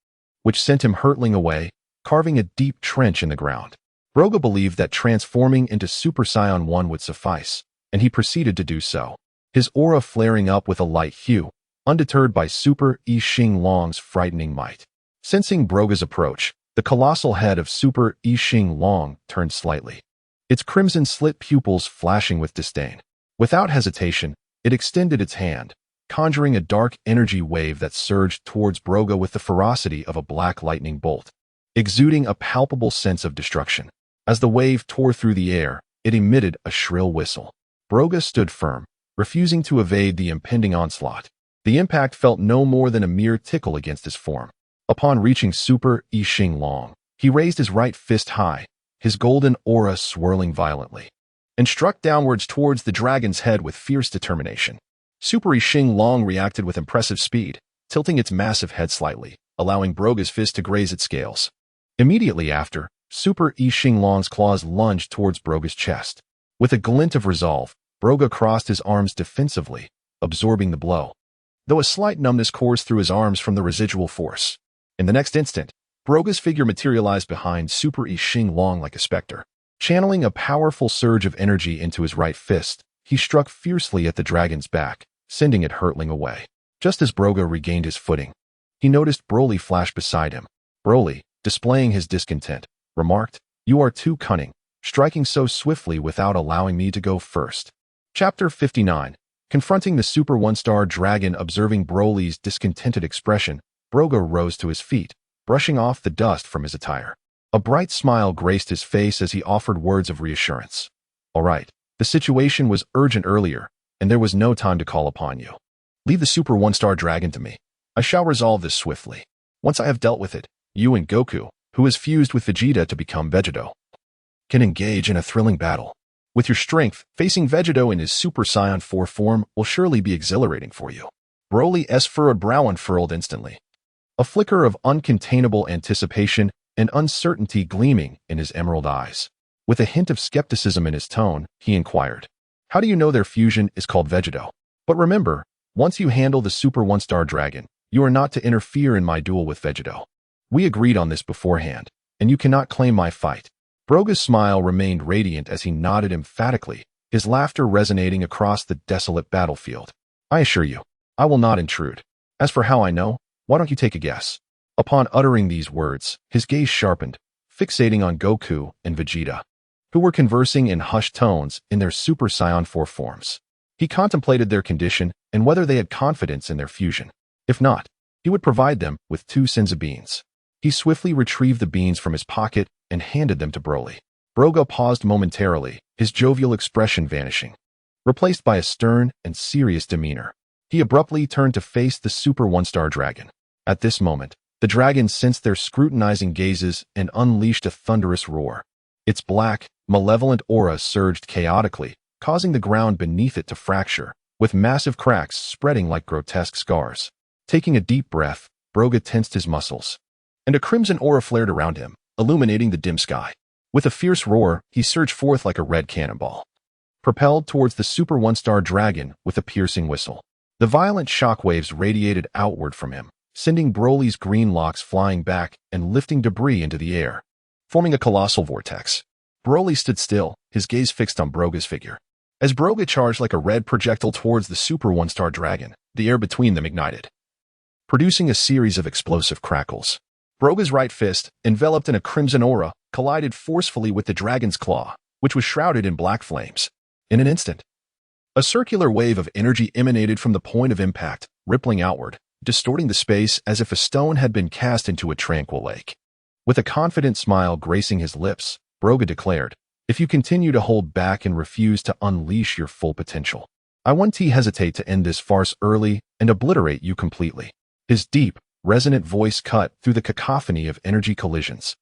A: which sent him hurtling away, carving a deep trench in the ground. Broga believed that transforming into Super Saiyan 1 would suffice, and he proceeded to do so, his aura flaring up with a light hue, undeterred by Super Xinglong's frightening might. Sensing Broga's approach, the colossal head of Super Xinglong turned slightly, its crimson-slit pupils flashing with disdain. Without hesitation, it extended its hand, conjuring a dark energy wave that surged towards Broga with the ferocity of a black lightning bolt, exuding a palpable sense of destruction. As the wave tore through the air, it emitted a shrill whistle. Broga stood firm, refusing to evade the impending onslaught. The impact felt no more than a mere tickle against his form. Upon reaching Super Xinglong, he raised his right fist high, his golden aura swirling violently, and struck downwards towards the dragon's head with fierce determination. Super Xinglong reacted with impressive speed, tilting its massive head slightly, allowing Broga's fist to graze its scales. Immediately after, Super Xinglong's claws lunged towards Broga's chest. With a glint of resolve, Broga crossed his arms defensively, absorbing the blow, though a slight numbness coursed through his arms from the residual force. In the next instant, Broga's figure materialized behind Super Xinglong like a specter. Channeling a powerful surge of energy into his right fist, he struck fiercely at the dragon's back, sending it hurtling away. Just as Broga regained his footing, he noticed Broly flash beside him. Broly, displaying his discontent, remarked, "You are too cunning, striking so swiftly without allowing me to go first." Chapter 59. Confronting the Super One-Star Dragon. Observing Broly's discontented expression, Broga rose to his feet, brushing off the dust from his attire. A bright smile graced his face as he offered words of reassurance. "All right, the situation was urgent earlier, and there was no time to call upon you. Leave the Super One-Star Dragon to me. I shall resolve this swiftly. Once I have dealt with it, you and Goku, who is fused with Vegeta to become Vegeta, can engage in a thrilling battle. With your strength, facing Vegeta in his Super Saiyan 4 form will surely be exhilarating for you." Broly's furrowed brow unfurled instantly, a flicker of uncontainable anticipation and uncertainty gleaming in his emerald eyes. With a hint of skepticism in his tone, he inquired, "How do you know their fusion is called Vegeta? But remember, once you handle the Super One-Star Dragon, you are not to interfere in my duel with Vegeta. We agreed on this beforehand, and you cannot claim my fight." Broga's smile remained radiant as he nodded emphatically, his laughter resonating across the desolate battlefield. "I assure you, I will not intrude. As for how I know, why don't you take a guess?" Upon uttering these words, his gaze sharpened, fixating on Goku and Vegeta, who were conversing in hushed tones in their Super Saiyan 4 forms. He contemplated their condition and whether they had confidence in their fusion. If not, he would provide them with 2 Senzu beans. He swiftly retrieved the beans from his pocket and handed them to Broly. Broga paused momentarily, his jovial expression vanishing, replaced by a stern and serious demeanor. He abruptly turned to face the Super One-Star Dragon. At this moment, the dragon sensed their scrutinizing gazes and unleashed a thunderous roar. Its black, malevolent aura surged chaotically, causing the ground beneath it to fracture, with massive cracks spreading like grotesque scars. Taking a deep breath, Broga tensed his muscles, and a crimson aura flared around him, illuminating the dim sky. With a fierce roar, he surged forth like a red cannonball, propelled towards the Super One-Star Dragon with a piercing whistle. The violent shockwaves radiated outward from him, sending Broly's green locks flying back and lifting debris into the air, forming a colossal vortex. Broly stood still, his gaze fixed on Broga's figure. As Broga charged like a red projectile towards the Super One-Star Dragon, the air between them ignited, producing a series of explosive crackles. Broga's right fist, enveloped in a crimson aura, collided forcefully with the dragon's claw, which was shrouded in black flames. In an instant, a circular wave of energy emanated from the point of impact, rippling outward, distorting the space as if a stone had been cast into a tranquil lake. With a confident smile gracing his lips, Broga declared, "If you continue to hold back and refuse to unleash your full potential, I won't hesitate to end this farce early and obliterate you completely." His deep, resonant voice cut through the cacophony of energy collisions,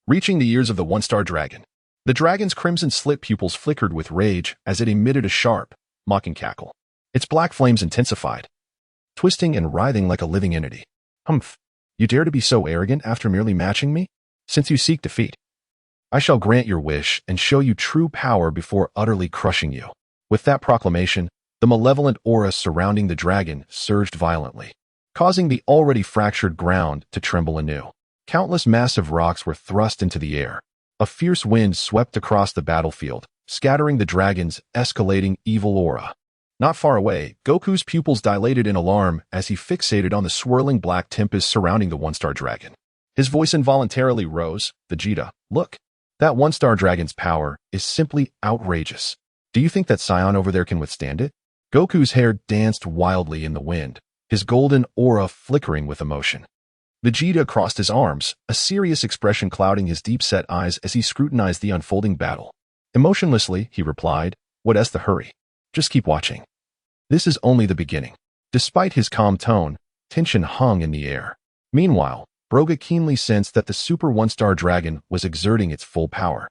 A: reaching the ears of the One-Star Dragon. The dragon's crimson slit pupils flickered with rage as it emitted a sharp, mocking cackle. Its black flames intensified, twisting and writhing like a living entity. "Humph! You dare to be so arrogant after merely matching me? Since you seek defeat, I shall grant your wish and show you true power before utterly crushing you." With that proclamation, the malevolent aura surrounding the dragon surged violently, causing the already fractured ground to tremble anew. Countless massive rocks were thrust into the air. A fierce wind swept across the battlefield, scattering the dragon's escalating evil aura. Not far away, Goku's pupils dilated in alarm as he fixated on the swirling black tempest surrounding the One-Star Dragon. His voice involuntarily rose. "Vegeta, look. That One-Star Dragon's power is simply outrageous. Do you think that Saiyan over there can withstand it?" Goku's hair danced wildly in the wind, his golden aura flickering with emotion. Vegeta crossed his arms, a serious expression clouding his deep-set eyes as he scrutinized the unfolding battle. Emotionlessly, he replied, "What's the hurry? Just keep watching. This is only the beginning." Despite his calm tone, tension hung in the air. Meanwhile, Broga keenly sensed that the Super One-Star Dragon was exerting its full power,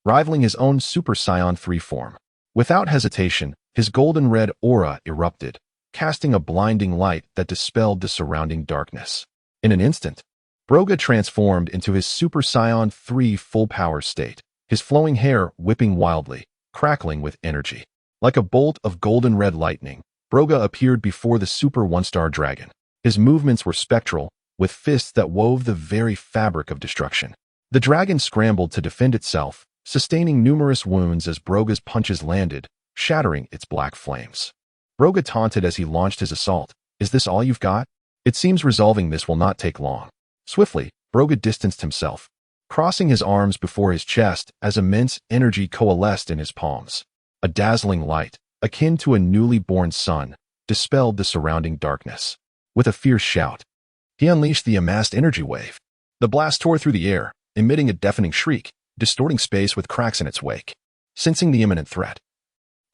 A: rivaling his own Super Saiyan 3 form. Without hesitation, his golden red aura erupted, casting a blinding light that dispelled the surrounding darkness. In an instant, Broga transformed into his Super Saiyan 3 full power state, his flowing hair whipping wildly, crackling with energy. Like a bolt of golden red lightning, Broga appeared before the Super One-Star Dragon. His movements were spectral, with fists that wove the very fabric of destruction. The dragon scrambled to defend itself, sustaining numerous wounds as Broga's punches landed, shattering its black flames. Broga taunted as he launched his assault. "Is this all you've got? It seems resolving this will not take long." Swiftly, Broga distanced himself, crossing his arms before his chest as immense energy coalesced in his palms. A dazzling light, akin to a newly born sun, dispelled the surrounding darkness. With a fierce shout, he unleashed the amassed energy wave. The blast tore through the air, emitting a deafening shriek, distorting space with cracks in its wake. Sensing the imminent threat,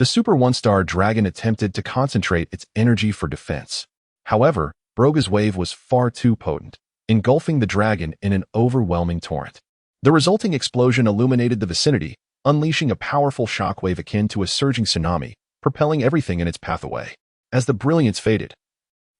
A: the Super One-Star Dragon attempted to concentrate its energy for defense. However, Broga's wave was far too potent, engulfing the dragon in an overwhelming torrent. The resulting explosion illuminated the vicinity, unleashing a powerful shockwave akin to a surging tsunami, propelling everything in its path away. As the brilliance faded,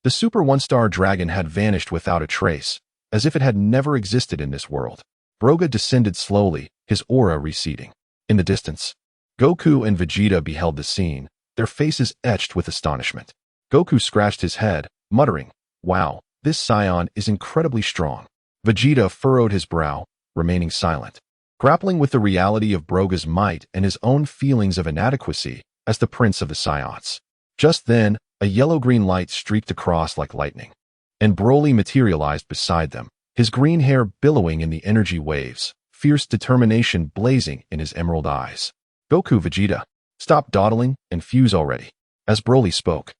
A: the Super One-Star Dragon had vanished without a trace, as if it had never existed in this world. Broga descended slowly, his aura receding. In the distance, Goku and Vegeta beheld the scene, their faces etched with astonishment. Goku scratched his head, muttering, "Wow, this Saiyan is incredibly strong." Vegeta furrowed his brow, remaining silent, grappling with the reality of Broga's might and his own feelings of inadequacy as the prince of the Saiyans. Just then, a yellow-green light streaked across like lightning, and Broly materialized beside them, his green hair billowing in the energy waves, fierce determination blazing in his emerald eyes. "Goku, Vegeta, stop dawdling and fuse already." As Broly spoke,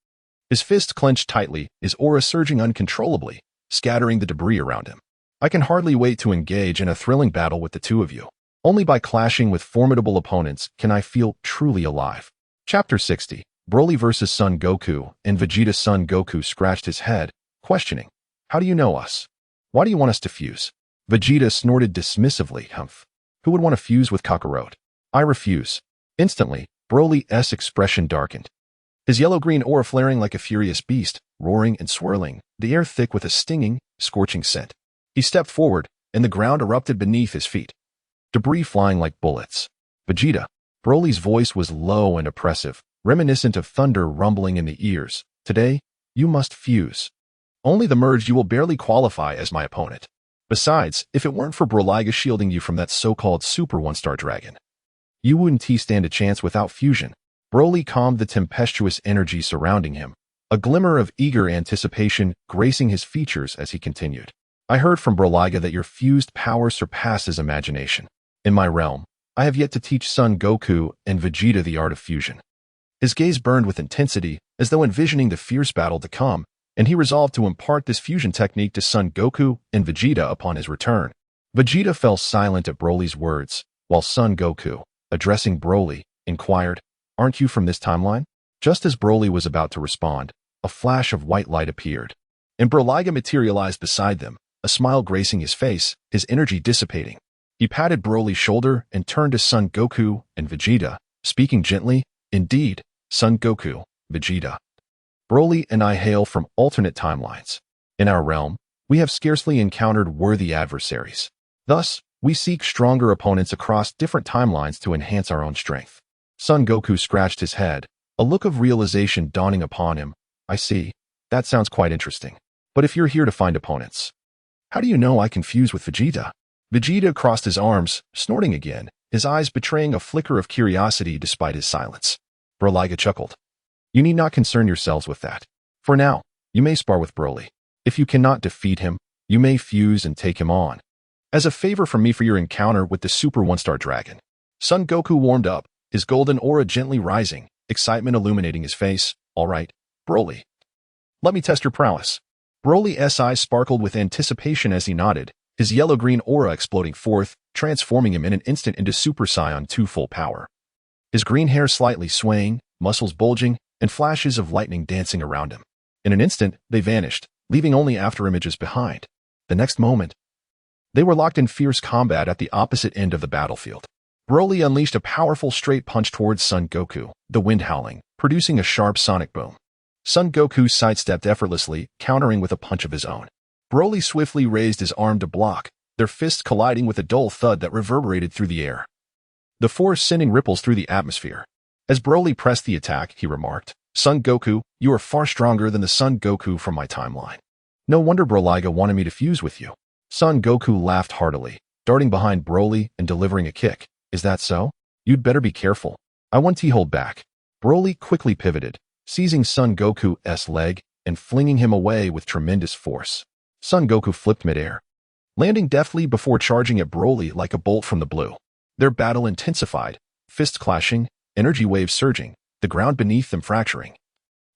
A: his fists clenched tightly, his aura surging uncontrollably, scattering the debris around him. I can hardly wait to engage in a thrilling battle with the two of you. Only by clashing with formidable opponents can I feel truly alive. Chapter 60. Broly vs. Son Goku, and Vegeta's son Goku scratched his head, questioning, "How do you know us? Why do you want us to fuse?" Vegeta snorted dismissively, "Humph. Who would want to fuse with Kakarot? I refuse." Instantly, Broly's expression darkened. His yellow-green aura flaring like a furious beast, roaring and swirling, the air thick with a stinging, scorching scent. He stepped forward, and the ground erupted beneath his feet. Debris flying like bullets. "Vegeta." Broly's voice was low and oppressive, reminiscent of thunder rumbling in the ears. "Today, you must fuse. Only the merged you will barely qualify as my opponent. Besides, if it weren't for Brolyga shielding you from that so-called Super One-Star Dragon, you wouldn't stand a chance without fusion." Broly calmed the tempestuous energy surrounding him, a glimmer of eager anticipation gracing his features as he continued. "I heard from Brolyga that your fused power surpasses imagination. In my realm, I have yet to teach Son Goku and Vegeta the art of fusion." His gaze burned with intensity, as though envisioning the fierce battle to come, and he resolved to impart this fusion technique to Son Goku and Vegeta upon his return. Vegeta fell silent at Broly's words, while Son Goku, addressing Broly, inquired, "Aren't you from this timeline?" Just as Broly was about to respond, a flash of white light appeared, and Brolyga materialized beside them, a smile gracing his face, his energy dissipating. He patted Broly's shoulder and turned to Son Goku and Vegeta, speaking gently, "Indeed, Son Goku, Vegeta. Broly and I hail from alternate timelines. In our realm, we have scarcely encountered worthy adversaries. Thus, we seek stronger opponents across different timelines to enhance our own strength." Son Goku scratched his head, a look of realization dawning upon him. "I see. That sounds quite interesting. But if you're here to find opponents, how do you know I can fuse with Vegeta?" Vegeta crossed his arms, snorting again, his eyes betraying a flicker of curiosity despite his silence. Brolyga chuckled. "You need not concern yourselves with that. For now, you may spar with Broly. If you cannot defeat him, you may fuse and take him on. As a favor from me for your encounter with the Super One-Star Dragon." Son Goku warmed up, his golden aura gently rising, excitement illuminating his face. "All right, Broly. Let me test your prowess." Broly's eyes sparkled with anticipation as he nodded, his yellow-green aura exploding forth, transforming him in an instant into Super Saiyan 2 full power. His green hair slightly swaying, muscles bulging, and flashes of lightning dancing around him. In an instant, they vanished, leaving only afterimages behind. The next moment, they were locked in fierce combat at the opposite end of the battlefield. Broly unleashed a powerful straight punch towards Son Goku, the wind howling, producing a sharp sonic boom. Son Goku sidestepped effortlessly, countering with a punch of his own. Broly swiftly raised his arm to block, their fists colliding with a dull thud that reverberated through the air, the force sending ripples through the atmosphere. As Broly pressed the attack, he remarked, "Son Goku, you are far stronger than the Son Goku from my timeline. No wonder Brolyga wanted me to fuse with you." Son Goku laughed heartily, darting behind Broly and delivering a kick. "Is that so? You'd better be careful. I want to hold back." Broly quickly pivoted, seizing Son Goku's leg and flinging him away with tremendous force. Son Goku flipped midair, landing deftly before charging at Broly like a bolt from the blue. Their battle intensified, fists clashing, energy waves surging, the ground beneath them fracturing.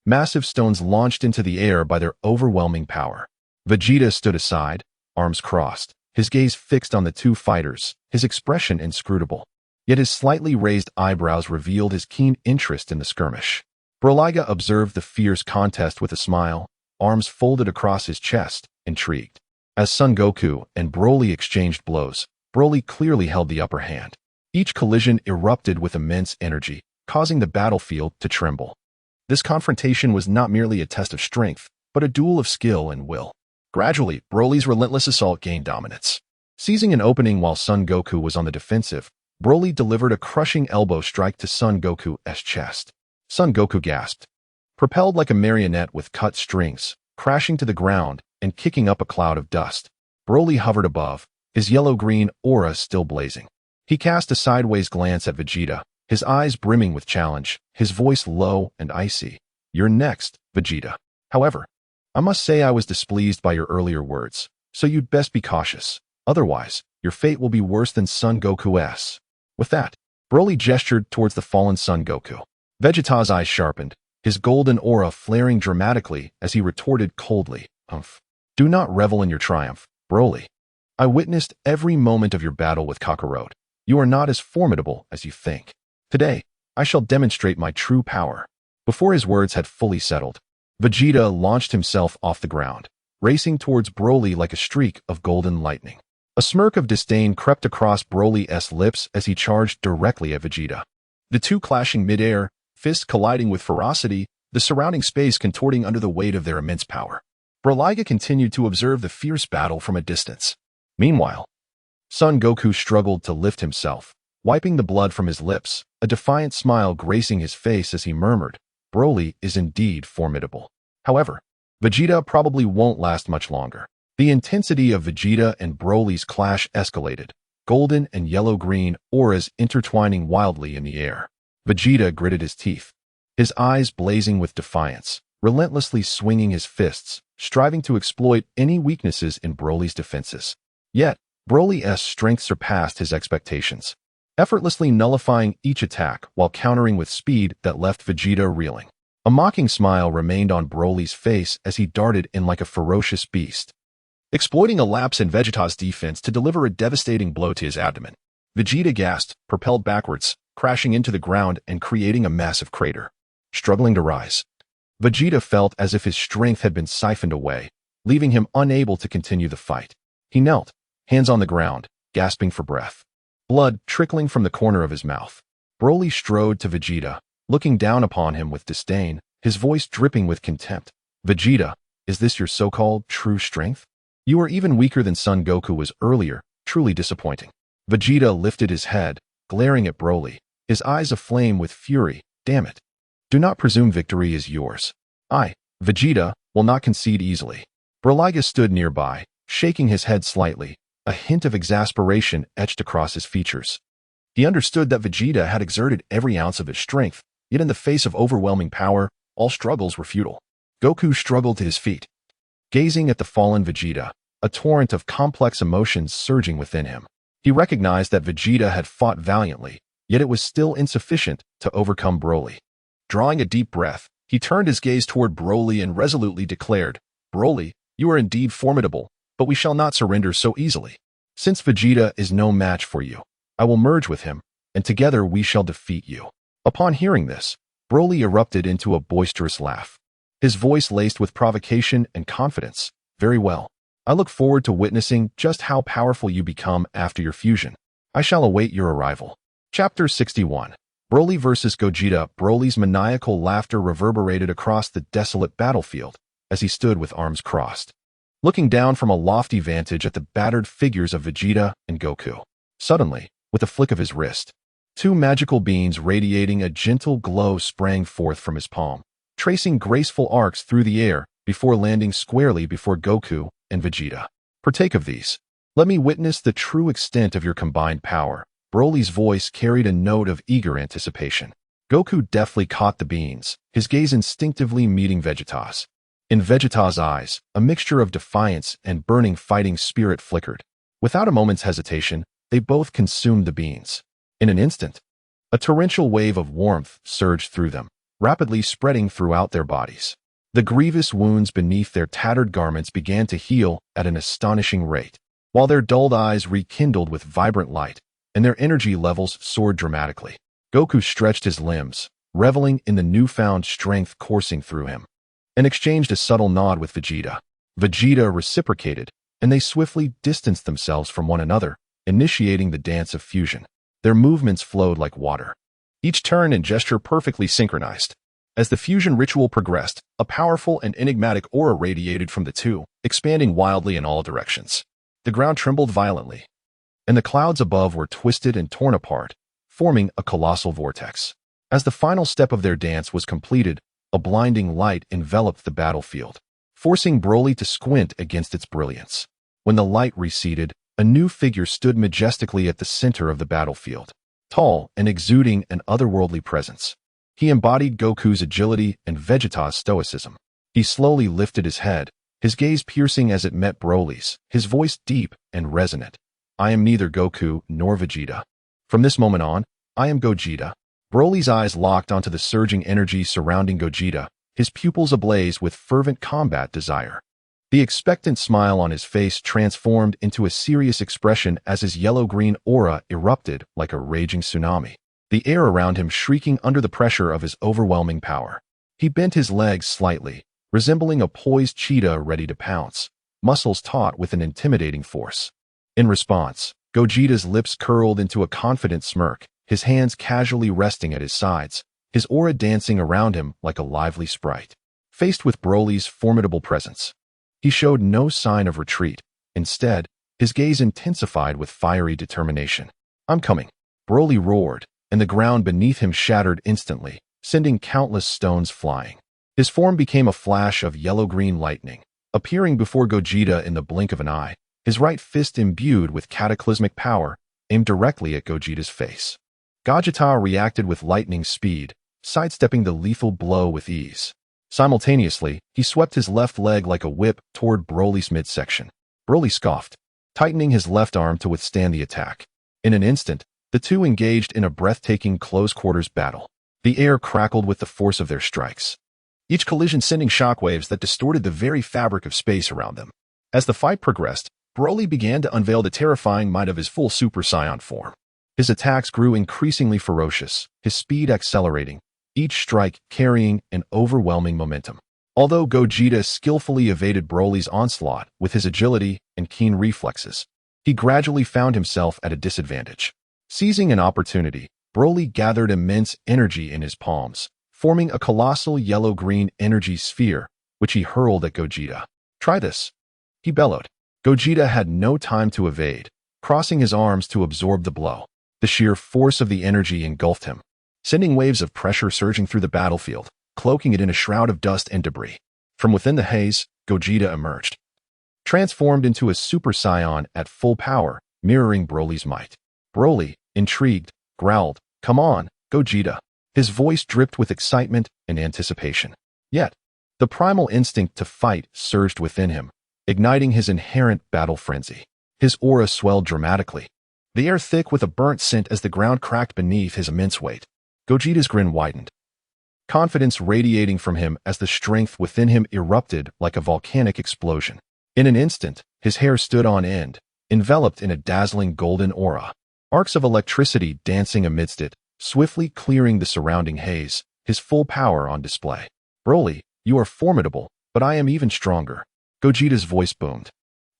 A: Massive stones launched into the air by their overwhelming power. Vegeta stood aside, arms crossed, his gaze fixed on the two fighters, his expression inscrutable. Yet his slightly raised eyebrows revealed his keen interest in the skirmish. Brolyga observed the fierce contest with a smile, arms folded across his chest, intrigued. As Son Goku and Broly exchanged blows, Broly clearly held the upper hand. Each collision erupted with immense energy, causing the battlefield to tremble. This confrontation was not merely a test of strength, but a duel of skill and will. Gradually, Broly's relentless assault gained dominance. Seizing an opening while Son Goku was on the defensive, Broly delivered a crushing elbow strike to Son Goku's chest. Son Goku gasped, propelled like a marionette with cut strings, crashing to the ground and kicking up a cloud of dust. Broly hovered above, his yellow-green aura still blazing. He cast a sideways glance at Vegeta, his eyes brimming with challenge, his voice low and icy. "You're next, Vegeta. However, I must say I was displeased by your earlier words, so you'd best be cautious. Otherwise, your fate will be worse than Son Goku's." With that, Broly gestured towards the fallen Son Goku. Vegeta's eyes sharpened, his golden aura flaring dramatically as he retorted coldly, "Humph. Do not revel in your triumph, Broly. I witnessed every moment of your battle with Kakarot. You are not as formidable as you think. Today, I shall demonstrate my true power." Before his words had fully settled, Vegeta launched himself off the ground, racing towards Broly like a streak of golden lightning. A smirk of disdain crept across Broly's lips as he charged directly at Vegeta. The two clashing mid-air, fists colliding with ferocity, the surrounding space contorting under the weight of their immense power. Broly continued to observe the fierce battle from a distance. Meanwhile, Son Goku struggled to lift himself, wiping the blood from his lips, a defiant smile gracing his face as he murmured, "Broly is indeed formidable." However, Vegeta probably won't last much longer. The intensity of Vegeta and Broly's clash escalated, golden and yellow-green auras intertwining wildly in the air. Vegeta gritted his teeth, his eyes blazing with defiance, relentlessly swinging his fists, striving to exploit any weaknesses in Broly's defenses. Yet, Broly's strength surpassed his expectations, effortlessly nullifying each attack while countering with speed that left Vegeta reeling. A mocking smile remained on Broly's face as he darted in like a ferocious beast, exploiting a lapse in Vegeta's defense to deliver a devastating blow to his abdomen. Vegeta gasped, propelled backwards, crashing into the ground and creating a massive crater. Struggling to rise, Vegeta felt as if his strength had been siphoned away, leaving him unable to continue the fight. He knelt, hands on the ground, gasping for breath, blood trickling from the corner of his mouth. Broly strode to Vegeta, looking down upon him with disdain, his voice dripping with contempt. "Vegeta, is this your so-called true strength? You are even weaker than Son Goku was earlier, truly disappointing." Vegeta lifted his head, glaring at Broly, his eyes aflame with fury. "Damn it. Do not presume victory is yours. I, Vegeta, will not concede easily." Broly stood nearby, shaking his head slightly, a hint of exasperation etched across his features. He understood that Vegeta had exerted every ounce of his strength, yet in the face of overwhelming power, all struggles were futile. Goku struggled to his feet, gazing at the fallen Vegeta, a torrent of complex emotions surging within him. He recognized that Vegeta had fought valiantly, yet it was still insufficient to overcome Broly. Drawing a deep breath, he turned his gaze toward Broly and resolutely declared, "Broly, you are indeed formidable, but we shall not surrender so easily. Since Vegeta is no match for you, I will merge with him, and together we shall defeat you." Upon hearing this, Broly erupted into a boisterous laugh, his voice laced with provocation and confidence. "Very well. I look forward to witnessing just how powerful you become after your fusion. I shall await your arrival." Chapter 61. Broly vs. Gogeta. Broly's maniacal laughter reverberated across the desolate battlefield as he stood with arms crossed, looking down from a lofty vantage at the battered figures of Vegeta and Goku. Suddenly, with a flick of his wrist, two magical beams radiating a gentle glow sprang forth from his palm, tracing graceful arcs through the air before landing squarely before Goku and Vegeta. "Partake of these. Let me witness the true extent of your combined power." Broly's voice carried a note of eager anticipation. Goku deftly caught the beams, his gaze instinctively meeting Vegeta's. In Vegeta's eyes, a mixture of defiance and burning fighting spirit flickered. Without a moment's hesitation, they both consumed the beans. In an instant, a torrential wave of warmth surged through them, rapidly spreading throughout their bodies. The grievous wounds beneath their tattered garments began to heal at an astonishing rate, while their dulled eyes rekindled with vibrant light, and their energy levels soared dramatically. Goku stretched his limbs, reveling in the newfound strength coursing through him, and exchanged a subtle nod with Vegeta. Vegeta reciprocated, and they swiftly distanced themselves from one another, initiating the dance of fusion. Their movements flowed like water, each turn and gesture perfectly synchronized. As the fusion ritual progressed, a powerful and enigmatic aura radiated from the two, expanding wildly in all directions. The ground trembled violently, and the clouds above were twisted and torn apart, forming a colossal vortex. As the final step of their dance was completed, a blinding light enveloped the battlefield, forcing Broly to squint against its brilliance. When the light receded, a new figure stood majestically at the center of the battlefield, tall and exuding an otherworldly presence. He embodied Goku's agility and Vegeta's stoicism. He slowly lifted his head, his gaze piercing as it met Broly's, his voice deep and resonant. "I am neither Goku nor Vegeta. From this moment on, I am Gogeta." Broly's eyes locked onto the surging energy surrounding Gogeta, his pupils ablaze with fervent combat desire. The expectant smile on his face transformed into a serious expression as his yellow-green aura erupted like a raging tsunami, the air around him shrieking under the pressure of his overwhelming power. He bent his legs slightly, resembling a poised cheetah ready to pounce, muscles taut with an intimidating force. In response, Gogeta's lips curled into a confident smirk, his hands casually resting at his sides, his aura dancing around him like a lively sprite. Faced with Broly's formidable presence, he showed no sign of retreat. Instead, his gaze intensified with fiery determination. "I'm coming," Broly roared, and the ground beneath him shattered instantly, sending countless stones flying. His form became a flash of yellow-green lightning, appearing before Gogeta in the blink of an eye, his right fist imbued with cataclysmic power, aimed directly at Gogeta's face. Gogeta reacted with lightning speed, sidestepping the lethal blow with ease. Simultaneously, he swept his left leg like a whip toward Broly's midsection. Broly scoffed, tightening his left arm to withstand the attack. In an instant, the two engaged in a breathtaking close-quarters battle. The air crackled with the force of their strikes, each collision sending shockwaves that distorted the very fabric of space around them. As the fight progressed, Broly began to unveil the terrifying might of his full Super Saiyan form. His attacks grew increasingly ferocious, his speed accelerating, each strike carrying an overwhelming momentum. Although Gogeta skillfully evaded Broly's onslaught with his agility and keen reflexes, he gradually found himself at a disadvantage. Seizing an opportunity, Broly gathered immense energy in his palms, forming a colossal yellow-green energy sphere, which he hurled at Gogeta. "Try this," he bellowed. Gogeta had no time to evade, crossing his arms to absorb the blow. The sheer force of the energy engulfed him, sending waves of pressure surging through the battlefield, cloaking it in a shroud of dust and debris. From within the haze, Gogeta emerged, transformed into a Super Saiyan at full power, mirroring Broly's might. Broly, intrigued, growled, "Come on, Gogeta." His voice dripped with excitement and anticipation. Yet, the primal instinct to fight surged within him, igniting his inherent battle frenzy. His aura swelled dramatically, the air thick with a burnt scent as the ground cracked beneath his immense weight. Gogeta's grin widened, confidence radiating from him as the strength within him erupted like a volcanic explosion. In an instant, his hair stood on end, enveloped in a dazzling golden aura, arcs of electricity dancing amidst it, swiftly clearing the surrounding haze, his full power on display. "Broly, you are formidable, but I am even stronger," Gogeta's voice boomed,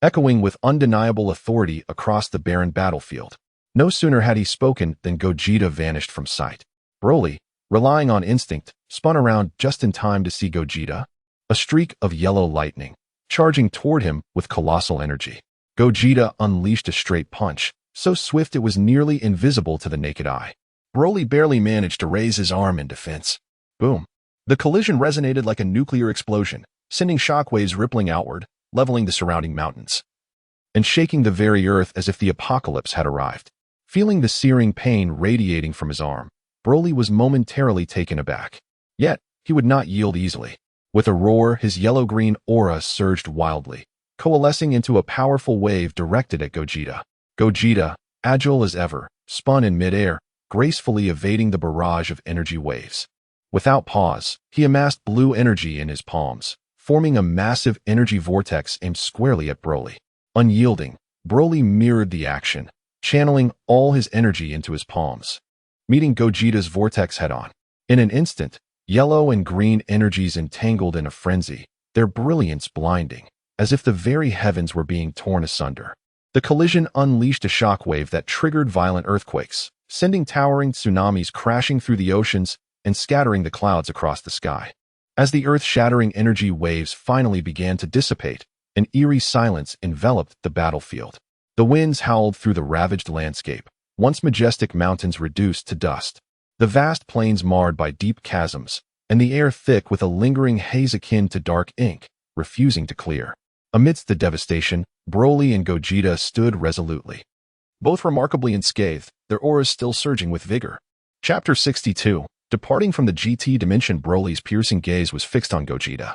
A: echoing with undeniable authority across the barren battlefield. No sooner had he spoken than Gogeta vanished from sight. Broly, relying on instinct, spun around just in time to see Gogeta, a streak of yellow lightning, charging toward him with colossal energy. Gogeta unleashed a straight punch, so swift it was nearly invisible to the naked eye. Broly barely managed to raise his arm in defense. Boom. The collision resonated like a nuclear explosion, sending shockwaves rippling outward, leveling the surrounding mountains, and shaking the very earth as if the apocalypse had arrived. Feeling the searing pain radiating from his arm, Broly was momentarily taken aback. Yet, he would not yield easily. With a roar, his yellow-green aura surged wildly, coalescing into a powerful wave directed at Gogeta. Gogeta, agile as ever, spun in midair, gracefully evading the barrage of energy waves. Without pause, he amassed blue energy in his palms, forming a massive energy vortex aimed squarely at Broly. Unyielding, Broly mirrored the action, channeling all his energy into his palms, meeting Gogeta's vortex head-on. In an instant, yellow and green energies entangled in a frenzy, their brilliance blinding, as if the very heavens were being torn asunder. The collision unleashed a shockwave that triggered violent earthquakes, sending towering tsunamis crashing through the oceans and scattering the clouds across the sky. As the earth-shattering energy waves finally began to dissipate, an eerie silence enveloped the battlefield. The winds howled through the ravaged landscape, once majestic mountains reduced to dust, the vast plains marred by deep chasms, and the air thick with a lingering haze akin to dark ink, refusing to clear. Amidst the devastation, Broly and Gogeta stood resolutely, both remarkably unscathed, their auras still surging with vigor. Chapter 62. Departing from the GT dimension, Broly's piercing gaze was fixed on Gogeta.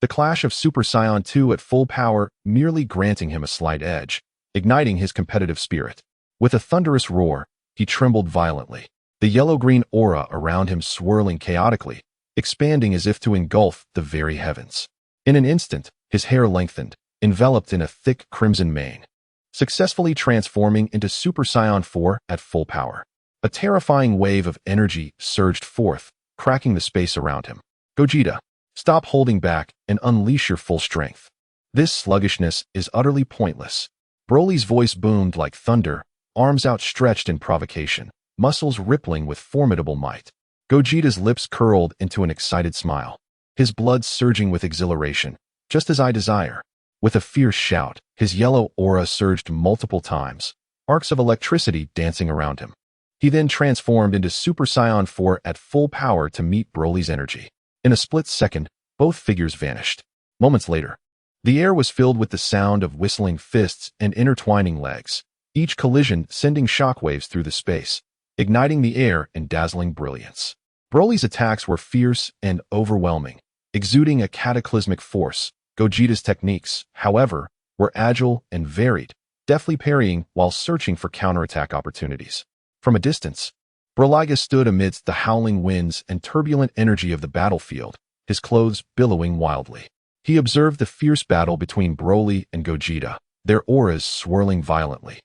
A: The clash of Super Saiyan 2 at full power merely granting him a slight edge, igniting his competitive spirit. With a thunderous roar, he trembled violently, the yellow-green aura around him swirling chaotically, expanding as if to engulf the very heavens. In an instant, his hair lengthened, enveloped in a thick crimson mane, successfully transforming into Super Saiyan 4 at full power. A terrifying wave of energy surged forth, cracking the space around him. Gogeta, stop holding back and unleash your full strength. This sluggishness is utterly pointless. Broly's voice boomed like thunder, arms outstretched in provocation, muscles rippling with formidable might. Gogeta's lips curled into an excited smile, his blood surging with exhilaration, just as I desire. With a fierce shout, his yellow aura surged multiple times, arcs of electricity dancing around him. He then transformed into Super Saiyan 4 at full power to meet Broly's energy. In a split second, both figures vanished. Moments later, the air was filled with the sound of whistling fists and intertwining legs, each collision sending shockwaves through the space, igniting the air in dazzling brilliance. Broly's attacks were fierce and overwhelming, exuding a cataclysmic force. Gogeta's techniques, however, were agile and varied, deftly parrying while searching for counterattack opportunities. From a distance, Broga stood amidst the howling winds and turbulent energy of the battlefield, his clothes billowing wildly. He observed the fierce battle between Broly and Gogeta, their auras swirling violently.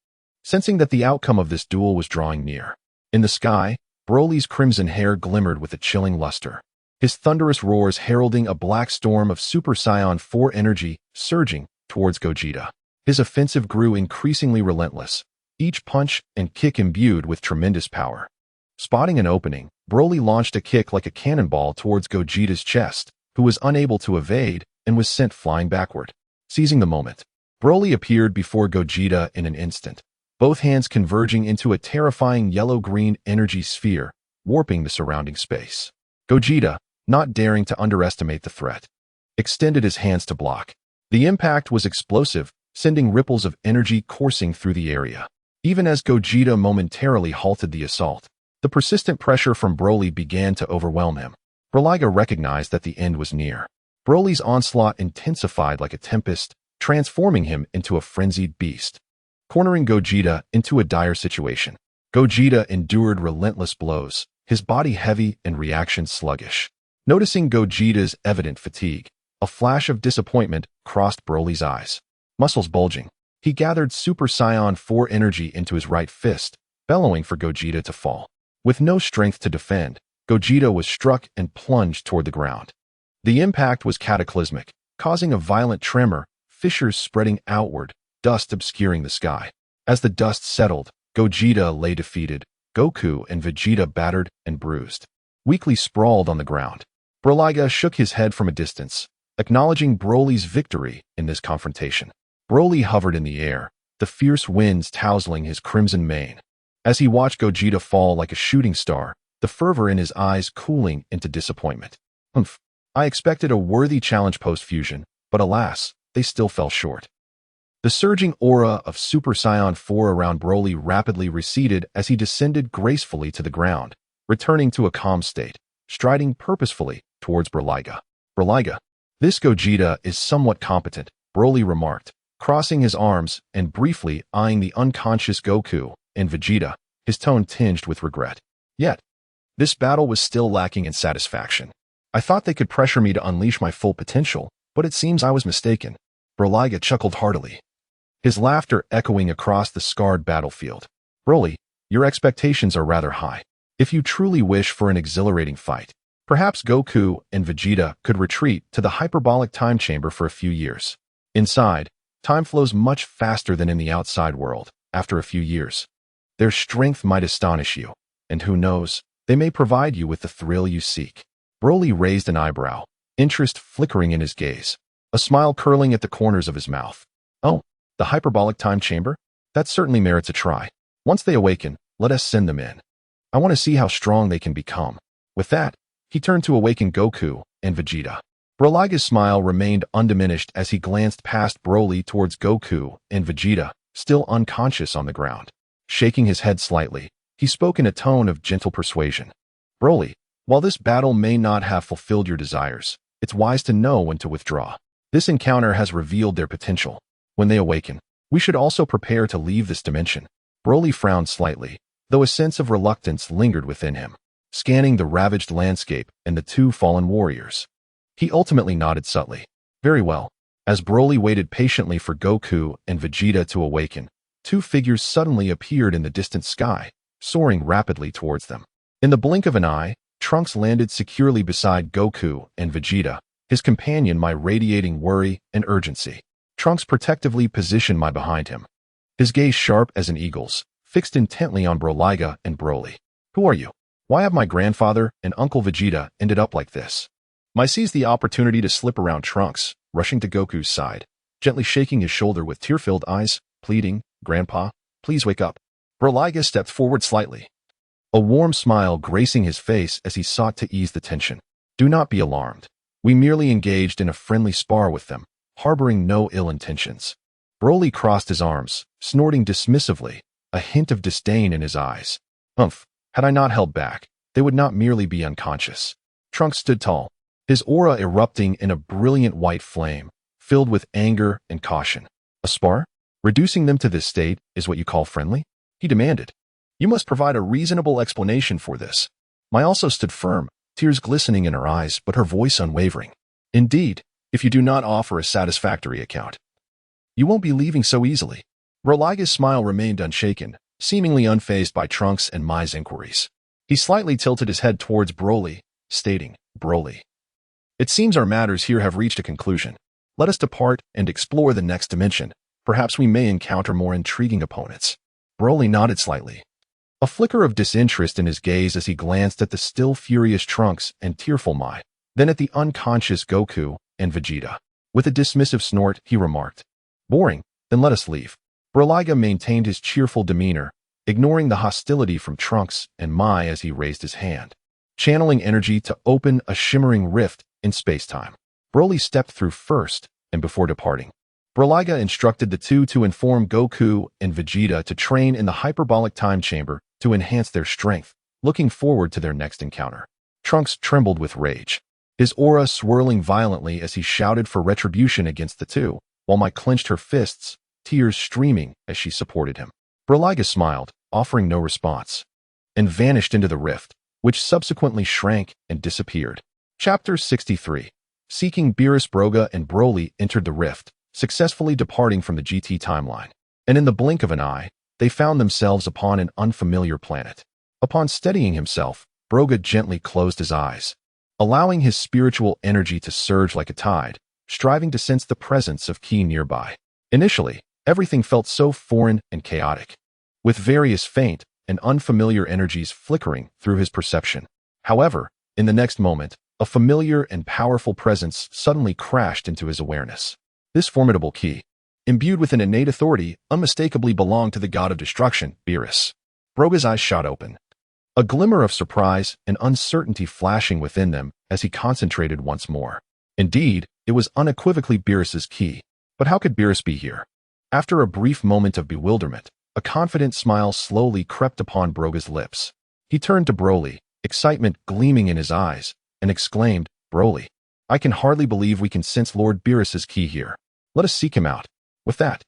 A: Sensing that the outcome of this duel was drawing near, in the sky, Broly's crimson hair glimmered with a chilling luster, his thunderous roars heralding a black storm of Super Saiyan 4 energy surging towards Gogeta. His offensive grew increasingly relentless, each punch and kick imbued with tremendous power. Spotting an opening, Broly launched a kick like a cannonball towards Gogeta's chest, who was unable to evade and was sent flying backward. Seizing the moment, Broly appeared before Gogeta in an instant, both hands converging into a terrifying yellow-green energy sphere, warping the surrounding space. Gogeta, not daring to underestimate the threat, extended his hands to block. The impact was explosive, sending ripples of energy coursing through the area. Even as Gogeta momentarily halted the assault, the persistent pressure from Broly began to overwhelm him. Broga recognized that the end was near. Broly's onslaught intensified like a tempest, transforming him into a frenzied beast, cornering Gogeta into a dire situation. Gogeta endured relentless blows, his body heavy and reaction sluggish. Noticing Gogeta's evident fatigue, a flash of disappointment crossed Broly's eyes. Muscles bulging, he gathered Super Saiyan 4 energy into his right fist, bellowing for Gogeta to fall. With no strength to defend, Gogeta was struck and plunged toward the ground. The impact was cataclysmic, causing a violent tremor, fissures spreading outward, dust obscuring the sky. As the dust settled, Gogeta lay defeated, Goku and Vegeta battered and bruised, weakly sprawled on the ground. Broga shook his head from a distance, acknowledging Broly's victory in this confrontation. Broly hovered in the air, the fierce winds tousling his crimson mane. As he watched Gogeta fall like a shooting star, the fervor in his eyes cooling into disappointment. I expected a worthy challenge post-fusion, but alas, they still fell short. The surging aura of Super Saiyan 4 around Broly rapidly receded as he descended gracefully to the ground, returning to a calm state, striding purposefully towards Broga. Broga, this Gogeta is somewhat competent, Broly remarked, crossing his arms and briefly eyeing the unconscious Goku and Vegeta, his tone tinged with regret. Yet, this battle was still lacking in satisfaction. I thought they could pressure me to unleash my full potential, but it seems I was mistaken. Broga chuckled heartily, his laughter echoing across the scarred battlefield. Broly, your expectations are rather high. If you truly wish for an exhilarating fight, perhaps Goku and Vegeta could retreat to the hyperbolic time chamber for a few years. Inside, time flows much faster than in the outside world. After a few years, their strength might astonish you, and who knows, they may provide you with the thrill you seek. Broly raised an eyebrow, interest flickering in his gaze, a smile curling at the corners of his mouth. Oh, the hyperbolic time chamber? That certainly merits a try. Once they awaken, let us send them in. I want to see how strong they can become. With that, he turned to awaken Goku and Vegeta. Broga's smile remained undiminished as he glanced past Broly towards Goku and Vegeta, still unconscious on the ground. Shaking his head slightly, he spoke in a tone of gentle persuasion. Broly, while this battle may not have fulfilled your desires, it's wise to know when to withdraw. This encounter has revealed their potential. When they awaken, we should also prepare to leave this dimension. Broly frowned slightly, though a sense of reluctance lingered within him, scanning the ravaged landscape and the two fallen warriors. He ultimately nodded subtly. Very well. As Broly waited patiently for Goku and Vegeta to awaken, two figures suddenly appeared in the distant sky, soaring rapidly towards them. In the blink of an eye, Trunks landed securely beside Goku and Vegeta, his companion Mai radiating worry and urgency. Trunks protectively positioned Mai behind him, his gaze sharp as an eagle's, fixed intently on Broly and Broly. Who are you? Why have my grandfather and Uncle Vegeta ended up like this? Mai seized the opportunity to slip around Trunks, rushing to Goku's side, gently shaking his shoulder with tear-filled eyes, pleading, Grandpa, please wake up. Broly stepped forward slightly, a warm smile gracing his face as he sought to ease the tension. Do not be alarmed. We merely engaged in a friendly spar with them, harboring no ill intentions. Broly crossed his arms, snorting dismissively, a hint of disdain in his eyes. Humph, had I not held back, they would not merely be unconscious. Trunks stood tall, his aura erupting in a brilliant white flame, filled with anger and caution. A spar? Reducing them to this state is what you call friendly? He demanded. You must provide a reasonable explanation for this. Mai also stood firm, tears glistening in her eyes, but her voice unwavering. Indeed, if you do not offer a satisfactory account, you won't be leaving so easily. Broly's smile remained unshaken, seemingly unfazed by Trunks and Mai's inquiries. He slightly tilted his head towards Broly, stating, Broly, it seems our matters here have reached a conclusion. Let us depart and explore the next dimension. Perhaps we may encounter more intriguing opponents. Broly nodded slightly, a flicker of disinterest in his gaze as he glanced at the still furious Trunks and tearful Mai, then at the unconscious Goku and Vegeta. With a dismissive snort, he remarked, Boring, then let us leave. Broly maintained his cheerful demeanor, ignoring the hostility from Trunks and Mai as he raised his hand, channeling energy to open a shimmering rift in space-time. Broly stepped through first, and before departing, Broly instructed the two to inform Goku and Vegeta to train in the hyperbolic time chamber to enhance their strength, looking forward to their next encounter. Trunks trembled with rage, his aura swirling violently as he shouted for retribution against the two, while Mai clenched her fists, tears streaming as she supported him. Broly smiled, offering no response, and vanished into the rift, which subsequently shrank and disappeared. Chapter 63. Seeking Beerus, Broga and Broly entered the rift, successfully departing from the GT timeline, and in the blink of an eye, they found themselves upon an unfamiliar planet. Upon steadying himself, Broga gently closed his eyes, allowing his spiritual energy to surge like a tide, striving to sense the presence of Ki nearby. Initially, everything felt so foreign and chaotic, with various faint and unfamiliar energies flickering through his perception. However, in the next moment, a familiar and powerful presence suddenly crashed into his awareness. This formidable Ki, imbued with an innate authority, unmistakably belonged to the god of destruction, Beerus. Broga's eyes shot open, a glimmer of surprise and uncertainty flashing within them as he concentrated once more. Indeed, it was unequivocally Beerus's Ki. But how could Beerus be here? After a brief moment of bewilderment, a confident smile slowly crept upon Broga's lips. He turned to Broly, excitement gleaming in his eyes, and exclaimed, Broly, I can hardly believe we can sense Lord Beerus's Ki here. Let us seek him out. With that,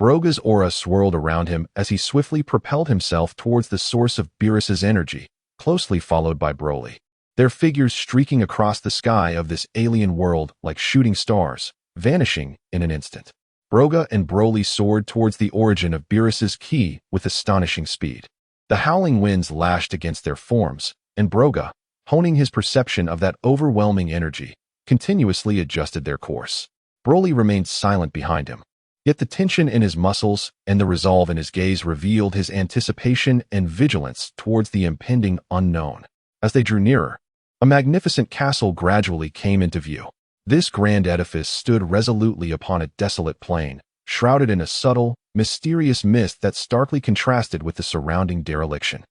A: Broga's aura swirled around him as he swiftly propelled himself towards the source of Beerus's energy, closely followed by Broly, their figures streaking across the sky of this alien world like shooting stars, vanishing in an instant. Broga and Broly soared towards the origin of Beerus's Ki with astonishing speed. The howling winds lashed against their forms, and Broga, honing his perception of that overwhelming energy, continuously adjusted their course. Broly remained silent behind him, yet the tension in his muscles and the resolve in his gaze revealed his anticipation and vigilance towards the impending unknown. As they drew nearer, a magnificent castle gradually came into view. This grand edifice stood resolutely upon a desolate plain, shrouded in a subtle, mysterious mist that starkly contrasted with the surrounding dereliction.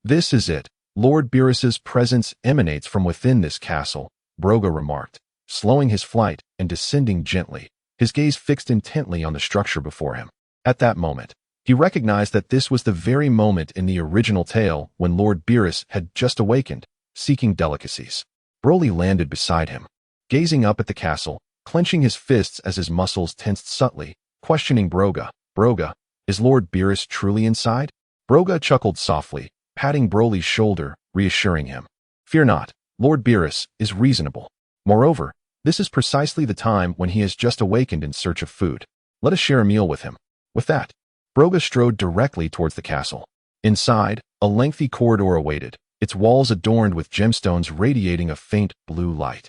A: This is it. Lord Beerus's presence emanates from within this castle, Broga remarked, slowing his flight and descending gently, his gaze fixed intently on the structure before him. At that moment, he recognized that this was the very moment in the original tale when Lord Beerus had just awakened, seeking delicacies. Broly landed beside him, gazing up at the castle, clenching his fists as his muscles tensed subtly, questioning Broga. Broga, is Lord Beerus truly inside? Broga chuckled softly, patting Broly's shoulder, reassuring him. Fear not, Lord Beerus is reasonable. Moreover, This is precisely the time when he has just awakened in search of food. Let us share a meal with him. With that, Broga strode directly towards the castle. Inside, a lengthy corridor awaited, its walls adorned with gemstones radiating a faint blue light,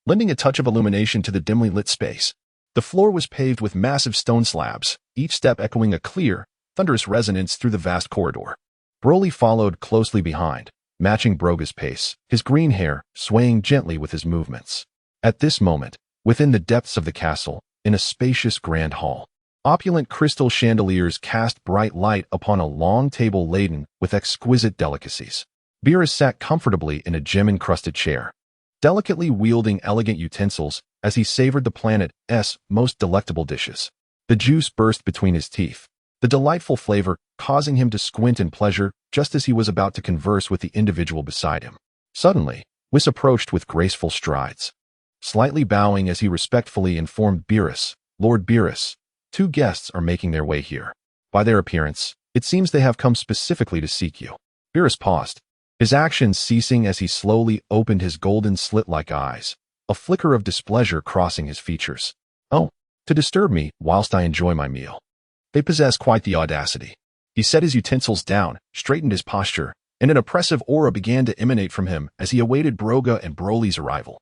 A: lending a touch of illumination to the dimly lit space. The floor was paved with massive stone slabs, each step echoing a clear, thunderous resonance through the vast corridor. Broly followed closely behind, matching Broga's pace, his green hair swaying gently with his movements. At this moment, within the depths of the castle, in a spacious grand hall, opulent crystal chandeliers cast bright light upon a long table laden with exquisite delicacies. Beerus sat comfortably in a gem-encrusted chair, delicately wielding elegant utensils as he savored the planet's most delectable dishes. The juice burst between his teeth, the delightful flavor causing him to squint in pleasure just as he was about to converse with the individual beside him. Suddenly, Whis approached with graceful strides. Slightly bowing as he respectfully informed Beerus, "Lord Beerus, 2 guests are making their way here. By their appearance, it seems they have come specifically to seek you." Beerus paused, his actions ceasing as he slowly opened his golden slit-like eyes, a flicker of displeasure crossing his features. "Oh, to disturb me whilst I enjoy my meal. They possess quite the audacity." He set his utensils down, straightened his posture, and an oppressive aura began to emanate from him as he awaited Broga and Broly's arrival.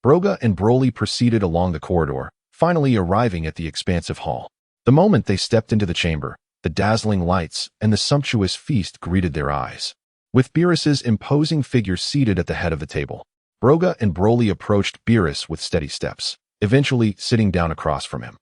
A: Broga and Broly proceeded along the corridor, finally arriving at the expansive hall. The moment they stepped into the chamber, the dazzling lights and the sumptuous feast greeted their eyes. With Beerus's imposing figure seated at the head of the table, Broga and Broly approached Beerus with steady steps, eventually sitting down across from him.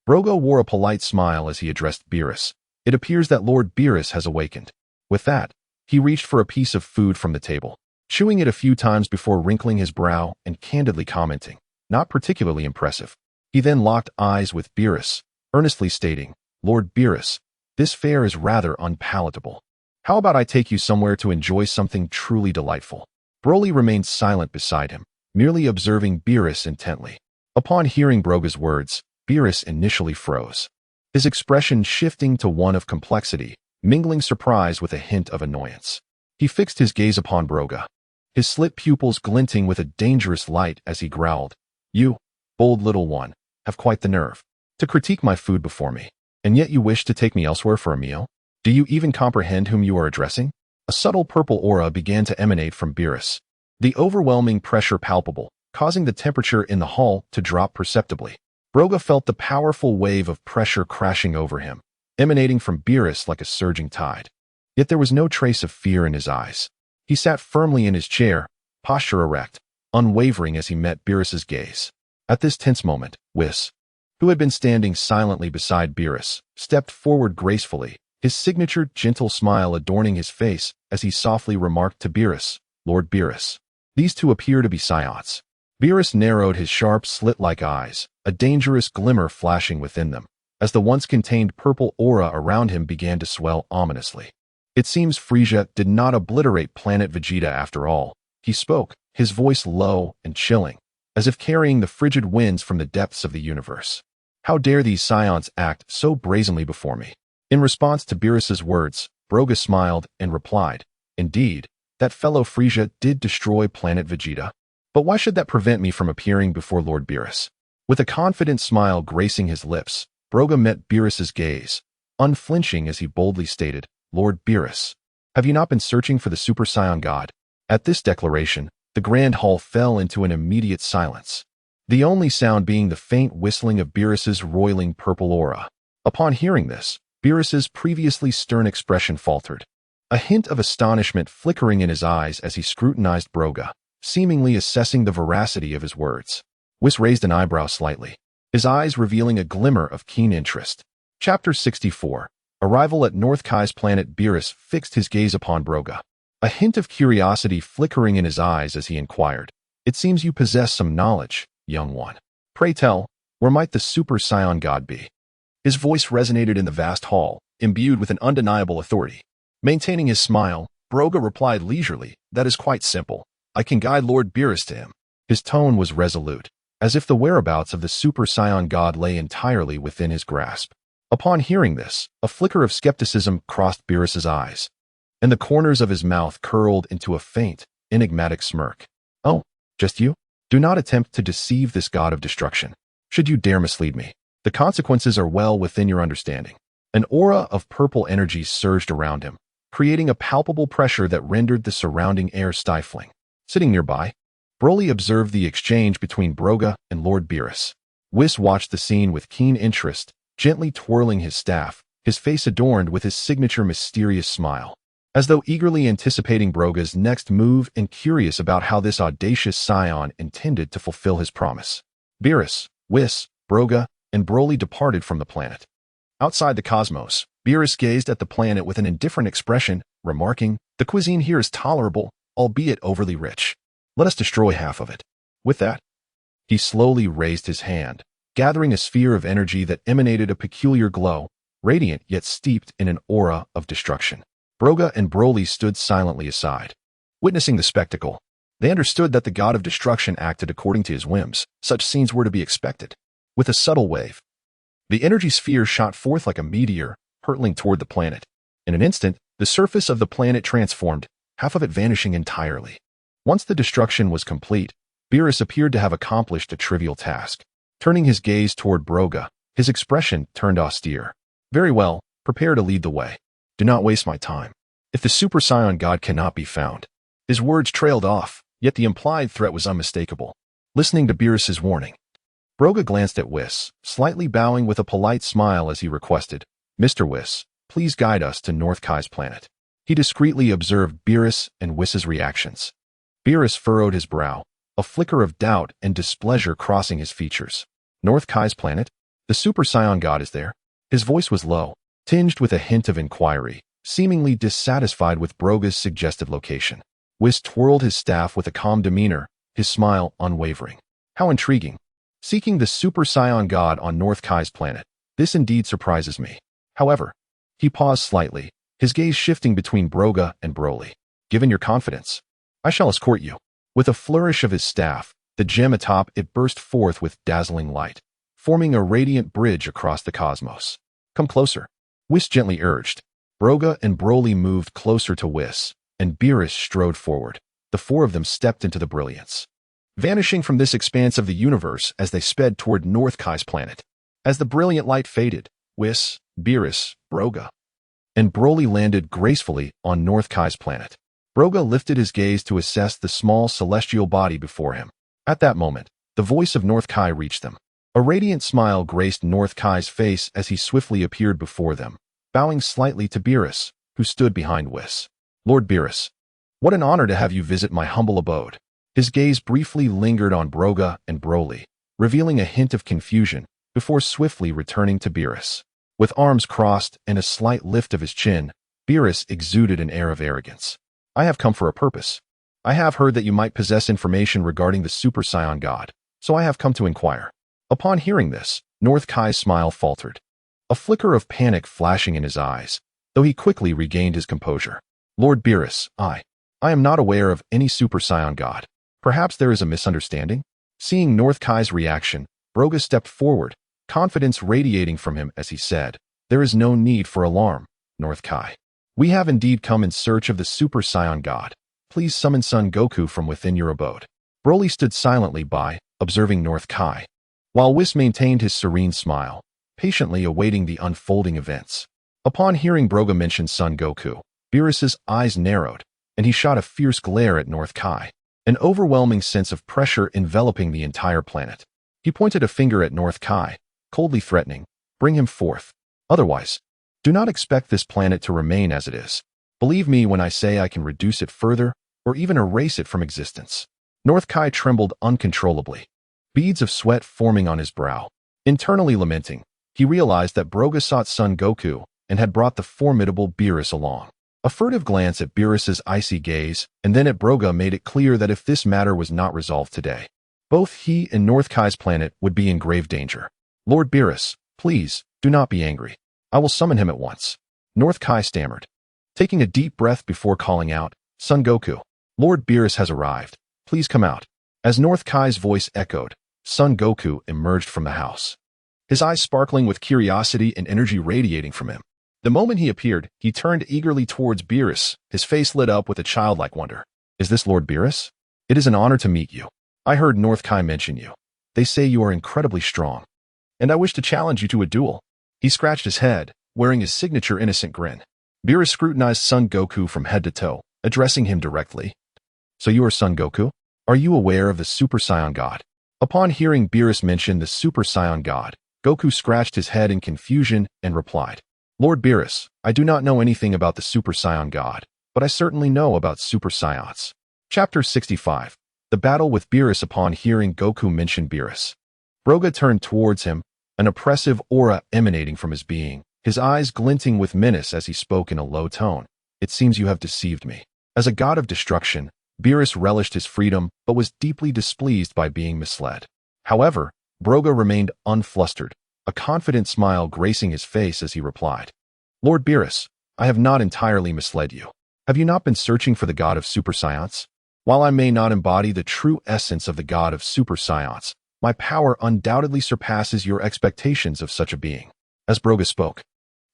A: Broga wore a polite smile as he addressed Beerus. "It appears that Lord Beerus has awakened." With that, he reached for a piece of food from the table, chewing it a few times before wrinkling his brow and candidly commenting, "Not particularly impressive." He then locked eyes with Beerus, earnestly stating, "Lord Beerus, this fare is rather unpalatable. How about I take you somewhere to enjoy something truly delightful?" Broly remained silent beside him, merely observing Beerus intently. Upon hearing Broga's words, Beerus initially froze, his expression shifting to one of complexity, mingling surprise with a hint of annoyance. He fixed his gaze upon Broga, his slit pupils glinting with a dangerous light as he growled, "You, bold little one, have quite the nerve to critique my food before me, and yet you wish to take me elsewhere for a meal? Do you even comprehend whom you are addressing?" A subtle purple aura began to emanate from Beerus, the overwhelming pressure palpable, causing the temperature in the hall to drop perceptibly. Broga felt the powerful wave of pressure crashing over him, emanating from Beerus like a surging tide. Yet there was no trace of fear in his eyes. He sat firmly in his chair, posture erect, unwavering as he met Beerus's gaze. At this tense moment, Whis, who had been standing silently beside Beerus, stepped forward gracefully, his signature gentle smile adorning his face as he softly remarked to Beerus, "Lord Beerus, these 2 appear to be Saiyans." Beerus narrowed his sharp slit-like eyes, a dangerous glimmer flashing within them, as the once-contained purple aura around him began to swell ominously. "It seems Frieza did not obliterate planet Vegeta after all," he spoke, his voice low and chilling, as if carrying the frigid winds from the depths of the universe. "How dare these Saiyans act so brazenly before me?" In response to Beerus's words, Broga smiled and replied, "Indeed, that fellow Frieza did destroy planet Vegeta. But why should that prevent me from appearing before Lord Beerus?" With a confident smile gracing his lips, Broga met Beerus's gaze, unflinching as he boldly stated, "Lord Beerus, have you not been searching for the Super Saiyan God?" At this declaration, the grand hall fell into an immediate silence, the only sound being the faint whistling of Beerus's roiling purple aura. Upon hearing this, Beerus's previously stern expression faltered, a hint of astonishment flickering in his eyes as he scrutinized Broga, seemingly assessing the veracity of his words. Whis raised an eyebrow slightly, his eyes revealing a glimmer of keen interest. Chapter 64. Arrival at North Kai's planet. Beerus fixed his gaze upon Broga, a hint of curiosity flickering in his eyes as he inquired, "It seems you possess some knowledge, young one. Pray tell, where might the Super Saiyan God be?" His voice resonated in the vast hall, imbued with an undeniable authority. Maintaining his smile, Broga replied leisurely, "That is quite simple. I can guide Lord Beerus to him." His tone was resolute, as if the whereabouts of the Super Saiyan God lay entirely within his grasp. Upon hearing this, a flicker of skepticism crossed Beerus's eyes, and the corners of his mouth curled into a faint, enigmatic smirk. "Oh, just you?" Do not attempt to deceive this god of destruction. Should you dare mislead me, the consequences are well within your understanding. An aura of purple energy surged around him, creating a palpable pressure that rendered the surrounding air stifling. Sitting nearby, Broly observed the exchange between Broga and Lord Beerus. Whis watched the scene with keen interest, gently twirling his staff, his face adorned with his signature mysterious smile, as though eagerly anticipating Broga's next move and curious about how this audacious Saiyan intended to fulfill his promise. Beerus, Whis, Broga, and Broly departed from the planet. Outside the cosmos, Beerus gazed at the planet with an indifferent expression, remarking, "The cuisine here is tolerable, albeit overly rich. Let us destroy half of it." With that, he slowly raised his hand, gathering a sphere of energy that emanated a peculiar glow, radiant yet steeped in an aura of destruction. Broga and Broly stood silently aside. Witnessing the spectacle, they understood that the god of destruction acted according to his whims. Such scenes were to be expected. With a subtle wave, the energy sphere shot forth like a meteor, hurtling toward the planet. In an instant, the surface of the planet transformed, half of it vanishing entirely. Once the destruction was complete, Beerus appeared to have accomplished a trivial task. Turning his gaze toward Broga, his expression turned austere. "Very well, prepare to lead the way. Do not waste my time. If the Super Saiyan God cannot be found." His words trailed off, yet the implied threat was unmistakable. Listening to Beerus's warning, Broga glanced at Whis, slightly bowing with a polite smile as he requested, "Mr. Whis, please guide us to North Kai's planet." He discreetly observed Beerus and Whis's reactions. Beerus furrowed his brow, a flicker of doubt and displeasure crossing his features. "North Kai's planet? The Super Saiyan God is there?" His voice was low, tinged with a hint of inquiry, seemingly dissatisfied with Broga's suggested location. Whis twirled his staff with a calm demeanor, his smile unwavering. "How intriguing. Seeking the Super Saiyan God on North Kai's planet. This indeed surprises me. However," he paused slightly, his gaze shifting between Broga and Broly. "Given your confidence, I shall escort you." With a flourish of his staff, the gem atop it burst forth with dazzling light, forming a radiant bridge across the cosmos. "Come closer," Whis gently urged. Broga and Broly moved closer to Whis, and Beerus strode forward. The four of them stepped into the brilliance, vanishing from this expanse of the universe as they sped toward North Kai's planet. As the brilliant light faded, Whis, Beerus, Broga, and Broly landed gracefully on North Kai's planet. Broga lifted his gaze to assess the small celestial body before him. At that moment, the voice of North Kai reached them. A radiant smile graced North Kai's face as he swiftly appeared before them, bowing slightly to Beerus, who stood behind Whis. "Lord Beerus, what an honor to have you visit my humble abode." His gaze briefly lingered on Broga and Broly, revealing a hint of confusion, before swiftly returning to Beerus. With arms crossed and a slight lift of his chin, Beerus exuded an air of arrogance. "I have come for a purpose. I have heard that you might possess information regarding the Super Saiyan God, so I have come to inquire." Upon hearing this, North Kai's smile faltered, a flicker of panic flashing in his eyes, though he quickly regained his composure. "Lord Beerus, I am not aware of any Super Saiyan God. Perhaps there is a misunderstanding?" Seeing North Kai's reaction, Broga stepped forward, confidence radiating from him as he said, "There is no need for alarm, North Kai. We have indeed come in search of the Super Saiyan God. Please summon Son Goku from within your abode." Broly stood silently by, observing North Kai, while Whis maintained his serene smile, patiently awaiting the unfolding events. Upon hearing Broga mention Son Goku, Beerus's eyes narrowed, and he shot a fierce glare at North Kai, an overwhelming sense of pressure enveloping the entire planet. He pointed a finger at North Kai, coldly threatening, "Bring him forth. Otherwise, do not expect this planet to remain as it is. Believe me when I say I can reduce it further, or even erase it from existence." North Kai trembled uncontrollably, beads of sweat forming on his brow. Internally lamenting, he realized that Broga sought Son Goku and had brought the formidable Beerus along. A furtive glance at Beerus's icy gaze and then at Broga made it clear that if this matter was not resolved today, both he and North Kai's planet would be in grave danger. "Lord Beerus, please, do not be angry. I will summon him at once." North Kai stammered, taking a deep breath before calling out, "Son Goku, Lord Beerus has arrived. Please come out." As North Kai's voice echoed, Son Goku emerged from the house, his eyes sparkling with curiosity and energy radiating from him. The moment he appeared, he turned eagerly towards Beerus, his face lit up with a childlike wonder. "Is this Lord Beerus? It is an honor to meet you. I heard North Kai mention you. They say you are incredibly strong, and I wish to challenge you to a duel." He scratched his head, wearing his signature innocent grin. Beerus scrutinized Son Goku from head to toe, addressing him directly. "So you are Son Goku? Are you aware of the Super Saiyan God?" Upon hearing Beerus mention the Super Saiyan God, Goku scratched his head in confusion and replied, "Lord Beerus, I do not know anything about the Super Saiyan God, but I certainly know about Super Saiyans." Chapter 65. The Battle with Beerus. Upon hearing Goku mention Beerus, Broga turned towards him, an oppressive aura emanating from his being, his eyes glinting with menace as he spoke in a low tone. "It seems you have deceived me." As a god of destruction, Beerus relished his freedom but was deeply displeased by being misled. However, Broga remained unflustered, a confident smile gracing his face as he replied, "Lord Beerus, I have not entirely misled you. Have you not been searching for the god of Super Saiyans? While I may not embody the true essence of the god of Super Saiyans, my power undoubtedly surpasses your expectations of such a being." As Broga spoke,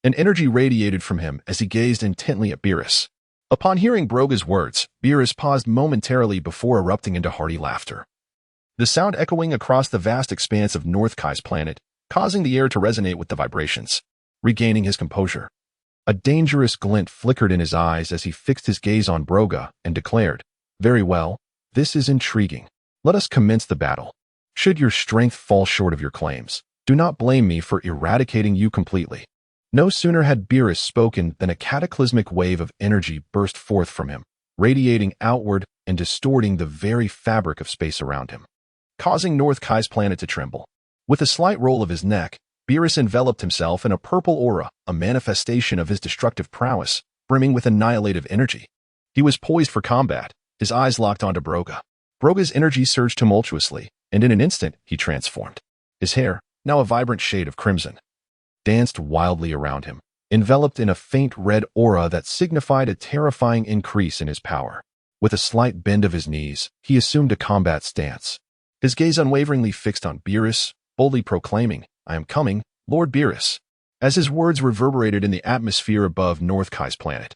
A: an energy radiated from him as he gazed intently at Beerus. Upon hearing Broga's words, Beerus paused momentarily before erupting into hearty laughter, the sound echoing across the vast expanse of North Kai's planet, causing the air to resonate with the vibrations. Regaining his composure, a dangerous glint flickered in his eyes as he fixed his gaze on Broga and declared, "Very well, this is intriguing. Let us commence the battle. Should your strength fall short of your claims, do not blame me for eradicating you completely." No sooner had Beerus spoken than a cataclysmic wave of energy burst forth from him, radiating outward and distorting the very fabric of space around him, causing North Kai's planet to tremble. With a slight roll of his neck, Beerus enveloped himself in a purple aura, a manifestation of his destructive prowess, brimming with annihilative energy. He was poised for combat, his eyes locked onto Broga. Broga's energy surged tumultuously, and in an instant he transformed. His hair, now a vibrant shade of crimson, danced wildly around him, enveloped in a faint red aura that signified a terrifying increase in his power. With a slight bend of his knees, he assumed a combat stance, his gaze unwaveringly fixed on Beerus, boldly proclaiming, "I am coming, Lord Beerus." As his words reverberated in the atmosphere above North Kai's planet,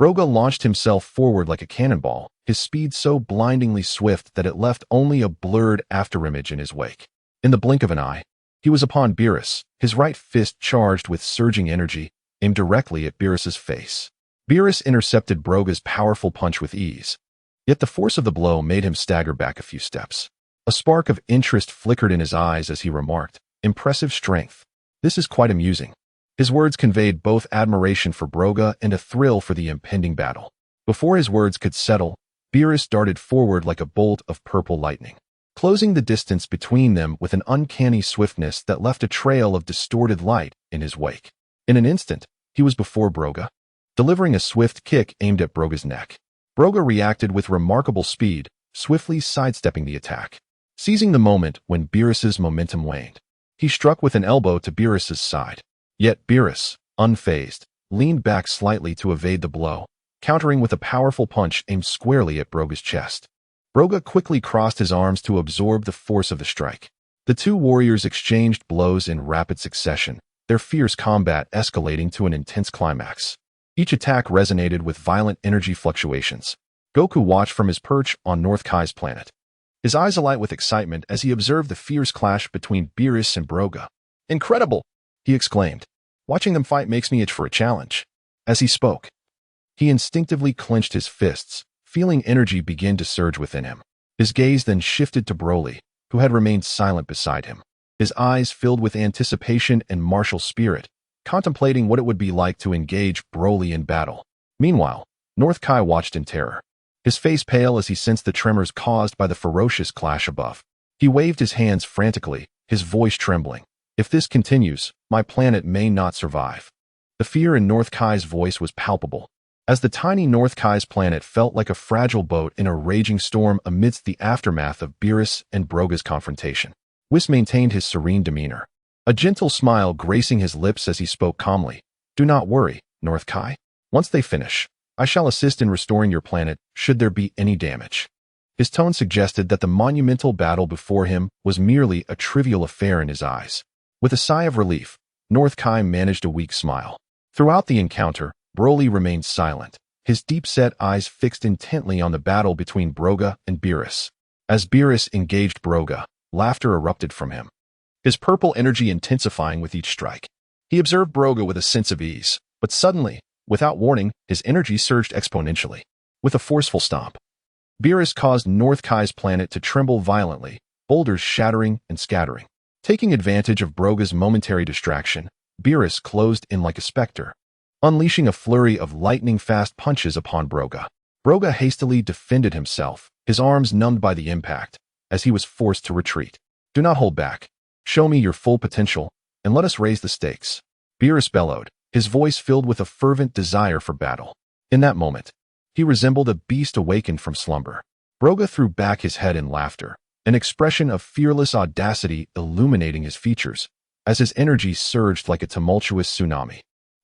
A: Broga launched himself forward like a cannonball, his speed so blindingly swift that it left only a blurred afterimage in his wake. In the blink of an eye, he was upon Beerus, his right fist charged with surging energy, aimed directly at Beerus's face. Beerus intercepted Broga's powerful punch with ease, yet the force of the blow made him stagger back a few steps. A spark of interest flickered in his eyes as he remarked, "Impressive strength. This is quite amusing." His words conveyed both admiration for Broga and a thrill for the impending battle. Before his words could settle, Beerus darted forward like a bolt of purple lightning, closing the distance between them with an uncanny swiftness that left a trail of distorted light in his wake. In an instant, he was before Broga, delivering a swift kick aimed at Broga's neck. Broga reacted with remarkable speed, swiftly sidestepping the attack. Seizing the moment when Beerus's momentum waned, he struck with an elbow to Beerus's side. Yet Beerus, unfazed, leaned back slightly to evade the blow, countering with a powerful punch aimed squarely at Broga's chest. Broga quickly crossed his arms to absorb the force of the strike. The two warriors exchanged blows in rapid succession, their fierce combat escalating to an intense climax. Each attack resonated with violent energy fluctuations. Goku watched from his perch on North Kai's planet, his eyes alight with excitement as he observed the fierce clash between Beerus and Broga. "Incredible!" he exclaimed. "Watching them fight makes me itch for a challenge." As he spoke, he instinctively clenched his fists, feeling energy begin to surge within him. His gaze then shifted to Broly, who had remained silent beside him, his eyes filled with anticipation and martial spirit, contemplating what it would be like to engage Broly in battle. Meanwhile, North Kai watched in terror, his face pale as he sensed the tremors caused by the ferocious clash above. He waved his hands frantically, his voice trembling. "If this continues, my planet may not survive." The fear in North Kai's voice was palpable, as the tiny North Kai's planet felt like a fragile boat in a raging storm amidst the aftermath of Beerus and Broga's confrontation. Whis maintained his serene demeanor, a gentle smile gracing his lips as he spoke calmly. "Do not worry, North Kai. Once they finish, I shall assist in restoring your planet should there be any damage." His tone suggested that the monumental battle before him was merely a trivial affair in his eyes. With a sigh of relief, North Kai managed a weak smile. Throughout the encounter, Broly remained silent, his deep-set eyes fixed intently on the battle between Broga and Beerus. As Beerus engaged Broga, laughter erupted from him, his purple energy intensifying with each strike. He observed Broga with a sense of ease, but suddenly, without warning, his energy surged exponentially. With a forceful stomp, Beerus caused North Kai's planet to tremble violently, boulders shattering and scattering. Taking advantage of Broga's momentary distraction, Beerus closed in like a specter, unleashing a flurry of lightning-fast punches upon Broga. Broga hastily defended himself, his arms numbed by the impact, as he was forced to retreat. Do not hold back. Show me your full potential, and let us raise the stakes. Beerus bellowed, his voice filled with a fervent desire for battle. In that moment, he resembled a beast awakened from slumber. Broga threw back his head in laughter, an expression of fearless audacity illuminating his features, as his energy surged like a tumultuous tsunami.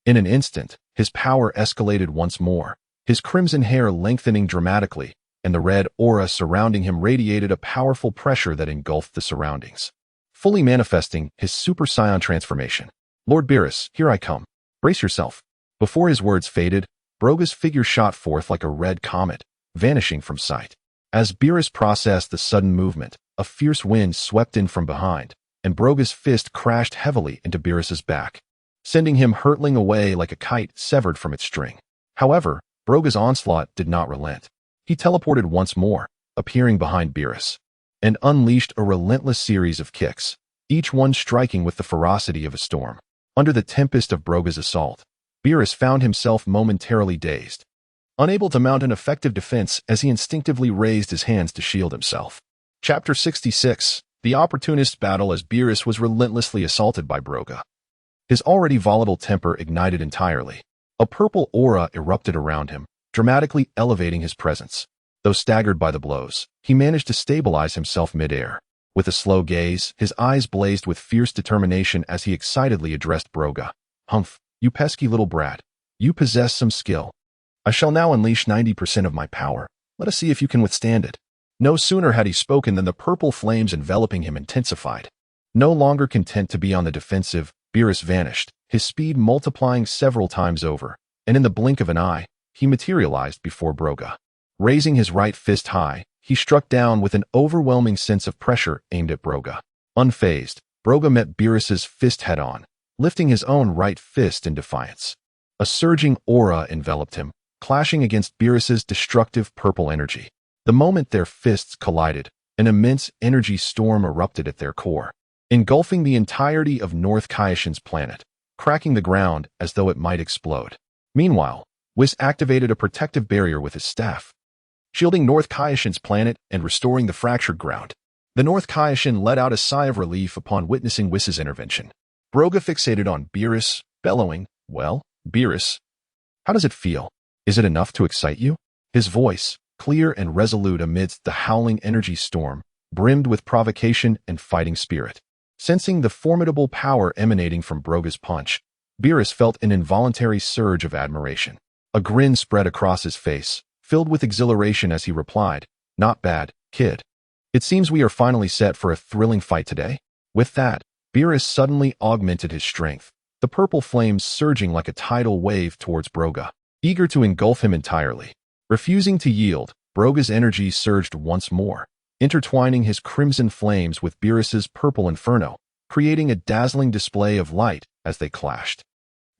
A: In an instant, his power escalated once more, his crimson hair lengthening dramatically, and the red aura surrounding him radiated a powerful pressure that engulfed the surroundings, fully manifesting his Super Saiyan transformation. Lord Beerus, here I come. Brace yourself. Before his words faded, Broga's figure shot forth like a red comet, vanishing from sight. As Beerus processed the sudden movement, a fierce wind swept in from behind, and Broga's fist crashed heavily into Beerus's back, sending him hurtling away like a kite severed from its string. However, Broga's onslaught did not relent. He teleported once more, appearing behind Beerus, and unleashed a relentless series of kicks, each one striking with the ferocity of a storm. Under the tempest of Broga's assault, Beerus found himself momentarily dazed, unable to mount an effective defense as he instinctively raised his hands to shield himself. Chapter 66. The Opportunist Battle. As Beerus was relentlessly assaulted by Broga, his already volatile temper ignited entirely. A purple aura erupted around him, dramatically elevating his presence. Though staggered by the blows, he managed to stabilize himself mid-air. With a slow gaze, his eyes blazed with fierce determination as he excitedly addressed Broga. Humph, you pesky little brat. You possess some skill. I shall now unleash 90% of my power. Let us see if you can withstand it. No sooner had he spoken than the purple flames enveloping him intensified. No longer content to be on the defensive, Beerus vanished, his speed multiplying several times over, and in the blink of an eye, he materialized before Broga. Raising his right fist high, he struck down with an overwhelming sense of pressure aimed at Broga. Unfazed, Broga met Beerus's fist head-on, lifting his own right fist in defiance. A surging aura enveloped him, clashing against Beerus's destructive purple energy. The moment their fists collided, an immense energy storm erupted at their core, engulfing the entirety of North Kaishin's planet, cracking the ground as though it might explode. Meanwhile, Whis activated a protective barrier with his staff, shielding North Kaishin's planet and restoring the fractured ground. The North Kaishin let out a sigh of relief upon witnessing Whis' intervention. Broga fixated on Beerus, bellowing, "Well, Beerus, how does it feel? Is it enough to excite you?" His voice, clear and resolute amidst the howling energy storm, brimmed with provocation and fighting spirit. Sensing the formidable power emanating from Broga's punch, Beerus felt an involuntary surge of admiration. A grin spread across his face, filled with exhilaration as he replied, "Not bad, kid. It seems we are finally set for a thrilling fight today." With that, Beerus suddenly augmented his strength, the purple flames surging like a tidal wave towards Broga, eager to engulf him entirely. Refusing to yield, Broga's energy surged once more, intertwining his crimson flames with Beerus's purple inferno, creating a dazzling display of light as they clashed.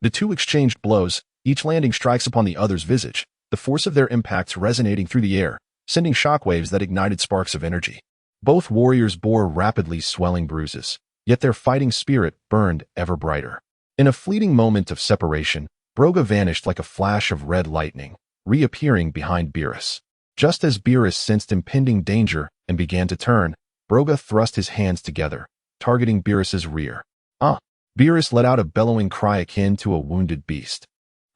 A: The two exchanged blows, each landing strikes upon the other's visage, the force of their impacts resonating through the air, sending shockwaves that ignited sparks of energy. Both warriors bore rapidly swelling bruises, yet their fighting spirit burned ever brighter. In a fleeting moment of separation, Broga vanished like a flash of red lightning, reappearing behind Beerus. Just as Beerus sensed impending danger and began to turn, Broga thrust his hands together, targeting Beerus's rear. "Ah!" Beerus let out a bellowing cry akin to a wounded beast.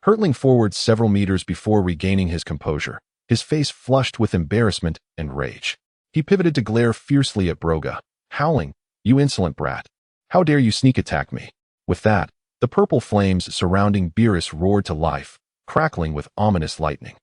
A: Hurtling forward several meters before regaining his composure, his face flushed with embarrassment and rage. He pivoted to glare fiercely at Broga, howling, "You insolent brat! How dare you sneak attack me?" With that, the purple flames surrounding Beerus roared to life, crackling with ominous lightning.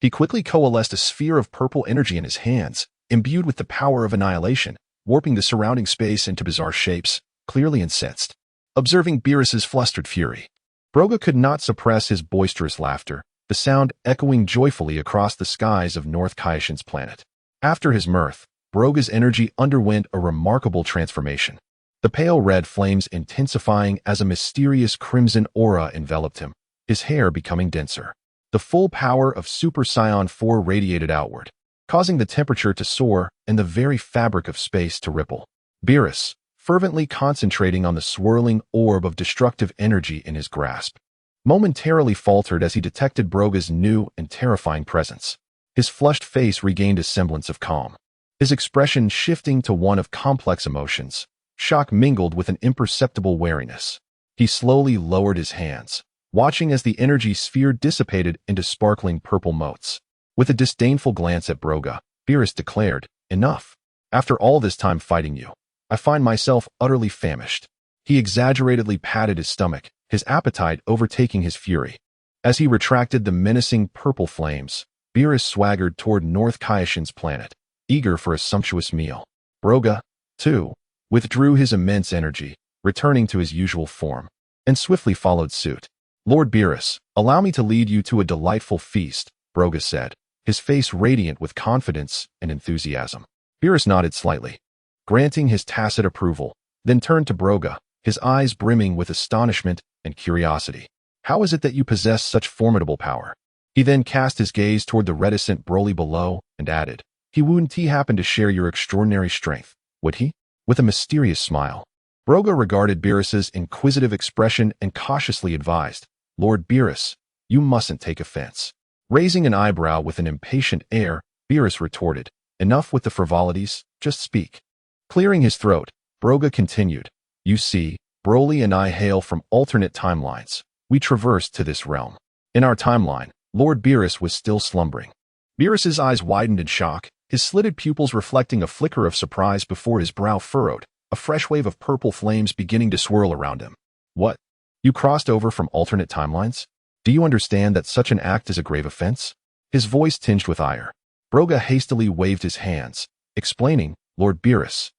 A: He quickly coalesced a sphere of purple energy in his hands, imbued with the power of annihilation, warping the surrounding space into bizarre shapes, clearly incensed. Observing Beerus's flustered fury, Broga could not suppress his boisterous laughter, the sound echoing joyfully across the skies of North Kaishin's planet. After his mirth, Broga's energy underwent a remarkable transformation. The pale red flames intensifying as a mysterious crimson aura enveloped him, his hair becoming denser. The full power of Super Saiyan 4 radiated outward, causing the temperature to soar and the very fabric of space to ripple. Beerus, fervently concentrating on the swirling orb of destructive energy in his grasp, momentarily faltered as he detected Broga's new and terrifying presence. His flushed face regained a semblance of calm, his expression shifting to one of complex emotions, shock mingled with an imperceptible wariness. He slowly lowered his hands, watching as the energy sphere dissipated into sparkling purple motes. With a disdainful glance at Broga, Beerus declared, "Enough. After all this time fighting you, I find myself utterly famished." He exaggeratedly patted his stomach, his appetite overtaking his fury. As he retracted the menacing purple flames, Beerus swaggered toward North Kaishin's planet, eager for a sumptuous meal. Broga, too, withdrew his immense energy, returning to his usual form, and swiftly followed suit. "Lord Beerus, allow me to lead you to a delightful feast," Broga said, his face radiant with confidence and enthusiasm. Beerus nodded slightly, granting his tacit approval, then turned to Broga, his eyes brimming with astonishment and curiosity. "How is it that you possess such formidable power?" He then cast his gaze toward the reticent Broly below and added, "He wouldn't happen to share your extraordinary strength, would he?" With a mysterious smile, Broga regarded Beerus's inquisitive expression and cautiously advised, "Lord Beerus, you mustn't take offense." Raising an eyebrow with an impatient air, Beerus retorted, "Enough with the frivolities, just speak." Clearing his throat, Broga continued, "You see, Broly and I hail from alternate timelines. We traversed to this realm. In our timeline, Lord Beerus was still slumbering." Beerus's eyes widened in shock, his slitted pupils reflecting a flicker of surprise before his brow furrowed, a fresh wave of purple flames beginning to swirl around him. "What? You crossed over from alternate timelines? Do you understand that such an act is a grave offense?" His voice tinged with ire. Broga hastily waved his hands, explaining, "Lord Beerus,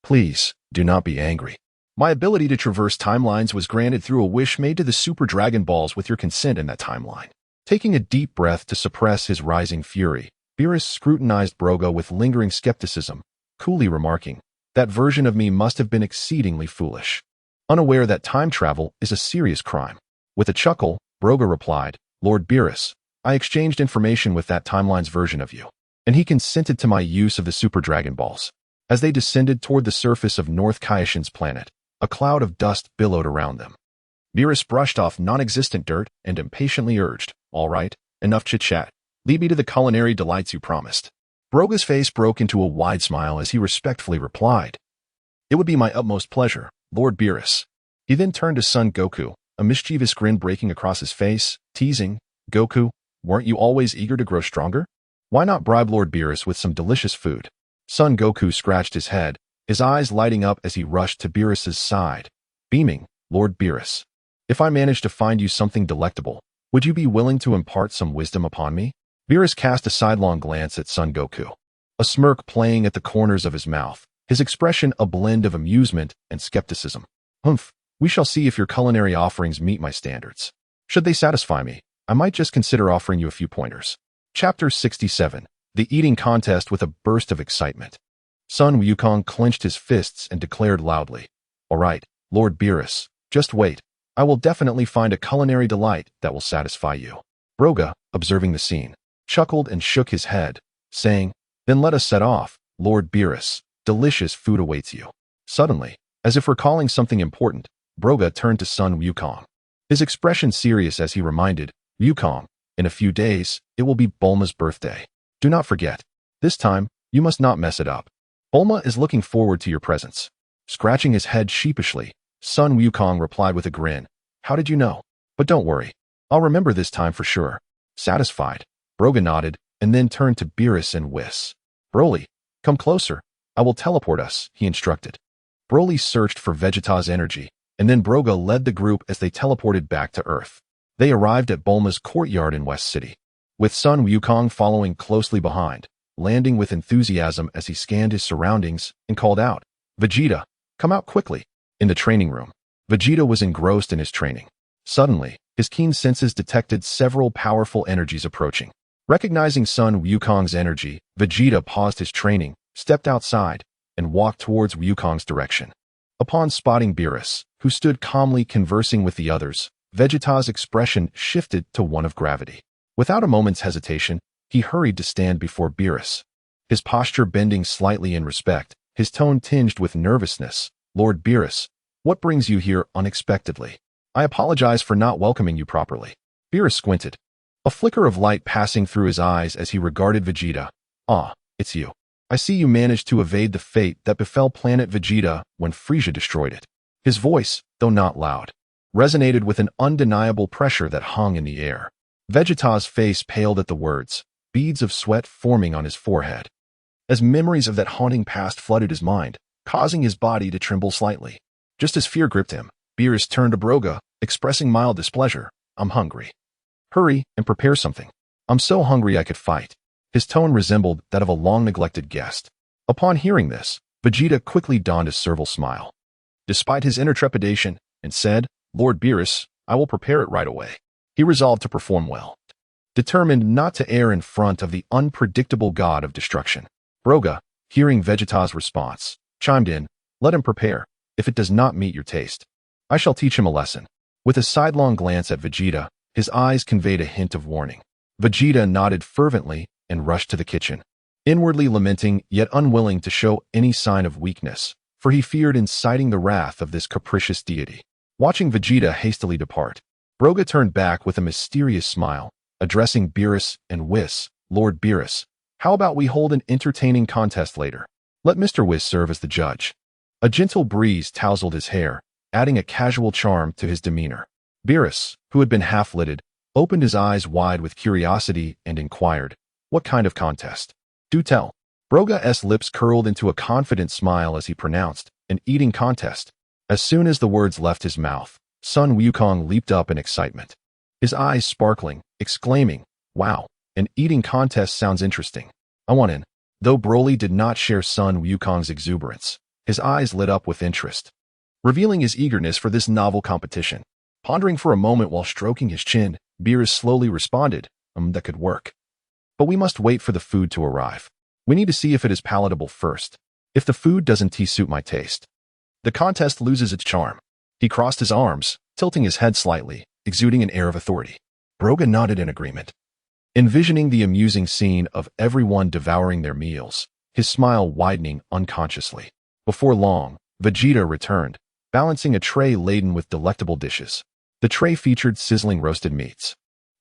A: please, do not be angry. My ability to traverse timelines was granted through a wish made to the Super Dragon Balls with your consent in that timeline." Taking a deep breath to suppress his rising fury, Beerus scrutinized Broga with lingering skepticism, coolly remarking, "That version of me must have been exceedingly foolish, unaware that time travel is a serious crime." With a chuckle, Broga replied, "Lord Beerus, I exchanged information with that timeline's version of you, and he consented to my use of the Super Dragon Balls." As they descended toward the surface of North Kaishin's planet, a cloud of dust billowed around them. Beerus brushed off non-existent dirt and impatiently urged, "All right, enough chit-chat. Lead me to the culinary delights you promised." Broga's face broke into a wide smile as he respectfully replied, "It would be my utmost pleasure, Lord Beerus." He then turned to son Goku, a mischievous grin breaking across his face, teasing, "Goku, weren't you always eager to grow stronger? Why not bribe Lord Beerus with some delicious food?" Son Goku scratched his head, his eyes lighting up as he rushed to Beerus's side, beaming, "Lord Beerus, if I manage to find you something delectable, would you be willing to impart some wisdom upon me?" Beerus cast a sidelong glance at Son Goku, a smirk playing at the corners of his mouth, his expression a blend of amusement and skepticism. "Humph, we shall see if your culinary offerings meet my standards. Should they satisfy me, I might just consider offering you a few pointers." Chapter 67, The Eating Contest. With a burst of excitement, Sun Wukong clenched his fists and declared loudly, "All right, Lord Beerus, just wait. I will definitely find a culinary delight that will satisfy you." Broga, observing the scene, chuckled and shook his head, saying, "Then let us set off, Lord Beerus. Delicious food awaits you." Suddenly, as if recalling something important, Broga turned to Sun Wukong, his expression serious as he reminded, "Wukong, in a few days, it will be Bulma's birthday. Do not forget. This time, you must not mess it up. Bulma is looking forward to your presence." Scratching his head sheepishly, Sun Wukong replied with a grin, "How did you know? But don't worry. I'll remember this time for sure." Satisfied, Broga nodded and then turned to Beerus and Whis. "Broly, come closer. I will teleport us," he instructed. Broly searched for Vegeta's energy, and then Broga led the group as they teleported back to Earth. They arrived at Bulma's courtyard in West City, with Sun Wukong following closely behind, landing with enthusiasm as he scanned his surroundings and called out, "Vegeta, come out quickly." In the training room, Vegeta was engrossed in his training. Suddenly, his keen senses detected several powerful energies approaching. Recognizing Sun Wukong's energy, Vegeta paused his training, stepped outside, and walked towards Wukong's direction. Upon spotting Beerus, who stood calmly conversing with the others, Vegeta's expression shifted to one of gravity. Without a moment's hesitation, he hurried to stand before Beerus. His posture bending slightly in respect, his tone tinged with nervousness. "Lord Beerus, what brings you here unexpectedly? I apologize for not welcoming you properly." Beerus squinted, a flicker of light passing through his eyes as he regarded Vegeta. "Ah, it's you. I see you managed to evade the fate that befell planet Vegeta when Frieza destroyed it." His voice, though not loud, resonated with an undeniable pressure that hung in the air. Vegeta's face paled at the words, beads of sweat forming on his forehead, as memories of that haunting past flooded his mind, causing his body to tremble slightly. Just as fear gripped him, Beerus turned to Broga, expressing mild displeasure. "I'm hungry. Hurry and prepare something. I'm so hungry I could fight." His tone resembled that of a long-neglected guest. Upon hearing this, Vegeta quickly donned a servile smile, despite his inner trepidation, and said, "Lord Beerus, I will prepare it right away." He resolved to perform well, determined not to err in front of the unpredictable god of destruction. Broga, hearing Vegeta's response, chimed in, "Let him prepare. If it does not meet your taste, I shall teach him a lesson." With a sidelong glance at Vegeta, his eyes conveyed a hint of warning. Vegeta nodded fervently and rushed to the kitchen, inwardly lamenting yet unwilling to show any sign of weakness, for he feared inciting the wrath of this capricious deity. Watching Vegeta hastily depart, Broga turned back with a mysterious smile, addressing Beerus and Whis. "Lord Beerus, how about we hold an entertaining contest later? Let Mr. Whis serve as the judge." A gentle breeze tousled his hair, adding a casual charm to his demeanor. Beerus, who had been half-lidded, opened his eyes wide with curiosity and inquired, "What kind of contest? Do tell." Broga's lips curled into a confident smile as he pronounced, "An eating contest." As soon as the words left his mouth, Sun Wukong leaped up in excitement, his eyes sparkling, exclaiming, "Wow, an eating contest sounds interesting. I want in." Though Broly did not share Sun Wukong's exuberance, his eyes lit up with interest, revealing his eagerness for this novel competition. Pondering for a moment while stroking his chin, Beerus slowly responded, That could work. But we must wait for the food to arrive. We need to see if it is palatable first. If the food doesn't suit my taste, the contest loses its charm." He crossed his arms, tilting his head slightly, exuding an air of authority. Broga nodded in agreement, envisioning the amusing scene of everyone devouring their meals, his smile widening unconsciously. Before long, Vegeta returned, balancing a tray laden with delectable dishes. The tray featured sizzling roasted meats,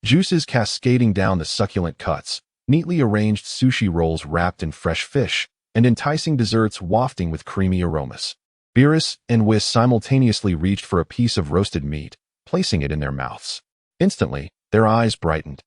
A: juices cascading down the succulent cuts, neatly arranged sushi rolls wrapped in fresh fish, and enticing desserts wafting with creamy aromas. Beerus and Whis simultaneously reached for a piece of roasted meat, placing it in their mouths. Instantly, their eyes brightened,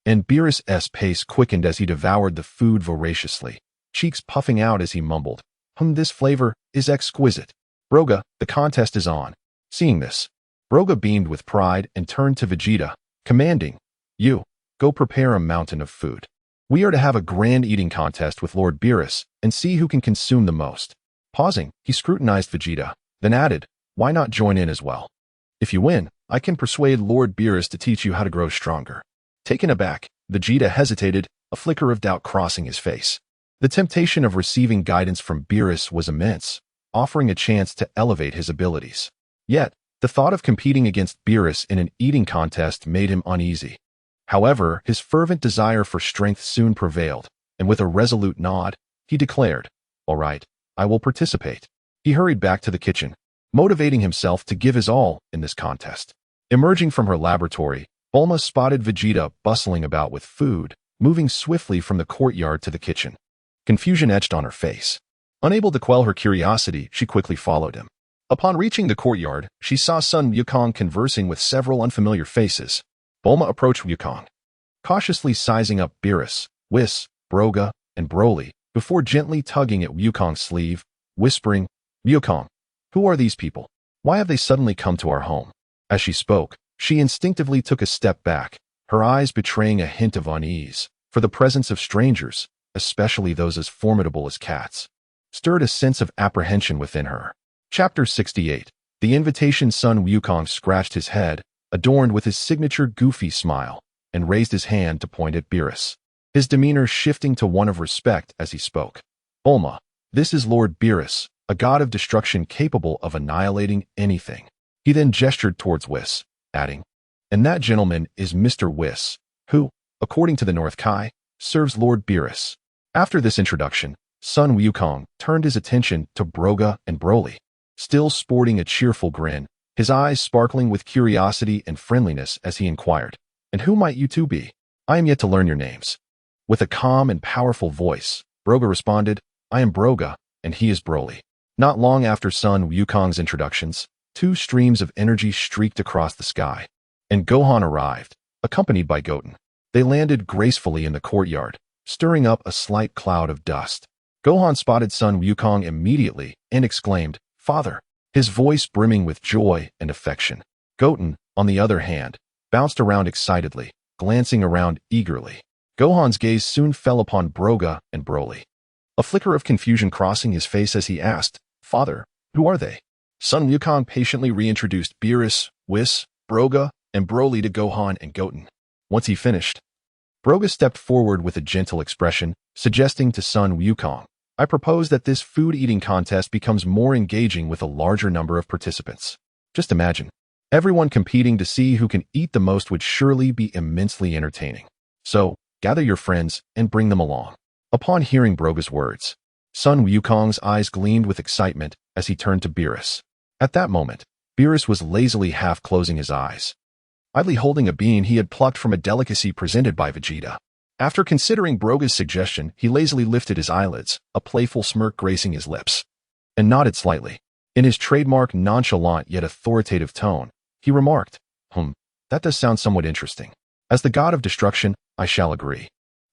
A: and Beerus's pace quickened as he devoured the food voraciously, cheeks puffing out as he mumbled, This flavor is exquisite. Broga, the contest is on." Seeing this, Broga beamed with pride and turned to Vegeta, commanding, "You, go prepare a mountain of food. We are to have a grand eating contest with Lord Beerus and see who can consume the most." Pausing, he scrutinized Vegeta, then added, "Why not join in as well? If you win, I can persuade Lord Beerus to teach you how to grow stronger." Taken aback, Vegeta hesitated, a flicker of doubt crossing his face. The temptation of receiving guidance from Beerus was immense, offering a chance to elevate his abilities. Yet, the thought of competing against Beerus in an eating contest made him uneasy. However, his fervent desire for strength soon prevailed, and with a resolute nod, he declared, "All right, I will participate." He hurried back to the kitchen, motivating himself to give his all in this contest. Emerging from her laboratory, Bulma spotted Vegeta bustling about with food, moving swiftly from the courtyard to the kitchen. Confusion etched on her face. Unable to quell her curiosity, she quickly followed him. Upon reaching the courtyard, she saw Sun Wukong conversing with several unfamiliar faces. Bulma approached Wukong, cautiously sizing up Beerus, Whis, Broga, and Broly, before gently tugging at Wukong's sleeve, whispering, "Wukong, who are these people? Why have they suddenly come to our home?" As she spoke, she instinctively took a step back, her eyes betraying a hint of unease, for the presence of strangers, especially those as formidable as cats, stirred a sense of apprehension within her. Chapter 68. The invitation. Sun Wukong scratched his head, adorned with his signature goofy smile, and raised his hand to point at Beerus, his demeanor shifting to one of respect as he spoke. Bulma, this is Lord Beerus, a god of destruction capable of annihilating anything. He then gestured towards Whis, adding, and that gentleman is Mr. Whis, who, according to the North Kai, serves Lord Beerus. After this introduction, Sun Wukong turned his attention to Broga and Broly. Still sporting a cheerful grin, his eyes sparkling with curiosity and friendliness as he inquired, and who might you two be? I am yet to learn your names. With a calm and powerful voice, Broga responded, I am Broga, and he is Broly. Not long after Sun Wukong's introductions, two streams of energy streaked across the sky, and Gohan arrived, accompanied by Goten. They landed gracefully in the courtyard, stirring up a slight cloud of dust. Gohan spotted Sun Wukong immediately and exclaimed, Father, his voice brimming with joy and affection. Goten, on the other hand, bounced around excitedly, glancing around eagerly. Gohan's gaze soon fell upon Broga and Broly, a flicker of confusion crossing his face as he asked, Father, who are they? Sun Wukong patiently reintroduced Beerus, Whis, Broga, and Broly to Gohan and Goten. Once he finished, Broga stepped forward with a gentle expression, suggesting to Sun Wukong, I propose that this food-eating contest becomes more engaging with a larger number of participants. Just imagine, everyone competing to see who can eat the most would surely be immensely entertaining. So, gather your friends and bring them along. Upon hearing Broga's words, Sun Wukong's eyes gleamed with excitement as he turned to Beerus. At that moment, Beerus was lazily half-closing his eyes, idly holding a bean he had plucked from a delicacy presented by Vegeta. After considering Broga's suggestion, he lazily lifted his eyelids, a playful smirk gracing his lips, and nodded slightly. In his trademark nonchalant yet authoritative tone, he remarked, that does sound somewhat interesting. As the god of destruction, I shall agree.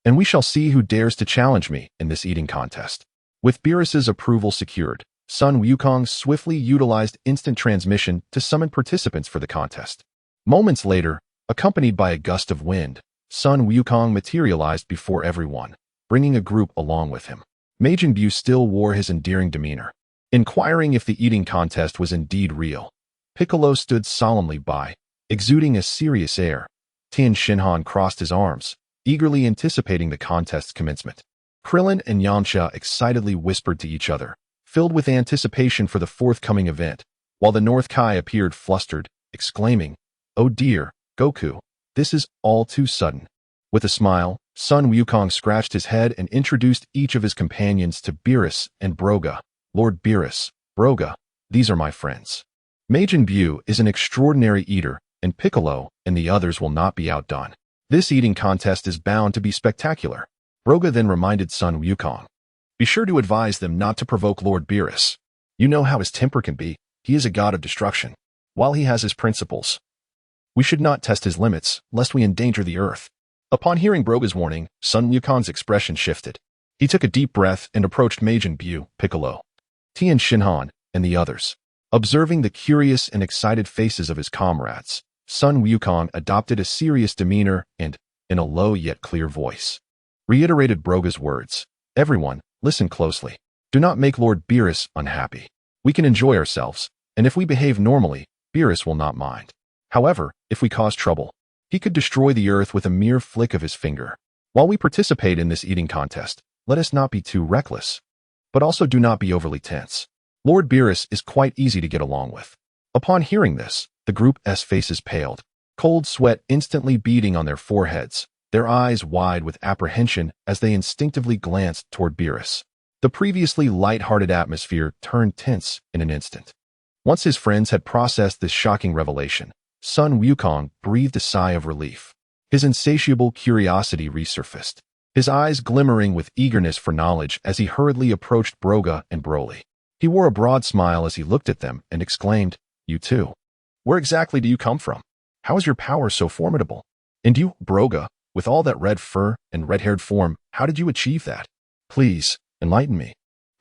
A: And we shall see who dares to challenge me in this eating contest. With Beerus's approval secured, Sun Wukong swiftly utilized instant transmission to summon participants for the contest. Moments later, accompanied by a gust of wind, Sun Wukong materialized before everyone, bringing a group along with him. Majin Buu still wore his endearing demeanor. Inquiring if the eating contest was indeed real, Piccolo stood solemnly by, exuding a serious air. Tien Shinhan crossed his arms, eagerly anticipating the contest's commencement. Krillin and Yamcha excitedly whispered to each other, filled with anticipation for the forthcoming event, while the North Kai appeared flustered, exclaiming, Oh dear, Goku, this is all too sudden. With a smile, Sun Wukong scratched his head and introduced each of his companions to Beerus and Broga. Lord Beerus, Broga, these are my friends. Majin Buu is an extraordinary eater, and Piccolo and the others will not be outdone. This eating contest is bound to be spectacular. Broga then reminded Sun Wukong, be sure to advise them not to provoke Lord Beerus. You know how his temper can be. He is a god of destruction. While he has his principles, we should not test his limits, lest we endanger the earth. Upon hearing Broga's warning, Sun Wukong's expression shifted. He took a deep breath and approached Majin Buu, Piccolo, Tien Shinhan, and the others. Observing the curious and excited faces of his comrades, Sun Wukong adopted a serious demeanor and, in a low yet clear voice, reiterated Broga's words. Everyone, listen closely. Do not make Lord Beerus unhappy. We can enjoy ourselves, and if we behave normally, Beerus will not mind. However, if we cause trouble, he could destroy the earth with a mere flick of his finger. While we participate in this eating contest, let us not be too reckless, but also do not be overly tense. Lord Beerus is quite easy to get along with. Upon hearing this, the group's faces paled, cold sweat instantly beading on their foreheads, their eyes wide with apprehension as they instinctively glanced toward Beerus. The previously light-hearted atmosphere turned tense in an instant. Once his friends had processed this shocking revelation, Sun Wukong breathed a sigh of relief. His insatiable curiosity resurfaced, his eyes glimmering with eagerness for knowledge as he hurriedly approached Broga and Broly. He wore a broad smile as he looked at them and exclaimed, You too. Where exactly do you come from? How is your power so formidable? And you, Broga, with all that red fur and red-haired form, how did you achieve that? Please, enlighten me.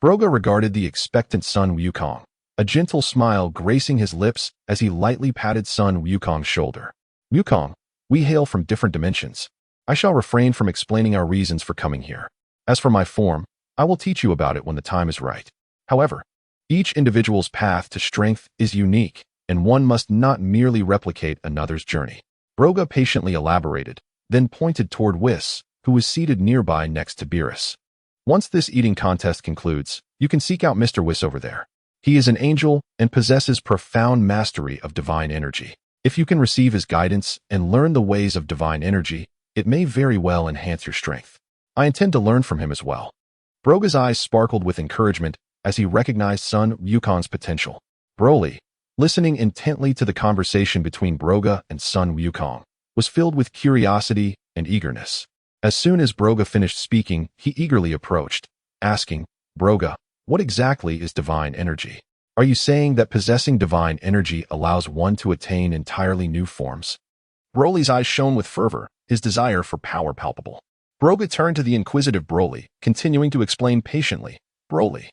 A: Broga regarded the expectant Sun Wukong, a gentle smile gracing his lips as he lightly patted Sun Wukong's shoulder. Wukong, we hail from different dimensions. I shall refrain from explaining our reasons for coming here. As for my form, I will teach you about it when the time is right. However, each individual's path to strength is unique, and one must not merely replicate another's journey. Broga patiently elaborated, then pointed toward Whis, who was seated nearby next to Beerus. Once this eating contest concludes, you can seek out Mr. Whis over there. He is an angel and possesses profound mastery of divine energy. If you can receive his guidance and learn the ways of divine energy, it may very well enhance your strength. I intend to learn from him as well. Broga's eyes sparkled with encouragement as he recognized Sun Wukong's potential. Broly, listening intently to the conversation between Broga and Sun Wukong, was filled with curiosity and eagerness. As soon as Broga finished speaking, he eagerly approached, asking, "Broga, what exactly is divine energy? Are you saying that possessing divine energy allows one to attain entirely new forms?" Broly's eyes shone with fervor, his desire for power palpable. Broga turned to the inquisitive Broly, continuing to explain patiently, "Broly,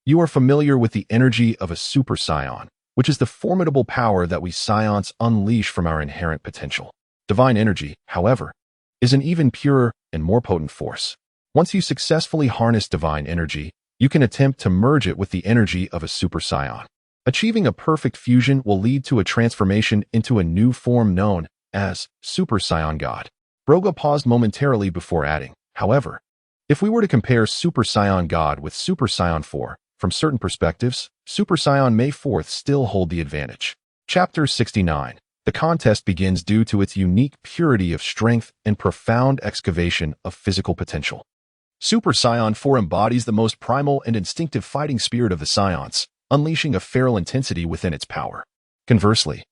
A: you are familiar with the energy of a Super Saiyan, which is the formidable power that we Saiyans unleash from our inherent potential. Divine energy, however, is an even purer and more potent force. Once you successfully harness divine energy, you can attempt to merge it with the energy of a Super Saiyan. Achieving a perfect fusion will lead to a transformation into a new form known as Super Saiyan God." Broga paused momentarily before adding, "However, if we were to compare Super Saiyan God with Super Saiyan 4, from certain perspectives, Super Saiyan May 4th still hold the advantage." Chapter 69. The contest begins due to its unique purity of strength and profound excavation of physical potential. Super Saiyan 4 embodies the most primal and instinctive fighting spirit of the Saiyans, unleashing a feral intensity within its power. Conversely,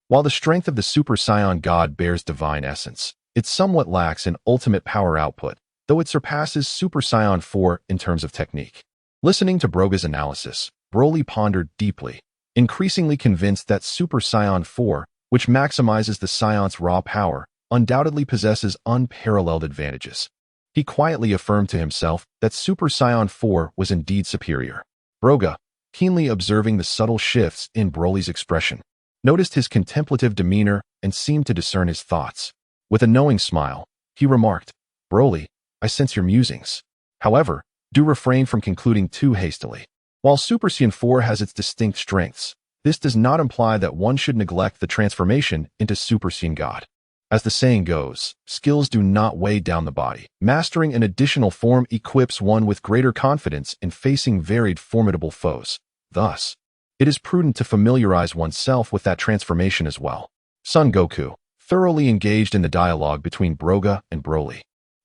A: while the strength of the Super Saiyan God bears divine essence, it somewhat lacks in ultimate power output, though it surpasses Super Saiyan 4 in terms of technique. Listening to Broga's analysis, Broly pondered deeply, increasingly convinced that Super Saiyan 4, which maximizes the Saiyans' raw power, undoubtedly possesses unparalleled advantages. He quietly affirmed to himself that Super Saiyan 4 was indeed superior. Broga, keenly observing the subtle shifts in Broly's expression, noticed his contemplative demeanor and seemed to discern his thoughts. With a knowing smile, he remarked, "Broly, I sense your musings. However, do refrain from concluding too hastily. While Super Saiyan 4 has its distinct strengths, this does not imply that one should neglect the transformation into Super Saiyan God. As the saying goes, skills do not weigh down the body. Mastering an additional form equips one with greater confidence in facing varied formidable foes. Thus, it is prudent to familiarize oneself with that transformation as well." Son Goku, thoroughly engaged in the dialogue between Broga and Broly,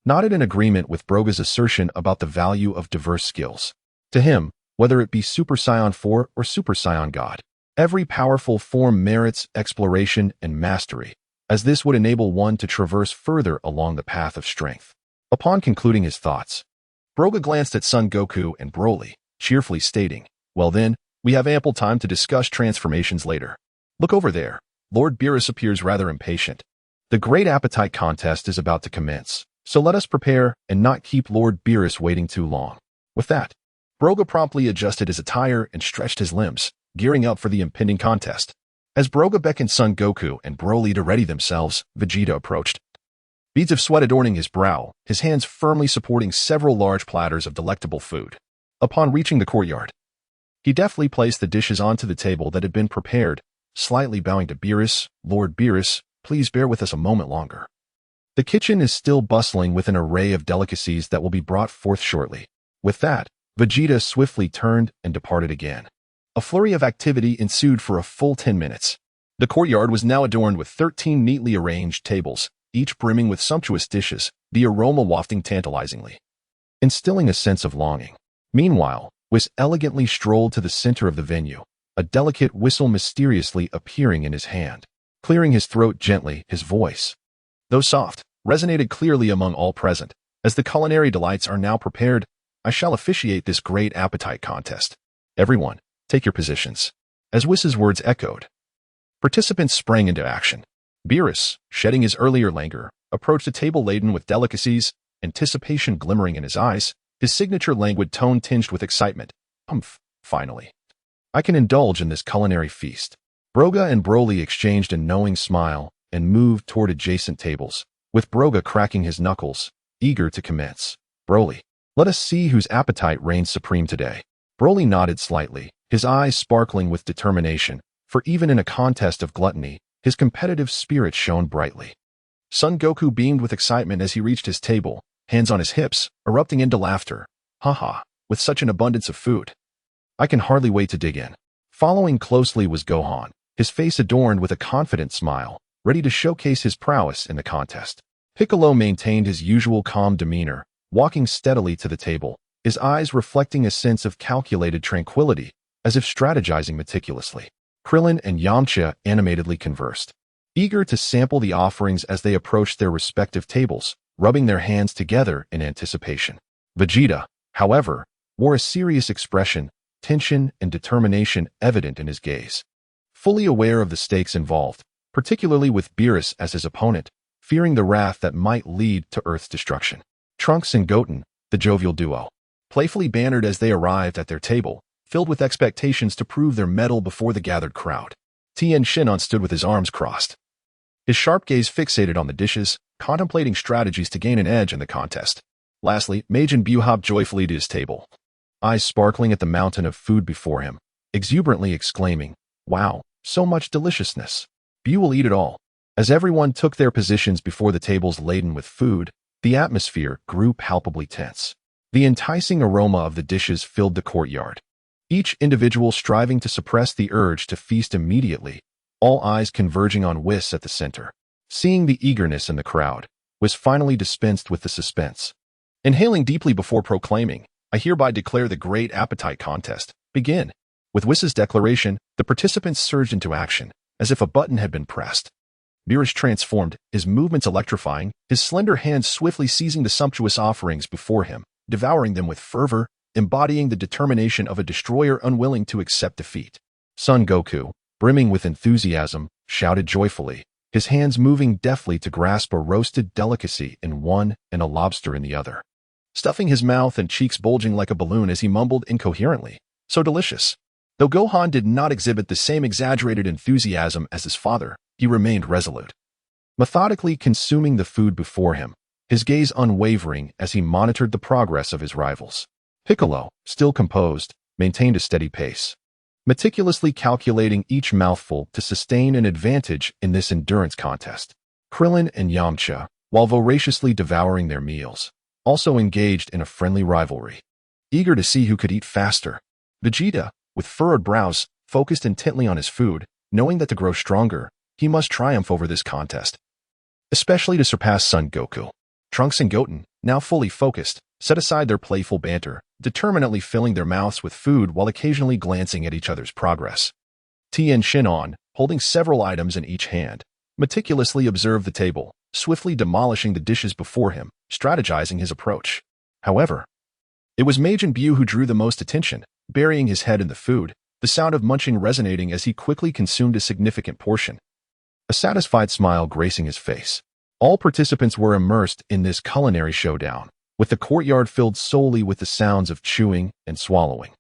A: nodded in agreement with Broga's assertion about the value of diverse skills. To him, whether it be Super Saiyan 4 or Super Saiyan God, every powerful form merits exploration and mastery, as this would enable one to traverse further along the path of strength. Upon concluding his thoughts, Broga glanced at Son Goku and Broly, cheerfully stating, "Well then, we have ample time to discuss transformations later. Look over there." Lord Beerus appears rather impatient. "The Great Appetite Contest is about to commence, so let us prepare and not keep Lord Beerus waiting too long." With that, Broga promptly adjusted his attire and stretched his limbs, gearing up for the impending contest. As Broga beckoned Son Goku and Broly to ready themselves, Vegeta approached. Beads of sweat adorning his brow, his hands firmly supporting several large platters of delectable food. Upon reaching the courtyard, he deftly placed the dishes onto the table that had been prepared, slightly bowing to Beerus. "Lord Beerus, please bear with us a moment longer. The kitchen is still bustling with an array of delicacies that will be brought forth shortly." With that, Vegeta swiftly turned and departed again. A flurry of activity ensued for a full 10 minutes. The courtyard was now adorned with 13 neatly arranged tables, each brimming with sumptuous dishes, the aroma wafting tantalizingly, instilling a sense of longing. Meanwhile, Whis elegantly strolled to the center of the venue, a delicate whistle mysteriously appearing in his hand. Clearing his throat gently, his voice, though soft, resonated clearly among all present. "As the culinary delights are now prepared, I shall officiate this great appetite contest. Everyone, take your positions." As Whis's words echoed, participants sprang into action. Beerus, shedding his earlier languor, approached a table laden with delicacies, anticipation glimmering in his eyes, his signature languid tone tinged with excitement. "Humph, finally, I can indulge in this culinary feast." Broga and Broly exchanged a knowing smile and moved toward adjacent tables, with Broga cracking his knuckles, eager to commence. "Broly, let us see whose appetite reigns supreme today." Broly nodded slightly, his eyes sparkling with determination, for even in a contest of gluttony, his competitive spirit shone brightly. Son Goku beamed with excitement as he reached his table, hands on his hips, erupting into laughter, Haha, with such an abundance of food. I can hardly wait to dig in. Following closely was Gohan, his face adorned with a confident smile, ready to showcase his prowess in the contest. Piccolo maintained his usual calm demeanor, walking steadily to the table, his eyes reflecting a sense of calculated tranquility, as if strategizing meticulously. Krillin and Yamcha animatedly conversed, eager to sample the offerings as they approached their respective tables, rubbing their hands together in anticipation. Vegeta, however, wore a serious expression, tension and determination evident in his gaze. Fully aware of the stakes involved, particularly with Beerus as his opponent, fearing the wrath that might lead to Earth's destruction. Trunks and Goten, the jovial duo, playfully bantered as they arrived at their table, filled with expectations to prove their mettle before the gathered crowd. Shenron stood with his arms crossed, his sharp gaze fixated on the dishes, contemplating strategies to gain an edge in the contest. Lastly, Majin Buu hopped joyfully to his table, eyes sparkling at the mountain of food before him, exuberantly exclaiming, "Wow, so much deliciousness. Buu will eat it all." As everyone took their positions before the tables laden with food, the atmosphere grew palpably tense. The enticing aroma of the dishes filled the courtyard, each individual striving to suppress the urge to feast immediately, all eyes converging on Whis at the center. Seeing the eagerness in the crowd, Whis finally dispensed with the suspense. Inhaling deeply before proclaiming, "I hereby declare the Great Appetite Contest begin." With Whis' declaration, the participants surged into action, as if a button had been pressed. Beerus transformed, his movements electrifying, his slender hands swiftly seizing the sumptuous offerings before him, devouring them with fervor, embodying the determination of a destroyer unwilling to accept defeat. Son Goku, brimming with enthusiasm, shouted joyfully, his hands moving deftly to grasp a roasted delicacy in one and a lobster in the other, stuffing his mouth and cheeks bulging like a balloon as he mumbled incoherently, "So delicious." Though Gohan did not exhibit the same exaggerated enthusiasm as his father, he remained resolute, methodically consuming the food before him, his gaze unwavering as he monitored the progress of his rivals. Piccolo, still composed, maintained a steady pace, meticulously calculating each mouthful to sustain an advantage in this endurance contest. Krillin and Yamcha, while voraciously devouring their meals, also engaged in a friendly rivalry, eager to see who could eat faster. Vegeta, with furrowed brows, focused intently on his food, knowing that to grow stronger, he must triumph over this contest, especially to surpass Son Goku. Trunks and Goten, now fully focused, set aside their playful banter, determinedly filling their mouths with food while occasionally glancing at each other's progress. Shenron, holding several items in each hand, meticulously observed the table, swiftly demolishing the dishes before him, strategizing his approach. However, it was Majin Buu who drew the most attention, burying his head in the food, the sound of munching resonating as he quickly consumed a significant portion, a satisfied smile gracing his face. All participants were immersed in this culinary showdown, with the courtyard filled solely with the sounds of chewing and swallowing.